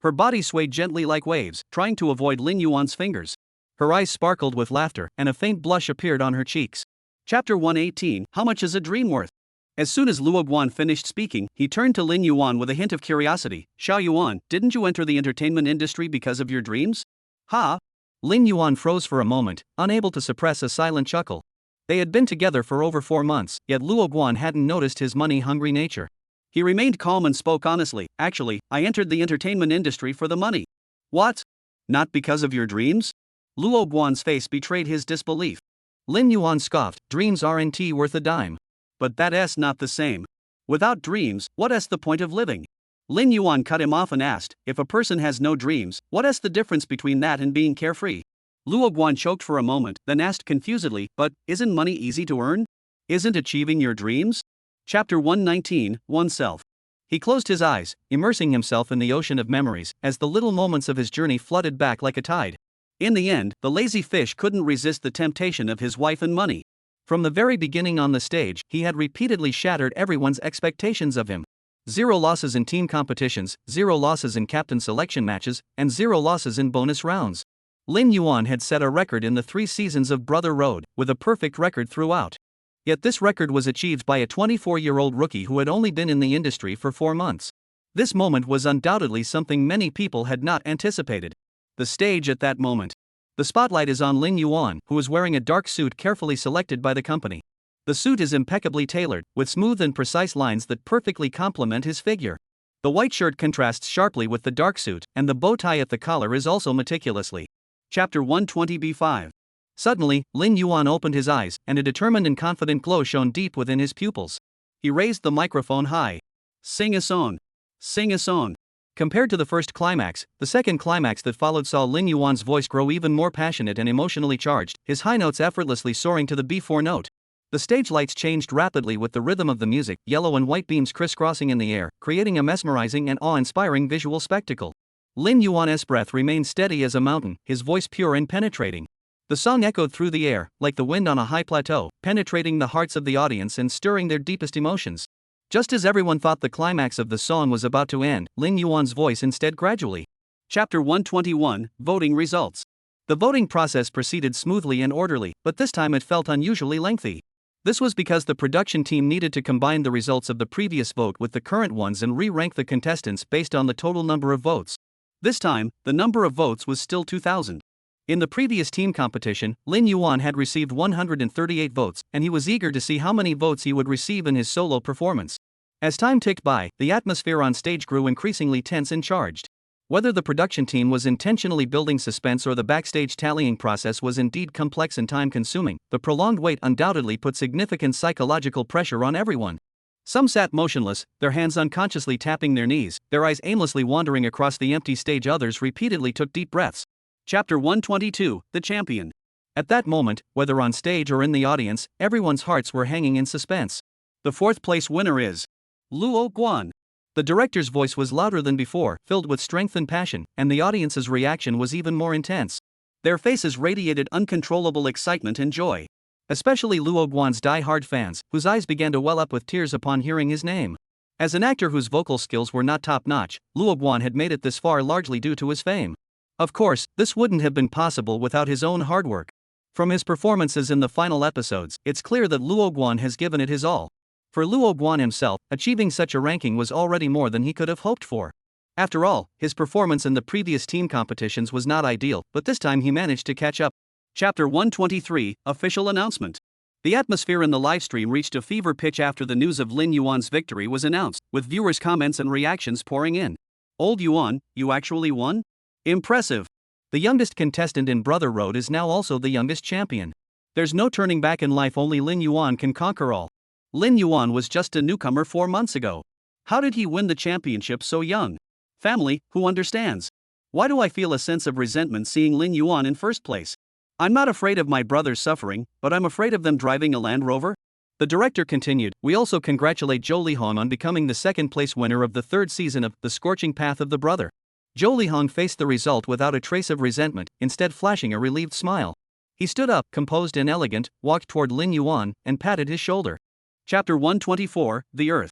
Her body swayed gently like waves, trying to avoid Lin Yuan's fingers. Her eyes sparkled with laughter, and a faint blush appeared on her cheeks. Chapter 118, How Much is a Dream Worth? As soon as Luo Guan finished speaking, he turned to Lin Yuan with a hint of curiosity. Xiao Yuan, didn't you enter the entertainment industry because of your dreams? Ha! Lin Yuan froze for a moment, unable to suppress a silent chuckle. They had been together for over 4 months, yet Luo Guan hadn't noticed his money-hungry nature. He remained calm and spoke honestly. Actually, I entered the entertainment industry for the money. What? Not because of your dreams? Luo Guan's face betrayed his disbelief. Lin Yuan scoffed, dreams aren't worth a dime. But that's not the same. Without dreams, what's the point of living? Lin Yuan cut him off and asked, if a person has no dreams, what's the difference between that and being carefree? Luo Guan choked for a moment, then asked confusedly, but isn't money easy to earn? Isn't achieving your dreams? Chapter 119, Oneself. He closed his eyes, immersing himself in the ocean of memories, as the little moments of his journey flooded back like a tide. In the end, the lazy fish couldn't resist the temptation of his wife and money. From the very beginning on the stage, he had repeatedly shattered everyone's expectations of him. 0 losses in team competitions, 0 losses in captain selection matches, and 0 losses in bonus rounds. Lin Yuan had set a record in the 3 seasons of Brother Road, with a perfect record throughout. Yet this record was achieved by a 24-year-old rookie who had only been in the industry for 4 months. This moment was undoubtedly something many people had not anticipated. The stage at that moment. The spotlight is on Lin Yuan, who is wearing a dark suit carefully selected by the company. The suit is impeccably tailored, with smooth and precise lines that perfectly complement his figure. The white shirt contrasts sharply with the dark suit, and the bow tie at the collar is also meticulously Chapter 120b5. Suddenly, Lin Yuan opened his eyes, and a determined and confident glow shone deep within his pupils. He raised the microphone high. Sing a song. Sing a song. Compared to the first climax, the second climax that followed saw Lin Yuan's voice grow even more passionate and emotionally charged, his high notes effortlessly soaring to the B4 note. The stage lights changed rapidly with the rhythm of the music, yellow and white beams crisscrossing in the air, creating a mesmerizing and awe-inspiring visual spectacle. Lin Yuan's breath remained steady as a mountain, his voice pure and penetrating. The song echoed through the air, like the wind on a high plateau, penetrating the hearts of the audience and stirring their deepest emotions. Just as everyone thought the climax of the song was about to end, Lin Yuan's voice instead gradually. Chapter 121, Voting Results. The voting process proceeded smoothly and orderly, but this time it felt unusually lengthy. This was because the production team needed to combine the results of the previous vote with the current ones and re-rank the contestants based on the total number of votes. This time, the number of votes was still 2,000. In the previous team competition, Lin Yuan had received 138 votes, and he was eager to see how many votes he would receive in his solo performance. As time ticked by, the atmosphere on stage grew increasingly tense and charged. Whether the production team was intentionally building suspense or the backstage tallying process was indeed complex and time-consuming, the prolonged wait undoubtedly put significant psychological pressure on everyone. Some sat motionless, their hands unconsciously tapping their knees, their eyes aimlessly wandering across the empty stage. Others repeatedly took deep breaths. Chapter 122, The Champion. At that moment, whether on stage or in the audience, everyone's hearts were hanging in suspense. The fourth place winner is Luo Guan. The director's voice was louder than before, filled with strength and passion, and the audience's reaction was even more intense. Their faces radiated uncontrollable excitement and joy. Especially Luo Guan's die-hard fans, whose eyes began to well up with tears upon hearing his name. As an actor whose vocal skills were not top-notch, Luo Guan had made it this far largely due to his fame. Of course, this wouldn't have been possible without his own hard work. From his performances in the final episodes, it's clear that Luo Guan has given it his all. For Luo Guan himself, achieving such a ranking was already more than he could have hoped for. After all, his performance in the previous team competitions was not ideal, but this time he managed to catch up. Chapter 123, Official Announcement. The atmosphere in the livestream reached a fever pitch after the news of Lin Yuan's victory was announced, with viewers' comments and reactions pouring in. Old Yuan, you actually won? Impressive. The youngest contestant in Brother Road is now also the youngest champion. There's no turning back in life, only Lin Yuan can conquer all. Lin Yuan was just a newcomer 4 months ago. How did he win the championship so young? Family, who understands? Why do I feel a sense of resentment seeing Lin Yuan in first place? I'm not afraid of my brothers suffering, but I'm afraid of them driving a Land Rover. The director continued, we also congratulate Zhou Lihong on becoming the second place winner of the third season of The Scorching Path of the Brother. Zhou Lihong faced the result without a trace of resentment, instead flashing a relieved smile. He stood up, composed and elegant, walked toward Lin Yuan, and patted his shoulder. Chapter 124, The Earth.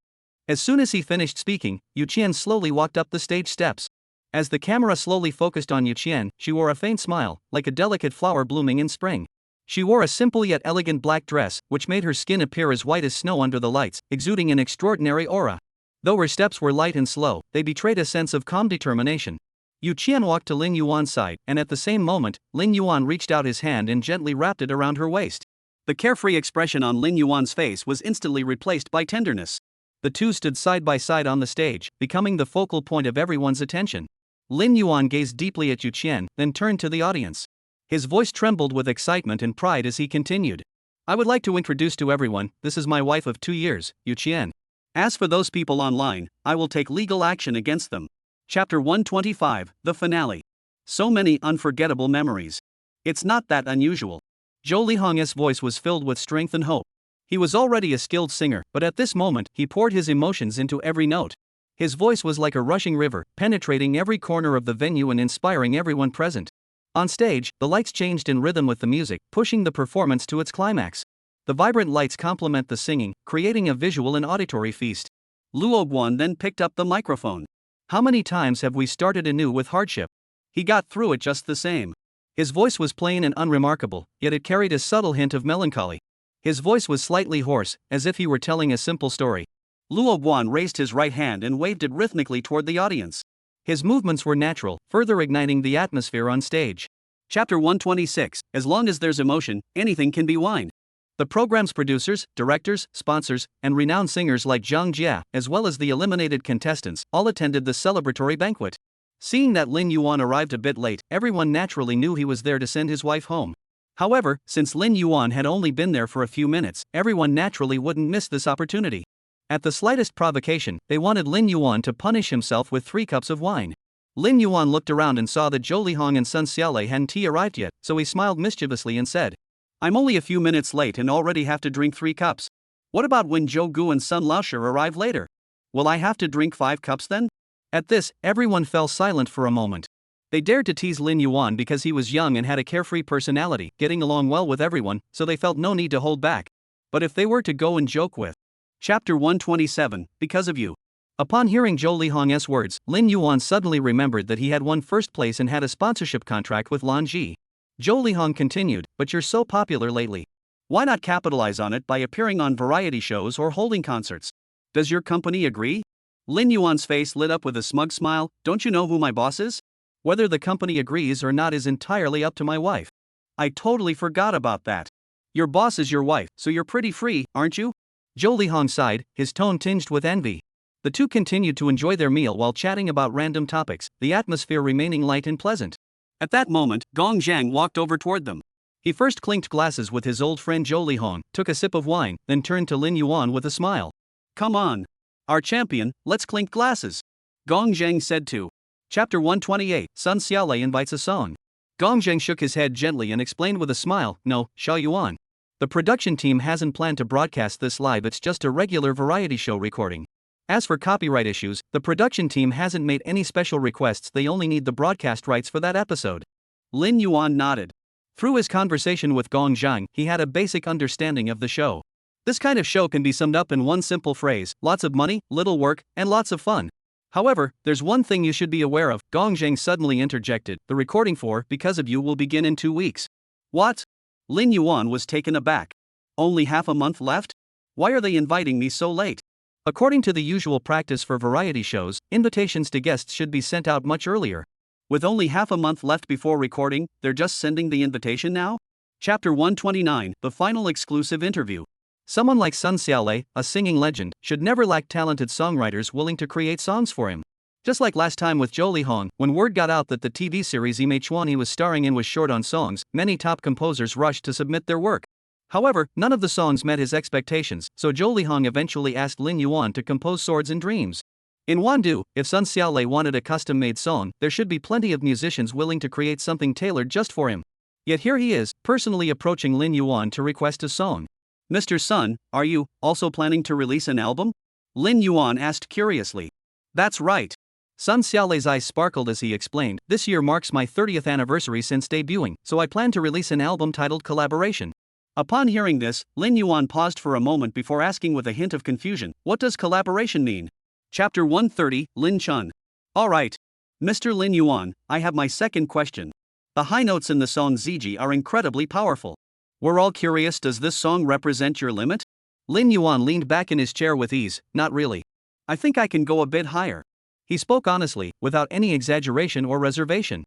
As soon as he finished speaking, Yu Qian slowly walked up the stage steps. As the camera slowly focused on Yu Qian, she wore a faint smile, like a delicate flower blooming in spring. She wore a simple yet elegant black dress, which made her skin appear as white as snow under the lights, exuding an extraordinary aura. Though her steps were light and slow, they betrayed a sense of calm determination. Yu Qian walked to Lin Yuan's side, and at the same moment, Lin Yuan reached out his hand and gently wrapped it around her waist. The carefree expression on Lin Yuan's face was instantly replaced by tenderness. The two stood side by side on the stage, becoming the focal point of everyone's attention. Lin Yuan gazed deeply at Yu Qian, then turned to the audience. His voice trembled with excitement and pride as he continued. I would like to introduce to everyone, this is my wife of 2 years, Yu Qian. As for those people online, I will take legal action against them. Chapter 125, The Finale. So many unforgettable memories. It's not that unusual. Zhou Lihong's voice was filled with strength and hope. He was already a skilled singer, but at this moment, he poured his emotions into every note. His voice was like a rushing river, penetrating every corner of the venue and inspiring everyone present. On stage, the lights changed in rhythm with the music, pushing the performance to its climax. The vibrant lights complement the singing, creating a visual and auditory feast. Luo Guan then picked up the microphone. How many times have we started anew with hardship? He got through it just the same. His voice was plain and unremarkable, yet it carried a subtle hint of melancholy. His voice was slightly hoarse, as if he were telling a simple story. Luo Guan raised his right hand and waved it rhythmically toward the audience. His movements were natural, further igniting the atmosphere on stage. Chapter 126, As long as there's emotion, anything can be wine. The program's producers, directors, sponsors, and renowned singers like Zhang Jia, as well as the eliminated contestants, all attended the celebratory banquet. Seeing that Lin Yuan arrived a bit late, everyone naturally knew he was there to send his wife home. However, since Lin Yuan had only been there for a few minutes, everyone naturally wouldn't miss this opportunity. At the slightest provocation, they wanted Lin Yuan to punish himself with 3 cups of wine. Lin Yuan looked around and saw that Zhou Lihong and Sun Xiaolei hadn't arrived yet, so he smiled mischievously and said, "I'm only a few minutes late and already have to drink 3 cups. What about when Zhou Gu and Sun Laoshi arrive later? Will I have to drink 5 cups then?" At this, everyone fell silent for a moment. They dared to tease Lin Yuan because he was young and had a carefree personality, getting along well with everyone, so they felt no need to hold back. But if they were to go and joke with Chapter 127, Because of You. Upon hearing Zhou Lihong's words, Lin Yuan suddenly remembered that he had won first place and had a sponsorship contract with Lan Ji. Zhou Lihong continued, "But you're so popular lately. Why not capitalize on it by appearing on variety shows or holding concerts? Does your company agree?" Lin Yuan's face lit up with a smug smile. "Don't you know who my boss is? Whether the company agrees or not is entirely up to my wife. I totally forgot about that. Your boss is your wife, so you're pretty free, aren't you?" Zhou Lihong sighed, his tone tinged with envy. The two continued to enjoy their meal while chatting about random topics, the atmosphere remaining light and pleasant. At that moment, Gong Zhang walked over toward them. He first clinked glasses with his old friend Zhou Lihong, took a sip of wine, then turned to Lin Yuan with a smile. "Come on. Our champion, let's clink glasses." Gong Zhang said to. Chapter 128, Sun Xiaolei invites a song. Gong Zhang shook his head gently and explained with a smile, "No, Xia Yuan. The production team hasn't planned to broadcast this live, it's just a regular variety show recording. As for copyright issues, the production team hasn't made any special requests, they only need the broadcast rights for that episode." Lin Yuan nodded. Through his conversation with Gong Zhang, he had a basic understanding of the show. This kind of show can be summed up in one simple phrase: lots of money, little work, and lots of fun. However, there's one thing you should be aware of, Gong Zhang suddenly interjected, "The recording for Because of You will begin in 2 weeks. What?" Lin Yuan was taken aback. "Only half a month left? Why are they inviting me so late?" According to the usual practice for variety shows, invitations to guests should be sent out much earlier. With only half a month left before recording, they're just sending the invitation now? Chapter 129, The Final Exclusive Interview. Someone like Sun Xiaolei, a singing legend, should never lack talented songwriters willing to create songs for him. Just like last time with Zhou Lihong, when word got out that the TV series Ime Chuan he was starring in was short on songs, many top composers rushed to submit their work. However, none of the songs met his expectations, so Zhou Lihong eventually asked Lin Yuan to compose Swords and Dreams. In Wandu, if Sun Xiaolei wanted a custom-made song, there should be plenty of musicians willing to create something tailored just for him. Yet here he is, personally approaching Lin Yuan to request a song. "Mr. Sun, are you also planning to release an album?" Lin Yuan asked curiously. "That's right." Sun Xiaolei's eyes sparkled as he explained, "This year marks my 30th anniversary since debuting, so I plan to release an album titled Collaboration." Upon hearing this, Lin Yuan paused for a moment before asking with a hint of confusion, "What does collaboration mean?" Chapter 130, Lin Chun. "Alright. Mr. Lin Yuan, I have my second question. The high notes in the song Ziji are incredibly powerful. We're all curious, does this song represent your limit?" Lin Yuan leaned back in his chair with ease, "Not really. I think I can go a bit higher." He spoke honestly, without any exaggeration or reservation.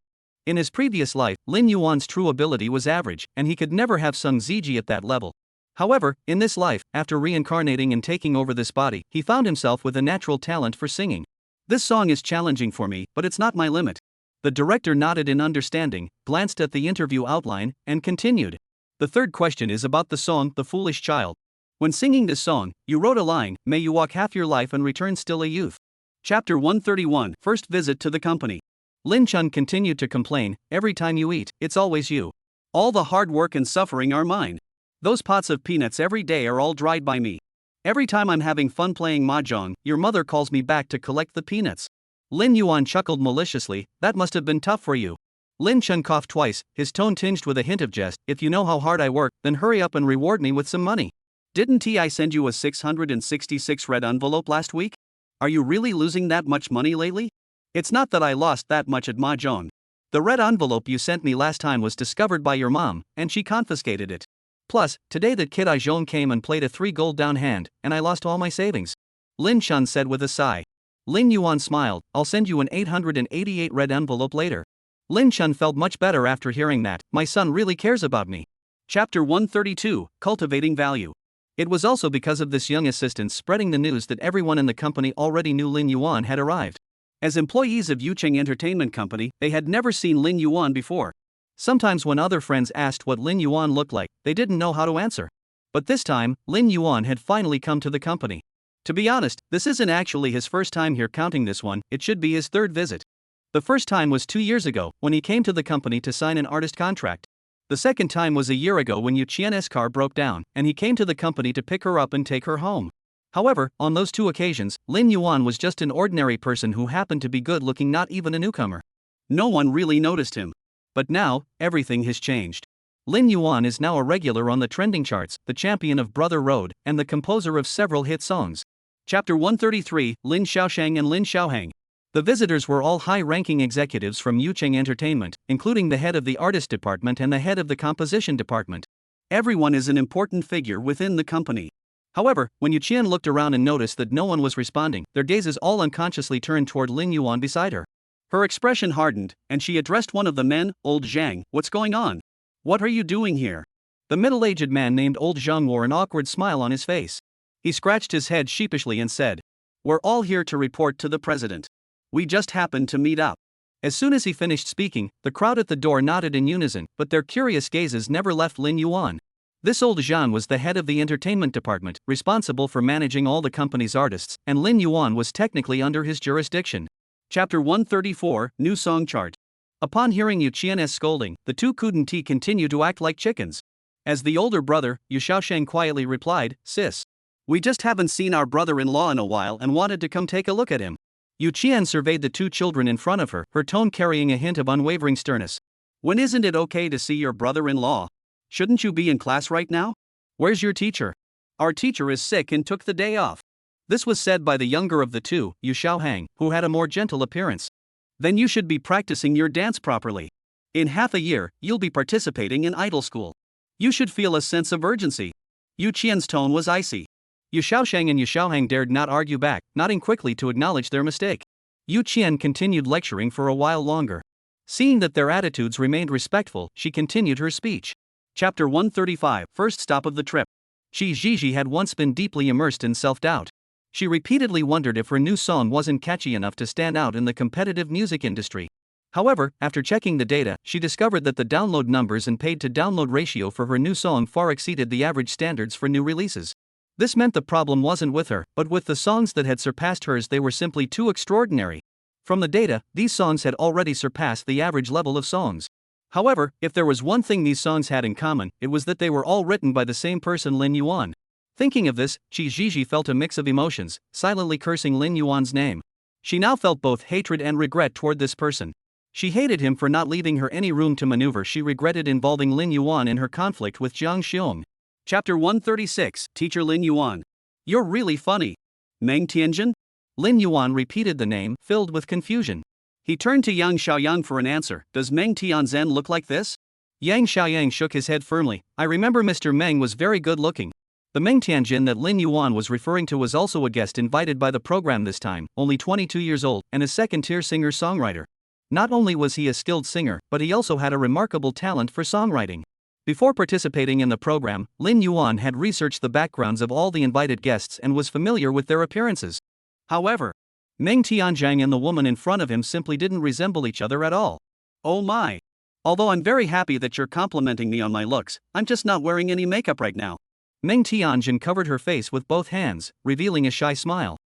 In his previous life, Lin Yuan's true ability was average, and he could never have sung Ziji at that level. However, in this life, after reincarnating and taking over this body, he found himself with a natural talent for singing. "This song is challenging for me, but it's not my limit." The director nodded in understanding, glanced at the interview outline, and continued. "The third question is about the song The Foolish Child. When singing this song, you wrote a line, 'May you walk half your life and return still a youth.'" Chapter 131, First Visit to the Company. Lin Chun continued to complain, "Every time you eat, it's always you. All the hard work and suffering are mine. Those pots of peanuts every day are all dried by me. Every time I'm having fun playing mahjong, your mother calls me back to collect the peanuts." Lin Yuan chuckled maliciously, "That must have been tough for you." Lin Chun coughed twice, his tone tinged with a hint of jest, "If you know how hard I work, then hurry up and reward me with some money. Didn't I send you a 666 red envelope last week? Are you really losing that much money lately? It's not that I lost that much at mahjong. The red envelope you sent me last time was discovered by your mom, and she confiscated it. Plus, today that kid Aijon came and played a 3 gold down hand, and I lost all my savings." Lin Chun said with a sigh. Lin Yuan smiled, "I'll send you an 888 red envelope later." Lin Chun felt much better after hearing that, "My son really cares about me." Chapter 132, Cultivating Value. It was also because of this young assistant spreading the news that everyone in the company already knew Lin Yuan had arrived. As employees of Yucheng Entertainment Company, they had never seen Lin Yuan before. Sometimes when other friends asked what Lin Yuan looked like, they didn't know how to answer. But this time, Lin Yuan had finally come to the company. To be honest, this isn't actually his first time here, counting this one, it should be his third visit. The first time was 2 years ago, when he came to the company to sign an artist contract. The second time was a year ago when Yu Qian's car broke down, and he came to the company to pick her up and take her home. However, on those 2 occasions, Lin Yuan was just an ordinary person who happened to be good looking, not even a newcomer. No one really noticed him. But now, everything has changed. Lin Yuan is now a regular on the trending charts, the champion of Brother Road, and the composer of several hit songs. Chapter 133, Lin Xiaoshang and Lin Xiaohang. The visitors were all high-ranking executives from Yucheng Entertainment, including the head of the artist department and the head of the composition department. Everyone is an important figure within the company. However, when Yu Qian looked around and noticed that no one was responding, their gazes all unconsciously turned toward Lin Yuan beside her. Her expression hardened, and she addressed one of the men, Old Zhang. "What's going on? What are you doing here?" The middle-aged man named Old Zhang wore an awkward smile on his face. He scratched his head sheepishly and said, "We're all here to report to the president. We just happened to meet up." As soon as he finished speaking, the crowd at the door nodded in unison, but their curious gazes never left Lin Yuan. This Old Zhang was the head of the entertainment department, responsible for managing all the company's artists, and Lin Yuan was technically under his jurisdiction. Chapter 134, New Song Chart. Upon hearing Yu Qian's scolding, the 2 couldn't continue to act like chickens. As the older brother, Yu Xiaoshang quietly replied, "Sis. We just haven't seen our brother-in-law in a while and wanted to come take a look at him." Yu Qian surveyed the 2 children in front of her, her tone carrying a hint of unwavering sternness. "When isn't it okay to see your brother-in-law? Shouldn't you be in class right now? Where's your teacher?" "Our teacher is sick and took the day off." This was said by the younger of the 2, Yu Xiaohang, who had a more gentle appearance. "Then you should be practicing your dance properly. In half a year, you'll be participating in idol school. You should feel a sense of urgency." Yu Qian's tone was icy. Yu Xiaoshang and Yu Xiaohang dared not argue back, nodding quickly to acknowledge their mistake. Yu Qian continued lecturing for a while longer. Seeing that their attitudes remained respectful, she continued her speech. Chapter 135, First Stop of the Trip. Qi Zhizhi had once been deeply immersed in self-doubt. She repeatedly wondered if her new song wasn't catchy enough to stand out in the competitive music industry. However, after checking the data, she discovered that the download numbers and paid-to-download ratio for her new song far exceeded the average standards for new releases. This meant the problem wasn't with her, but with the songs that had surpassed hers. They were simply too extraordinary. From the data, these songs had already surpassed the average level of songs. However, if there was one thing these songs had in common, it was that they were all written by the same person, Lin Yuan. Thinking of this, Qi Zhizhi felt a mix of emotions, silently cursing Lin Yuan's name. She now felt both hatred and regret toward this person. She hated him for not leaving her any room to maneuver. She regretted involving Lin Yuan in her conflict with Jiang Xiong. Chapter 136, Teacher Lin Yuan. "You're really funny. Meng Tianjin?" Lin Yuan repeated the name, filled with confusion. He turned to Yang Xiaoyang for an answer. "Does Meng Tianzhen look like this?" Yang Xiaoyang shook his head firmly. "I remember Mr. Meng was very good looking." The Meng Tianjin that Lin Yuan was referring to was also a guest invited by the program this time, only 22 years old, and a second-tier singer-songwriter. Not only was he a skilled singer, but he also had a remarkable talent for songwriting. Before participating in the program, Lin Yuan had researched the backgrounds of all the invited guests and was familiar with their appearances. However, Meng Tianzhang and the woman in front of him simply didn't resemble each other at all. "Oh my. Although I'm very happy that you're complimenting me on my looks, I'm just not wearing any makeup right now." Meng Tianzhen covered her face with both hands, revealing a shy smile.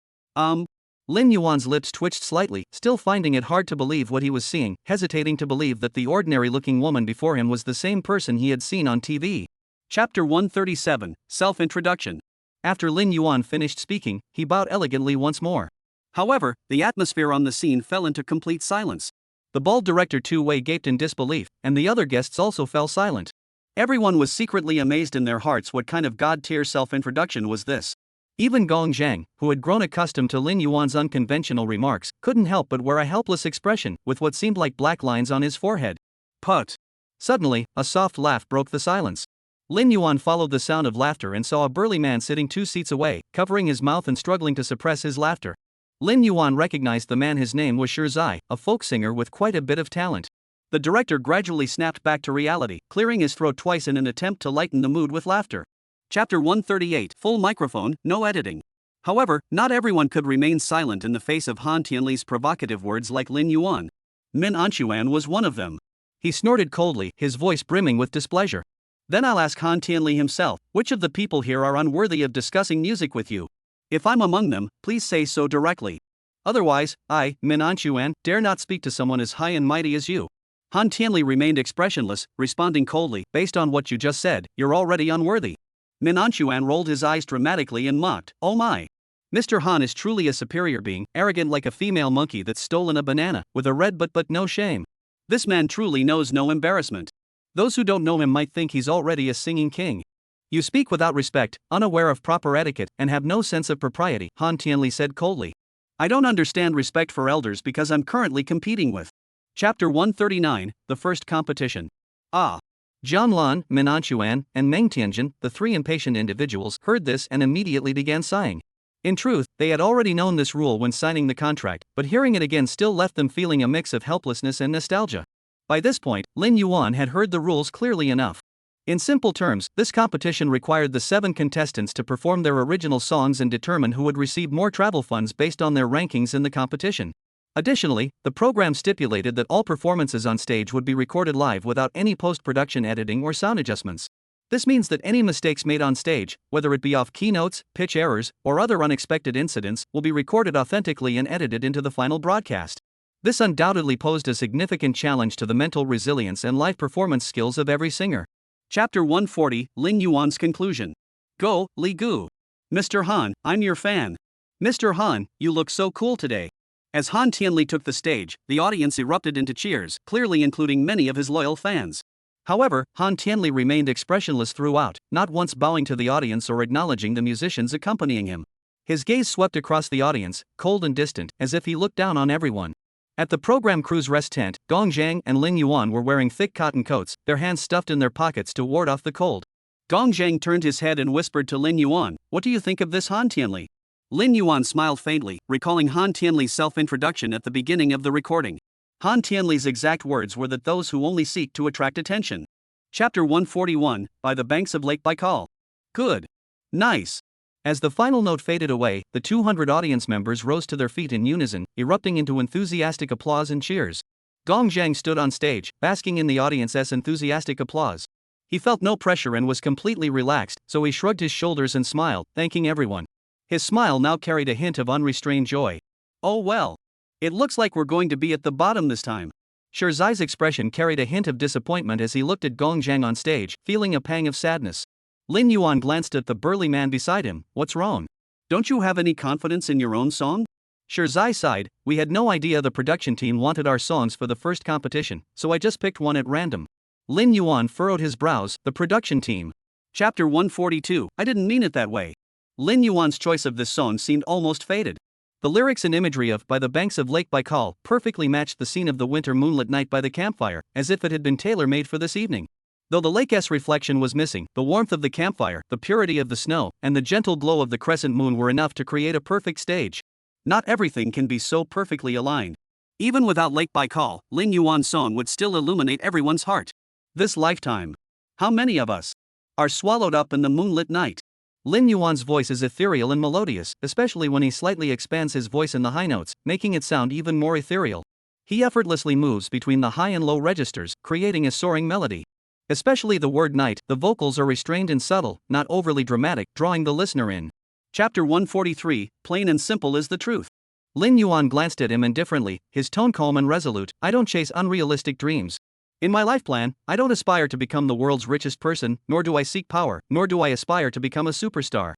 Lin Yuan's lips twitched slightly, still finding it hard to believe what he was seeing, hesitating to believe that the ordinary-looking woman before him was the same person he had seen on TV. Chapter 137, Self-Introduction. After Lin Yuan finished speaking, he bowed elegantly once more. However, the atmosphere on the scene fell into complete silence. The bald director Tu Wei gaped in disbelief, and the other guests also fell silent. Everyone was secretly amazed in their hearts. What kind of god-tier self-introduction was this? Even Gong Zhang, who had grown accustomed to Lin Yuan's unconventional remarks, couldn't help but wear a helpless expression, with what seemed like black lines on his forehead. Put. Suddenly, a soft laugh broke the silence. Lin Yuan followed the sound of laughter and saw a burly man sitting 2 seats away, covering his mouth and struggling to suppress his laughter. Lin Yuan recognized the man. His name was Shi Zai, a folk singer with quite a bit of talent. The director gradually snapped back to reality, clearing his throat twice in an attempt to lighten the mood with laughter. Chapter 138, Full Microphone, No Editing. However, not everyone could remain silent in the face of Han Tianli's provocative words like Lin Yuan. Min Anchuan was one of them. He snorted coldly, his voice brimming with displeasure. Then I'll ask Han Tianli himself, which of the people here are unworthy of discussing music with you? If I'm among them, please say so directly. Otherwise, I, Min Anchuan, dare not speak to someone as high and mighty as you. Han Tianli remained expressionless, responding coldly, Based on what you just said, you're already unworthy. Min Anchuan rolled his eyes dramatically and mocked, oh my. Mr. Han is truly a superior being, arrogant like a female monkey that's stolen a banana, with a red but no shame. This man truly knows no embarrassment. Those who don't know him might think he's already a singing king. You speak without respect, unaware of proper etiquette, and have no sense of propriety, Han Tianli said coldly. I don't understand respect for elders because I'm currently competing with. Chapter 139, The First Competition. Ah. Jianlan, Min Anchuan, and Meng Tianjin, the three impatient individuals, heard this and immediately began sighing. In truth, they had already known this rule when signing the contract, but hearing it again still left them feeling a mix of helplessness and nostalgia. By this point, Lin Yuan had heard the rules clearly enough. In simple terms, this competition required the 7 contestants to perform their original songs and determine who would receive more travel funds based on their rankings in the competition. Additionally, the program stipulated that all performances on stage would be recorded live without any post-production editing or sound adjustments. This means that any mistakes made on stage, whether it be off keynotes, pitch errors, or other unexpected incidents, will be recorded authentically and edited into the final broadcast. This undoubtedly posed a significant challenge to the mental resilience and live performance skills of every singer. Chapter 140, Lin Yuan's conclusion. Go, Li Gu. Mr. Han, I'm your fan. Mr. Han, you look so cool today. As Han Tianli took the stage, the audience erupted into cheers, clearly including many of his loyal fans. However, Han Tianli remained expressionless throughout, not once bowing to the audience or acknowledging the musicians accompanying him. His gaze swept across the audience, cold and distant, as if he looked down on everyone. At the program crew's rest tent, Gong Zhang and Lin Yuan were wearing thick cotton coats, their hands stuffed in their pockets to ward off the cold. Gong Zhang turned his head and whispered to Lin Yuan, what do you think of this Han Tianli? Lin Yuan smiled faintly, recalling Han Tianli's self-introduction at the beginning of the recording. Han Tianli's exact words were that those who only seek to attract attention. Chapter 141, By the Banks of Lake Baikal. Good. Nice. As the final note faded away, the 200 audience members rose to their feet in unison, erupting into enthusiastic applause and cheers. Gong Zhang stood on stage, basking in the audience's enthusiastic applause. He felt no pressure and was completely relaxed, so he shrugged his shoulders and smiled, thanking everyone. His smile now carried a hint of unrestrained joy. Oh well. It looks like we're going to be at the bottom this time. Shirzai's expression carried a hint of disappointment as he looked at Gong Zhang on stage, feeling a pang of sadness. Lin Yuan glanced at the burly man beside him. What's wrong? Don't you have any confidence in your own song? Shirzai sighed. We had no idea the production team wanted our songs for the first competition, so I just picked one at random. Lin Yuan furrowed his brows. The production team. Chapter 142, I didn't mean it that way. Lin Yuan's choice of this song seemed almost faded. The lyrics and imagery of By the Banks of Lake Baikal perfectly matched the scene of the winter moonlit night by the campfire, as if it had been tailor-made for this evening. Though the lake's reflection was missing, the warmth of the campfire, the purity of the snow, and the gentle glow of the crescent moon were enough to create a perfect stage. Not everything can be so perfectly aligned. Even without Lake Baikal, Lin Yuan's song would still illuminate everyone's heart. This lifetime. How many of us are swallowed up in the moonlit night? Lin Yuan's voice is ethereal and melodious, especially when he slightly expands his voice in the high notes, making it sound even more ethereal. He effortlessly moves between the high and low registers, creating a soaring melody. Especially the word night, the vocals are restrained and subtle, not overly dramatic, drawing the listener in. Chapter 143, Plain and Simple is the Truth. Lin Yuan glanced at him indifferently, his tone calm and resolute. I don't chase unrealistic dreams. In my life plan, I don't aspire to become the world's richest person, nor do I seek power, nor do I aspire to become a superstar.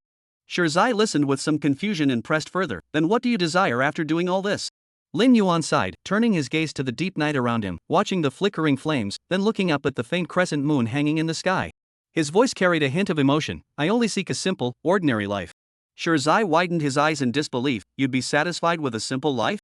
Shirzai listened with some confusion and pressed further. Then what do you desire after doing all this? Lin Yuan sighed, turning his gaze to the deep night around him, watching the flickering flames, then looking up at the faint crescent moon hanging in the sky. His voice carried a hint of emotion. I only seek a simple, ordinary life. Shirzai widened his eyes in disbelief. You'd be satisfied with a simple life?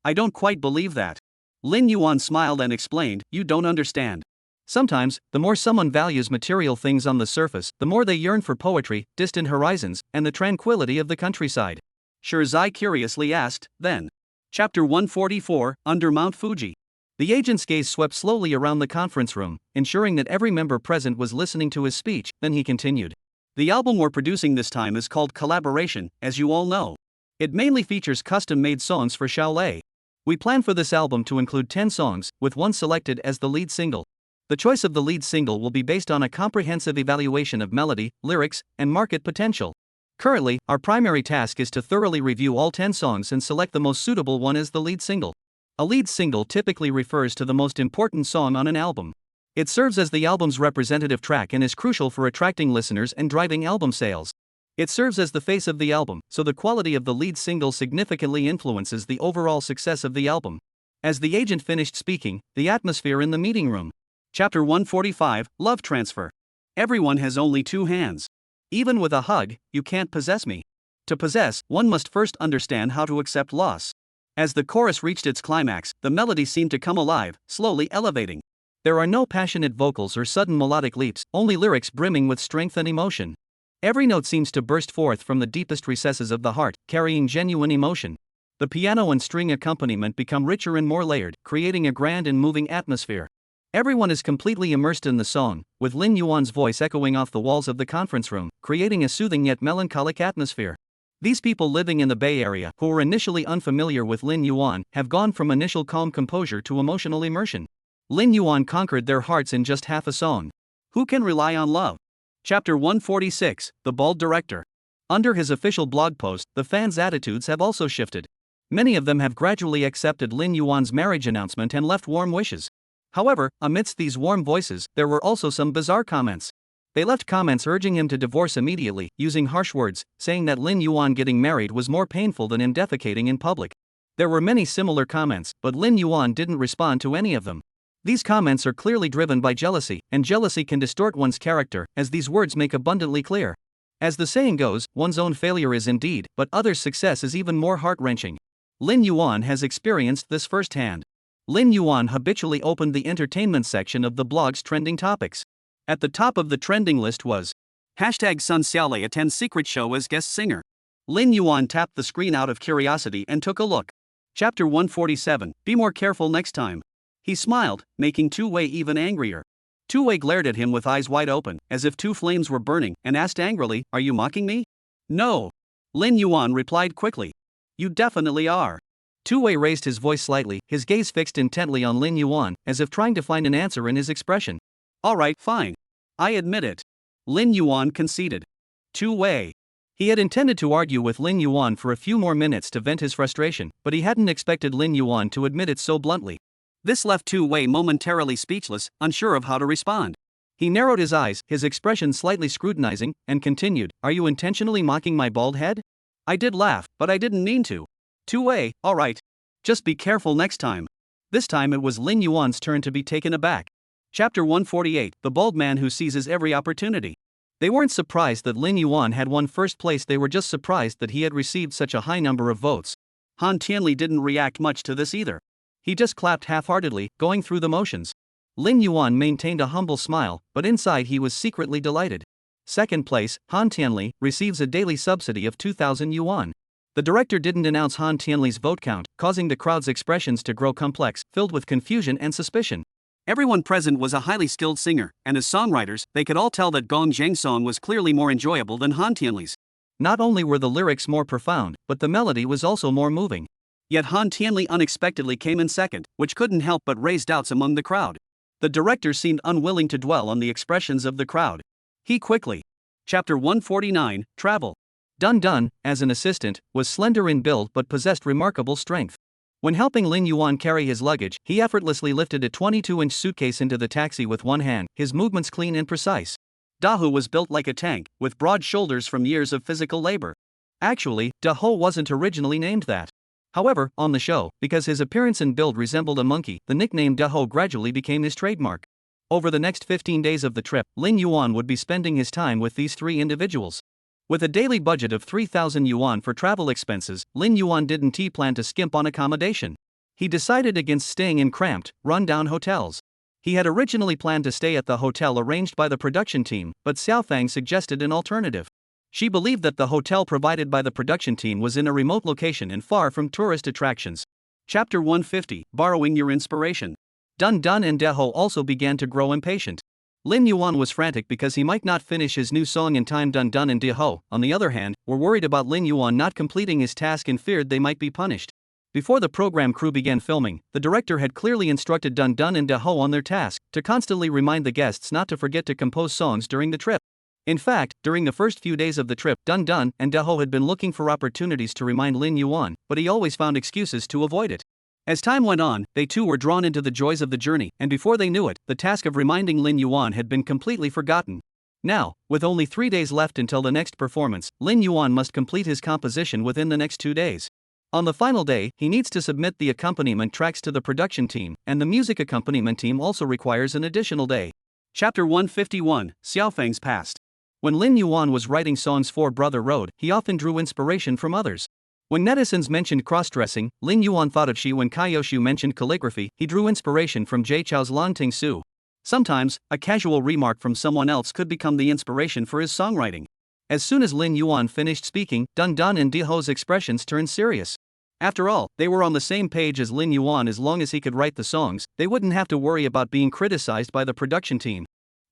I don't quite believe that. Lin Yuan smiled and explained, you don't understand. Sometimes, the more someone values material things on the surface, the more they yearn for poetry, distant horizons, and the tranquility of the countryside. Shirzai curiously asked, then. Chapter 144, Under Mount Fuji. The agent's gaze swept slowly around the conference room, ensuring that every member present was listening to his speech, then he continued. The album we're producing this time is called Collaboration, as you all know. It mainly features custom-made songs for Xiaolei. We plan for this album to include 10 songs, with one selected as the lead single. The choice of the lead single will be based on a comprehensive evaluation of melody, lyrics, and market potential. Currently, our primary task is to thoroughly review all 10 songs and select the most suitable one as the lead single. A lead single typically refers to the most important song on an album. It serves as the album's representative track and is crucial for attracting listeners and driving album sales. It serves as the face of the album, so the quality of the lead single significantly influences the overall success of the album. As the agent finished speaking, the atmosphere in the meeting room. Chapter 145, Love Transfer. Everyone has only two hands. Even with a hug, you can't possess me. To possess, one must first understand how to accept loss. As the chorus reached its climax, the melody seemed to come alive, slowly elevating. There are no passionate vocals or sudden melodic leaps, only lyrics brimming with strength and emotion. Every note seems to burst forth from the deepest recesses of the heart, carrying genuine emotion. The piano and string accompaniment become richer and more layered, creating a grand and moving atmosphere. Everyone is completely immersed in the song, with Lin Yuan's voice echoing off the walls of the conference room, creating a soothing yet melancholic atmosphere. These people living in the Bay Area, who were initially unfamiliar with Lin Yuan, have gone from initial calm composure to emotional immersion. Lin Yuan conquered their hearts in just half a song. Who can rely on love? Chapter 146, The Bald Director. Under his official blog post, the fans' attitudes have also shifted. Many of them have gradually accepted Lin Yuan's marriage announcement and left warm wishes. However, amidst these warm voices, there were also some bizarre comments. They left comments urging him to divorce immediately, using harsh words, saying that Lin Yuan getting married was more painful than him defecating in public. There were many similar comments, but Lin Yuan didn't respond to any of them. These comments are clearly driven by jealousy, and jealousy can distort one's character, as these words make abundantly clear. As the saying goes, one's own failure is indeed, but others' success is even more heart-wrenching. Lin Yuan has experienced this firsthand. Lin Yuan habitually opened the entertainment section of the blog's trending topics. At the top of the trending list was #Sun Xiaolei attends secret show as guest singer. Lin Yuan tapped the screen out of curiosity and took a look. Chapter 147, Be more careful next time. He smiled, making Tu Wei even angrier. Tu Wei glared at him with eyes wide open, as if two flames were burning, and asked angrily, "Are you mocking me?" "No." Lin Yuan replied quickly. "You definitely are." Tu Wei raised his voice slightly, his gaze fixed intently on Lin Yuan, as if trying to find an answer in his expression. "Alright, fine. I admit it." Lin Yuan conceded. Tu Wei. He had intended to argue with Lin Yuan for a few more minutes to vent his frustration, but he hadn't expected Lin Yuan to admit it so bluntly. This left Tu Wei momentarily speechless, unsure of how to respond. He narrowed his eyes, his expression slightly scrutinizing, and continued, "Are you intentionally mocking my bald head?" "I did laugh, but I didn't mean to." Tu Wei, "Alright. Just be careful next time." This time it was Lin Yuan's turn to be taken aback. Chapter 148, The Bald Man Who Seizes Every Opportunity. They weren't surprised that Lin Yuan had won first place, they were just surprised that he had received such a high number of votes. Han Tianli didn't react much to this either. He just clapped half-heartedly, going through the motions. Lin Yuan maintained a humble smile, but inside he was secretly delighted. Second place, Han Tianli, receives a daily subsidy of 2,000 yuan. The director didn't announce Han Tianli's vote count, causing the crowd's expressions to grow complex, filled with confusion and suspicion. Everyone present was a highly skilled singer, and as songwriters, they could all tell that Gong Zheng's song was clearly more enjoyable than Han Tianli's. Not only were the lyrics more profound, but the melody was also more moving. Yet Han Tianli unexpectedly came in second, which couldn't help but raise doubts among the crowd. The director seemed unwilling to dwell on the expressions of the crowd. He quickly. Chapter 149, Travel. Dun Dun, as an assistant, was slender in build but possessed remarkable strength. When helping Lin Yuan carry his luggage, he effortlessly lifted a 22-inch suitcase into the taxi with one hand, his movements clean and precise. Dahu was built like a tank, with broad shoulders from years of physical labor. Actually, Dahu wasn't originally named that. However, on the show, because his appearance and build resembled a monkey, the nickname Daho gradually became his trademark. Over the next 15 days of the trip, Lin Yuan would be spending his time with these three individuals. With a daily budget of 3,000 yuan for travel expenses, Lin Yuan didn't plan to skimp on accommodation. He decided against staying in cramped, run-down hotels. He had originally planned to stay at the hotel arranged by the production team, but Xiaofang suggested an alternative. She believed that the hotel provided by the production team was in a remote location and far from tourist attractions. Chapter 150, Borrowing Your Inspiration. Dun Dun and Deho also began to grow impatient. Lin Yuan was frantic because he might not finish his new song in time. Dun Dun and Deho, on the other hand, were worried about Lin Yuan not completing his task and feared they might be punished. Before the program crew began filming, the director had clearly instructed Dun Dun and Deho on their task to constantly remind the guests not to forget to compose songs during the trip. In fact, during the first few days of the trip, Dun Dun and Deho had been looking for opportunities to remind Lin Yuan, but he always found excuses to avoid it. As time went on, they too were drawn into the joys of the journey, and before they knew it, the task of reminding Lin Yuan had been completely forgotten. Now, with only 3 days left until the next performance, Lin Yuan must complete his composition within the next 2 days. On the final day, he needs to submit the accompaniment tracks to the production team, and the music accompaniment team also requires an additional day. Chapter 151, Xiaofang's Past. When Lin Yuan was writing songs for Brother Road, he often drew inspiration from others. When netizens mentioned cross-dressing, Lin Yuan thought of Shi. When Kaiyoshu mentioned calligraphy, he drew inspiration from Jay Chou's Lan Ting Su. Sometimes, a casual remark from someone else could become the inspiration for his songwriting. As soon as Lin Yuan finished speaking, Dun Dun and Deho's expressions turned serious. After all, they were on the same page as Lin Yuan. As long as he could write the songs, they wouldn't have to worry about being criticized by the production team.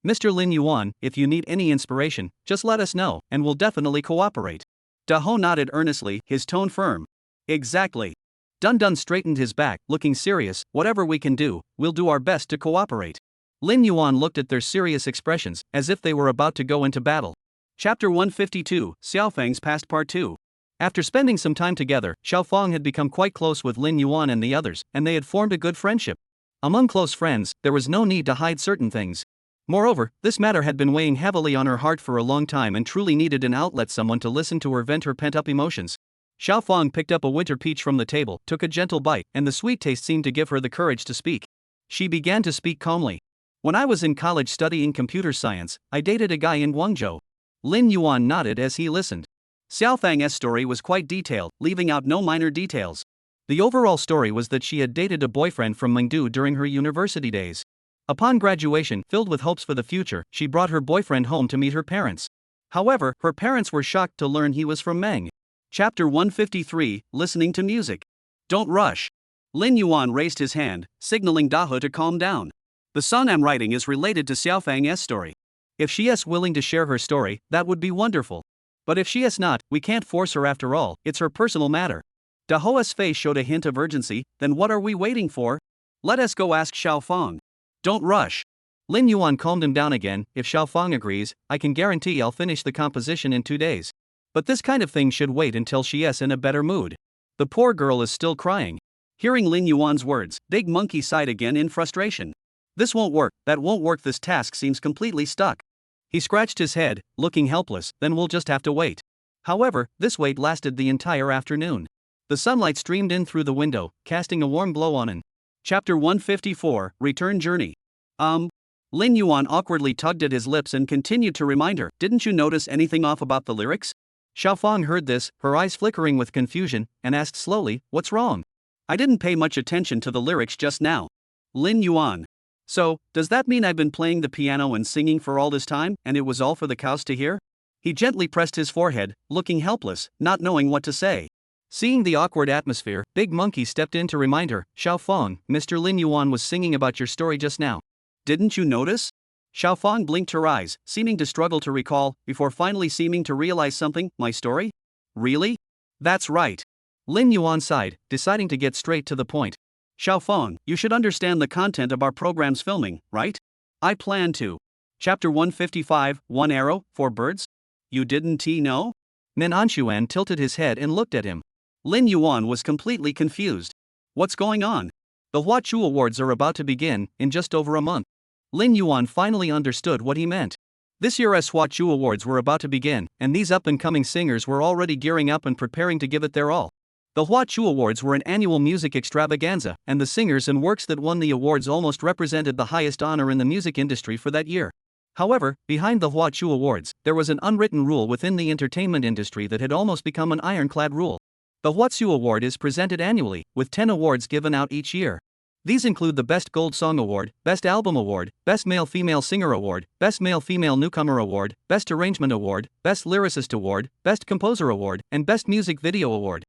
Mr. Lin Yuan, if you need any inspiration, just let us know, and we'll definitely cooperate. Deho nodded earnestly, his tone firm. Exactly. Dun Dun straightened his back, looking serious. Whatever we can do, we'll do our best to cooperate. Lin Yuan looked at their serious expressions, as if they were about to go into battle. Chapter 152, Xiaofang's Past Part 2. After spending some time together, Xiaofang had become quite close with Lin Yuan and the others, and they had formed a good friendship. Among close friends, there was no need to hide certain things. Moreover, this matter had been weighing heavily on her heart for a long time and truly needed an outlet, someone to listen to her vent her pent-up emotions. Xiaofang picked up a winter peach from the table, took a gentle bite, and the sweet taste seemed to give her the courage to speak. She began to speak calmly. When I was in college studying computer science, I dated a guy in Guangzhou. Lin Yuan nodded as he listened. Xiaofang's story was quite detailed, leaving out no minor details. The overall story was that she had dated a boyfriend from Mengdu during her university days. Upon graduation, filled with hopes for the future, she brought her boyfriend home to meet her parents. However, her parents were shocked to learn he was from Meng. Chapter 153, Listening to Music. Don't rush. Lin Yuan raised his hand, signaling Deho to calm down. The song I'm writing is related to Xiaofang's story. If she is willing to share her story, that would be wonderful. But if she is not, we can't force her. After all, it's her personal matter. Deho's face showed a hint of urgency. Then what are we waiting for? Let us go ask Xiaofang. Don't rush. Lin Yuan calmed him down again. If Xiaofang agrees, I can guarantee I'll finish the composition in 2 days. But this kind of thing should wait until she is in a better mood. The poor girl is still crying. Hearing Lin Yuan's words, Big Monkey sighed again in frustration. This won't work, that won't work, this task seems completely stuck. He scratched his head, looking helpless. Then we'll just have to wait. However, this wait lasted the entire afternoon. The sunlight streamed in through the window, casting a warm glow on him. Chapter 154, Return Journey. Lin Yuan awkwardly tugged at his lips and continued to remind her, didn't you notice anything off about the lyrics? Xiaofang heard this, her eyes flickering with confusion, and asked slowly, what's wrong? I didn't pay much attention to the lyrics just now. Lin Yuan. So, does that mean I've been playing the piano and singing for all this time, and it was all for the cows to hear? He gently pressed his forehead, looking helpless, not knowing what to say. Seeing the awkward atmosphere, Big Monkey stepped in to remind her, Xiaofang, Mr. Lin Yuan was singing about your story just now. Didn't you notice? Xiaofang blinked her eyes, seeming to struggle to recall, before finally seeming to realize something. My story? Really? That's right. Lin Yuan sighed, deciding to get straight to the point. Xiaofang, you should understand the content of our program's filming, right? I plan to. Chapter 155, One Arrow, 4 Birds? You didn't know? Min Anshuan tilted his head and looked at him. Lin Yuan was completely confused. What's going on? The Huachu Awards are about to begin, in just over a month. Lin Yuan finally understood what he meant. This year's Huachu Awards were about to begin, and these up-and-coming singers were already gearing up and preparing to give it their all. The Huachu Awards were an annual music extravaganza, and the singers and works that won the awards almost represented the highest honor in the music industry for that year. However, behind the Huachu Awards, there was an unwritten rule within the entertainment industry that had almost become an ironclad rule. The Huachu Award is presented annually, with 10 awards given out each year. These include the Best Gold Song Award, Best Album Award, Best Male-Female Singer Award, Best Male-Female Newcomer Award, Best Arrangement Award, Best Lyricist Award, Best Composer Award, and Best Music Video Award.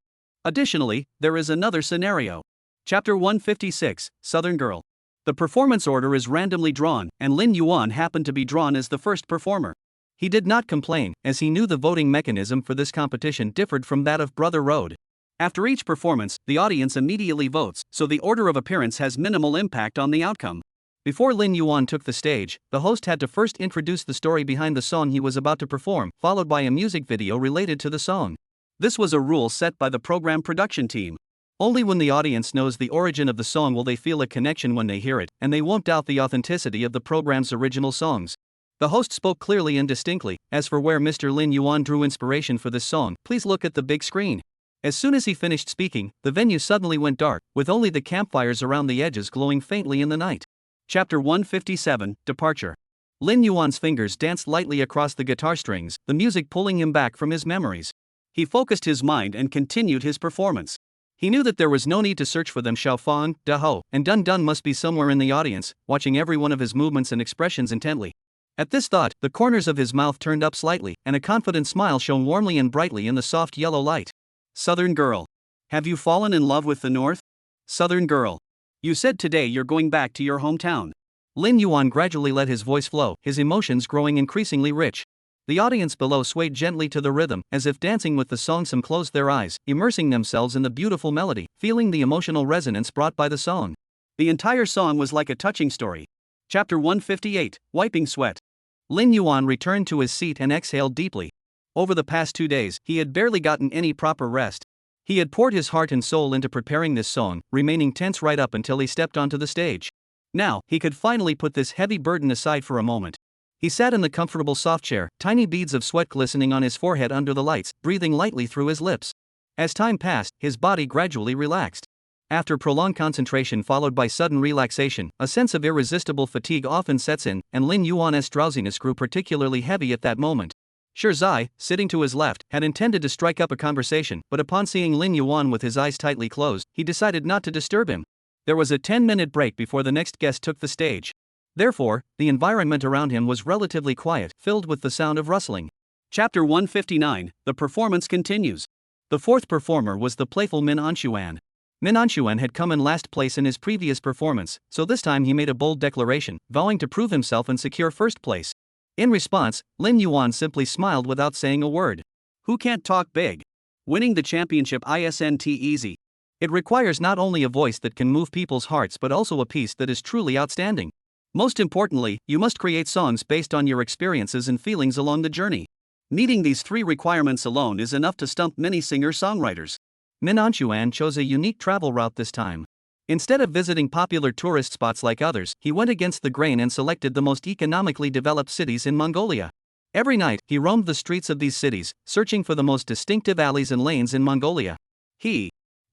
Additionally, there is another scenario. Chapter 156, Southern Girl. The performance order is randomly drawn, and Lin Yuan happened to be drawn as the first performer. He did not complain, as he knew the voting mechanism for this competition differed from that of Brother Road. After each performance, the audience immediately votes, so the order of appearance has minimal impact on the outcome. Before Lin Yuan took the stage, the host had to first introduce the story behind the song he was about to perform, followed by a music video related to the song. This was a rule set by the program production team. Only when the audience knows the origin of the song will they feel a connection when they hear it, and they won't doubt the authenticity of the program's original songs. The host spoke clearly and distinctly. As for where Mr. Lin Yuan drew inspiration for this song, please look at the big screen. As soon as he finished speaking, the venue suddenly went dark, with only the campfires around the edges glowing faintly in the night. Chapter 157, Departure. Lin Yuan's fingers danced lightly across the guitar strings, the music pulling him back from his memories. He focused his mind and continued his performance. He knew that there was no need to search for them. Xiaofang, Daho, and Dun Dun must be somewhere in the audience, watching every one of his movements and expressions intently. At this thought, the corners of his mouth turned up slightly, and a confident smile shone warmly and brightly in the soft yellow light. Southern girl. Have you fallen in love with the North? Southern girl. You said today you're going back to your hometown. Lin Yuan gradually let his voice flow, his emotions growing increasingly rich. The audience below swayed gently to the rhythm, as if dancing with the song. Some closed their eyes, immersing themselves in the beautiful melody, feeling the emotional resonance brought by the song. The entire song was like a touching story. Chapter 158, Wiping Sweat. Lin Yuan returned to his seat and exhaled deeply. Over the past 2 days, he had barely gotten any proper rest. He had poured his heart and soul into preparing this song, remaining tense right up until he stepped onto the stage. Now, he could finally put this heavy burden aside for a moment. He sat in the comfortable soft chair, tiny beads of sweat glistening on his forehead under the lights, breathing lightly through his lips. As time passed, his body gradually relaxed. After prolonged concentration followed by sudden relaxation, a sense of irresistible fatigue often sets in, and Lin Yuan's drowsiness grew particularly heavy at that moment. Zai, sitting to his left, had intended to strike up a conversation, but upon seeing Lin Yuan with his eyes tightly closed, he decided not to disturb him. There was a 10-minute break before the next guest took the stage. Therefore, the environment around him was relatively quiet, filled with the sound of rustling. Chapter 159, the performance continues. The fourth performer was the playful Min Anshuan. Min Anshuan had come in last place in his previous performance, so this time he made a bold declaration, vowing to prove himself and secure first place. In response, Lin Yuan simply smiled without saying a word. Who can't talk big? Winning the championship isn't easy. It requires not only a voice that can move people's hearts but also a piece that is truly outstanding. Most importantly, you must create songs based on your experiences and feelings along the journey. Meeting these 3 requirements alone is enough to stump many singer-songwriters. Min Anshuan chose a unique travel route this time. Instead of visiting popular tourist spots like others, he went against the grain and selected the most economically developed cities in Mongolia. Every night, he roamed the streets of these cities, searching for the most distinctive alleys and lanes in Mongolia.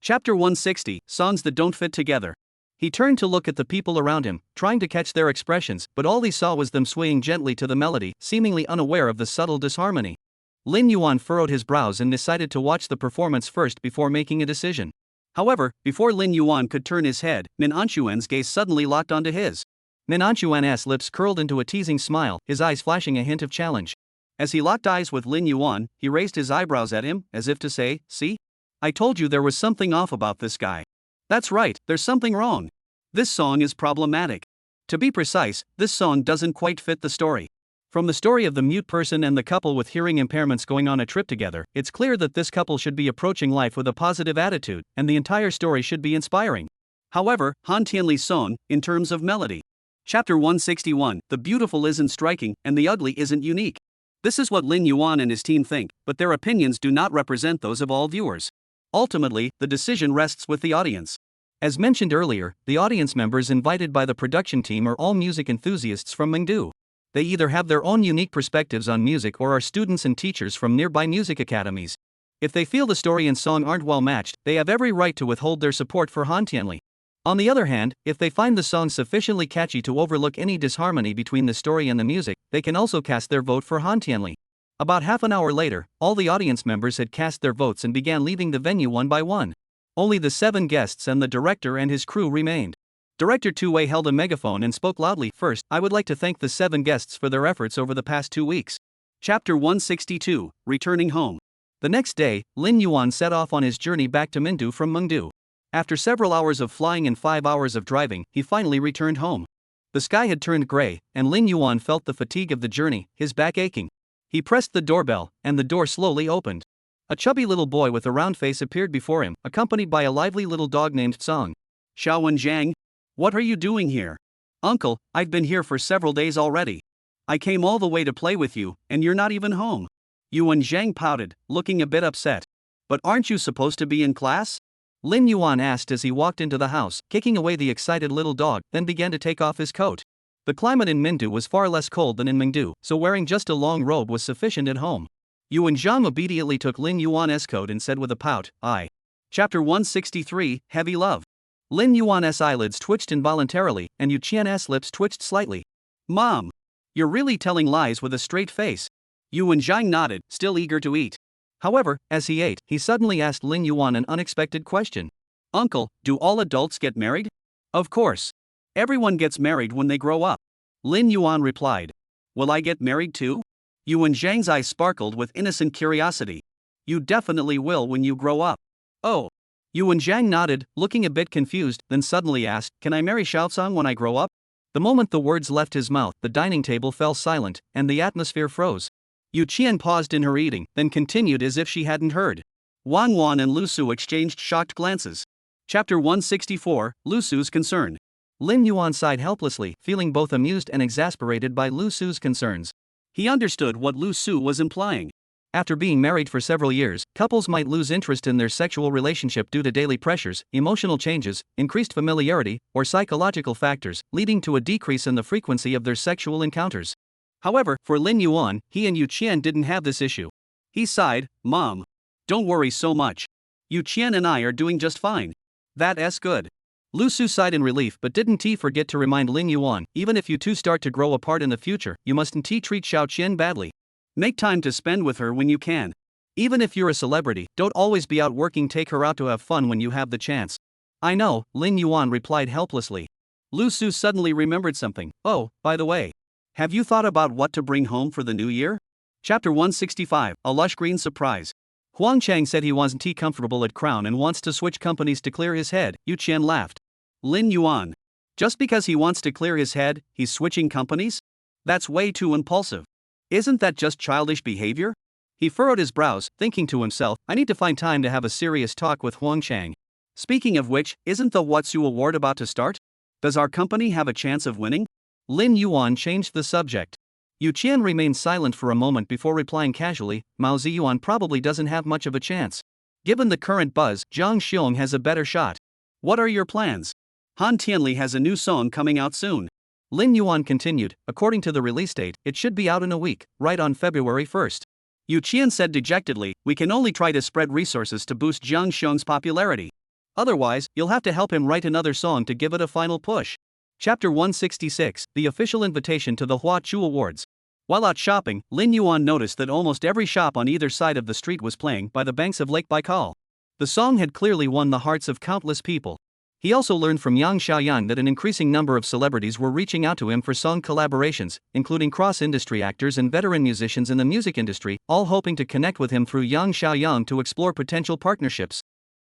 Chapter 160, Songs That Don't Fit Together. He turned to look at the people around him, trying to catch their expressions, but all he saw was them swaying gently to the melody, seemingly unaware of the subtle disharmony. Lin Yuan furrowed his brows and decided to watch the performance first before making a decision. However, before Lin Yuan could turn his head, Min Anshuan's gaze suddenly locked onto his. Min Anshuan's lips curled into a teasing smile, his eyes flashing a hint of challenge. As he locked eyes with Lin Yuan, he raised his eyebrows at him, as if to say, "See? I told you there was something off about this guy. That's right, there's something wrong. This song is problematic. To be precise, this song doesn't quite fit the story." From the story of the mute person and the couple with hearing impairments going on a trip together, it's clear that this couple should be approaching life with a positive attitude, and the entire story should be inspiring. However, Han Tianli's song, in terms of melody. Chapter 161, the beautiful isn't striking, and the ugly isn't unique. This is what Lin Yuan and his team think, but their opinions do not represent those of all viewers. Ultimately, the decision rests with the audience. As mentioned earlier, the audience members invited by the production team are all music enthusiasts from Mengdu. They either have their own unique perspectives on music or are students and teachers from nearby music academies. If they feel the story and song aren't well matched, they have every right to withhold their support for Han Tianli. On the other hand, if they find the song sufficiently catchy to overlook any disharmony between the story and the music, they can also cast their vote for Han Tianli. About half an hour later, all the audience members had cast their votes and began leaving the venue one by one. Only the 7 guests and the director and his crew remained. Director Tu Wei held a megaphone and spoke loudly. First, I would like to thank the 7 guests for their efforts over the past 2 weeks. Chapter 162, Returning Home. The next day, Lin Yuan set off on his journey back to Mindu from Mengdu. After several hours of flying and 5 hours of driving, he finally returned home. The sky had turned gray, and Lin Yuan felt the fatigue of the journey, his back aching. He pressed the doorbell, and the door slowly opened. A chubby little boy with a round face appeared before him, accompanied by a lively little dog named Song. Xiao Zhang, what are you doing here? Uncle, I've been here for several days already. I came all the way to play with you, and you're not even home. Yuan Zhang pouted, looking a bit upset. But aren't you supposed to be in class? Lin Yuan asked as he walked into the house, kicking away the excited little dog, then began to take off his coat. The climate in Mindu was far less cold than in Mingdu, so wearing just a long robe was sufficient at home. Yuan Zhang obediently took Lin Yuan's coat and said with a pout, "I." Chapter 163, Heavy Love. Lin Yuan's eyelids twitched involuntarily, and Yu Qian's lips twitched slightly. Mom! You're really telling lies with a straight face. Yuan Zhang nodded, still eager to eat. However, as he ate, he suddenly asked Lin Yuan an unexpected question. Uncle, do all adults get married? Of course. Everyone gets married when they grow up. Lin Yuan replied. Will I get married too? Yuan Zhang's eyes sparkled with innocent curiosity. You definitely will when you grow up. Oh. Yuan Zhang nodded, looking a bit confused, then suddenly asked, Can I marry Xiaocang when I grow up? The moment the words left his mouth, the dining table fell silent, and the atmosphere froze. Yu Qian paused in her eating, then continued as if she hadn't heard. Wang Wan and Lu Su exchanged shocked glances. Chapter 164, Lu Su's Concern. Lin Yuan sighed helplessly, feeling both amused and exasperated by Lu Su's concerns. He understood what Lu Su was implying. After being married for several years, couples might lose interest in their sexual relationship due to daily pressures, emotional changes, increased familiarity, or psychological factors, leading to a decrease in the frequency of their sexual encounters. However, for Lin Yuan, he and Yu Qian didn't have this issue. He sighed, Mom. Don't worry so much. Yu Qian and I are doing just fine. That's good. Lu Su sighed in relief but didn't forget to remind Lin Yuan, even if you two start to grow apart in the future, you mustn't treat Xiao Qian badly. Make time to spend with her when you can. Even if you're a celebrity, don't always be out working, take her out to have fun when you have the chance. I know, Lin Yuan replied helplessly. Lu Su suddenly remembered something. Oh, by the way. Have you thought about what to bring home for the new year? Chapter 165, A Lush Green Surprise. Huang Chang said he wasn't comfortable at Crown and wants to switch companies to clear his head. Yu Qian laughed. Lin Yuan. Just because he wants to clear his head, he's switching companies? That's way too impulsive. Isn't that just childish behavior? He furrowed his brows, thinking to himself, I need to find time to have a serious talk with Huang Chang. Speaking of which, isn't the Whatsu Award about to start? Does our company have a chance of winning? Lin Yuan changed the subject. Yu Qian remained silent for a moment before replying casually, Mao Ziyuan probably doesn't have much of a chance. Given the current buzz, Zhang Xiong has a better shot. What are your plans? Han Tianli has a new song coming out soon. Lin Yuan continued, according to the release date, it should be out in a week, right on February 1st. Yu Qian said dejectedly, we can only try to spread resources to boost Zhang Xiong's popularity. Otherwise, you'll have to help him write another song to give it a final push. Chapter 166, The Official Invitation to the Hua Chu Awards. While out shopping, Lin Yuan noticed that almost every shop on either side of the street was playing By the Banks of Lake Baikal. The song had clearly won the hearts of countless people. He also learned from Yang Xiaoyang that an increasing number of celebrities were reaching out to him for song collaborations, including cross-industry actors and veteran musicians in the music industry, all hoping to connect with him through Yang Xiaoyang to explore potential partnerships.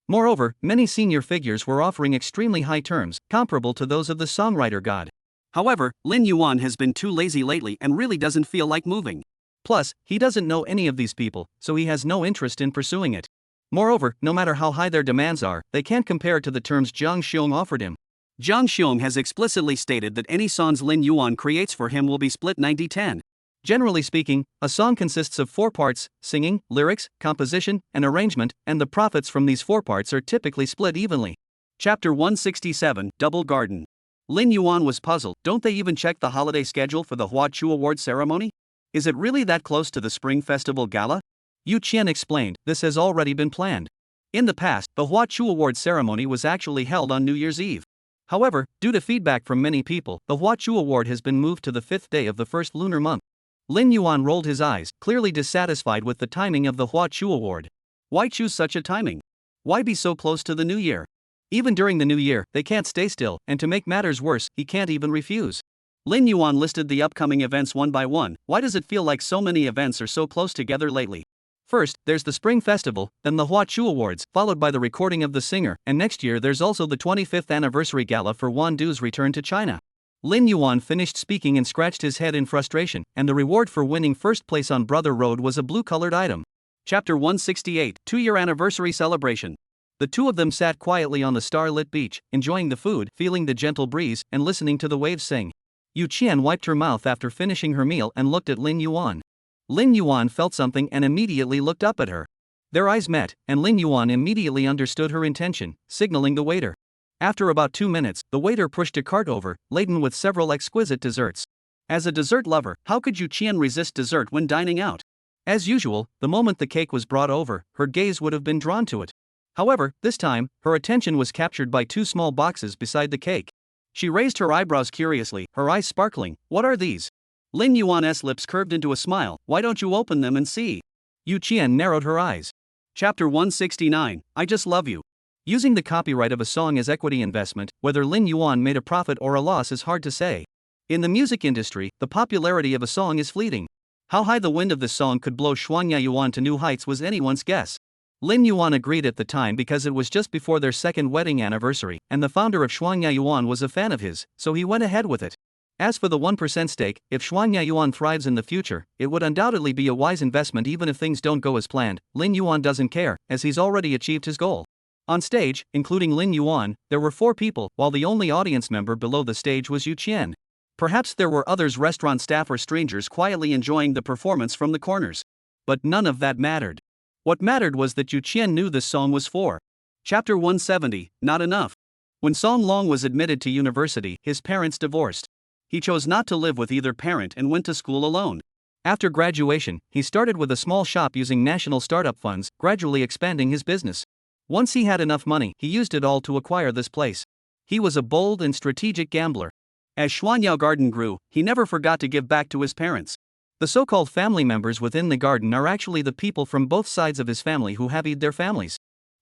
Moreover, many senior figures were offering extremely high terms, comparable to those of the songwriter god. However, Lin Yuan has been too lazy lately and really doesn't feel like moving. Plus, he doesn't know any of these people, so he has no interest in pursuing it. Moreover, no matter how high their demands are, they can't compare to the terms Zhang Xiong offered him. Zhang Xiong has explicitly stated that any songs Lin Yuan creates for him will be split 90-10. Generally speaking, a song consists of 4 parts, singing, lyrics, composition, and arrangement, and the profits from these 4 parts are typically split evenly. Chapter 167, Double Garden. Lin Yuan was puzzled. Don't they even check the holiday schedule for the Hua Chu Award ceremony? Is it really that close to the Spring Festival Gala? Yu Qian explained, this has already been planned. In the past, the Hua Chu Award ceremony was actually held on New Year's Eve. However, due to feedback from many people, the Hua Chu Award has been moved to the 5th day of the first lunar month. Lin Yuan rolled his eyes, clearly dissatisfied with the timing of the Hua Chu Award. Why choose such a timing? Why be so close to the new year? Even during the new year, they can't stay still, and to make matters worse, he can't even refuse. Lin Yuan listed the upcoming events one by one. Why does it feel like so many events are so close together lately? First, there's the Spring Festival, then the Hua Chu Awards, followed by the recording of the singer, and next year there's also the 25th anniversary gala for Wan Du's return to China. Lin Yuan finished speaking and scratched his head in frustration, and the reward for winning first place on Brother Road was a blue-colored item. Chapter 168, 2-year anniversary celebration. The two of them sat quietly on the star-lit beach, enjoying the food, feeling the gentle breeze, and listening to the waves sing. Yu Qian wiped her mouth after finishing her meal and looked at Lin Yuan. Lin Yuan felt something and immediately looked up at her. Their eyes met, and Lin Yuan immediately understood her intention, signaling the waiter. After about 2 minutes, the waiter pushed a cart over, laden with several exquisite desserts. As a dessert lover, how could Yu Qian resist dessert when dining out? As usual, the moment the cake was brought over, her gaze would have been drawn to it. However, this time, her attention was captured by 2 small boxes beside the cake. She raised her eyebrows curiously, her eyes sparkling. What are these? Lin Yuan's lips curved into a smile. Why don't you open them and see? Yu Qian narrowed her eyes. Chapter 169, I Just Love You. Using the copyright of a song as equity investment, whether Lin Yuan made a profit or a loss is hard to say. In the music industry, the popularity of a song is fleeting. How high the wind of this song could blow Shuangya Yuan to new heights was anyone's guess. Lin Yuan agreed at the time because it was just before their second wedding anniversary, and the founder of Shuangya Yuan was a fan of his, so he went ahead with it. As for the 1% stake, if Shuangya Yuan thrives in the future, it would undoubtedly be a wise investment even if things don't go as planned. Lin Yuan doesn't care, as he's already achieved his goal. On stage, including Lin Yuan, there were 4 people, while the only audience member below the stage was Yu Qian. Perhaps there were others, restaurant staff or strangers quietly enjoying the performance from the corners. But none of that mattered. What mattered was that Yu Qian knew this song was for. Chapter 170, Not Enough. When Song Long was admitted to university, his parents divorced. He chose not to live with either parent and went to school alone. After graduation, he started with a small shop using national startup funds, gradually expanding his business. Once he had enough money, he used it all to acquire this place. He was a bold and strategic gambler. As Xuanyao Garden grew, he never forgot to give back to his parents. The so-called family members within the garden are actually the people from both sides of his family who have their families.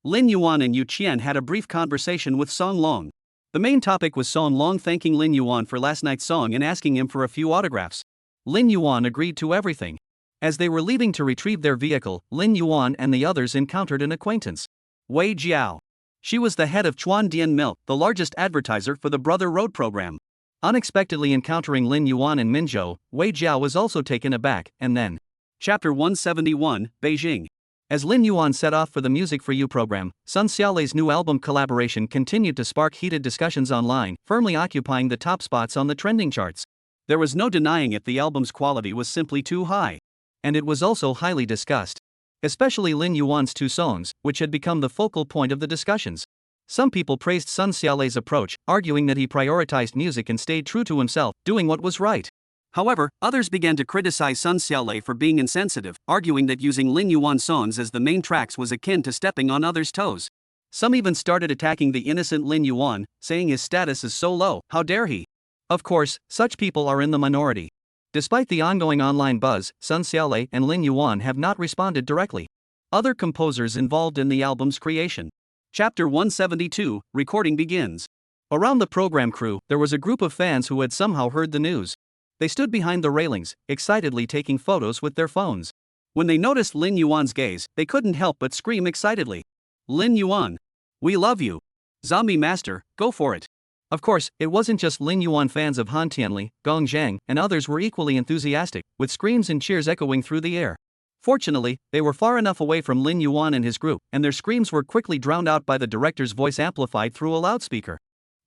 Lin Yuan and Yu Qian had a brief conversation with Song Long. The main topic was Song Long thanking Lin Yuan for last night's song and asking him for a few autographs. Lin Yuan agreed to everything. As they were leaving to retrieve their vehicle, Lin Yuan and the others encountered an acquaintance. Wei Jiao. She was the head of Chuan Dian Milk, the largest advertiser for the Brother Road program. Unexpectedly encountering Lin Yuan and Minzhou, Wei Jiao was also taken aback, and then. Chapter 171, Beijing. As Lin Yuan set off for the Music for You program, Sun Xiaolei's new album collaboration continued to spark heated discussions online, firmly occupying the top spots on the trending charts. There was no denying it, the album's quality was simply too high. And it was also highly discussed. Especially Lin Yuan's 2 songs, which had become the focal point of the discussions. Some people praised Sun Xiaolei's approach, arguing that he prioritized music and stayed true to himself, doing what was right. However, others began to criticize Sun Xiaolei for being insensitive, arguing that using Lin Yuan songs as the main tracks was akin to stepping on others' toes. Some even started attacking the innocent Lin Yuan, saying his status is so low, how dare he? Of course, such people are in the minority. Despite the ongoing online buzz, Sun Xiaolei and Lin Yuan have not responded directly. Other composers involved in the album's creation. Chapter 172, Recording begins. Around the program crew, there was a group of fans who had somehow heard the news. They stood behind the railings, excitedly taking photos with their phones. When they noticed Lin Yuan's gaze, they couldn't help but scream excitedly. Lin Yuan! We love you! Zombie Master, go for it! Of course, it wasn't just Lin Yuan. Fans of Han Tianli, Gong Zhang, and others were equally enthusiastic, with screams and cheers echoing through the air. Fortunately, they were far enough away from Lin Yuan and his group, and their screams were quickly drowned out by the director's voice amplified through a loudspeaker.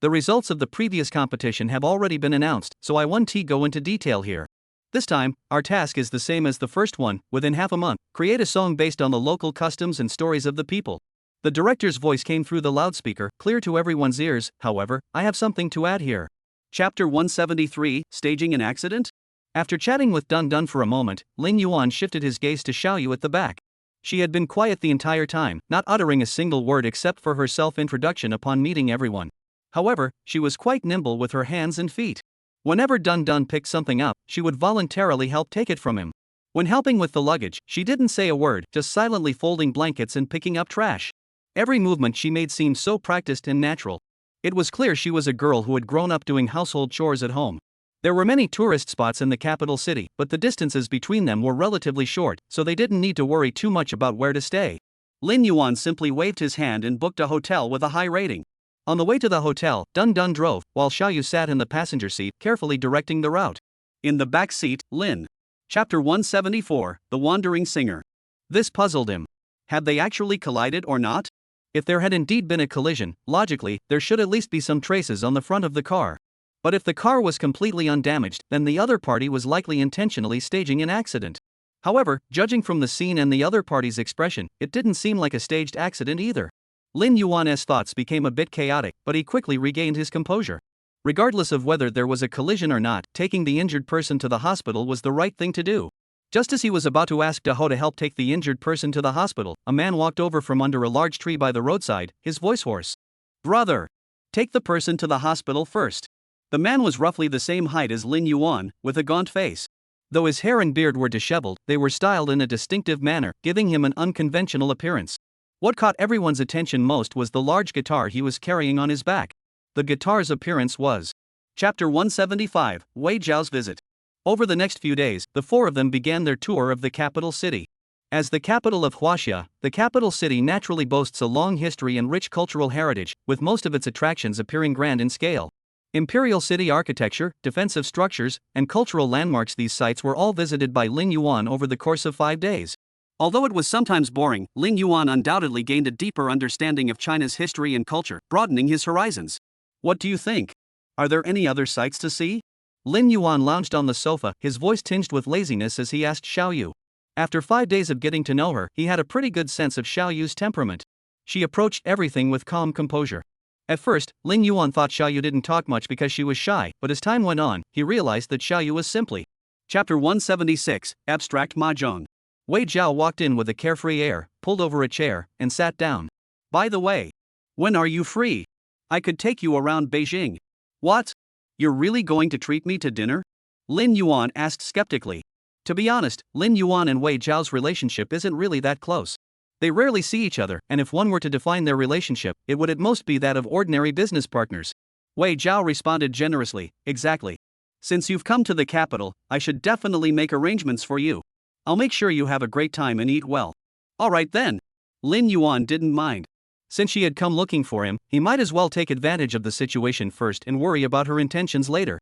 The results of the previous competition have already been announced, so I won't go into detail here. This time, our task is the same as the first one. Within half a month, create a song based on the local customs and stories of the people. The director's voice came through the loudspeaker, clear to everyone's ears. However, I have something to add here. Chapter 173, Staging an Accident? After chatting with Dun Dun for a moment, Lin Yuan shifted his gaze to Xiaoyu at the back. She had been quiet the entire time, not uttering a single word except for her self-introduction upon meeting everyone. However, she was quite nimble with her hands and feet. Whenever Dun Dun picked something up, she would voluntarily help take it from him. When helping with the luggage, she didn't say a word, just silently folding blankets and picking up trash. Every movement she made seemed so practiced and natural. It was clear she was a girl who had grown up doing household chores at home. There were many tourist spots in the capital city, but the distances between them were relatively short, so they didn't need to worry too much about where to stay. Lin Yuan simply waved his hand and booked a hotel with a high rating. On the way to the hotel, Dun Dun drove, while Xiaoyu sat in the passenger seat, carefully directing the route. In the back seat, Lin. Chapter 174, The Wandering Singer. This puzzled him. Had they actually collided or not? If there had indeed been a collision, logically, there should at least be some traces on the front of the car. But if the car was completely undamaged, then the other party was likely intentionally staging an accident. However, judging from the scene and the other party's expression, it didn't seem like a staged accident either. Lin Yuan's thoughts became a bit chaotic, but he quickly regained his composure. Regardless of whether there was a collision or not, taking the injured person to the hospital was the right thing to do. Just as he was about to ask Daho to help take the injured person to the hospital, a man walked over from under a large tree by the roadside, his voice hoarse. "Brother! Take the person to the hospital first." The man was roughly the same height as Lin Yuan, with a gaunt face. Though his hair and beard were disheveled, they were styled in a distinctive manner, giving him an unconventional appearance. What caught everyone's attention most was the large guitar he was carrying on his back. The guitar's appearance was. Chapter 175, Wei Zhao's Visit. Over the next few days, the four of them began their tour of the capital city. As the capital of Huaxia, the capital city naturally boasts a long history and rich cultural heritage, with most of its attractions appearing grand in scale. Imperial city architecture, defensive structures, and cultural landmarks. These sites were all visited by Lin Yuan over the course of 5 days. Although it was sometimes boring, Lin Yuan undoubtedly gained a deeper understanding of China's history and culture, broadening his horizons. What do you think? Are there any other sights to see? Lin Yuan lounged on the sofa, his voice tinged with laziness as he asked Xiaoyu. After 5 days of getting to know her, he had a pretty good sense of Xiaoyu's temperament. She approached everything with calm composure. At first, Lin Yuan thought Xiaoyu didn't talk much because she was shy, but as time went on, he realized that Xiaoyu was simply. Chapter 176, Abstract Mahjong. Wei Zhao walked in with a carefree air, pulled over a chair, and sat down. "By the way, when are you free? I could take you around Beijing." "What? You're really going to treat me to dinner?" Lin Yuan asked skeptically. To be honest, Lin Yuan and Wei Zhao's relationship isn't really that close. They rarely see each other, and if one were to define their relationship, it would at most be that of ordinary business partners. Wei Zhao responded generously, "Exactly. Since you've come to the capital, I should definitely make arrangements for you. I'll make sure you have a great time and eat well." "All right then." Lin Yuan didn't mind. Since she had come looking for him, he might as well take advantage of the situation first and worry about her intentions later.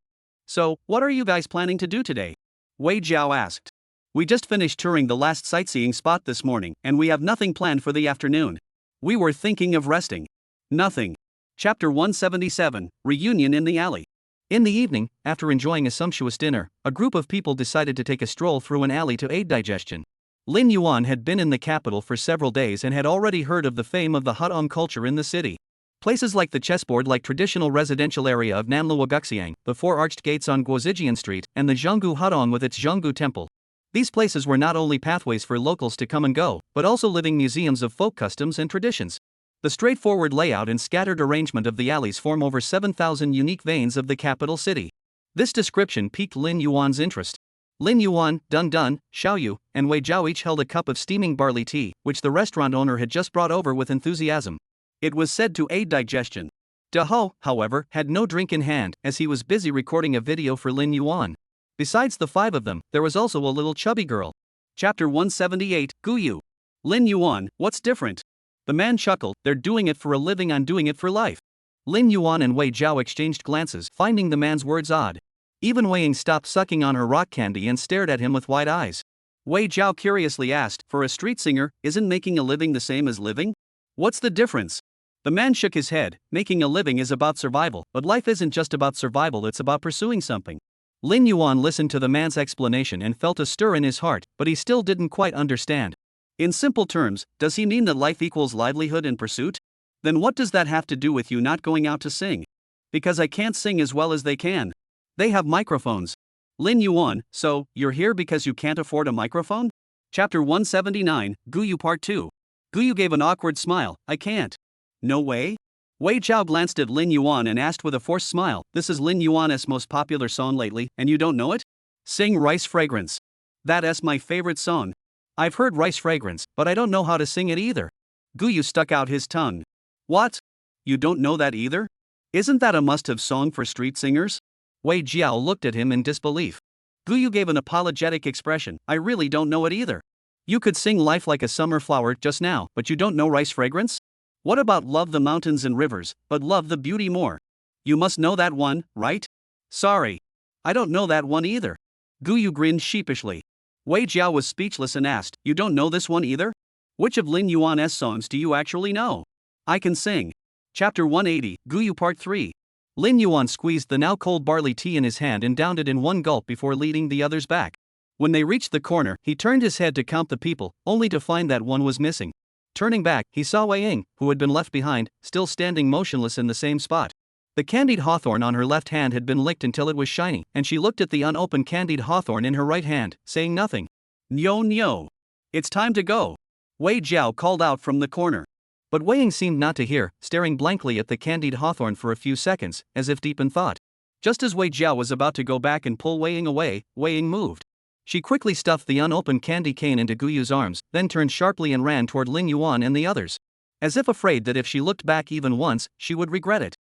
"So, what are you guys planning to do today?" Wei Zhao asked. "We just finished touring the last sightseeing spot this morning, and we have nothing planned for the afternoon. We were thinking of resting." "Nothing." Chapter 177, Reunion in the Alley. In the evening, after enjoying a sumptuous dinner, a group of people decided to take a stroll through an alley to aid digestion. Lin Yuan had been in the capital for several days and had already heard of the fame of the hutong culture in the city. Places like the chessboard-like traditional residential area of Nanluo Guxiang, the four arched gates on Guozijian Street, and the Zhonggu Hutong with its Zhonggu Temple. These places were not only pathways for locals to come and go, but also living museums of folk customs and traditions. The straightforward layout and scattered arrangement of the alleys form over 7,000 unique veins of the capital city. This description piqued Lin Yuan's interest. Lin Yuan, Dun Dun, Xiaoyu, and Wei Zhao each held a cup of steaming barley tea, which the restaurant owner had just brought over with enthusiasm. It was said to aid digestion. Daho, however, had no drink in hand, as he was busy recording a video for Lin Yuan. Besides the 5 of them, there was also a little chubby girl. Chapter 178, Guyu. Lin Yuan, what's different? The man chuckled, "They're doing it for a living, I'm doing it for life." Lin Yuan and Wei Zhao exchanged glances, finding the man's words odd. Even Wei Ying stopped sucking on her rock candy and stared at him with wide eyes. Wei Zhao curiously asked, "For a street singer, isn't making a living the same as living? What's the difference?" The man shook his head. "Making a living is about survival, but life isn't just about survival, it's about pursuing something." Lin Yuan listened to the man's explanation and felt a stir in his heart, but he still didn't quite understand. In simple terms, does he mean that life equals livelihood and pursuit? Then what does that have to do with you not going out to sing? Because I can't sing as well as they can. They have microphones. Lin Yuan, so, you're here because you can't afford a microphone? Chapter 179, Guyu Part 2. Guyu gave an awkward smile. "I can't." "No way?" Wei Zhao glanced at Lin Yuan and asked with a forced smile, "This is Lin Yuan's most popular song lately, and you don't know it? Sing Rice Fragrance. That's my favorite song." "I've heard Rice Fragrance, but I don't know how to sing it either." Guyu stuck out his tongue. "What? You don't know that either? Isn't that a must-have song for street singers?" Wei Jiao looked at him in disbelief. Guyu gave an apologetic expression. I really don't know it either. You could sing Life Like a Summer Flower just now, but you don't know Rice Fragrance? What about Love the Mountains and Rivers, but Love the Beauty more? You must know that one, right? Sorry. I don't know that one either. Guyu grinned sheepishly. Wei Jiao was speechless and asked, You don't know this one either? Which of Lin Yuan's songs do you actually know? I can sing. Chapter 180, Guyu Part 3. Lin Yuan squeezed the now cold barley tea in his hand and downed it in one gulp before leading the others back. When they reached the corner, he turned his head to count the people, only to find that one was missing. Turning back, he saw Wei Ying, who had been left behind, still standing motionless in the same spot. The candied hawthorn on her left hand had been licked until it was shiny, and she looked at the unopened candied hawthorn in her right hand, saying nothing. Nyo nyo. It's time to go. Wei Jiao called out from the corner. But Wei Ying seemed not to hear, staring blankly at the candied hawthorn for a few seconds, as if deep in thought. Just as Wei Jiao was about to go back and pull Wei Ying away, Wei Ying moved. She quickly stuffed the unopened candy cane into Guyu's arms, then turned sharply and ran toward Lin Yuan and the others. As if afraid that if she looked back even once, she would regret it.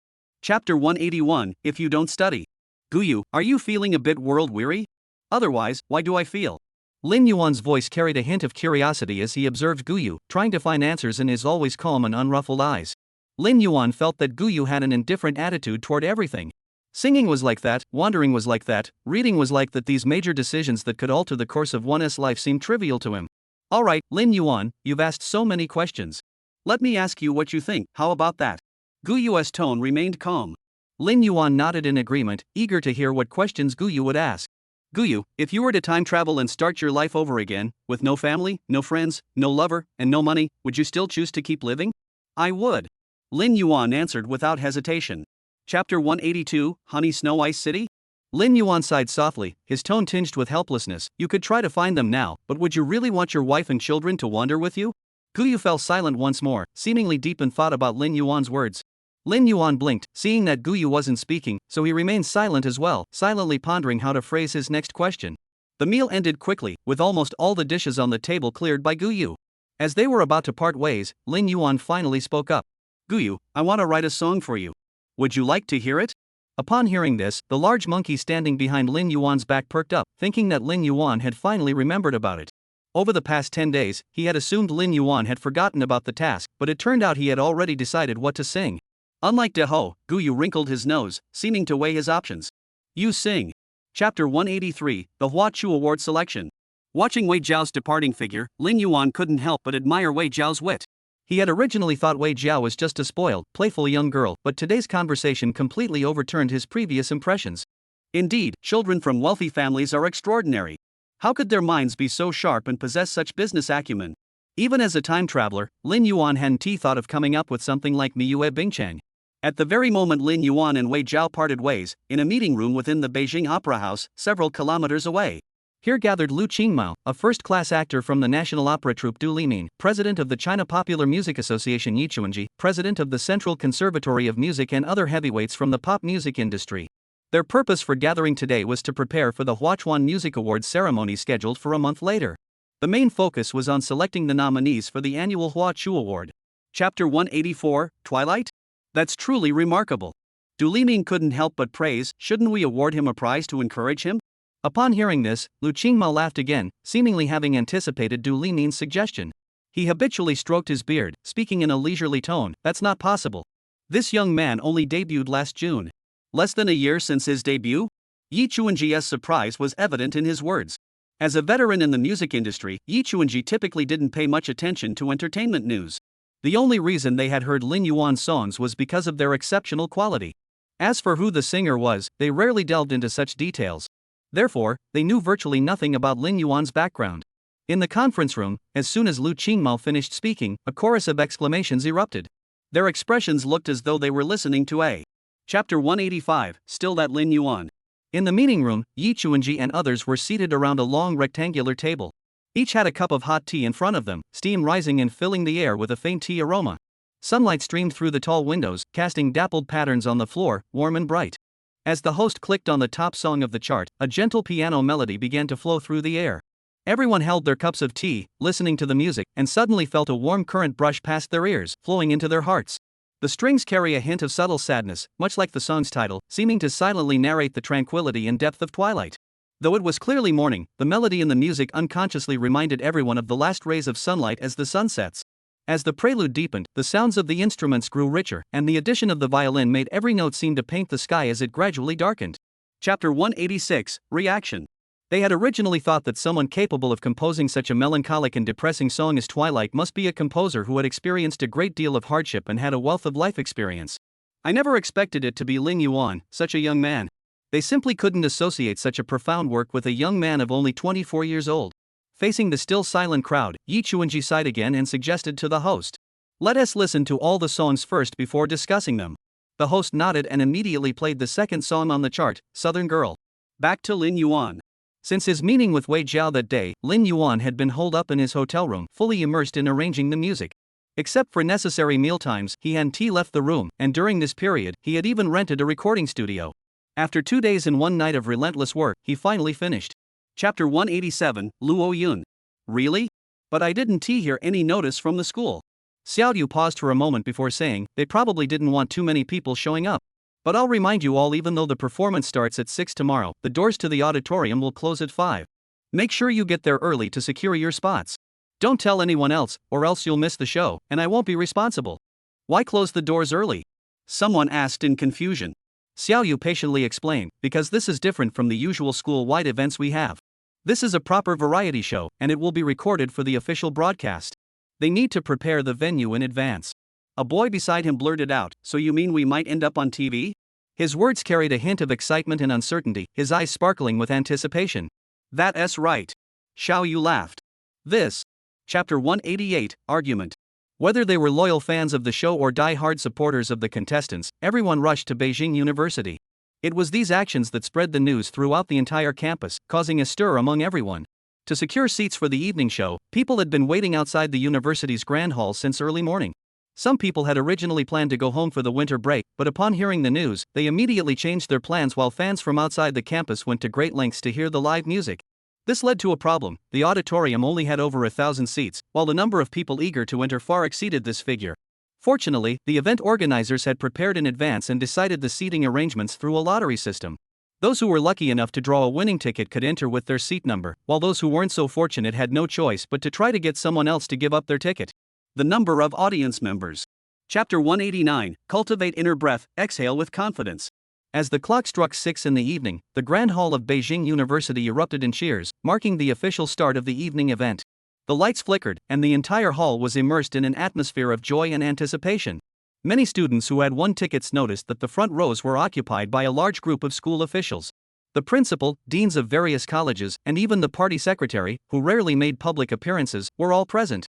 Chapter 181, If You Don't Study. Guyu, are you feeling a bit world-weary? Otherwise, why do I feel? Lin Yuan's voice carried a hint of curiosity as he observed Guyu, trying to find answers in his always calm and unruffled eyes. Lin Yuan felt that Guyu had an indifferent attitude toward everything. Singing was like that, wandering was like that, reading was like that. These major decisions that could alter the course of one's life seemed trivial to him. Alright, Lin Yuan, you've asked so many questions. Let me ask you what you think, how about that? Guyu's tone remained calm. Lin Yuan nodded in agreement, eager to hear what questions Guyu would ask. Guyu, if you were to time travel and start your life over again, with no family, no friends, no lover, and no money, would you still choose to keep living? I would. Lin Yuan answered without hesitation. Chapter 182, Honey Snow Ice City? Lin Yuan sighed softly, his tone tinged with helplessness. You could try to find them now, but would you really want your wife and children to wander with you? Guyu fell silent once more, seemingly deep in thought about Lin Yuan's words. Lin Yuan blinked, seeing that Guyu wasn't speaking, so he remained silent as well, silently pondering how to phrase his next question. The meal ended quickly, with almost all the dishes on the table cleared by Guyu. As they were about to part ways, Lin Yuan finally spoke up. Guyu, I want to write a song for you. Would you like to hear it? Upon hearing this, the large monkey standing behind Lin Yuan's back perked up, thinking that Lin Yuan had finally remembered about it. Over the past 10 days, he had assumed Lin Yuan had forgotten about the task, but it turned out he had already decided what to sing. Unlike Deho, Guyu wrinkled his nose, seeming to weigh his options. You sing. Chapter 183, The Hua Chu Award Selection. Watching Wei Jiao's departing figure, Lin Yuan couldn't help but admire Wei Jiao's wit. He had originally thought Wei Jiao was just a spoiled, playful young girl, but today's conversation completely overturned his previous impressions. Indeed, children from wealthy families are extraordinary. How could their minds be so sharp and possess such business acumen? Even as a time traveler, Lin Yuan hadn't thought of coming up with something like Miyue Bingchang. At the very moment Lin Yuan and Wei Jiao parted ways, in a meeting room within the Beijing Opera House, several kilometers away. Here gathered Lu Qingmao, a first-class actor from the National Opera Troupe Du Limin, president of the China Popular Music Association Yi Chuanji, president of the Central Conservatory of Music, and other heavyweights from the pop music industry. Their purpose for gathering today was to prepare for the Huachuan Music Awards ceremony scheduled for a month later. The main focus was on selecting the nominees for the annual Hua Chu Award. Chapter 184, Twilight? That's truly remarkable. Du Limin couldn't help but praise, shouldn't we award him a prize to encourage him? Upon hearing this, Lu Qingmao laughed again, seemingly having anticipated Du Limin's suggestion. He habitually stroked his beard, speaking in a leisurely tone. That's not possible. This young man only debuted last June. Less than a year since his debut? Yi Chuanji's surprise was evident in his words. As a veteran in the music industry, Yi Chuanji typically didn't pay much attention to entertainment news. The only reason they had heard Lin Yuan's songs was because of their exceptional quality. As for who the singer was, they rarely delved into such details. Therefore, they knew virtually nothing about Lin Yuan's background. In the conference room, as soon as Lu Qingmao finished speaking, a chorus of exclamations erupted. Their expressions looked as though they were listening to a Chapter 185, Still That Lin Yuan. In the meeting room, Yi Chuanji and others were seated around a long rectangular table. Each had a cup of hot tea in front of them, steam rising and filling the air with a faint tea aroma. Sunlight streamed through the tall windows, casting dappled patterns on the floor, warm and bright. As the host clicked on the top song of the chart, a gentle piano melody began to flow through the air. Everyone held their cups of tea, listening to the music, and suddenly felt a warm current brush past their ears, flowing into their hearts. The strings carry a hint of subtle sadness, much like the song's title, seeming to silently narrate the tranquility and depth of twilight. Though it was clearly morning, the melody in the music unconsciously reminded everyone of the last rays of sunlight as the sun sets. As the prelude deepened, the sounds of the instruments grew richer, and the addition of the violin made every note seem to paint the sky as it gradually darkened. Chapter 186, Reaction. They had originally thought that someone capable of composing such a melancholic and depressing song as Twilight must be a composer who had experienced a great deal of hardship and had a wealth of life experience. I never expected it to be Lin Yuan, such a young man. They simply couldn't associate such a profound work with a young man of only 24 years old. Facing the still silent crowd, Yi Chuanji sighed again and suggested to the host, "Let us listen to all the songs first before discussing them." The host nodded and immediately played the second song on the chart, Southern Girl. Back to Lin Yuan. Since his meeting with Wei Jiao that day, Lin Yuan had been holed up in his hotel room, fully immersed in arranging the music. Except for necessary mealtimes, he hadn't left the room, and during this period, he had even rented a recording studio. After 2 days and 1 night of relentless work, he finally finished. Chapter 187, Luo Yun. Really? But I didn't hear any notice from the school. Xiao Yu paused for a moment before saying, they probably didn't want too many people showing up. But I'll remind you all, even though the performance starts at 6 tomorrow, the doors to the auditorium will close at 5. Make sure you get there early to secure your spots. Don't tell anyone else, or else you'll miss the show, and I won't be responsible. Why close the doors early? Someone asked in confusion. Xiao Yu patiently explained, because this is different from the usual school-wide events we have. This is a proper variety show, and it will be recorded for the official broadcast. They need to prepare the venue in advance. A boy beside him blurted out, "So you mean we might end up on TV?" His words carried a hint of excitement and uncertainty, his eyes sparkling with anticipation. That's right. Xiao Yu laughed. This. Chapter 188, Argument. Whether they were loyal fans of the show or die-hard supporters of the contestants, everyone rushed to Beijing University. It was these actions that spread the news throughout the entire campus, causing a stir among everyone. To secure seats for the evening show, people had been waiting outside the university's grand hall since early morning. Some people had originally planned to go home for the winter break, but upon hearing the news, they immediately changed their plans, while fans from outside the campus went to great lengths to hear the live music. This led to a problem. The auditorium only had over 1,000 seats, while the number of people eager to enter far exceeded this figure. Fortunately, the event organizers had prepared in advance and decided the seating arrangements through a lottery system. Those who were lucky enough to draw a winning ticket could enter with their seat number, while those who weren't so fortunate had no choice but to try to get someone else to give up their ticket. The number of audience members. Chapter 189, Cultivate Inner Breath, Exhale with Confidence. As the clock struck 6 in the evening, the Grand Hall of Beijing University erupted in cheers, marking the official start of the evening event. The lights flickered, and the entire hall was immersed in an atmosphere of joy and anticipation. Many students who had won tickets noticed that the front rows were occupied by a large group of school officials. The principal, deans of various colleges, and even the party secretary, who rarely made public appearances, were all present.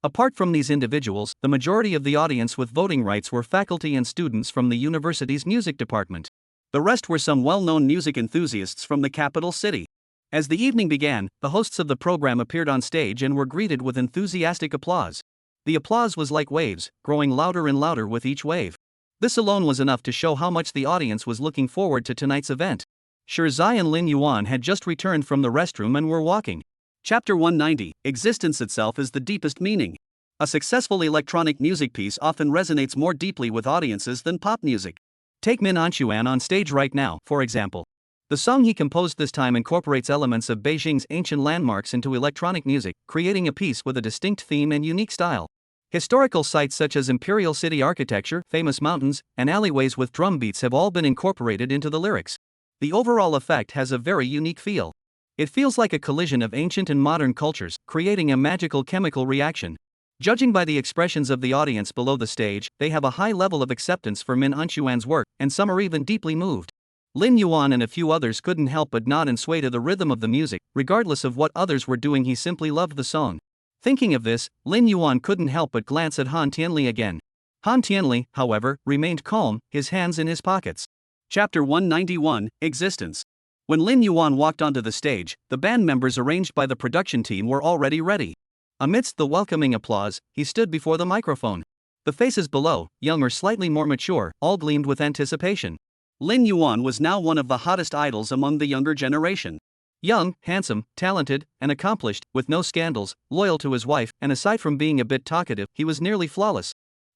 Apart from these individuals, the majority of the audience with voting rights were faculty and students from the university's music department. The rest were some well-known music enthusiasts from the capital city. As the evening began, the hosts of the program appeared on stage and were greeted with enthusiastic applause. The applause was like waves, growing louder and louder with each wave. This alone was enough to show how much the audience was looking forward to tonight's event. Shirzai and Lin Yuan had just returned from the restroom and were walking. Chapter 190, Existence itself is the deepest meaning. A successful electronic music piece often resonates more deeply with audiences than pop music. Take Min Anxuan on stage right now, for example. The song he composed this time incorporates elements of Beijing's ancient landmarks into electronic music, creating a piece with a distinct theme and unique style. Historical sites such as imperial city architecture, famous mountains, and alleyways with drum beats have all been incorporated into the lyrics. The overall effect has a very unique feel. It feels like a collision of ancient and modern cultures, creating a magical chemical reaction. Judging by the expressions of the audience below the stage, they have a high level of acceptance for Min Anxuan's work, and some are even deeply moved. Lin Yuan and a few others couldn't help but nod and sway to the rhythm of the music. Regardless of what others were doing, he simply loved the song. Thinking of this, Lin Yuan couldn't help but glance at Han Tianli again. Han Tianli, however, remained calm, his hands in his pockets. Chapter 191, Existence. When Lin Yuan walked onto the stage, the band members arranged by the production team were already ready. Amidst the welcoming applause, he stood before the microphone. The faces below, young or slightly more mature, all gleamed with anticipation. Lin Yuan was now one of the hottest idols among the younger generation. Young, handsome, talented, and accomplished, with no scandals, loyal to his wife, and aside from being a bit talkative, he was nearly flawless.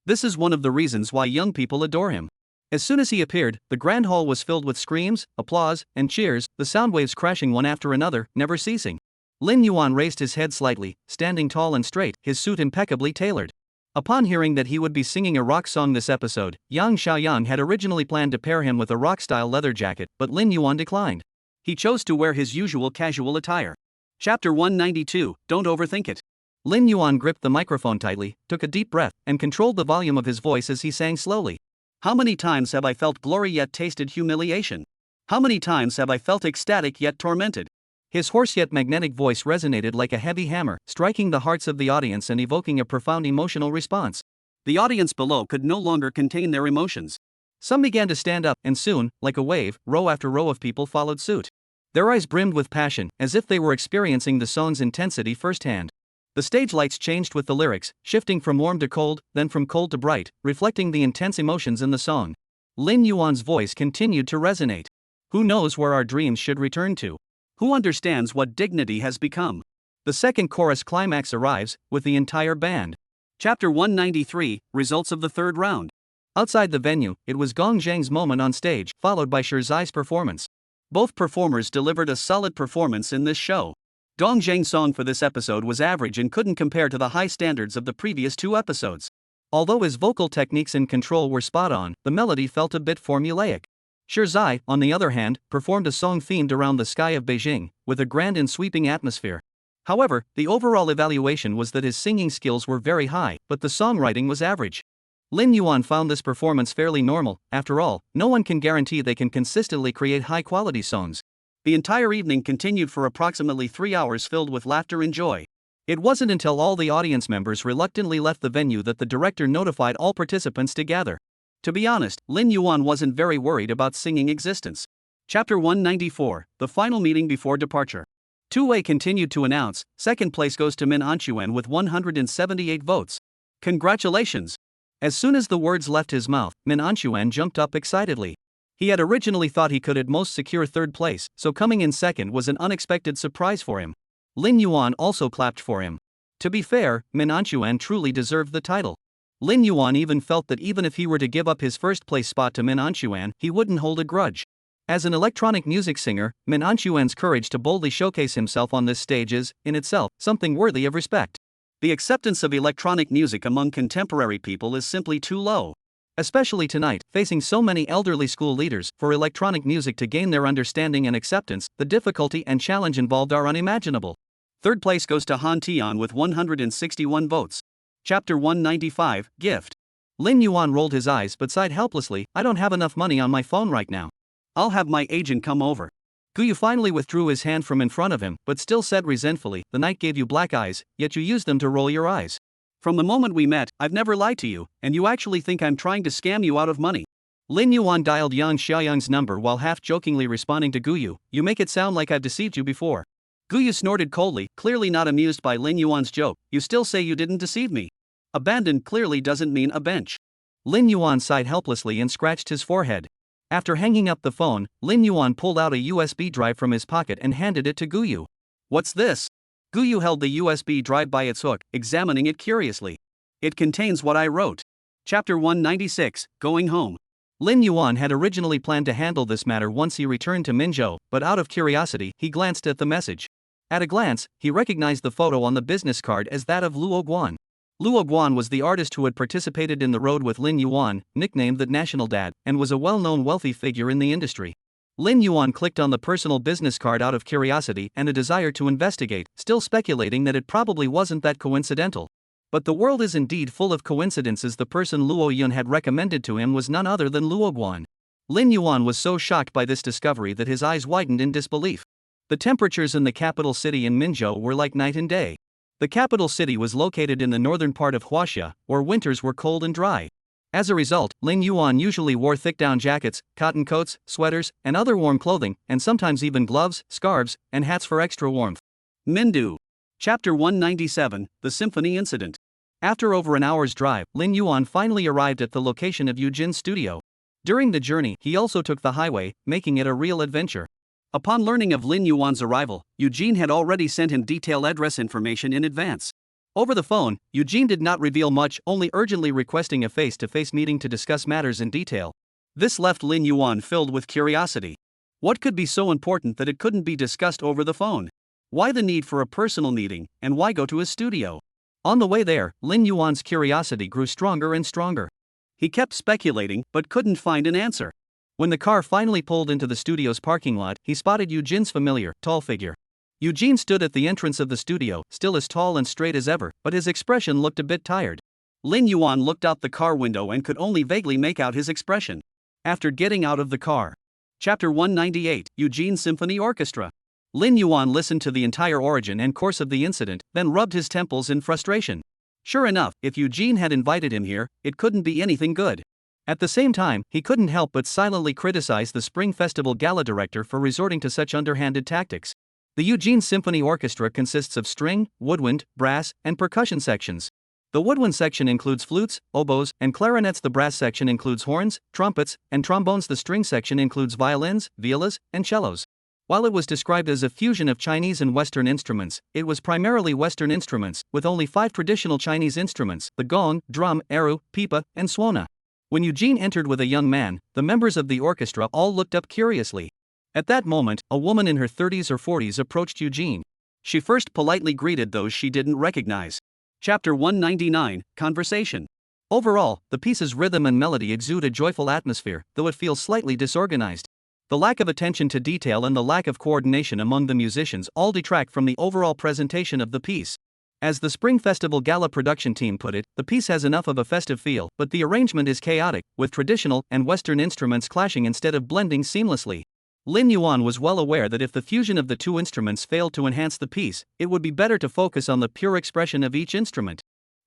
This is one of the reasons why young people adore him. As soon as he appeared, the grand hall was filled with screams, applause, and cheers, the sound waves crashing one after another, never ceasing. Lin Yuan raised his head slightly, standing tall and straight, his suit impeccably tailored. Upon hearing that he would be singing a rock song this episode, Yang Xiaoyang had originally planned to pair him with a rock-style leather jacket, but Lin Yuan declined. He chose to wear his usual casual attire. Chapter 192, Don't Overthink It. Lin Yuan gripped the microphone tightly, took a deep breath, and controlled the volume of his voice as he sang slowly. How many times have I felt glory yet tasted humiliation? How many times have I felt ecstatic yet tormented? His hoarse yet magnetic voice resonated like a heavy hammer, striking the hearts of the audience and evoking a profound emotional response. The audience below could no longer contain their emotions. Some began to stand up, and soon, like a wave, row after row of people followed suit. Their eyes brimmed with passion, as if they were experiencing the song's intensity firsthand. The stage lights changed with the lyrics, shifting from warm to cold, then from cold to bright, reflecting the intense emotions in the song. Lin Yuan's voice continued to resonate. Who knows where our dreams should return to? Who understands what dignity has become? The second chorus climax arrives, with the entire band. Chapter 193, Results of the Third Round. Outside the venue, it was Gong Zhang's moment on stage, followed by Shirzai's performance. Both performers delivered a solid performance in this show. Gong Zhang's song for this episode was average and couldn't compare to the high standards of the previous two episodes. Although his vocal techniques and control were spot on, the melody felt a bit formulaic. Shirzai, on the other hand, performed a song themed around the sky of Beijing, with a grand and sweeping atmosphere. However, the overall evaluation was that his singing skills were very high, but the songwriting was average. Lin Yuan found this performance fairly normal. After all, no one can guarantee they can consistently create high-quality songs. The entire evening continued for approximately 3 hours filled with laughter and joy. It wasn't until all the audience members reluctantly left the venue that the director notified all participants to gather. To be honest, Lin Yuan wasn't very worried about singing existence. Chapter 194, The Final Meeting Before Departure. Tu Wei continued to announce, second place goes to Min Anquan with 178 votes. Congratulations! As soon as the words left his mouth, Min Anquan jumped up excitedly. He had originally thought he could at most secure third place, so coming in second was an unexpected surprise for him. Lin Yuan also clapped for him. To be fair, Min Anquan truly deserved the title. Lin Yuan even felt that even if he were to give up his first place spot to Min Anquan, he wouldn't hold a grudge. As an electronic music singer, Min Anquan's courage to boldly showcase himself on this stage is, in itself, something worthy of respect. The acceptance of electronic music among contemporary people is simply too low. Especially tonight, facing so many elderly school leaders, for electronic music to gain their understanding and acceptance, the difficulty and challenge involved are unimaginable. Third place goes to Han Tian with 161 votes. Chapter 195, Gift. Lin Yuan rolled his eyes but sighed helplessly, I don't have enough money on my phone right now. I'll have my agent come over. Guyu finally withdrew his hand from in front of him, but still said resentfully, the night gave you black eyes, yet you used them to roll your eyes. From the moment we met, I've never lied to you, and you actually think I'm trying to scam you out of money. Lin Yuan dialed Yang Xiaoyang's number while half-jokingly responding to Guyu, you make it sound like I've deceived you before. Guyu snorted coldly, clearly not amused by Lin Yuan's joke, you still say you didn't deceive me. Abandoned clearly doesn't mean a bench. Lin Yuan sighed helplessly and scratched his forehead. After hanging up the phone, Lin Yuan pulled out a USB drive from his pocket and handed it to Guyu. What's this? Guyu held the USB drive by its hook, examining it curiously. It contains what I wrote. Chapter 196, Going Home. Lin Yuan had originally planned to handle this matter once he returned to Minzhou, but out of curiosity, he glanced at the message. At a glance, he recognized the photo on the business card as that of Luo Guan. Luo Guan was the artist who had participated in the road with Lin Yuan, nicknamed the National Dad, and was a well-known wealthy figure in the industry. Lin Yuan clicked on the personal business card out of curiosity and a desire to investigate, still speculating that it probably wasn't that coincidental. But the world is indeed full of coincidences. The person Luo Yun had recommended to him was none other than Luo Guan. Lin Yuan was so shocked by this discovery that his eyes widened in disbelief. The temperatures in the capital city in Minzhou were like night and day. The capital city was located in the northern part of Huaxia, where winters were cold and dry. As a result, Lin Yuan usually wore thick down jackets, cotton coats, sweaters, and other warm clothing, and sometimes even gloves, scarves, and hats for extra warmth. Mindu. Chapter 197, The Symphony Incident. After over an hour's drive, Lin Yuan finally arrived at the location of Eugene studio. During the journey, he also took the highway, making it a real adventure. Upon learning of Lin Yuan's arrival, Eugene had already sent him detailed address information in advance. Over the phone, Eugene did not reveal much, only urgently requesting a face-to-face meeting to discuss matters in detail. This left Lin Yuan filled with curiosity. What could be so important that it couldn't be discussed over the phone? Why the need for a personal meeting, and why go to his studio? On the way there, Lin Yuan's curiosity grew stronger and stronger. He kept speculating, but couldn't find an answer. When the car finally pulled into the studio's parking lot, he spotted Eugene's familiar, tall figure. Eugene stood at the entrance of the studio, still as tall and straight as ever, but his expression looked a bit tired. Lin Yuan looked out the car window and could only vaguely make out his expression. After getting out of the car. Chapter 198, Eugene Symphony Orchestra. Lin Yuan listened to the entire origin and course of the incident, then rubbed his temples in frustration. Sure enough, if Eugene had invited him here, it couldn't be anything good. At the same time, he couldn't help but silently criticize the Spring Festival Gala director for resorting to such underhanded tactics. The Eugene Symphony Orchestra consists of string, woodwind, brass, and percussion sections. The woodwind section includes flutes, oboes, and clarinets. The brass section includes horns, trumpets, and trombones. The string section includes violins, violas, and cellos. While it was described as a fusion of Chinese and Western instruments, it was primarily Western instruments, with only 5 traditional Chinese instruments: the gong, drum, eru, pipa, and suona. When Eugene entered with a young man, the members of the orchestra all looked up curiously. At that moment, a woman in her 30s or 40s approached Eugene. She first politely greeted those she didn't recognize. Chapter 199, Conversation. Overall, the piece's rhythm and melody exude a joyful atmosphere, though it feels slightly disorganized. The lack of attention to detail and the lack of coordination among the musicians all detract from the overall presentation of the piece. As the Spring Festival Gala production team put it, the piece has enough of a festive feel, but the arrangement is chaotic, with traditional and Western instruments clashing instead of blending seamlessly. Lin Yuan was well aware that if the fusion of the two instruments failed to enhance the piece, it would be better to focus on the pure expression of each instrument.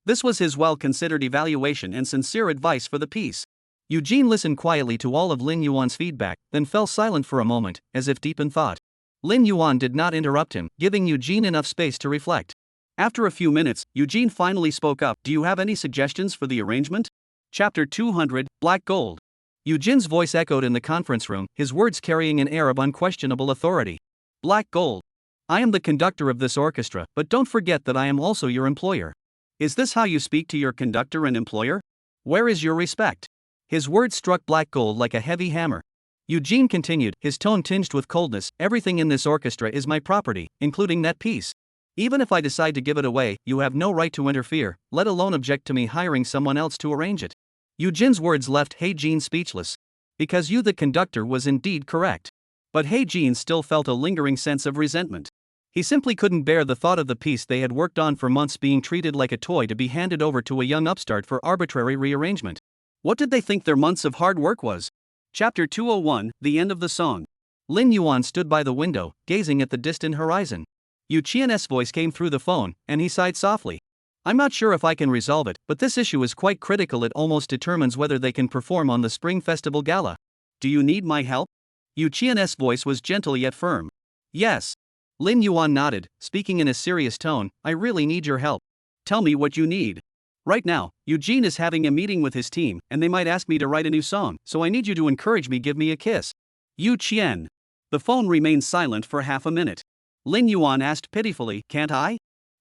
This was his well-considered evaluation and sincere advice for the piece. Eugene listened quietly to all of Lin Yuan's feedback, then fell silent for a moment, as if deep in thought. Lin Yuan did not interrupt him, giving Eugene enough space to reflect. After a few minutes, Eugene finally spoke up. Do you have any suggestions for the arrangement? Chapter 200, Black Gold. Eugene's voice echoed in the conference room, his words carrying an air of unquestionable authority. Black Gold. I am the conductor of this orchestra, but don't forget that I am also your employer. Is this how you speak to your conductor and employer? Where is your respect? His words struck Black Gold like a heavy hammer. Eugene continued, his tone tinged with coldness. Everything in this orchestra is my property, including that piece. Even if I decide to give it away, you have no right to interfere, let alone object to me hiring someone else to arrange it. Eugene's words left He-jin speechless. Because you, the conductor, was indeed correct. But He-jin still felt a lingering sense of resentment. He simply couldn't bear the thought of the piece they had worked on for months being treated like a toy to be handed over to a young upstart for arbitrary rearrangement. What did they think their months of hard work was? Chapter 201, The End of the Song. Lin Yuan stood by the window, gazing at the distant horizon. Yu Qian's voice came through the phone, and he sighed softly. I'm not sure if I can resolve it, but this issue is quite critical. It almost determines whether they can perform on the Spring Festival Gala. Do you need my help? Yu Qian's voice was gentle yet firm. Yes. Lin Yuan nodded, speaking in a serious tone. I really need your help. Tell me what you need. Right now, Eugene is having a meeting with his team, and they might ask me to write a new song, so I need you to encourage me. Give me a kiss. Yu Qian. The phone remained silent for half a minute. Lin Yuan asked pitifully, can't I?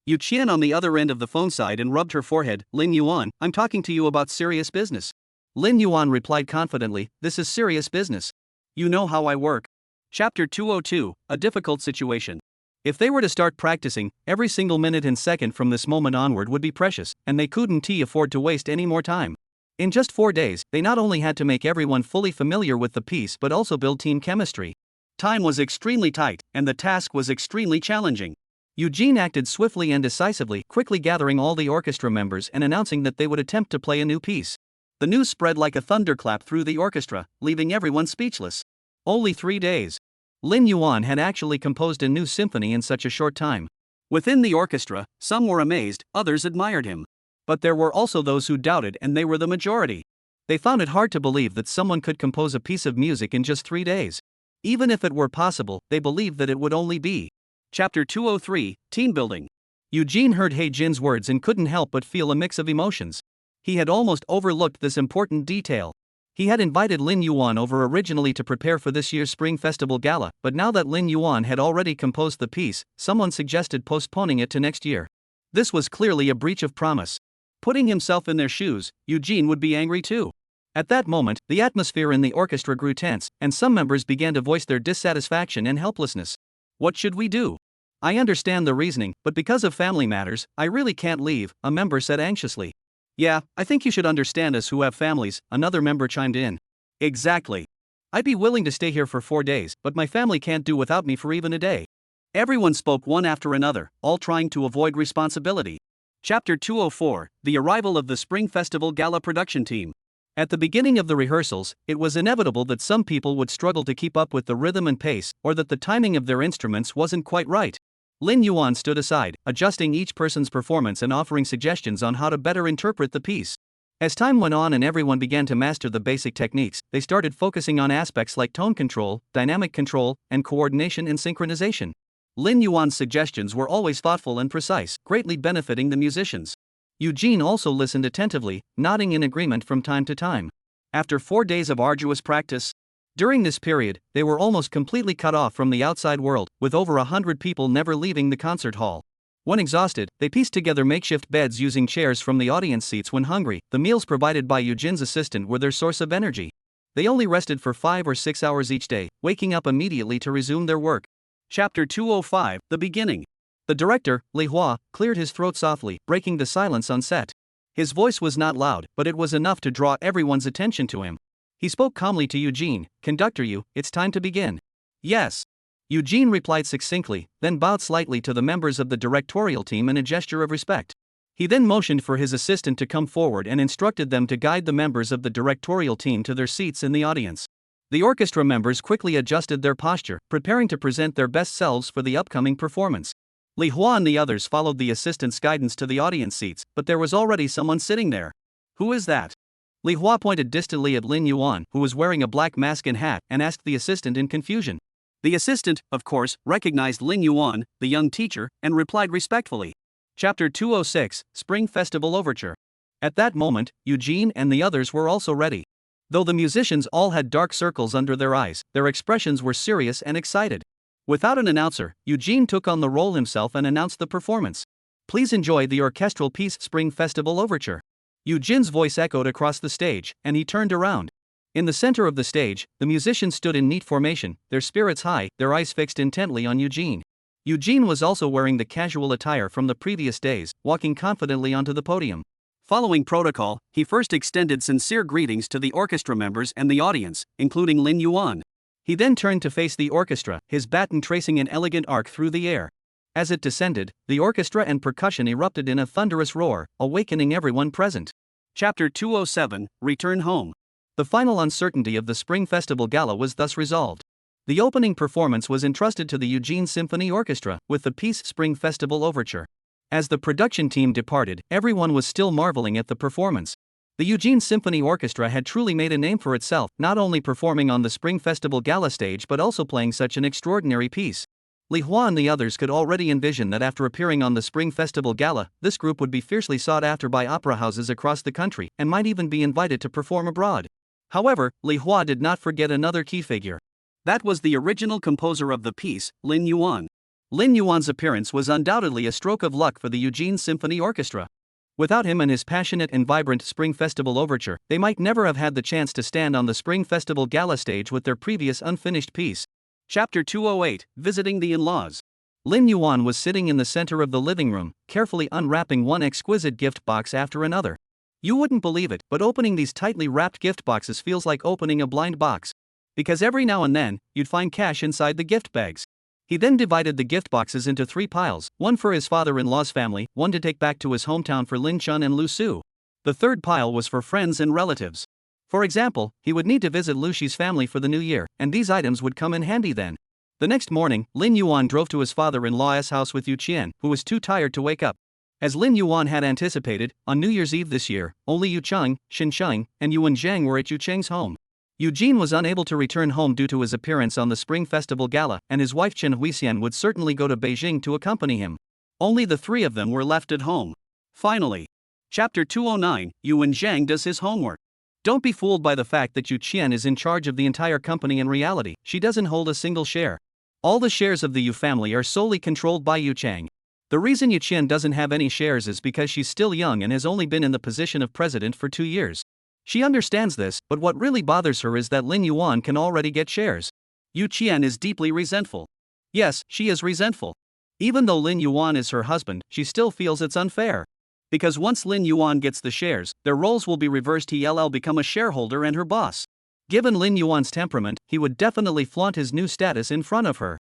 Yu Qian on the other end of the phone sighed and rubbed her forehead. Lin Yuan, I'm talking to you about serious business. Lin Yuan replied confidently, this is serious business. You know how I work. Chapter 202, A Difficult Situation. If they were to start practicing, every single minute and second from this moment onward would be precious, and they couldn't afford to waste any more time. In just 4 days, they not only had to make everyone fully familiar with the piece but also build team chemistry. Time was extremely tight, and the task was extremely challenging. Eugene acted swiftly and decisively, quickly gathering all the orchestra members and announcing that they would attempt to play a new piece. The news spread like a thunderclap through the orchestra, leaving everyone speechless. Only 3 days. Lin Yuan had actually composed a new symphony in such a short time. Within the orchestra, some were amazed, others admired him. But there were also those who doubted, and they were the majority. They found it hard to believe that someone could compose a piece of music in just 3 days. Even if it were possible, they believed that it would only be. Chapter 203, Team Building. Eugene heard He-jin's words and couldn't help but feel a mix of emotions. He had almost overlooked this important detail. He had invited Lin Yuan over originally to prepare for this year's Spring Festival Gala, but now that Lin Yuan had already composed the piece, someone suggested postponing it to next year. This was clearly a breach of promise. Putting himself in their shoes, Eugene would be angry too. At that moment, the atmosphere in the orchestra grew tense, and some members began to voice their dissatisfaction and helplessness. What should we do? I understand the reasoning, but because of family matters, I really can't leave, a member said anxiously. Yeah, I think you should understand us who have families, another member chimed in. Exactly. I'd be willing to stay here for 4 days, but my family can't do without me for even a day. Everyone spoke one after another, all trying to avoid responsibility. Chapter 204, The Arrival of the Spring Festival Gala Production Team. At the beginning of the rehearsals, it was inevitable that some people would struggle to keep up with the rhythm and pace, or that the timing of their instruments wasn't quite right. Lin Yuan stood aside, adjusting each person's performance and offering suggestions on how to better interpret the piece. As time went on and everyone began to master the basic techniques, they started focusing on aspects like tone control, dynamic control, and coordination and synchronization. Lin Yuan's suggestions were always thoughtful and precise, greatly benefiting the musicians. Eugene also listened attentively, nodding in agreement from time to time. After 4 days of arduous practice, during this period, they were almost completely cut off from the outside world, with over 100 people never leaving the concert hall. When exhausted, they pieced together makeshift beds using chairs from the audience seats when hungry. The meals provided by Eugene's assistant were their source of energy. They only rested for 5 or 6 hours each day, waking up immediately to resume their work. Chapter 205, The Beginning. The director, Li Hua, cleared his throat softly, breaking the silence on set. His voice was not loud, but it was enough to draw everyone's attention to him. He spoke calmly to Eugene. Conductor, it's time to begin. Yes. Eugene replied succinctly, then bowed slightly to the members of the directorial team in a gesture of respect. He then motioned for his assistant to come forward and instructed them to guide the members of the directorial team to their seats in the audience. The orchestra members quickly adjusted their posture, preparing to present their best selves for the upcoming performance. Li Hua and the others followed the assistant's guidance to the audience seats, but there was already someone sitting there. Who is that? Li Hua pointed distantly at Lin Yuan, who was wearing a black mask and hat, and asked the assistant in confusion. The assistant, of course, recognized Lin Yuan, the young teacher, and replied respectfully. Chapter 206, Spring Festival Overture. At that moment, Eugene and the others were also ready. Though the musicians all had dark circles under their eyes, their expressions were serious and excited. Without an announcer, Eugene took on the role himself and announced the performance. Please enjoy the orchestral piece Spring Festival Overture. Eugene's voice echoed across the stage, and he turned around. In the center of the stage, the musicians stood in neat formation, their spirits high, their eyes fixed intently on Eugene. Eugene was also wearing the casual attire from the previous days, walking confidently onto the podium. Following protocol, he first extended sincere greetings to the orchestra members and the audience, including Lin Yuan. He then turned to face the orchestra, his baton tracing an elegant arc through the air. As it descended, the orchestra and percussion erupted in a thunderous roar, awakening everyone present. Chapter 207, Return Home. The final uncertainty of the Spring Festival Gala was thus resolved. The opening performance was entrusted to the Eugene Symphony Orchestra, with the piece Spring Festival Overture. As the production team departed, everyone was still marveling at the performance. The Eugene Symphony Orchestra had truly made a name for itself, not only performing on the Spring Festival Gala stage but also playing such an extraordinary piece. Li Hua and the others could already envision that after appearing on the Spring Festival Gala, this group would be fiercely sought after by opera houses across the country, and might even be invited to perform abroad. However, Li Hua did not forget another key figure. That was the original composer of the piece, Lin Yuan. Lin Yuan's appearance was undoubtedly a stroke of luck for the Eugene Symphony Orchestra. Without him and his passionate and vibrant Spring Festival Overture, they might never have had the chance to stand on the Spring Festival Gala stage with their previous unfinished piece. Chapter 208, Visiting the In-Laws. Lin Yuan was sitting in the center of the living room, carefully unwrapping one exquisite gift box after another. You wouldn't believe it, but opening these tightly wrapped gift boxes feels like opening a blind box. Because every now and then, you'd find cash inside the gift bags. He then divided the gift boxes into 3 piles, one for his father-in-law's family, one to take back to his hometown for Lin Chun and Lu Su. The third pile was for friends and relatives. For example, he would need to visit Lu Shi's family for the new year, and these items would come in handy then. The next morning, Lin Yuan drove to his father-in-law's house with Yu Qian, who was too tired to wake up. As Lin Yuan had anticipated, on New Year's Eve this year, only Yu Cheng, Xin Sheng, and Yuan Zhang were at Yu Cheng's home. Eugene was unable to return home due to his appearance on the Spring Festival Gala, and his wife Chen Huixian would certainly go to Beijing to accompany him. Only the 3 of them were left at home. Finally. Chapter 209, Yuan Zhang does his homework. Don't be fooled by the fact that Yu Qian is in charge of the entire company. In reality, she doesn't hold a single share. All the shares of the Yu family are solely controlled by Yu Chang. The reason Yu Qian doesn't have any shares is because she's still young and has only been in the position of president for 2 years. She understands this, but what really bothers her is that Lin Yuan can already get shares. Yu Qian is deeply resentful. Yes, she is resentful. Even though Lin Yuan is her husband, she still feels it's unfair. Because once Lin Yuan gets the shares, their roles will be reversed. He'll become a shareholder and her boss. Given Lin Yuan's temperament, he would definitely flaunt his new status in front of her.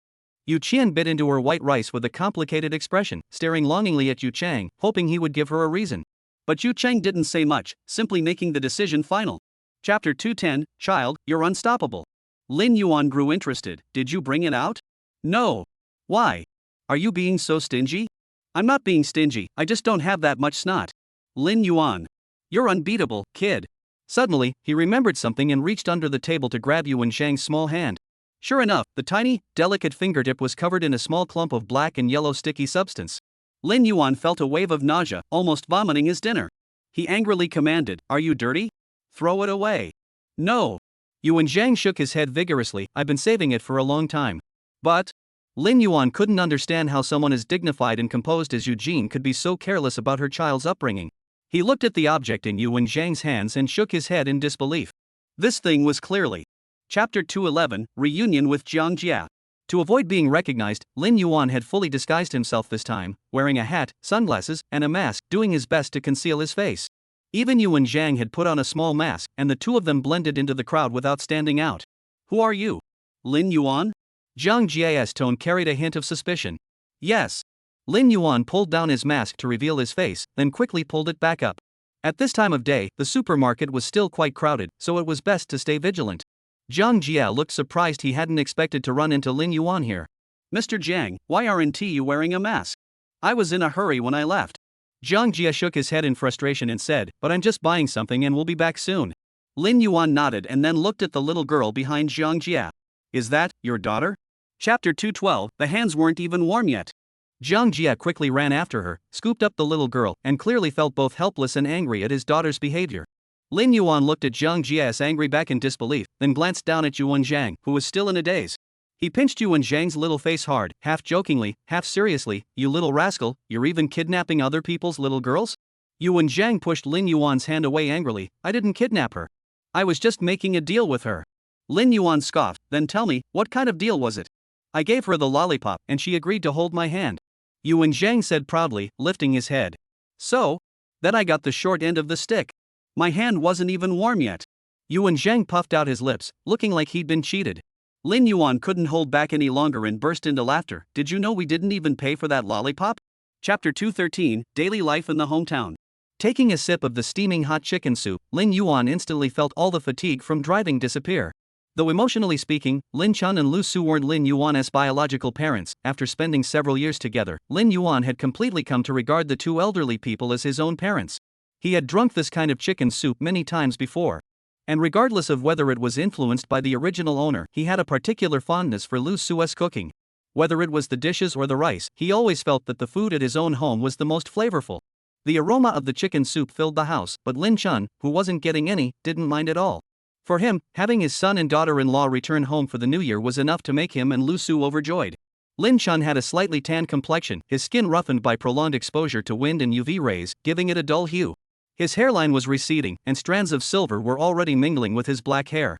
Yu Qian bit into her white rice with a complicated expression, staring longingly at Yu Chang, hoping he would give her a reason. But Yu Chang didn't say much, simply making the decision final. Chapter 210, Child, you're unstoppable. Lin Yuan grew interested. Did you bring it out? No. Why? Are you being so stingy? I'm not being stingy, I just don't have that much snot. Lin Yuan. You're unbeatable, kid. Suddenly, he remembered something and reached under the table to grab Yuan Zhang's small hand. Sure enough, the tiny, delicate fingertip was covered in a small clump of black and yellow sticky substance. Lin Yuan felt a wave of nausea, almost vomiting his dinner. He angrily commanded, "Are you dirty? Throw it away." No. Yuan Zhang shook his head vigorously. I've been saving it for a long time. But Lin Yuan couldn't understand how someone as dignified and composed as Eugene could be so careless about her child's upbringing. He looked at the object in Yuan Zhang's hands and shook his head in disbelief. This thing was clearly. Chapter 211, Reunion with Jiang Jia. To avoid being recognized, Lin Yuan had fully disguised himself this time, wearing a hat, sunglasses, and a mask, doing his best to conceal his face. Even Yuan Zhang had put on a small mask, and the two of them blended into the crowd without standing out. Who are you? Lin Yuan? Jiang Jia's tone carried a hint of suspicion. Yes. Lin Yuan pulled down his mask to reveal his face, then quickly pulled it back up. At this time of day, the supermarket was still quite crowded, so it was best to stay vigilant. Jiang Jia looked surprised. He hadn't expected to run into Lin Yuan here. Mr. Jiang, why aren't you wearing a mask? I was in a hurry when I left. Jiang Jia shook his head in frustration and said, but I'm just buying something and we'll be back soon. Lin Yuan nodded and then looked at the little girl behind Jiang Jia. Is that your daughter? Chapter 212, the hands weren't even warm yet. Jiang Jia quickly ran after her, scooped up the little girl, and clearly felt both helpless and angry at his daughter's behavior. Lin Yuan looked at Jiang Jia's angry back in disbelief, then glanced down at Yuan Zhang, who was still in a daze. He pinched Yuan Zhang's little face hard, half jokingly, half seriously. You little rascal, you're even kidnapping other people's little girls? Yuan Zhang pushed Lin Yuan's hand away angrily. I didn't kidnap her. I was just making a deal with her. Lin Yuan scoffed. Then tell me, what kind of deal was it? I gave her the lollipop and she agreed to hold my hand. Yuan Zhang said proudly, lifting his head. So? Then I got the short end of the stick. My hand wasn't even warm yet. Yuan Zhang puffed out his lips, looking like he'd been cheated. Lin Yuan couldn't hold back any longer and burst into laughter. Did you know we didn't even pay for that lollipop? Chapter 213, Daily Life in the Hometown. Taking a sip of the steaming hot chicken soup, Lin Yuan instantly felt all the fatigue from driving disappear. Though emotionally speaking, Lin Chun and Lu Su weren't Lin Yuan's biological parents, after spending several years together, Lin Yuan had completely come to regard the two elderly people as his own parents. He had drunk this kind of chicken soup many times before. And regardless of whether it was influenced by the original owner, he had a particular fondness for Lu Su's cooking. Whether it was the dishes or the rice, he always felt that the food at his own home was the most flavorful. The aroma of the chicken soup filled the house, but Lin Chun, who wasn't getting any, didn't mind at all. For him, having his son and daughter-in-law return home for the new year was enough to make him and Lu Su overjoyed. Lin Chun had a slightly tanned complexion, his skin roughened by prolonged exposure to wind and UV rays, giving it a dull hue. His hairline was receding, and strands of silver were already mingling with his black hair.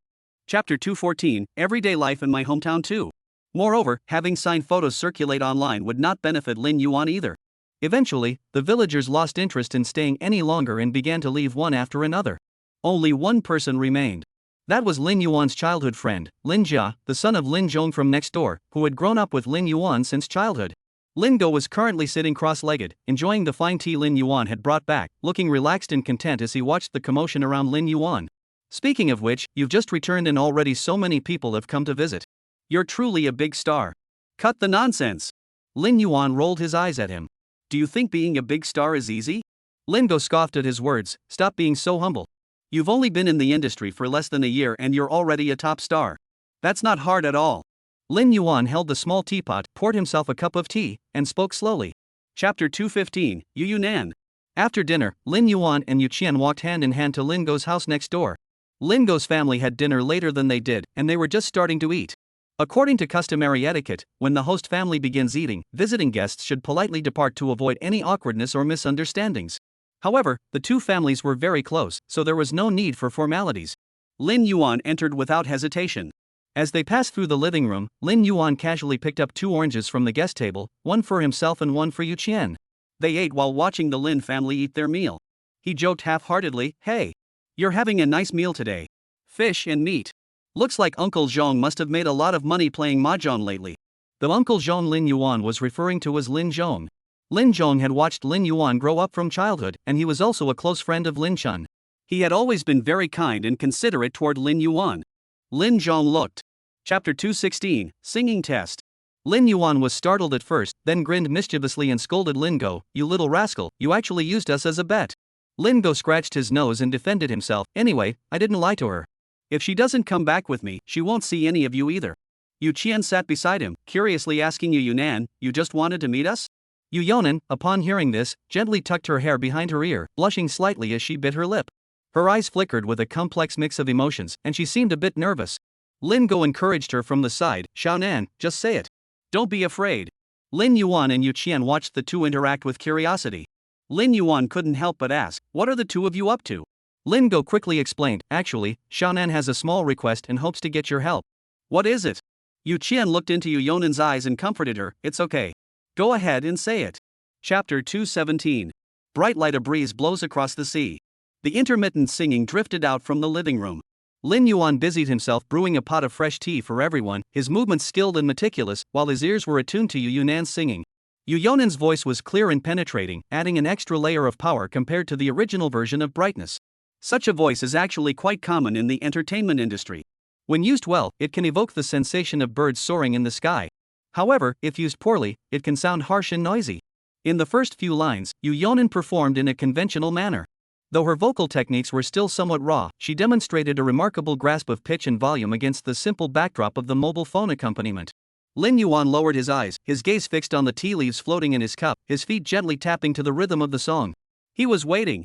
Chapter 214, Everyday Life in My Hometown too. Moreover, having signed photos circulate online would not benefit Lin Yuan either. Eventually, the villagers lost interest in staying any longer and began to leave one after another. Only one person remained. That was Lin Yuan's childhood friend, Lin Jia, the son of Lin Zhong from next door, who had grown up with Lin Yuan since childhood. Lin Go was currently sitting cross-legged, enjoying the fine tea Lin Yuan had brought back, looking relaxed and content as he watched the commotion around Lin Yuan. Speaking of which, you've just returned and already so many people have come to visit. You're truly a big star. Cut the nonsense. Lin Yuan rolled his eyes at him. Do you think being a big star is easy? Lin Go scoffed at his words. Stop being so humble. You've only been in the industry for less than a year and you're already a top star. That's not hard at all. Lin Yuan held the small teapot, poured himself a cup of tea, and spoke slowly. Chapter 215, Yu Yunan. After dinner, Lin Yuan and Yu Qian walked hand in hand to Lin Go's house next door. Lin Go's family had dinner later than they did, and they were just starting to eat. According to customary etiquette, when the host family begins eating, visiting guests should politely depart to avoid any awkwardness or misunderstandings. However, the two families were very close, so there was no need for formalities. Lin Yuan entered without hesitation. As they passed through the living room, Lin Yuan casually picked up 2 oranges from the guest table, one for himself and one for Yu Qian. They ate while watching the Lin family eat their meal. He joked half-heartedly, "Hey, you're having a nice meal today. Fish and meat. Looks like Uncle Zhong must have made a lot of money playing mahjong lately." The Uncle Zhong Lin Yuan was referring to as Lin Zhong. Lin Zhong had watched Lin Yuan grow up from childhood, and he was also a close friend of Lin Chun. He had always been very kind and considerate toward Lin Yuan. Lin Zhong looked. Chapter 216, Singing Test. Lin Yuan was startled at first, then grinned mischievously and scolded Lin Go, "You little rascal, you actually used us as a bet." Lin Go scratched his nose and defended himself. "Anyway, I didn't lie to her. If she doesn't come back with me, she won't see any of you either." Yu Qian sat beside him, curiously asking Yu Yunan, "You just wanted to meet us?" Yu Yonan, upon hearing this, gently tucked her hair behind her ear, blushing slightly as she bit her lip. Her eyes flickered with a complex mix of emotions, and she seemed a bit nervous. Lin Go encouraged her from the side, "Xiaonan, just say it. Don't be afraid." Lin Yuan and Yu Qian watched the two interact with curiosity. Lin Yuan couldn't help but ask, "What are the two of you up to?" Lin Go quickly explained, "Actually, Xiaonan has a small request and hopes to get your help." "What is it?" Yu Qian looked into Yu Yonan's eyes and comforted her, "It's okay. Go ahead and say it." Chapter 217. Bright light. A breeze blows across the sea. The intermittent singing drifted out from the living room. Lin Yuan busied himself brewing a pot of fresh tea for everyone, his movements skilled and meticulous, while his ears were attuned to Yu Yunan's singing. Yu Yonan's voice was clear and penetrating, adding an extra layer of power compared to the original version of brightness. Such a voice is actually quite common in the entertainment industry. When used well, it can evoke the sensation of birds soaring in the sky. However, if used poorly, it can sound harsh and noisy. In the first few lines, Yu Yonan performed in a conventional manner. Though her vocal techniques were still somewhat raw, she demonstrated a remarkable grasp of pitch and volume against the simple backdrop of the mobile phone accompaniment. Lin Yuan lowered his eyes, his gaze fixed on the tea leaves floating in his cup, his feet gently tapping to the rhythm of the song. He was waiting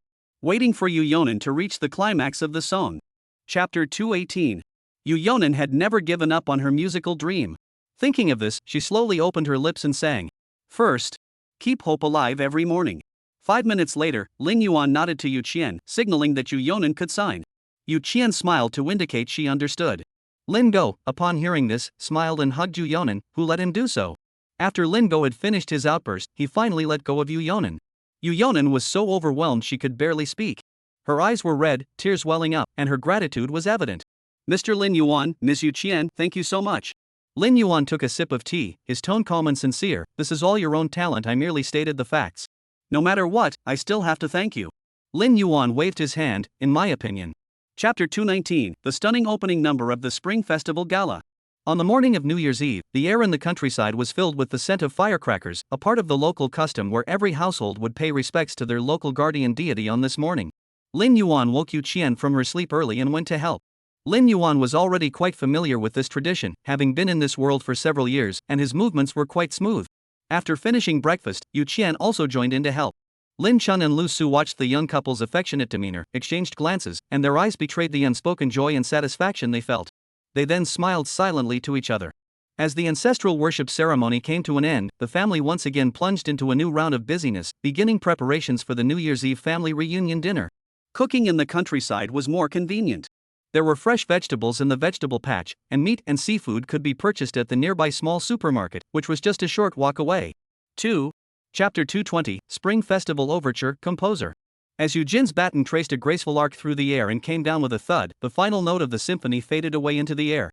for Yu Yonan to reach the climax of the song. Chapter 218. Yu Yonan had never given up on her musical dream. Thinking of this, she slowly opened her lips and sang. First, keep hope alive every morning. 5 minutes later, Lin Yuan nodded to Yu Qian, signaling that Yu Yonan could sign. Yu Qian smiled to indicate she understood. Lin Go, upon hearing this, smiled and hugged Yu Yonan, who let him do so. After Lin Go had finished his outburst, he finally let go of Yu Yonan. Yu Yonan was so overwhelmed she could barely speak. Her eyes were red, tears welling up, and her gratitude was evident. "Mr. Lin Yuan, Ms. Yu Qian, thank you so much." Lin Yuan took a sip of tea, his tone calm and sincere. "This is all your own talent, I merely stated the facts." "No matter what, I still have to thank you." Lin Yuan waved his hand, "In my opinion." Chapter 219, the stunning opening number of the Spring Festival Gala. On the morning of New Year's Eve, the air in the countryside was filled with the scent of firecrackers, a part of the local custom where every household would pay respects to their local guardian deity on this morning. Lin Yuan woke Yu Qian from her sleep early and went to help. Lin Yuan was already quite familiar with this tradition, having been in this world for several years, and his movements were quite smooth. After finishing breakfast, Yu Qian also joined in to help. Lin Chun and Lu Su watched the young couple's affectionate demeanor, exchanged glances, and their eyes betrayed the unspoken joy and satisfaction they felt. They then smiled silently to each other. As the ancestral worship ceremony came to an end, the family once again plunged into a new round of busyness, beginning preparations for the New Year's Eve family reunion dinner. Cooking in the countryside was more convenient. There were fresh vegetables in the vegetable patch, and meat and seafood could be purchased at the nearby small supermarket, which was just a short walk away. 2. Chapter 220, Spring Festival Overture, Composer. As Eugène's baton traced a graceful arc through the air and came down with a thud, the final note of the symphony faded away into the air.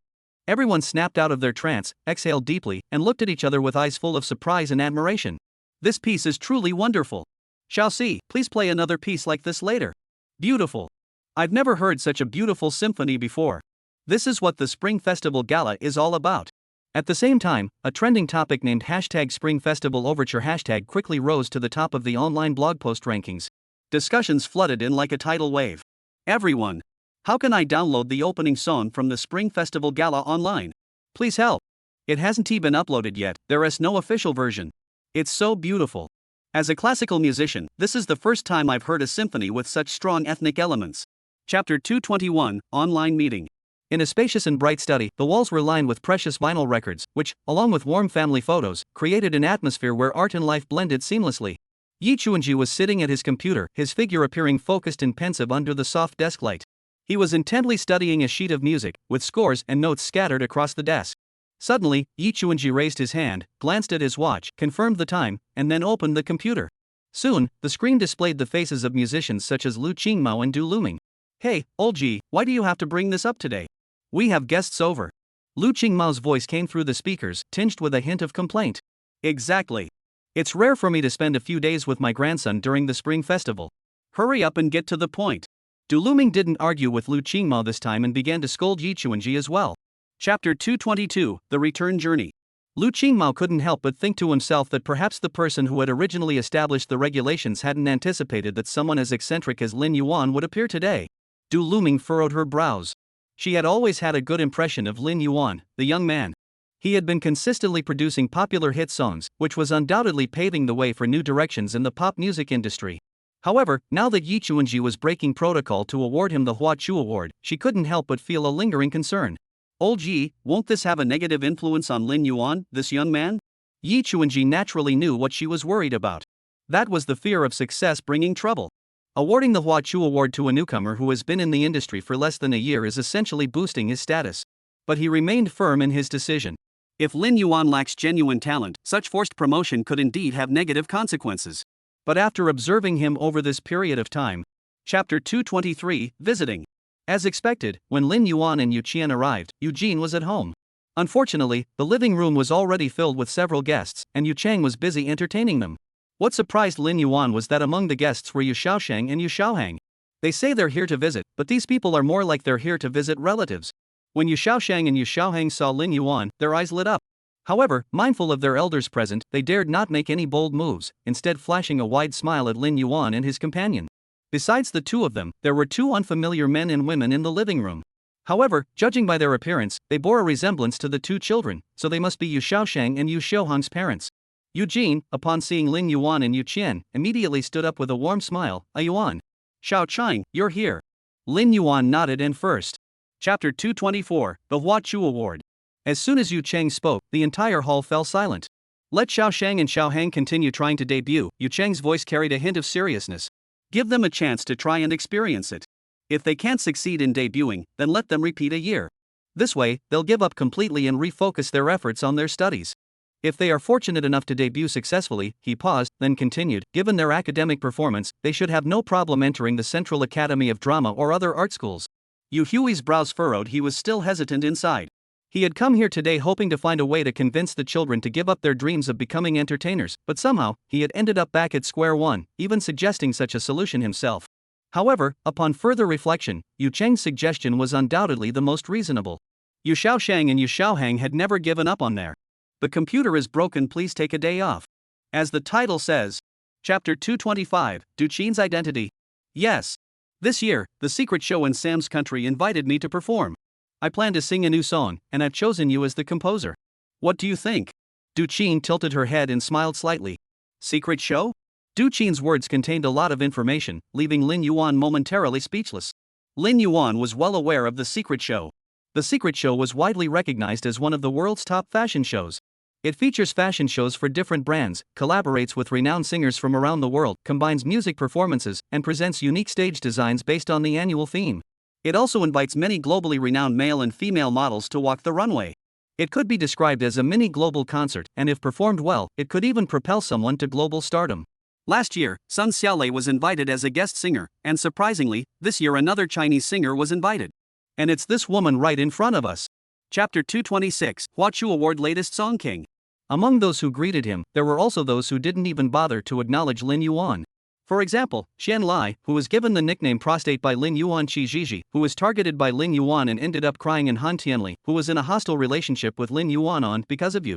Everyone snapped out of their trance, exhaled deeply, and looked at each other with eyes full of surprise and admiration. "This piece is truly wonderful. Xiaoxi, please play another piece like this later." "Beautiful. I've never heard such a beautiful symphony before." This is what the Spring Festival Gala is all about. At the same time, a trending topic named #Spring Festival Overture hashtag quickly rose to the top of the online blog post rankings. Discussions flooded in like a tidal wave. "Everyone, how can I download the opening song from the Spring Festival Gala online? Please help. It hasn't even been uploaded yet, there is no official version. It's so beautiful. As a classical musician, this is the first time I've heard a symphony with such strong ethnic elements." Chapter 221, Online Meeting. In a spacious and bright study, the walls were lined with precious vinyl records, which, along with warm family photos, created an atmosphere where art and life blended seamlessly. Yi Chuanji was sitting at his computer, his figure appearing focused and pensive under the soft desk light. He was intently studying a sheet of music, with scores and notes scattered across the desk. Suddenly, Yi Chuanji raised his hand, glanced at his watch, confirmed the time, and then opened the computer. Soon, the screen displayed the faces of musicians such as Lu Qingmao and Du Luming. "Hey, old Ji, why do you have to bring this up today? We have guests over." Lu Qingmao's voice came through the speakers, tinged with a hint of complaint. "Exactly. It's rare for me to spend a few days with my grandson during the spring festival. Hurry up and get to the point." Du Luming didn't argue with Lu Qingmao this time and began to scold Yi Chuanji as well. Chapter 222, The Return Journey. Lu Qingmao couldn't help but think to himself that perhaps the person who had originally established the regulations hadn't anticipated that someone as eccentric as Lin Yuan would appear today. Du Luming furrowed her brows. She had always had a good impression of Lin Yuan, the young man. He had been consistently producing popular hit songs, which was undoubtedly paving the way for new directions in the pop music industry. However, now that Yi Chuanji was breaking protocol to award him the Hua Chu Award, she couldn't help but feel a lingering concern. "Old Yi, won't this have a negative influence on Lin Yuan, this young man?" Yi Chuanji naturally knew what she was worried about. That was the fear of success bringing trouble. Awarding the Hua Chu Award to a newcomer who has been in the industry for less than a year is essentially boosting his status. But he remained firm in his decision. If Lin Yuan lacks genuine talent, such forced promotion could indeed have negative consequences. But after observing him over this period of time. Chapter 223, Visiting. As expected, when Lin Yuan and Yu Qian arrived, Eugene was at home. Unfortunately, the living room was already filled with several guests, and Yu Chang was busy entertaining them. What surprised Lin Yuan was that among the guests were Yu Xiaoshang and Yu Xiaohang. They say they're here to visit, but these people are more like they're here to visit relatives. When Yu Xiaoshang and Yu Xiaohang saw Lin Yuan, their eyes lit up. However, mindful of their elders present, they dared not make any bold moves, instead flashing a wide smile at Lin Yuan and his companion. Besides the two of them, there were two unfamiliar men and women in the living room. However, judging by their appearance, they bore a resemblance to the two children, so they must be Yu Xiaoshang and Yu Xiaohang's parents. Eugene, upon seeing Lin Yuan and Yu Qian, immediately stood up with a warm smile. "Ah, Yuan. Xiao Chang, you're here." Lin Yuan nodded and first. Chapter 224, The Hua Chu Award. As soon as Yu Chang spoke, the entire hall fell silent. "Let Xiaoshang and Xiaohang continue trying to debut." Yu Chang's voice carried a hint of seriousness. "Give them a chance to try and experience it. If they can't succeed in debuting, then let them repeat a year. This way, they'll give up completely and refocus their efforts on their studies. If they are fortunate enough to debut successfully," he paused, then continued, "given their academic performance, they should have no problem entering the Central Academy of Drama or other art schools." Yu Hui's brows furrowed. He was still hesitant inside. He had come here today hoping to find a way to convince the children to give up their dreams of becoming entertainers, but somehow, he had ended up back at square one, even suggesting such a solution himself. However, upon further reflection, Yu Cheng's suggestion was undoubtedly the most reasonable. Yu Xiaoshang and Yu Xiaohang had never given up on their "The computer is broken, please take a day off." As the title says. Chapter 225, Du Qin's Identity. Yes. This year, the secret show in Sam's country invited me to perform. I plan to sing a new song, and I've chosen you as the composer. What do you think? Du Qin tilted her head and smiled slightly. Secret show? Du Qin's words contained a lot of information, leaving Lin Yuan momentarily speechless. Lin Yuan was well aware of the secret show. The secret show was widely recognized as one of the world's top fashion shows. It features fashion shows for different brands, collaborates with renowned singers from around the world, combines music performances, and presents unique stage designs based on the annual theme. It also invites many globally renowned male and female models to walk the runway. It could be described as a mini global concert, and if performed well, it could even propel someone to global stardom. Last year, Sun Xiaolei was invited as a guest singer, and surprisingly, this year another Chinese singer was invited. And it's this woman right in front of us. Chapter 226, Hua Chu Award Latest Song King. Among those who greeted him, there were also those who didn't even bother to acknowledge Lin Yuan. For example, Xian Lai, who was given the nickname Prostate by Lin Yuan Qi Jiji, who was targeted by Lin Yuan and ended up crying, and Han Tianli, who was in a hostile relationship with Lin Yuan on because of you.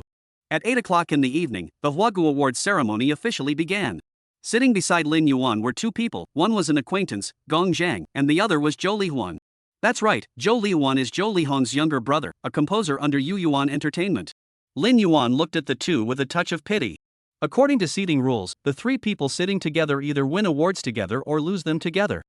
At 8 o'clock in the evening, the Huagu Award ceremony officially began. Sitting beside Lin Yuan were two people. One was an acquaintance, Gong Zhang, and the other was Zhou Lihuan. That's right, Zhou Lihuan is Zhou Lihong's younger brother, a composer under Yu Yuan Entertainment. Lin Yuan looked at the two with a touch of pity. According to seating rules, the three people sitting together either win awards together or lose them together.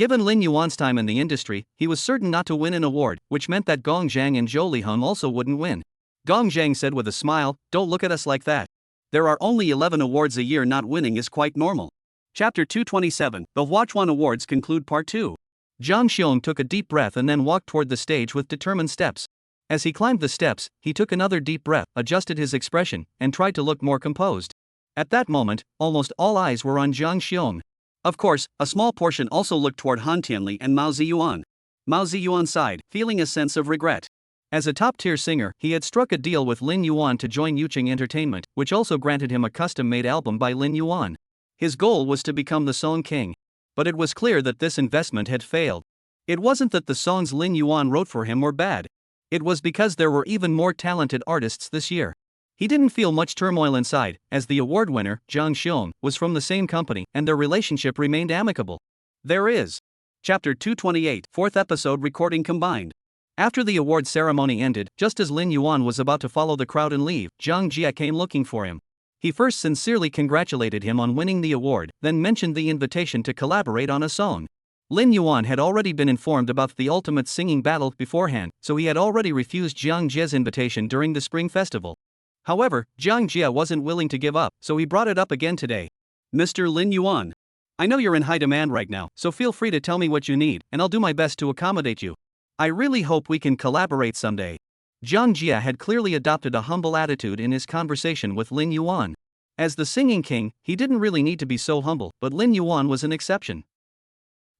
Given Lin Yuan's time in the industry, he was certain not to win an award, which meant that Gong Zhang and Zhou Liheng also wouldn't win. Gong Zhang said with a smile, "Don't look at us like that. There are only 11 awards a year, not winning is quite normal." Chapter 227, The Huachuan Awards conclude Part 2. Zhang Xiong took a deep breath and then walked toward the stage with determined steps. As he climbed the steps, he took another deep breath, adjusted his expression, and tried to look more composed. At that moment, almost all eyes were on Zhang Xiong. Of course, a small portion also looked toward Han Tianli and Mao Ziyuan. Mao Ziyuan sighed, feeling a sense of regret. As a top-tier singer, he had struck a deal with Lin Yuan to join Yucheng Entertainment, which also granted him a custom-made album by Lin Yuan. His goal was to become the song king. But it was clear that this investment had failed. It wasn't that the songs Lin Yuan wrote for him were bad. It was because there were even more talented artists this year. He didn't feel much turmoil inside, as the award winner, Zhang Xiong, was from the same company and their relationship remained amicable. There is. Chapter 228, 4th episode recording combined. After the award ceremony ended, just as Lin Yuan was about to follow the crowd and leave, Zhang Jia came looking for him. He first sincerely congratulated him on winning the award, then mentioned the invitation to collaborate on a song. Lin Yuan had already been informed about the ultimate singing battle beforehand, so he had already refused Zhang Jia's invitation during the spring festival. However, Zhang Jia wasn't willing to give up, so he brought it up again today. "Mr. Lin Yuan, I know you're in high demand right now, so feel free to tell me what you need, and I'll do my best to accommodate you. I really hope we can collaborate someday." Zhang Jia had clearly adopted a humble attitude in his conversation with Lin Yuan. As the singing king, he didn't really need to be so humble, but Lin Yuan was an exception.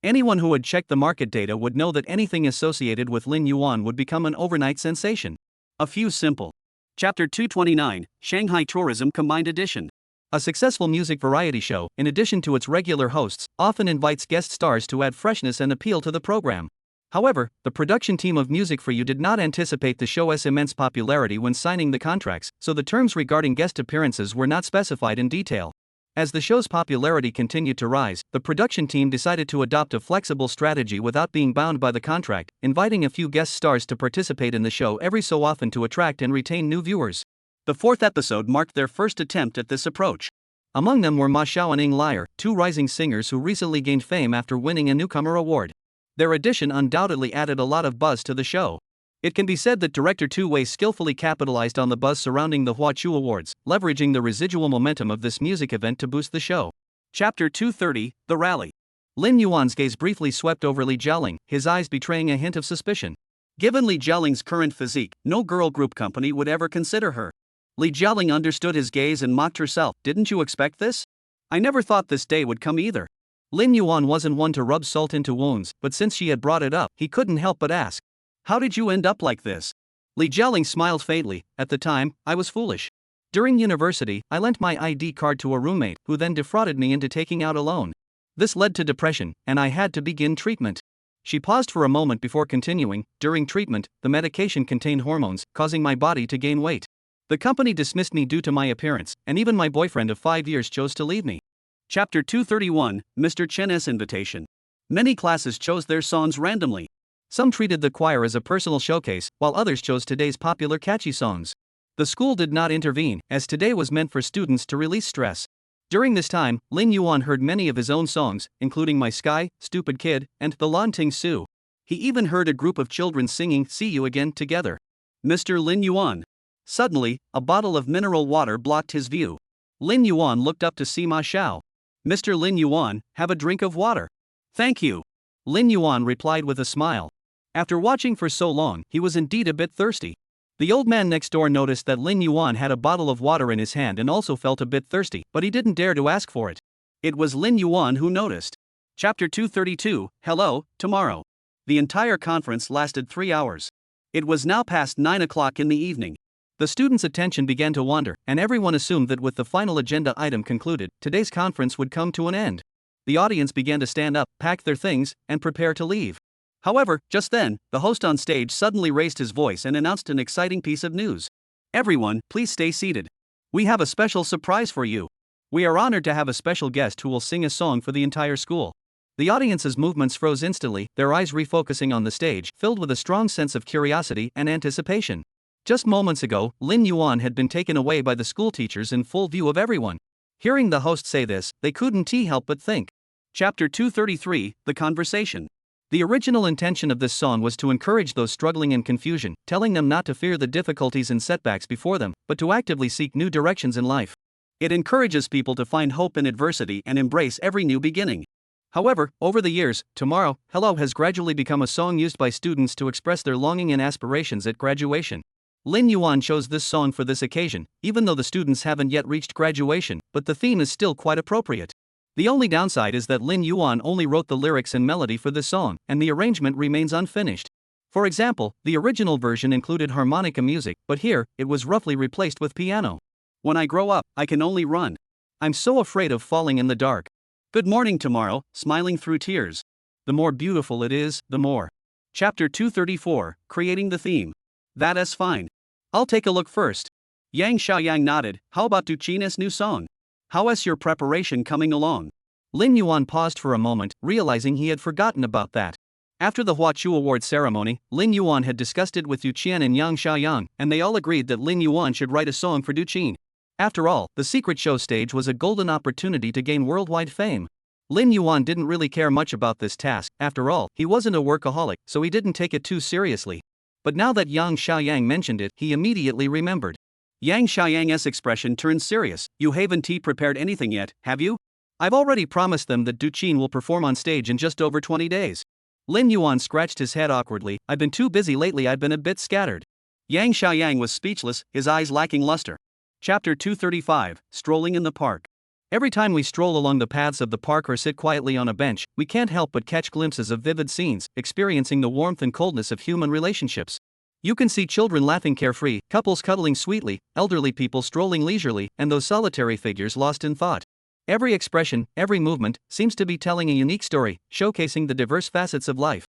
Anyone who had checked the market data would know that anything associated with Lin Yuan would become an overnight sensation. A few simple. Chapter 229, Shanghai Tourism Combined Edition. A successful music variety show, in addition to its regular hosts, often invites guest stars to add freshness and appeal to the program. However, the production team of Music For You did not anticipate the show's immense popularity when signing the contracts, so the terms regarding guest appearances were not specified in detail. As the show's popularity continued to rise, the production team decided to adopt a flexible strategy without being bound by the contract, inviting a few guest stars to participate in the show every so often to attract and retain new viewers. The 4th episode marked their first attempt at this approach. Among them were Ma Xiao and Ing Liar, two rising singers who recently gained fame after winning a newcomer award. Their addition undoubtedly added a lot of buzz to the show. It can be said that director Tu Wei skillfully capitalized on the buzz surrounding the Huachu Awards, leveraging the residual momentum of this music event to boost the show. Chapter 230, The Rally. Lin Yuan's gaze briefly swept over Li Jialing, his eyes betraying a hint of suspicion. Given Li Jialing's current physique, no girl group company would ever consider her. Li Jialing understood his gaze and mocked herself. "Didn't you expect this? I never thought this day would come either." Lin Yuan wasn't one to rub salt into wounds, but since she had brought it up, he couldn't help but ask. "How did you end up like this?" Li Jialing smiled faintly. "At the time, I was foolish. During university, I lent my ID card to a roommate, who then defrauded me into taking out a loan. This led to depression, and I had to begin treatment." She paused for a moment before continuing. "During treatment, the medication contained hormones, causing my body to gain weight. The company dismissed me due to my appearance, and even my boyfriend of 5 years chose to leave me." Chapter 231, Mr. Chen's Invitation. Many classes chose their songs randomly. Some treated the choir as a personal showcase, while others chose today's popular catchy songs. The school did not intervene, as today was meant for students to release stress. During this time, Lin Yuan heard many of his own songs, including My Sky, Stupid Kid, and The Lan Ting Su. He even heard a group of children singing See You Again together. Mr. Lin Yuan. Suddenly, a bottle of mineral water blocked his view. Lin Yuan looked up to see Ma Xiao. "Mr. Lin Yuan, have a drink of water." "Thank you." Lin Yuan replied with a smile. After watching for so long, he was indeed a bit thirsty. The old man next door noticed that Lin Yuan had a bottle of water in his hand and also felt a bit thirsty, but he didn't dare to ask for it. It was Lin Yuan who noticed. Chapter 232, Hello, Tomorrow. The entire conference lasted 3 hours. It was now past 9 o'clock in the evening. The students' attention began to wander, and everyone assumed that with the final agenda item concluded, today's conference would come to an end. The audience began to stand up, pack their things, and prepare to leave. However, just then, the host on stage suddenly raised his voice and announced an exciting piece of news. "Everyone, please stay seated. We have a special surprise for you. We are honored to have a special guest who will sing a song for the entire school." The audience's movements froze instantly, their eyes refocusing on the stage, filled with a strong sense of curiosity and anticipation. Just moments ago, Lin Yuan had been taken away by the school teachers in full view of everyone. Hearing the host say this, they couldn't help but think, Chapter 233, The Conversation. The original intention of this song was to encourage those struggling in confusion, telling them not to fear the difficulties and setbacks before them, but to actively seek new directions in life. It encourages people to find hope in adversity and embrace every new beginning. However, over the years, Tomorrow, Hello has gradually become a song used by students to express their longing and aspirations at graduation. Lin Yuan chose this song for this occasion, even though the students haven't yet reached graduation, but the theme is still quite appropriate. The only downside is that Lin Yuan only wrote the lyrics and melody for this song, and the arrangement remains unfinished. For example, the original version included harmonica music, but here, it was roughly replaced with piano. When I grow up, I can only run. I'm so afraid of falling in the dark. Good morning, Tomorrow, smiling through tears. The more beautiful it is, the more. Chapter 234, Creating the Theme. That is fine. I'll take a look first. Yang Xiaoyang nodded. How about Duchina's new song? How is your preparation coming along? Lin Yuan paused for a moment, realizing he had forgotten about that. After the Huachu Award ceremony, Lin Yuan had discussed it with Duqian and Yang Xiaoyang, and they all agreed that Lin Yuan should write a song for Duqin. After all, the secret show stage was a golden opportunity to gain worldwide fame. Lin Yuan didn't really care much about this task. After all, he wasn't a workaholic, so he didn't take it too seriously. But now that Yang Xiaoyang mentioned it, he immediately remembered. Yang Xiaoyang's expression turned serious. You haven't prepared anything yet, have you? I've already promised them that Duqin will perform on stage in just over 20 days. Lin Yuan scratched his head awkwardly. I've been too busy lately, I've been a bit scattered. Yang Xiaoyang was speechless, his eyes lacking luster. Chapter 235, Strolling in the Park. Every time we stroll along the paths of the park or sit quietly on a bench, we can't help but catch glimpses of vivid scenes, experiencing the warmth and coldness of human relationships. You can see children laughing carefree, couples cuddling sweetly, elderly people strolling leisurely, and those solitary figures lost in thought. Every expression, every movement, seems to be telling a unique story, showcasing the diverse facets of life.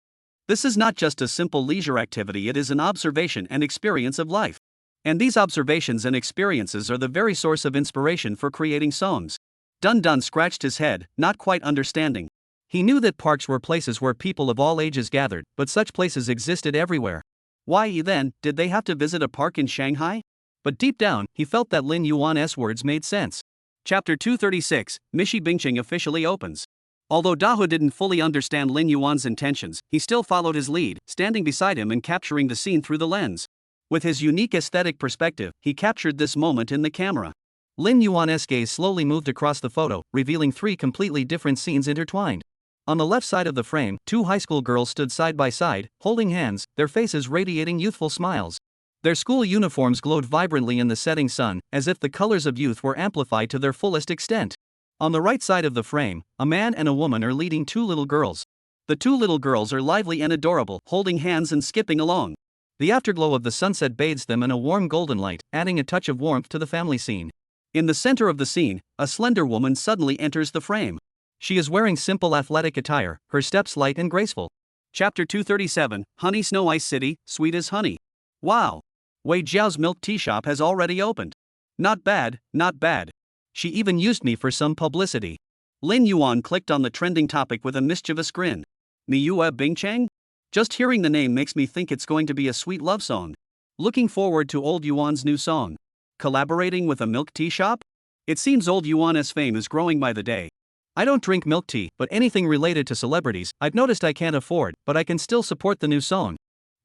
This is not just a simple leisure activity, it is an observation and experience of life. And these observations and experiences are the very source of inspiration for creating songs. Dun Dun scratched his head, not quite understanding. He knew that parks were places where people of all ages gathered, but such places existed everywhere. Why, then, did they have to visit a park in Shanghai? But deep down, he felt that Lin Yuan's words made sense. Chapter 236, Mishi Bingqing officially opens. Although Dahu didn't fully understand Lin Yuan's intentions, he still followed his lead, standing beside him and capturing the scene through the lens. With his unique aesthetic perspective, he captured this moment in the camera. Lin Yuan's gaze slowly moved across the photo, revealing three completely different scenes intertwined. On the left side of the frame, two high school girls stood side by side, holding hands, their faces radiating youthful smiles. Their school uniforms glowed vibrantly in the setting sun, as if the colors of youth were amplified to their fullest extent. On the right side of the frame, a man and a woman are leading two little girls. The two little girls are lively and adorable, holding hands and skipping along. The afterglow of the sunset bathes them in a warm golden light, adding a touch of warmth to the family scene. In the center of the scene, a slender woman suddenly enters the frame. She is wearing simple athletic attire, her steps light and graceful. Chapter 237, Honey Snow Ice City, Sweet as Honey. Wow! Wei Jiao's milk tea shop has already opened. Not bad, not bad. She even used me for some publicity. Lin Yuan clicked on the trending topic with a mischievous grin. Manhwa Bingchang? Just hearing the name makes me think it's going to be a sweet love song. Looking forward to Old Yuan's new song. Collaborating with a milk tea shop? It seems Old Yuan's fame is growing by the day. I don't drink milk tea, but anything related to celebrities, I've noticed I can't afford, but I can still support the new song.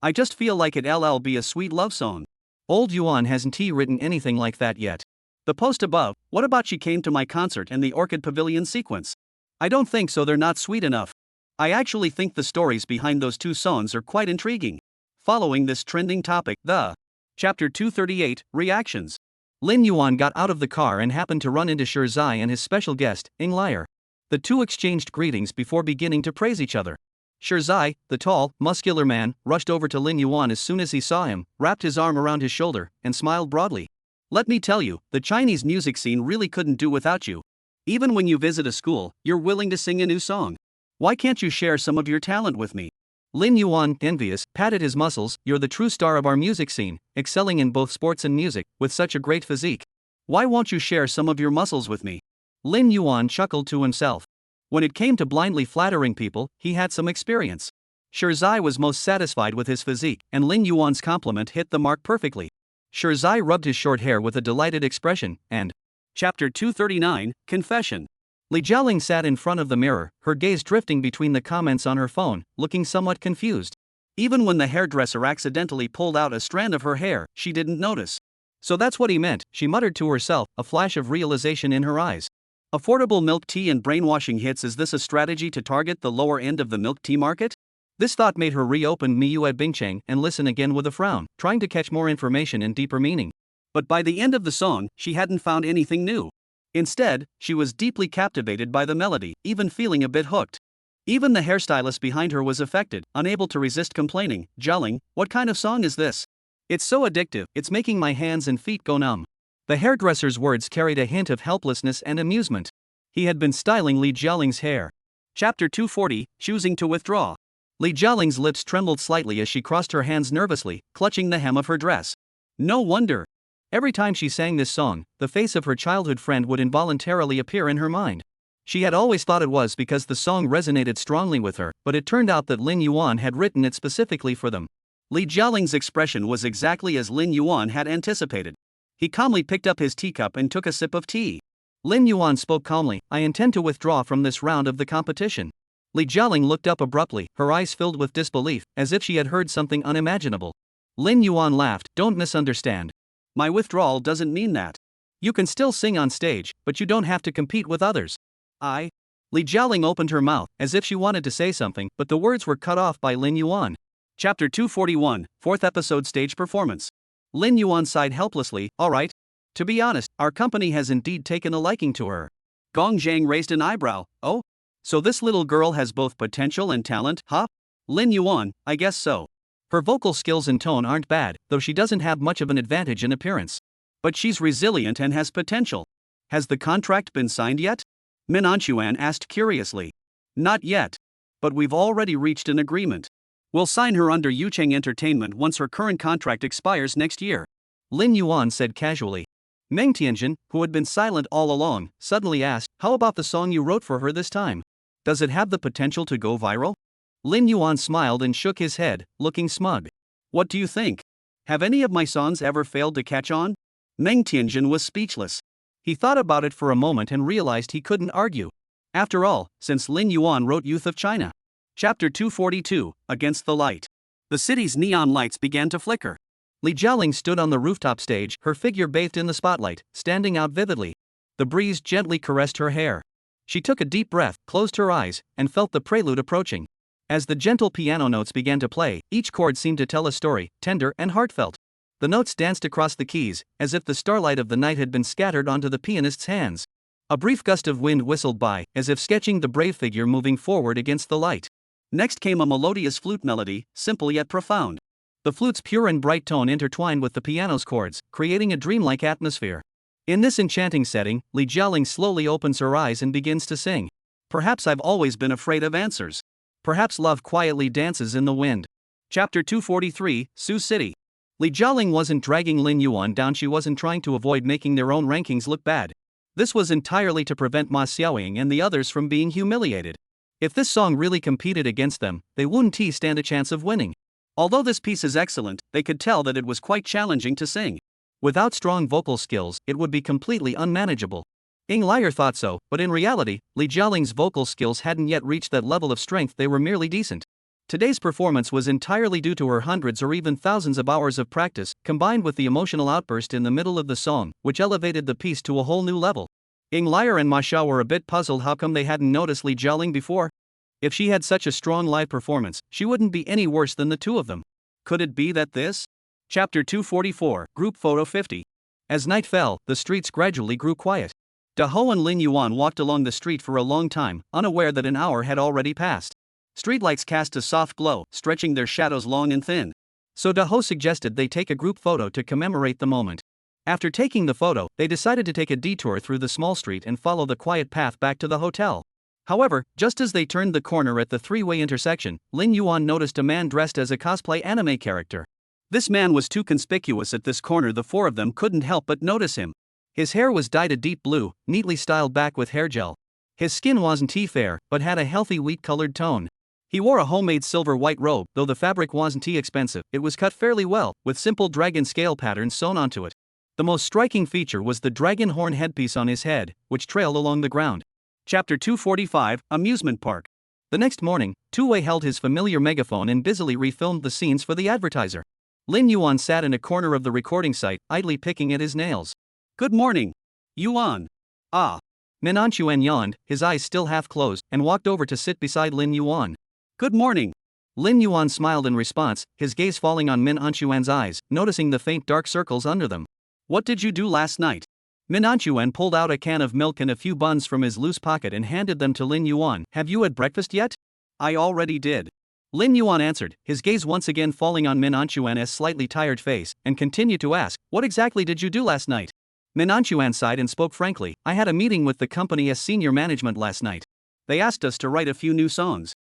I just feel like it'll be a sweet love song. Old Yuan hasn't written anything like that yet. The post above, what about She Came to My Concert and the Orchid Pavilion sequence? I don't think so, they're not sweet enough. I actually think the stories behind those two songs are quite intriguing. Following this trending topic, the Chapter 238, Reactions. Lin Yuan got out of the car and happened to run into Zai and his special guest, Ing Liar. The two exchanged greetings before beginning to praise each other. Zai, the tall, muscular man, rushed over to Lin Yuan as soon as he saw him, wrapped his arm around his shoulder, and smiled broadly. Let me tell you, the Chinese music scene really couldn't do without you. Even when you visit a school, you're willing to sing a new song. Why can't you share some of your talent with me? Lin Yuan, envious, patted his muscles. You're the true star of our music scene, excelling in both sports and music, with such a great physique. Why won't you share some of your muscles with me? Lin Yuan chuckled to himself. When it came to blindly flattering people, he had some experience. Zai was most satisfied with his physique, and Lin Yuan's compliment hit the mark perfectly. Zai rubbed his short hair with a delighted expression, and Chapter 239, Confession. Li Jialing sat in front of the mirror, her gaze drifting between the comments on her phone, looking somewhat confused. Even when the hairdresser accidentally pulled out a strand of her hair, she didn't notice. So that's what he meant, she muttered to herself, a flash of realization in her eyes. Affordable milk tea and brainwashing hits. Is this a strategy to target the lower end of the milk tea market? This thought made her reopen Miyu at Bingcheng and listen again with a frown, trying to catch more information and deeper meaning. But by the end of the song, she hadn't found anything new. Instead, she was deeply captivated by the melody, even feeling a bit hooked. Even the hairstylist behind her was affected, unable to resist complaining, "Jialing, what kind of song is this? It's so addictive, it's making my hands and feet go numb." The hairdresser's words carried a hint of helplessness and amusement. He had been styling Li Jialing's hair. Chapter 240, Choosing to Withdraw. Li Jialing's lips trembled slightly as she crossed her hands nervously, clutching the hem of her dress. No wonder. Every time she sang this song, the face of her childhood friend would involuntarily appear in her mind. She had always thought it was because the song resonated strongly with her, but it turned out that Lin Yuan had written it specifically for them. Li Jialing's expression was exactly as Lin Yuan had anticipated. He calmly picked up his teacup and took a sip of tea. Lin Yuan spoke calmly, "I intend to withdraw from this round of the competition." Li Jialing looked up abruptly, her eyes filled with disbelief, as if she had heard something unimaginable. Lin Yuan laughed, "Don't misunderstand. My withdrawal doesn't mean that. You can still sing on stage, but you don't have to compete with others." Li Jialing opened her mouth, as if she wanted to say something, but the words were cut off by Lin Yuan. Chapter 241, 4th Episode Stage Performance. Lin Yuan sighed helplessly, "All right. To be honest, our company has indeed taken a liking to her." Gong Zhang raised an eyebrow. "Oh? So this little girl has both potential and talent, huh?" Lin Yuan, "I guess so. Her vocal skills and tone aren't bad, though she doesn't have much of an advantage in appearance. But she's resilient and has potential. Has the contract been signed yet?" Min Anchuan asked curiously. "Not yet. But we've already reached an agreement. We'll sign her under Yucheng Entertainment once her current contract expires next year," Lin Yuan said casually. Meng Tianjin, who had been silent all along, suddenly asked, "How about the song you wrote for her this time? Does it have the potential to go viral?" Lin Yuan smiled and shook his head, looking smug. "What do you think? Have any of my songs ever failed to catch on?" Meng Tianjin was speechless. He thought about it for a moment and realized he couldn't argue. After all, since Lin Yuan wrote Youth of China. Chapter 242, Against the Light. The city's neon lights began to flicker. Li Jialing stood on the rooftop stage, her figure bathed in the spotlight, standing out vividly. The breeze gently caressed her hair. She took a deep breath, closed her eyes, and felt the prelude approaching. As the gentle piano notes began to play, each chord seemed to tell a story, tender and heartfelt. The notes danced across the keys, as if the starlight of the night had been scattered onto the pianist's hands. A brief gust of wind whistled by, as if sketching the brave figure moving forward against the light. Next came a melodious flute melody, simple yet profound. The flute's pure and bright tone intertwined with the piano's chords, creating a dreamlike atmosphere. In this enchanting setting, Li Jialing slowly opens her eyes and begins to sing. "Perhaps I've always been afraid of answers. Perhaps love quietly dances in the wind." Chapter 243, Sioux City. Li Jialing wasn't dragging Lin Yuan down, she wasn't trying to avoid making their own rankings look bad. This was entirely to prevent Ma Xiaoying and the others from being humiliated. If this song really competed against them, they wouldn't stand a chance of winning. Although this piece is excellent, they could tell that it was quite challenging to sing. Without strong vocal skills, it would be completely unmanageable. Ing Liar thought so, but in reality, Li Jialing's vocal skills hadn't yet reached that level of strength, they were merely decent. Today's performance was entirely due to her hundreds or even thousands of hours of practice, combined with the emotional outburst in the middle of the song, which elevated the piece to a whole new level. Ing Liar and Ma Xiao were a bit puzzled how come they hadn't noticed Li Jialing before. If she had such a strong live performance, she wouldn't be any worse than the two of them. Could it be that this? Chapter 244, Group Photo 50. As night fell, the streets gradually grew quiet. Da Ho and Lin Yuan walked along the street for a long time, unaware that an hour had already passed. Streetlights cast a soft glow, stretching their shadows long and thin. So Da Ho suggested they take a group photo to commemorate the moment. After taking the photo, they decided to take a detour through the small street and follow the quiet path back to the hotel. However, just as they turned the corner at the three-way intersection, Lin Yuan noticed a man dressed as a cosplay anime character. This man was too conspicuous at this corner, the four of them couldn't help but notice him. His hair was dyed a deep blue, neatly styled back with hair gel. His skin wasn't tea fair, but had a healthy wheat-colored tone. He wore a homemade silver-white robe, though the fabric wasn't too expensive, it was cut fairly well, with simple dragon scale patterns sewn onto it. The most striking feature was the dragon horn headpiece on his head, which trailed along the ground. Chapter 245, Amusement Park. The next morning, Tu-Wei held his familiar megaphone and busily refilmed the scenes for the advertiser. Lin Yuan sat in a corner of the recording site, idly picking at his nails. Good morning, Yuan. Ah. Min Anquan yawned, his eyes still half closed, and walked over to sit beside Lin Yuan. Good morning. Lin Yuan smiled in response, his gaze falling on Min Anquan's eyes, noticing the faint dark circles under them. What did you do last night? Min Anquan pulled out a can of milk and a few buns from his loose pocket and handed them to Lin Yuan. Have you had breakfast yet? I already did. Lin Yuan answered, his gaze once again falling on Min Anquan's slightly tired face, and continued to ask, what exactly did you do last night? Min Anquan sighed and spoke frankly, I had a meeting with the company's senior management last night. They asked us to write a few new songs.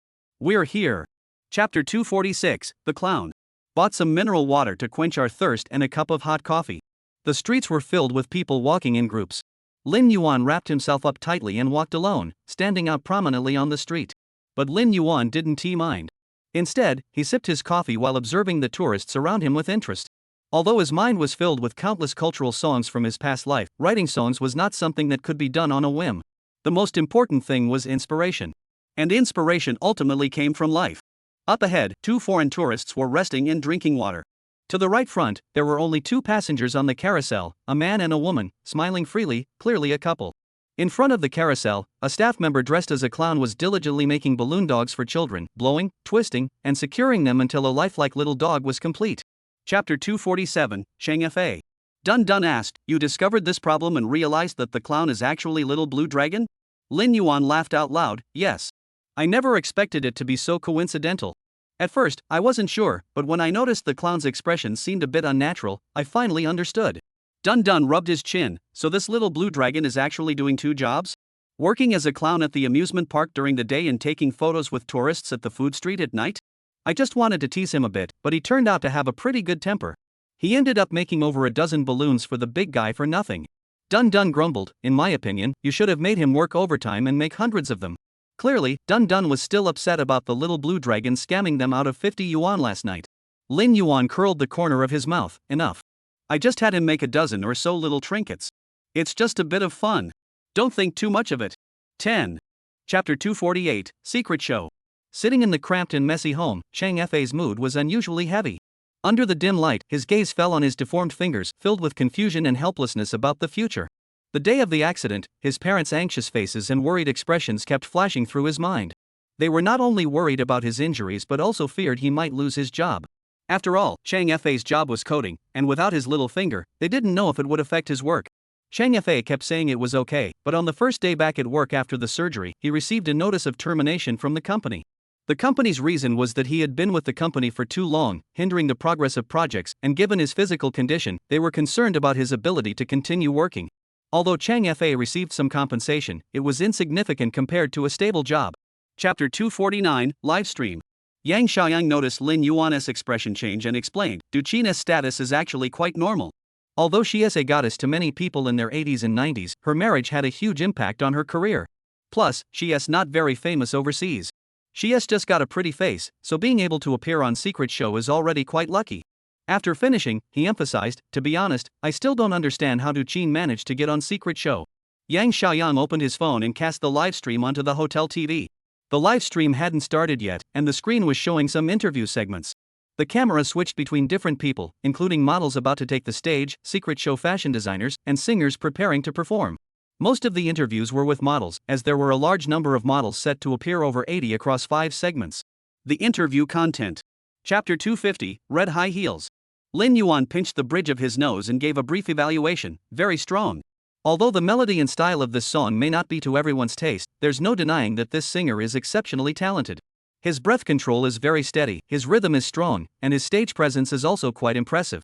We're here. Chapter 246, The Clown. Bought some mineral water to quench our thirst and a cup of hot coffee. The streets were filled with people walking in groups. Lin Yuan wrapped himself up tightly and walked alone, standing out prominently on the street. But Lin Yuan didn't mind. Instead, he sipped his coffee while observing the tourists around him with interest. Although his mind was filled with countless cultural songs from his past life, writing songs was not something that could be done on a whim. The most important thing was inspiration. And inspiration ultimately came from life. Up ahead, 2 foreign tourists were resting and drinking water. To the right front, there were only 2 passengers on the carousel, a man and a woman, smiling freely, clearly a couple. In front of the carousel, a staff member dressed as a clown was diligently making balloon dogs for children, blowing, twisting, and securing them until a lifelike little dog was complete. Chapter 247, Shang Fa. Dun Dun asked, you discovered this problem and realized that the clown is actually Little Blue Dragon? Lin Yuan laughed out loud, yes. I never expected it to be so coincidental. At first, I wasn't sure, but when I noticed the clown's expression seemed a bit unnatural, I finally understood. Dun Dun rubbed his chin, so this little blue dragon is actually doing 2 jobs? Working as a clown at the amusement park during the day and taking photos with tourists at the food street at night? I just wanted to tease him a bit, but he turned out to have a pretty good temper. He ended up making over a dozen balloons for the big guy for nothing. Dun Dun grumbled, in my opinion, you should have made him work overtime and make hundreds of them. Clearly, Dun Dun was still upset about the little blue dragon scamming them out of 50 yuan last night. Lin Yuan curled the corner of his mouth, enough. I just had him make a dozen or so little trinkets. It's just a bit of fun. Don't think too much of it. 10. Chapter 248, Secret Show. Sitting in the cramped and messy home, Chang Fa's mood was unusually heavy. Under the dim light, his gaze fell on his deformed fingers, filled with confusion and helplessness about the future. The day of the accident, his parents' anxious faces and worried expressions kept flashing through his mind. They were not only worried about his injuries but also feared he might lose his job. After all, Chang Fa's job was coding, and without his little finger, they didn't know if it would affect his work. Chang Fa kept saying it was okay, but on the first day back at work after the surgery, he received a notice of termination from the company. The company's reason was that he had been with the company for too long, hindering the progress of projects, and given his physical condition, they were concerned about his ability to continue working. Although Chang Fa received some compensation, it was insignificant compared to a stable job. Chapter 249, Livestream. Yang Xiaoyang noticed Lin Yuan's expression change and explained, Duqina's status is actually quite normal. Although she is a goddess to many people in their 80s and 90s, her marriage had a huge impact on her career. Plus, she is not very famous overseas. She has just got a pretty face, so being able to appear on Secret Show is already quite lucky. After finishing, he emphasized, to be honest, I still don't understand how Duqin managed to get on Secret Show. Yang Xiaoyang opened his phone and cast the live stream onto the hotel TV. The live stream hadn't started yet, and the screen was showing some interview segments. The camera switched between different people, including models about to take the stage, Secret Show fashion designers, and singers preparing to perform. Most of the interviews were with models, as there were a large number of models set to appear over 80 across 5 segments. The interview content. Chapter 250, Red High Heels. Lin Yuan pinched the bridge of his nose and gave a brief evaluation, very strong. Although the melody and style of this song may not be to everyone's taste, there's no denying that this singer is exceptionally talented. His breath control is very steady, his rhythm is strong, and his stage presence is also quite impressive.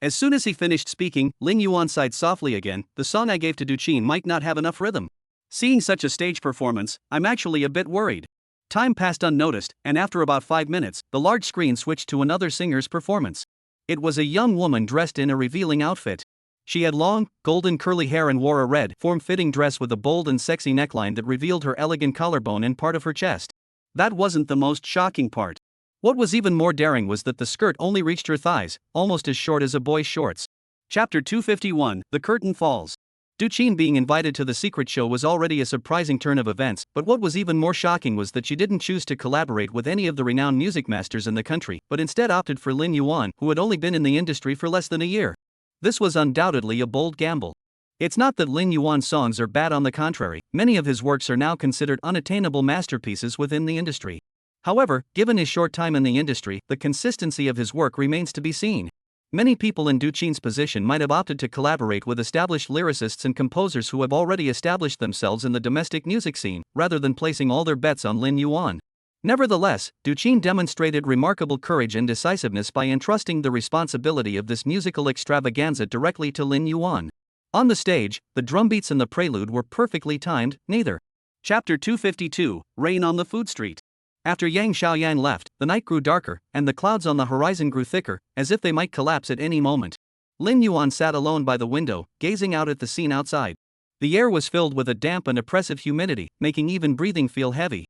As soon as he finished speaking, Lin Yuan sighed softly again, the song I gave to Duqin might not have enough rhythm. Seeing such a stage performance, I'm actually a bit worried. Time passed unnoticed, and after about 5 minutes, the large screen switched to another singer's performance. It was a young woman dressed in a revealing outfit. She had long, golden curly hair and wore a red, form-fitting dress with a bold and sexy neckline that revealed her elegant collarbone and part of her chest. That wasn't the most shocking part. What was even more daring was that the skirt only reached her thighs, almost as short as a boy's shorts. Chapter 251, The Curtain Falls. Duchin being invited to the secret show was already a surprising turn of events, but what was even more shocking was that she didn't choose to collaborate with any of the renowned music masters in the country, but instead opted for Lin Yuan, who had only been in the industry for less than a year. This was undoubtedly a bold gamble. It's not that Lin Yuan's songs are bad, on the contrary, many of his works are now considered unattainable masterpieces within the industry. However, given his short time in the industry, the consistency of his work remains to be seen. Many people in Duchin's position might have opted to collaborate with established lyricists and composers who have already established themselves in the domestic music scene, rather than placing all their bets on Lin Yuan. Nevertheless, Duchin demonstrated remarkable courage and decisiveness by entrusting the responsibility of this musical extravaganza directly to Lin Yuan. On the stage, the drumbeats and the prelude were perfectly timed, neither. Chapter 252, Rain on the Food Street. After Yang Xiaoyan left, the night grew darker, and the clouds on the horizon grew thicker, as if they might collapse at any moment. Lin Yuan sat alone by the window, gazing out at the scene outside. The air was filled with a damp and oppressive humidity, making even breathing feel heavy.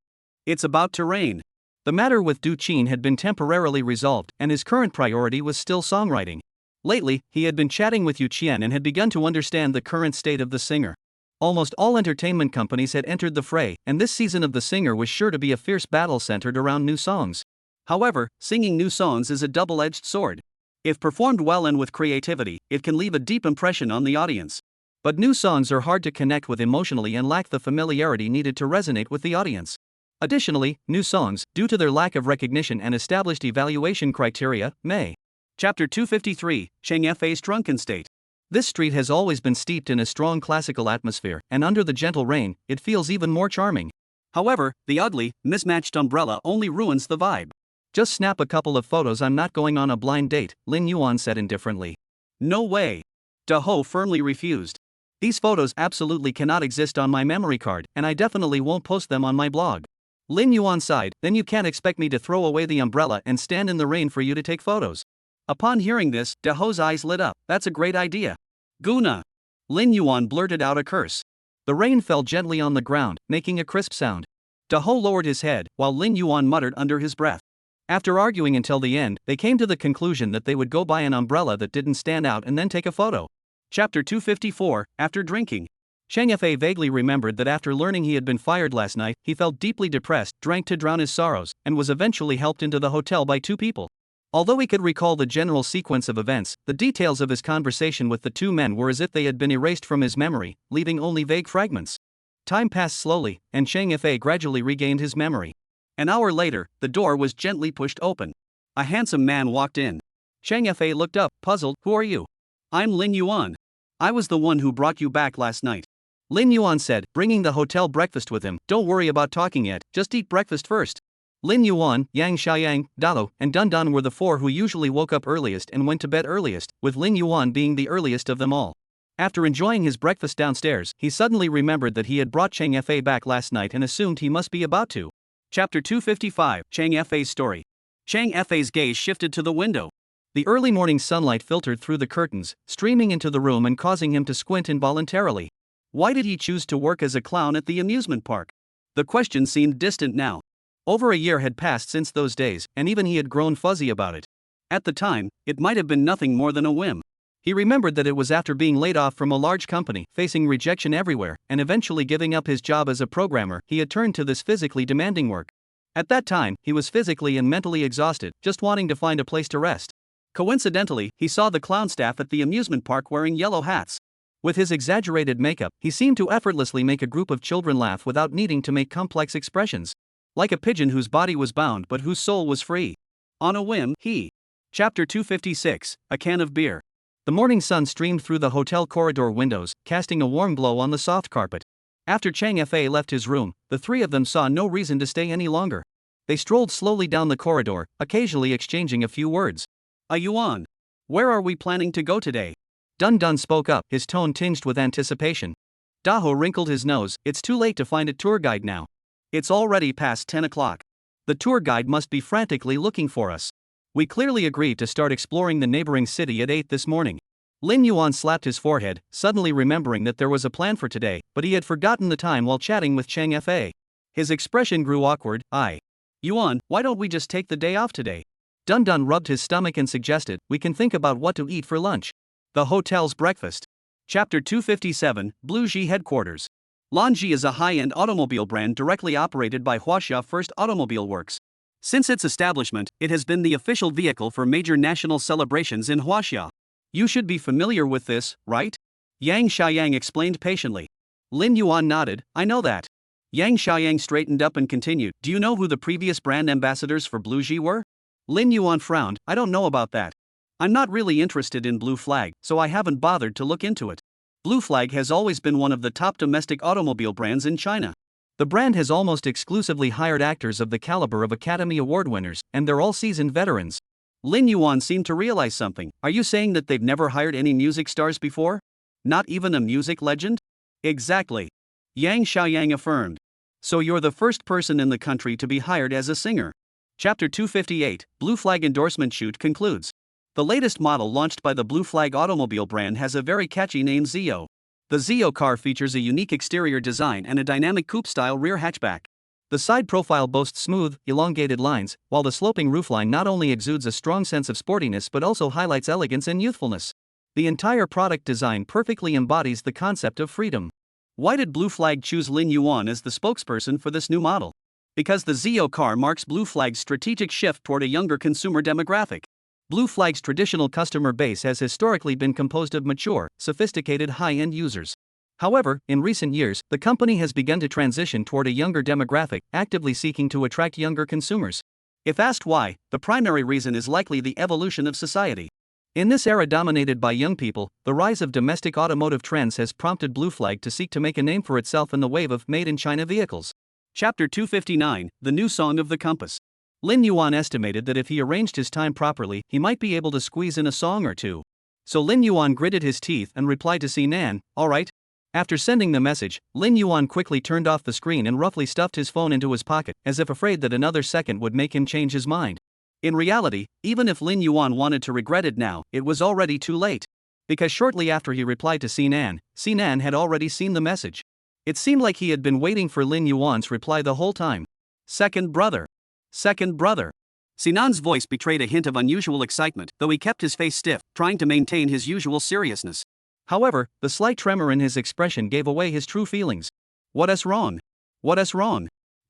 It's about to rain. The matter with Duchin had been temporarily resolved, and his current priority was still songwriting. Lately, he had been chatting with Yu Qian and had begun to understand the current state of the singer. Almost all entertainment companies had entered the fray, and this season of The Singer was sure to be a fierce battle centered around new songs. However, singing new songs is a double-edged sword. If performed well and with creativity, it can leave a deep impression on the audience. But new songs are hard to connect with emotionally and lack the familiarity needed to resonate with the audience. Additionally, new songs, due to their lack of recognition and established evaluation criteria, may. Chapter 253, Cheng Fei's Drunken State. This street has always been steeped in a strong classical atmosphere, and under the gentle rain, it feels even more charming. However, the ugly, mismatched umbrella only ruins the vibe. Just snap a couple of photos, I'm not going on a blind date, Lin Yuan said indifferently. No way. Da Ho firmly refused. These photos absolutely cannot exist on my memory card, and I definitely won't post them on my blog. Lin Yuan sighed, then you can't expect me to throw away the umbrella and stand in the rain for you to take photos. Upon hearing this, Da Ho's eyes lit up. That's a great idea. Guna! Lin Yuan blurted out a curse. The rain fell gently on the ground, making a crisp sound. Da Ho lowered his head, while Lin Yuan muttered under his breath. After arguing until the end, they came to the conclusion that they would go buy an umbrella that didn't stand out and then take a photo. Chapter 254, After Drinking. Cheng Fei vaguely remembered that after learning he had been fired last night, he felt deeply depressed, drank to drown his sorrows, and was eventually helped into the hotel by two people. Although he could recall the general sequence of events, the details of his conversation with the two men were as if they had been erased from his memory, leaving only vague fragments. Time passed slowly, and Cheng Fei gradually regained his memory. An hour later, the door was gently pushed open. A handsome man walked in. Cheng Fei looked up, puzzled. Who are you? I'm Lin Yuan. I was the one who brought you back last night. Lin Yuan said, bringing the hotel breakfast with him. Don't worry about talking yet, just eat breakfast first. Lin Yuan, Yang Xiaoyang, Dalo, and Dun Dun were the four who usually woke up earliest and went to bed earliest, with Lin Yuan being the earliest of them all. After enjoying his breakfast downstairs, he suddenly remembered that he had brought Cheng Fei back last night and assumed he must be about to. Chapter 255, Cheng Fei's Story. Cheng Fei's gaze shifted to the window. The early morning sunlight filtered through the curtains, streaming into the room and causing him to squint involuntarily. Why did he choose to work as a clown at the amusement park? The question seemed distant now. Over a year had passed since those days, and even he had grown fuzzy about it. At the time, it might have been nothing more than a whim. He remembered that it was after being laid off from a large company, facing rejection everywhere, and eventually giving up his job as a programmer, he had turned to this physically demanding work. At that time, he was physically and mentally exhausted, just wanting to find a place to rest. Coincidentally, he saw the clown staff at the amusement park wearing yellow hats. With his exaggerated makeup, he seemed to effortlessly make a group of children laugh without needing to make complex expressions. Like a pigeon whose body was bound but whose soul was free. On a whim, he. Chapter 256, A Can of Beer. The morning sun streamed through the hotel corridor windows, casting a warm glow on the soft carpet. After Cheng Fei left his room, the three of them saw no reason to stay any longer. They strolled slowly down the corridor, occasionally exchanging a few words. Yuan. Where are we planning to go today? Dun Dun spoke up, his tone tinged with anticipation. Daho wrinkled his nose. It's too late to find a tour guide now. It's already past 10 o'clock. The tour guide must be frantically looking for us. We clearly agreed to start exploring the neighboring city at 8 this morning. Lin Yuan slapped his forehead, suddenly remembering that there was a plan for today, but he had forgotten the time while chatting with Cheng Fei. His expression grew awkward. Yuan, why don't we just take the day off today? Dun Dun rubbed his stomach and suggested, we can think about what to eat for lunch. The hotel's breakfast. Chapter 257, Blue Ji Headquarters. Lanji is a high-end automobile brand directly operated by Huaxia First Automobile Works. Since its establishment, it has been the official vehicle for major national celebrations in Huaxia. You should be familiar with this, right? Yang Xiaoyang explained patiently. Lin Yuan nodded, I know that. Yang Xiaoyang straightened up and continued, do you know who the previous brand ambassadors for Blue Ji were? Lin Yuan frowned, I don't know about that. I'm not really interested in Blue Flag, so I haven't bothered to look into it. Blue Flag has always been one of the top domestic automobile brands in China. The brand has almost exclusively hired actors of the caliber of Academy Award winners, and they're all seasoned veterans. Lin Yuan seemed to realize something. Are you saying that they've never hired any music stars before? Not even a music legend? Exactly. Yang Xiaoyang affirmed. So you're the first person in the country to be hired as a singer. Chapter 258, Blue Flag Endorsement Shoot concludes. The latest model launched by the Blue Flag automobile brand has a very catchy name, Zio. The Zio car features a unique exterior design and a dynamic coupe-style rear hatchback. The side profile boasts smooth, elongated lines, while the sloping roofline not only exudes a strong sense of sportiness but also highlights elegance and youthfulness. The entire product design perfectly embodies the concept of freedom. Why did Blue Flag choose Lin Yuan as the spokesperson for this new model? Because the Zio car marks Blue Flag's strategic shift toward a younger consumer demographic. Blue Flag's traditional customer base has historically been composed of mature, sophisticated high-end users. However, in recent years, the company has begun to transition toward a younger demographic, actively seeking to attract younger consumers. If asked why, the primary reason is likely the evolution of society. In this era dominated by young people, the rise of domestic automotive trends has prompted Blue Flag to seek to make a name for itself in the wave of made-in-China vehicles. Chapter 259, The New Song of the Compass. Lin Yuan estimated that if he arranged his time properly, he might be able to squeeze in a song or two. So Lin Yuan gritted his teeth and replied to Sinan, alright. After sending the message, Lin Yuan quickly turned off the screen and roughly stuffed his phone into his pocket, as if afraid that another second would make him change his mind. In reality, even if Lin Yuan wanted to regret it now, it was already too late. Because shortly after he replied to Sinan had already seen the message. It seemed like he had been waiting for Lin Yuan's reply the whole time. Second brother. Sinan's voice betrayed a hint of unusual excitement, though he kept his face stiff, trying to maintain his usual seriousness. However, the slight tremor in his expression gave away his true feelings. What's wrong?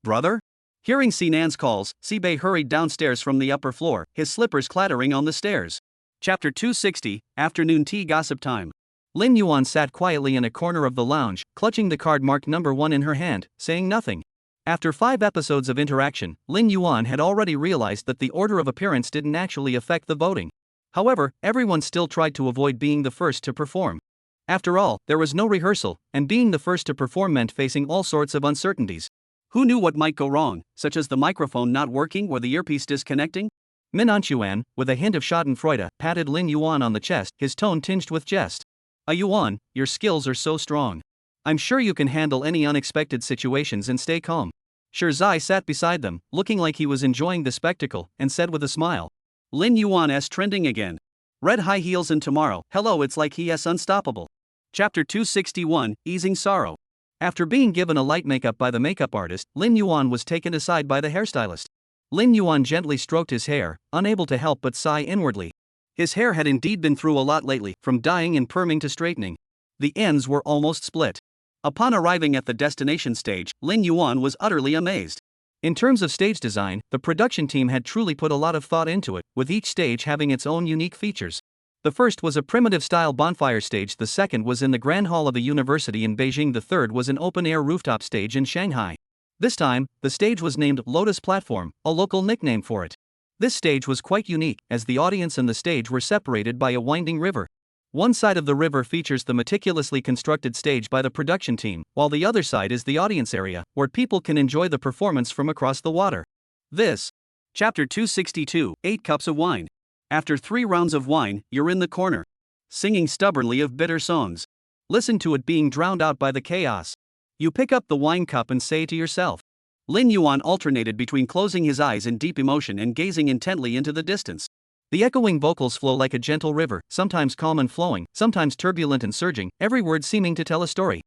Brother? Hearing Sinan's calls, Sibei hurried downstairs from the upper floor, his slippers clattering on the stairs. Chapter 260, Afternoon Tea Gossip Time. Lin Yuan sat quietly in a corner of the lounge, clutching the card marked number 1 in her hand, saying nothing. After 5 episodes of interaction, Lin Yuan had already realized that the order of appearance didn't actually affect the voting. However, everyone still tried to avoid being the first to perform. After all, there was no rehearsal, and being the first to perform meant facing all sorts of uncertainties. Who knew what might go wrong, such as the microphone not working or the earpiece disconnecting? Manhwa, with a hint of schadenfreude, patted Lin Yuan on the chest, his tone tinged with jest. Yuan, your skills are so strong. I'm sure you can handle any unexpected situations and stay calm. Zai sat beside them, looking like he was enjoying the spectacle, and said with a smile. Lin Yuan's trending again. Red high heels and tomorrow, hello, it's like he's unstoppable. Chapter 261, Easing Sorrow. After being given a light makeup by the makeup artist, Lin Yuan was taken aside by the hairstylist. Lin Yuan gently stroked his hair, unable to help but sigh inwardly. His hair had indeed been through a lot lately, from dyeing and perming to straightening. The ends were almost split. Upon arriving at the destination stage, Lin Yuan was utterly amazed. In terms of stage design, the production team had truly put a lot of thought into it, with each stage having its own unique features. The first was a primitive-style bonfire stage, the second was in the Grand Hall of the University in Beijing, the third was an open-air rooftop stage in Shanghai. This time, the stage was named Lotus Platform, a local nickname for it. This stage was quite unique, as the audience and the stage were separated by a winding river. One side of the river features the meticulously constructed stage by the production team, while the other side is the audience area, where people can enjoy the performance from across the water. Chapter 262, 8 Cups of Wine. After 3 rounds of wine, you're in the corner. Singing stubbornly of bitter songs. Listen to it being drowned out by the chaos. You pick up the wine cup and say to yourself. Lin Yuan alternated between closing his eyes in deep emotion and gazing intently into the distance. The echoing vocals flow like a gentle river, sometimes calm and flowing, sometimes turbulent and surging, every word seeming to tell a story.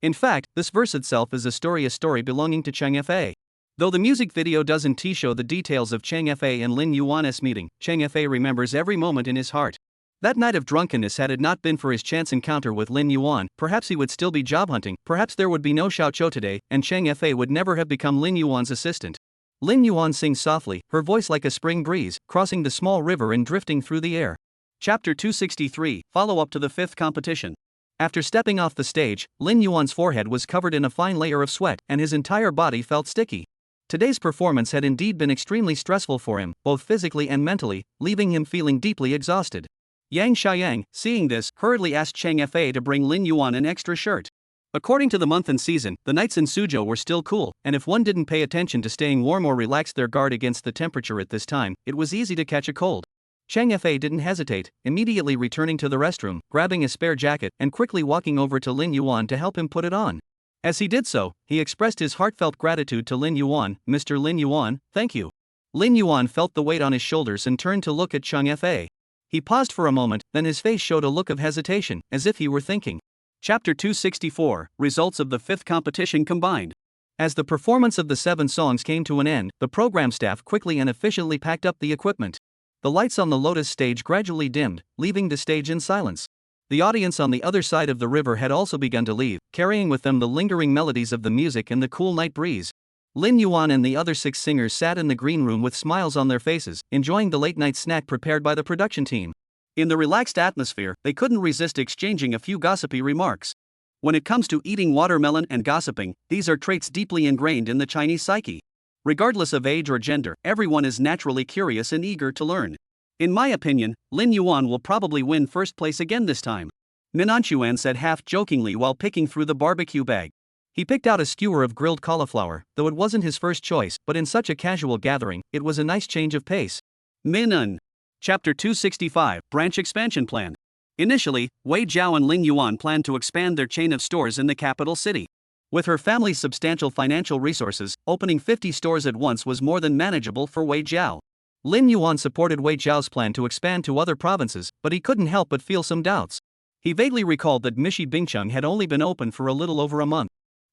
In fact, this verse itself is a story belonging to Cheng Fa. Though the music video doesn't show the details of Cheng Fa and Lin Yuan's meeting, Cheng Fa remembers every moment in his heart. That night of drunkenness, had it not been for his chance encounter with Lin Yuan, perhaps he would still be job hunting, perhaps there would be no Xiao Chou today, and Chang Fa would never have become Lin Yuan's assistant. Lin Yuan sings softly, her voice like a spring breeze, crossing the small river and drifting through the air. Chapter 263, Follow-up to the 5th competition. After stepping off the stage, Lin Yuan's forehead was covered in a fine layer of sweat, and his entire body felt sticky. Today's performance had indeed been extremely stressful for him, both physically and mentally, leaving him feeling deeply exhausted. Yang Xiaoyang, seeing this, hurriedly asked Chang Fa to bring Lin Yuan an extra shirt. According to the month and season, the nights in Suzhou were still cool, and if one didn't pay attention to staying warm or relaxed their guard against the temperature at this time, it was easy to catch a cold. Chang Fa didn't hesitate, immediately returning to the restroom, grabbing a spare jacket, and quickly walking over to Lin Yuan to help him put it on. As he did so, he expressed his heartfelt gratitude to Lin Yuan. "Mr. Lin Yuan, thank you." Lin Yuan felt the weight on his shoulders and turned to look at Chang Fa. He paused for a moment, then his face showed a look of hesitation, as if he were thinking. Chapter 264, Results of the 5th competition combined. As the performance of the 7 songs came to an end, the program staff quickly and efficiently packed up the equipment. The lights on the Lotus stage gradually dimmed, leaving the stage in silence. The audience on the other side of the river had also begun to leave, carrying with them the lingering melodies of the music and the cool night breeze. Lin Yuan and the other 6 singers sat in the green room with smiles on their faces, enjoying the late-night snack prepared by the production team. In the relaxed atmosphere, they couldn't resist exchanging a few gossipy remarks. When it comes to eating watermelon and gossiping, these are traits deeply ingrained in the Chinese psyche. Regardless of age or gender, everyone is naturally curious and eager to learn. In my opinion, Lin Yuan will probably win first place again this time, Minanchuan said half-jokingly while picking through the barbecue bag. He picked out a skewer of grilled cauliflower, though it wasn't his first choice, but in such a casual gathering, it was a nice change of pace. Minun. Chapter 265, Branch Expansion Plan. Initially, Wei Jiao and Ling Yuan planned to expand their chain of stores in the capital city. With her family's substantial financial resources, opening 50 stores at once was more than manageable for Wei Jiao. Lin Yuan supported Wei Jiao's plan to expand to other provinces, but he couldn't help but feel some doubts. He vaguely recalled that Mishi Bingcheng had only been open for a little over a month.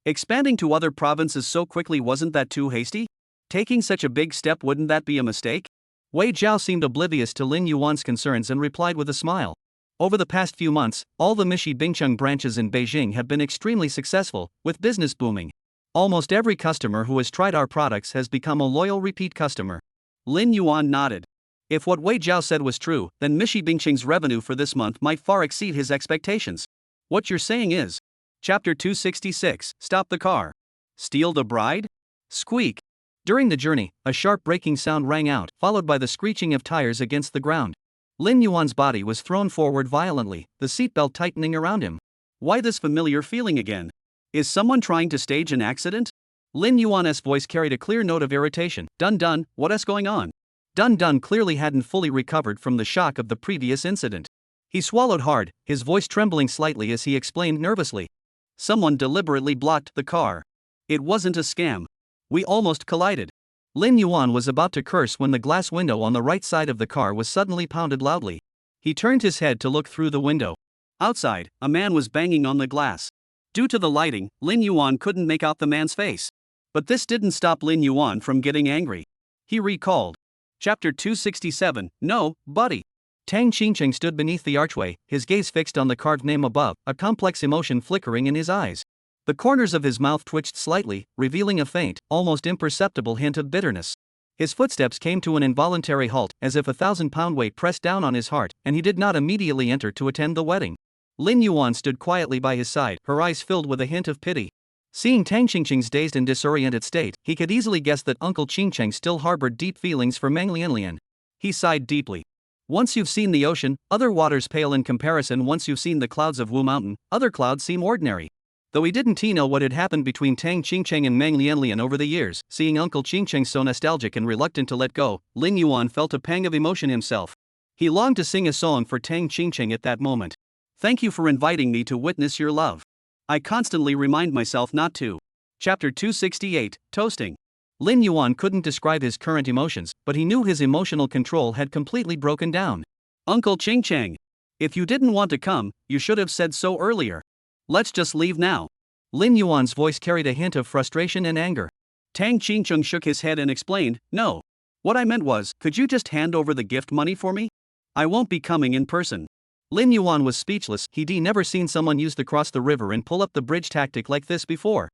Expanding to other provinces so quickly, wasn't that too hasty? Taking such a big step, wouldn't that be a mistake? Wei Jiao seemed oblivious to Lin Yuan's concerns and replied with a smile. Over the past few months, all the Mishi Bingcheng branches in Beijing have been extremely successful, with business booming. Almost every customer who has tried our products has become a loyal repeat customer. Lin Yuan nodded. If what Wei Jiao said was true, then Mishi Bingcheng's revenue for this month might far exceed his expectations. What you're saying is, Chapter 266, Stop the Car. Steal the Bride? Squeak. During the journey, a sharp braking sound rang out, followed by the screeching of tires against the ground. Lin Yuan's body was thrown forward violently, the seatbelt tightening around him. Why this familiar feeling again? Is someone trying to stage an accident? Lin Yuan's voice carried a clear note of irritation. Dun Dun, what's going on? Dun Dun clearly hadn't fully recovered from the shock of the previous incident. He swallowed hard, his voice trembling slightly as he explained nervously. Someone deliberately blocked the car. It wasn't a scam. We almost collided. Lin Yuan was about to curse when the glass window on the right side of the car was suddenly pounded loudly. He turned his head to look through the window. Outside, a man was banging on the glass. Due to the lighting, Lin Yuan couldn't make out the man's face. But this didn't stop Lin Yuan from getting angry. He recalled. Chapter 267, No, Buddy. Tang Qingcheng stood beneath the archway, his gaze fixed on the carved name above, a complex emotion flickering in his eyes. The corners of his mouth twitched slightly, revealing a faint, almost imperceptible hint of bitterness. His footsteps came to an involuntary halt, as if a 1,000-pound weight pressed down on his heart, and he did not immediately enter to attend the wedding. Lin Yuan stood quietly by his side, her eyes filled with a hint of pity. Seeing Tang Qingcheng's dazed and disoriented state, he could easily guess that Uncle Qingcheng still harbored deep feelings for Meng Lianlian. He sighed deeply. Once you've seen the ocean, other waters pale in comparison. Once you've seen the clouds of Wu Mountain, other clouds seem ordinary. Though he didn't know what had happened between Tang Qingcheng and Meng Lianlian over the years, seeing Uncle Qingcheng so nostalgic and reluctant to let go, Lin Yuan felt a pang of emotion himself. He longed to sing a song for Tang Qingcheng at that moment. Thank you for inviting me to witness your love. I constantly remind myself not to. Chapter 268, Toasting. Lin Yuan couldn't describe his current emotions, but he knew his emotional control had completely broken down. Uncle Qingcheng, if you didn't want to come, you should have said so earlier. Let's just leave now. Lin Yuan's voice carried a hint of frustration and anger. Tang Qingcheng shook his head and explained, No. What I meant was, could you just hand over the gift money for me? I won't be coming in person. Lin Yuan was speechless. He'd never seen someone use the cross the river and pull up the bridge tactic like this before.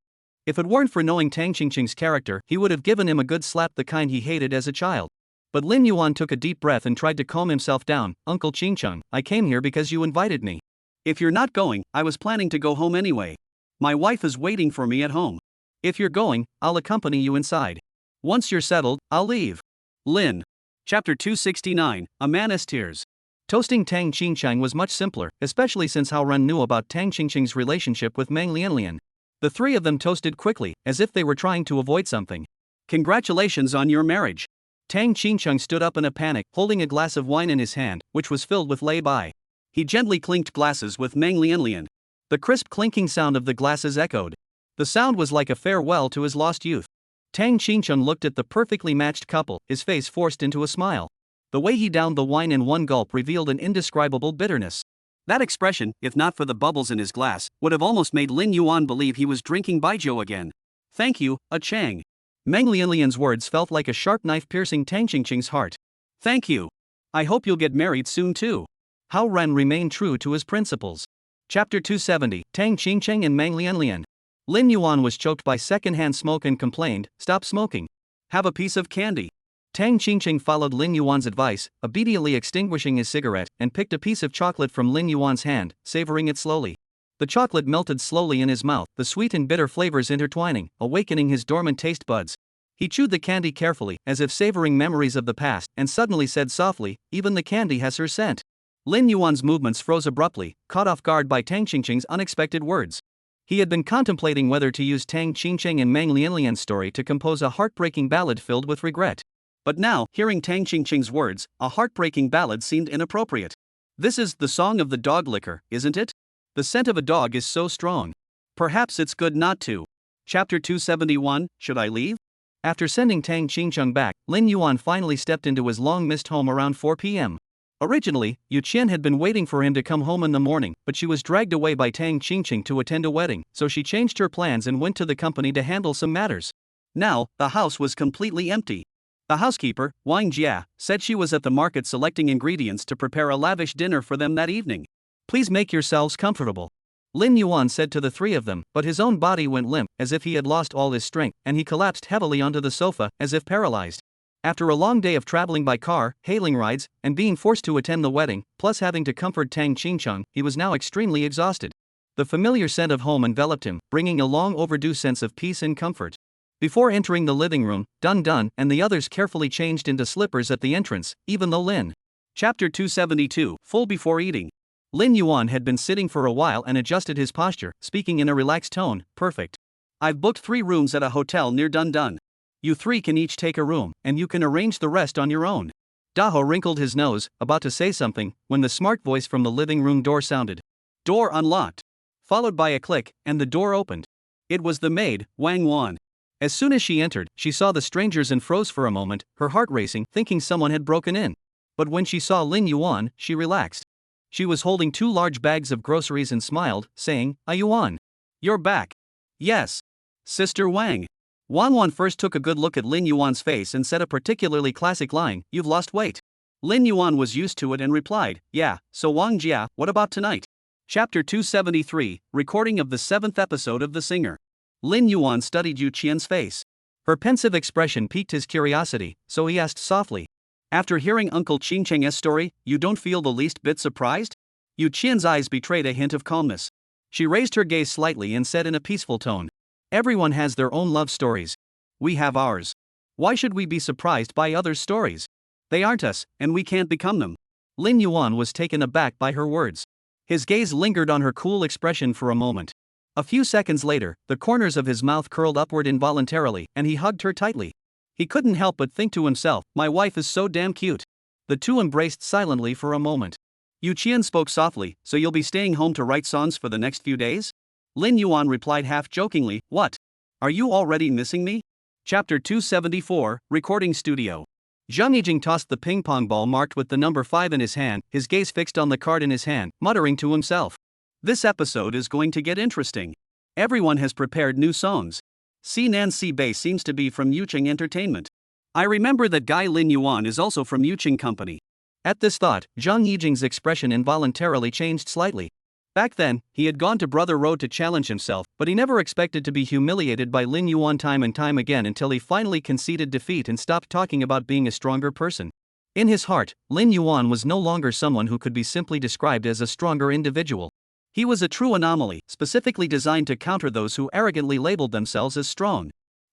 If it weren't for knowing Tang Qingqing's character, he would have given him a good slap, the kind he hated as a child. But Lin Yuan took a deep breath and tried to calm himself down. Uncle Qingqing, I came here because you invited me. If you're not going, I was planning to go home anyway. My wife is waiting for me at home. If you're going, I'll accompany you inside. Once you're settled, I'll leave. Lin. Chapter 269, A Man's Tears. Toasting Tang Qingqing was much simpler, especially since Hao Ren knew about Tang Qingqing's relationship with Meng Lianlian. The three of them toasted quickly, as if they were trying to avoid something. Congratulations on your marriage. Tang Qingqing stood up in a panic, holding a glass of wine in his hand, which was filled with lei bai. He gently clinked glasses with Meng Lianlian. The crisp clinking sound of the glasses echoed. The sound was like a farewell to his lost youth. Tang Qingqing looked at the perfectly matched couple, his face forced into a smile. The way he downed the wine in one gulp revealed an indescribable bitterness. That expression, if not for the bubbles in his glass, would have almost made Lin Yuan believe he was drinking baijiu again. Thank you, A Chang. Meng Lianlian's words felt like a sharp knife piercing Tang Qingqing's heart. Thank you. I hope you'll get married soon too. Hao Ren remained true to his principles. Chapter 270, Tang Qingqing and Meng Lianlian. Lin Yuan was choked by secondhand smoke and complained, "Stop smoking. Have a piece of candy." Tang Qingqing followed Lin Yuan's advice, obediently extinguishing his cigarette, and picked a piece of chocolate from Lin Yuan's hand, savoring it slowly. The chocolate melted slowly in his mouth, the sweet and bitter flavors intertwining, awakening his dormant taste buds. He chewed the candy carefully, as if savoring memories of the past, and suddenly said softly, "Even the candy has her scent." Lin Yuan's movements froze abruptly, caught off guard by Tang Qingqing's unexpected words. He had been contemplating whether to use Tang Qingqing and Meng Lianlian's story to compose a heartbreaking ballad filled with regret. But now, hearing Tang Qingqing's words, a heartbreaking ballad seemed inappropriate. This is the song of the dog licker, isn't it? The scent of a dog is so strong. Perhaps it's good not to. Chapter 271, Should I Leave? After sending Tang Qingqing back, Lin Yuan finally stepped into his long-missed home around 4 p.m. Originally, Yu Qian had been waiting for him to come home in the morning, but she was dragged away by Tang Qingqing to attend a wedding, so she changed her plans and went to the company to handle some matters. Now, the house was completely empty. The housekeeper, Wang Jia, said she was at the market selecting ingredients to prepare a lavish dinner for them that evening. "Please make yourselves comfortable," Lin Yuan said to the three of them, but his own body went limp, as if he had lost all his strength, and he collapsed heavily onto the sofa, as if paralyzed. After a long day of traveling by car, hailing rides, and being forced to attend the wedding, plus having to comfort Tang Qingqing, he was now extremely exhausted. The familiar scent of home enveloped him, bringing a long overdue sense of peace and comfort. Before entering the living room, Dun Dun and the others carefully changed into slippers at the entrance, even though Lin. Chapter 272, Full Before Eating. Lin Yuan had been sitting for a while and adjusted his posture, speaking in a relaxed tone. "Perfect. I've booked 3 rooms at a hotel near Dun Dun. You 3 can each take a room, and you can arrange the rest on your own." Daho wrinkled his nose, about to say something, when the smart voice from the living room door sounded. Door unlocked. Followed by a click, and the door opened. It was the maid, Wang Wan. As soon as she entered, she saw the strangers and froze for a moment, her heart racing, thinking someone had broken in. But when she saw Lin Yuan, she relaxed. She was holding 2 large bags of groceries and smiled, saying, "Ah, Yuan. You're back." "Yes. Sister Wang." Wan first took a good look at Lin Yuan's face and said a particularly classic line, "You've lost weight." Lin Yuan was used to it and replied, "Yeah, so Wang Jia, what about tonight?" Chapter 273, Recording of the 7th episode of The Singer. Lin Yuan studied Yu Qian's face. Her pensive expression piqued his curiosity, so he asked softly, "After hearing Uncle Qingqing's story, you don't feel the least bit surprised?" Yu Qian's eyes betrayed a hint of calmness. She raised her gaze slightly and said in a peaceful tone, "Everyone has their own love stories. We have ours. Why should we be surprised by others' stories? They aren't us, and we can't become them." Lin Yuan was taken aback by her words. His gaze lingered on her cool expression for a moment. A few seconds later, the corners of his mouth curled upward involuntarily, and he hugged her tightly. He couldn't help but think to himself, "My wife is so damn cute." The two embraced silently for a moment. Yu Qian spoke softly, "So you'll be staying home to write songs for the next few days?" Lin Yuan replied half-jokingly, "What? Are you already missing me?" Chapter 274, Recording Studio. Zhang Yijing tossed the ping-pong ball marked with the number 5 in his hand, his gaze fixed on the card in his hand, muttering to himself, "This episode is going to get interesting. Everyone has prepared new songs. Si Nan Si Bei seems to be from Yucheng Entertainment. I remember that guy Lin Yuan is also from Yucheng Company. At this thought, Zhang Yijing's expression involuntarily changed slightly. Back then, he had gone to Brother Road to challenge himself, but he never expected to be humiliated by Lin Yuan time and time again until he finally conceded defeat and stopped talking about being a stronger person. In his heart, Lin Yuan was no longer someone who could be simply described as a stronger individual. He was a true anomaly, specifically designed to counter those who arrogantly labeled themselves as strong.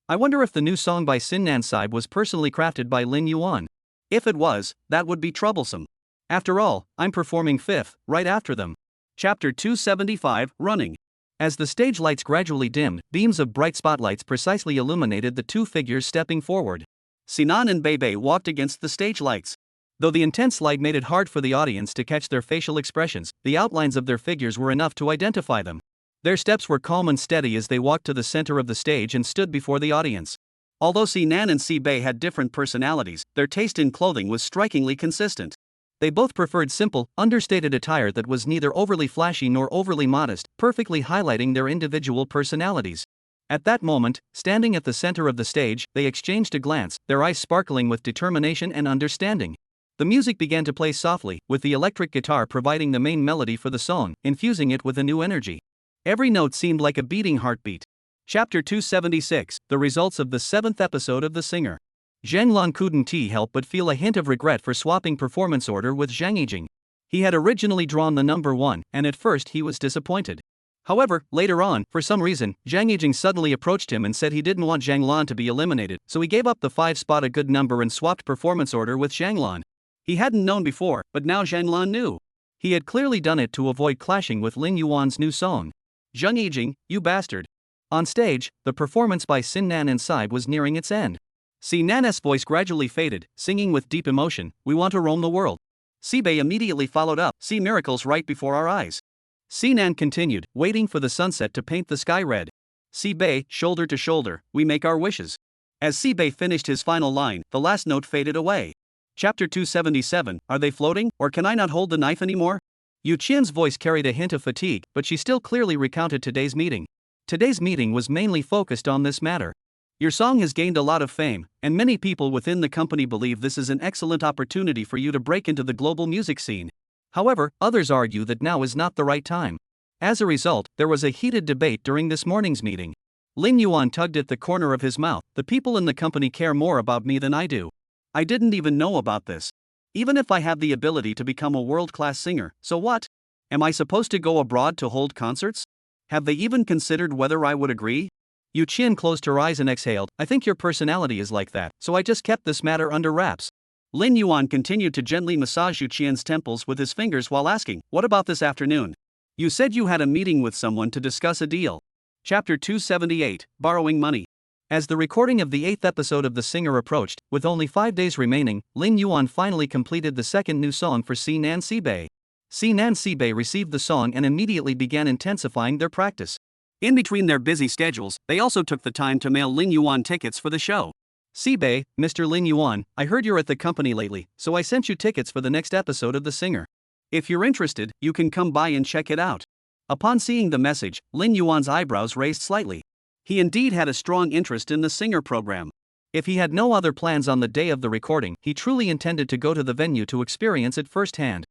I wonder if the new song by Sin Nan Saib was personally crafted by Lin Yuan. If it was, that would be troublesome. After all, I'm performing fifth, right after them. Chapter 275, Running. As the stage lights gradually dimmed, beams of bright spotlights precisely illuminated the two figures stepping forward. Sinan and Beibei walked against the stage lights. Though the intense light made it hard for the audience to catch their facial expressions, the outlines of their figures were enough to identify them. Their steps were calm and steady as they walked to the center of the stage and stood before the audience. Although Sinan and Bei had different personalities, their taste in clothing was strikingly consistent. They both preferred simple, understated attire that was neither overly flashy nor overly modest, perfectly highlighting their individual personalities. At that moment, standing at the center of the stage, they exchanged a glance, their eyes sparkling with determination and understanding. The music began to play softly, with the electric guitar providing the main melody for the song, infusing it with a new energy. Every note seemed like a beating heartbeat. Chapter 276, The Results of the 7th Episode of The Singer. Zhang Lan couldn't help but feel a hint of regret for swapping performance order with Zhang Yijing. He had originally drawn the number 1, and at first he was disappointed. However, later on, for some reason, Zhang Yijing suddenly approached him and said he didn't want Zhang Lan to be eliminated, so he gave up the 5 spot a good number and swapped performance order with Zhang Lan. He hadn't known before, but now Zhang Lan knew. He had clearly done it to avoid clashing with Lin Yuan's new song. Zhang Yijing, you bastard. On stage, the performance by Sin Nan and Saib was nearing its end. Sinan's voice gradually faded, singing with deep emotion, "We want to roam the world." Bei immediately followed up, "See miracles right before our eyes." Sinan continued, "Waiting for the sunset to paint the sky red." Bei, shoulder to shoulder, "We make our wishes." As Bei finished his final line, the last note faded away. Chapter 277, Are they floating, or can I not hold the knife anymore? Yu Qian's voice carried a hint of fatigue, but she still clearly recounted today's meeting. Today's meeting was mainly focused on this matter. Your song has gained a lot of fame, and many people within the company believe this is an excellent opportunity for you to break into the global music scene. However, others argue that now is not the right time. As a result, there was a heated debate during this morning's meeting. Lin Yuan tugged at the corner of his mouth, "The people in the company care more about me than I do. I didn't even know about this. Even if I have the ability to become a world-class singer, so what? Am I supposed to go abroad to hold concerts? Have they even considered whether I would agree?" Yu Qian closed her eyes and exhaled, "I think your personality is like that, so I just kept this matter under wraps." Lin Yuan continued to gently massage Yu Qian's temples with his fingers while asking, "What about this afternoon? You said you had a meeting with someone to discuss a deal." Chapter 278, Borrowing Money. As the recording of the 8th episode of The Singer approached, with only 5 days remaining, Lin Yuan finally completed the second new song for Sinan Bei. Sinan Bei received the song and immediately began intensifying their practice. In between their busy schedules, they also took the time to mail Lin Yuan tickets for the show. Bei, Mr. Lin Yuan, I heard you're at the company lately, so I sent you tickets for the next episode of The Singer. If you're interested, you can come by and check it out. Upon seeing the message, Lin Yuan's eyebrows raised slightly. He indeed had a strong interest in the Singer program. If he had no other plans on the day of the recording, he truly intended to go to the venue to experience it firsthand.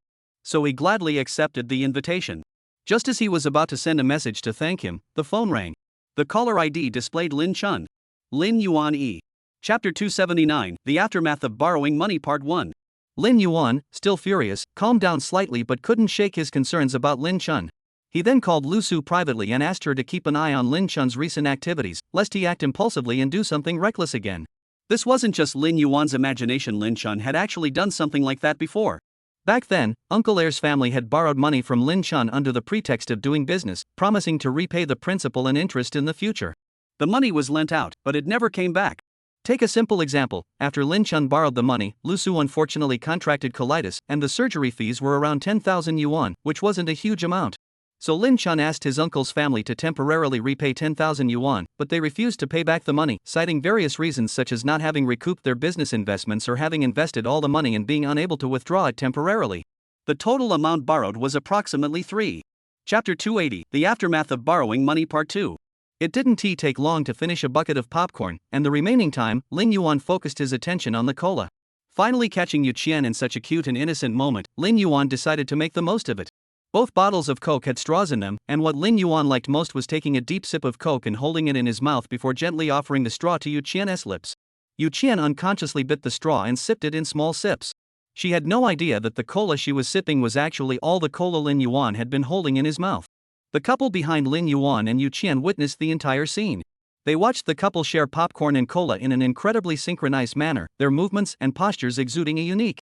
So he gladly accepted the invitation. Just as he was about to send a message to thank him, the phone rang. The caller ID displayed Lin Chun. Lin Yuan E. Chapter 279, The Aftermath of Borrowing Money Part 1. Lin Yuan, still furious, calmed down slightly but couldn't shake his concerns about Lin Chun. He then called Lu Su privately and asked her to keep an eye on Lin Chun's recent activities, lest he act impulsively and do something reckless again. This wasn't just Lin Yuan's imagination, Lin Chun had actually done something like that before. Back then, Uncle Air's family had borrowed money from Lin Chun under the pretext of doing business, promising to repay the principal and interest in the future. The money was lent out, but it never came back. Take a simple example, after Lin Chun borrowed the money, Lu Su unfortunately contracted colitis, and the surgery fees were around 10,000 yuan, which wasn't a huge amount. So Lin Chun asked his uncle's family to temporarily repay 10,000 yuan, but they refused to pay back the money, citing various reasons such as not having recouped their business investments or having invested all the money and being unable to withdraw it temporarily. The total amount borrowed was approximately 3. Chapter 280, The Aftermath of Borrowing Money Part 2. It didn't take long to finish a bucket of popcorn, and the remaining time, Lin Yuan focused his attention on the cola. Finally catching Yu Qian in such a cute and innocent moment, Lin Yuan decided to make the most of it. Both bottles of Coke had straws in them, and what Lin Yuan liked most was taking a deep sip of Coke and holding it in his mouth before gently offering the straw to Yu Qian's lips. Yu Qian unconsciously bit the straw and sipped it in small sips. She had no idea that the cola she was sipping was actually all the cola Lin Yuan had been holding in his mouth. The couple behind Lin Yuan and Yu Qian witnessed the entire scene. They watched the couple share popcorn and cola in an incredibly synchronized manner, their movements and postures exuding a unique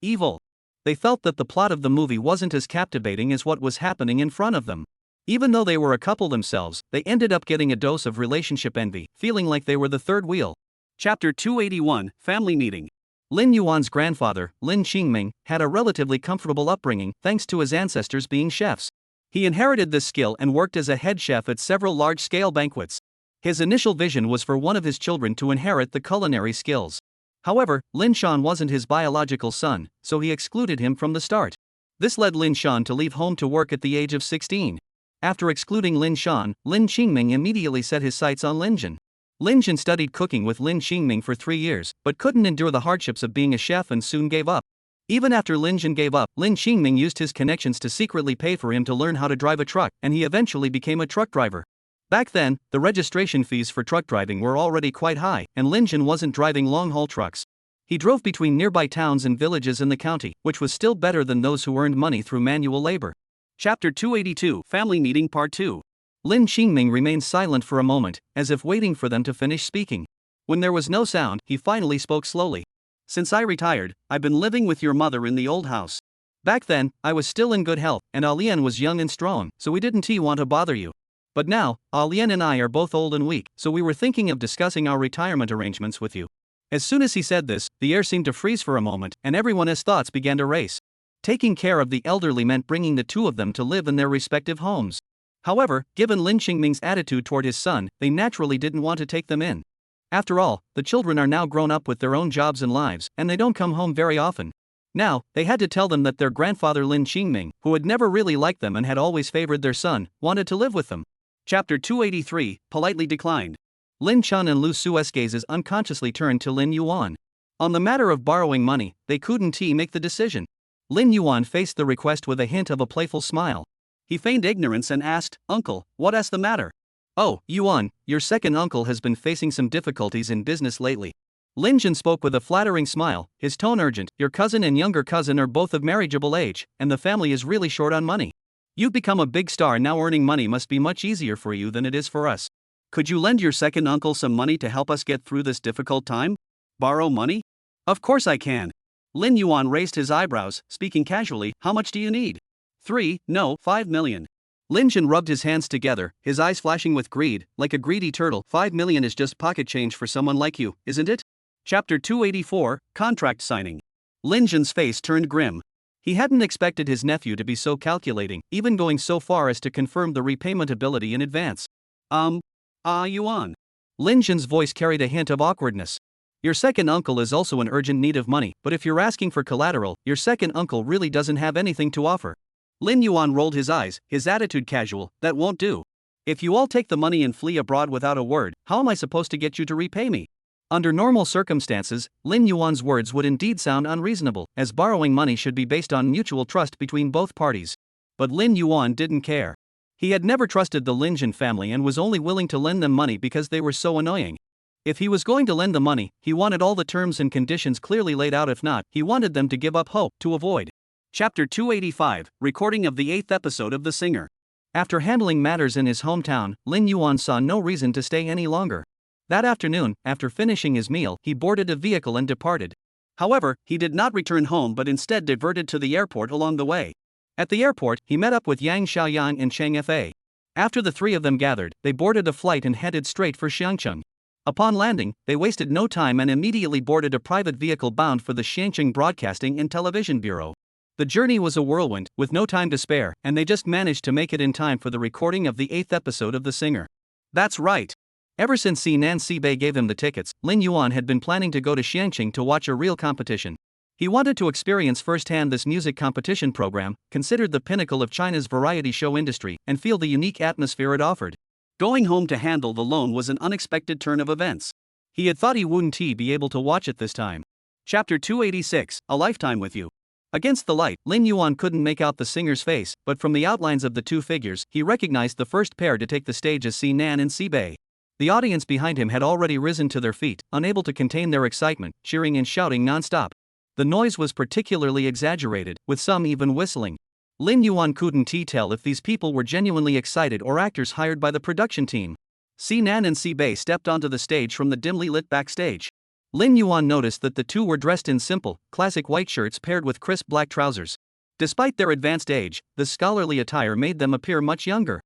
evil. They felt that the plot of the movie wasn't as captivating as what was happening in front of them. Even though they were a couple themselves, they ended up getting a dose of relationship envy, feeling like they were the third wheel. Chapter 281, Family Meeting. Lin Yuan's grandfather, Lin Qingming, had a relatively comfortable upbringing thanks to his ancestors being chefs. He inherited this skill and worked as a head chef at several large-scale banquets. His initial vision was for one of his children to inherit the culinary skills. However, Lin Shan wasn't his biological son, so he excluded him from the start. This led Lin Shan to leave home to work at the age of 16. After excluding Lin Shan, Lin Qingming immediately set his sights on Lin Jin. Lin Jin studied cooking with Lin Qingming for 3 years, but couldn't endure the hardships of being a chef and soon gave up. Even after Lin Jin gave up, Lin Qingming used his connections to secretly pay for him to learn how to drive a truck, and he eventually became a truck driver. Back then, the registration fees for truck driving were already quite high, and Lin Jin wasn't driving long-haul trucks. He drove between nearby towns and villages in the county, which was still better than those who earned money through manual labor. Chapter 282, Family Meeting Part 2. Lin Qingming remained silent for a moment, as if waiting for them to finish speaking. When there was no sound, he finally spoke slowly. Since I retired, I've been living with your mother in the old house. Back then, I was still in good health, and Alian was young and strong, so we didn't want to bother you. But now, Alian and I are both old and weak, so we were thinking of discussing our retirement arrangements with you. As soon as he said this, the air seemed to freeze for a moment, and everyone's thoughts began to race. Taking care of the elderly meant bringing the two of them to live in their respective homes. However, given Lin Qingming's attitude toward his son, they naturally didn't want to take them in. After all, the children are now grown up with their own jobs and lives, and they don't come home very often. Now, they had to tell them that their grandfather Lin Qingming, who had never really liked them and had always favored their son, wanted to live with them. Chapter 283, Politely Declined. Lin Chun and Lu Sue's gazes unconsciously turned to Lin Yuan. On the matter of borrowing money, they couldn't make the decision. Lin Yuan faced the request with a hint of a playful smile. He feigned ignorance and asked, "Uncle, what's the matter?" "Oh, Yuan, your second uncle has been facing some difficulties in business lately." Lin Jin spoke with a flattering smile, his tone urgent. "Your cousin and younger cousin are both of marriageable age, and the family is really short on money. You've become a big star, now earning money must be much easier for you than it is for us. Could you lend your second uncle some money to help us get through this difficult time?" "Borrow money? Of course I can." Lin Yuan raised his eyebrows, speaking casually. "How much do you need?" 5 million. Lin Jin rubbed his hands together, his eyes flashing with greed, like a greedy turtle. 5 million is just pocket change for someone like you, isn't it? Chapter 284, Contract Signing. Lin Jin's face turned grim. He hadn't expected his nephew to be so calculating, even going so far as to confirm the repayment ability in advance. Yuan. Lin Jin's voice carried a hint of awkwardness. "Your second uncle is also in urgent need of money, but if you're asking for collateral, your second uncle really doesn't have anything to offer." Lin Yuan rolled his eyes, his attitude casual. "That won't do. If you all take the money and flee abroad without a word, how am I supposed to get you to repay me?" Under normal circumstances, Lin Yuan's words would indeed sound unreasonable, as borrowing money should be based on mutual trust between both parties. But Lin Yuan didn't care. He had never trusted the Lin Jin family and was only willing to lend them money because they were so annoying. If he was going to lend the money, he wanted all the terms and conditions clearly laid out. If not, he wanted them to give up hope to avoid. Chapter 285, Recording of the 8th episode of The Singer. After handling matters in his hometown, Lin Yuan saw no reason to stay any longer. That afternoon, after finishing his meal, he boarded a vehicle and departed. However, he did not return home but instead diverted to the airport along the way. At the airport, he met up with Yang Xiaoyang and Cheng Fa. After the three of them gathered, they boarded a flight and headed straight for Xiangcheng. Upon landing, they wasted no time and immediately boarded a private vehicle bound for the Xiangcheng Broadcasting and Television Bureau. The journey was a whirlwind, with no time to spare, and they just managed to make it in time for the recording of the 8th episode of The Singer. That's right. Ever since Sinan Sibei gave him the tickets, Lin Yuan had been planning to go to Xiangcheng to watch a real competition. He wanted to experience firsthand this music competition program, considered the pinnacle of China's variety show industry, and feel the unique atmosphere it offered. Going home to handle the loan was an unexpected turn of events. He had thought he wouldn't be able to watch it this time. Chapter 286, A Lifetime with You. Against the light, Lin Yuan couldn't make out the singer's face, but from the outlines of the two figures, he recognized the first pair to take the stage as Si Nan and Si Bei. The audience behind him had already risen to their feet, unable to contain their excitement, cheering and shouting non-stop. The noise was particularly exaggerated, with some even whistling. Lin Yuan couldn't tell if these people were genuinely excited or actors hired by the production team. Si Nan and Si Bei stepped onto the stage from the dimly lit backstage. Lin Yuan noticed that the two were dressed in simple, classic white shirts paired with crisp black trousers. Despite their advanced age, the scholarly attire made them appear much younger.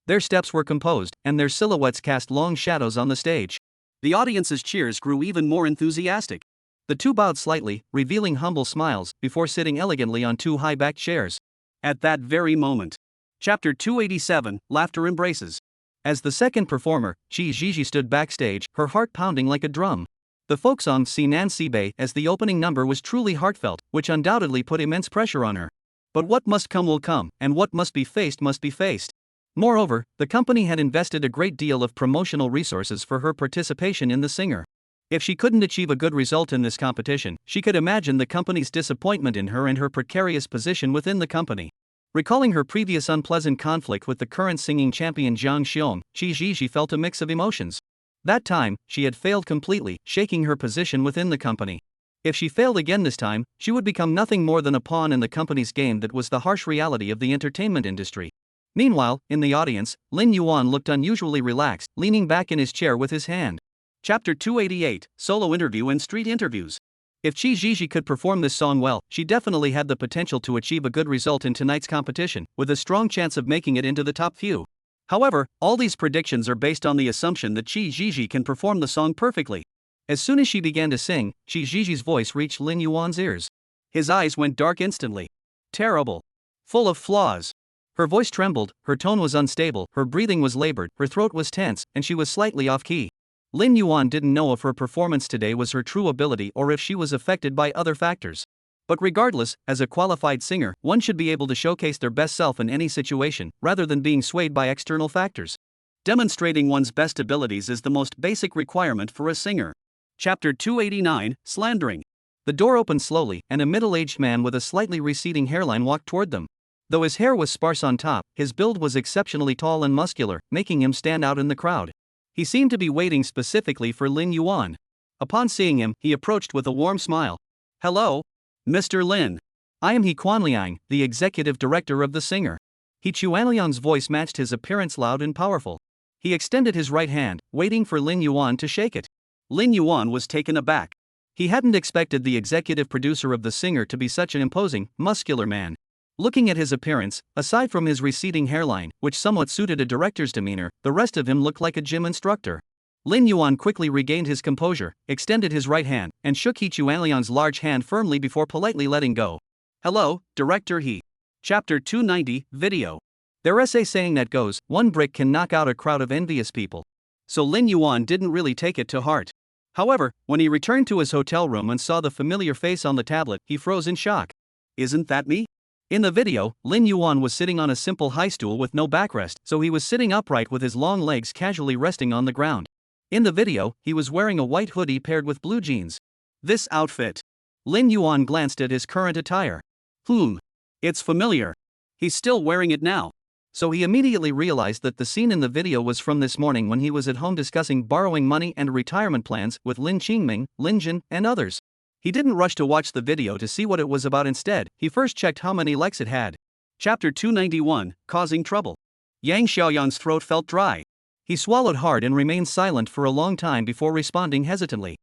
Their steps were composed, and their silhouettes cast long shadows on the stage. The audience's cheers grew even more enthusiastic. The two bowed slightly, revealing humble smiles, before sitting elegantly on two high-backed chairs. At that very moment. Chapter 287, Laughter Embraces. As the second performer, Qi Zhizhi stood backstage, her heart pounding like a drum. The folk song Si Nan Si Bei as the opening number was truly heartfelt, which undoubtedly put immense pressure on her. But what must come will come, and what must be faced must be faced. Moreover, the company had invested a great deal of promotional resources for her participation in The Singer. If she couldn't achieve a good result in this competition, she could imagine the company's disappointment in her and her precarious position within the company. Recalling her previous unpleasant conflict with the current singing champion Zhang Xiong, Qi Zhizhi felt a mix of emotions. That time, she had failed completely, shaking her position within the company. If she failed again this time, she would become nothing more than a pawn in the company's game that was the harsh reality of the entertainment industry. Meanwhile, in the audience, Lin Yuan looked unusually relaxed, leaning back in his chair with his hand. Chapter 288, Solo Interview and Street Interviews. If Qi Zhizhi could perform this song well, she definitely had the potential to achieve a good result in tonight's competition, with a strong chance of making it into the top few. However, all these predictions are based on the assumption that Qi Zhizhi can perform the song perfectly. As soon as she began to sing, Qi Zhizhi's voice reached Lin Yuan's ears. His eyes went dark instantly. Terrible. Full of flaws. Her voice trembled, her tone was unstable, her breathing was labored, her throat was tense, and she was slightly off-key. Lin Yuan didn't know if her performance today was her true ability or if she was affected by other factors. But regardless, as a qualified singer, one should be able to showcase their best self in any situation, rather than being swayed by external factors. Demonstrating one's best abilities is the most basic requirement for a singer. Chapter 289, Slandering. The door opened slowly, and a middle-aged man with a slightly receding hairline walked toward them. Though his hair was sparse on top, his build was exceptionally tall and muscular, making him stand out in the crowd. He seemed to be waiting specifically for Lin Yuan. Upon seeing him, he approached with a warm smile. "Hello, Mr. Lin. I am He Quanliang, the executive director of The Singer." He Quanliang's voice matched his appearance, loud and powerful. He extended his right hand, waiting for Lin Yuan to shake it. Lin Yuan was taken aback. He hadn't expected the executive producer of The Singer to be such an imposing, muscular man. Looking at his appearance, aside from his receding hairline, which somewhat suited a director's demeanor, the rest of him looked like a gym instructor. Lin Yuan quickly regained his composure, extended his right hand, and shook He Quanliang's large hand firmly before politely letting go. "Hello, Director He." Chapter 290, Video. Their essay saying that goes, one brick can knock out a crowd of envious people. So Lin Yuan didn't really take it to heart. However, when he returned to his hotel room and saw the familiar face on the tablet, he froze in shock. "Isn't that me?" In the video, Lin Yuan was sitting on a simple high stool with no backrest, so he was sitting upright with his long legs casually resting on the ground. In the video, he was wearing a white hoodie paired with blue jeans. This outfit. Lin Yuan glanced at his current attire. It's familiar. He's still wearing it now. So he immediately realized that the scene in the video was from this morning when he was at home discussing borrowing money and retirement plans with Lin Qingming, Lin Jin, and others. He didn't rush to watch the video to see what it was about. Instead, he first checked how many likes it had. Chapter 291, Causing Trouble. Yang Xiaoyang's throat felt dry. He swallowed hard and remained silent for a long time before responding hesitantly.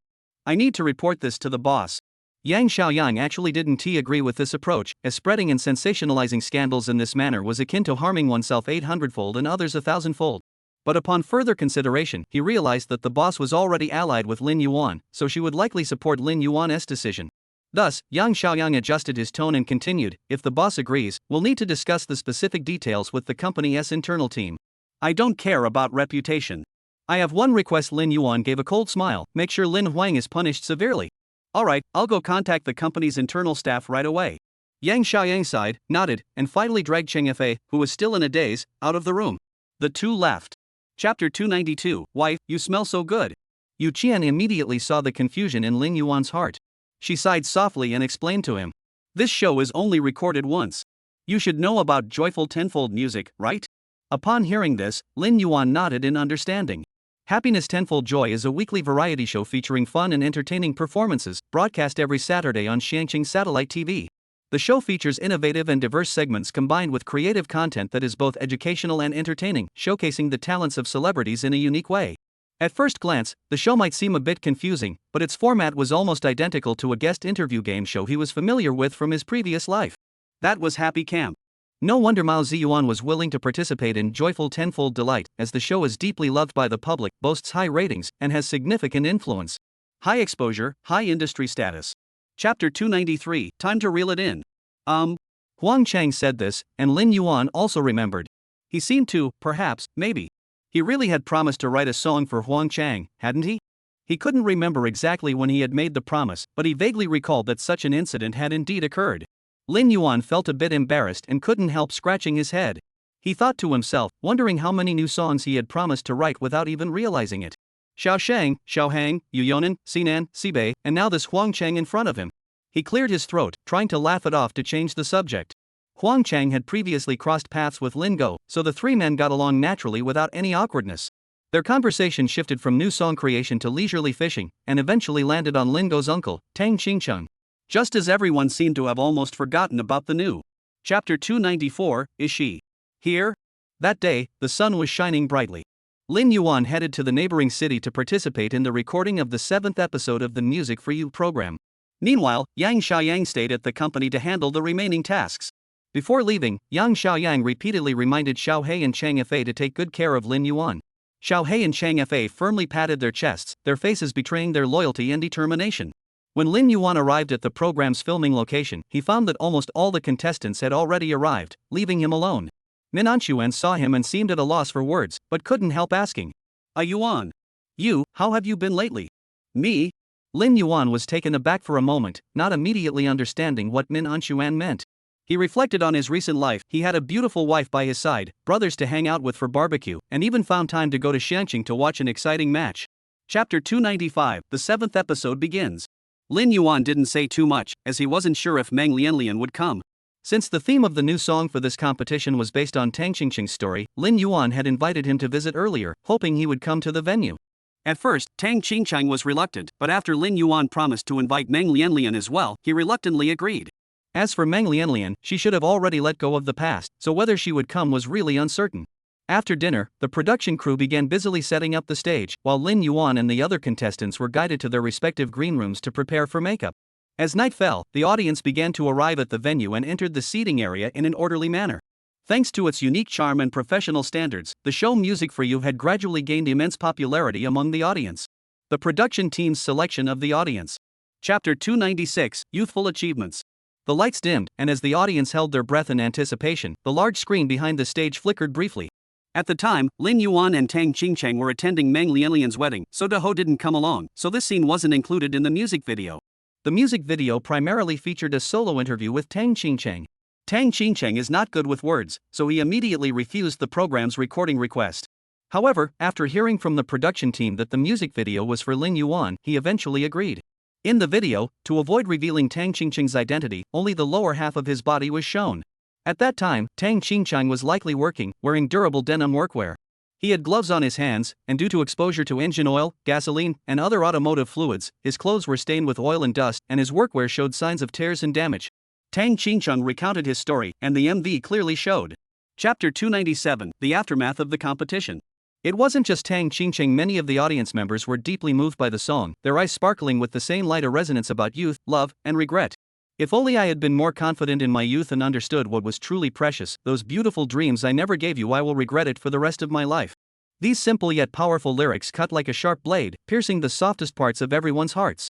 "I need to report this to the boss." Yang Xiaoyang actually didn't agree with this approach, as spreading and sensationalizing scandals in this manner was akin to harming oneself 800-fold and others 1,000-fold. But upon further consideration, he realized that the boss was already allied with Lin Yuan, so she would likely support Lin Yuan's decision. Thus, Yang Xiaoyang adjusted his tone and continued, "If the boss agrees, we'll need to discuss the specific details with the company's internal team. I don't care about reputation. I have one request." Lin Yuan gave a cold smile. "Make sure Lin Huang is punished severely." "Alright, I'll go contact the company's internal staff right away." Yang Xiaoyang sighed, nodded, and finally dragged Cheng Fei, who was still in a daze, out of the room. The two left. Chapter 292, Wife, you smell so good. Yu Qian immediately saw the confusion in Lin Yuan's heart. She sighed softly and explained to him. This show is only recorded once. You should know about joyful tenfold music, right? Upon hearing this, Lin Yuan nodded in understanding. Happiness Tenfold Joy is a weekly variety show featuring fun and entertaining performances, broadcast every Saturday on Xiangqing Satellite TV. The show features innovative and diverse segments combined with creative content that is both educational and entertaining, showcasing the talents of celebrities in a unique way. At first glance, the show might seem a bit confusing, but its format was almost identical to a guest interview game show he was familiar with from his previous life. That was Happy Camp. No wonder Mao Ziyuan was willing to participate in Joyful Tenfold Delight, as the show is deeply loved by the public, boasts high ratings, and has significant influence. High exposure, high industry status. Chapter 293, Time to Reel It In. Huang Chang said this, and Lin Yuan also remembered. He seemed to, perhaps, maybe. He really had promised to write a song for Huang Chang, hadn't he? He couldn't remember exactly when he had made the promise, but he vaguely recalled that such an incident had indeed occurred. Lin Yuan felt a bit embarrassed and couldn't help scratching his head. He thought to himself, wondering how many new songs he had promised to write without even realizing it. Xiao Shang, Xiao Hang, Yu Yonan, Sinan, Sibei, and now this Huang Chang in front of him. He cleared his throat, trying to laugh it off to change the subject. Huang Chang had previously crossed paths with Lin Go, so the three men got along naturally without any awkwardness. Their conversation shifted from new song creation to leisurely fishing, and eventually landed on Lin Go's uncle, Tang Qingcheng. Just as everyone seemed to have almost forgotten about the new. Chapter 294, Is She Here? That day, the sun was shining brightly. Lin Yuan headed to the neighboring city to participate in the recording of the 7th episode of the Music for You program. Meanwhile, Yang Xiaoyang stayed at the company to handle the remaining tasks. Before leaving, Yang Xiaoyang repeatedly reminded Xiao He and Chang Fa to take good care of Lin Yuan. Xiao He and Chang Fa firmly patted their chests, their faces betraying their loyalty and determination. When Lin Yuan arrived at the program's filming location, he found that almost all the contestants had already arrived, leaving him alone. Min Anxuan saw him and seemed at a loss for words, but couldn't help asking. Yuan. You, how have you been lately? Me? Lin Yuan was taken aback for a moment, not immediately understanding what Min Anxuan meant. He reflected on his recent life. He had a beautiful wife by his side, brothers to hang out with for barbecue, and even found time to go to Xiangqing to watch an exciting match. Chapter 295, the 7th episode begins. Lin Yuan didn't say too much, as he wasn't sure if Meng Lianlian would come. Since the theme of the new song for this competition was based on Tang Qingqing's story, Lin Yuan had invited him to visit earlier, hoping he would come to the venue. At first, Tang Qingqing was reluctant, but after Lin Yuan promised to invite Meng Lianlian as well, he reluctantly agreed. As for Meng Lianlian, she should have already let go of the past, so whether she would come was really uncertain. After dinner, the production crew began busily setting up the stage, while Lin Yuan and the other contestants were guided to their respective green rooms to prepare for makeup. As night fell, the audience began to arrive at the venue and entered the seating area in an orderly manner. Thanks to its unique charm and professional standards, the show Music for You had gradually gained immense popularity among the audience. The production team's selection of the audience. Chapter 296, Youthful Achievements. The lights dimmed, and as the audience held their breath in anticipation, the large screen behind the stage flickered briefly. At the time, Lin Yuan and Tang Qingqing were attending Meng Lianlian's wedding, so Deho didn't come along, so this scene wasn't included in the music video. The music video primarily featured a solo interview with Tang Qingqing. Tang Qingqing is not good with words, so he immediately refused the program's recording request. However, after hearing from the production team that the music video was for Lin Yuan, he eventually agreed. In the video, to avoid revealing Tang Qingqing's identity, only the lower half of his body was shown. At that time, Tang Qingqing was likely working, wearing durable denim workwear. He had gloves on his hands, and due to exposure to engine oil, gasoline, and other automotive fluids, his clothes were stained with oil and dust, and his workwear showed signs of tears and damage. Tang Qingqing recounted his story, and the MV clearly showed. Chapter 297, The Aftermath of the Competition. It wasn't just Tang Qingqing, many of the audience members were deeply moved by the song, their eyes sparkling with the same light of resonance about youth, love, and regret. If only I had been more confident in my youth and understood what was truly precious, those beautiful dreams I never gave you, I will regret it for the rest of my life. These simple yet powerful lyrics cut like a sharp blade, piercing the softest parts of everyone's hearts.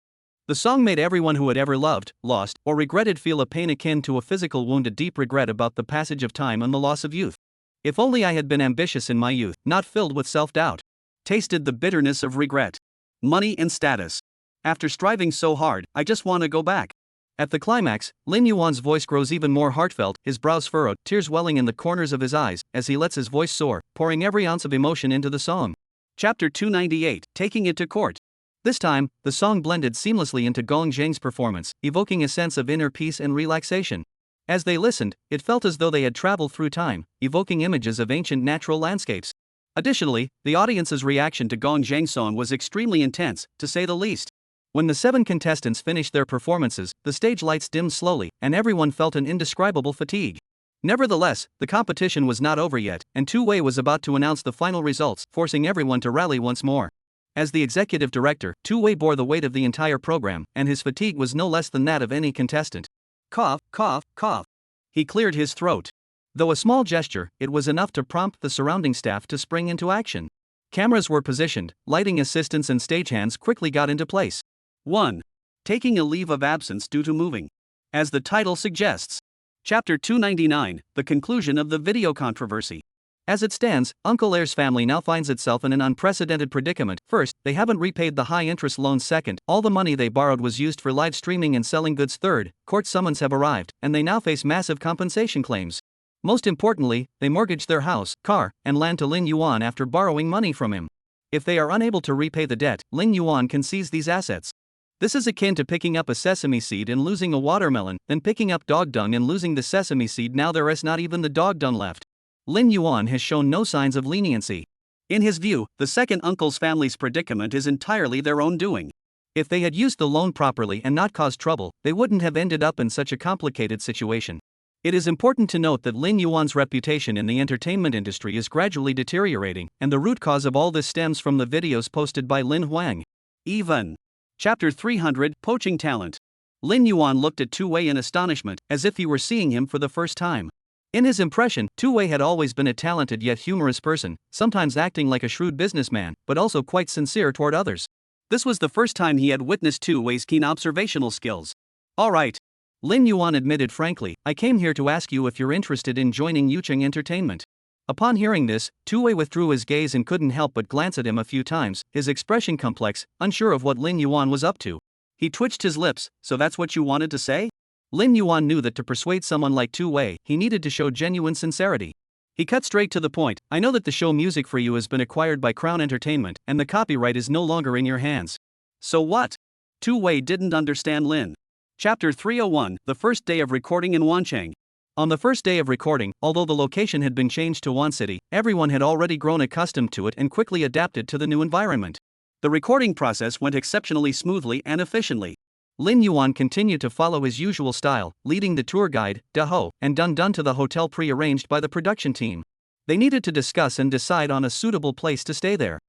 The song made everyone who had ever loved, lost, or regretted feel a pain akin to a physical wound, a deep regret about the passage of time and the loss of youth. If only I had been ambitious in my youth, not filled with self-doubt. Tasted the bitterness of regret. Money and status. After striving so hard, I just want to go back. At the climax, Lin Yuan's voice grows even more heartfelt, his brows furrowed, tears welling in the corners of his eyes, as he lets his voice soar, pouring every ounce of emotion into the song. Chapter 298, Taking It to Court. This time, the song blended seamlessly into Gong Zhang's performance, evoking a sense of inner peace and relaxation. As they listened, it felt as though they had traveled through time, evoking images of ancient natural landscapes. Additionally, the audience's reaction to Gong Zhang's song was extremely intense, to say the least. When the 7 contestants finished their performances, the stage lights dimmed slowly, and everyone felt an indescribable fatigue. Nevertheless, the competition was not over yet, and Tu Wei was about to announce the final results, forcing everyone to rally once more. As the executive director, Tu Wei bore the weight of the entire program, and his fatigue was no less than that of any contestant. Cough, cough, cough. He cleared his throat. Though a small gesture, it was enough to prompt the surrounding staff to spring into action. Cameras were positioned, lighting assistants and stagehands quickly got into place. 1. Taking a leave of absence due to moving. As the title suggests. Chapter 299, the conclusion of the video controversy. As it stands, Uncle Air's family now finds itself in an unprecedented predicament. First, they haven't repaid the high-interest loans. Second, all the money they borrowed was used for live streaming and selling goods. Third, court summons have arrived, and they now face massive compensation claims. Most importantly, they mortgaged their house, car, and land to Lin Yuan after borrowing money from him. If they are unable to repay the debt, Lin Yuan can seize these assets. This is akin to picking up a sesame seed and losing a watermelon, then picking up dog dung and losing the sesame seed. Now there is not even the dog dung left. Lin Yuan has shown no signs of leniency. In his view, the second uncle's family's predicament is entirely their own doing. If they had used the loan properly and not caused trouble, they wouldn't have ended up in such a complicated situation. It is important to note that Lin Yuan's reputation in the entertainment industry is gradually deteriorating, and the root cause of all this stems from the videos posted by Lin Huang. Even. Chapter 300, Poaching Talent. Lin Yuan looked at Tu Wei in astonishment, as if he were seeing him for the first time. In his impression, Tu Wei had always been a talented yet humorous person, sometimes acting like a shrewd businessman, but also quite sincere toward others. This was the first time he had witnessed Tu Wei's keen observational skills. All right. Lin Yuan admitted frankly, I came here to ask you if you're interested in joining Yucheng Entertainment. Upon hearing this, Tu Wei withdrew his gaze and couldn't help but glance at him a few times, his expression complex, unsure of what Lin Yuan was up to. He twitched his lips. So that's what you wanted to say? Lin Yuan knew that to persuade someone like Tu Wei, he needed to show genuine sincerity. He cut straight to the point. I know that the show Music for You has been acquired by Crown Entertainment, and the copyright is no longer in your hands. So what? Tu Wei didn't understand Lin. Chapter 301, the first day of recording in Wancheng. On the first day of recording, although the location had been changed to Wan City, everyone had already grown accustomed to it and quickly adapted to the new environment. The recording process went exceptionally smoothly and efficiently. Lin Yuan continued to follow his usual style, leading the tour guide, Da Ho, and Dun Dun to the hotel pre-arranged by the production team. They needed to discuss and decide on a suitable place to stay there.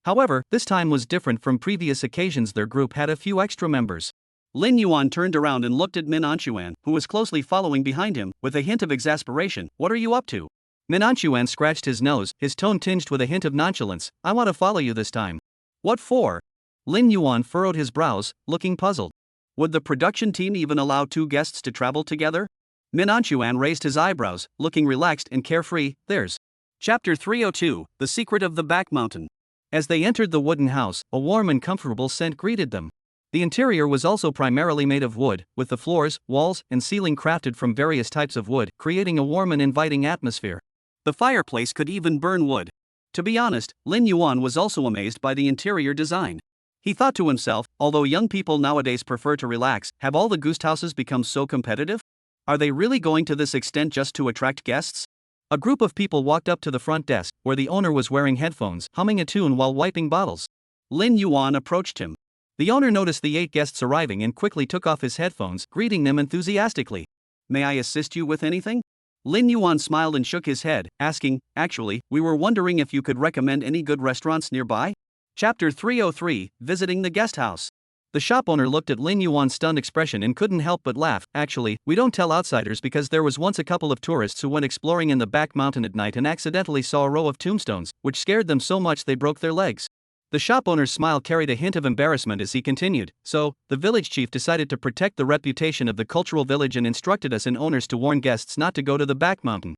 However, this time was different from previous occasions. Their group had a few extra members. Lin Yuan turned around and looked at Min Anchuan, who was closely following behind him, with a hint of exasperation. What are you up to? Min Anchuan scratched his nose, his tone tinged with a hint of nonchalance. I want to follow you this time. What for? Lin Yuan furrowed his brows, looking puzzled. Would the production team even allow 2 guests to travel together? Min Anchuan raised his eyebrows, looking relaxed and carefree. There's. Chapter 302, The Secret of the Back Mountain. As they entered the wooden house, a warm and comfortable scent greeted them. The interior was also primarily made of wood, with the floors, walls, and ceiling crafted from various types of wood, creating a warm and inviting atmosphere. The fireplace could even burn wood. To be honest, Lin Yuan was also amazed by the interior design. He thought to himself, although young people nowadays prefer to relax, have all the guest houses become so competitive? Are they really going to this extent just to attract guests? A group of people walked up to the front desk, where the owner was wearing headphones, humming a tune while wiping bottles. Lin Yuan approached him. The owner noticed the 8 guests arriving and quickly took off his headphones, greeting them enthusiastically. May I assist you with anything? Lin Yuan smiled and shook his head, asking, actually, we were wondering if you could recommend any good restaurants nearby? Chapter 303, Visiting the Guest House. The shop owner looked at Lin Yuan's stunned expression and couldn't help but laugh. Actually, we don't tell outsiders because there was once a couple of tourists who went exploring in the back mountain at night and accidentally saw a row of tombstones, which scared them so much they broke their legs. The shop owner's smile carried a hint of embarrassment as he continued. So, the village chief decided to protect the reputation of the cultural village and instructed us and owners to warn guests not to go to the back mountain.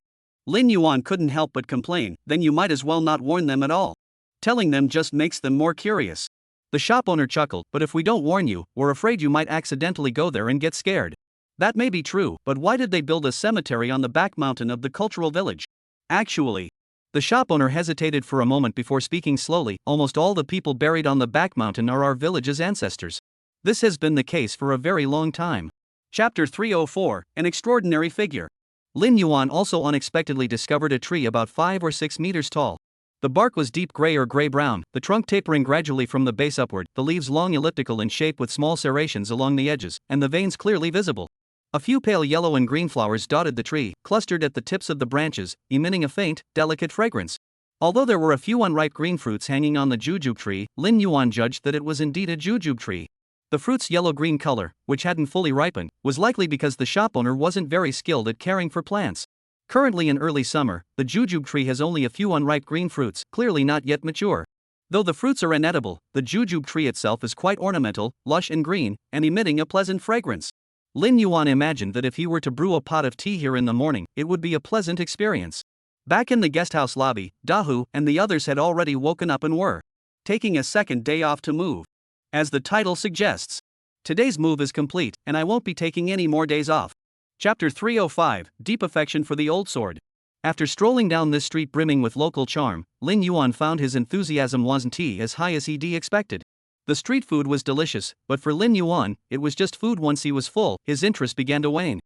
Lin Yuan couldn't help but complain. Then you might as well not warn them at all. Telling them just makes them more curious. The shop owner chuckled, but if we don't warn you, we're afraid you might accidentally go there and get scared. That may be true, but why did they build a cemetery on the back mountain of the cultural village? Actually, The shop owner hesitated for a moment before speaking slowly. Almost all the people buried on the back mountain are our village's ancestors. This has been the case for a very long time. Chapter 304, An Extraordinary Figure. Lin Yuan also unexpectedly discovered a tree about 5 or 6 meters tall. The bark was deep gray or gray-brown, the trunk tapering gradually from the base upward, the leaves long elliptical in shape with small serrations along the edges, and the veins clearly visible. A few pale yellow and green flowers dotted the tree, clustered at the tips of the branches, emitting a faint, delicate fragrance. Although there were a few unripe green fruits hanging on the jujube tree, Lin Yuan judged that it was indeed a jujube tree. The fruit's yellow-green color, which hadn't fully ripened, was likely because the shop owner wasn't very skilled at caring for plants. Currently in early summer, the jujube tree has only a few unripe green fruits, clearly not yet mature. Though the fruits are inedible, the jujube tree itself is quite ornamental, lush and green, and emitting a pleasant fragrance. Lin Yuan imagined that if he were to brew a pot of tea here in the morning, it would be a pleasant experience. Back in the guesthouse lobby, Dahu and the others had already woken up and were taking a second day off to move. As the title suggests, today's move is complete, and I won't be taking any more days off. Chapter 305, Deep Affection for the Old Sword. After strolling down this street brimming with local charm, Lin Yuan found his enthusiasm wasn't as high as he'd expected. The street food was delicious, but for Lin Yuan, it was just food. Once he was full, his interest began to wane.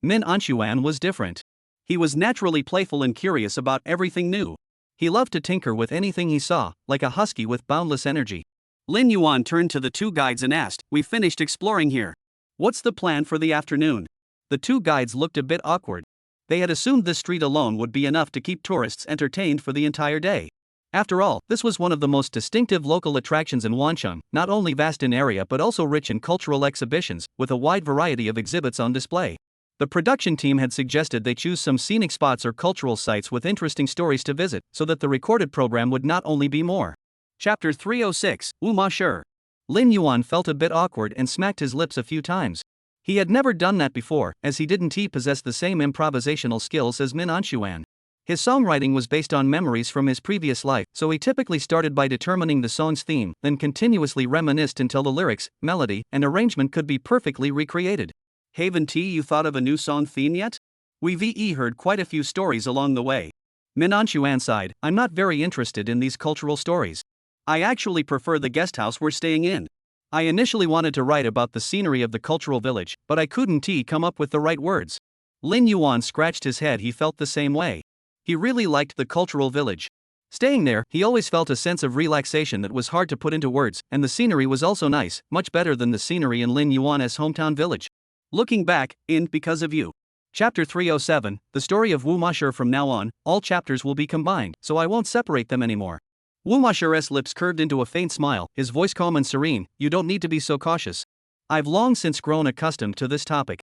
Min Anshuan was different. He was naturally playful and curious about everything new. He loved to tinker with anything he saw, like a husky with boundless energy. Lin Yuan turned to the two guides and asked, "We finished exploring here. What's the plan for the afternoon?" The two guides looked a bit awkward. They had assumed this street alone would be enough to keep tourists entertained for the entire day. After all, this was one of the most distinctive local attractions in Wancheng, not only vast in area but also rich in cultural exhibitions, with a wide variety of exhibits on display. The production team had suggested they choose some scenic spots or cultural sites with interesting stories to visit, so that the recorded program would not only be more. Chapter 306, Wu Ma Shi. Lin Yuan felt a bit awkward and smacked his lips a few times. He had never done that before, as he didn't possess the same improvisational skills as Min Anshuan. His songwriting was based on memories from his previous life, so he typically started by determining the song's theme, then continuously reminisced until the lyrics, melody, and arrangement could be perfectly recreated. Haven't you thought of a new song theme yet? We've heard quite a few stories along the way. Min Anshuan sighed, I'm not very interested in these cultural stories. I actually prefer the guest house we're staying in. I initially wanted to write about the scenery of the cultural village, but I couldn't come up with the right words. Lin Yuan scratched his head. He felt the same way. He really liked the cultural village. Staying there, he always felt a sense of relaxation that was hard to put into words, and the scenery was also nice, much better than the scenery in Lin Yuan's hometown village. Looking back, because of you. Chapter 307, the story of Wu Ma Shi. From now on, all chapters will be combined, so I won't separate them anymore. Wu Ma Shi's lips curved into a faint smile, his voice calm and serene. You don't need to be so cautious. I've long since grown accustomed to this topic.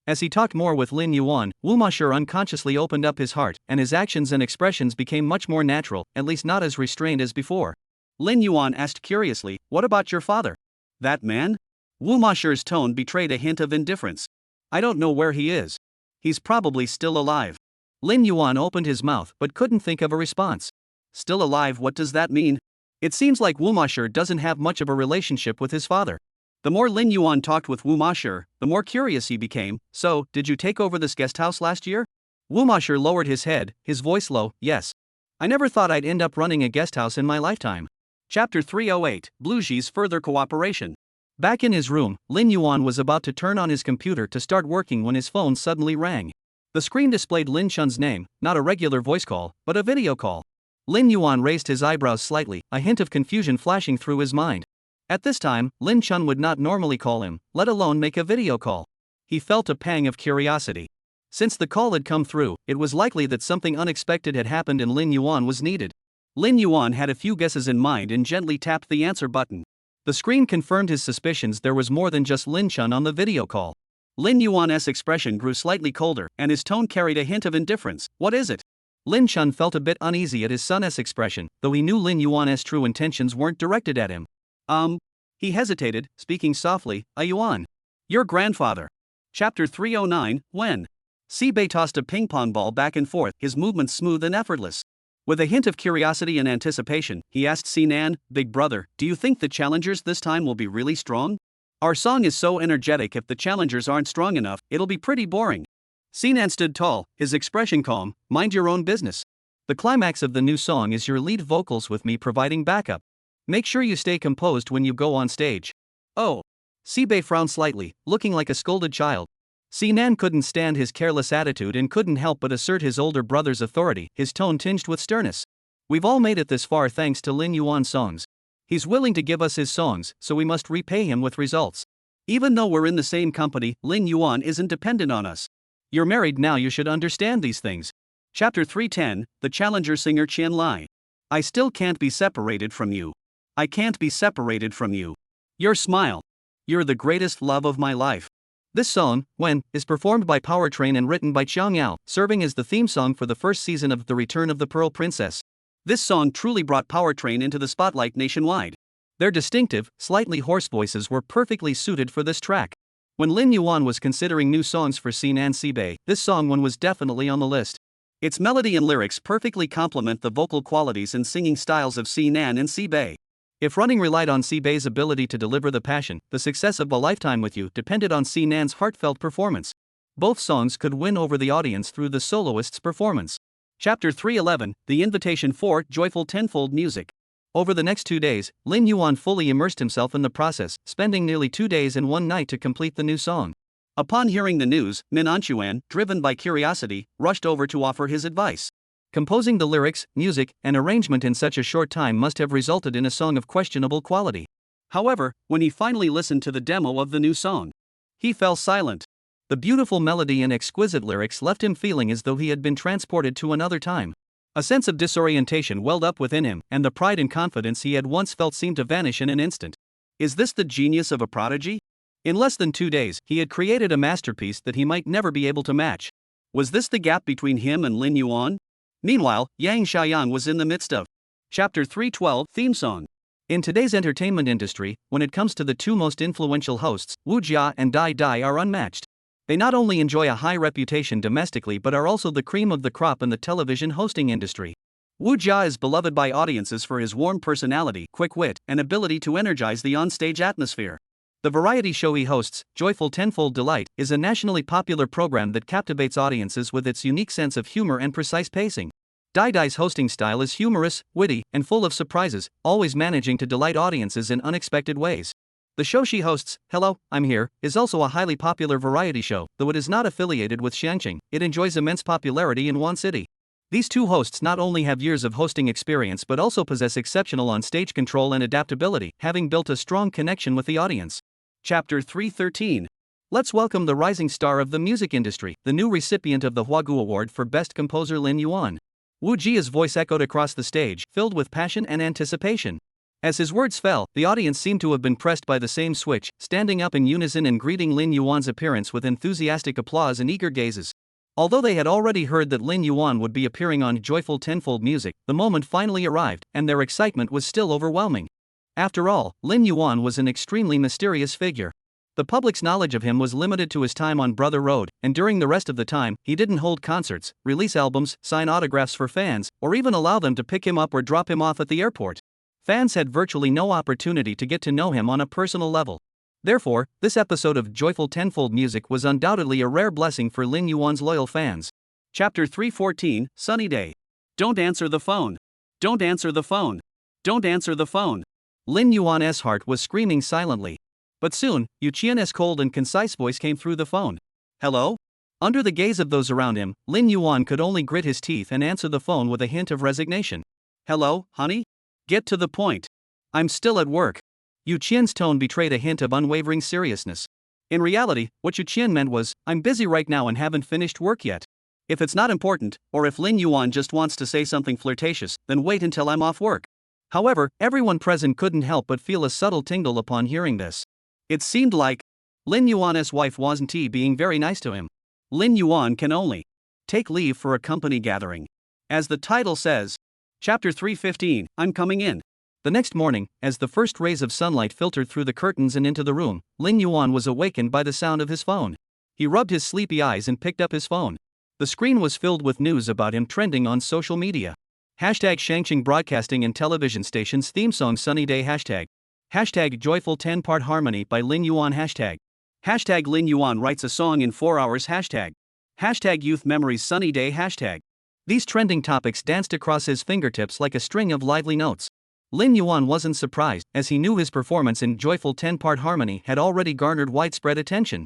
As he talked more with Lin Yuan, Wu Ma Shi unconsciously opened up his heart, and his actions and expressions became much more natural, at least not as restrained as before. Lin Yuan asked curiously, what about your father? That man? Wu Ma Shi's tone betrayed a hint of indifference. I don't know where he is. He's probably still alive. Lin Yuan opened his mouth but couldn't think of a response. Still alive, what does that mean? It seems like Wu Ma Shi doesn't have much of a relationship with his father. The more Lin Yuan talked with Wu Ma Shi, the more curious he became. So, did you take over this guest house last year? Wu Ma Shi lowered his head, his voice low. Yes. I never thought I'd end up running a guest house in my lifetime. Chapter 308, Blueji's Further Cooperation. Back in his room, Lin Yuan was about to turn on his computer to start working when his phone suddenly rang. The screen displayed Lin Chun's name, not a regular voice call, but a video call. Lin Yuan raised his eyebrows slightly, a hint of confusion flashing through his mind. At this time, Lin Chun would not normally call him, let alone make a video call. He felt a pang of curiosity. Since the call had come through, it was likely that something unexpected had happened and Lin Yuan was needed. Lin Yuan had a few guesses in mind and gently tapped the answer button. The screen confirmed his suspicions. There was more than just Lin Chun on the video call. Lin Yuan's expression grew slightly colder, and his tone carried a hint of indifference. What is it? Lin Chun felt a bit uneasy at his son's expression, though he knew Lin Yuan's true intentions weren't directed at him. He hesitated, speaking softly, Yuan. Your grandfather. Chapter 309, When? Bei tossed a ping-pong ball back and forth, his movements smooth and effortless. With a hint of curiosity and anticipation, he asked Sinan, Big brother, do you think the challengers this time will be really strong? Our song is so energetic, if the challengers aren't strong enough, it'll be pretty boring. Sinan stood tall, his expression calm. Mind your own business. The climax of the new song is your lead vocals with me providing backup. Make sure you stay composed when you go on stage. Oh. Sibei frowned slightly, looking like a scolded child. Sinan couldn't stand his careless attitude and couldn't help but assert his older brother's authority, his tone tinged with sternness. We've all made it this far thanks to Lin Yuan's songs. He's willing to give us his songs, so we must repay him with results. Even though we're in the same company, Lin Yuan isn't dependent on us. You're married now, you should understand these things. Chapter 310, The Challenger Singer Qian Lai. I still can't be separated from you. I can't be separated from you. Your smile. You're the greatest love of my life. This song, When, is performed by Powertrain and written by Qiang Yao, serving as the theme song for the first season of The Return of the Pearl Princess. This song truly brought Powertrain into the spotlight nationwide. Their distinctive, slightly hoarse voices were perfectly suited for this track. When Lin Yuan was considering new songs for Sinan Sibei, this song When was definitely on the list. Its melody and lyrics perfectly complement the vocal qualities and singing styles of Sinan and Sibei. If Running relied on Sibei's ability to deliver the passion, the success of A Lifetime with You depended on Sinan's heartfelt performance. Both songs could win over the audience through the soloist's performance. Chapter 311, The Invitation for Joyful Tenfold Music. Over the next 2 days, Lin Yuan fully immersed himself in the process, spending nearly 2 days and 1 night to complete the new song. Upon hearing the news, Min Anquan, driven by curiosity, rushed over to offer his advice. Composing the lyrics, music, and arrangement in such a short time must have resulted in a song of questionable quality. However, when he finally listened to the demo of the new song, he fell silent. The beautiful melody and exquisite lyrics left him feeling as though he had been transported to another time. A sense of disorientation welled up within him, and the pride and confidence he had once felt seemed to vanish in an instant. Is this the genius of a prodigy? In less than 2 days, he had created a masterpiece that he might never be able to match. Was this the gap between him and Lin Yuan? Meanwhile, Yang Xiaoyan was in the midst of Chapter 312 Theme Song. In today's entertainment industry, when it comes to the two most influential hosts, Wu Jia and Dai Dai are unmatched. They not only enjoy a high reputation domestically but are also the cream of the crop in the television hosting industry. Wu Jia is beloved by audiences for his warm personality, quick wit, and ability to energize the onstage atmosphere. The variety show he hosts, Joyful Tenfold Delight, is a nationally popular program that captivates audiences with its unique sense of humor and precise pacing. Dai Dai's hosting style is humorous, witty, and full of surprises, always managing to delight audiences in unexpected ways. The show she hosts, Hello, I'm Here, is also a highly popular variety show, though it is not affiliated with Xiangqing. It enjoys immense popularity in Wan City. These two hosts not only have years of hosting experience but also possess exceptional on-stage control and adaptability, having built a strong connection with the audience. Chapter 313. Let's welcome the rising star of the music industry, the new recipient of the Huagu Award for Best Composer Lin Yuan. Wu Jia's voice echoed across the stage, filled with passion and anticipation. As his words fell, the audience seemed to have been pressed by the same switch, standing up in unison and greeting Lin Yuan's appearance with enthusiastic applause and eager gazes. Although they had already heard that Lin Yuan would be appearing on Joyful Tenfold Music, the moment finally arrived, and their excitement was still overwhelming. After all, Lin Yuan was an extremely mysterious figure. The public's knowledge of him was limited to his time on Brother Road, and during the rest of the time, he didn't hold concerts, release albums, sign autographs for fans, or even allow them to pick him up or drop him off at the airport. Fans had virtually no opportunity to get to know him on a personal level. Therefore, this episode of Joyful Tenfold Music was undoubtedly a rare blessing for Lin Yuan's loyal fans. Chapter 314, Sunny Day. Don't answer the phone. Don't answer the phone. Don't answer the phone. Lin Yuan's heart was screaming silently. But soon, Yu Qian's cold and concise voice came through the phone. Hello? Under the gaze of those around him, Lin Yuan could only grit his teeth and answer the phone with a hint of resignation. Hello, honey? Get to the point. I'm still at work. Yu Qian's tone betrayed a hint of unwavering seriousness. In reality, what Yu Qian meant was, I'm busy right now and haven't finished work yet. If it's not important, or if Lin Yuan just wants to say something flirtatious, then wait until I'm off work. However, everyone present couldn't help but feel a subtle tingle upon hearing this. It seemed like Lin Yuan's wife wasn't being very nice to him. Lin Yuan can only take leave for a company gathering. As the title says, Chapter 315, I'm coming in. The next morning, as the first rays of sunlight filtered through the curtains and into the room, Lin Yuan was awakened by the sound of his phone. He rubbed his sleepy eyes and picked up his phone. The screen was filled with news about him trending on social media. Hashtag Shangqing Broadcasting and Television Station's theme song Sunny Day Hashtag. Hashtag Joyful 10-Part Harmony by Lin Yuan Hashtag. Hashtag Lin Yuan writes a song in 4 hours Hashtag. Hashtag Youth Memories Sunny Day Hashtag. These trending topics danced across his fingertips like a string of lively notes. Lin Yuan wasn't surprised, as he knew his performance in joyful 10-part harmony had already garnered widespread attention.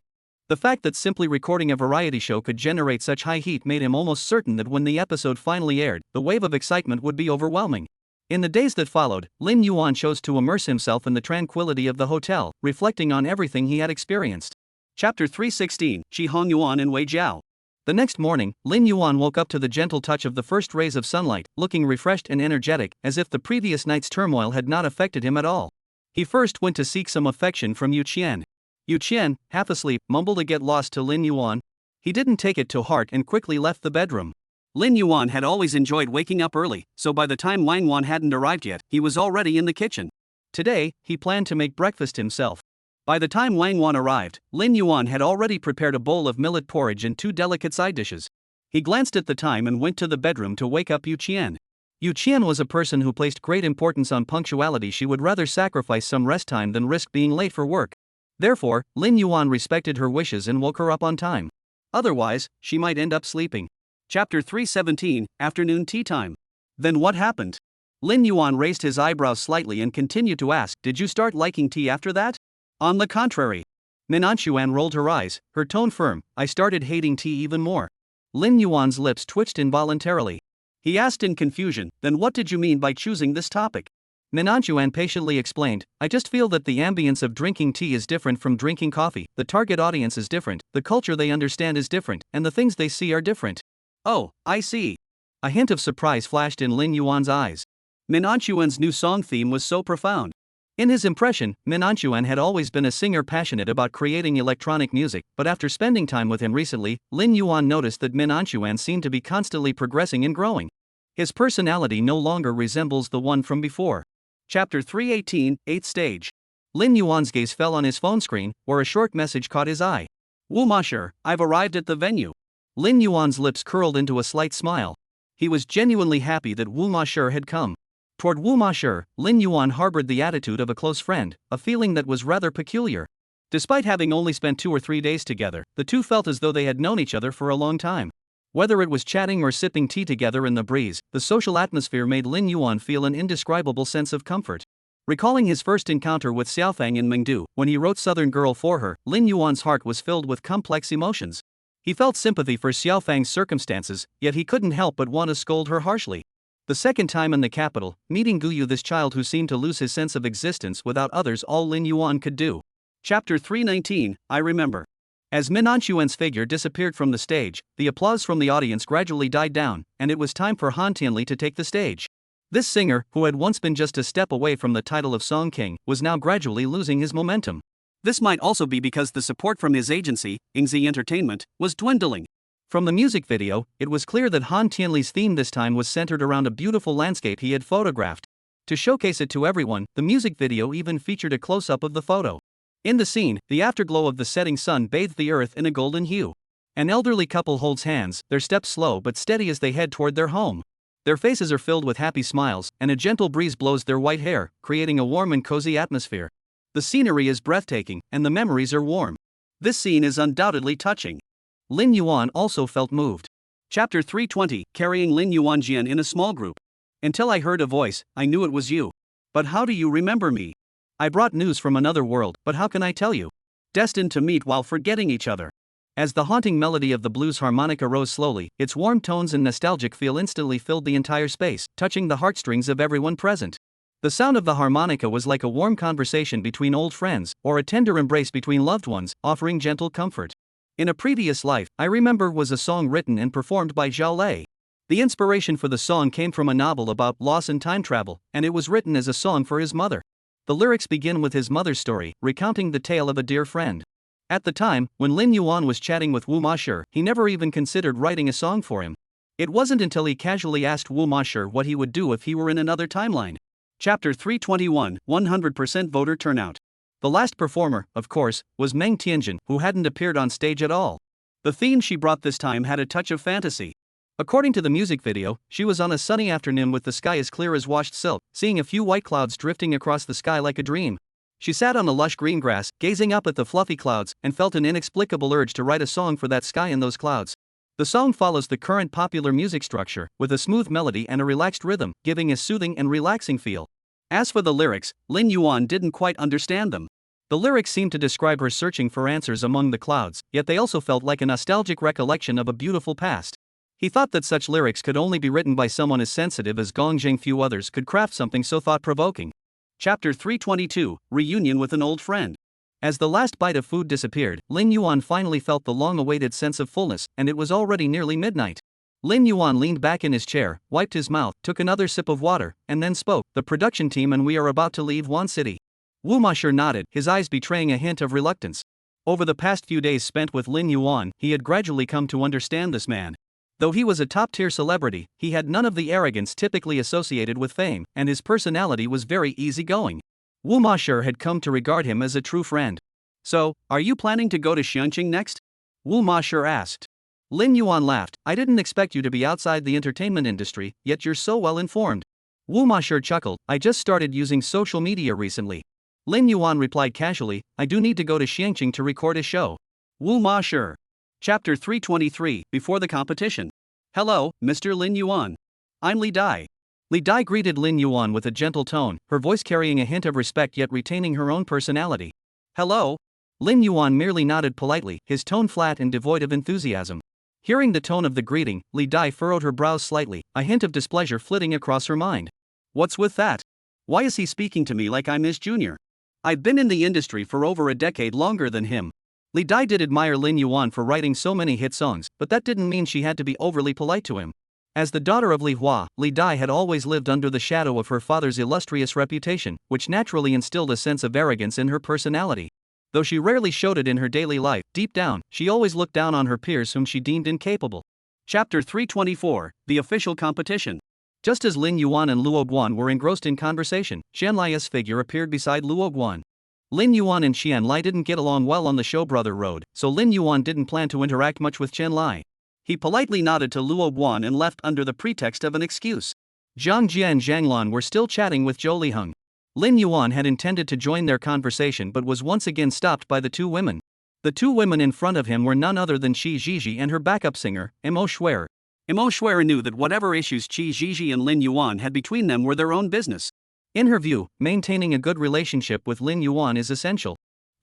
The fact that simply recording a variety show could generate such high heat made him almost certain that when the episode finally aired, the wave of excitement would be overwhelming. In the days that followed, Lin Yuan chose to immerse himself in the tranquility of the hotel, reflecting on everything he had experienced. Chapter 316, Ji Hong Yuan and Wei Jiao. The next morning, Lin Yuan woke up to the gentle touch of the first rays of sunlight, looking refreshed and energetic, as if the previous night's turmoil had not affected him at all. He first went to seek some affection from Yu Qian. Yu Qian, half asleep, mumbled a get lost to Lin Yuan. He didn't take it to heart and quickly left the bedroom. Lin Yuan had always enjoyed waking up early, so by the time Wang Wan hadn't arrived yet, he was already in the kitchen. Today, he planned to make breakfast himself. By the time Wang Wan arrived, Lin Yuan had already prepared a bowl of millet porridge and 2 delicate side dishes. He glanced at the time and went to the bedroom to wake up Yu Qian. Yu Qian was a person who placed great importance on punctuality. She would rather sacrifice some rest time than risk being late for work. Therefore, Lin Yuan respected her wishes and woke her up on time. Otherwise, she might end up sleeping. Chapter 317, Afternoon Tea Time. Then what happened? Lin Yuan raised his eyebrows slightly and continued to ask, did you start liking tea after that? On the contrary. Minanchuan rolled her eyes, her tone firm. I started hating tea even more. Lin Yuan's lips twitched involuntarily. He asked in confusion, then what did you mean by choosing this topic? Minanchuan patiently explained, I just feel that the ambience of drinking tea is different from drinking coffee, the target audience is different, the culture they understand is different, and the things they see are different. Oh, I see. A hint of surprise flashed in Lin Yuan's eyes. Minanchuan's new song theme was so profound. In his impression, Minanchuan had always been a singer passionate about creating electronic music, but after spending time with him recently, Lin Yuan noticed that Minanchuan seemed to be constantly progressing and growing. His personality no longer resembles the one from before. Chapter 318, 8th Stage. Lin Yuan's gaze fell on his phone screen, where a short message caught his eye. Wu Ma Shi, I've arrived at the venue. Lin Yuan's lips curled into a slight smile. He was genuinely happy that Wu Ma Shi had come. Toward Wu Ma Shi, Lin Yuan harbored the attitude of a close friend, a feeling that was rather peculiar. Despite having only spent 2 or 3 days together, the two felt as though they had known each other for a long time. Whether it was chatting or sipping tea together in the breeze, the social atmosphere made Lin Yuan feel an indescribable sense of comfort. Recalling his first encounter with Xiaofang in Mengdu, when he wrote Southern Girl for her, Lin Yuan's heart was filled with complex emotions. He felt sympathy for Xiaofang's circumstances, yet he couldn't help but want to scold her harshly. The second time in the capital, meeting Guyu, this child who seemed to lose his sense of existence without others, all Lin Yuan could do. Chapter 319, I Remember. As Minanchuan's figure disappeared from the stage, the applause from the audience gradually died down, and it was time for Han Tianli to take the stage. This singer, who had once been just a step away from the title of Song King, was now gradually losing his momentum. This might also be because the support from his agency, Yingzi Entertainment, was dwindling. From the music video, it was clear that Han Tianli's theme this time was centered around a beautiful landscape he had photographed. To showcase it to everyone, the music video even featured a close-up of the photo. In the scene, the afterglow of the setting sun bathed the earth in a golden hue. An elderly couple holds hands, their steps slow but steady as they head toward their home. Their faces are filled with happy smiles, and a gentle breeze blows their white hair, creating a warm and cozy atmosphere. The scenery is breathtaking, and the memories are warm. This scene is undoubtedly touching. Lin Yuan also felt moved. Chapter 320, Carrying Lin Yuanjian in a Small Group. Until I heard a voice, I knew it was you. But how do you remember me? I brought news from another world, but how can I tell you? Destined to meet while forgetting each other. As the haunting melody of the blues harmonica rose slowly, its warm tones and nostalgic feel instantly filled the entire space, touching the heartstrings of everyone present. The sound of the harmonica was like a warm conversation between old friends, or a tender embrace between loved ones, offering gentle comfort. In a previous life, I Remember was a song written and performed by Zhao Lei. The inspiration for the song came from a novel about loss and time travel, and it was written as a song for his mother. The lyrics begin with his mother's story, recounting the tale of a dear friend. At the time, when Lin Yuan was chatting with Wu Ma Shi, he never even considered writing a song for him. It wasn't until he casually asked Wu Ma Shi what he would do if he were in another timeline. Chapter 321, 100% voter turnout. The last performer, of course, was Meng Tianjin, who hadn't appeared on stage at all. The theme she brought this time had a touch of fantasy. According to the music video, she was on a sunny afternoon with the sky as clear as washed silk, seeing a few white clouds drifting across the sky like a dream. She sat on the lush green grass, gazing up at the fluffy clouds, and felt an inexplicable urge to write a song for that sky and those clouds. The song follows the current popular music structure, with a smooth melody and a relaxed rhythm, giving a soothing and relaxing feel. As for the lyrics, Lin Yuan didn't quite understand them. The lyrics seemed to describe her searching for answers among the clouds, yet they also felt like a nostalgic recollection of a beautiful past. He thought that such lyrics could only be written by someone as sensitive as Gong Jing. Few others could craft something so thought-provoking. Chapter 322, Reunion with an Old Friend. As the last bite of food disappeared, Lin Yuan finally felt the long-awaited sense of fullness, and it was already nearly midnight. Lin Yuan leaned back in his chair, wiped his mouth, took another sip of water, and then spoke. The production team and we are about to leave Wan City. Wu Masher nodded, his eyes betraying a hint of reluctance. Over the past few days spent with Lin Yuan, he had gradually come to understand this man. Though he was a top-tier celebrity, he had none of the arrogance typically associated with fame, and his personality was very easygoing. Wu Masher had come to regard him as a true friend. So, are you planning to go to Xiangqing next? Wu Masher asked. Lin Yuan laughed. I didn't expect you to be outside the entertainment industry, yet you're so well informed. Wu Masher chuckled. I just started using social media recently. Lin Yuan replied casually, I do need to go to Xiangqing to record a show. Wu Masher. Chapter 323, Before the Competition. Hello, Mr. Lin Yuan. I'm Li Dai. Li Dai greeted Lin Yuan with a gentle tone, her voice carrying a hint of respect yet retaining her own personality. Hello. Lin Yuan merely nodded politely, his tone flat and devoid of enthusiasm. Hearing the tone of the greeting, Li Dai furrowed her brows slightly, a hint of displeasure flitting across her mind. What's with that? Why is he speaking to me like I'm his junior? I've been in the industry for over a decade longer than him. Li Dai did admire Lin Yuan for writing so many hit songs, but that didn't mean she had to be overly polite to him. As the daughter of Li Hua, Li Dai had always lived under the shadow of her father's illustrious reputation, which naturally instilled a sense of arrogance in her personality. Though she rarely showed it in her daily life, deep down, she always looked down on her peers whom she deemed incapable. Chapter 324, The Official Competition. Just as Lin Yuan and Luo Guan were engrossed in conversation, Xian Lai's figure appeared beside Luo Guan. Lin Yuan and Xian Lai didn't get along well on the show brother road, so Lin Yuan didn't plan to interact much with Xian Lai. He politely nodded to Luo Guan and left under the pretext of an excuse. Zhang Jia and Zhang Lan were still chatting with Zhou Liheng. Lin Yuan had intended to join their conversation but was once again stopped by the two women. The two women in front of him were none other than Qi Zhizhi and her backup singer, Mo Shuer. Mo Shuer knew that whatever issues Qi Zhizhi and Lin Yuan had between them were their own business. In her view, maintaining a good relationship with Lin Yuan is essential.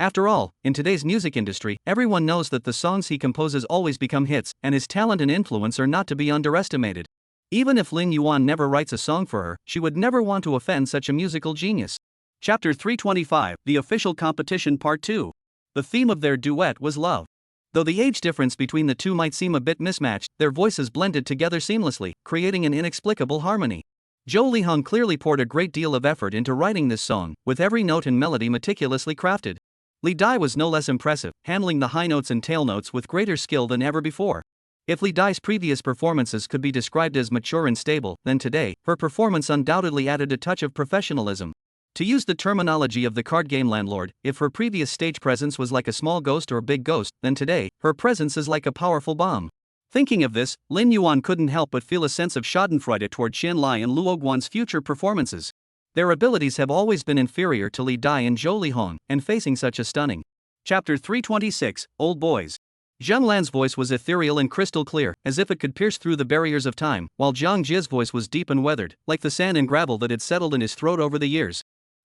After all, in today's music industry, everyone knows that the songs he composes always become hits, and his talent and influence are not to be underestimated. Even if Lin Yuan never writes a song for her, she would never want to offend such a musical genius. Chapter 325, The Official Competition Part 2. The theme of their duet was love. Though the age difference between the two might seem a bit mismatched, their voices blended together seamlessly, creating an inexplicable harmony. Zhou Liheng clearly poured a great deal of effort into writing this song, with every note and melody meticulously crafted. Li Dai was no less impressive, handling the high notes and tail notes with greater skill than ever before. If Li Dai's previous performances could be described as mature and stable, then today, her performance undoubtedly added a touch of professionalism. To use the terminology of the card game landlord, if her previous stage presence was like a small ghost or a big ghost, then today, her presence is like a powerful bomb. Thinking of this, Lin Yuan couldn't help but feel a sense of schadenfreude toward Xian Lai and Luo Guan's future performances. Their abilities have always been inferior to Li Dai and Zhou Liheng, and facing such a stunning. Chapter 326, Old Boys. Zhang Lan's voice was ethereal and crystal clear, as if it could pierce through the barriers of time, while Zhang Jie's voice was deep and weathered, like the sand and gravel that had settled in his throat over the years.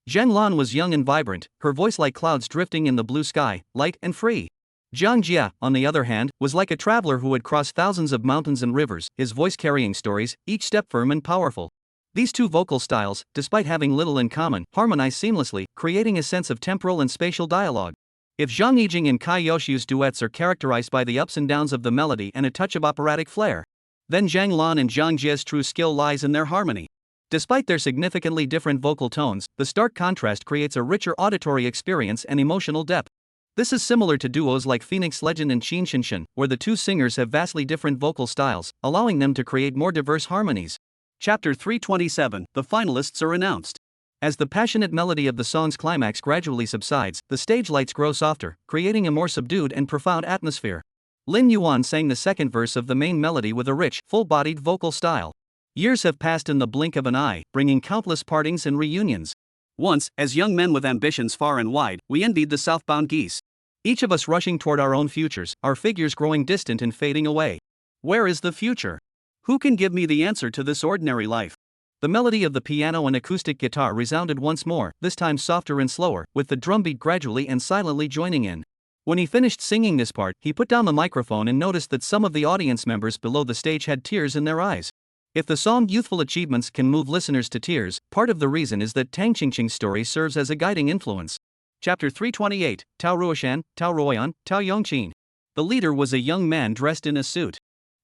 Zhang Lan was young and vibrant, her voice like clouds drifting in the blue sky, light and free. Zhang Jia, on the other hand, was like a traveler who had crossed thousands of mountains and rivers, his voice carrying stories, each step firm and powerful. These two vocal styles, despite having little in common, harmonized seamlessly, creating a sense of temporal and spatial dialogue. If Zhang Yijing and Cai Yoxiu's duets are characterized by the ups and downs of the melody and a touch of operatic flair, then Zhang Lan and Zhang Jie's true skill lies in their harmony. Despite their significantly different vocal tones, the stark contrast creates a richer auditory experience and emotional depth. This is similar to duos like Phoenix Legend and Qin Shinshin, where the two singers have vastly different vocal styles, allowing them to create more diverse harmonies. Chapter 327, The Finalists are announced. As the passionate melody of the song's climax gradually subsides, the stage lights grow softer, creating a more subdued and profound atmosphere. Lin Yuan sang the second verse of the main melody with a rich, full-bodied vocal style. Years have passed in the blink of an eye, bringing countless partings and reunions. Once, as young men with ambitions far and wide, we envied the southbound geese. Each of us rushing toward our own futures, our figures growing distant and fading away. Where is the future? Who can give me the answer to this ordinary life? The melody of the piano and acoustic guitar resounded once more, this time softer and slower, with the drumbeat gradually and silently joining in. When he finished singing this part, he put down the microphone and noticed that some of the audience members below the stage had tears in their eyes. If the song Youthful Achievements can move listeners to tears, part of the reason is that Tang Qingqing's story serves as a guiding influence. Chapter 328, Tao Ruoshan, Tao Ruoyan, Tao Yongqin. The leader was a young man dressed in a suit.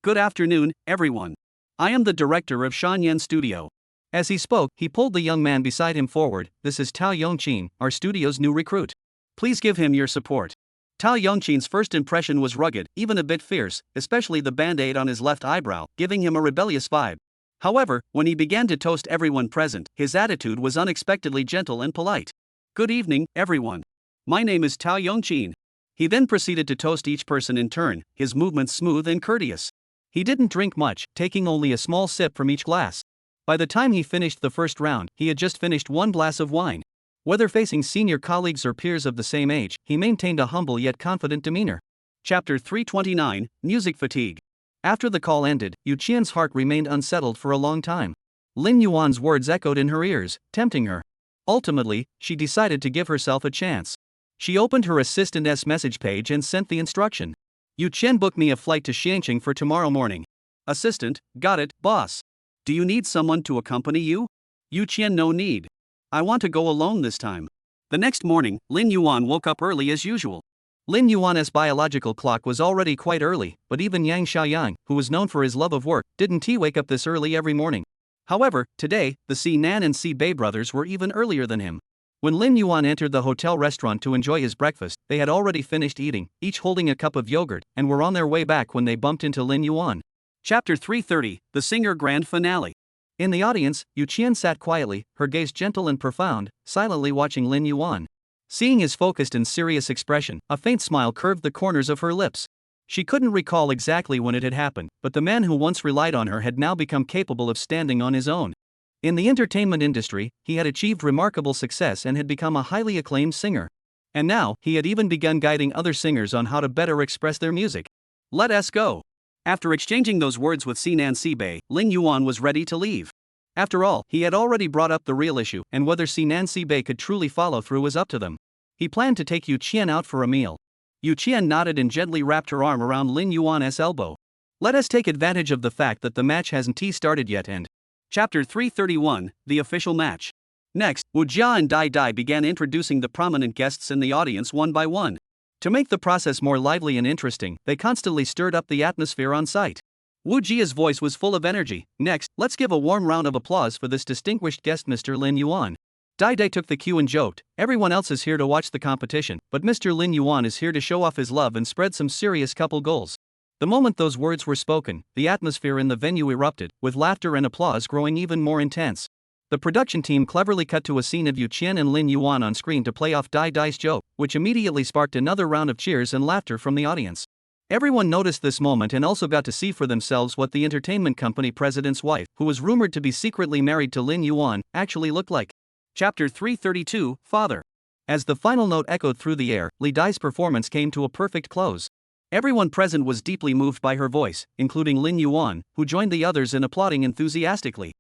Good afternoon, everyone. I am the director of Shanyan Studio. As he spoke, he pulled the young man beside him forward. This is Tao Yongqin, our studio's new recruit. Please give him your support. Tao Yongqin's first impression was rugged, even a bit fierce, especially the band-aid on his left eyebrow, giving him a rebellious vibe. However, when he began to toast everyone present, his attitude was unexpectedly gentle and polite. Good evening, everyone. My name is Tao Yongqin. He then proceeded to toast each person in turn, his movements smooth and courteous. He didn't drink much, taking only a small sip from each glass. By the time he finished the first round, he had just finished one glass of wine. Whether facing senior colleagues or peers of the same age, he maintained a humble yet confident demeanor. Chapter 329, Music Fatigue. After the call ended, Yu Qian's heart remained unsettled for a long time. Lin Yuan's words echoed in her ears, tempting her. Ultimately, she decided to give herself a chance. She opened her assistant's message page and sent the instruction. Yu Qian, book me a flight to Xiangqing for tomorrow morning. Assistant, got it, boss. Do you need someone to accompany you? Yu Qian, no need. I want to go alone this time. The next morning, Lin Yuan woke up early as usual. Lin Yuan's biological clock was already quite early, but even Yang Xiaoyang, who was known for his love of work, didn't wake up this early every morning. However, today, the Si Nan and Si Bei brothers were even earlier than him. When Lin Yuan entered the hotel restaurant to enjoy his breakfast, they had already finished eating, each holding a cup of yogurt, and were on their way back when they bumped into Lin Yuan. Chapter 330, The Singer Grand Finale. In the audience, Yu Qian sat quietly, her gaze gentle and profound, silently watching Lin Yuan. Seeing his focused and serious expression, a faint smile curved the corners of her lips. She couldn't recall exactly when it had happened, but the man who once relied on her had now become capable of standing on his own. In the entertainment industry, he had achieved remarkable success and had become a highly acclaimed singer. And now, he had even begun guiding other singers on how to better express their music. Let us go. After exchanging those words with Sinan Sibei, Lin Yuan was ready to leave. After all, he had already brought up the real issue, and whether Sinan Sibei could truly follow through was up to them. He planned to take Yu Qian out for a meal. Yu Qian nodded and gently wrapped her arm around Lin Yuan's elbow. Let us take advantage of the fact that the match hasn't started yet and... Chapter 331, The Official Match. Next, Wu Jia and Dai Dai began introducing the prominent guests in the audience one by one. To make the process more lively and interesting, they constantly stirred up the atmosphere on site. Wu Jia's voice was full of energy. Next, let's give a warm round of applause for this distinguished guest, Mr. Lin Yuan. Dai Dai took the cue and joked, everyone else is here to watch the competition, but Mr. Lin Yuan is here to show off his love and spread some serious couple goals. The moment those words were spoken, the atmosphere in the venue erupted, with laughter and applause growing even more intense. The production team cleverly cut to a scene of Yu Qian and Lin Yuan on screen to play off Dai Dai's joke, which immediately sparked another round of cheers and laughter from the audience. Everyone noticed this moment and also got to see for themselves what the entertainment company president's wife, who was rumored to be secretly married to Lin Yuan, actually looked like. Chapter 332, Father. As the final note echoed through the air, Li Dai's performance came to a perfect close. Everyone present was deeply moved by her voice, including Lin Yuan, who joined the others in applauding enthusiastically.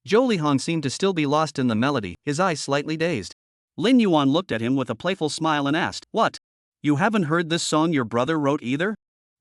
Zhou Lihong seemed to still be lost in the melody, his eyes slightly dazed. Lin Yuan looked at him with a playful smile and asked, "What? You haven't heard this song your brother wrote either?"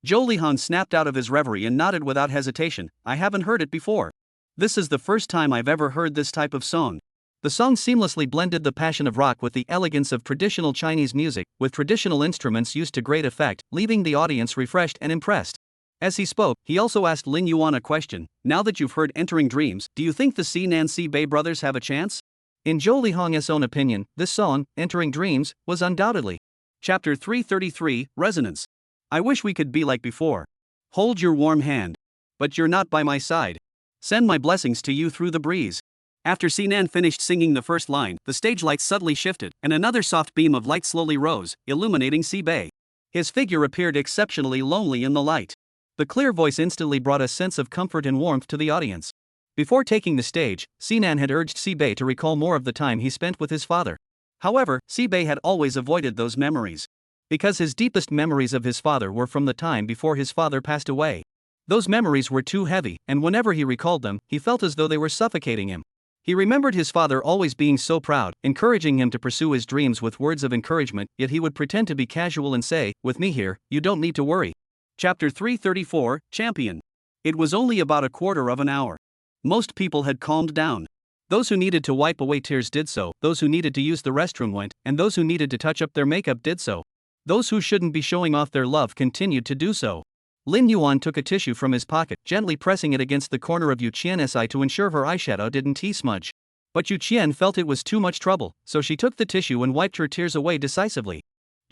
Zhou Lihong snapped out of his reverie and nodded without hesitation, "I haven't heard it before. This is the first time I've ever heard this type of song." The song seamlessly blended the passion of rock with the elegance of traditional Chinese music, with traditional instruments used to great effect, leaving the audience refreshed and impressed. As he spoke, he also asked Lin Yuan a question, "Now that you've heard Entering Dreams, do you think the Sinan Bei brothers have a chance?" In Zhou Lihong's own opinion, this song, Entering Dreams, was undoubtedly. Chapter 333, Resonance. I wish we could be like before. Hold your warm hand. But you're not by my side. Send my blessings to you through the breeze. After Sinan finished singing the first line, the stage lights suddenly shifted, and another soft beam of light slowly rose, illuminating Bei. His figure appeared exceptionally lonely in the light. The clear voice instantly brought a sense of comfort and warmth to the audience. Before taking the stage, Sinan had urged Bei to recall more of the time he spent with his father. However, Bei had always avoided those memories. Because his deepest memories of his father were from the time before his father passed away. Those memories were too heavy, and whenever he recalled them, he felt as though they were suffocating him. He remembered his father always being so proud, encouraging him to pursue his dreams with words of encouragement, yet he would pretend to be casual and say, "With me here, you don't need to worry." Chapter 334, Champion. It was only about a quarter of an hour. Most people had calmed down. Those who needed to wipe away tears did so, those who needed to use the restroom went, and those who needed to touch up their makeup did so. Those who shouldn't be showing off their love continued to do so. Lin Yuan took a tissue from his pocket, gently pressing it against the corner of Yu Qian's eye to ensure her eyeshadow didn't smudge. But Yu Qian felt it was too much trouble, so she took the tissue and wiped her tears away decisively.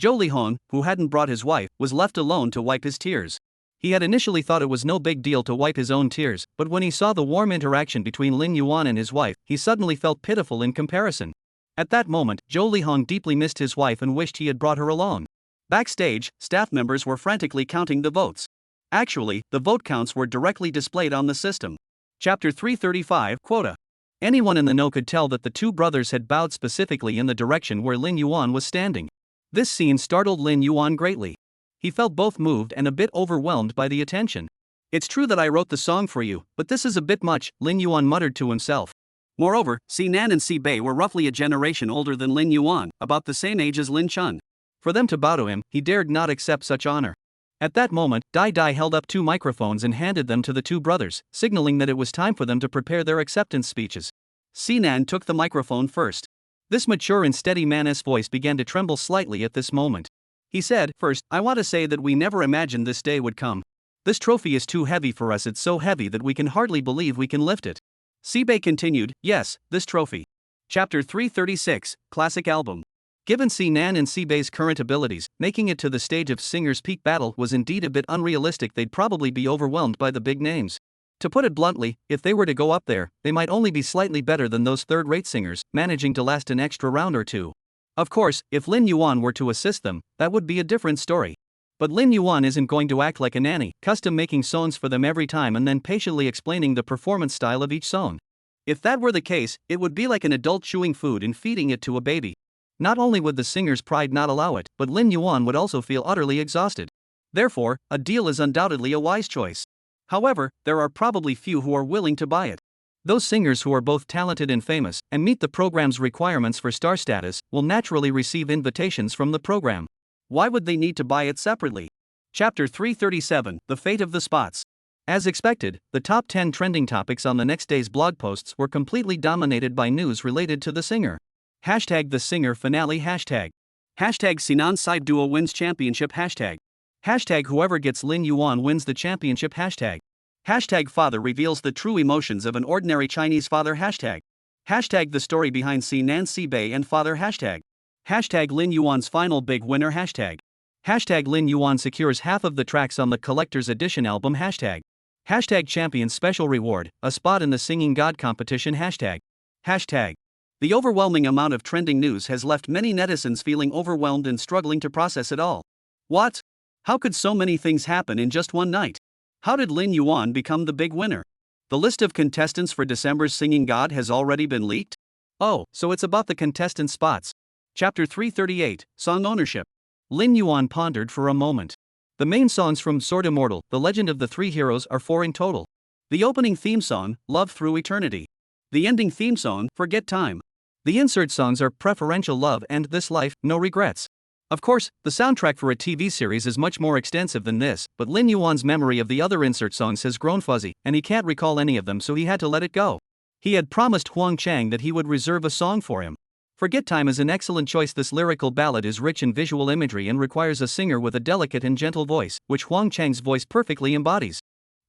Zhou Lihong, who hadn't brought his wife, was left alone to wipe his tears. He had initially thought it was no big deal to wipe his own tears, but when he saw the warm interaction between Lin Yuan and his wife, he suddenly felt pitiful in comparison. At that moment, Zhou Lihong deeply missed his wife and wished he had brought her along. Backstage, staff members were frantically counting the votes. Actually, the vote counts were directly displayed on the system. Chapter 335, Quota. Anyone in the know could tell that the two brothers had bowed specifically in the direction where Lin Yuan was standing. This scene startled Lin Yuan greatly. He felt both moved and a bit overwhelmed by the attention. "It's true that I wrote the song for you, but this is a bit much," Lin Yuan muttered to himself. Moreover, Si Nan and Si Bei were roughly a generation older than Lin Yuan, about the same age as Lin Chun. For them to bow to him, he dared not accept such honor. At that moment, Dai Dai held up two microphones and handed them to the two brothers, signaling that it was time for them to prepare their acceptance speeches. Si Nan took the microphone first. This mature and steady man's voice began to tremble slightly at this moment. He said, "First, I want to say that we never imagined this day would come. This trophy is too heavy for us, it's so heavy that we can hardly believe we can lift it." Si Bei continued, "Yes, this trophy." Chapter 336, Classic Album. Given Si Nan and Si Bei's current abilities, making it to the stage of Singer's Peak Battle was indeed a bit unrealistic. They'd probably be overwhelmed by the big names. To put it bluntly, if they were to go up there, they might only be slightly better than those third-rate singers, managing to last an extra round or two. Of course, if Lin Yuan were to assist them, that would be a different story. But Lin Yuan isn't going to act like a nanny, custom-making songs for them every time and then patiently explaining the performance style of each song. If that were the case, it would be like an adult chewing food and feeding it to a baby. Not only would the singer's pride not allow it, but Lin Yuan would also feel utterly exhausted. Therefore, a deal is undoubtedly a wise choice. However, there are probably few who are willing to buy it. Those singers who are both talented and famous, and meet the program's requirements for star status, will naturally receive invitations from the program. Why would they need to buy it separately? Chapter 337, The Fate of the Spots. As expected, the top 10 trending topics on the next day's blog posts were completely dominated by news related to the singer. Hashtag the singer finale. Hashtag Sinan side duo wins championship. Hashtag whoever gets Lin Yuan wins the championship. Hashtag father reveals the true emotions of an ordinary Chinese father. Hashtag the story behind Sinan Si Bei and father. Hashtag Lin Yuan's final big winner. Hashtag Lin Yuan secures half of the tracks on the collector's edition album. Hashtag champion special reward, a spot in the singing god competition. Hashtag The overwhelming amount of trending news has left many netizens feeling overwhelmed and struggling to process it all. What? How could so many things happen in just one night? How did Lin Yuan become the big winner? The list of contestants for December's Singing God has already been leaked? Oh, so it's about the contestant spots. Chapter 338, Song Ownership. Lin Yuan pondered for a moment. The main songs from Sword Immortal, The Legend of the Three Heroes, are 4 in total. The opening theme song, Love Through Eternity. The ending theme song, Forget Time. The insert songs are Preferential Love and This Life, No Regrets. Of course, the soundtrack for a TV series is much more extensive than this, but Lin Yuan's memory of the other insert songs has grown fuzzy, and he can't recall any of them, so he had to let it go. He had promised Huang Chang that he would reserve a song for him. Forget Time is an excellent choice. This lyrical ballad is rich in visual imagery and requires a singer with a delicate and gentle voice, which Huang Chang's voice perfectly embodies.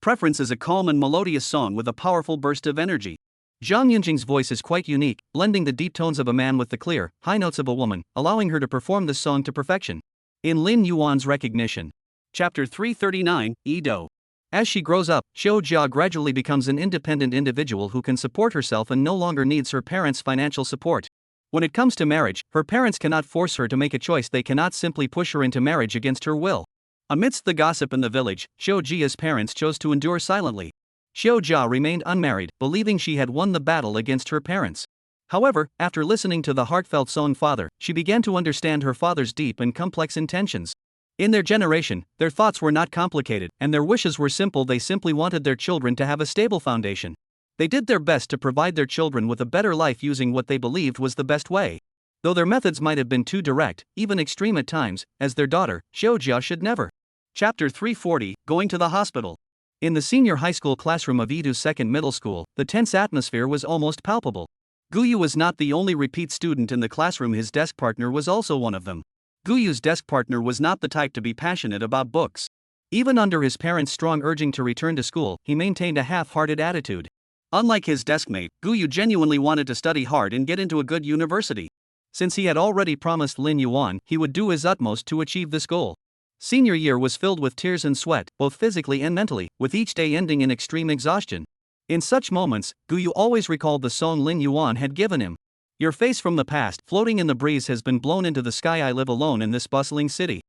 Preference is a calm and melodious song with a powerful burst of energy. Zhang Yunjing's voice is quite unique, blending the deep tones of a man with the clear, high notes of a woman, allowing her to perform this song to perfection. In Lin Yuan's recognition. Chapter 339, Edo. As she grows up, Xiao Jia gradually becomes an independent individual who can support herself and no longer needs her parents' financial support. When it comes to marriage, her parents cannot force her to make a choice. They cannot simply push her into marriage against her will. Amidst the gossip in the village, Xiao Jia's parents chose to endure silently. Xiao Jia remained unmarried, believing she had won the battle against her parents. However, after listening to the heartfelt song Father, she began to understand her father's deep and complex intentions. In their generation, their thoughts were not complicated, and their wishes were simple. They simply wanted their children to have a stable foundation. They did their best to provide their children with a better life using what they believed was the best way. Though their methods might have been too direct, even extreme at times, as their daughter, Xiaojia, should never. Chapter 340, Going to the Hospital. In the senior high school classroom of Idu's second middle school, the tense atmosphere was almost palpable. Guyu was not the only repeat student in the classroom, his desk partner was also one of them. Guyu's desk partner was not the type to be passionate about books. Even under his parents' strong urging to return to school, he maintained a half-hearted attitude. Unlike his deskmate, Guyu genuinely wanted to study hard and get into a good university. Since he had already promised Lin Yuan, he would do his utmost to achieve this goal. Senior year was filled with tears and sweat, both physically and mentally, with each day ending in extreme exhaustion. In such moments, Guyu always recalled the song Lin Yuan had given him. Your face from the past, floating in the breeze, has been blown into the sky. I live alone in this bustling city.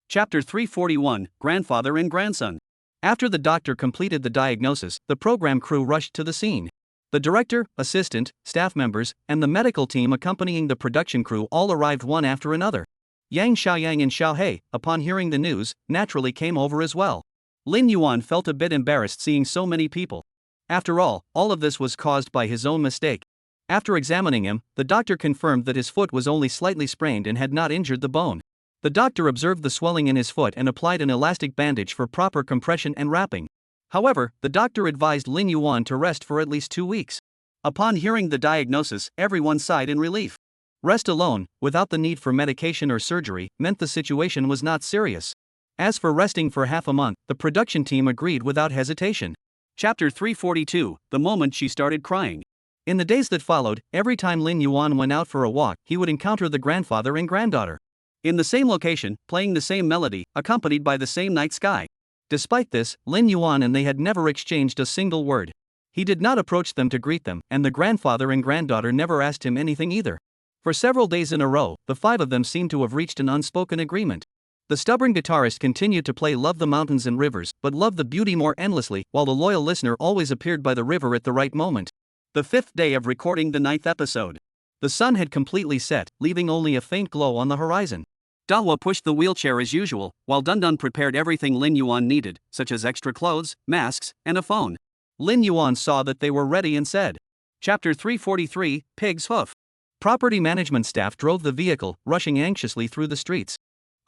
Chapter 341, Grandfather and Grandson. After the doctor completed the diagnosis, the program crew rushed to the scene. The director, assistant, staff members, and the medical team accompanying the production crew all arrived one after another. Yang Xiaoyang and Xiaohei, upon hearing the news, naturally came over as well. Lin Yuan felt a bit embarrassed seeing so many people. After all of this was caused by his own mistake. After examining him, the doctor confirmed that his foot was only slightly sprained and had not injured the bone. The doctor observed the swelling in his foot and applied an elastic bandage for proper compression and wrapping. However, the doctor advised Lin Yuan to rest for at least 2 weeks. Upon hearing the diagnosis, everyone sighed in relief. Rest alone, without the need for medication or surgery, meant the situation was not serious. As for resting for half a month, the production team agreed without hesitation. Chapter 342, The Moment She Started Crying. In the days that followed, every time Lin Yuan went out for a walk, he would encounter the grandfather and granddaughter. In the same location, playing the same melody, accompanied by the same night sky. Despite this, Lin Yuan and they had never exchanged a single word. He did not approach them to greet them, and the grandfather and granddaughter never asked him anything either. For several days in a row, the 5 of them seemed to have reached an unspoken agreement. The stubborn guitarist continued to play Love the Mountains and Rivers, but loved the beauty more endlessly, while the loyal listener always appeared by the river at the right moment. The 5th day of recording the 9th episode. The sun had completely set, leaving only a faint glow on the horizon. Dahua pushed the wheelchair as usual, while Dundun prepared everything Lin Yuan needed, such as extra clothes, masks, and a phone. Lin Yuan saw that they were ready and said. Chapter 343, Pig's Hoof. Property management staff drove the vehicle, rushing anxiously through the streets.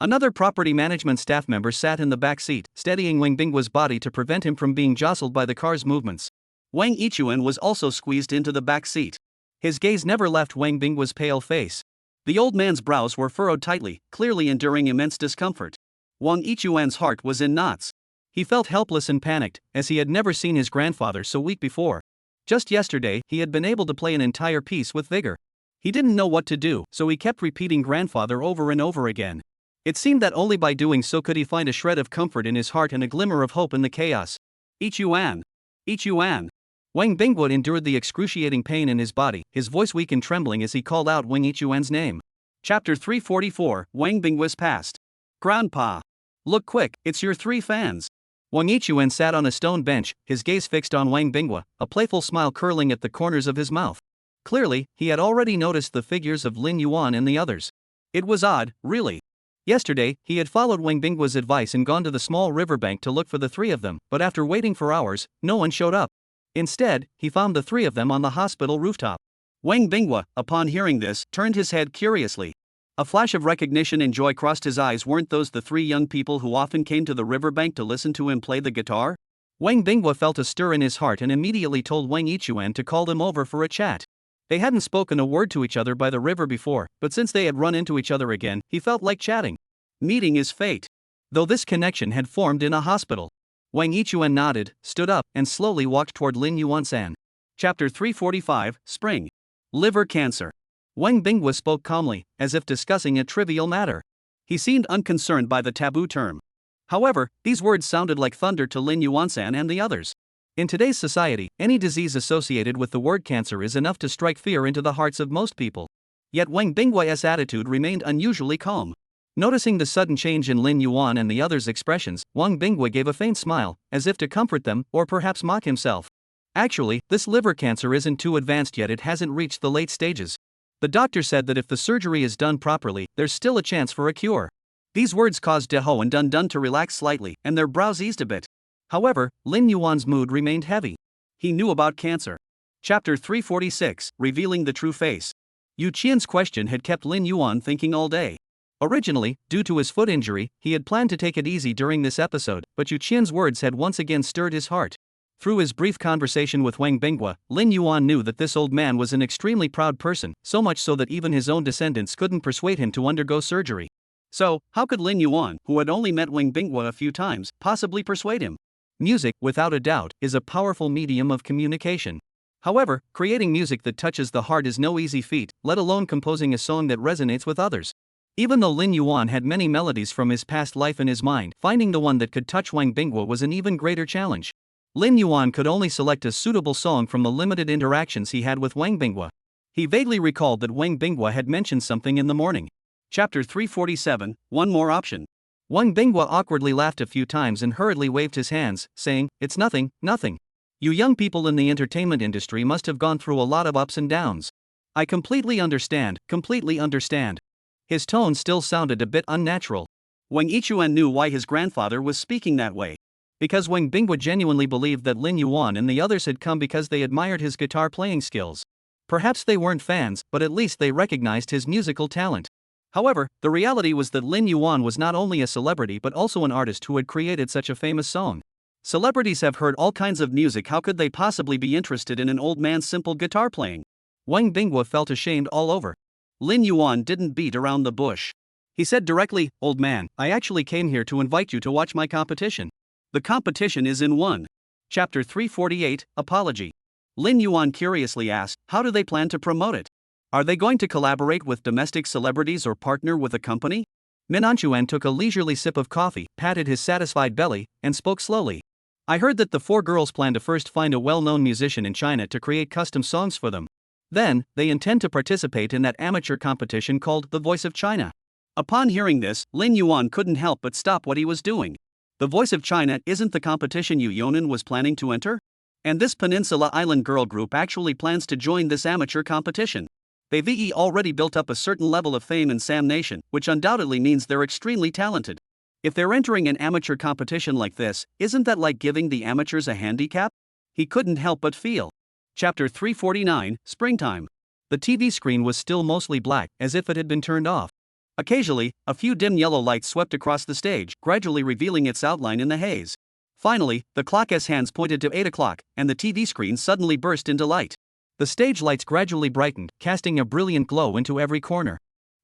Another property management staff member sat in the back seat, steadying Wang Binggua's body to prevent him from being jostled by the car's movements. Wang Yichuan was also squeezed into the back seat. His gaze never left Wang Binggua's pale face. The old man's brows were furrowed tightly, clearly enduring immense discomfort. Wang Yichuan's heart was in knots. He felt helpless and panicked, as he had never seen his grandfather so weak before. Just yesterday, he had been able to play an entire piece with vigor. He didn't know what to do, so he kept repeating grandfather over and over again. It seemed that only by doing so could he find a shred of comfort in his heart and a glimmer of hope in the chaos. Yichuan! Yichuan! Wang Binggua endured the excruciating pain in his body, his voice weak and trembling as he called out Wang Yichuan's name. Chapter 344, Wang Binggua's Past. Grandpa! Look quick, it's your 3 fans. Wang Yichuan sat on a stone bench, his gaze fixed on Wang Binggua, a playful smile curling at the corners of his mouth. Clearly, he had already noticed the figures of Lin Yuan and the others. It was odd, really. Yesterday, he had followed Wang Binggua's advice and gone to the small riverbank to look for the 3 of them, but after waiting for hours, no one showed up. Instead, he found the 3 of them on the hospital rooftop. Wang Binggua, upon hearing this, turned his head curiously. A flash of recognition and joy crossed his eyes. Weren't those the 3 young people who often came to the riverbank to listen to him play the guitar? Wang Binggua felt a stir in his heart and immediately told Wang Yichuan to call them over for a chat. They hadn't spoken a word to each other by the river before, but since they had run into each other again, he felt like chatting. Meeting is fate. Though this connection had formed in a hospital. Wang Yichuan nodded, stood up, and slowly walked toward Lin Yuan-san. Chapter 345, Spring. Liver cancer. Wang Binggua spoke calmly, as if discussing a trivial matter. He seemed unconcerned by the taboo term. However, these words sounded like thunder to Lin Yuan-san and the others. In today's society, any disease associated with the word cancer is enough to strike fear into the hearts of most people. Yet Wang Binggua's attitude remained unusually calm. Noticing the sudden change in Lin Yuan and the others' expressions, Wang Binggua gave a faint smile, as if to comfort them, or perhaps mock himself. Actually, this liver cancer isn't too advanced yet. It hasn't reached the late stages. The doctor said that if the surgery is done properly, there's still a chance for a cure. These words caused Deho and Dun Dun to relax slightly, and their brows eased a bit. However, Lin Yuan's mood remained heavy. He knew about cancer. Chapter 346, Revealing the True Face. Yu Qian's question had kept Lin Yuan thinking all day. Originally, due to his foot injury, he had planned to take it easy during this episode, but Yu Qian's words had once again stirred his heart. Through his brief conversation with Wang Binghua, Lin Yuan knew that this old man was an extremely proud person, so much so that even his own descendants couldn't persuade him to undergo surgery. So, how could Lin Yuan, who had only met Wang Binghua a few times, possibly persuade him? Music, without a doubt, is a powerful medium of communication. However, creating music that touches the heart is no easy feat, let alone composing a song that resonates with others. Even though Lin Yuan had many melodies from his past life in his mind, finding the one that could touch Wang Binghua was an even greater challenge. Lin Yuan could only select a suitable song from the limited interactions he had with Wang Binghua. He vaguely recalled that Wang Binghua had mentioned something in the morning. Chapter 347, One More Option. Wang Binghua awkwardly laughed a few times and hurriedly waved his hands, saying, "It's nothing, nothing. You young people in the entertainment industry must have gone through a lot of ups and downs. I completely understand, completely understand." His tone still sounded a bit unnatural. Wang Yichuan knew why his grandfather was speaking that way. Because Wang Binghua genuinely believed that Lin Yuan and the others had come because they admired his guitar playing skills. Perhaps they weren't fans, but at least they recognized his musical talent. However, the reality was that Lin Yuan was not only a celebrity but also an artist who had created such a famous song. Celebrities have heard all kinds of music, how could they possibly be interested in an old man's simple guitar playing? Wang Binghua felt ashamed all over. Lin Yuan didn't beat around the bush. He said directly, "Old man, I actually came here to invite you to watch my competition." The competition is in 1. Chapter 348, Apology. Lin Yuan curiously asked, how do they plan to promote it? Are they going to collaborate with domestic celebrities or partner with a company? Minanchuan took a leisurely sip of coffee, patted his satisfied belly, and spoke slowly. I heard that the 4 girls plan to first find a well-known musician in China to create custom songs for them. Then, they intend to participate in that amateur competition called The Voice of China. Upon hearing this, Lin Yuan couldn't help but stop what he was doing. The Voice of China isn't the competition Yu Yonan was planning to enter? And this Peninsula Island girl group actually plans to join this amateur competition. They've already built up a certain level of fame in Sam Nation, which undoubtedly means they're extremely talented. If they're entering an amateur competition like this, isn't that like giving the amateurs a handicap? He couldn't help but feel. Chapter 349, Springtime. The TV screen was still mostly black, as if it had been turned off. Occasionally, a few dim yellow lights swept across the stage, gradually revealing its outline in the haze. Finally, the clock's hands pointed to 8 o'clock, and the TV screen suddenly burst into light. The stage lights gradually brightened, casting a brilliant glow into every corner.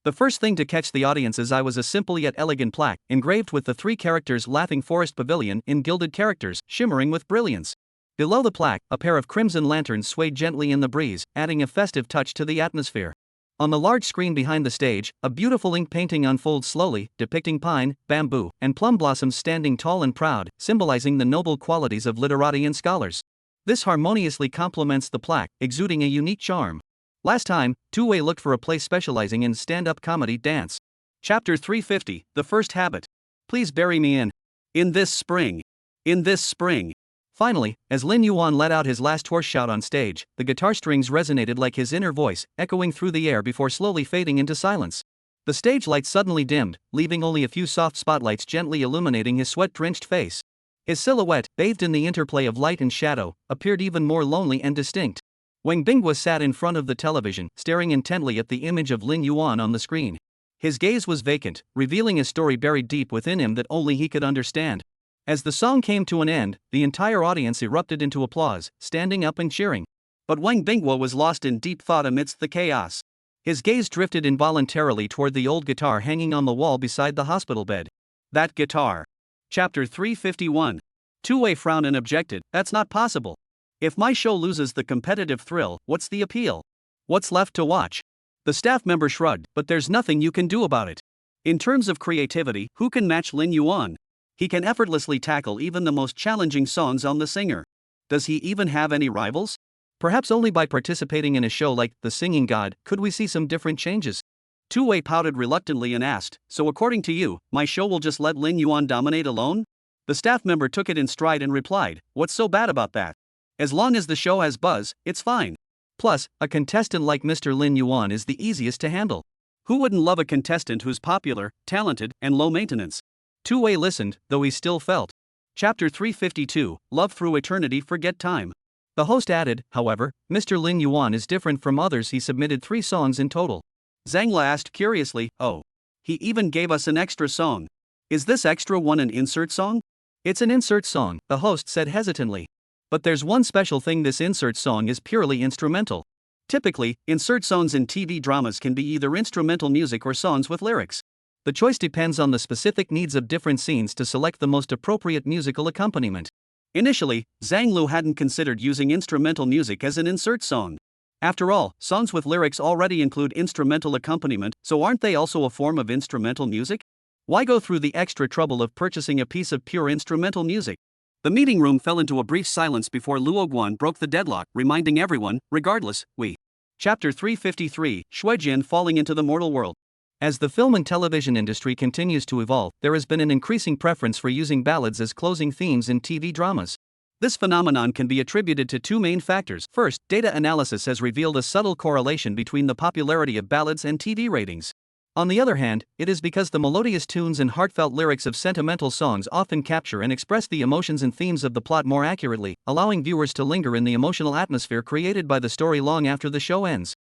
The first thing to catch the audience's eye was a simple yet elegant plaque, engraved with the 3 characters Laughing Forest Pavilion in gilded characters, shimmering with brilliance. Below the plaque, a pair of crimson lanterns swayed gently in the breeze, adding a festive touch to the atmosphere. On the large screen behind the stage, a beautiful ink painting unfolds slowly, depicting pine, bamboo, and plum blossoms standing tall and proud, symbolizing the noble qualities of literati and scholars. This harmoniously complements the plaque, exuding a unique charm. Last time, Tu-Wei looked for a place specializing in stand-up comedy dance. Chapter 350, The First Habit. Please bury me in this spring. In this spring. Finally, as Lin Yuan let out his last hoarse shout on stage, the guitar strings resonated like his inner voice, echoing through the air before slowly fading into silence. The stage lights suddenly dimmed, leaving only a few soft spotlights gently illuminating his sweat-drenched face. His silhouette, bathed in the interplay of light and shadow, appeared even more lonely and distinct. Wang Binghua sat in front of the television, staring intently at the image of Lin Yuan on the screen. His gaze was vacant, revealing a story buried deep within him that only he could understand. As the song came to an end, the entire audience erupted into applause, standing up and cheering. But Wang Binghua was lost in deep thought amidst the chaos. His gaze drifted involuntarily toward the old guitar hanging on the wall beside the hospital bed. That guitar. Chapter 351. Tu-Wei frowned and objected, "That's not possible. If my show loses the competitive thrill, what's the appeal? What's left to watch?" The staff member shrugged, "But there's nothing you can do about it. In terms of creativity, who can match Lin Yuan? He can effortlessly tackle even the most challenging songs on The Singer. Does he even have any rivals? Perhaps only by participating in a show like The Singing God could we see some different changes." Tu-Wei pouted reluctantly and asked, "So according to you, my show will just let Lin Yuan dominate alone?" The staff member took it in stride and replied, "What's so bad about that? As long as the show has buzz, it's fine. Plus, a contestant like Mr. Lin Yuan is the easiest to handle. Who wouldn't love a contestant who's popular, talented, and low maintenance? Two-way listened, though he still felt. Chapter 352, Love Through Eternity Forget Time. The host added, however, Mr. Lin Yuan is different from others. He submitted 3 songs in total. Zhang asked curiously, oh. He even gave us an extra song. Is this extra one an insert song? It's an insert song, the host said hesitantly. But there's one special thing: this insert song is purely instrumental. Typically, insert songs in TV dramas can be either instrumental music or songs with lyrics. The choice depends on the specific needs of different scenes to select the most appropriate musical accompaniment. Initially, Zhang Lu hadn't considered using instrumental music as an insert song. After all, songs with lyrics already include instrumental accompaniment, so aren't they also a form of instrumental music? Why go through the extra trouble of purchasing a piece of pure instrumental music? The meeting room fell into a brief silence before Luo Guan broke the deadlock, reminding everyone, regardless, we. Chapter 353, Shuijian Falling into the Mortal World. As the film and television industry continues to evolve, there has been an increasing preference for using ballads as closing themes in TV dramas. This phenomenon can be attributed to 2 main factors. First, data analysis has revealed a subtle correlation between the popularity of ballads and TV ratings. On the other hand, it is because the melodious tunes and heartfelt lyrics of sentimental songs often capture and express the emotions and themes of the plot more accurately, allowing viewers to linger in the emotional atmosphere created by the story long after the show ends.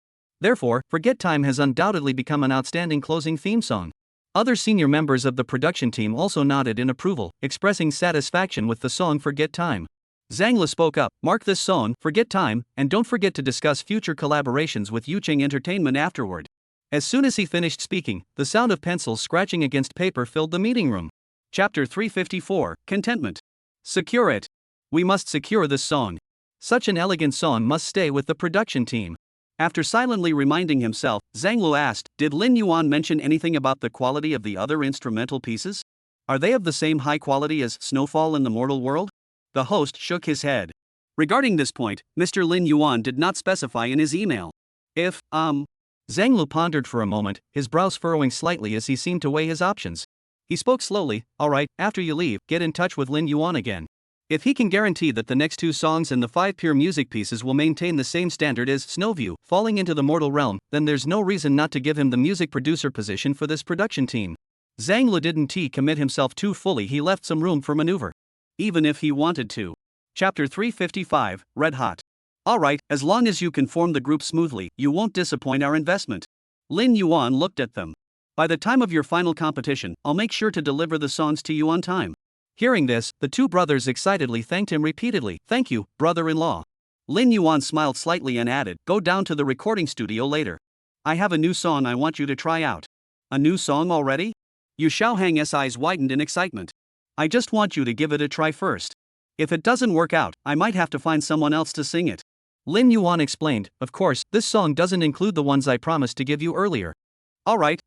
Therefore, Forget Time has undoubtedly become an outstanding closing theme song. Other senior members of the production team also nodded in approval, expressing satisfaction with the song Forget Time. Zhang Le spoke up, mark this song, Forget Time, and don't forget to discuss future collaborations with Yucheng Entertainment afterward. As soon as he finished speaking, the sound of pencils scratching against paper filled the meeting room. Chapter 354, Contentment. Secure it. We must secure this song. Such an elegant song must stay with the production team. After silently reminding himself, Zhang Lu asked, did Lin Yuan mention anything about the quality of the other instrumental pieces? Are they of the same high quality as Snowfall in the Mortal World? The host shook his head. Regarding this point, Mr. Lin Yuan did not specify in his email. Zhang Lu pondered for a moment, his brows furrowing slightly as he seemed to weigh his options. He spoke slowly, alright, after you leave, get in touch with Lin Yuan again. If he can guarantee that the next 2 songs and the 5 pure music pieces will maintain the same standard as Snowview, Falling into the Mortal Realm, then there's no reason not to give him the music producer position for this production team. Zhang Lu didn't commit himself too fully. He left some room for maneuver. Even if he wanted to. Chapter 355, Red Hot. Alright, as long as you can form the group smoothly, you won't disappoint our investment. Lin Yuan looked at them. By the time of your final competition, I'll make sure to deliver the songs to you on time. Hearing this, the 2 brothers excitedly thanked him repeatedly. Thank you, brother-in-law. Lin Yuan smiled slightly and added, go down to the recording studio later. I have a new song I want you to try out. A new song already? Yu Xiaohang's eyes widened in excitement. I just want you to give it a try first. If it doesn't work out, I might have to find someone else to sing it. Lin Yuan explained, of course, this song doesn't include the ones I promised to give you earlier. Alright.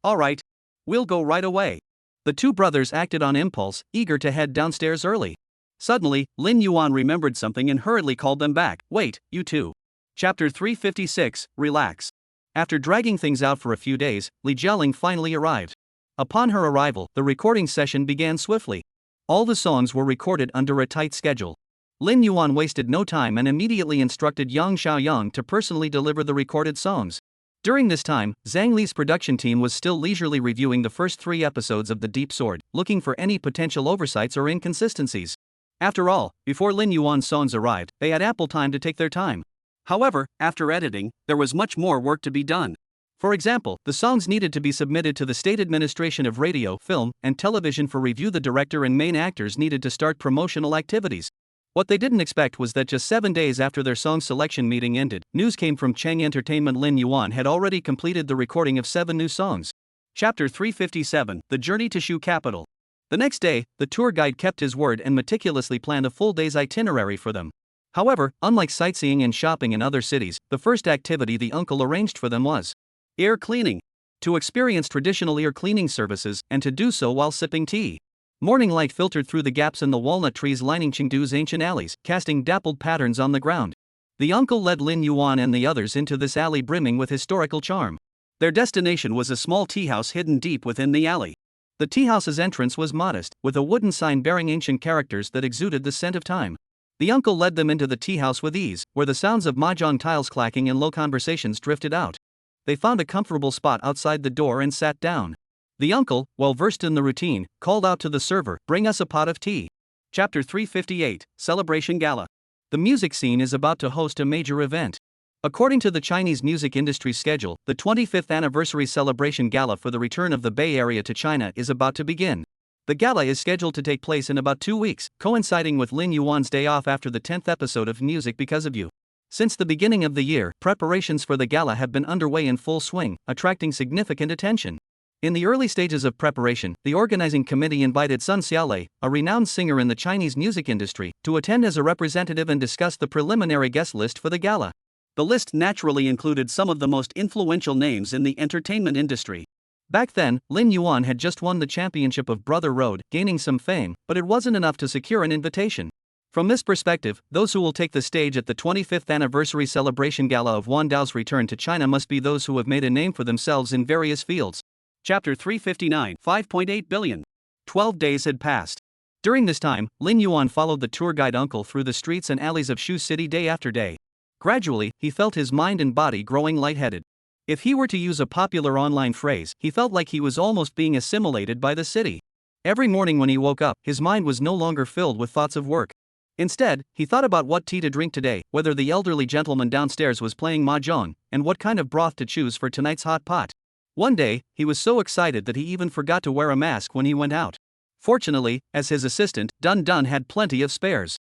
We'll go right away. The 2 brothers acted on impulse, eager to head downstairs early. Suddenly, Lin Yuan remembered something and hurriedly called them back. Wait, you 2. Chapter 356, Relax. After dragging things out for a few days, Li Jialing finally arrived. Upon her arrival, the recording session began swiftly. All the songs were recorded under a tight schedule. Lin Yuan wasted no time and immediately instructed Yang Xiaoyang to personally deliver the recorded songs. During this time, Zhang Li's production team was still leisurely reviewing the first 3 episodes of The Deep Sword, looking for any potential oversights or inconsistencies. After all, before Lin Yuan's songs arrived, they had ample time to take their time. However, after editing, there was much more work to be done. For example, the songs needed to be submitted to the State Administration of Radio, Film, and Television for review. The director and main actors needed to start promotional activities. What they didn't expect was that just 7 days after their song selection meeting ended, news came from Cheng Entertainment. Lin Yuan had already completed the recording of 7 new songs. Chapter 357, The Journey to Shu Capital. The next day, the tour guide kept his word and meticulously planned a full day's itinerary for them. However, unlike sightseeing and shopping in other cities, the first activity the uncle arranged for them was ear cleaning. To experience traditional ear cleaning services, and to do so while sipping tea. Morning light filtered through the gaps in the walnut trees lining Chengdu's ancient alleys, casting dappled patterns on the ground. The uncle led Lin Yuan and the others into this alley brimming with historical charm. Their destination was a small tea house hidden deep within the alley. The tea house's entrance was modest, with a wooden sign bearing ancient characters that exuded the scent of time. The uncle led them into the tea house with ease, where the sounds of mahjong tiles clacking and low conversations drifted out. They found a comfortable spot outside the door and sat down. The uncle, well versed in the routine, called out to the server, "Bring us a pot of tea." Chapter 358, Celebration Gala. The music scene is about to host a major event. According to the Chinese music industry's schedule, the 25th anniversary celebration gala for the return of the Bay Area to China is about to begin. The gala is scheduled to take place in about 2 weeks, coinciding with Lin Yuan's day off after the 10th episode of Music Because of You. Since the beginning of the year, preparations for the gala have been underway in full swing, attracting significant attention. In the early stages of preparation, the organizing committee invited Sun Xiaolei, a renowned singer in the Chinese music industry, to attend as a representative and discuss the preliminary guest list for the gala. The list naturally included some of the most influential names in the entertainment industry. Back then, Lin Yuan had just won the championship of Brother Road, gaining some fame, but it wasn't enough to secure an invitation. From this perspective, those who will take the stage at the 25th anniversary celebration gala of Wan Dao's return to China must be those who have made a name for themselves in various fields. Chapter 359, 5.8 billion. 12 days had passed. During this time, Lin Yuan followed the tour guide uncle through the streets and alleys of Shu City day after day. Gradually, he felt his mind and body growing lightheaded. If he were to use a popular online phrase, he felt like he was almost being assimilated by the city. Every morning when he woke up, his mind was no longer filled with thoughts of work. Instead, he thought about what tea to drink today, whether the elderly gentleman downstairs was playing mahjong, and what kind of broth to choose for tonight's hot pot. One day, he was so excited that he even forgot to wear a mask when he went out. Fortunately, as his assistant, Dun Dun had plenty of spares.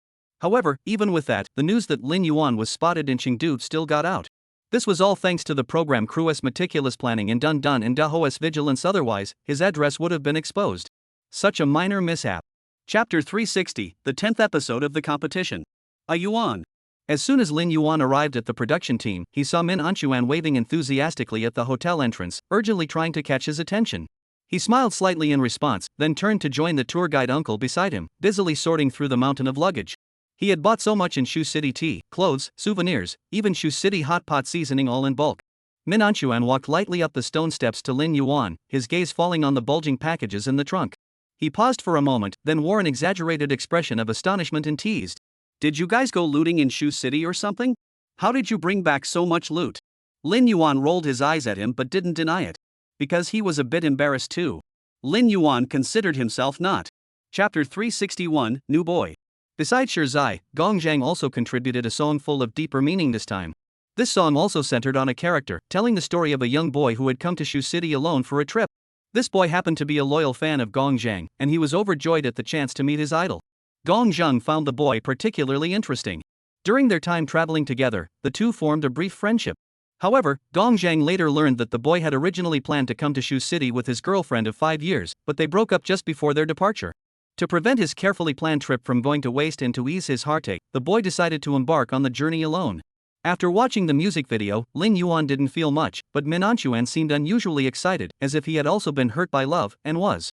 However, even with that, the news that Lin Yuan was spotted in Chengdu still got out. This was all thanks to the program crew's meticulous planning and Dun Dun and Daho's vigilance, otherwise, his address would have been exposed. Such a minor mishap. Chapter 360, the 10th episode of the competition. A Yuan. As soon as Lin Yuan arrived at the production team, he saw Min Anchuan waving enthusiastically at the hotel entrance, urgently trying to catch his attention. He smiled slightly in response, then turned to join the tour guide uncle beside him, busily sorting through the mountain of luggage. He had bought so much in Shu City: tea, clothes, souvenirs, even Shu City hot pot seasoning, all in bulk. Min Anchuan walked lightly up the stone steps to Lin Yuan, his gaze falling on the bulging packages in the trunk. He paused for a moment, then wore an exaggerated expression of astonishment and teased. "Did you guys go looting in Shu City or something? How did you bring back so much loot?" Lin Yuan rolled his eyes at him but didn't deny it. Because he was a bit embarrassed too. Lin Yuan considered himself not. Chapter 361, New Boy. Besides Shirzai, Gong Zhang also contributed a song full of deeper meaning this time. This song also centered on a character, telling the story of a young boy who had come to Shu City alone for a trip. This boy happened to be a loyal fan of Gong Zhang, and he was overjoyed at the chance to meet his idol. Gong Zhang found the boy particularly interesting. During their time traveling together, the two formed a brief friendship. However, Gong Zhang later learned that the boy had originally planned to come to Shu City with his girlfriend of 5 years, but they broke up just before their departure. To prevent his carefully planned trip from going to waste and to ease his heartache, the boy decided to embark on the journey alone. After watching the music video, Lin Yuan didn't feel much, but Min Anchuan seemed unusually excited, as if he had also been hurt by love, and was.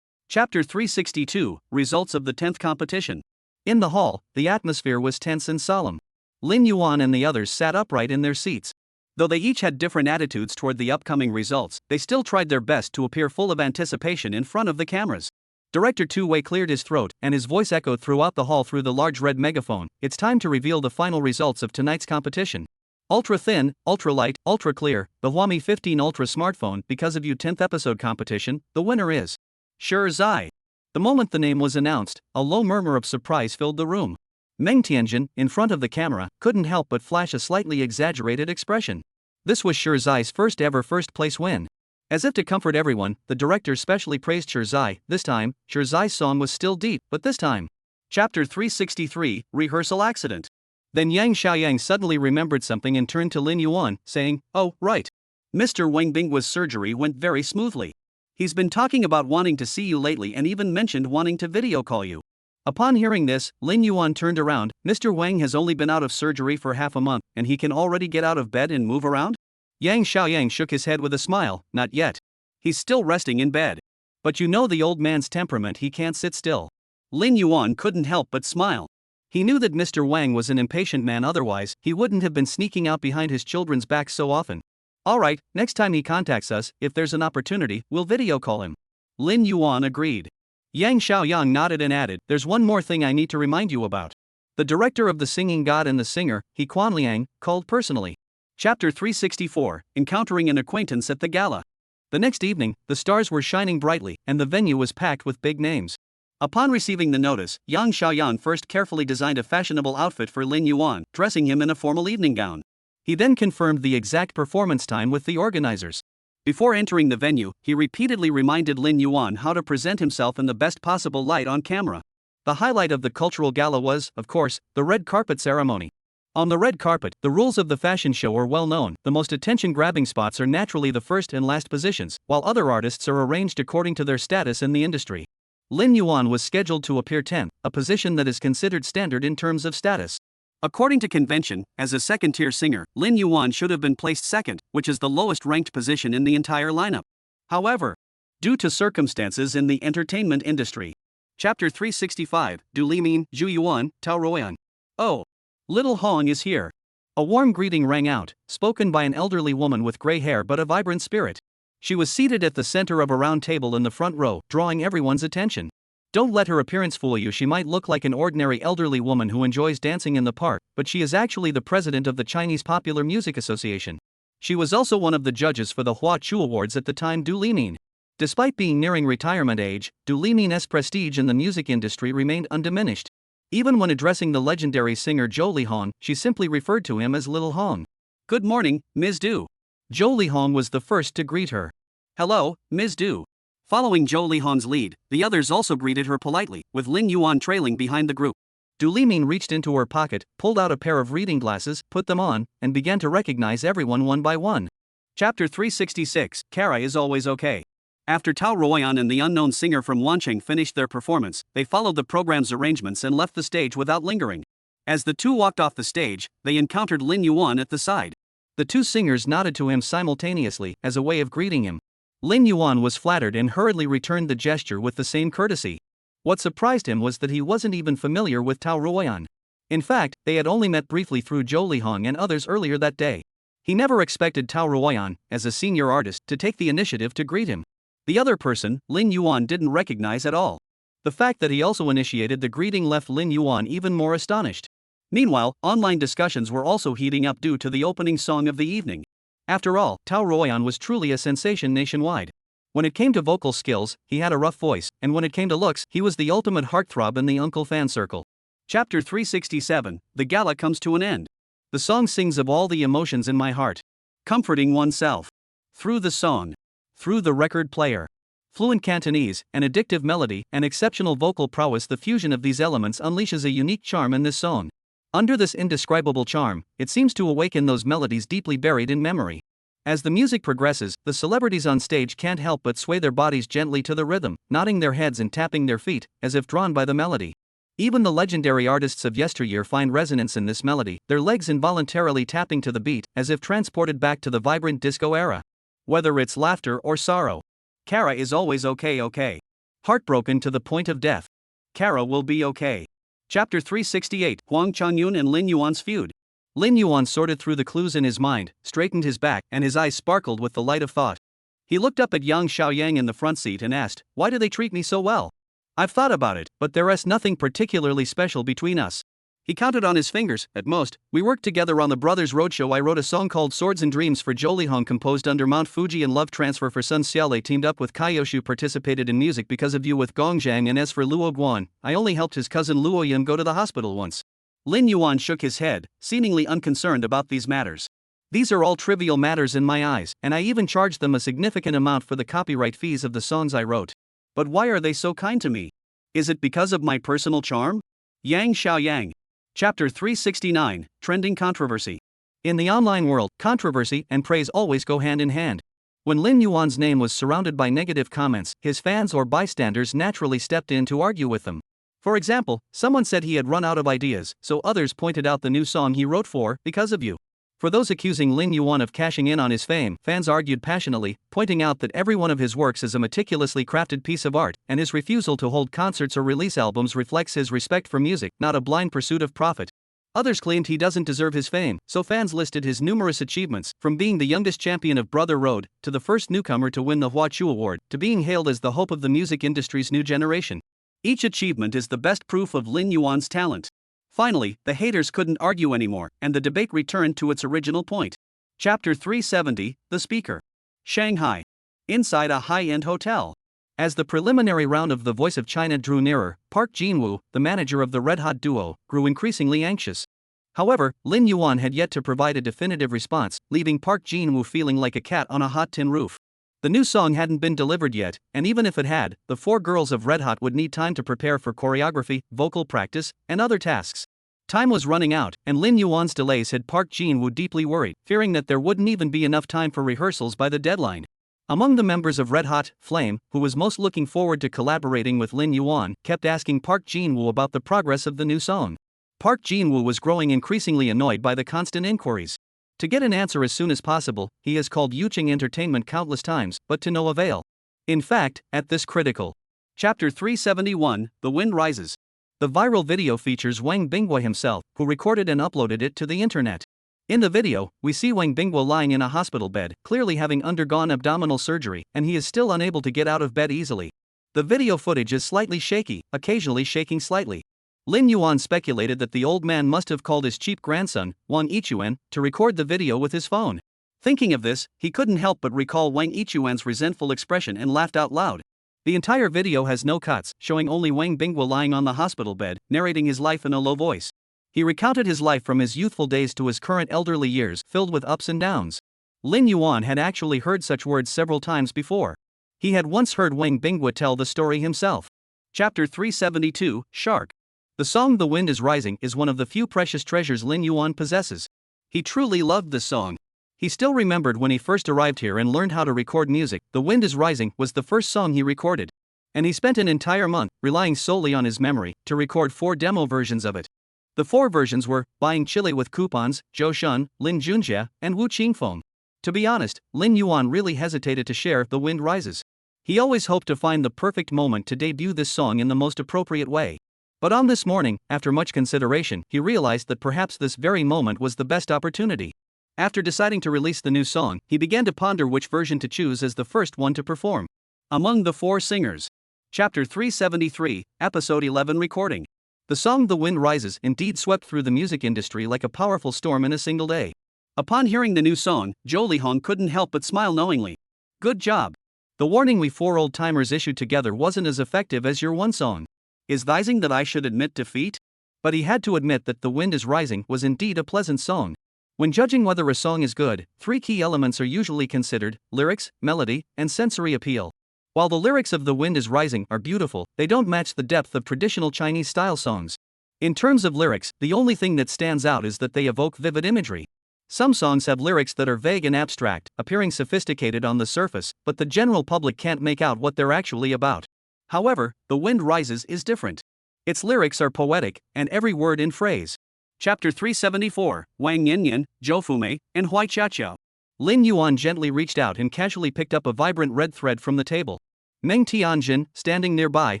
Chapter 362, Results of the 10th Competition. In the hall, the atmosphere was tense and solemn. Lin Yuan and the others sat upright in their seats. Though they each had different attitudes toward the upcoming results, they still tried their best to appear full of anticipation in front of the cameras. Director Tu Wei cleared his throat, and his voice echoed throughout the hall through the large red megaphone. "It's time to reveal the final results of tonight's competition. Ultra thin, ultra light, ultra clear, the Huami 15 Ultra smartphone because of you 10th episode competition, the winner is Shirzai." The moment the name was announced, a low murmur of surprise filled the room. Meng Tianjin, in front of the camera, couldn't help but flash a slightly exaggerated expression. This was Shirzai's first ever first-place win. As if to comfort everyone, the director specially praised Shirzai. This time, Shirzai's song was still deep, but this time. Chapter 363, Rehearsal Accident. Then Yang Xiaoyang suddenly remembered something and turned to Lin Yuan, saying, "Oh, right. Mr. Wang Bingwa's surgery went very smoothly. He's been talking about wanting to see you lately and even mentioned wanting to video call you." Upon hearing this, Lin Yuan turned around. "Mr. Wang has only been out of surgery for half a month, and he can already get out of bed and move around?" Yang Xiaoyang shook his head with a smile. "Not yet. He's still resting in bed. But you know the old man's temperament, he can't sit still." Lin Yuan couldn't help but smile. He knew that Mr. Wang was an impatient man, otherwise, he wouldn't have been sneaking out behind his children's backs so often. "Alright, next time he contacts us, if there's an opportunity, we'll video call him." Lin Yuan agreed. Yang Xiaoyang nodded and added, "There's one more thing I need to remind you about. The director of The Singing God and the Singer, He Quan Liang, called personally. Chapter 364, Encountering an Acquaintance at the Gala. The next evening, the stars were shining brightly, and the venue was packed with big names. Upon receiving the notice, Yang Xiaoyan first carefully designed a fashionable outfit for Lin Yuan, dressing him in a formal evening gown. He then confirmed the exact performance time with the organizers. Before entering the venue, he repeatedly reminded Lin Yuan how to present himself in the best possible light on camera. The highlight of the cultural gala was, of course, the red carpet ceremony. On the red carpet, the rules of the fashion show are well known. The most attention-grabbing spots are naturally the first and last positions, while other artists are arranged according to their status in the industry. Lin Yuan was scheduled to appear 10th, a position that is considered standard in terms of status. According to convention, as a second-tier singer, Lin Yuan should have been placed second, which is the lowest-ranked position in the entire lineup. However, due to circumstances in the entertainment industry. Chapter 365, Du Limin, Zhu Yuan, Tao Ruoyan. Oh! Little Hong is here. A warm greeting rang out, spoken by an elderly woman with gray hair but a vibrant spirit. She was seated at the center of a round table in the front row, drawing everyone's attention. Don't let her appearance fool you. She might look like an ordinary elderly woman who enjoys dancing in the park, but she is actually the president of the Chinese Popular Music Association. She was also one of the judges for the Hua Chu Awards at the time Du Limin. Despite being nearing retirement age, Du Limin's prestige in the music industry remained undiminished. Even when addressing the legendary singer Zhou Lihong, she simply referred to him as Little Hong. Good morning, Ms. Du. Zhou Lihong was the first to greet her. Hello, Ms. Du. Following Zhou Lihong's lead, the others also greeted her politely, with Lin Yuan trailing behind the group. Du Limin reached into her pocket, pulled out a pair of reading glasses, put them on, and began to recognize everyone one by one. Chapter 366, Kara is always okay. After Tao Ruoyan and the unknown singer from Wancheng finished their performance, they followed the program's arrangements and left the stage without lingering. As the two walked off the stage, they encountered Lin Yuan at the side. The two singers nodded to him simultaneously, as a way of greeting him. Lin Yuan was flattered and hurriedly returned the gesture with the same courtesy. What surprised him was that he wasn't even familiar with Tao Ruoyan. In fact, they had only met briefly through Zhou Lihong and others earlier that day. He never expected Tao Ruoyan, as a senior artist, to take the initiative to greet him. The other person, Lin Yuan didn't recognize at all. The fact that he also initiated the greeting left Lin Yuan even more astonished. Meanwhile, online discussions were also heating up due to the opening song of the evening. After all, Tao Ruoyan was truly a sensation nationwide. When it came to vocal skills, he had a rough voice, and when it came to looks, he was the ultimate heartthrob in the uncle fan circle. Chapter 367, The Gala Comes to an End. The song sings of all the emotions in my heart. Comforting oneself. Through the song. Through the record player. Fluent Cantonese, an addictive melody, and exceptional vocal prowess. The fusion of these elements unleashes a unique charm in this song. Under this indescribable charm, it seems to awaken those melodies deeply buried in memory. As the music progresses, the celebrities on stage can't help but sway their bodies gently to the rhythm, nodding their heads and tapping their feet, as if drawn by the melody. Even the legendary artists of yesteryear find resonance in this melody, their legs involuntarily tapping to the beat, as if transported back to the vibrant disco era. Whether it's laughter or sorrow, Kara is always okay. Heartbroken to the point of death, Kara will be okay. Chapter 368, Huang Changyun and Lin Yuan's feud. Lin Yuan sorted through the clues in his mind, straightened his back, and his eyes sparkled with the light of thought. He looked up at Yang Xiaoyang in the front seat and asked, "Why do they treat me so well? I've thought about it, but there's nothing particularly special between us." He counted on his fingers. At most, we worked together on the Brothers Roadshow. I wrote a song called Swords and Dreams for Zhou Lihong, composed under Mount Fuji, and Love Transfer for Sun Xiaolei teamed up with Kaiyoshu, participated in Music Because of You with Gongzhang, and as for Luo Guan, I only helped his cousin Luo Yim go to the hospital once. Lin Yuan shook his head, seemingly unconcerned about these matters. These are all trivial matters in my eyes, and I even charged them a significant amount for the copyright fees of the songs I wrote. But why are they so kind to me? Is it because of my personal charm? Yang Xiaoyang. Chapter 369, Trending Controversy. In the online world, controversy and praise always go hand in hand. When Lin Yuan's name was surrounded by negative comments, his fans or bystanders naturally stepped in to argue with them. For example, someone said he had run out of ideas, so others pointed out the new song he wrote for Because of You. For those accusing Lin Yuan of cashing in on his fame, fans argued passionately, pointing out that every one of his works is a meticulously crafted piece of art, and his refusal to hold concerts or release albums reflects his respect for music, not a blind pursuit of profit. Others claimed he doesn't deserve his fame, so fans listed his numerous achievements, from being the youngest champion of Brother Road, to the first newcomer to win the Hua Chu Award, to being hailed as the hope of the music industry's new generation. Each achievement is the best proof of Lin Yuan's talent. Finally, the haters couldn't argue anymore, and the debate returned to its original point. Chapter 370, The Speaker. Shanghai. Inside a high-end hotel. As the preliminary round of The Voice of China drew nearer, Park Jin-woo, the manager of the Red Hot duo, grew increasingly anxious. However, Lin Yuan had yet to provide a definitive response, leaving Park Jin-woo feeling like a cat on a hot tin roof. The new song hadn't been delivered yet, and even if it had, the four girls of Red Hot would need time to prepare for choreography, vocal practice, and other tasks. Time was running out, and Lin Yuan's delays had Park Jin-woo deeply worried, fearing that there wouldn't even be enough time for rehearsals by the deadline. Among the members of Red Hot, Flame, who was most looking forward to collaborating with Lin Yuan, kept asking Park Jin-woo about the progress of the new song. Park Jin-woo was growing increasingly annoyed by the constant inquiries. To get an answer as soon as possible, he has called Yuching Entertainment countless times, but to no avail. In fact, at this critical Chapter 371, The Wind Rises. The viral video features Wang Bingboi himself, who recorded and uploaded it to the internet. In the video, we see Wang Bingboi lying in a hospital bed, clearly having undergone abdominal surgery, and he is still unable to get out of bed easily. The video footage is slightly shaky, occasionally shaking slightly. Lin Yuan speculated that the old man must have called his cheap grandson, Wang Ichuan, to record the video with his phone. Thinking of this, he couldn't help but recall Wang Ichuan's resentful expression and laughed out loud. The entire video has no cuts, showing only Wang Bingboi lying on the hospital bed, narrating his life in a low voice. He recounted his life from his youthful days to his current elderly years, filled with ups and downs. Lin Yuan had actually heard such words several times before. He had once heard Wang Bingboi tell the story himself. Chapter 372, Shark. The song The Wind is Rising is one of the few precious treasures Lin Yuan possesses. He truly loved this song. He still remembered when he first arrived here and learned how to record music. The Wind is Rising was the first song he recorded. And he spent an entire month, relying solely on his memory, to record 4 demo versions of it. The 4 versions were Buying Chili with Coupons, Zhou Shun, Lin Junjie, and Wu Qingfeng. To be honest, Lin Yuan really hesitated to share The Wind Rises. He always hoped to find the perfect moment to debut this song in the most appropriate way. But on this morning, after much consideration, he realized that perhaps this very moment was the best opportunity. After deciding to release the new song, he began to ponder which version to choose as the first one to perform. Among the 4 singers. Chapter 373, Episode 11 Recording. The song The Wind Rises indeed swept through the music industry like a powerful storm in a single day. Upon hearing the new song, Zhou Lihong couldn't help but smile knowingly. Good job. The warning we 4 old-timers issued together wasn't as effective as your one song. Is thysing that I should admit defeat? But he had to admit that The Wind is Rising was indeed a pleasant song. When judging whether a song is good, 3 key elements are usually considered: lyrics, melody, and sensory appeal. While the lyrics of The Wind is Rising are beautiful, they don't match the depth of traditional Chinese-style songs. In terms of lyrics, the only thing that stands out is that they evoke vivid imagery. Some songs have lyrics that are vague and abstract, appearing sophisticated on the surface, but the general public can't make out what they're actually about. However, The Wind Rises is different. Its lyrics are poetic, and every word in phrase. Chapter 374, Wang Yanyan, Zhou Fumei, and Hui Qiaqiao. Lin Yuan gently reached out and casually picked up a vibrant red thread from the table. Meng Tianjin, standing nearby,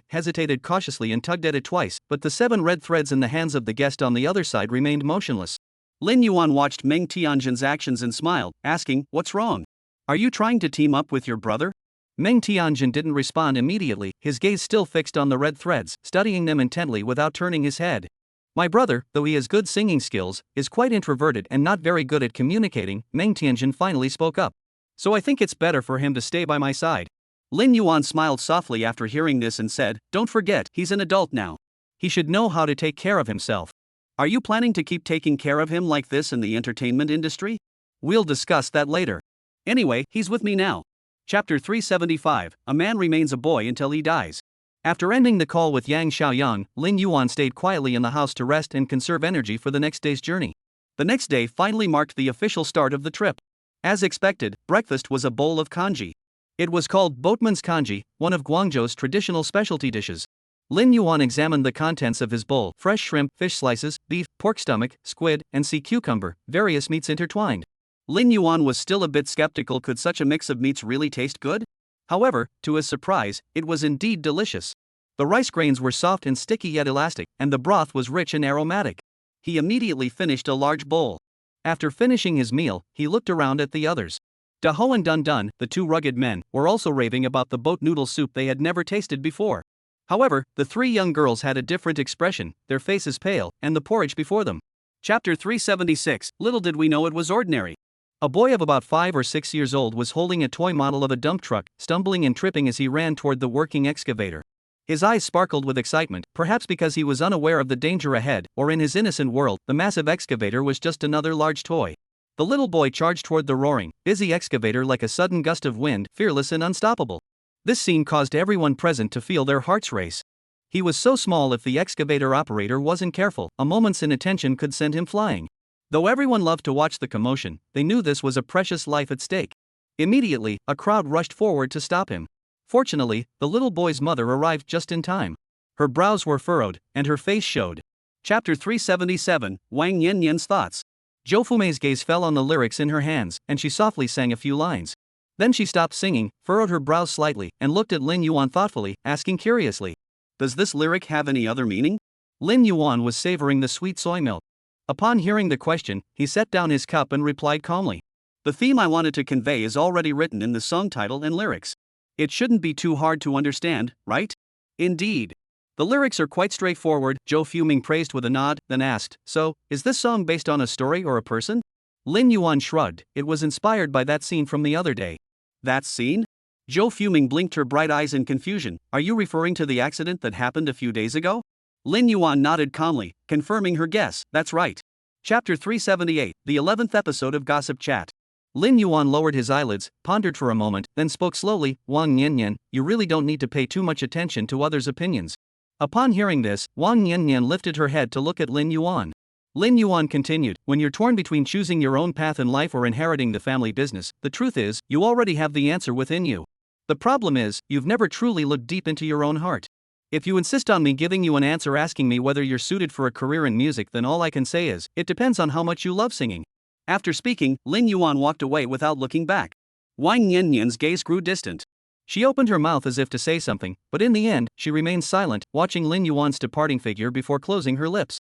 hesitated cautiously and tugged at it twice, but the 7 red threads in the hands of the guest on the other side remained motionless. Lin Yuan watched Meng Tianjin's actions and smiled, asking, "What's wrong? Are you trying to team up with your brother?" Meng Tianjin didn't respond immediately, his gaze still fixed on the red threads, studying them intently without turning his head. "My brother, though he has good singing skills, is quite introverted and not very good at communicating," Meng Tianjin finally spoke up. "So I think it's better for him to stay by my side." Lin Yuan smiled softly after hearing this and said, "Don't forget, he's an adult now. He should know how to take care of himself. Are you planning to keep taking care of him like this in the entertainment industry? We'll discuss that later. Anyway, he's with me now." Chapter 375, A Man Remains a Boy Until He Dies. After ending the call with Yang Xiaoyang, Lin Yuan stayed quietly in the house to rest and conserve energy for the next day's journey. The next day finally marked the official start of the trip. As expected, breakfast was a bowl of congee. It was called boatman's congee, one of Guangzhou's traditional specialty dishes. Lin Yuan examined the contents of his bowl: fresh shrimp, fish slices, beef, pork stomach, squid, and sea cucumber, various meats intertwined. Lin Yuan was still a bit skeptical. Could such a mix of meats really taste good? However, to his surprise, it was indeed delicious. The rice grains were soft and sticky yet elastic, and the broth was rich and aromatic. He immediately finished a large bowl. After finishing his meal, he looked around at the others. Daho and Dun Dun, the 2 rugged men, were also raving about the boat noodle soup they had never tasted before. However, the 3 young girls had a different expression, their faces pale, and the porridge before them. Chapter 376, Little did we know it was ordinary. A boy of about 5 or 6 years old was holding a toy model of a dump truck, stumbling and tripping as he ran toward the working excavator. His eyes sparkled with excitement, perhaps because he was unaware of the danger ahead, or in his innocent world, the massive excavator was just another large toy. The little boy charged toward the roaring, busy excavator like a sudden gust of wind, fearless and unstoppable. This scene caused everyone present to feel their hearts race. He was so small, if the excavator operator wasn't careful, a moment's inattention could send him flying. Though everyone loved to watch the commotion, they knew this was a precious life at stake. Immediately, a crowd rushed forward to stop him. Fortunately, the little boy's mother arrived just in time. Her brows were furrowed, and her face showed. Chapter 377, Wang Yanyan's Thoughts. Jofume's gaze fell on the lyrics in her hands, and she softly sang a few lines. Then she stopped singing, furrowed her brows slightly, and looked at Lin Yuan thoughtfully, asking curiously, "Does this lyric have any other meaning?" Lin Yuan was savoring the sweet soy milk. Upon hearing the question, he set down his cup and replied calmly, "The theme I wanted to convey is already written in the song title and lyrics. It shouldn't be too hard to understand, right?" "Indeed. The lyrics are quite straightforward," Zhou Fuming praised with a nod, then asked, "So, is this song based on a story or a person?" Lin Yuan shrugged. It was inspired by that scene from the other day. "That scene?" Zhou Fuming blinked her bright eyes in confusion. "Are you referring to the accident that happened a few days ago?" Lin Yuan nodded calmly, confirming her guess. "That's right." Chapter 378, the 11th episode of Gossip Chat. Lin Yuan lowered his eyelids, pondered for a moment, then spoke slowly, "Wang Yanyan, you really don't need to pay too much attention to others' opinions." Upon hearing this, Wang Yanyan lifted her head to look at Lin Yuan. Lin Yuan continued, "When you're torn between choosing your own path in life or inheriting the family business, the truth is, you already have the answer within you. The problem is, you've never truly looked deep into your own heart. If you insist on me giving you an answer asking me whether you're suited for a career in music, then all I can say is, it depends on how much you love singing." After speaking, Lin Yuan walked away without looking back. Wang Yanyan's gaze grew distant. She opened her mouth as if to say something, but in the end, she remained silent, watching Lin Yuan's departing figure before closing her lips.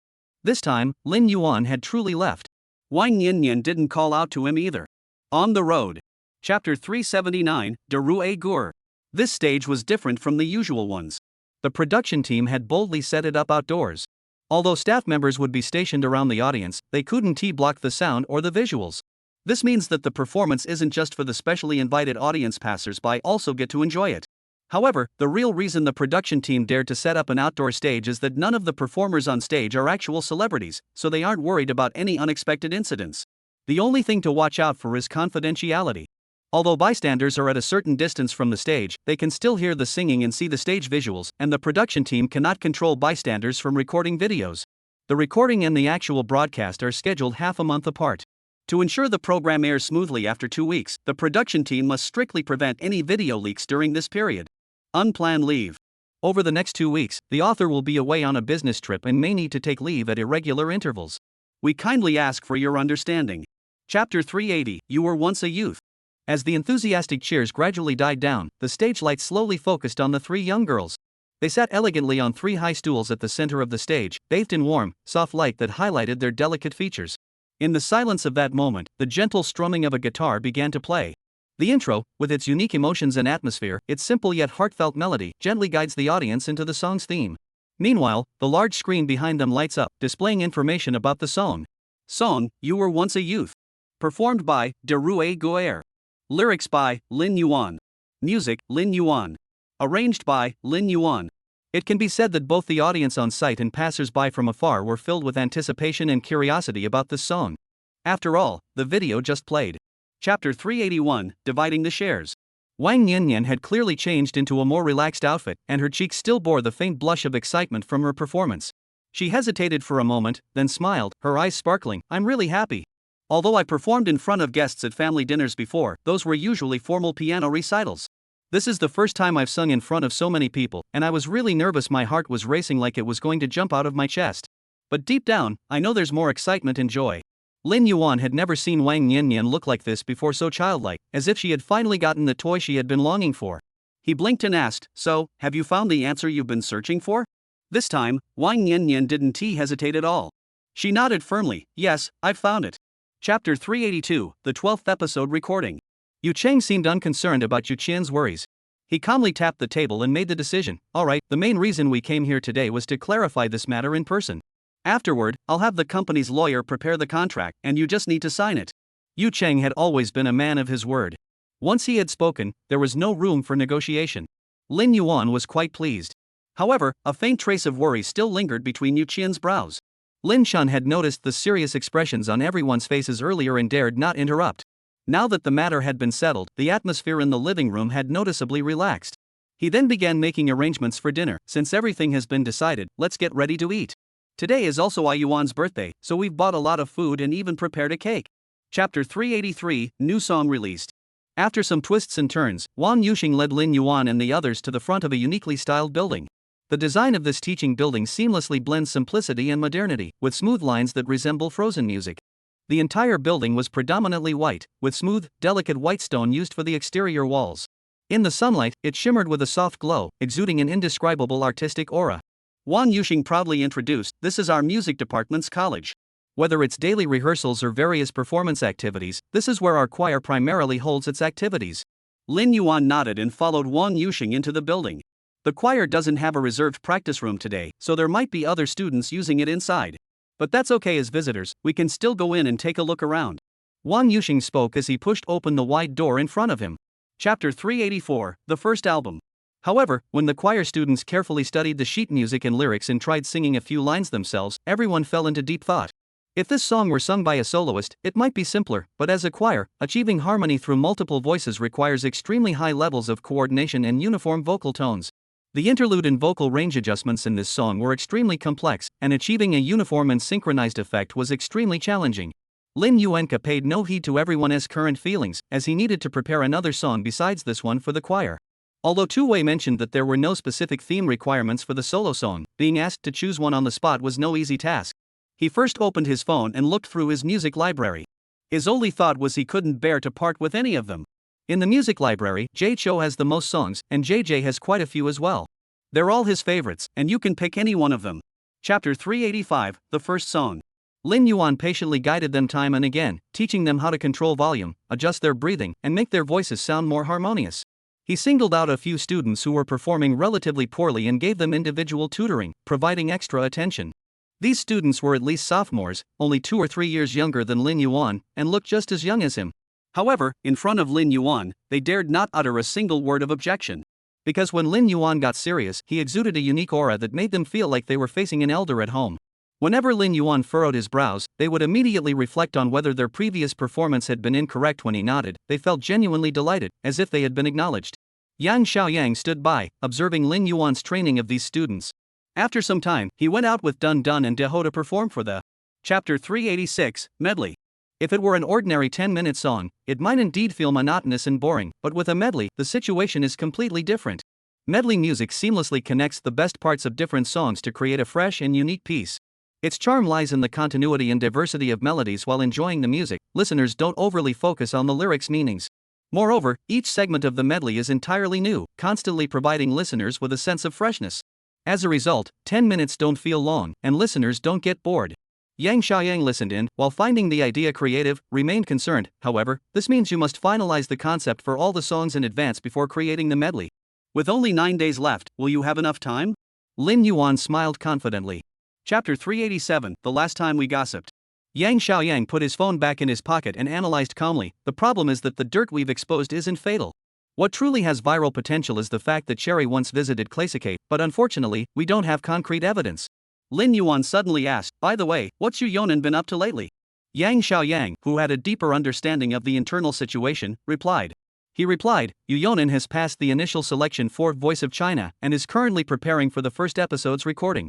This time, Lin Yuan had truly left. Wang Yanyan didn't call out to him either. On the road. Chapter 379, De Rue Gur. This stage was different from the usual ones. The production team had boldly set it up outdoors. Although staff members would be stationed around the audience, they couldn't block the sound or the visuals. This means that the performance isn't just for the specially invited audience, passers-by also get to enjoy it. However, the real reason the production team dared to set up an outdoor stage is that none of the performers on stage are actual celebrities, so they aren't worried about any unexpected incidents. The only thing to watch out for is confidentiality. Although bystanders are at a certain distance from the stage, they can still hear the singing and see the stage visuals, and the production team cannot control bystanders from recording videos. The recording and the actual broadcast are scheduled half a month apart. To ensure the program airs smoothly after 2 weeks, the production team must strictly prevent any video leaks during this period. Unplanned leave. Over the next 2 weeks, the author will be away on a business trip and may need to take leave at irregular intervals. We kindly ask for your understanding. Chapter 380, You Were Once a Youth. As the enthusiastic cheers gradually died down, the stage lights slowly focused on the 3 young girls. They sat elegantly on 3 high stools at the center of the stage, bathed in warm, soft light that highlighted their delicate features. In the silence of that moment, the gentle strumming of a guitar began to play. The intro, with its unique emotions and atmosphere, its simple yet heartfelt melody, gently guides the audience into the song's theme. Meanwhile, the large screen behind them lights up, displaying information about the song. Song, You Were Once a Youth. Performed by De Rue Gur. Lyrics by Lin Yuan. Music, Lin Yuan. Arranged by Lin Yuan. It can be said that both the audience on site and passers-by from afar were filled with anticipation and curiosity about this song. After all, the video just played. Chapter 381, Dividing the Shares. Wang Yanyan had clearly changed into a more relaxed outfit, and her cheeks still bore the faint blush of excitement from her performance. She hesitated for a moment, then smiled, her eyes sparkling. "I'm really happy. Although I performed in front of guests at family dinners before, those were usually formal piano recitals. This is the first time I've sung in front of so many people, and I was really nervous. My heart was racing like it was going to jump out of my chest. But deep down, I know there's more excitement and joy." Lin Yuan had never seen Wang Yanyan look like this before, so childlike, as if she had finally gotten the toy she had been longing for. He blinked and asked, "So, have you found the answer you've been searching for?" This time, Wang Yanyan didn't hesitate at all. She nodded firmly, "Yes, I've found it." Chapter 382, the 12th episode recording. Yu Cheng seemed unconcerned about Yu Qian's worries. He calmly tapped the table and made the decision. "All right, the main reason we came here today was to clarify this matter in person. Afterward, I'll have the company's lawyer prepare the contract, and you just need to sign it." Yu Cheng had always been a man of his word. Once he had spoken, there was no room for negotiation. Lin Yuan was quite pleased. However, a faint trace of worry still lingered between Yu Qian's brows. Lin Shan had noticed the serious expressions on everyone's faces earlier and dared not interrupt. Now that the matter had been settled, the atmosphere in the living room had noticeably relaxed. He then began making arrangements for dinner. Since everything has been decided, let's get ready to eat. Today is also Ai Yuan's birthday, so we've bought a lot of food and even prepared a cake. Chapter 383, New Song Released. After some twists and turns, Wang Yuxing led Lin Yuan and the others to the front of a uniquely styled building. The design of this teaching building seamlessly blends simplicity and modernity, with smooth lines that resemble frozen music. The entire building was predominantly white, with smooth, delicate white stone used for the exterior walls. In the sunlight, it shimmered with a soft glow, exuding an indescribable artistic aura. Wang Yuxing proudly introduced, "This is our music department's college. Whether it's daily rehearsals or various performance activities, this is where our choir primarily holds its activities." Lin Yuan nodded and followed Wang Yuxing into the building. The choir doesn't have a reserved practice room today, so there might be other students using it inside. But that's okay, as visitors, we can still go in and take a look around. Wang Yuxing spoke as he pushed open the wide door in front of him. Chapter 384, The First Album. However, when the choir students carefully studied the sheet music and lyrics and tried singing a few lines themselves, everyone fell into deep thought. If this song were sung by a soloist, it might be simpler, but as a choir, achieving harmony through multiple voices requires extremely high levels of coordination and uniform vocal tones. The interlude and vocal range adjustments in this song were extremely complex, and achieving a uniform and synchronized effect was extremely challenging. Lin Yuanka paid no heed to everyone's current feelings, as he needed to prepare another song besides this one for the choir. Although Tu Wei mentioned that there were no specific theme requirements for the solo song, being asked to choose one on the spot was no easy task. He first opened his phone and looked through his music library. His only thought was he couldn't bear to part with any of them. In the music library, Jay Cho has the most songs, and JJ has quite a few as well. They're all his favorites, and you can pick any one of them. Chapter 385, The First Song. Lin Yuan patiently guided them time and again, teaching them how to control volume, adjust their breathing, and make their voices sound more harmonious. He singled out a few students who were performing relatively poorly and gave them individual tutoring, providing extra attention. These students were at least sophomores, only 2 or 3 years younger than Lin Yuan, and looked just as young as him. However, in front of Lin Yuan, they dared not utter a single word of objection. Because when Lin Yuan got serious, he exuded a unique aura that made them feel like they were facing an elder at home. Whenever Lin Yuan furrowed his brows, they would immediately reflect on whether their previous performance had been incorrect. When he nodded, they felt genuinely delighted, as if they had been acknowledged. Yang Xiaoyang stood by, observing Lin Yuan's training of these students. After some time, he went out with Dun Dun and Deho to perform for the Chapter 386, Medley. If it were an ordinary 10-minute song, it might indeed feel monotonous and boring, but with a medley, the situation is completely different. Medley music seamlessly connects the best parts of different songs to create a fresh and unique piece. Its charm lies in the continuity and diversity of melodies. While enjoying the music, listeners don't overly focus on the lyrics' meanings. Moreover, each segment of the medley is entirely new, constantly providing listeners with a sense of freshness. As a result, 10 minutes don't feel long, and listeners don't get bored. Yang Xiaoyang listened in, while finding the idea creative, remained concerned. However, this means you must finalize the concept for all the songs in advance before creating the medley. With only 9 days left, will you have enough time? Lin Yuan smiled confidently. Chapter 387, The Last Time We Gossiped. Yang Xiaoyang put his phone back in his pocket and analyzed calmly. The problem is that the dirt we've exposed isn't fatal. What truly has viral potential is the fact that Cherry once visited Claysicate, but unfortunately, we don't have concrete evidence. Lin Yuan suddenly asked, "By the way, what's Yu Yonan been up to lately?" Yang Xiaoyang, who had a deeper understanding of the internal situation, replied. Yu Yonan has passed the initial selection for Voice of China and is currently preparing for the first episode's recording.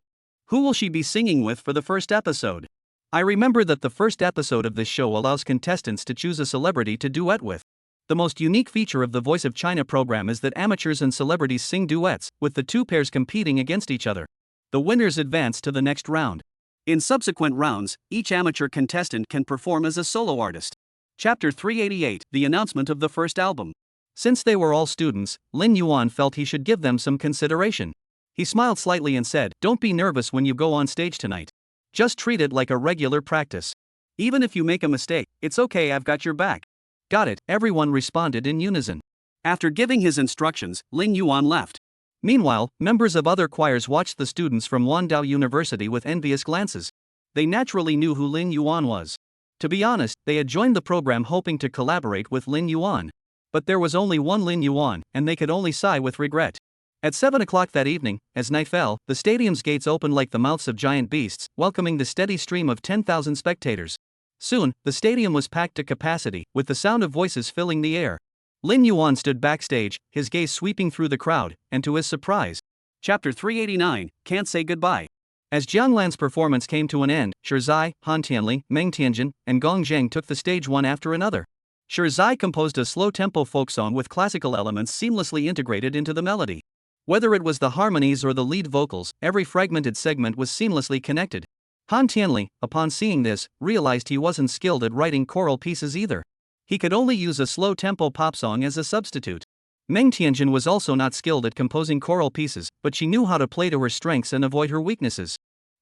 Who will she be singing with for the first episode? I remember that the first episode of this show allows contestants to choose a celebrity to duet with. The most unique feature of the Voice of China program is that amateurs and celebrities sing duets, with the two pairs competing against each other. The winners advance to the next round. In subsequent rounds, each amateur contestant can perform as a solo artist. Chapter 388, The Announcement of the First Album. Since they were all students, Lin Yuan felt he should give them some consideration. He smiled slightly and said, "Don't be nervous when you go on stage tonight. Just treat it like a regular practice. Even if you make a mistake, it's okay, I've got your back." "Got it," everyone responded in unison. After giving his instructions, Lin Yuan left. Meanwhile, members of other choirs watched the students from Wandao University with envious glances. They naturally knew who Lin Yuan was. To be honest, they had joined the program hoping to collaborate with Lin Yuan. But there was only one Lin Yuan, and they could only sigh with regret. At 7 o'clock that evening, as night fell, the stadium's gates opened like the mouths of giant beasts, welcoming the steady stream of 10,000 spectators. Soon, the stadium was packed to capacity, with the sound of voices filling the air. Lin Yuan stood backstage, his gaze sweeping through the crowd, and to his surprise. Chapter 389, Can't Say Goodbye. As Jianglan's performance came to an end, Zai, Han Tianli, Meng Tianjin, and Gong Zheng took the stage one after another. Zai composed a slow-tempo folk song with classical elements seamlessly integrated into the melody. Whether it was the harmonies or the lead vocals, every fragmented segment was seamlessly connected. Han Tianli, upon seeing this, realized he wasn't skilled at writing choral pieces either. He could only use a slow-tempo pop song as a substitute. Meng Tianjin was also not skilled at composing choral pieces, but she knew how to play to her strengths and avoid her weaknesses.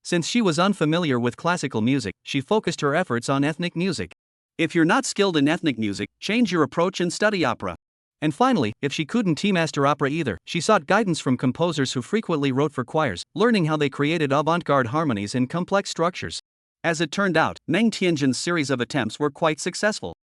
Since she was unfamiliar with classical music, she focused her efforts on ethnic music. If you're not skilled in ethnic music, change your approach and study opera. And finally, if she couldn't master opera either, she sought guidance from composers who frequently wrote for choirs, learning how they created avant-garde harmonies and complex structures. As it turned out, Meng Tianjin's series of attempts were quite successful.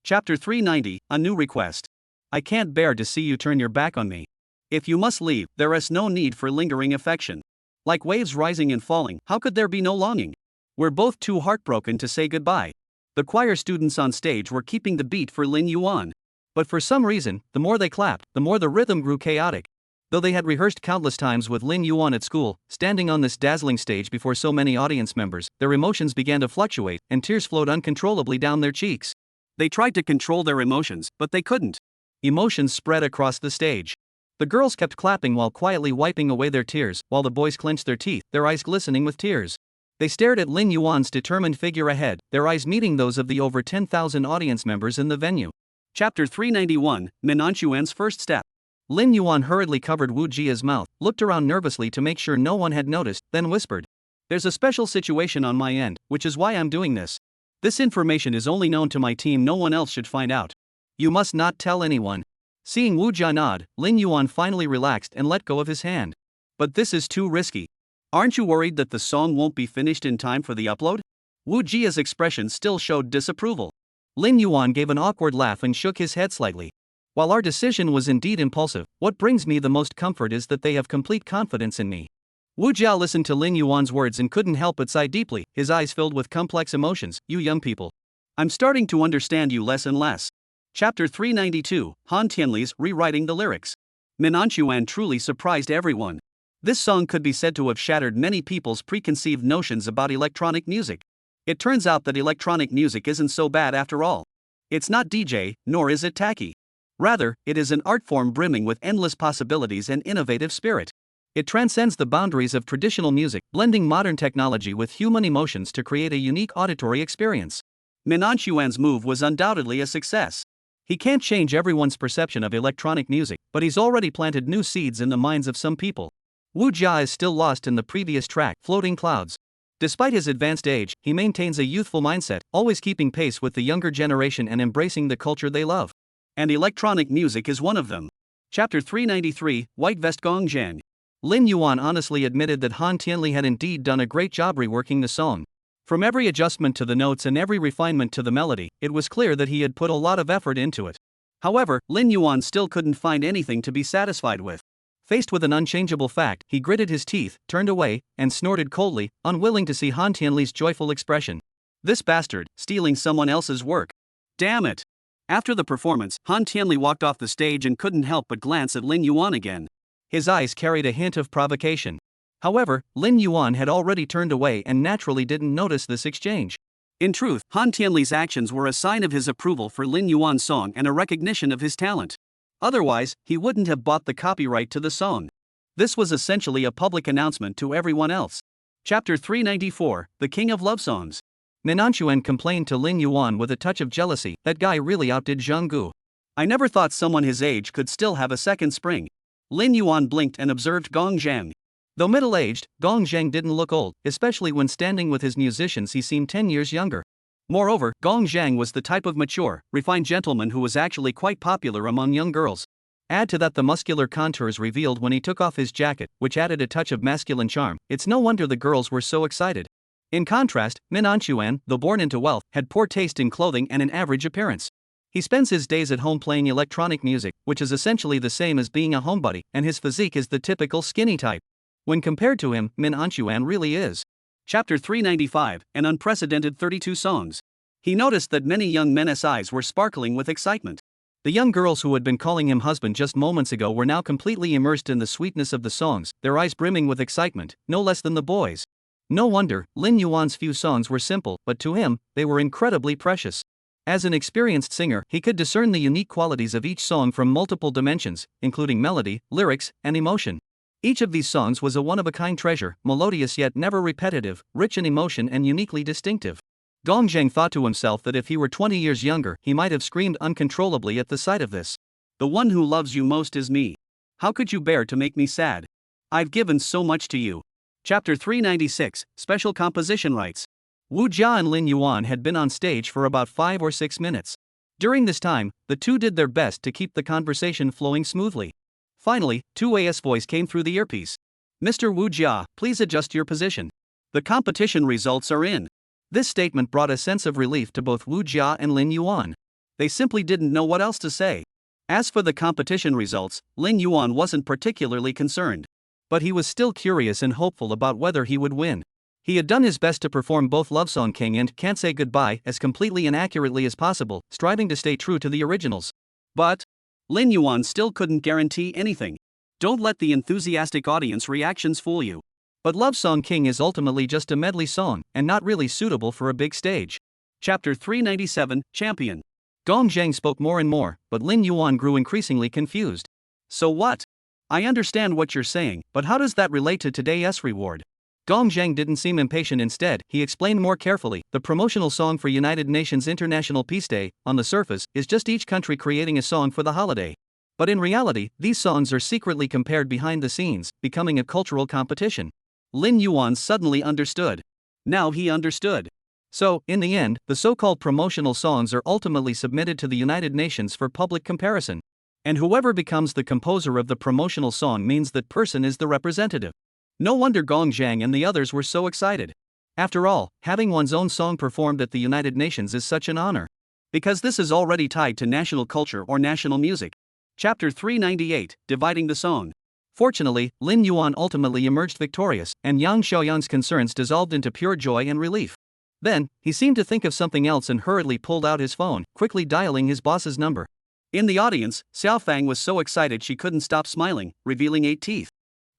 Chapter 390, A New Request. I can't bear to see you turn your back on me. If you must leave, there is no need for lingering affection. Like waves rising and falling, how could there be no longing? We're both too heartbroken to say goodbye. The choir students on stage were keeping the beat for Lin Yuan. But for some reason, the more they clapped, the more the rhythm grew chaotic. Though they had rehearsed countless times with Lin Yuan at school, standing on this dazzling stage before so many audience members, their emotions began to fluctuate, and tears flowed uncontrollably down their cheeks. They tried to control their emotions, but they couldn't. Emotions spread across the stage. The girls kept clapping while quietly wiping away their tears, while the boys clenched their teeth, their eyes glistening with tears. They stared at Lin Yuan's determined figure ahead, their eyes meeting those of the over 10,000 audience members in the venue. Chapter 391, Manhwa's First Step. Lin Yuan hurriedly covered Wu Jia's mouth, looked around nervously to make sure no one had noticed, then whispered, "There's a special situation on my end, which is why I'm doing this. This information is only known to my team, no one else should find out. You must not tell anyone." Seeing Wu Jia nod, Lin Yuan finally relaxed and let go of his hand. "But this is too risky. Aren't you worried that the song won't be finished in time for the upload?" Wu Jia's expression still showed disapproval. Lin Yuan gave an awkward laugh and shook his head slightly. "While our decision was indeed impulsive, what brings me the most comfort is that they have complete confidence in me." Wu Jia listened to Lin Yuan's words and couldn't help but sigh deeply, his eyes filled with complex emotions. "You young people. I'm starting to understand you less and less." Chapter 392, Han Tianli's Rewriting the Lyrics. Manhwa truly surprised everyone. This song could be said to have shattered many people's preconceived notions about electronic music. It turns out that electronic music isn't so bad after all. It's not DJ, nor is it tacky. Rather, it is an art form brimming with endless possibilities and innovative spirit. It transcends the boundaries of traditional music, blending modern technology with human emotions to create a unique auditory experience. Manhwa's move was undoubtedly a success. He can't change everyone's perception of electronic music, but he's already planted new seeds in the minds of some people. Wu Jia is still lost in the previous track, Floating Clouds. Despite his advanced age, he maintains a youthful mindset, always keeping pace with the younger generation and embracing the culture they love. And electronic music is one of them. Chapter 393, White Vest Gong Zheng. Lin Yuan honestly admitted that Han Tianli had indeed done a great job reworking the song. From every adjustment to the notes and every refinement to the melody, it was clear that he had put a lot of effort into it. However, Lin Yuan still couldn't find anything to be satisfied with. Faced with an unchangeable fact, he gritted his teeth, turned away, and snorted coldly, unwilling to see Han Tianli's joyful expression. This bastard, stealing someone else's work. Damn it! After the performance, Han Tianli walked off the stage and couldn't help but glance at Lin Yuan again. His eyes carried a hint of provocation. However, Lin Yuan had already turned away and naturally didn't notice this exchange. In truth, Han Tianli's actions were a sign of his approval for Lin Yuan's song and a recognition of his talent. Otherwise, he wouldn't have bought the copyright to the song. This was essentially a public announcement to everyone else. Chapter 394, The King of Love Songs. Manhwa complained to Lin Yuan with a touch of jealousy, "That guy really outdid Zhang Gu. I never thought someone his age could still have a second spring." Lin Yuan blinked and observed Gong Zheng. Though middle-aged, Gong Zheng didn't look old, especially when standing with his musicians he seemed 10 years younger. Moreover, Gong Zheng was the type of mature, refined gentleman who was actually quite popular among young girls. Add to that the muscular contours revealed when he took off his jacket, which added a touch of masculine charm. It's no wonder the girls were so excited. In contrast, Min Anchuan, though born into wealth, had poor taste in clothing and an average appearance. He spends his days at home playing electronic music, which is essentially the same as being a homebody, and his physique is the typical skinny type. When compared to him, Min Anchuan really is. Chapter 395, an unprecedented 32 songs. He noticed that many young men's eyes were sparkling with excitement. The young girls who had been calling him husband just moments ago were now completely immersed in the sweetness of the songs, their eyes brimming with excitement, no less than the boys. No wonder, Lin Yuan's few songs were simple, but to him, they were incredibly precious. As an experienced singer, he could discern the unique qualities of each song from multiple dimensions, including melody, lyrics, and emotion. Each of these songs was a one-of-a-kind treasure, melodious yet never repetitive, rich in emotion and uniquely distinctive. Gong Zheng thought to himself that if he were 20 years younger, he might have screamed uncontrollably at the sight of this. The one who loves you most is me. How could you bear to make me sad? I've given so much to you. Chapter 396, Special Composition Rights. Wu Jia and Lin Yuan had been on stage for about 5 or 6 minutes. During this time, the two did their best to keep the conversation flowing smoothly. Finally, Tua's voice came through the earpiece. Mr. Wu Jia, please adjust your position. The competition results are in. This statement brought a sense of relief to both Wu Jia and Lin Yuan. They simply didn't know what else to say. As for the competition results, Lin Yuan wasn't particularly concerned. But he was still curious and hopeful about whether he would win. He had done his best to perform both Love Song King and Can't Say Goodbye as completely and accurately as possible, striving to stay true to the originals. But Lin Yuan still couldn't guarantee anything. Don't let the enthusiastic audience reactions fool you. But Love Song King is ultimately just a medley song, and not really suitable for a big stage. Chapter 397, Champion. Gong Zheng spoke more and more, but Lin Yuan grew increasingly confused. So what? I understand what you're saying, but how does that relate to today's reward? Gong Zheng didn't seem impatient. Instead, he explained more carefully. The promotional song for United Nations International Peace Day, on the surface, is just each country creating a song for the holiday. But in reality, these songs are secretly compared behind the scenes, becoming a cultural competition. Lin Yuan suddenly understood. Now he understood. So, in the end, the so-called promotional songs are ultimately submitted to the United Nations for public comparison. And whoever becomes the composer of the promotional song means that person is the representative. No wonder Gong Zhang and the others were so excited. After all, having one's own song performed at the United Nations is such an honor. Because this is already tied to national culture or national music. Chapter 398, Dividing the Song. Fortunately, Lin Yuan ultimately emerged victorious, and Yang Xiaoyang's concerns dissolved into pure joy and relief. Then, he seemed to think of something else and hurriedly pulled out his phone, quickly dialing his boss's number. In the audience, Xiao Fang was so excited she couldn't stop smiling, revealing 8 teeth.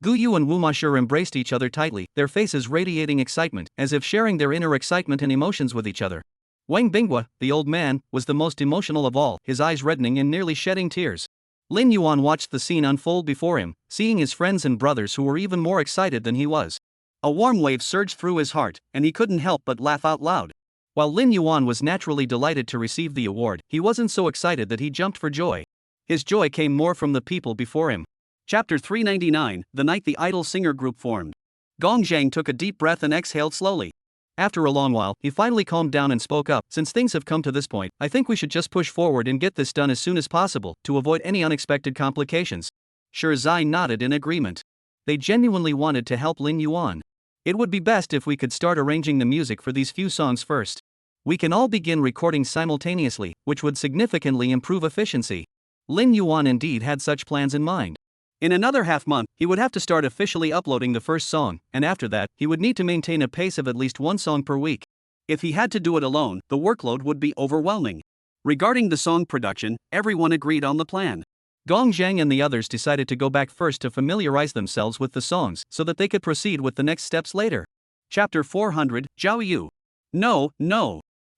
Gu Yu and Wu Mashur embraced each other tightly, their faces radiating excitement, as if sharing their inner excitement and emotions with each other. Wang Binghua, the old man, was the most emotional of all, his eyes reddening and nearly shedding tears. Lin Yuan watched the scene unfold before him, seeing his friends and brothers who were even more excited than he was. A warm wave surged through his heart, and he couldn't help but laugh out loud. While Lin Yuan was naturally delighted to receive the award, he wasn't so excited that he jumped for joy. His joy came more from the people before him. Chapter 399, The Night the Idol Singer Group Formed. Gong Zhang took a deep breath and exhaled slowly. After a long while, he finally calmed down and spoke up. Since things have come to this point, I think we should just push forward and get this done as soon as possible, to avoid any unexpected complications. Zai nodded in agreement. They genuinely wanted to help Lin Yuan. It would be best if we could start arranging the music for these few songs first. We can all begin recording simultaneously, which would significantly improve efficiency. Lin Yuan indeed had such plans in mind. In another half-month, he would have to start officially uploading the first song, and after that, he would need to maintain a pace of at least 1 song per week. If he had to do it alone, the workload would be overwhelming. Regarding the song production, everyone agreed on the plan. Gong Zhang and the others decided to go back first to familiarize themselves with the songs so that they could proceed with the next steps later. Chapter 400, Zhao Yu. No.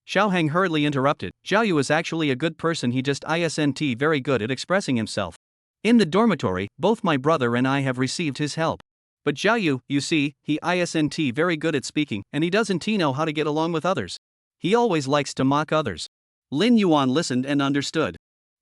Xiao Hang hurriedly interrupted. Zhao Yu is actually a good person, he just isn't very good at expressing himself. In the dormitory, both my brother and I have received his help. But Zhao Yu, you see, he isn't very good at speaking, and he doesn't know how to get along with others. He always likes to mock others. Lin Yuan listened and understood.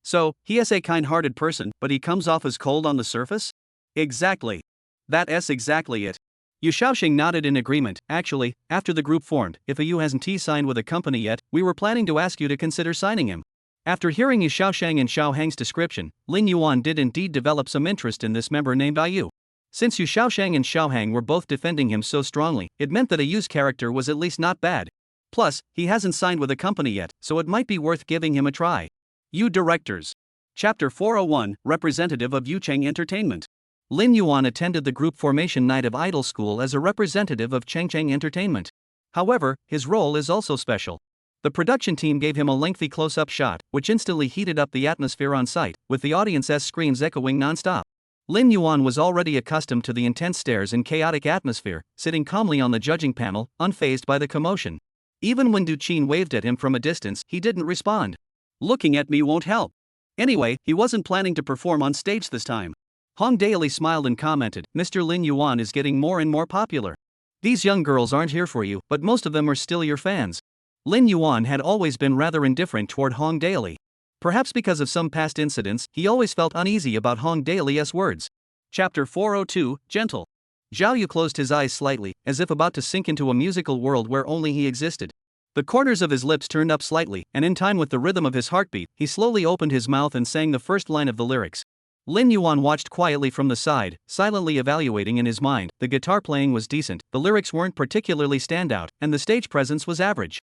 So, he is a kind-hearted person, but he comes off as cold on the surface? Exactly. That's exactly it. Yu Shaoxing nodded in agreement. Actually, after the group formed, if Yu hasn't signed with a company yet, we were planning to ask you to consider signing him. After hearing Yu Shaoxing and Xiao Hang's description, Lin Yuan did indeed develop some interest in this member named Yu. Since Yu Xiaoshang and Xiaohang were both defending him so strongly, it meant that a Yu's character was at least not bad. Plus, he hasn't signed with a company yet, so it might be worth giving him a try. Yu Directors. Chapter 401, Representative of Yucheng Entertainment. Lin Yuan attended the group formation night of Idol School as a representative of Chengcheng Entertainment. However, his role is also special. The production team gave him a lengthy close-up shot, which instantly heated up the atmosphere on site, with the audience's screams echoing non-stop. Lin Yuan was already accustomed to the intense stares and chaotic atmosphere, sitting calmly on the judging panel, unfazed by the commotion. Even when Du Qin waved at him from a distance, he didn't respond. Looking at me won't help. Anyway, he wasn't planning to perform on stage this time. Hong Daly smiled and commented, Mr. Lin Yuan is getting more and more popular. These young girls aren't here for you, but most of them are still your fans. Lin Yuan had always been rather indifferent toward Hong Daly. Perhaps because of some past incidents, he always felt uneasy about Hong Daly's words. Chapter 402, Gentle. Zhao Yu closed his eyes slightly, as if about to sink into a musical world where only he existed. The corners of his lips turned up slightly, and in time with the rhythm of his heartbeat, he slowly opened his mouth and sang the first line of the lyrics. Lin Yuan watched quietly from the side, silently evaluating in his mind. The guitar playing was decent, the lyrics weren't particularly standout, and the stage presence was average.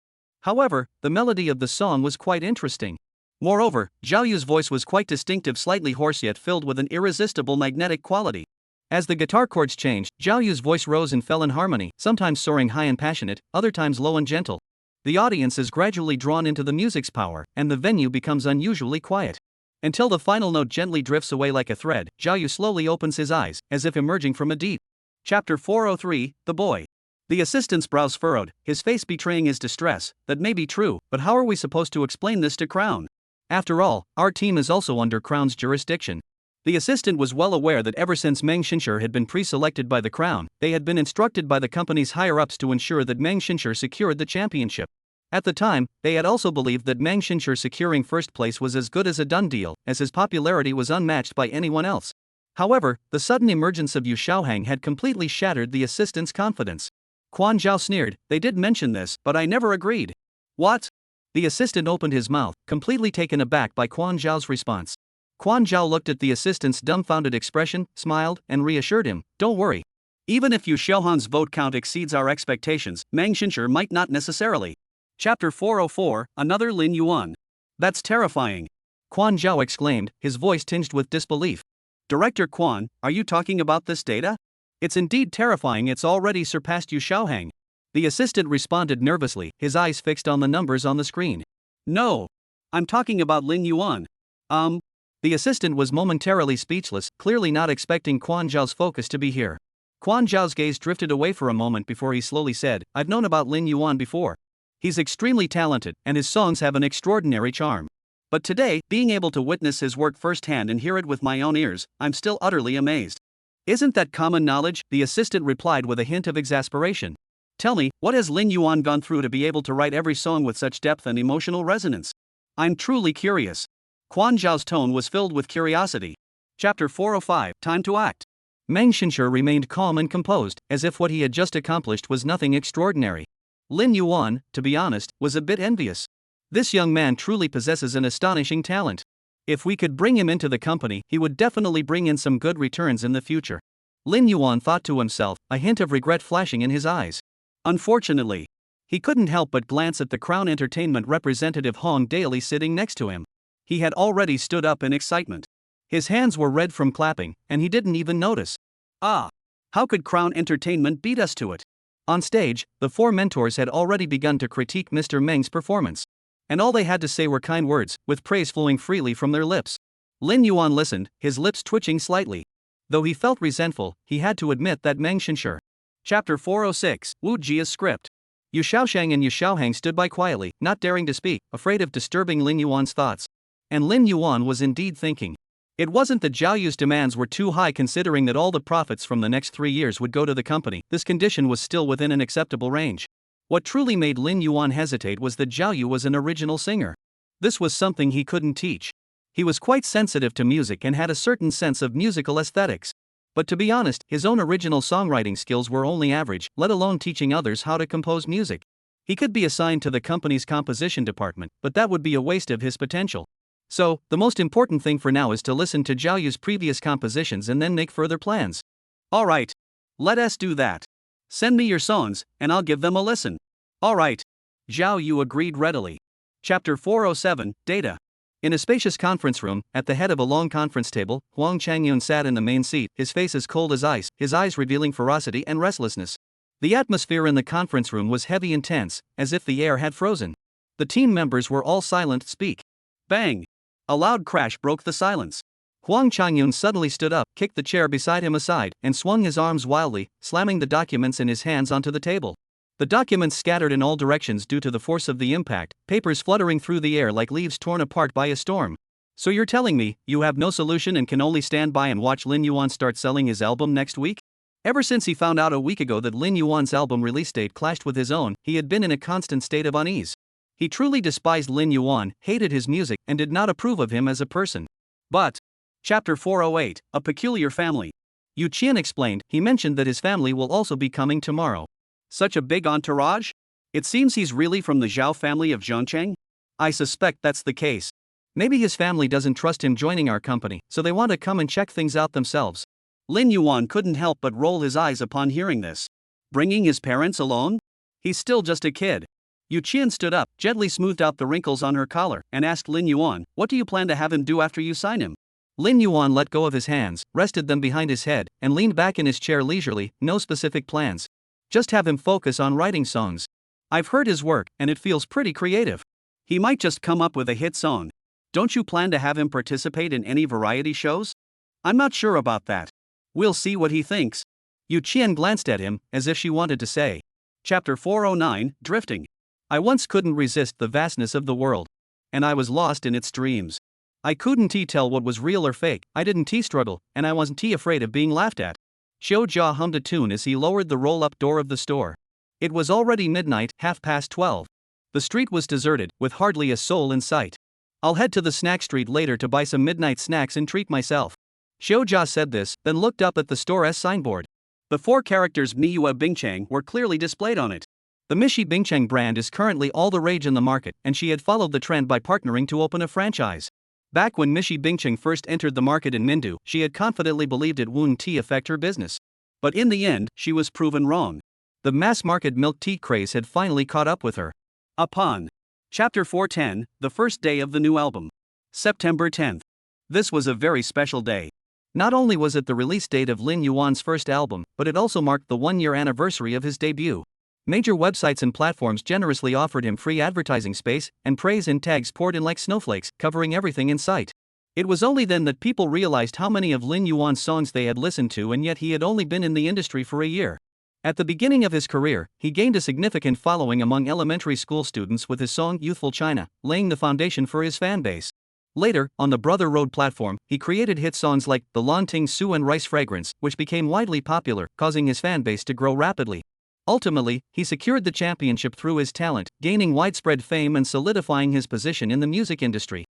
However, the melody of the song was quite interesting. Moreover, Zhao Yu's voice was quite distinctive, slightly hoarse yet filled with an irresistible magnetic quality. As the guitar chords changed, Zhao Yu's voice rose and fell in harmony, sometimes soaring high and passionate, other times low and gentle. The audience is gradually drawn into the music's power, and the venue becomes unusually quiet. Until the final note gently drifts away like a thread, Zhao Yu slowly opens his eyes, as if emerging from a deep. Chapter 403, The Boy. The assistant's brows furrowed, his face betraying his distress. That may be true, but how are we supposed to explain this to Crown? After all, our team is also under Crown's jurisdiction. The assistant was well aware that ever since Meng Xinshur had been pre-selected by the Crown, they had been instructed by the company's higher-ups to ensure that Meng Xinshur secured the championship. At the time, they had also believed that Meng Xinshur securing first place was as good as a done deal, as his popularity was unmatched by anyone else. However, the sudden emergence of Yu Xiaohang had completely shattered the assistant's confidence. Quan Zhao sneered, they did mention this, but I never agreed. What? The assistant opened his mouth, completely taken aback by Quan Zhao's response. Quan Zhao looked at the assistant's dumbfounded expression, smiled, and reassured him, don't worry. Even if Yu Xiaohang's vote count exceeds our expectations, Meng Xinshur might not necessarily. Chapter 404, Another Lin Yuan. That's terrifying. Quan Zhao exclaimed, his voice tinged with disbelief. Director Quan, are you talking about this data? It's indeed terrifying, it's already surpassed Yu Xiaohang. The assistant responded nervously, his eyes fixed on the numbers on the screen. No. I'm talking about Lin Yuan. The assistant was momentarily speechless, clearly not expecting Quan Zhao's focus to be here. Quan Zhao's gaze drifted away for a moment before he slowly said, I've known about Lin Yuan before. He's extremely talented, and his songs have an extraordinary charm. But today, being able to witness his work firsthand and hear it with my own ears, I'm still utterly amazed. Isn't that common knowledge? The assistant replied with a hint of exasperation. Tell me, what has Lin Yuan gone through to be able to write every song with such depth and emotional resonance? I'm truly curious. Quan Zhao's tone was filled with curiosity. Chapter 405, Time to Act. Meng Xinshur remained calm and composed, as if what he had just accomplished was nothing extraordinary. Lin Yuan, to be honest, was a bit envious. This young man truly possesses an astonishing talent. If we could bring him into the company, he would definitely bring in some good returns in the future. Lin Yuan thought to himself, a hint of regret flashing in his eyes. Unfortunately, he couldn't help but glance at the Crown Entertainment representative Hong Daly sitting next to him. He had already stood up in excitement. His hands were red from clapping, and he didn't even notice. Ah! How could Crown Entertainment beat us to it? On stage, the four mentors had already begun to critique Mr. Meng's performance. And all they had to say were kind words, with praise flowing freely from their lips. Lin Yuan listened, his lips twitching slightly. Though he felt resentful, he had to admit that Meng Xinshur. Chapter 406, Wu Jia's script. Yu Xiaoshang and Yu Xiaohang stood by quietly, not daring to speak, afraid of disturbing Lin Yuan's thoughts. And Lin Yuan was indeed thinking. It wasn't that Zhao Yu's demands were too high considering that all the profits from the next 3 years would go to the company, this condition was still within an acceptable range. What truly made Lin Yuan hesitate was that Zhao Yu was an original singer. This was something he couldn't teach. He was quite sensitive to music and had a certain sense of musical aesthetics. But to be honest, his own original songwriting skills were only average, let alone teaching others how to compose music. He could be assigned to the company's composition department, but that would be a waste of his potential. So, the most important thing for now is to listen to Zhao Yu's previous compositions and then make further plans. Alright. Let us do that. Send me your songs, and I'll give them a listen. Alright. Zhao Yu agreed readily. Chapter 407, Data. In a spacious conference room, at the head of a long conference table, Huang Changyun sat in the main seat, his face as cold as ice, his eyes revealing ferocity and restlessness. The atmosphere in the conference room was heavy and tense, as if the air had frozen. The team members were all silent. Speak. Bang! A loud crash broke the silence. Huang Changyun suddenly stood up, kicked the chair beside him aside, and swung his arms wildly, slamming the documents in his hands onto the table. The documents scattered in all directions due to the force of the impact, papers fluttering through the air like leaves torn apart by a storm. So you're telling me, you have no solution and can only stand by and watch Lin Yuan start selling his album next week? Ever since he found out a week ago that Lin Yuan's album release date clashed with his own, he had been in a constant state of unease. He truly despised Lin Yuan, hated his music, and did not approve of him as a person. But, Chapter 408, A Peculiar Family. Yu Qian explained, he mentioned that his family will also be coming tomorrow. Such a big entourage? It seems he's really from the Zhao family of Zhongcheng? I suspect that's the case. Maybe his family doesn't trust him joining our company, so they want to come and check things out themselves. Lin Yuan couldn't help but roll his eyes upon hearing this. Bringing his parents alone? He's still just a kid. Yu Qian stood up, gently smoothed out the wrinkles on her collar, and asked Lin Yuan, what do you plan to have him do after you sign him? Lin Yuan let go of his hands, rested them behind his head, and leaned back in his chair leisurely. No specific plans. Just have him focus on writing songs. I've heard his work, and it feels pretty creative. He might just come up with a hit song. Don't you plan to have him participate in any variety shows? I'm not sure about that. We'll see what he thinks. Yu Qian glanced at him, as if she wanted to say. Chapter 409, Drifting. I once couldn't resist the vastness of the world. And I was lost in its dreams. I couldn't tell what was real or fake, I didn't struggle, and I wasn't afraid of being laughed at. Xiao Jia hummed a tune as he lowered the roll-up door of the store. It was already midnight, 12:30. The street was deserted, with hardly a soul in sight. I'll head to the snack street later to buy some midnight snacks and treat myself. Xiao Jia said this, then looked up at the store's signboard. The 4 characters Miyue Bingchang were clearly displayed on it. The Mishi Bingchang brand is currently all the rage in the market, and she had followed the trend by partnering to open a franchise. Back when Mishi Bingchang first entered the market in Mindu, she had confidently believed it wouldn't affect her business. But in the end, she was proven wrong. The mass-market milk tea craze had finally caught up with her. Upon Chapter 410, the first day of the new album. September 10th. This was a very special day. Not only was it the release date of Lin Yuan's first album, but it also marked the 1-year anniversary of his debut. Major websites and platforms generously offered him free advertising space, and praise and tags poured in like snowflakes, covering everything in sight. It was only then that people realized how many of Lin Yuan's songs they had listened to, and yet he had only been in the industry for a year. At the beginning of his career, he gained a significant following among elementary school students with his song Youthful China, laying the foundation for his fan base. Later, on the Brother Road platform, he created hit songs like The Lan Ting Su and Rice Fragrance, which became widely popular, causing his fan base to grow rapidly. Ultimately, he secured the championship through his talent, gaining widespread fame and solidifying his position in the music industry.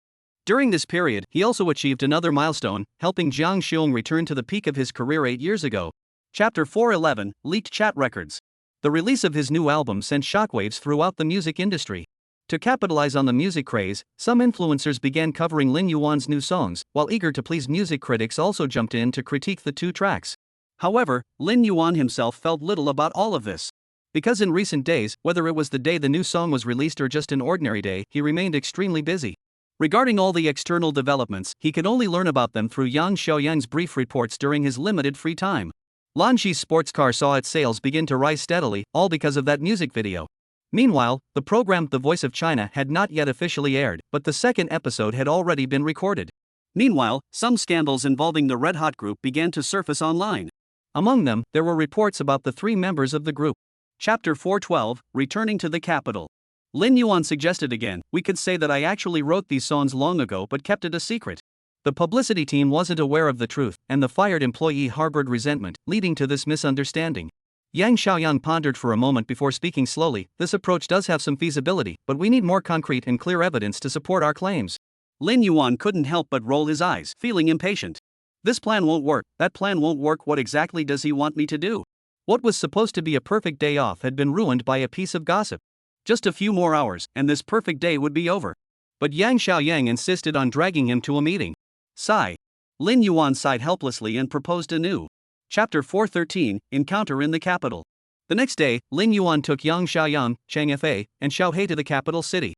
During this period, he also achieved another milestone, helping Jiang Xiong return to the peak of his career 8 years ago. Chapter 411, Leaked Chat Records. The release of his new album sent shockwaves throughout the music industry. To capitalize on the music craze, some influencers began covering Lin Yuan's new songs, while eager to please music critics also jumped in to critique the 2 tracks. However, Lin Yuan himself felt little about all of this. Because in recent days, whether it was the day the new song was released or just an ordinary day, he remained extremely busy. Regarding all the external developments, he could only learn about them through Yang Xiaoyang's brief reports during his limited free time. Lanxi's sports car saw its sales begin to rise steadily, all because of that music video. Meanwhile, the program The Voice of China had not yet officially aired, but the second episode had already been recorded. Meanwhile, some scandals involving the Red Hot group began to surface online. Among them, there were reports about the 3 members of the group. Chapter 412, Returning to the Capital. Lin Yuan suggested again, we could say that I actually wrote these songs long ago but kept it a secret. The publicity team wasn't aware of the truth, and the fired employee harbored resentment, leading to this misunderstanding. Yang Xiaoyang pondered for a moment before speaking slowly, this approach does have some feasibility, but we need more concrete and clear evidence to support our claims. Lin Yuan couldn't help but roll his eyes, feeling impatient. This plan won't work, that plan won't work, what exactly does he want me to do? What was supposed to be a perfect day off had been ruined by a piece of gossip. Just a few more hours, and this perfect day would be over. But Yang Xiaoyang insisted on dragging him to a meeting. Sigh. Lin Yuan sighed helplessly and proposed anew. Chapter 413, Encounter in the Capital. The next day, Lin Yuan took Yang Xiaoyan, Chang Fa, and Xiaohe to the capital city.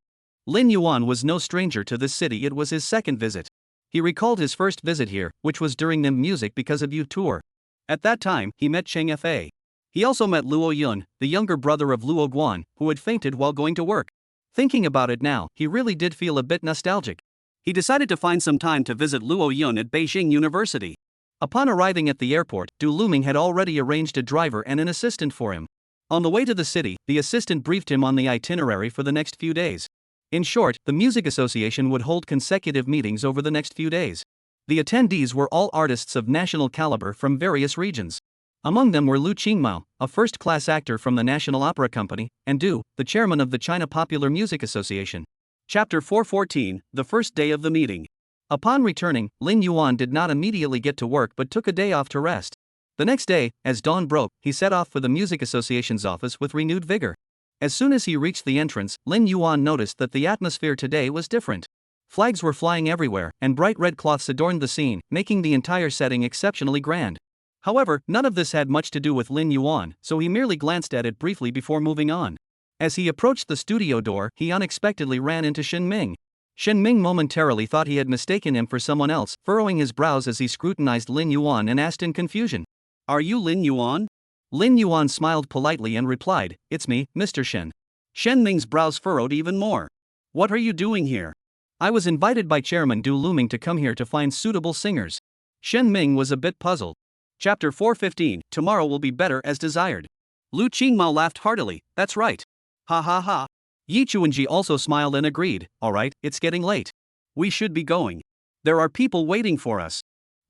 Lin Yuan was no stranger to this city, it was his second visit. He recalled his first visit here, which was during the music because of you tour. At that time, he met Chang Fa. He also met Luo Yun, the younger brother of Luo Guan, who had fainted while going to work. Thinking about it now, he really did feel a bit nostalgic. He decided to find some time to visit Luo Yun at Beijing University. Upon arriving at the airport, Du Luming had already arranged a driver and an assistant for him. On the way to the city, the assistant briefed him on the itinerary for the next few days. In short, the Music Association would hold consecutive meetings over the next few days. The attendees were all artists of national caliber from various regions. Among them were Lu Qingmao, a first-class actor from the National Opera Company, and Du, the chairman of the China Popular Music Association. Chapter 414, The First Day of the Meeting. Upon returning, Lin Yuan did not immediately get to work but took a day off to rest. The next day, as dawn broke, he set off for the Music Association's office with renewed vigor. As soon as he reached the entrance, Lin Yuan noticed that the atmosphere today was different. Flags were flying everywhere, and bright red cloths adorned the scene, making the entire setting exceptionally grand. However, none of this had much to do with Lin Yuan, so he merely glanced at it briefly before moving on. As he approached the studio door, he unexpectedly ran into Shen Ming. Shen Ming momentarily thought he had mistaken him for someone else, furrowing his brows as he scrutinized Lin Yuan and asked in confusion, "Are you Lin Yuan?" Lin Yuan smiled politely and replied, "It's me, Mr. Shen." Shen Ming's brows furrowed even more. "What are you doing here?" "I was invited by Chairman Du Luming to come here to find suitable singers." Shen Ming was a bit puzzled. Chapter 415, Tomorrow will be better as desired. Lu Qingmao laughed heartily, "That's right. Ha ha ha." Yi Chuanji also smiled and agreed, "Alright, it's getting late. We should be going. There are people waiting for us."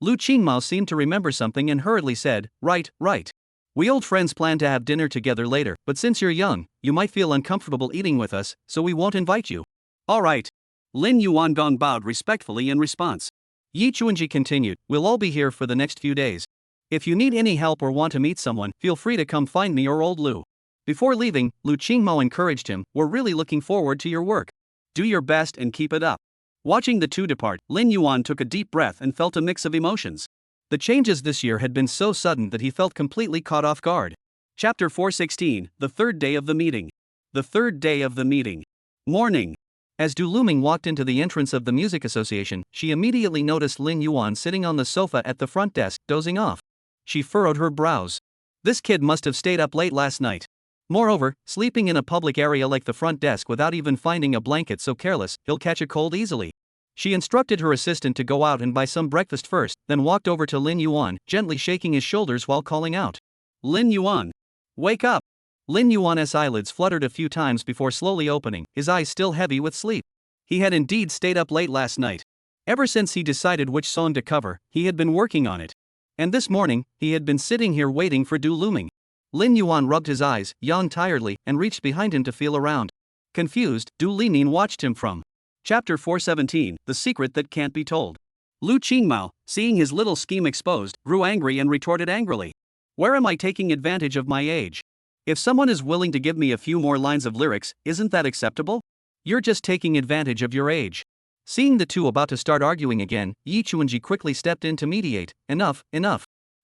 Lu Qingmao seemed to remember something and hurriedly said, Right. We old friends plan to have dinner together later, but since you're young, you might feel uncomfortable eating with us, so we won't invite you." "Alright." Lin Yuan Gong bowed respectfully in response. Yi Chuanji continued, "We'll all be here for the next few days. If you need any help or want to meet someone, feel free to come find me or old Lu." Before leaving, Lu Qingmao encouraged him, "We're really looking forward to your work. Do your best and keep it up." Watching the two depart, Lin Yuan took a deep breath and felt a mix of emotions. The changes this year had been so sudden that he felt completely caught off guard. Chapter 416, The Third Day of the Meeting. The third day of the meeting. Morning. As Du Luming walked into the entrance of the Music Association, she immediately noticed Lin Yuan sitting on the sofa at the front desk, dozing off. She furrowed her brows. This kid must have stayed up late last night. Moreover, sleeping in a public area like the front desk without even finding a blanket, so careless, he'll catch a cold easily. She instructed her assistant to go out and buy some breakfast first, then walked over to Lin Yuan, gently shaking his shoulders while calling out, "Lin Yuan! Wake up!" Lin Yuan's eyelids fluttered a few times before slowly opening, his eyes still heavy with sleep. He had indeed stayed up late last night. Ever since he decided which song to cover, he had been working on it. And this morning, he had been sitting here waiting for Du Luming. Lin Yuan rubbed his eyes, yawned tiredly, and reached behind him to feel around. Confused, Du Luming watched him from. Chapter 417, The Secret That Can't Be Told. Lu Qingmao, seeing his little scheme exposed, grew angry and retorted angrily, "Where am I taking advantage of my age? If someone is willing to give me a few more lines of lyrics, isn't that acceptable? You're just taking advantage of your age." Seeing the two about to start arguing again, Yi Chuanji quickly stepped in to mediate. Enough.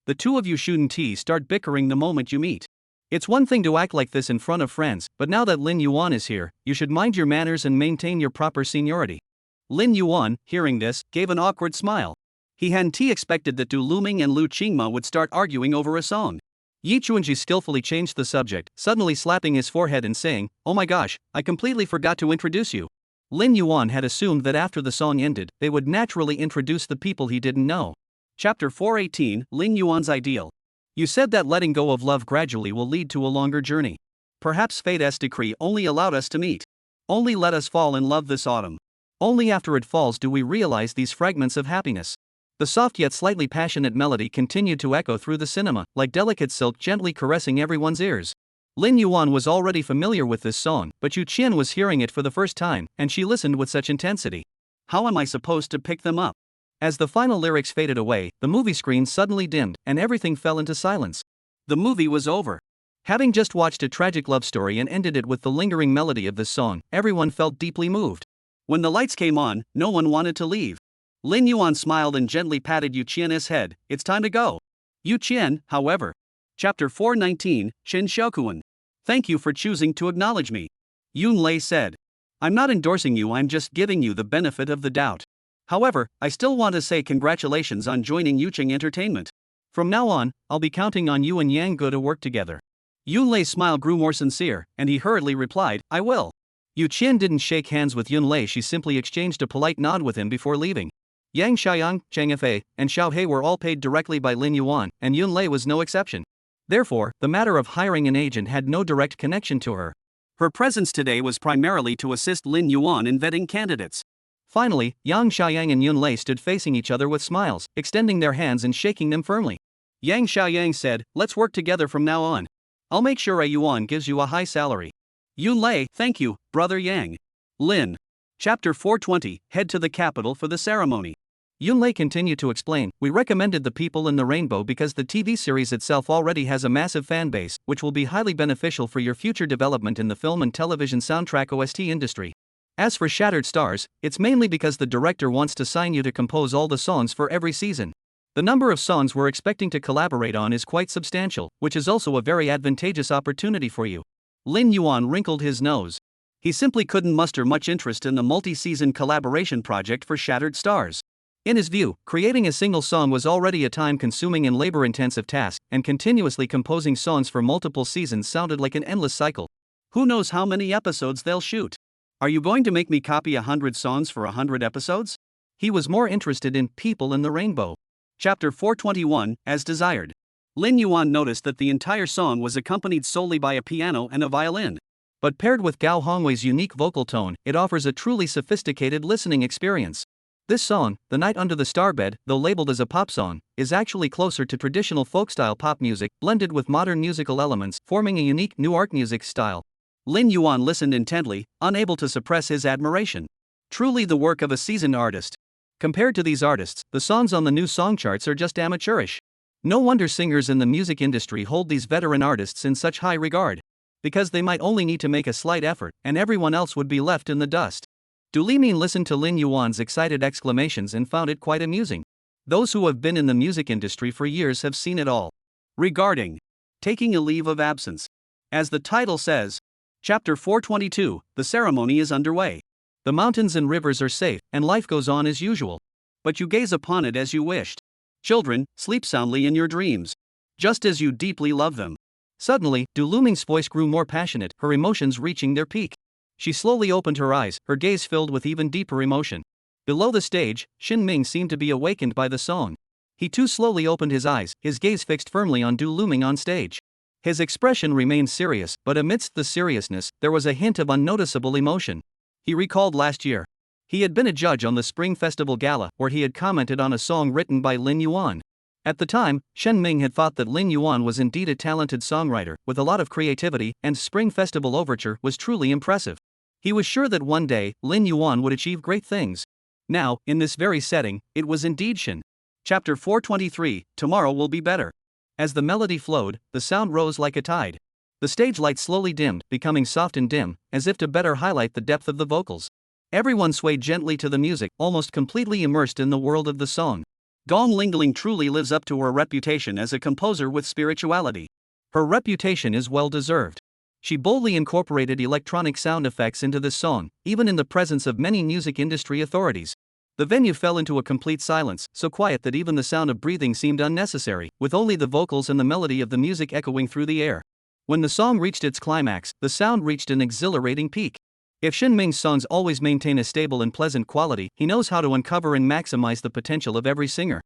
The two of you shouldn't start bickering the moment you meet. It's one thing to act like this in front of friends, but now that Lin Yuan is here, you should mind your manners and maintain your proper seniority. Lin Yuan, hearing this, gave an awkward smile. He hadn't expected that Du Luming and Lu Qingmao would start arguing over a song. Yi Chuanji skillfully changed the subject, suddenly slapping his forehead and saying, "Oh my gosh, I completely forgot to introduce you." Lin Yuan had assumed that after the song ended, they would naturally introduce the people he didn't know. Chapter 418, Lin Yuan's Ideal. You said that letting go of love gradually will lead to a longer journey. Perhaps fate's decree only allowed us to meet. Only let us fall in love this autumn. Only after it falls do we realize these fragments of happiness. The soft yet slightly passionate melody continued to echo through the cinema, like delicate silk gently caressing everyone's ears. Lin Yuan was already familiar with this song, but Yu Qian was hearing it for the first time, and she listened with such intensity. How am I supposed to pick them up? As the final lyrics faded away, the movie screen suddenly dimmed, and everything fell into silence. The movie was over. Having just watched a tragic love story and ended it with the lingering melody of this song, everyone felt deeply moved. When the lights came on, no one wanted to leave. Lin Yuan smiled and gently patted Yu Qian's head. "It's time to go. Yu Qian, however. Chapter 419, Shin Shokuan. Thank you for choosing to acknowledge me. Yun Lei said. I'm not endorsing you, I'm just giving you the benefit of the doubt. However, I still want to say congratulations on joining Yuching Entertainment. From now on, I'll be counting on you and Yang Ge to work together. Yun Lei's smile grew more sincere, and he hurriedly replied, I will. Yu Qian didn't shake hands with Yun Lei, she simply exchanged a polite nod with him before leaving. Yang Xiaoyang, Cheng Fei, and Xiao He were all paid directly by Lin Yuan, and Yun Lei was no exception. Therefore, the matter of hiring an agent had no direct connection to her. Her presence today was primarily to assist Lin Yuan in vetting candidates. Finally, Yang Xiaoyang and Yun Lei stood facing each other with smiles, extending their hands and shaking them firmly. Yang Xiaoyang said, let's work together from now on. I'll make sure Yuan gives you a high salary. Yun Lei, thank you, brother Yang. Lin. Chapter 420, head to the capital for the ceremony. Yun Lei continued to explain, we recommended The People in the Rainbow because the TV series itself already has a massive fan base, which will be highly beneficial for your future development in the film and television soundtrack OST industry. As for Shattered Stars, it's mainly because the director wants to sign you to compose all the songs for every season. The number of songs we're expecting to collaborate on is quite substantial, which is also a very advantageous opportunity for you. Lin Yuan wrinkled his nose. He simply couldn't muster much interest in the multi-season collaboration project for Shattered Stars. In his view, creating a single song was already a time-consuming and labor-intensive task, and continuously composing songs for multiple seasons sounded like an endless cycle. Who knows how many episodes they'll shoot? Are you going to make me copy 100 songs for 100 episodes? He was more interested in People in the Rainbow. Chapter 421, as desired. Lin Yuan noticed that the entire song was accompanied solely by a piano and a violin. But paired with Gao Hongwei's unique vocal tone, it offers a truly sophisticated listening experience. This song, The Night Under the Starbed, though labeled as a pop song, is actually closer to traditional folk-style pop music, blended with modern musical elements, forming a unique new art music style. Lin Yuan listened intently, unable to suppress his admiration. Truly the work of a seasoned artist. Compared to these artists, the songs on the new song charts are just amateurish. No wonder singers in the music industry hold these veteran artists in such high regard. Because they might only need to make a slight effort, and everyone else would be left in the dust. Du Limin listened to Lin Yuan's excited exclamations and found it quite amusing. Those who have been in the music industry for years have seen it all. Regarding taking a leave of absence. As the title says, Chapter 422, the ceremony is underway. The mountains and rivers are safe, and life goes on as usual. But you gaze upon it as you wished. Children, sleep soundly in your dreams. Just as you deeply love them. Suddenly, Du Luming's voice grew more passionate, her emotions reaching their peak. She slowly opened her eyes, her gaze filled with even deeper emotion. Below the stage, Xin Ming seemed to be awakened by the song. He too slowly opened his eyes, his gaze fixed firmly on Du Luming on stage. His expression remained serious, but amidst the seriousness, there was a hint of unnoticeable emotion. He recalled last year. He had been a judge on the Spring Festival Gala, where he had commented on a song written by Lin Yuan. At the time, Shen Ming had thought that Lin Yuan was indeed a talented songwriter, with a lot of creativity, and Spring Festival Overture was truly impressive. He was sure that one day, Lin Yuan would achieve great things. Now, in this very setting, it was indeed Shen. Chapter 423, Tomorrow Will Be Better. As the melody flowed, the sound rose like a tide. The stage lights slowly dimmed, becoming soft and dim, as if to better highlight the depth of the vocals. Everyone swayed gently to the music, almost completely immersed in the world of the song. Gong Lingling truly lives up to her reputation as a composer with spirituality. Her reputation is well deserved. She boldly incorporated electronic sound effects into this song, even in the presence of many music industry authorities. The venue fell into a complete silence, so quiet that even the sound of breathing seemed unnecessary, with only the vocals and the melody of the music echoing through the air. When the song reached its climax, the sound reached an exhilarating peak. If Shen Ming's songs always maintain a stable and pleasant quality, he knows how to uncover and maximize the potential of every singer.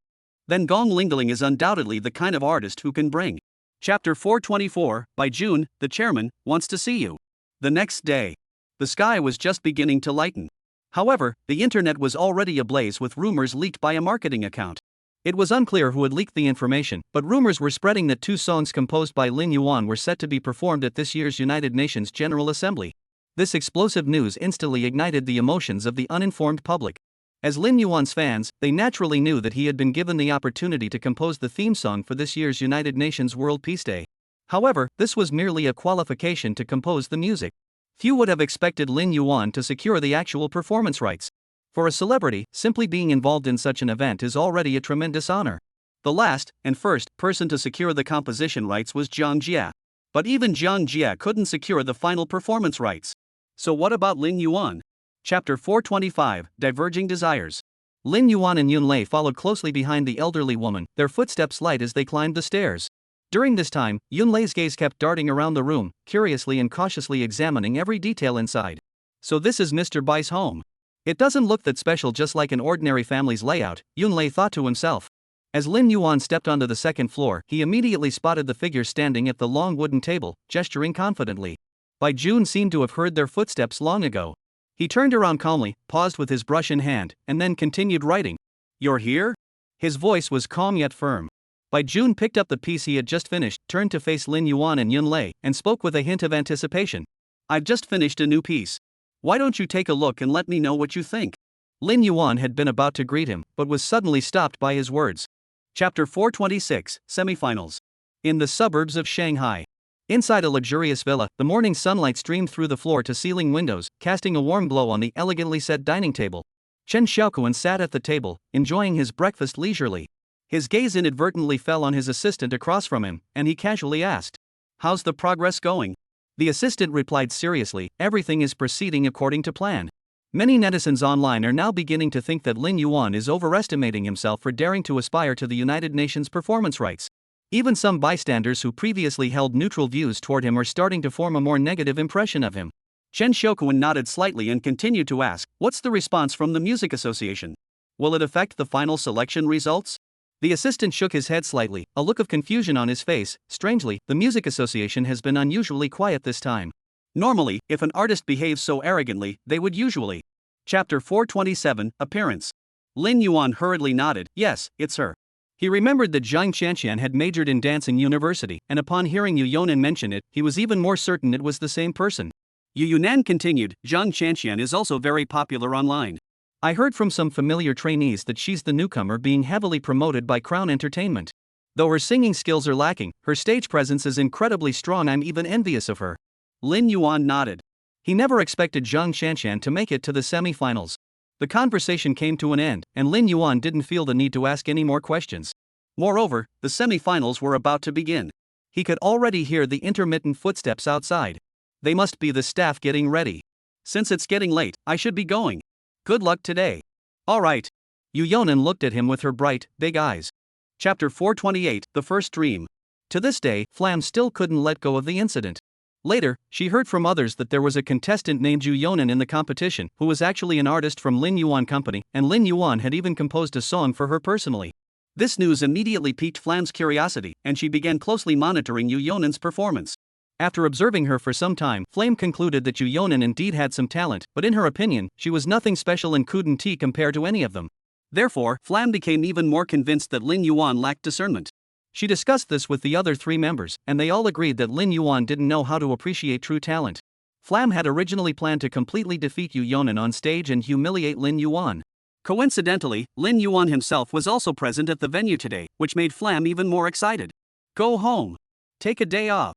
Then Gong Lingling is undoubtedly the kind of artist who can bring. Chapter 424, by June, the chairman wants to see you. The next day. The sky was just beginning to lighten. However, the internet was already ablaze with rumors leaked by a marketing account. It was unclear who had leaked the information, but rumors were spreading that 2 songs composed by Lin Yuan were set to be performed at this year's United Nations General Assembly. This explosive news instantly ignited the emotions of the uninformed public. As Lin Yuan's fans, they naturally knew that he had been given the opportunity to compose the theme song for this year's United Nations World Peace Day. However, this was merely a qualification to compose the music. Few would have expected Lin Yuan to secure the actual performance rights. For a celebrity, simply being involved in such an event is already a tremendous honor. The last, and first, person to secure the composition rights was Zhang Jia. But even Zhang Jia couldn't secure the final performance rights. So what about Lin Yuan? Chapter 425, Diverging Desires. Lin Yuan and Yunlei followed closely behind the elderly woman, their footsteps light as they climbed the stairs. During this time, Yunlei's gaze kept darting around the room, curiously and cautiously examining every detail inside. So this is Mr. Bai's home. It doesn't look that special, just like an ordinary family's layout, Yunlei thought to himself. As Lin Yuan stepped onto the second floor, he immediately spotted the figure standing at the long wooden table, gesturing confidently. Bai Jun seemed to have heard their footsteps long ago. He turned around calmly, paused with his brush in hand, and then continued writing. "You're here?" His voice was calm yet firm. Bai Jun picked up the piece he had just finished, turned to face Lin Yuan and Yunlei, and spoke with a hint of anticipation. "I've just finished a new piece. Why don't you take a look and let me know what you think?" Lin Yuan had been about to greet him, but was suddenly stopped by his words. Chapter 426, Semifinals. In the suburbs of Shanghai. Inside a luxurious villa, the morning sunlight streamed through the floor-to-ceiling windows, casting a warm glow on the elegantly set dining table. Chen Xiaokuan sat at the table, enjoying his breakfast leisurely. His gaze inadvertently fell on his assistant across from him, and he casually asked, "How's the progress going?" The assistant replied seriously, "Everything is proceeding according to plan." Many netizens online are now beginning to think that Lin Yuan is overestimating himself for daring to aspire to the United Nations performance rights. Even some bystanders who previously held neutral views toward him are starting to form a more negative impression of him. Chen Xiaokuan nodded slightly and continued to ask, "What's the response from the Music Association? Will it affect the final selection results?" The assistant shook his head slightly, a look of confusion on his face. Strangely, the Music Association has been unusually quiet this time. Normally, if an artist behaves so arrogantly, they would usually. Chapter 427, Appearance. Lin Yuan hurriedly nodded, "Yes, it's her." He remembered that Zhang Qianqian had majored in dancing university, and upon hearing Yu Yonan mention it, he was even more certain it was the same person. Yu Yunan continued, "Zhang Qianqian is also very popular online. I heard from some familiar trainees that she's the newcomer being heavily promoted by Crown Entertainment. Though her singing skills are lacking, her stage presence is incredibly strong. I'm even envious of her." Lin Yuan nodded. He never expected Zhang Qianqian to make it to the semi-finals. The conversation came to an end, and Lin Yuan didn't feel the need to ask any more questions. Moreover, the semi-finals were about to begin. He could already hear the intermittent footsteps outside. They must be the staff getting ready. "Since it's getting late, I should be going. Good luck today." "All right." Yu Yonan looked at him with her bright, big eyes. Chapter 428, The First Dream. To this day, Flam still couldn't let go of the incident. Later, she heard from others that there was a contestant named Yu Yonan in the competition, who was actually an artist from Lin Yuan Company, and Lin Yuan had even composed a song for her personally. This news immediately piqued Flam's curiosity, and she began closely monitoring Yu Yonan's performance. After observing her for some time, Flame concluded that Yu Yonan indeed had some talent, but in her opinion, she was nothing special and couldn't compared to any of them. Therefore, Flam became even more convinced that Lin Yuan lacked discernment. She discussed this with the other three members, and they all agreed that Lin Yuan didn't know how to appreciate true talent. Flam had originally planned to completely defeat Yu Yonan on stage and humiliate Lin Yuan. Coincidentally, Lin Yuan himself was also present at the venue today, which made Flam even more excited. Go home. Take a day off.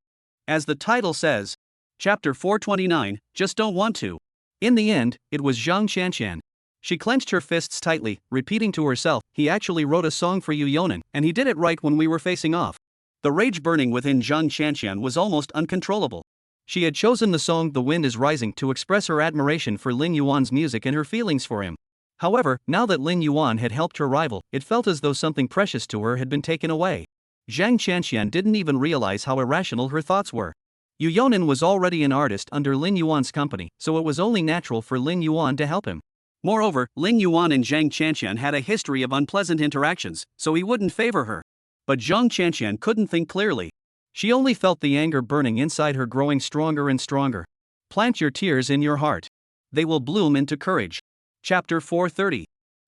As the title says. Chapter 429, Just Don't Want to. In the end, it was Zhang Qianqian. She clenched her fists tightly, repeating to herself, "He actually wrote a song for Yu Yonan, and he did it right when we were facing off." The rage burning within Zhang Qianqian was almost uncontrollable. She had chosen the song The Wind is Rising to express her admiration for Lin Yuan's music and her feelings for him. However, now that Lin Yuan had helped her rival, it felt as though something precious to her had been taken away. Zhang Qianqian didn't even realize how irrational her thoughts were. Yu Yonan was already an artist under Lin Yuan's company, so it was only natural for Lin Yuan to help him. Moreover, Lin Yuan and Zhang Qianqian had a history of unpleasant interactions, so he wouldn't favor her. But Zhang Qianqian couldn't think clearly. She only felt the anger burning inside her growing stronger and stronger. Plant your tears in your heart. They will bloom into courage. Chapter 430.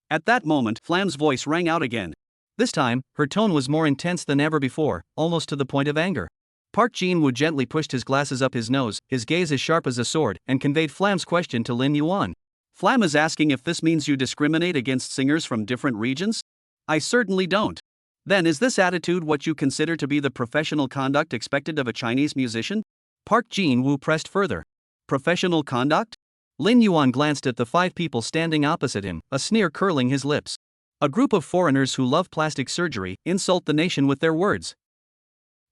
At that moment, Flam's voice rang out again. This time, her tone was more intense than ever before, almost to the point of anger. Park Jin-woo gently pushed his glasses up his nose, his gaze as sharp as a sword, and conveyed Flam's question to Lin Yuan. "Flam is asking if this means you discriminate against singers from different regions?" "I certainly don't." "Then is this attitude what you consider to be the professional conduct expected of a Chinese musician?" Park Jin-woo pressed further. "Professional conduct?" Lin Yuan glanced at the five people standing opposite him, a sneer curling his lips. A group of foreigners who love plastic surgery insult the nation with their words.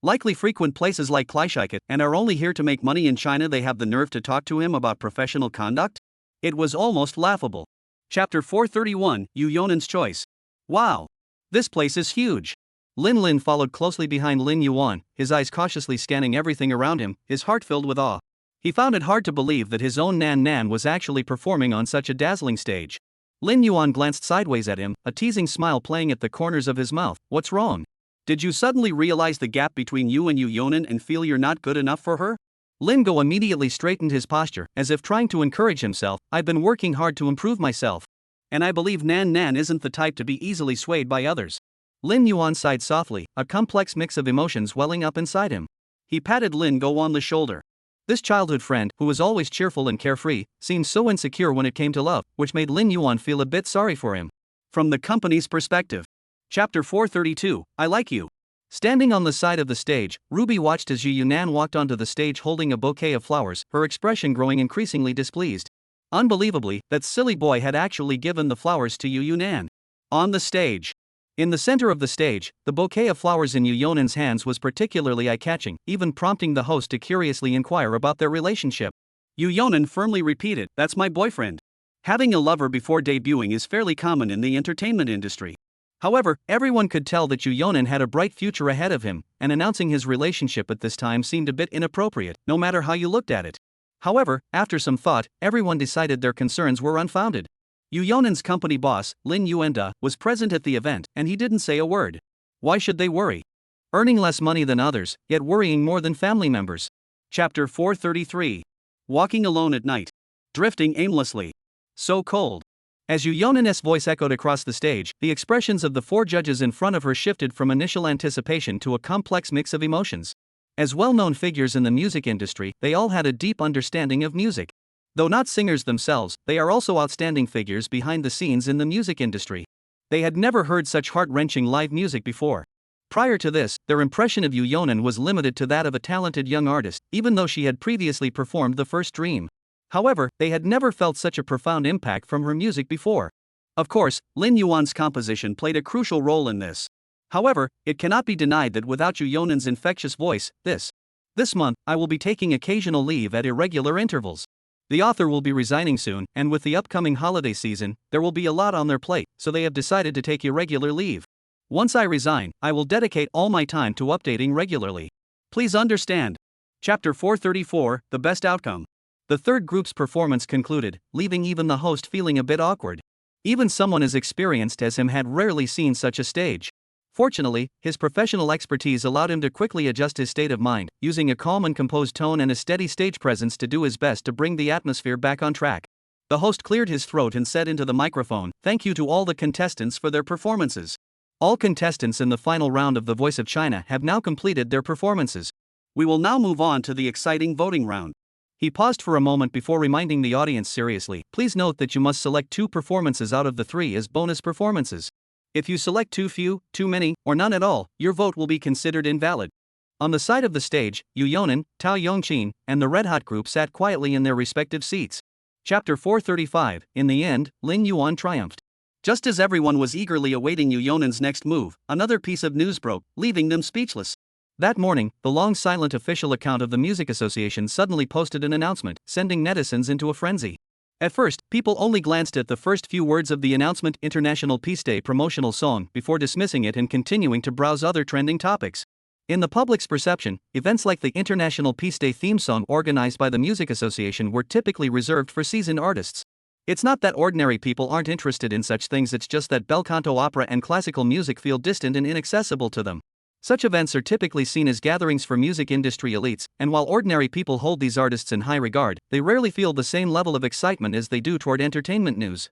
Likely frequent places like Kleischiket and are only here to make money in China. They have the nerve to talk to him about professional conduct? It was almost laughable. Chapter 431, Yu Yonan's Choice. Wow! This place is huge. Lin followed closely behind Lin Yuan, his eyes cautiously scanning everything around him, his heart filled with awe. He found it hard to believe that his own Nan was actually performing on such a dazzling stage. Lin Yuan glanced sideways at him, a teasing smile playing at the corners of his mouth. What's wrong? Did you suddenly realize the gap between you and Yu Yonan and feel you're not good enough for her? Lin Go immediately straightened his posture, as if trying to encourage himself. I've been working hard to improve myself. And I believe Nan isn't the type to be easily swayed by others. Lin Yuan sighed softly, a complex mix of emotions welling up inside him. He patted Lin Go on the shoulder. This childhood friend, who was always cheerful and carefree, seemed so insecure when it came to love, which made Lin Yuan feel a bit sorry for him. From the company's perspective. Chapter 432, I Like You. Standing on the side of the stage, Ruby watched as Yu Yunan walked onto the stage holding a bouquet of flowers, her expression growing increasingly displeased. Unbelievably, that silly boy had actually given the flowers to Yu Yunan. On the stage. In the center of the stage, the bouquet of flowers in Yu Yonan's hands was particularly eye-catching, even prompting the host to curiously inquire about their relationship. Yu Yonan firmly repeated, "That's my boyfriend." Having a lover before debuting is fairly common in the entertainment industry. However, everyone could tell that Yu Yonan had a bright future ahead of him, and announcing his relationship at this time seemed a bit inappropriate, no matter how you looked at it. However, after some thought, everyone decided their concerns were unfounded. Yu Yonan's company boss, Lin Yuanda, was present at the event, and he didn't say a word. Why should they worry? Earning less money than others, yet worrying more than family members. Chapter 433. Walking alone at night. Drifting aimlessly. So cold. As Yu Yonan's voice echoed across the stage, the expressions of the four judges in front of her shifted from initial anticipation to a complex mix of emotions. As well-known figures in the music industry, they all had a deep understanding of music. Though not singers themselves, they are also outstanding figures behind the scenes in the music industry. They had never heard such heart-wrenching live music before. Prior to this, their impression of Yu Yonan was limited to that of a talented young artist, even though she had previously performed The First Dream. However, they had never felt such a profound impact from her music before. Of course, Lin Yuan's composition played a crucial role in this. However, it cannot be denied that without Yu Yonan's infectious voice, this month, I will be taking occasional leave at irregular intervals. The author will be resigning soon, and with the upcoming holiday season, there will be a lot on their plate, so they have decided to take irregular leave. Once I resign, I will dedicate all my time to updating regularly. Please understand. Chapter 434, The Best Outcome. The third group's performance concluded, leaving even the host feeling a bit awkward. Even someone as experienced as him had rarely seen such a stage. Fortunately, his professional expertise allowed him to quickly adjust his state of mind, using a calm and composed tone and a steady stage presence to do his best to bring the atmosphere back on track. The host cleared his throat and said into the microphone, "Thank you to all the contestants for their performances. All contestants in the final round of The Voice of China have now completed their performances. We will now move on to the exciting voting round." He paused for a moment before reminding the audience seriously, "Please note that you must select 2 performances out of the 3 as bonus performances. If you select too few, too many, or none at all, your vote will be considered invalid." On the side of the stage, Yu Yonan, Tao Yongqin, and the Red Hot group sat quietly in their respective seats. Chapter 435, In the end, Lin Yuan triumphed. Just as everyone was eagerly awaiting Yu Yonan's next move, another piece of news broke, leaving them speechless. That morning, the long-silent official account of the Music Association suddenly posted an announcement, sending netizens into a frenzy. At first, people only glanced at the first few words of the announcement, International Peace Day promotional song, before dismissing it and continuing to browse other trending topics. In the public's perception, events like the International Peace Day theme song organized by the Music Association were typically reserved for seasoned artists. It's not that ordinary people aren't interested in such things, it's just that bel canto opera and classical music feel distant and inaccessible to them. Such events are typically seen as gatherings for music industry elites, and while ordinary people hold these artists in high regard, they rarely feel the same level of excitement as they do toward entertainment news.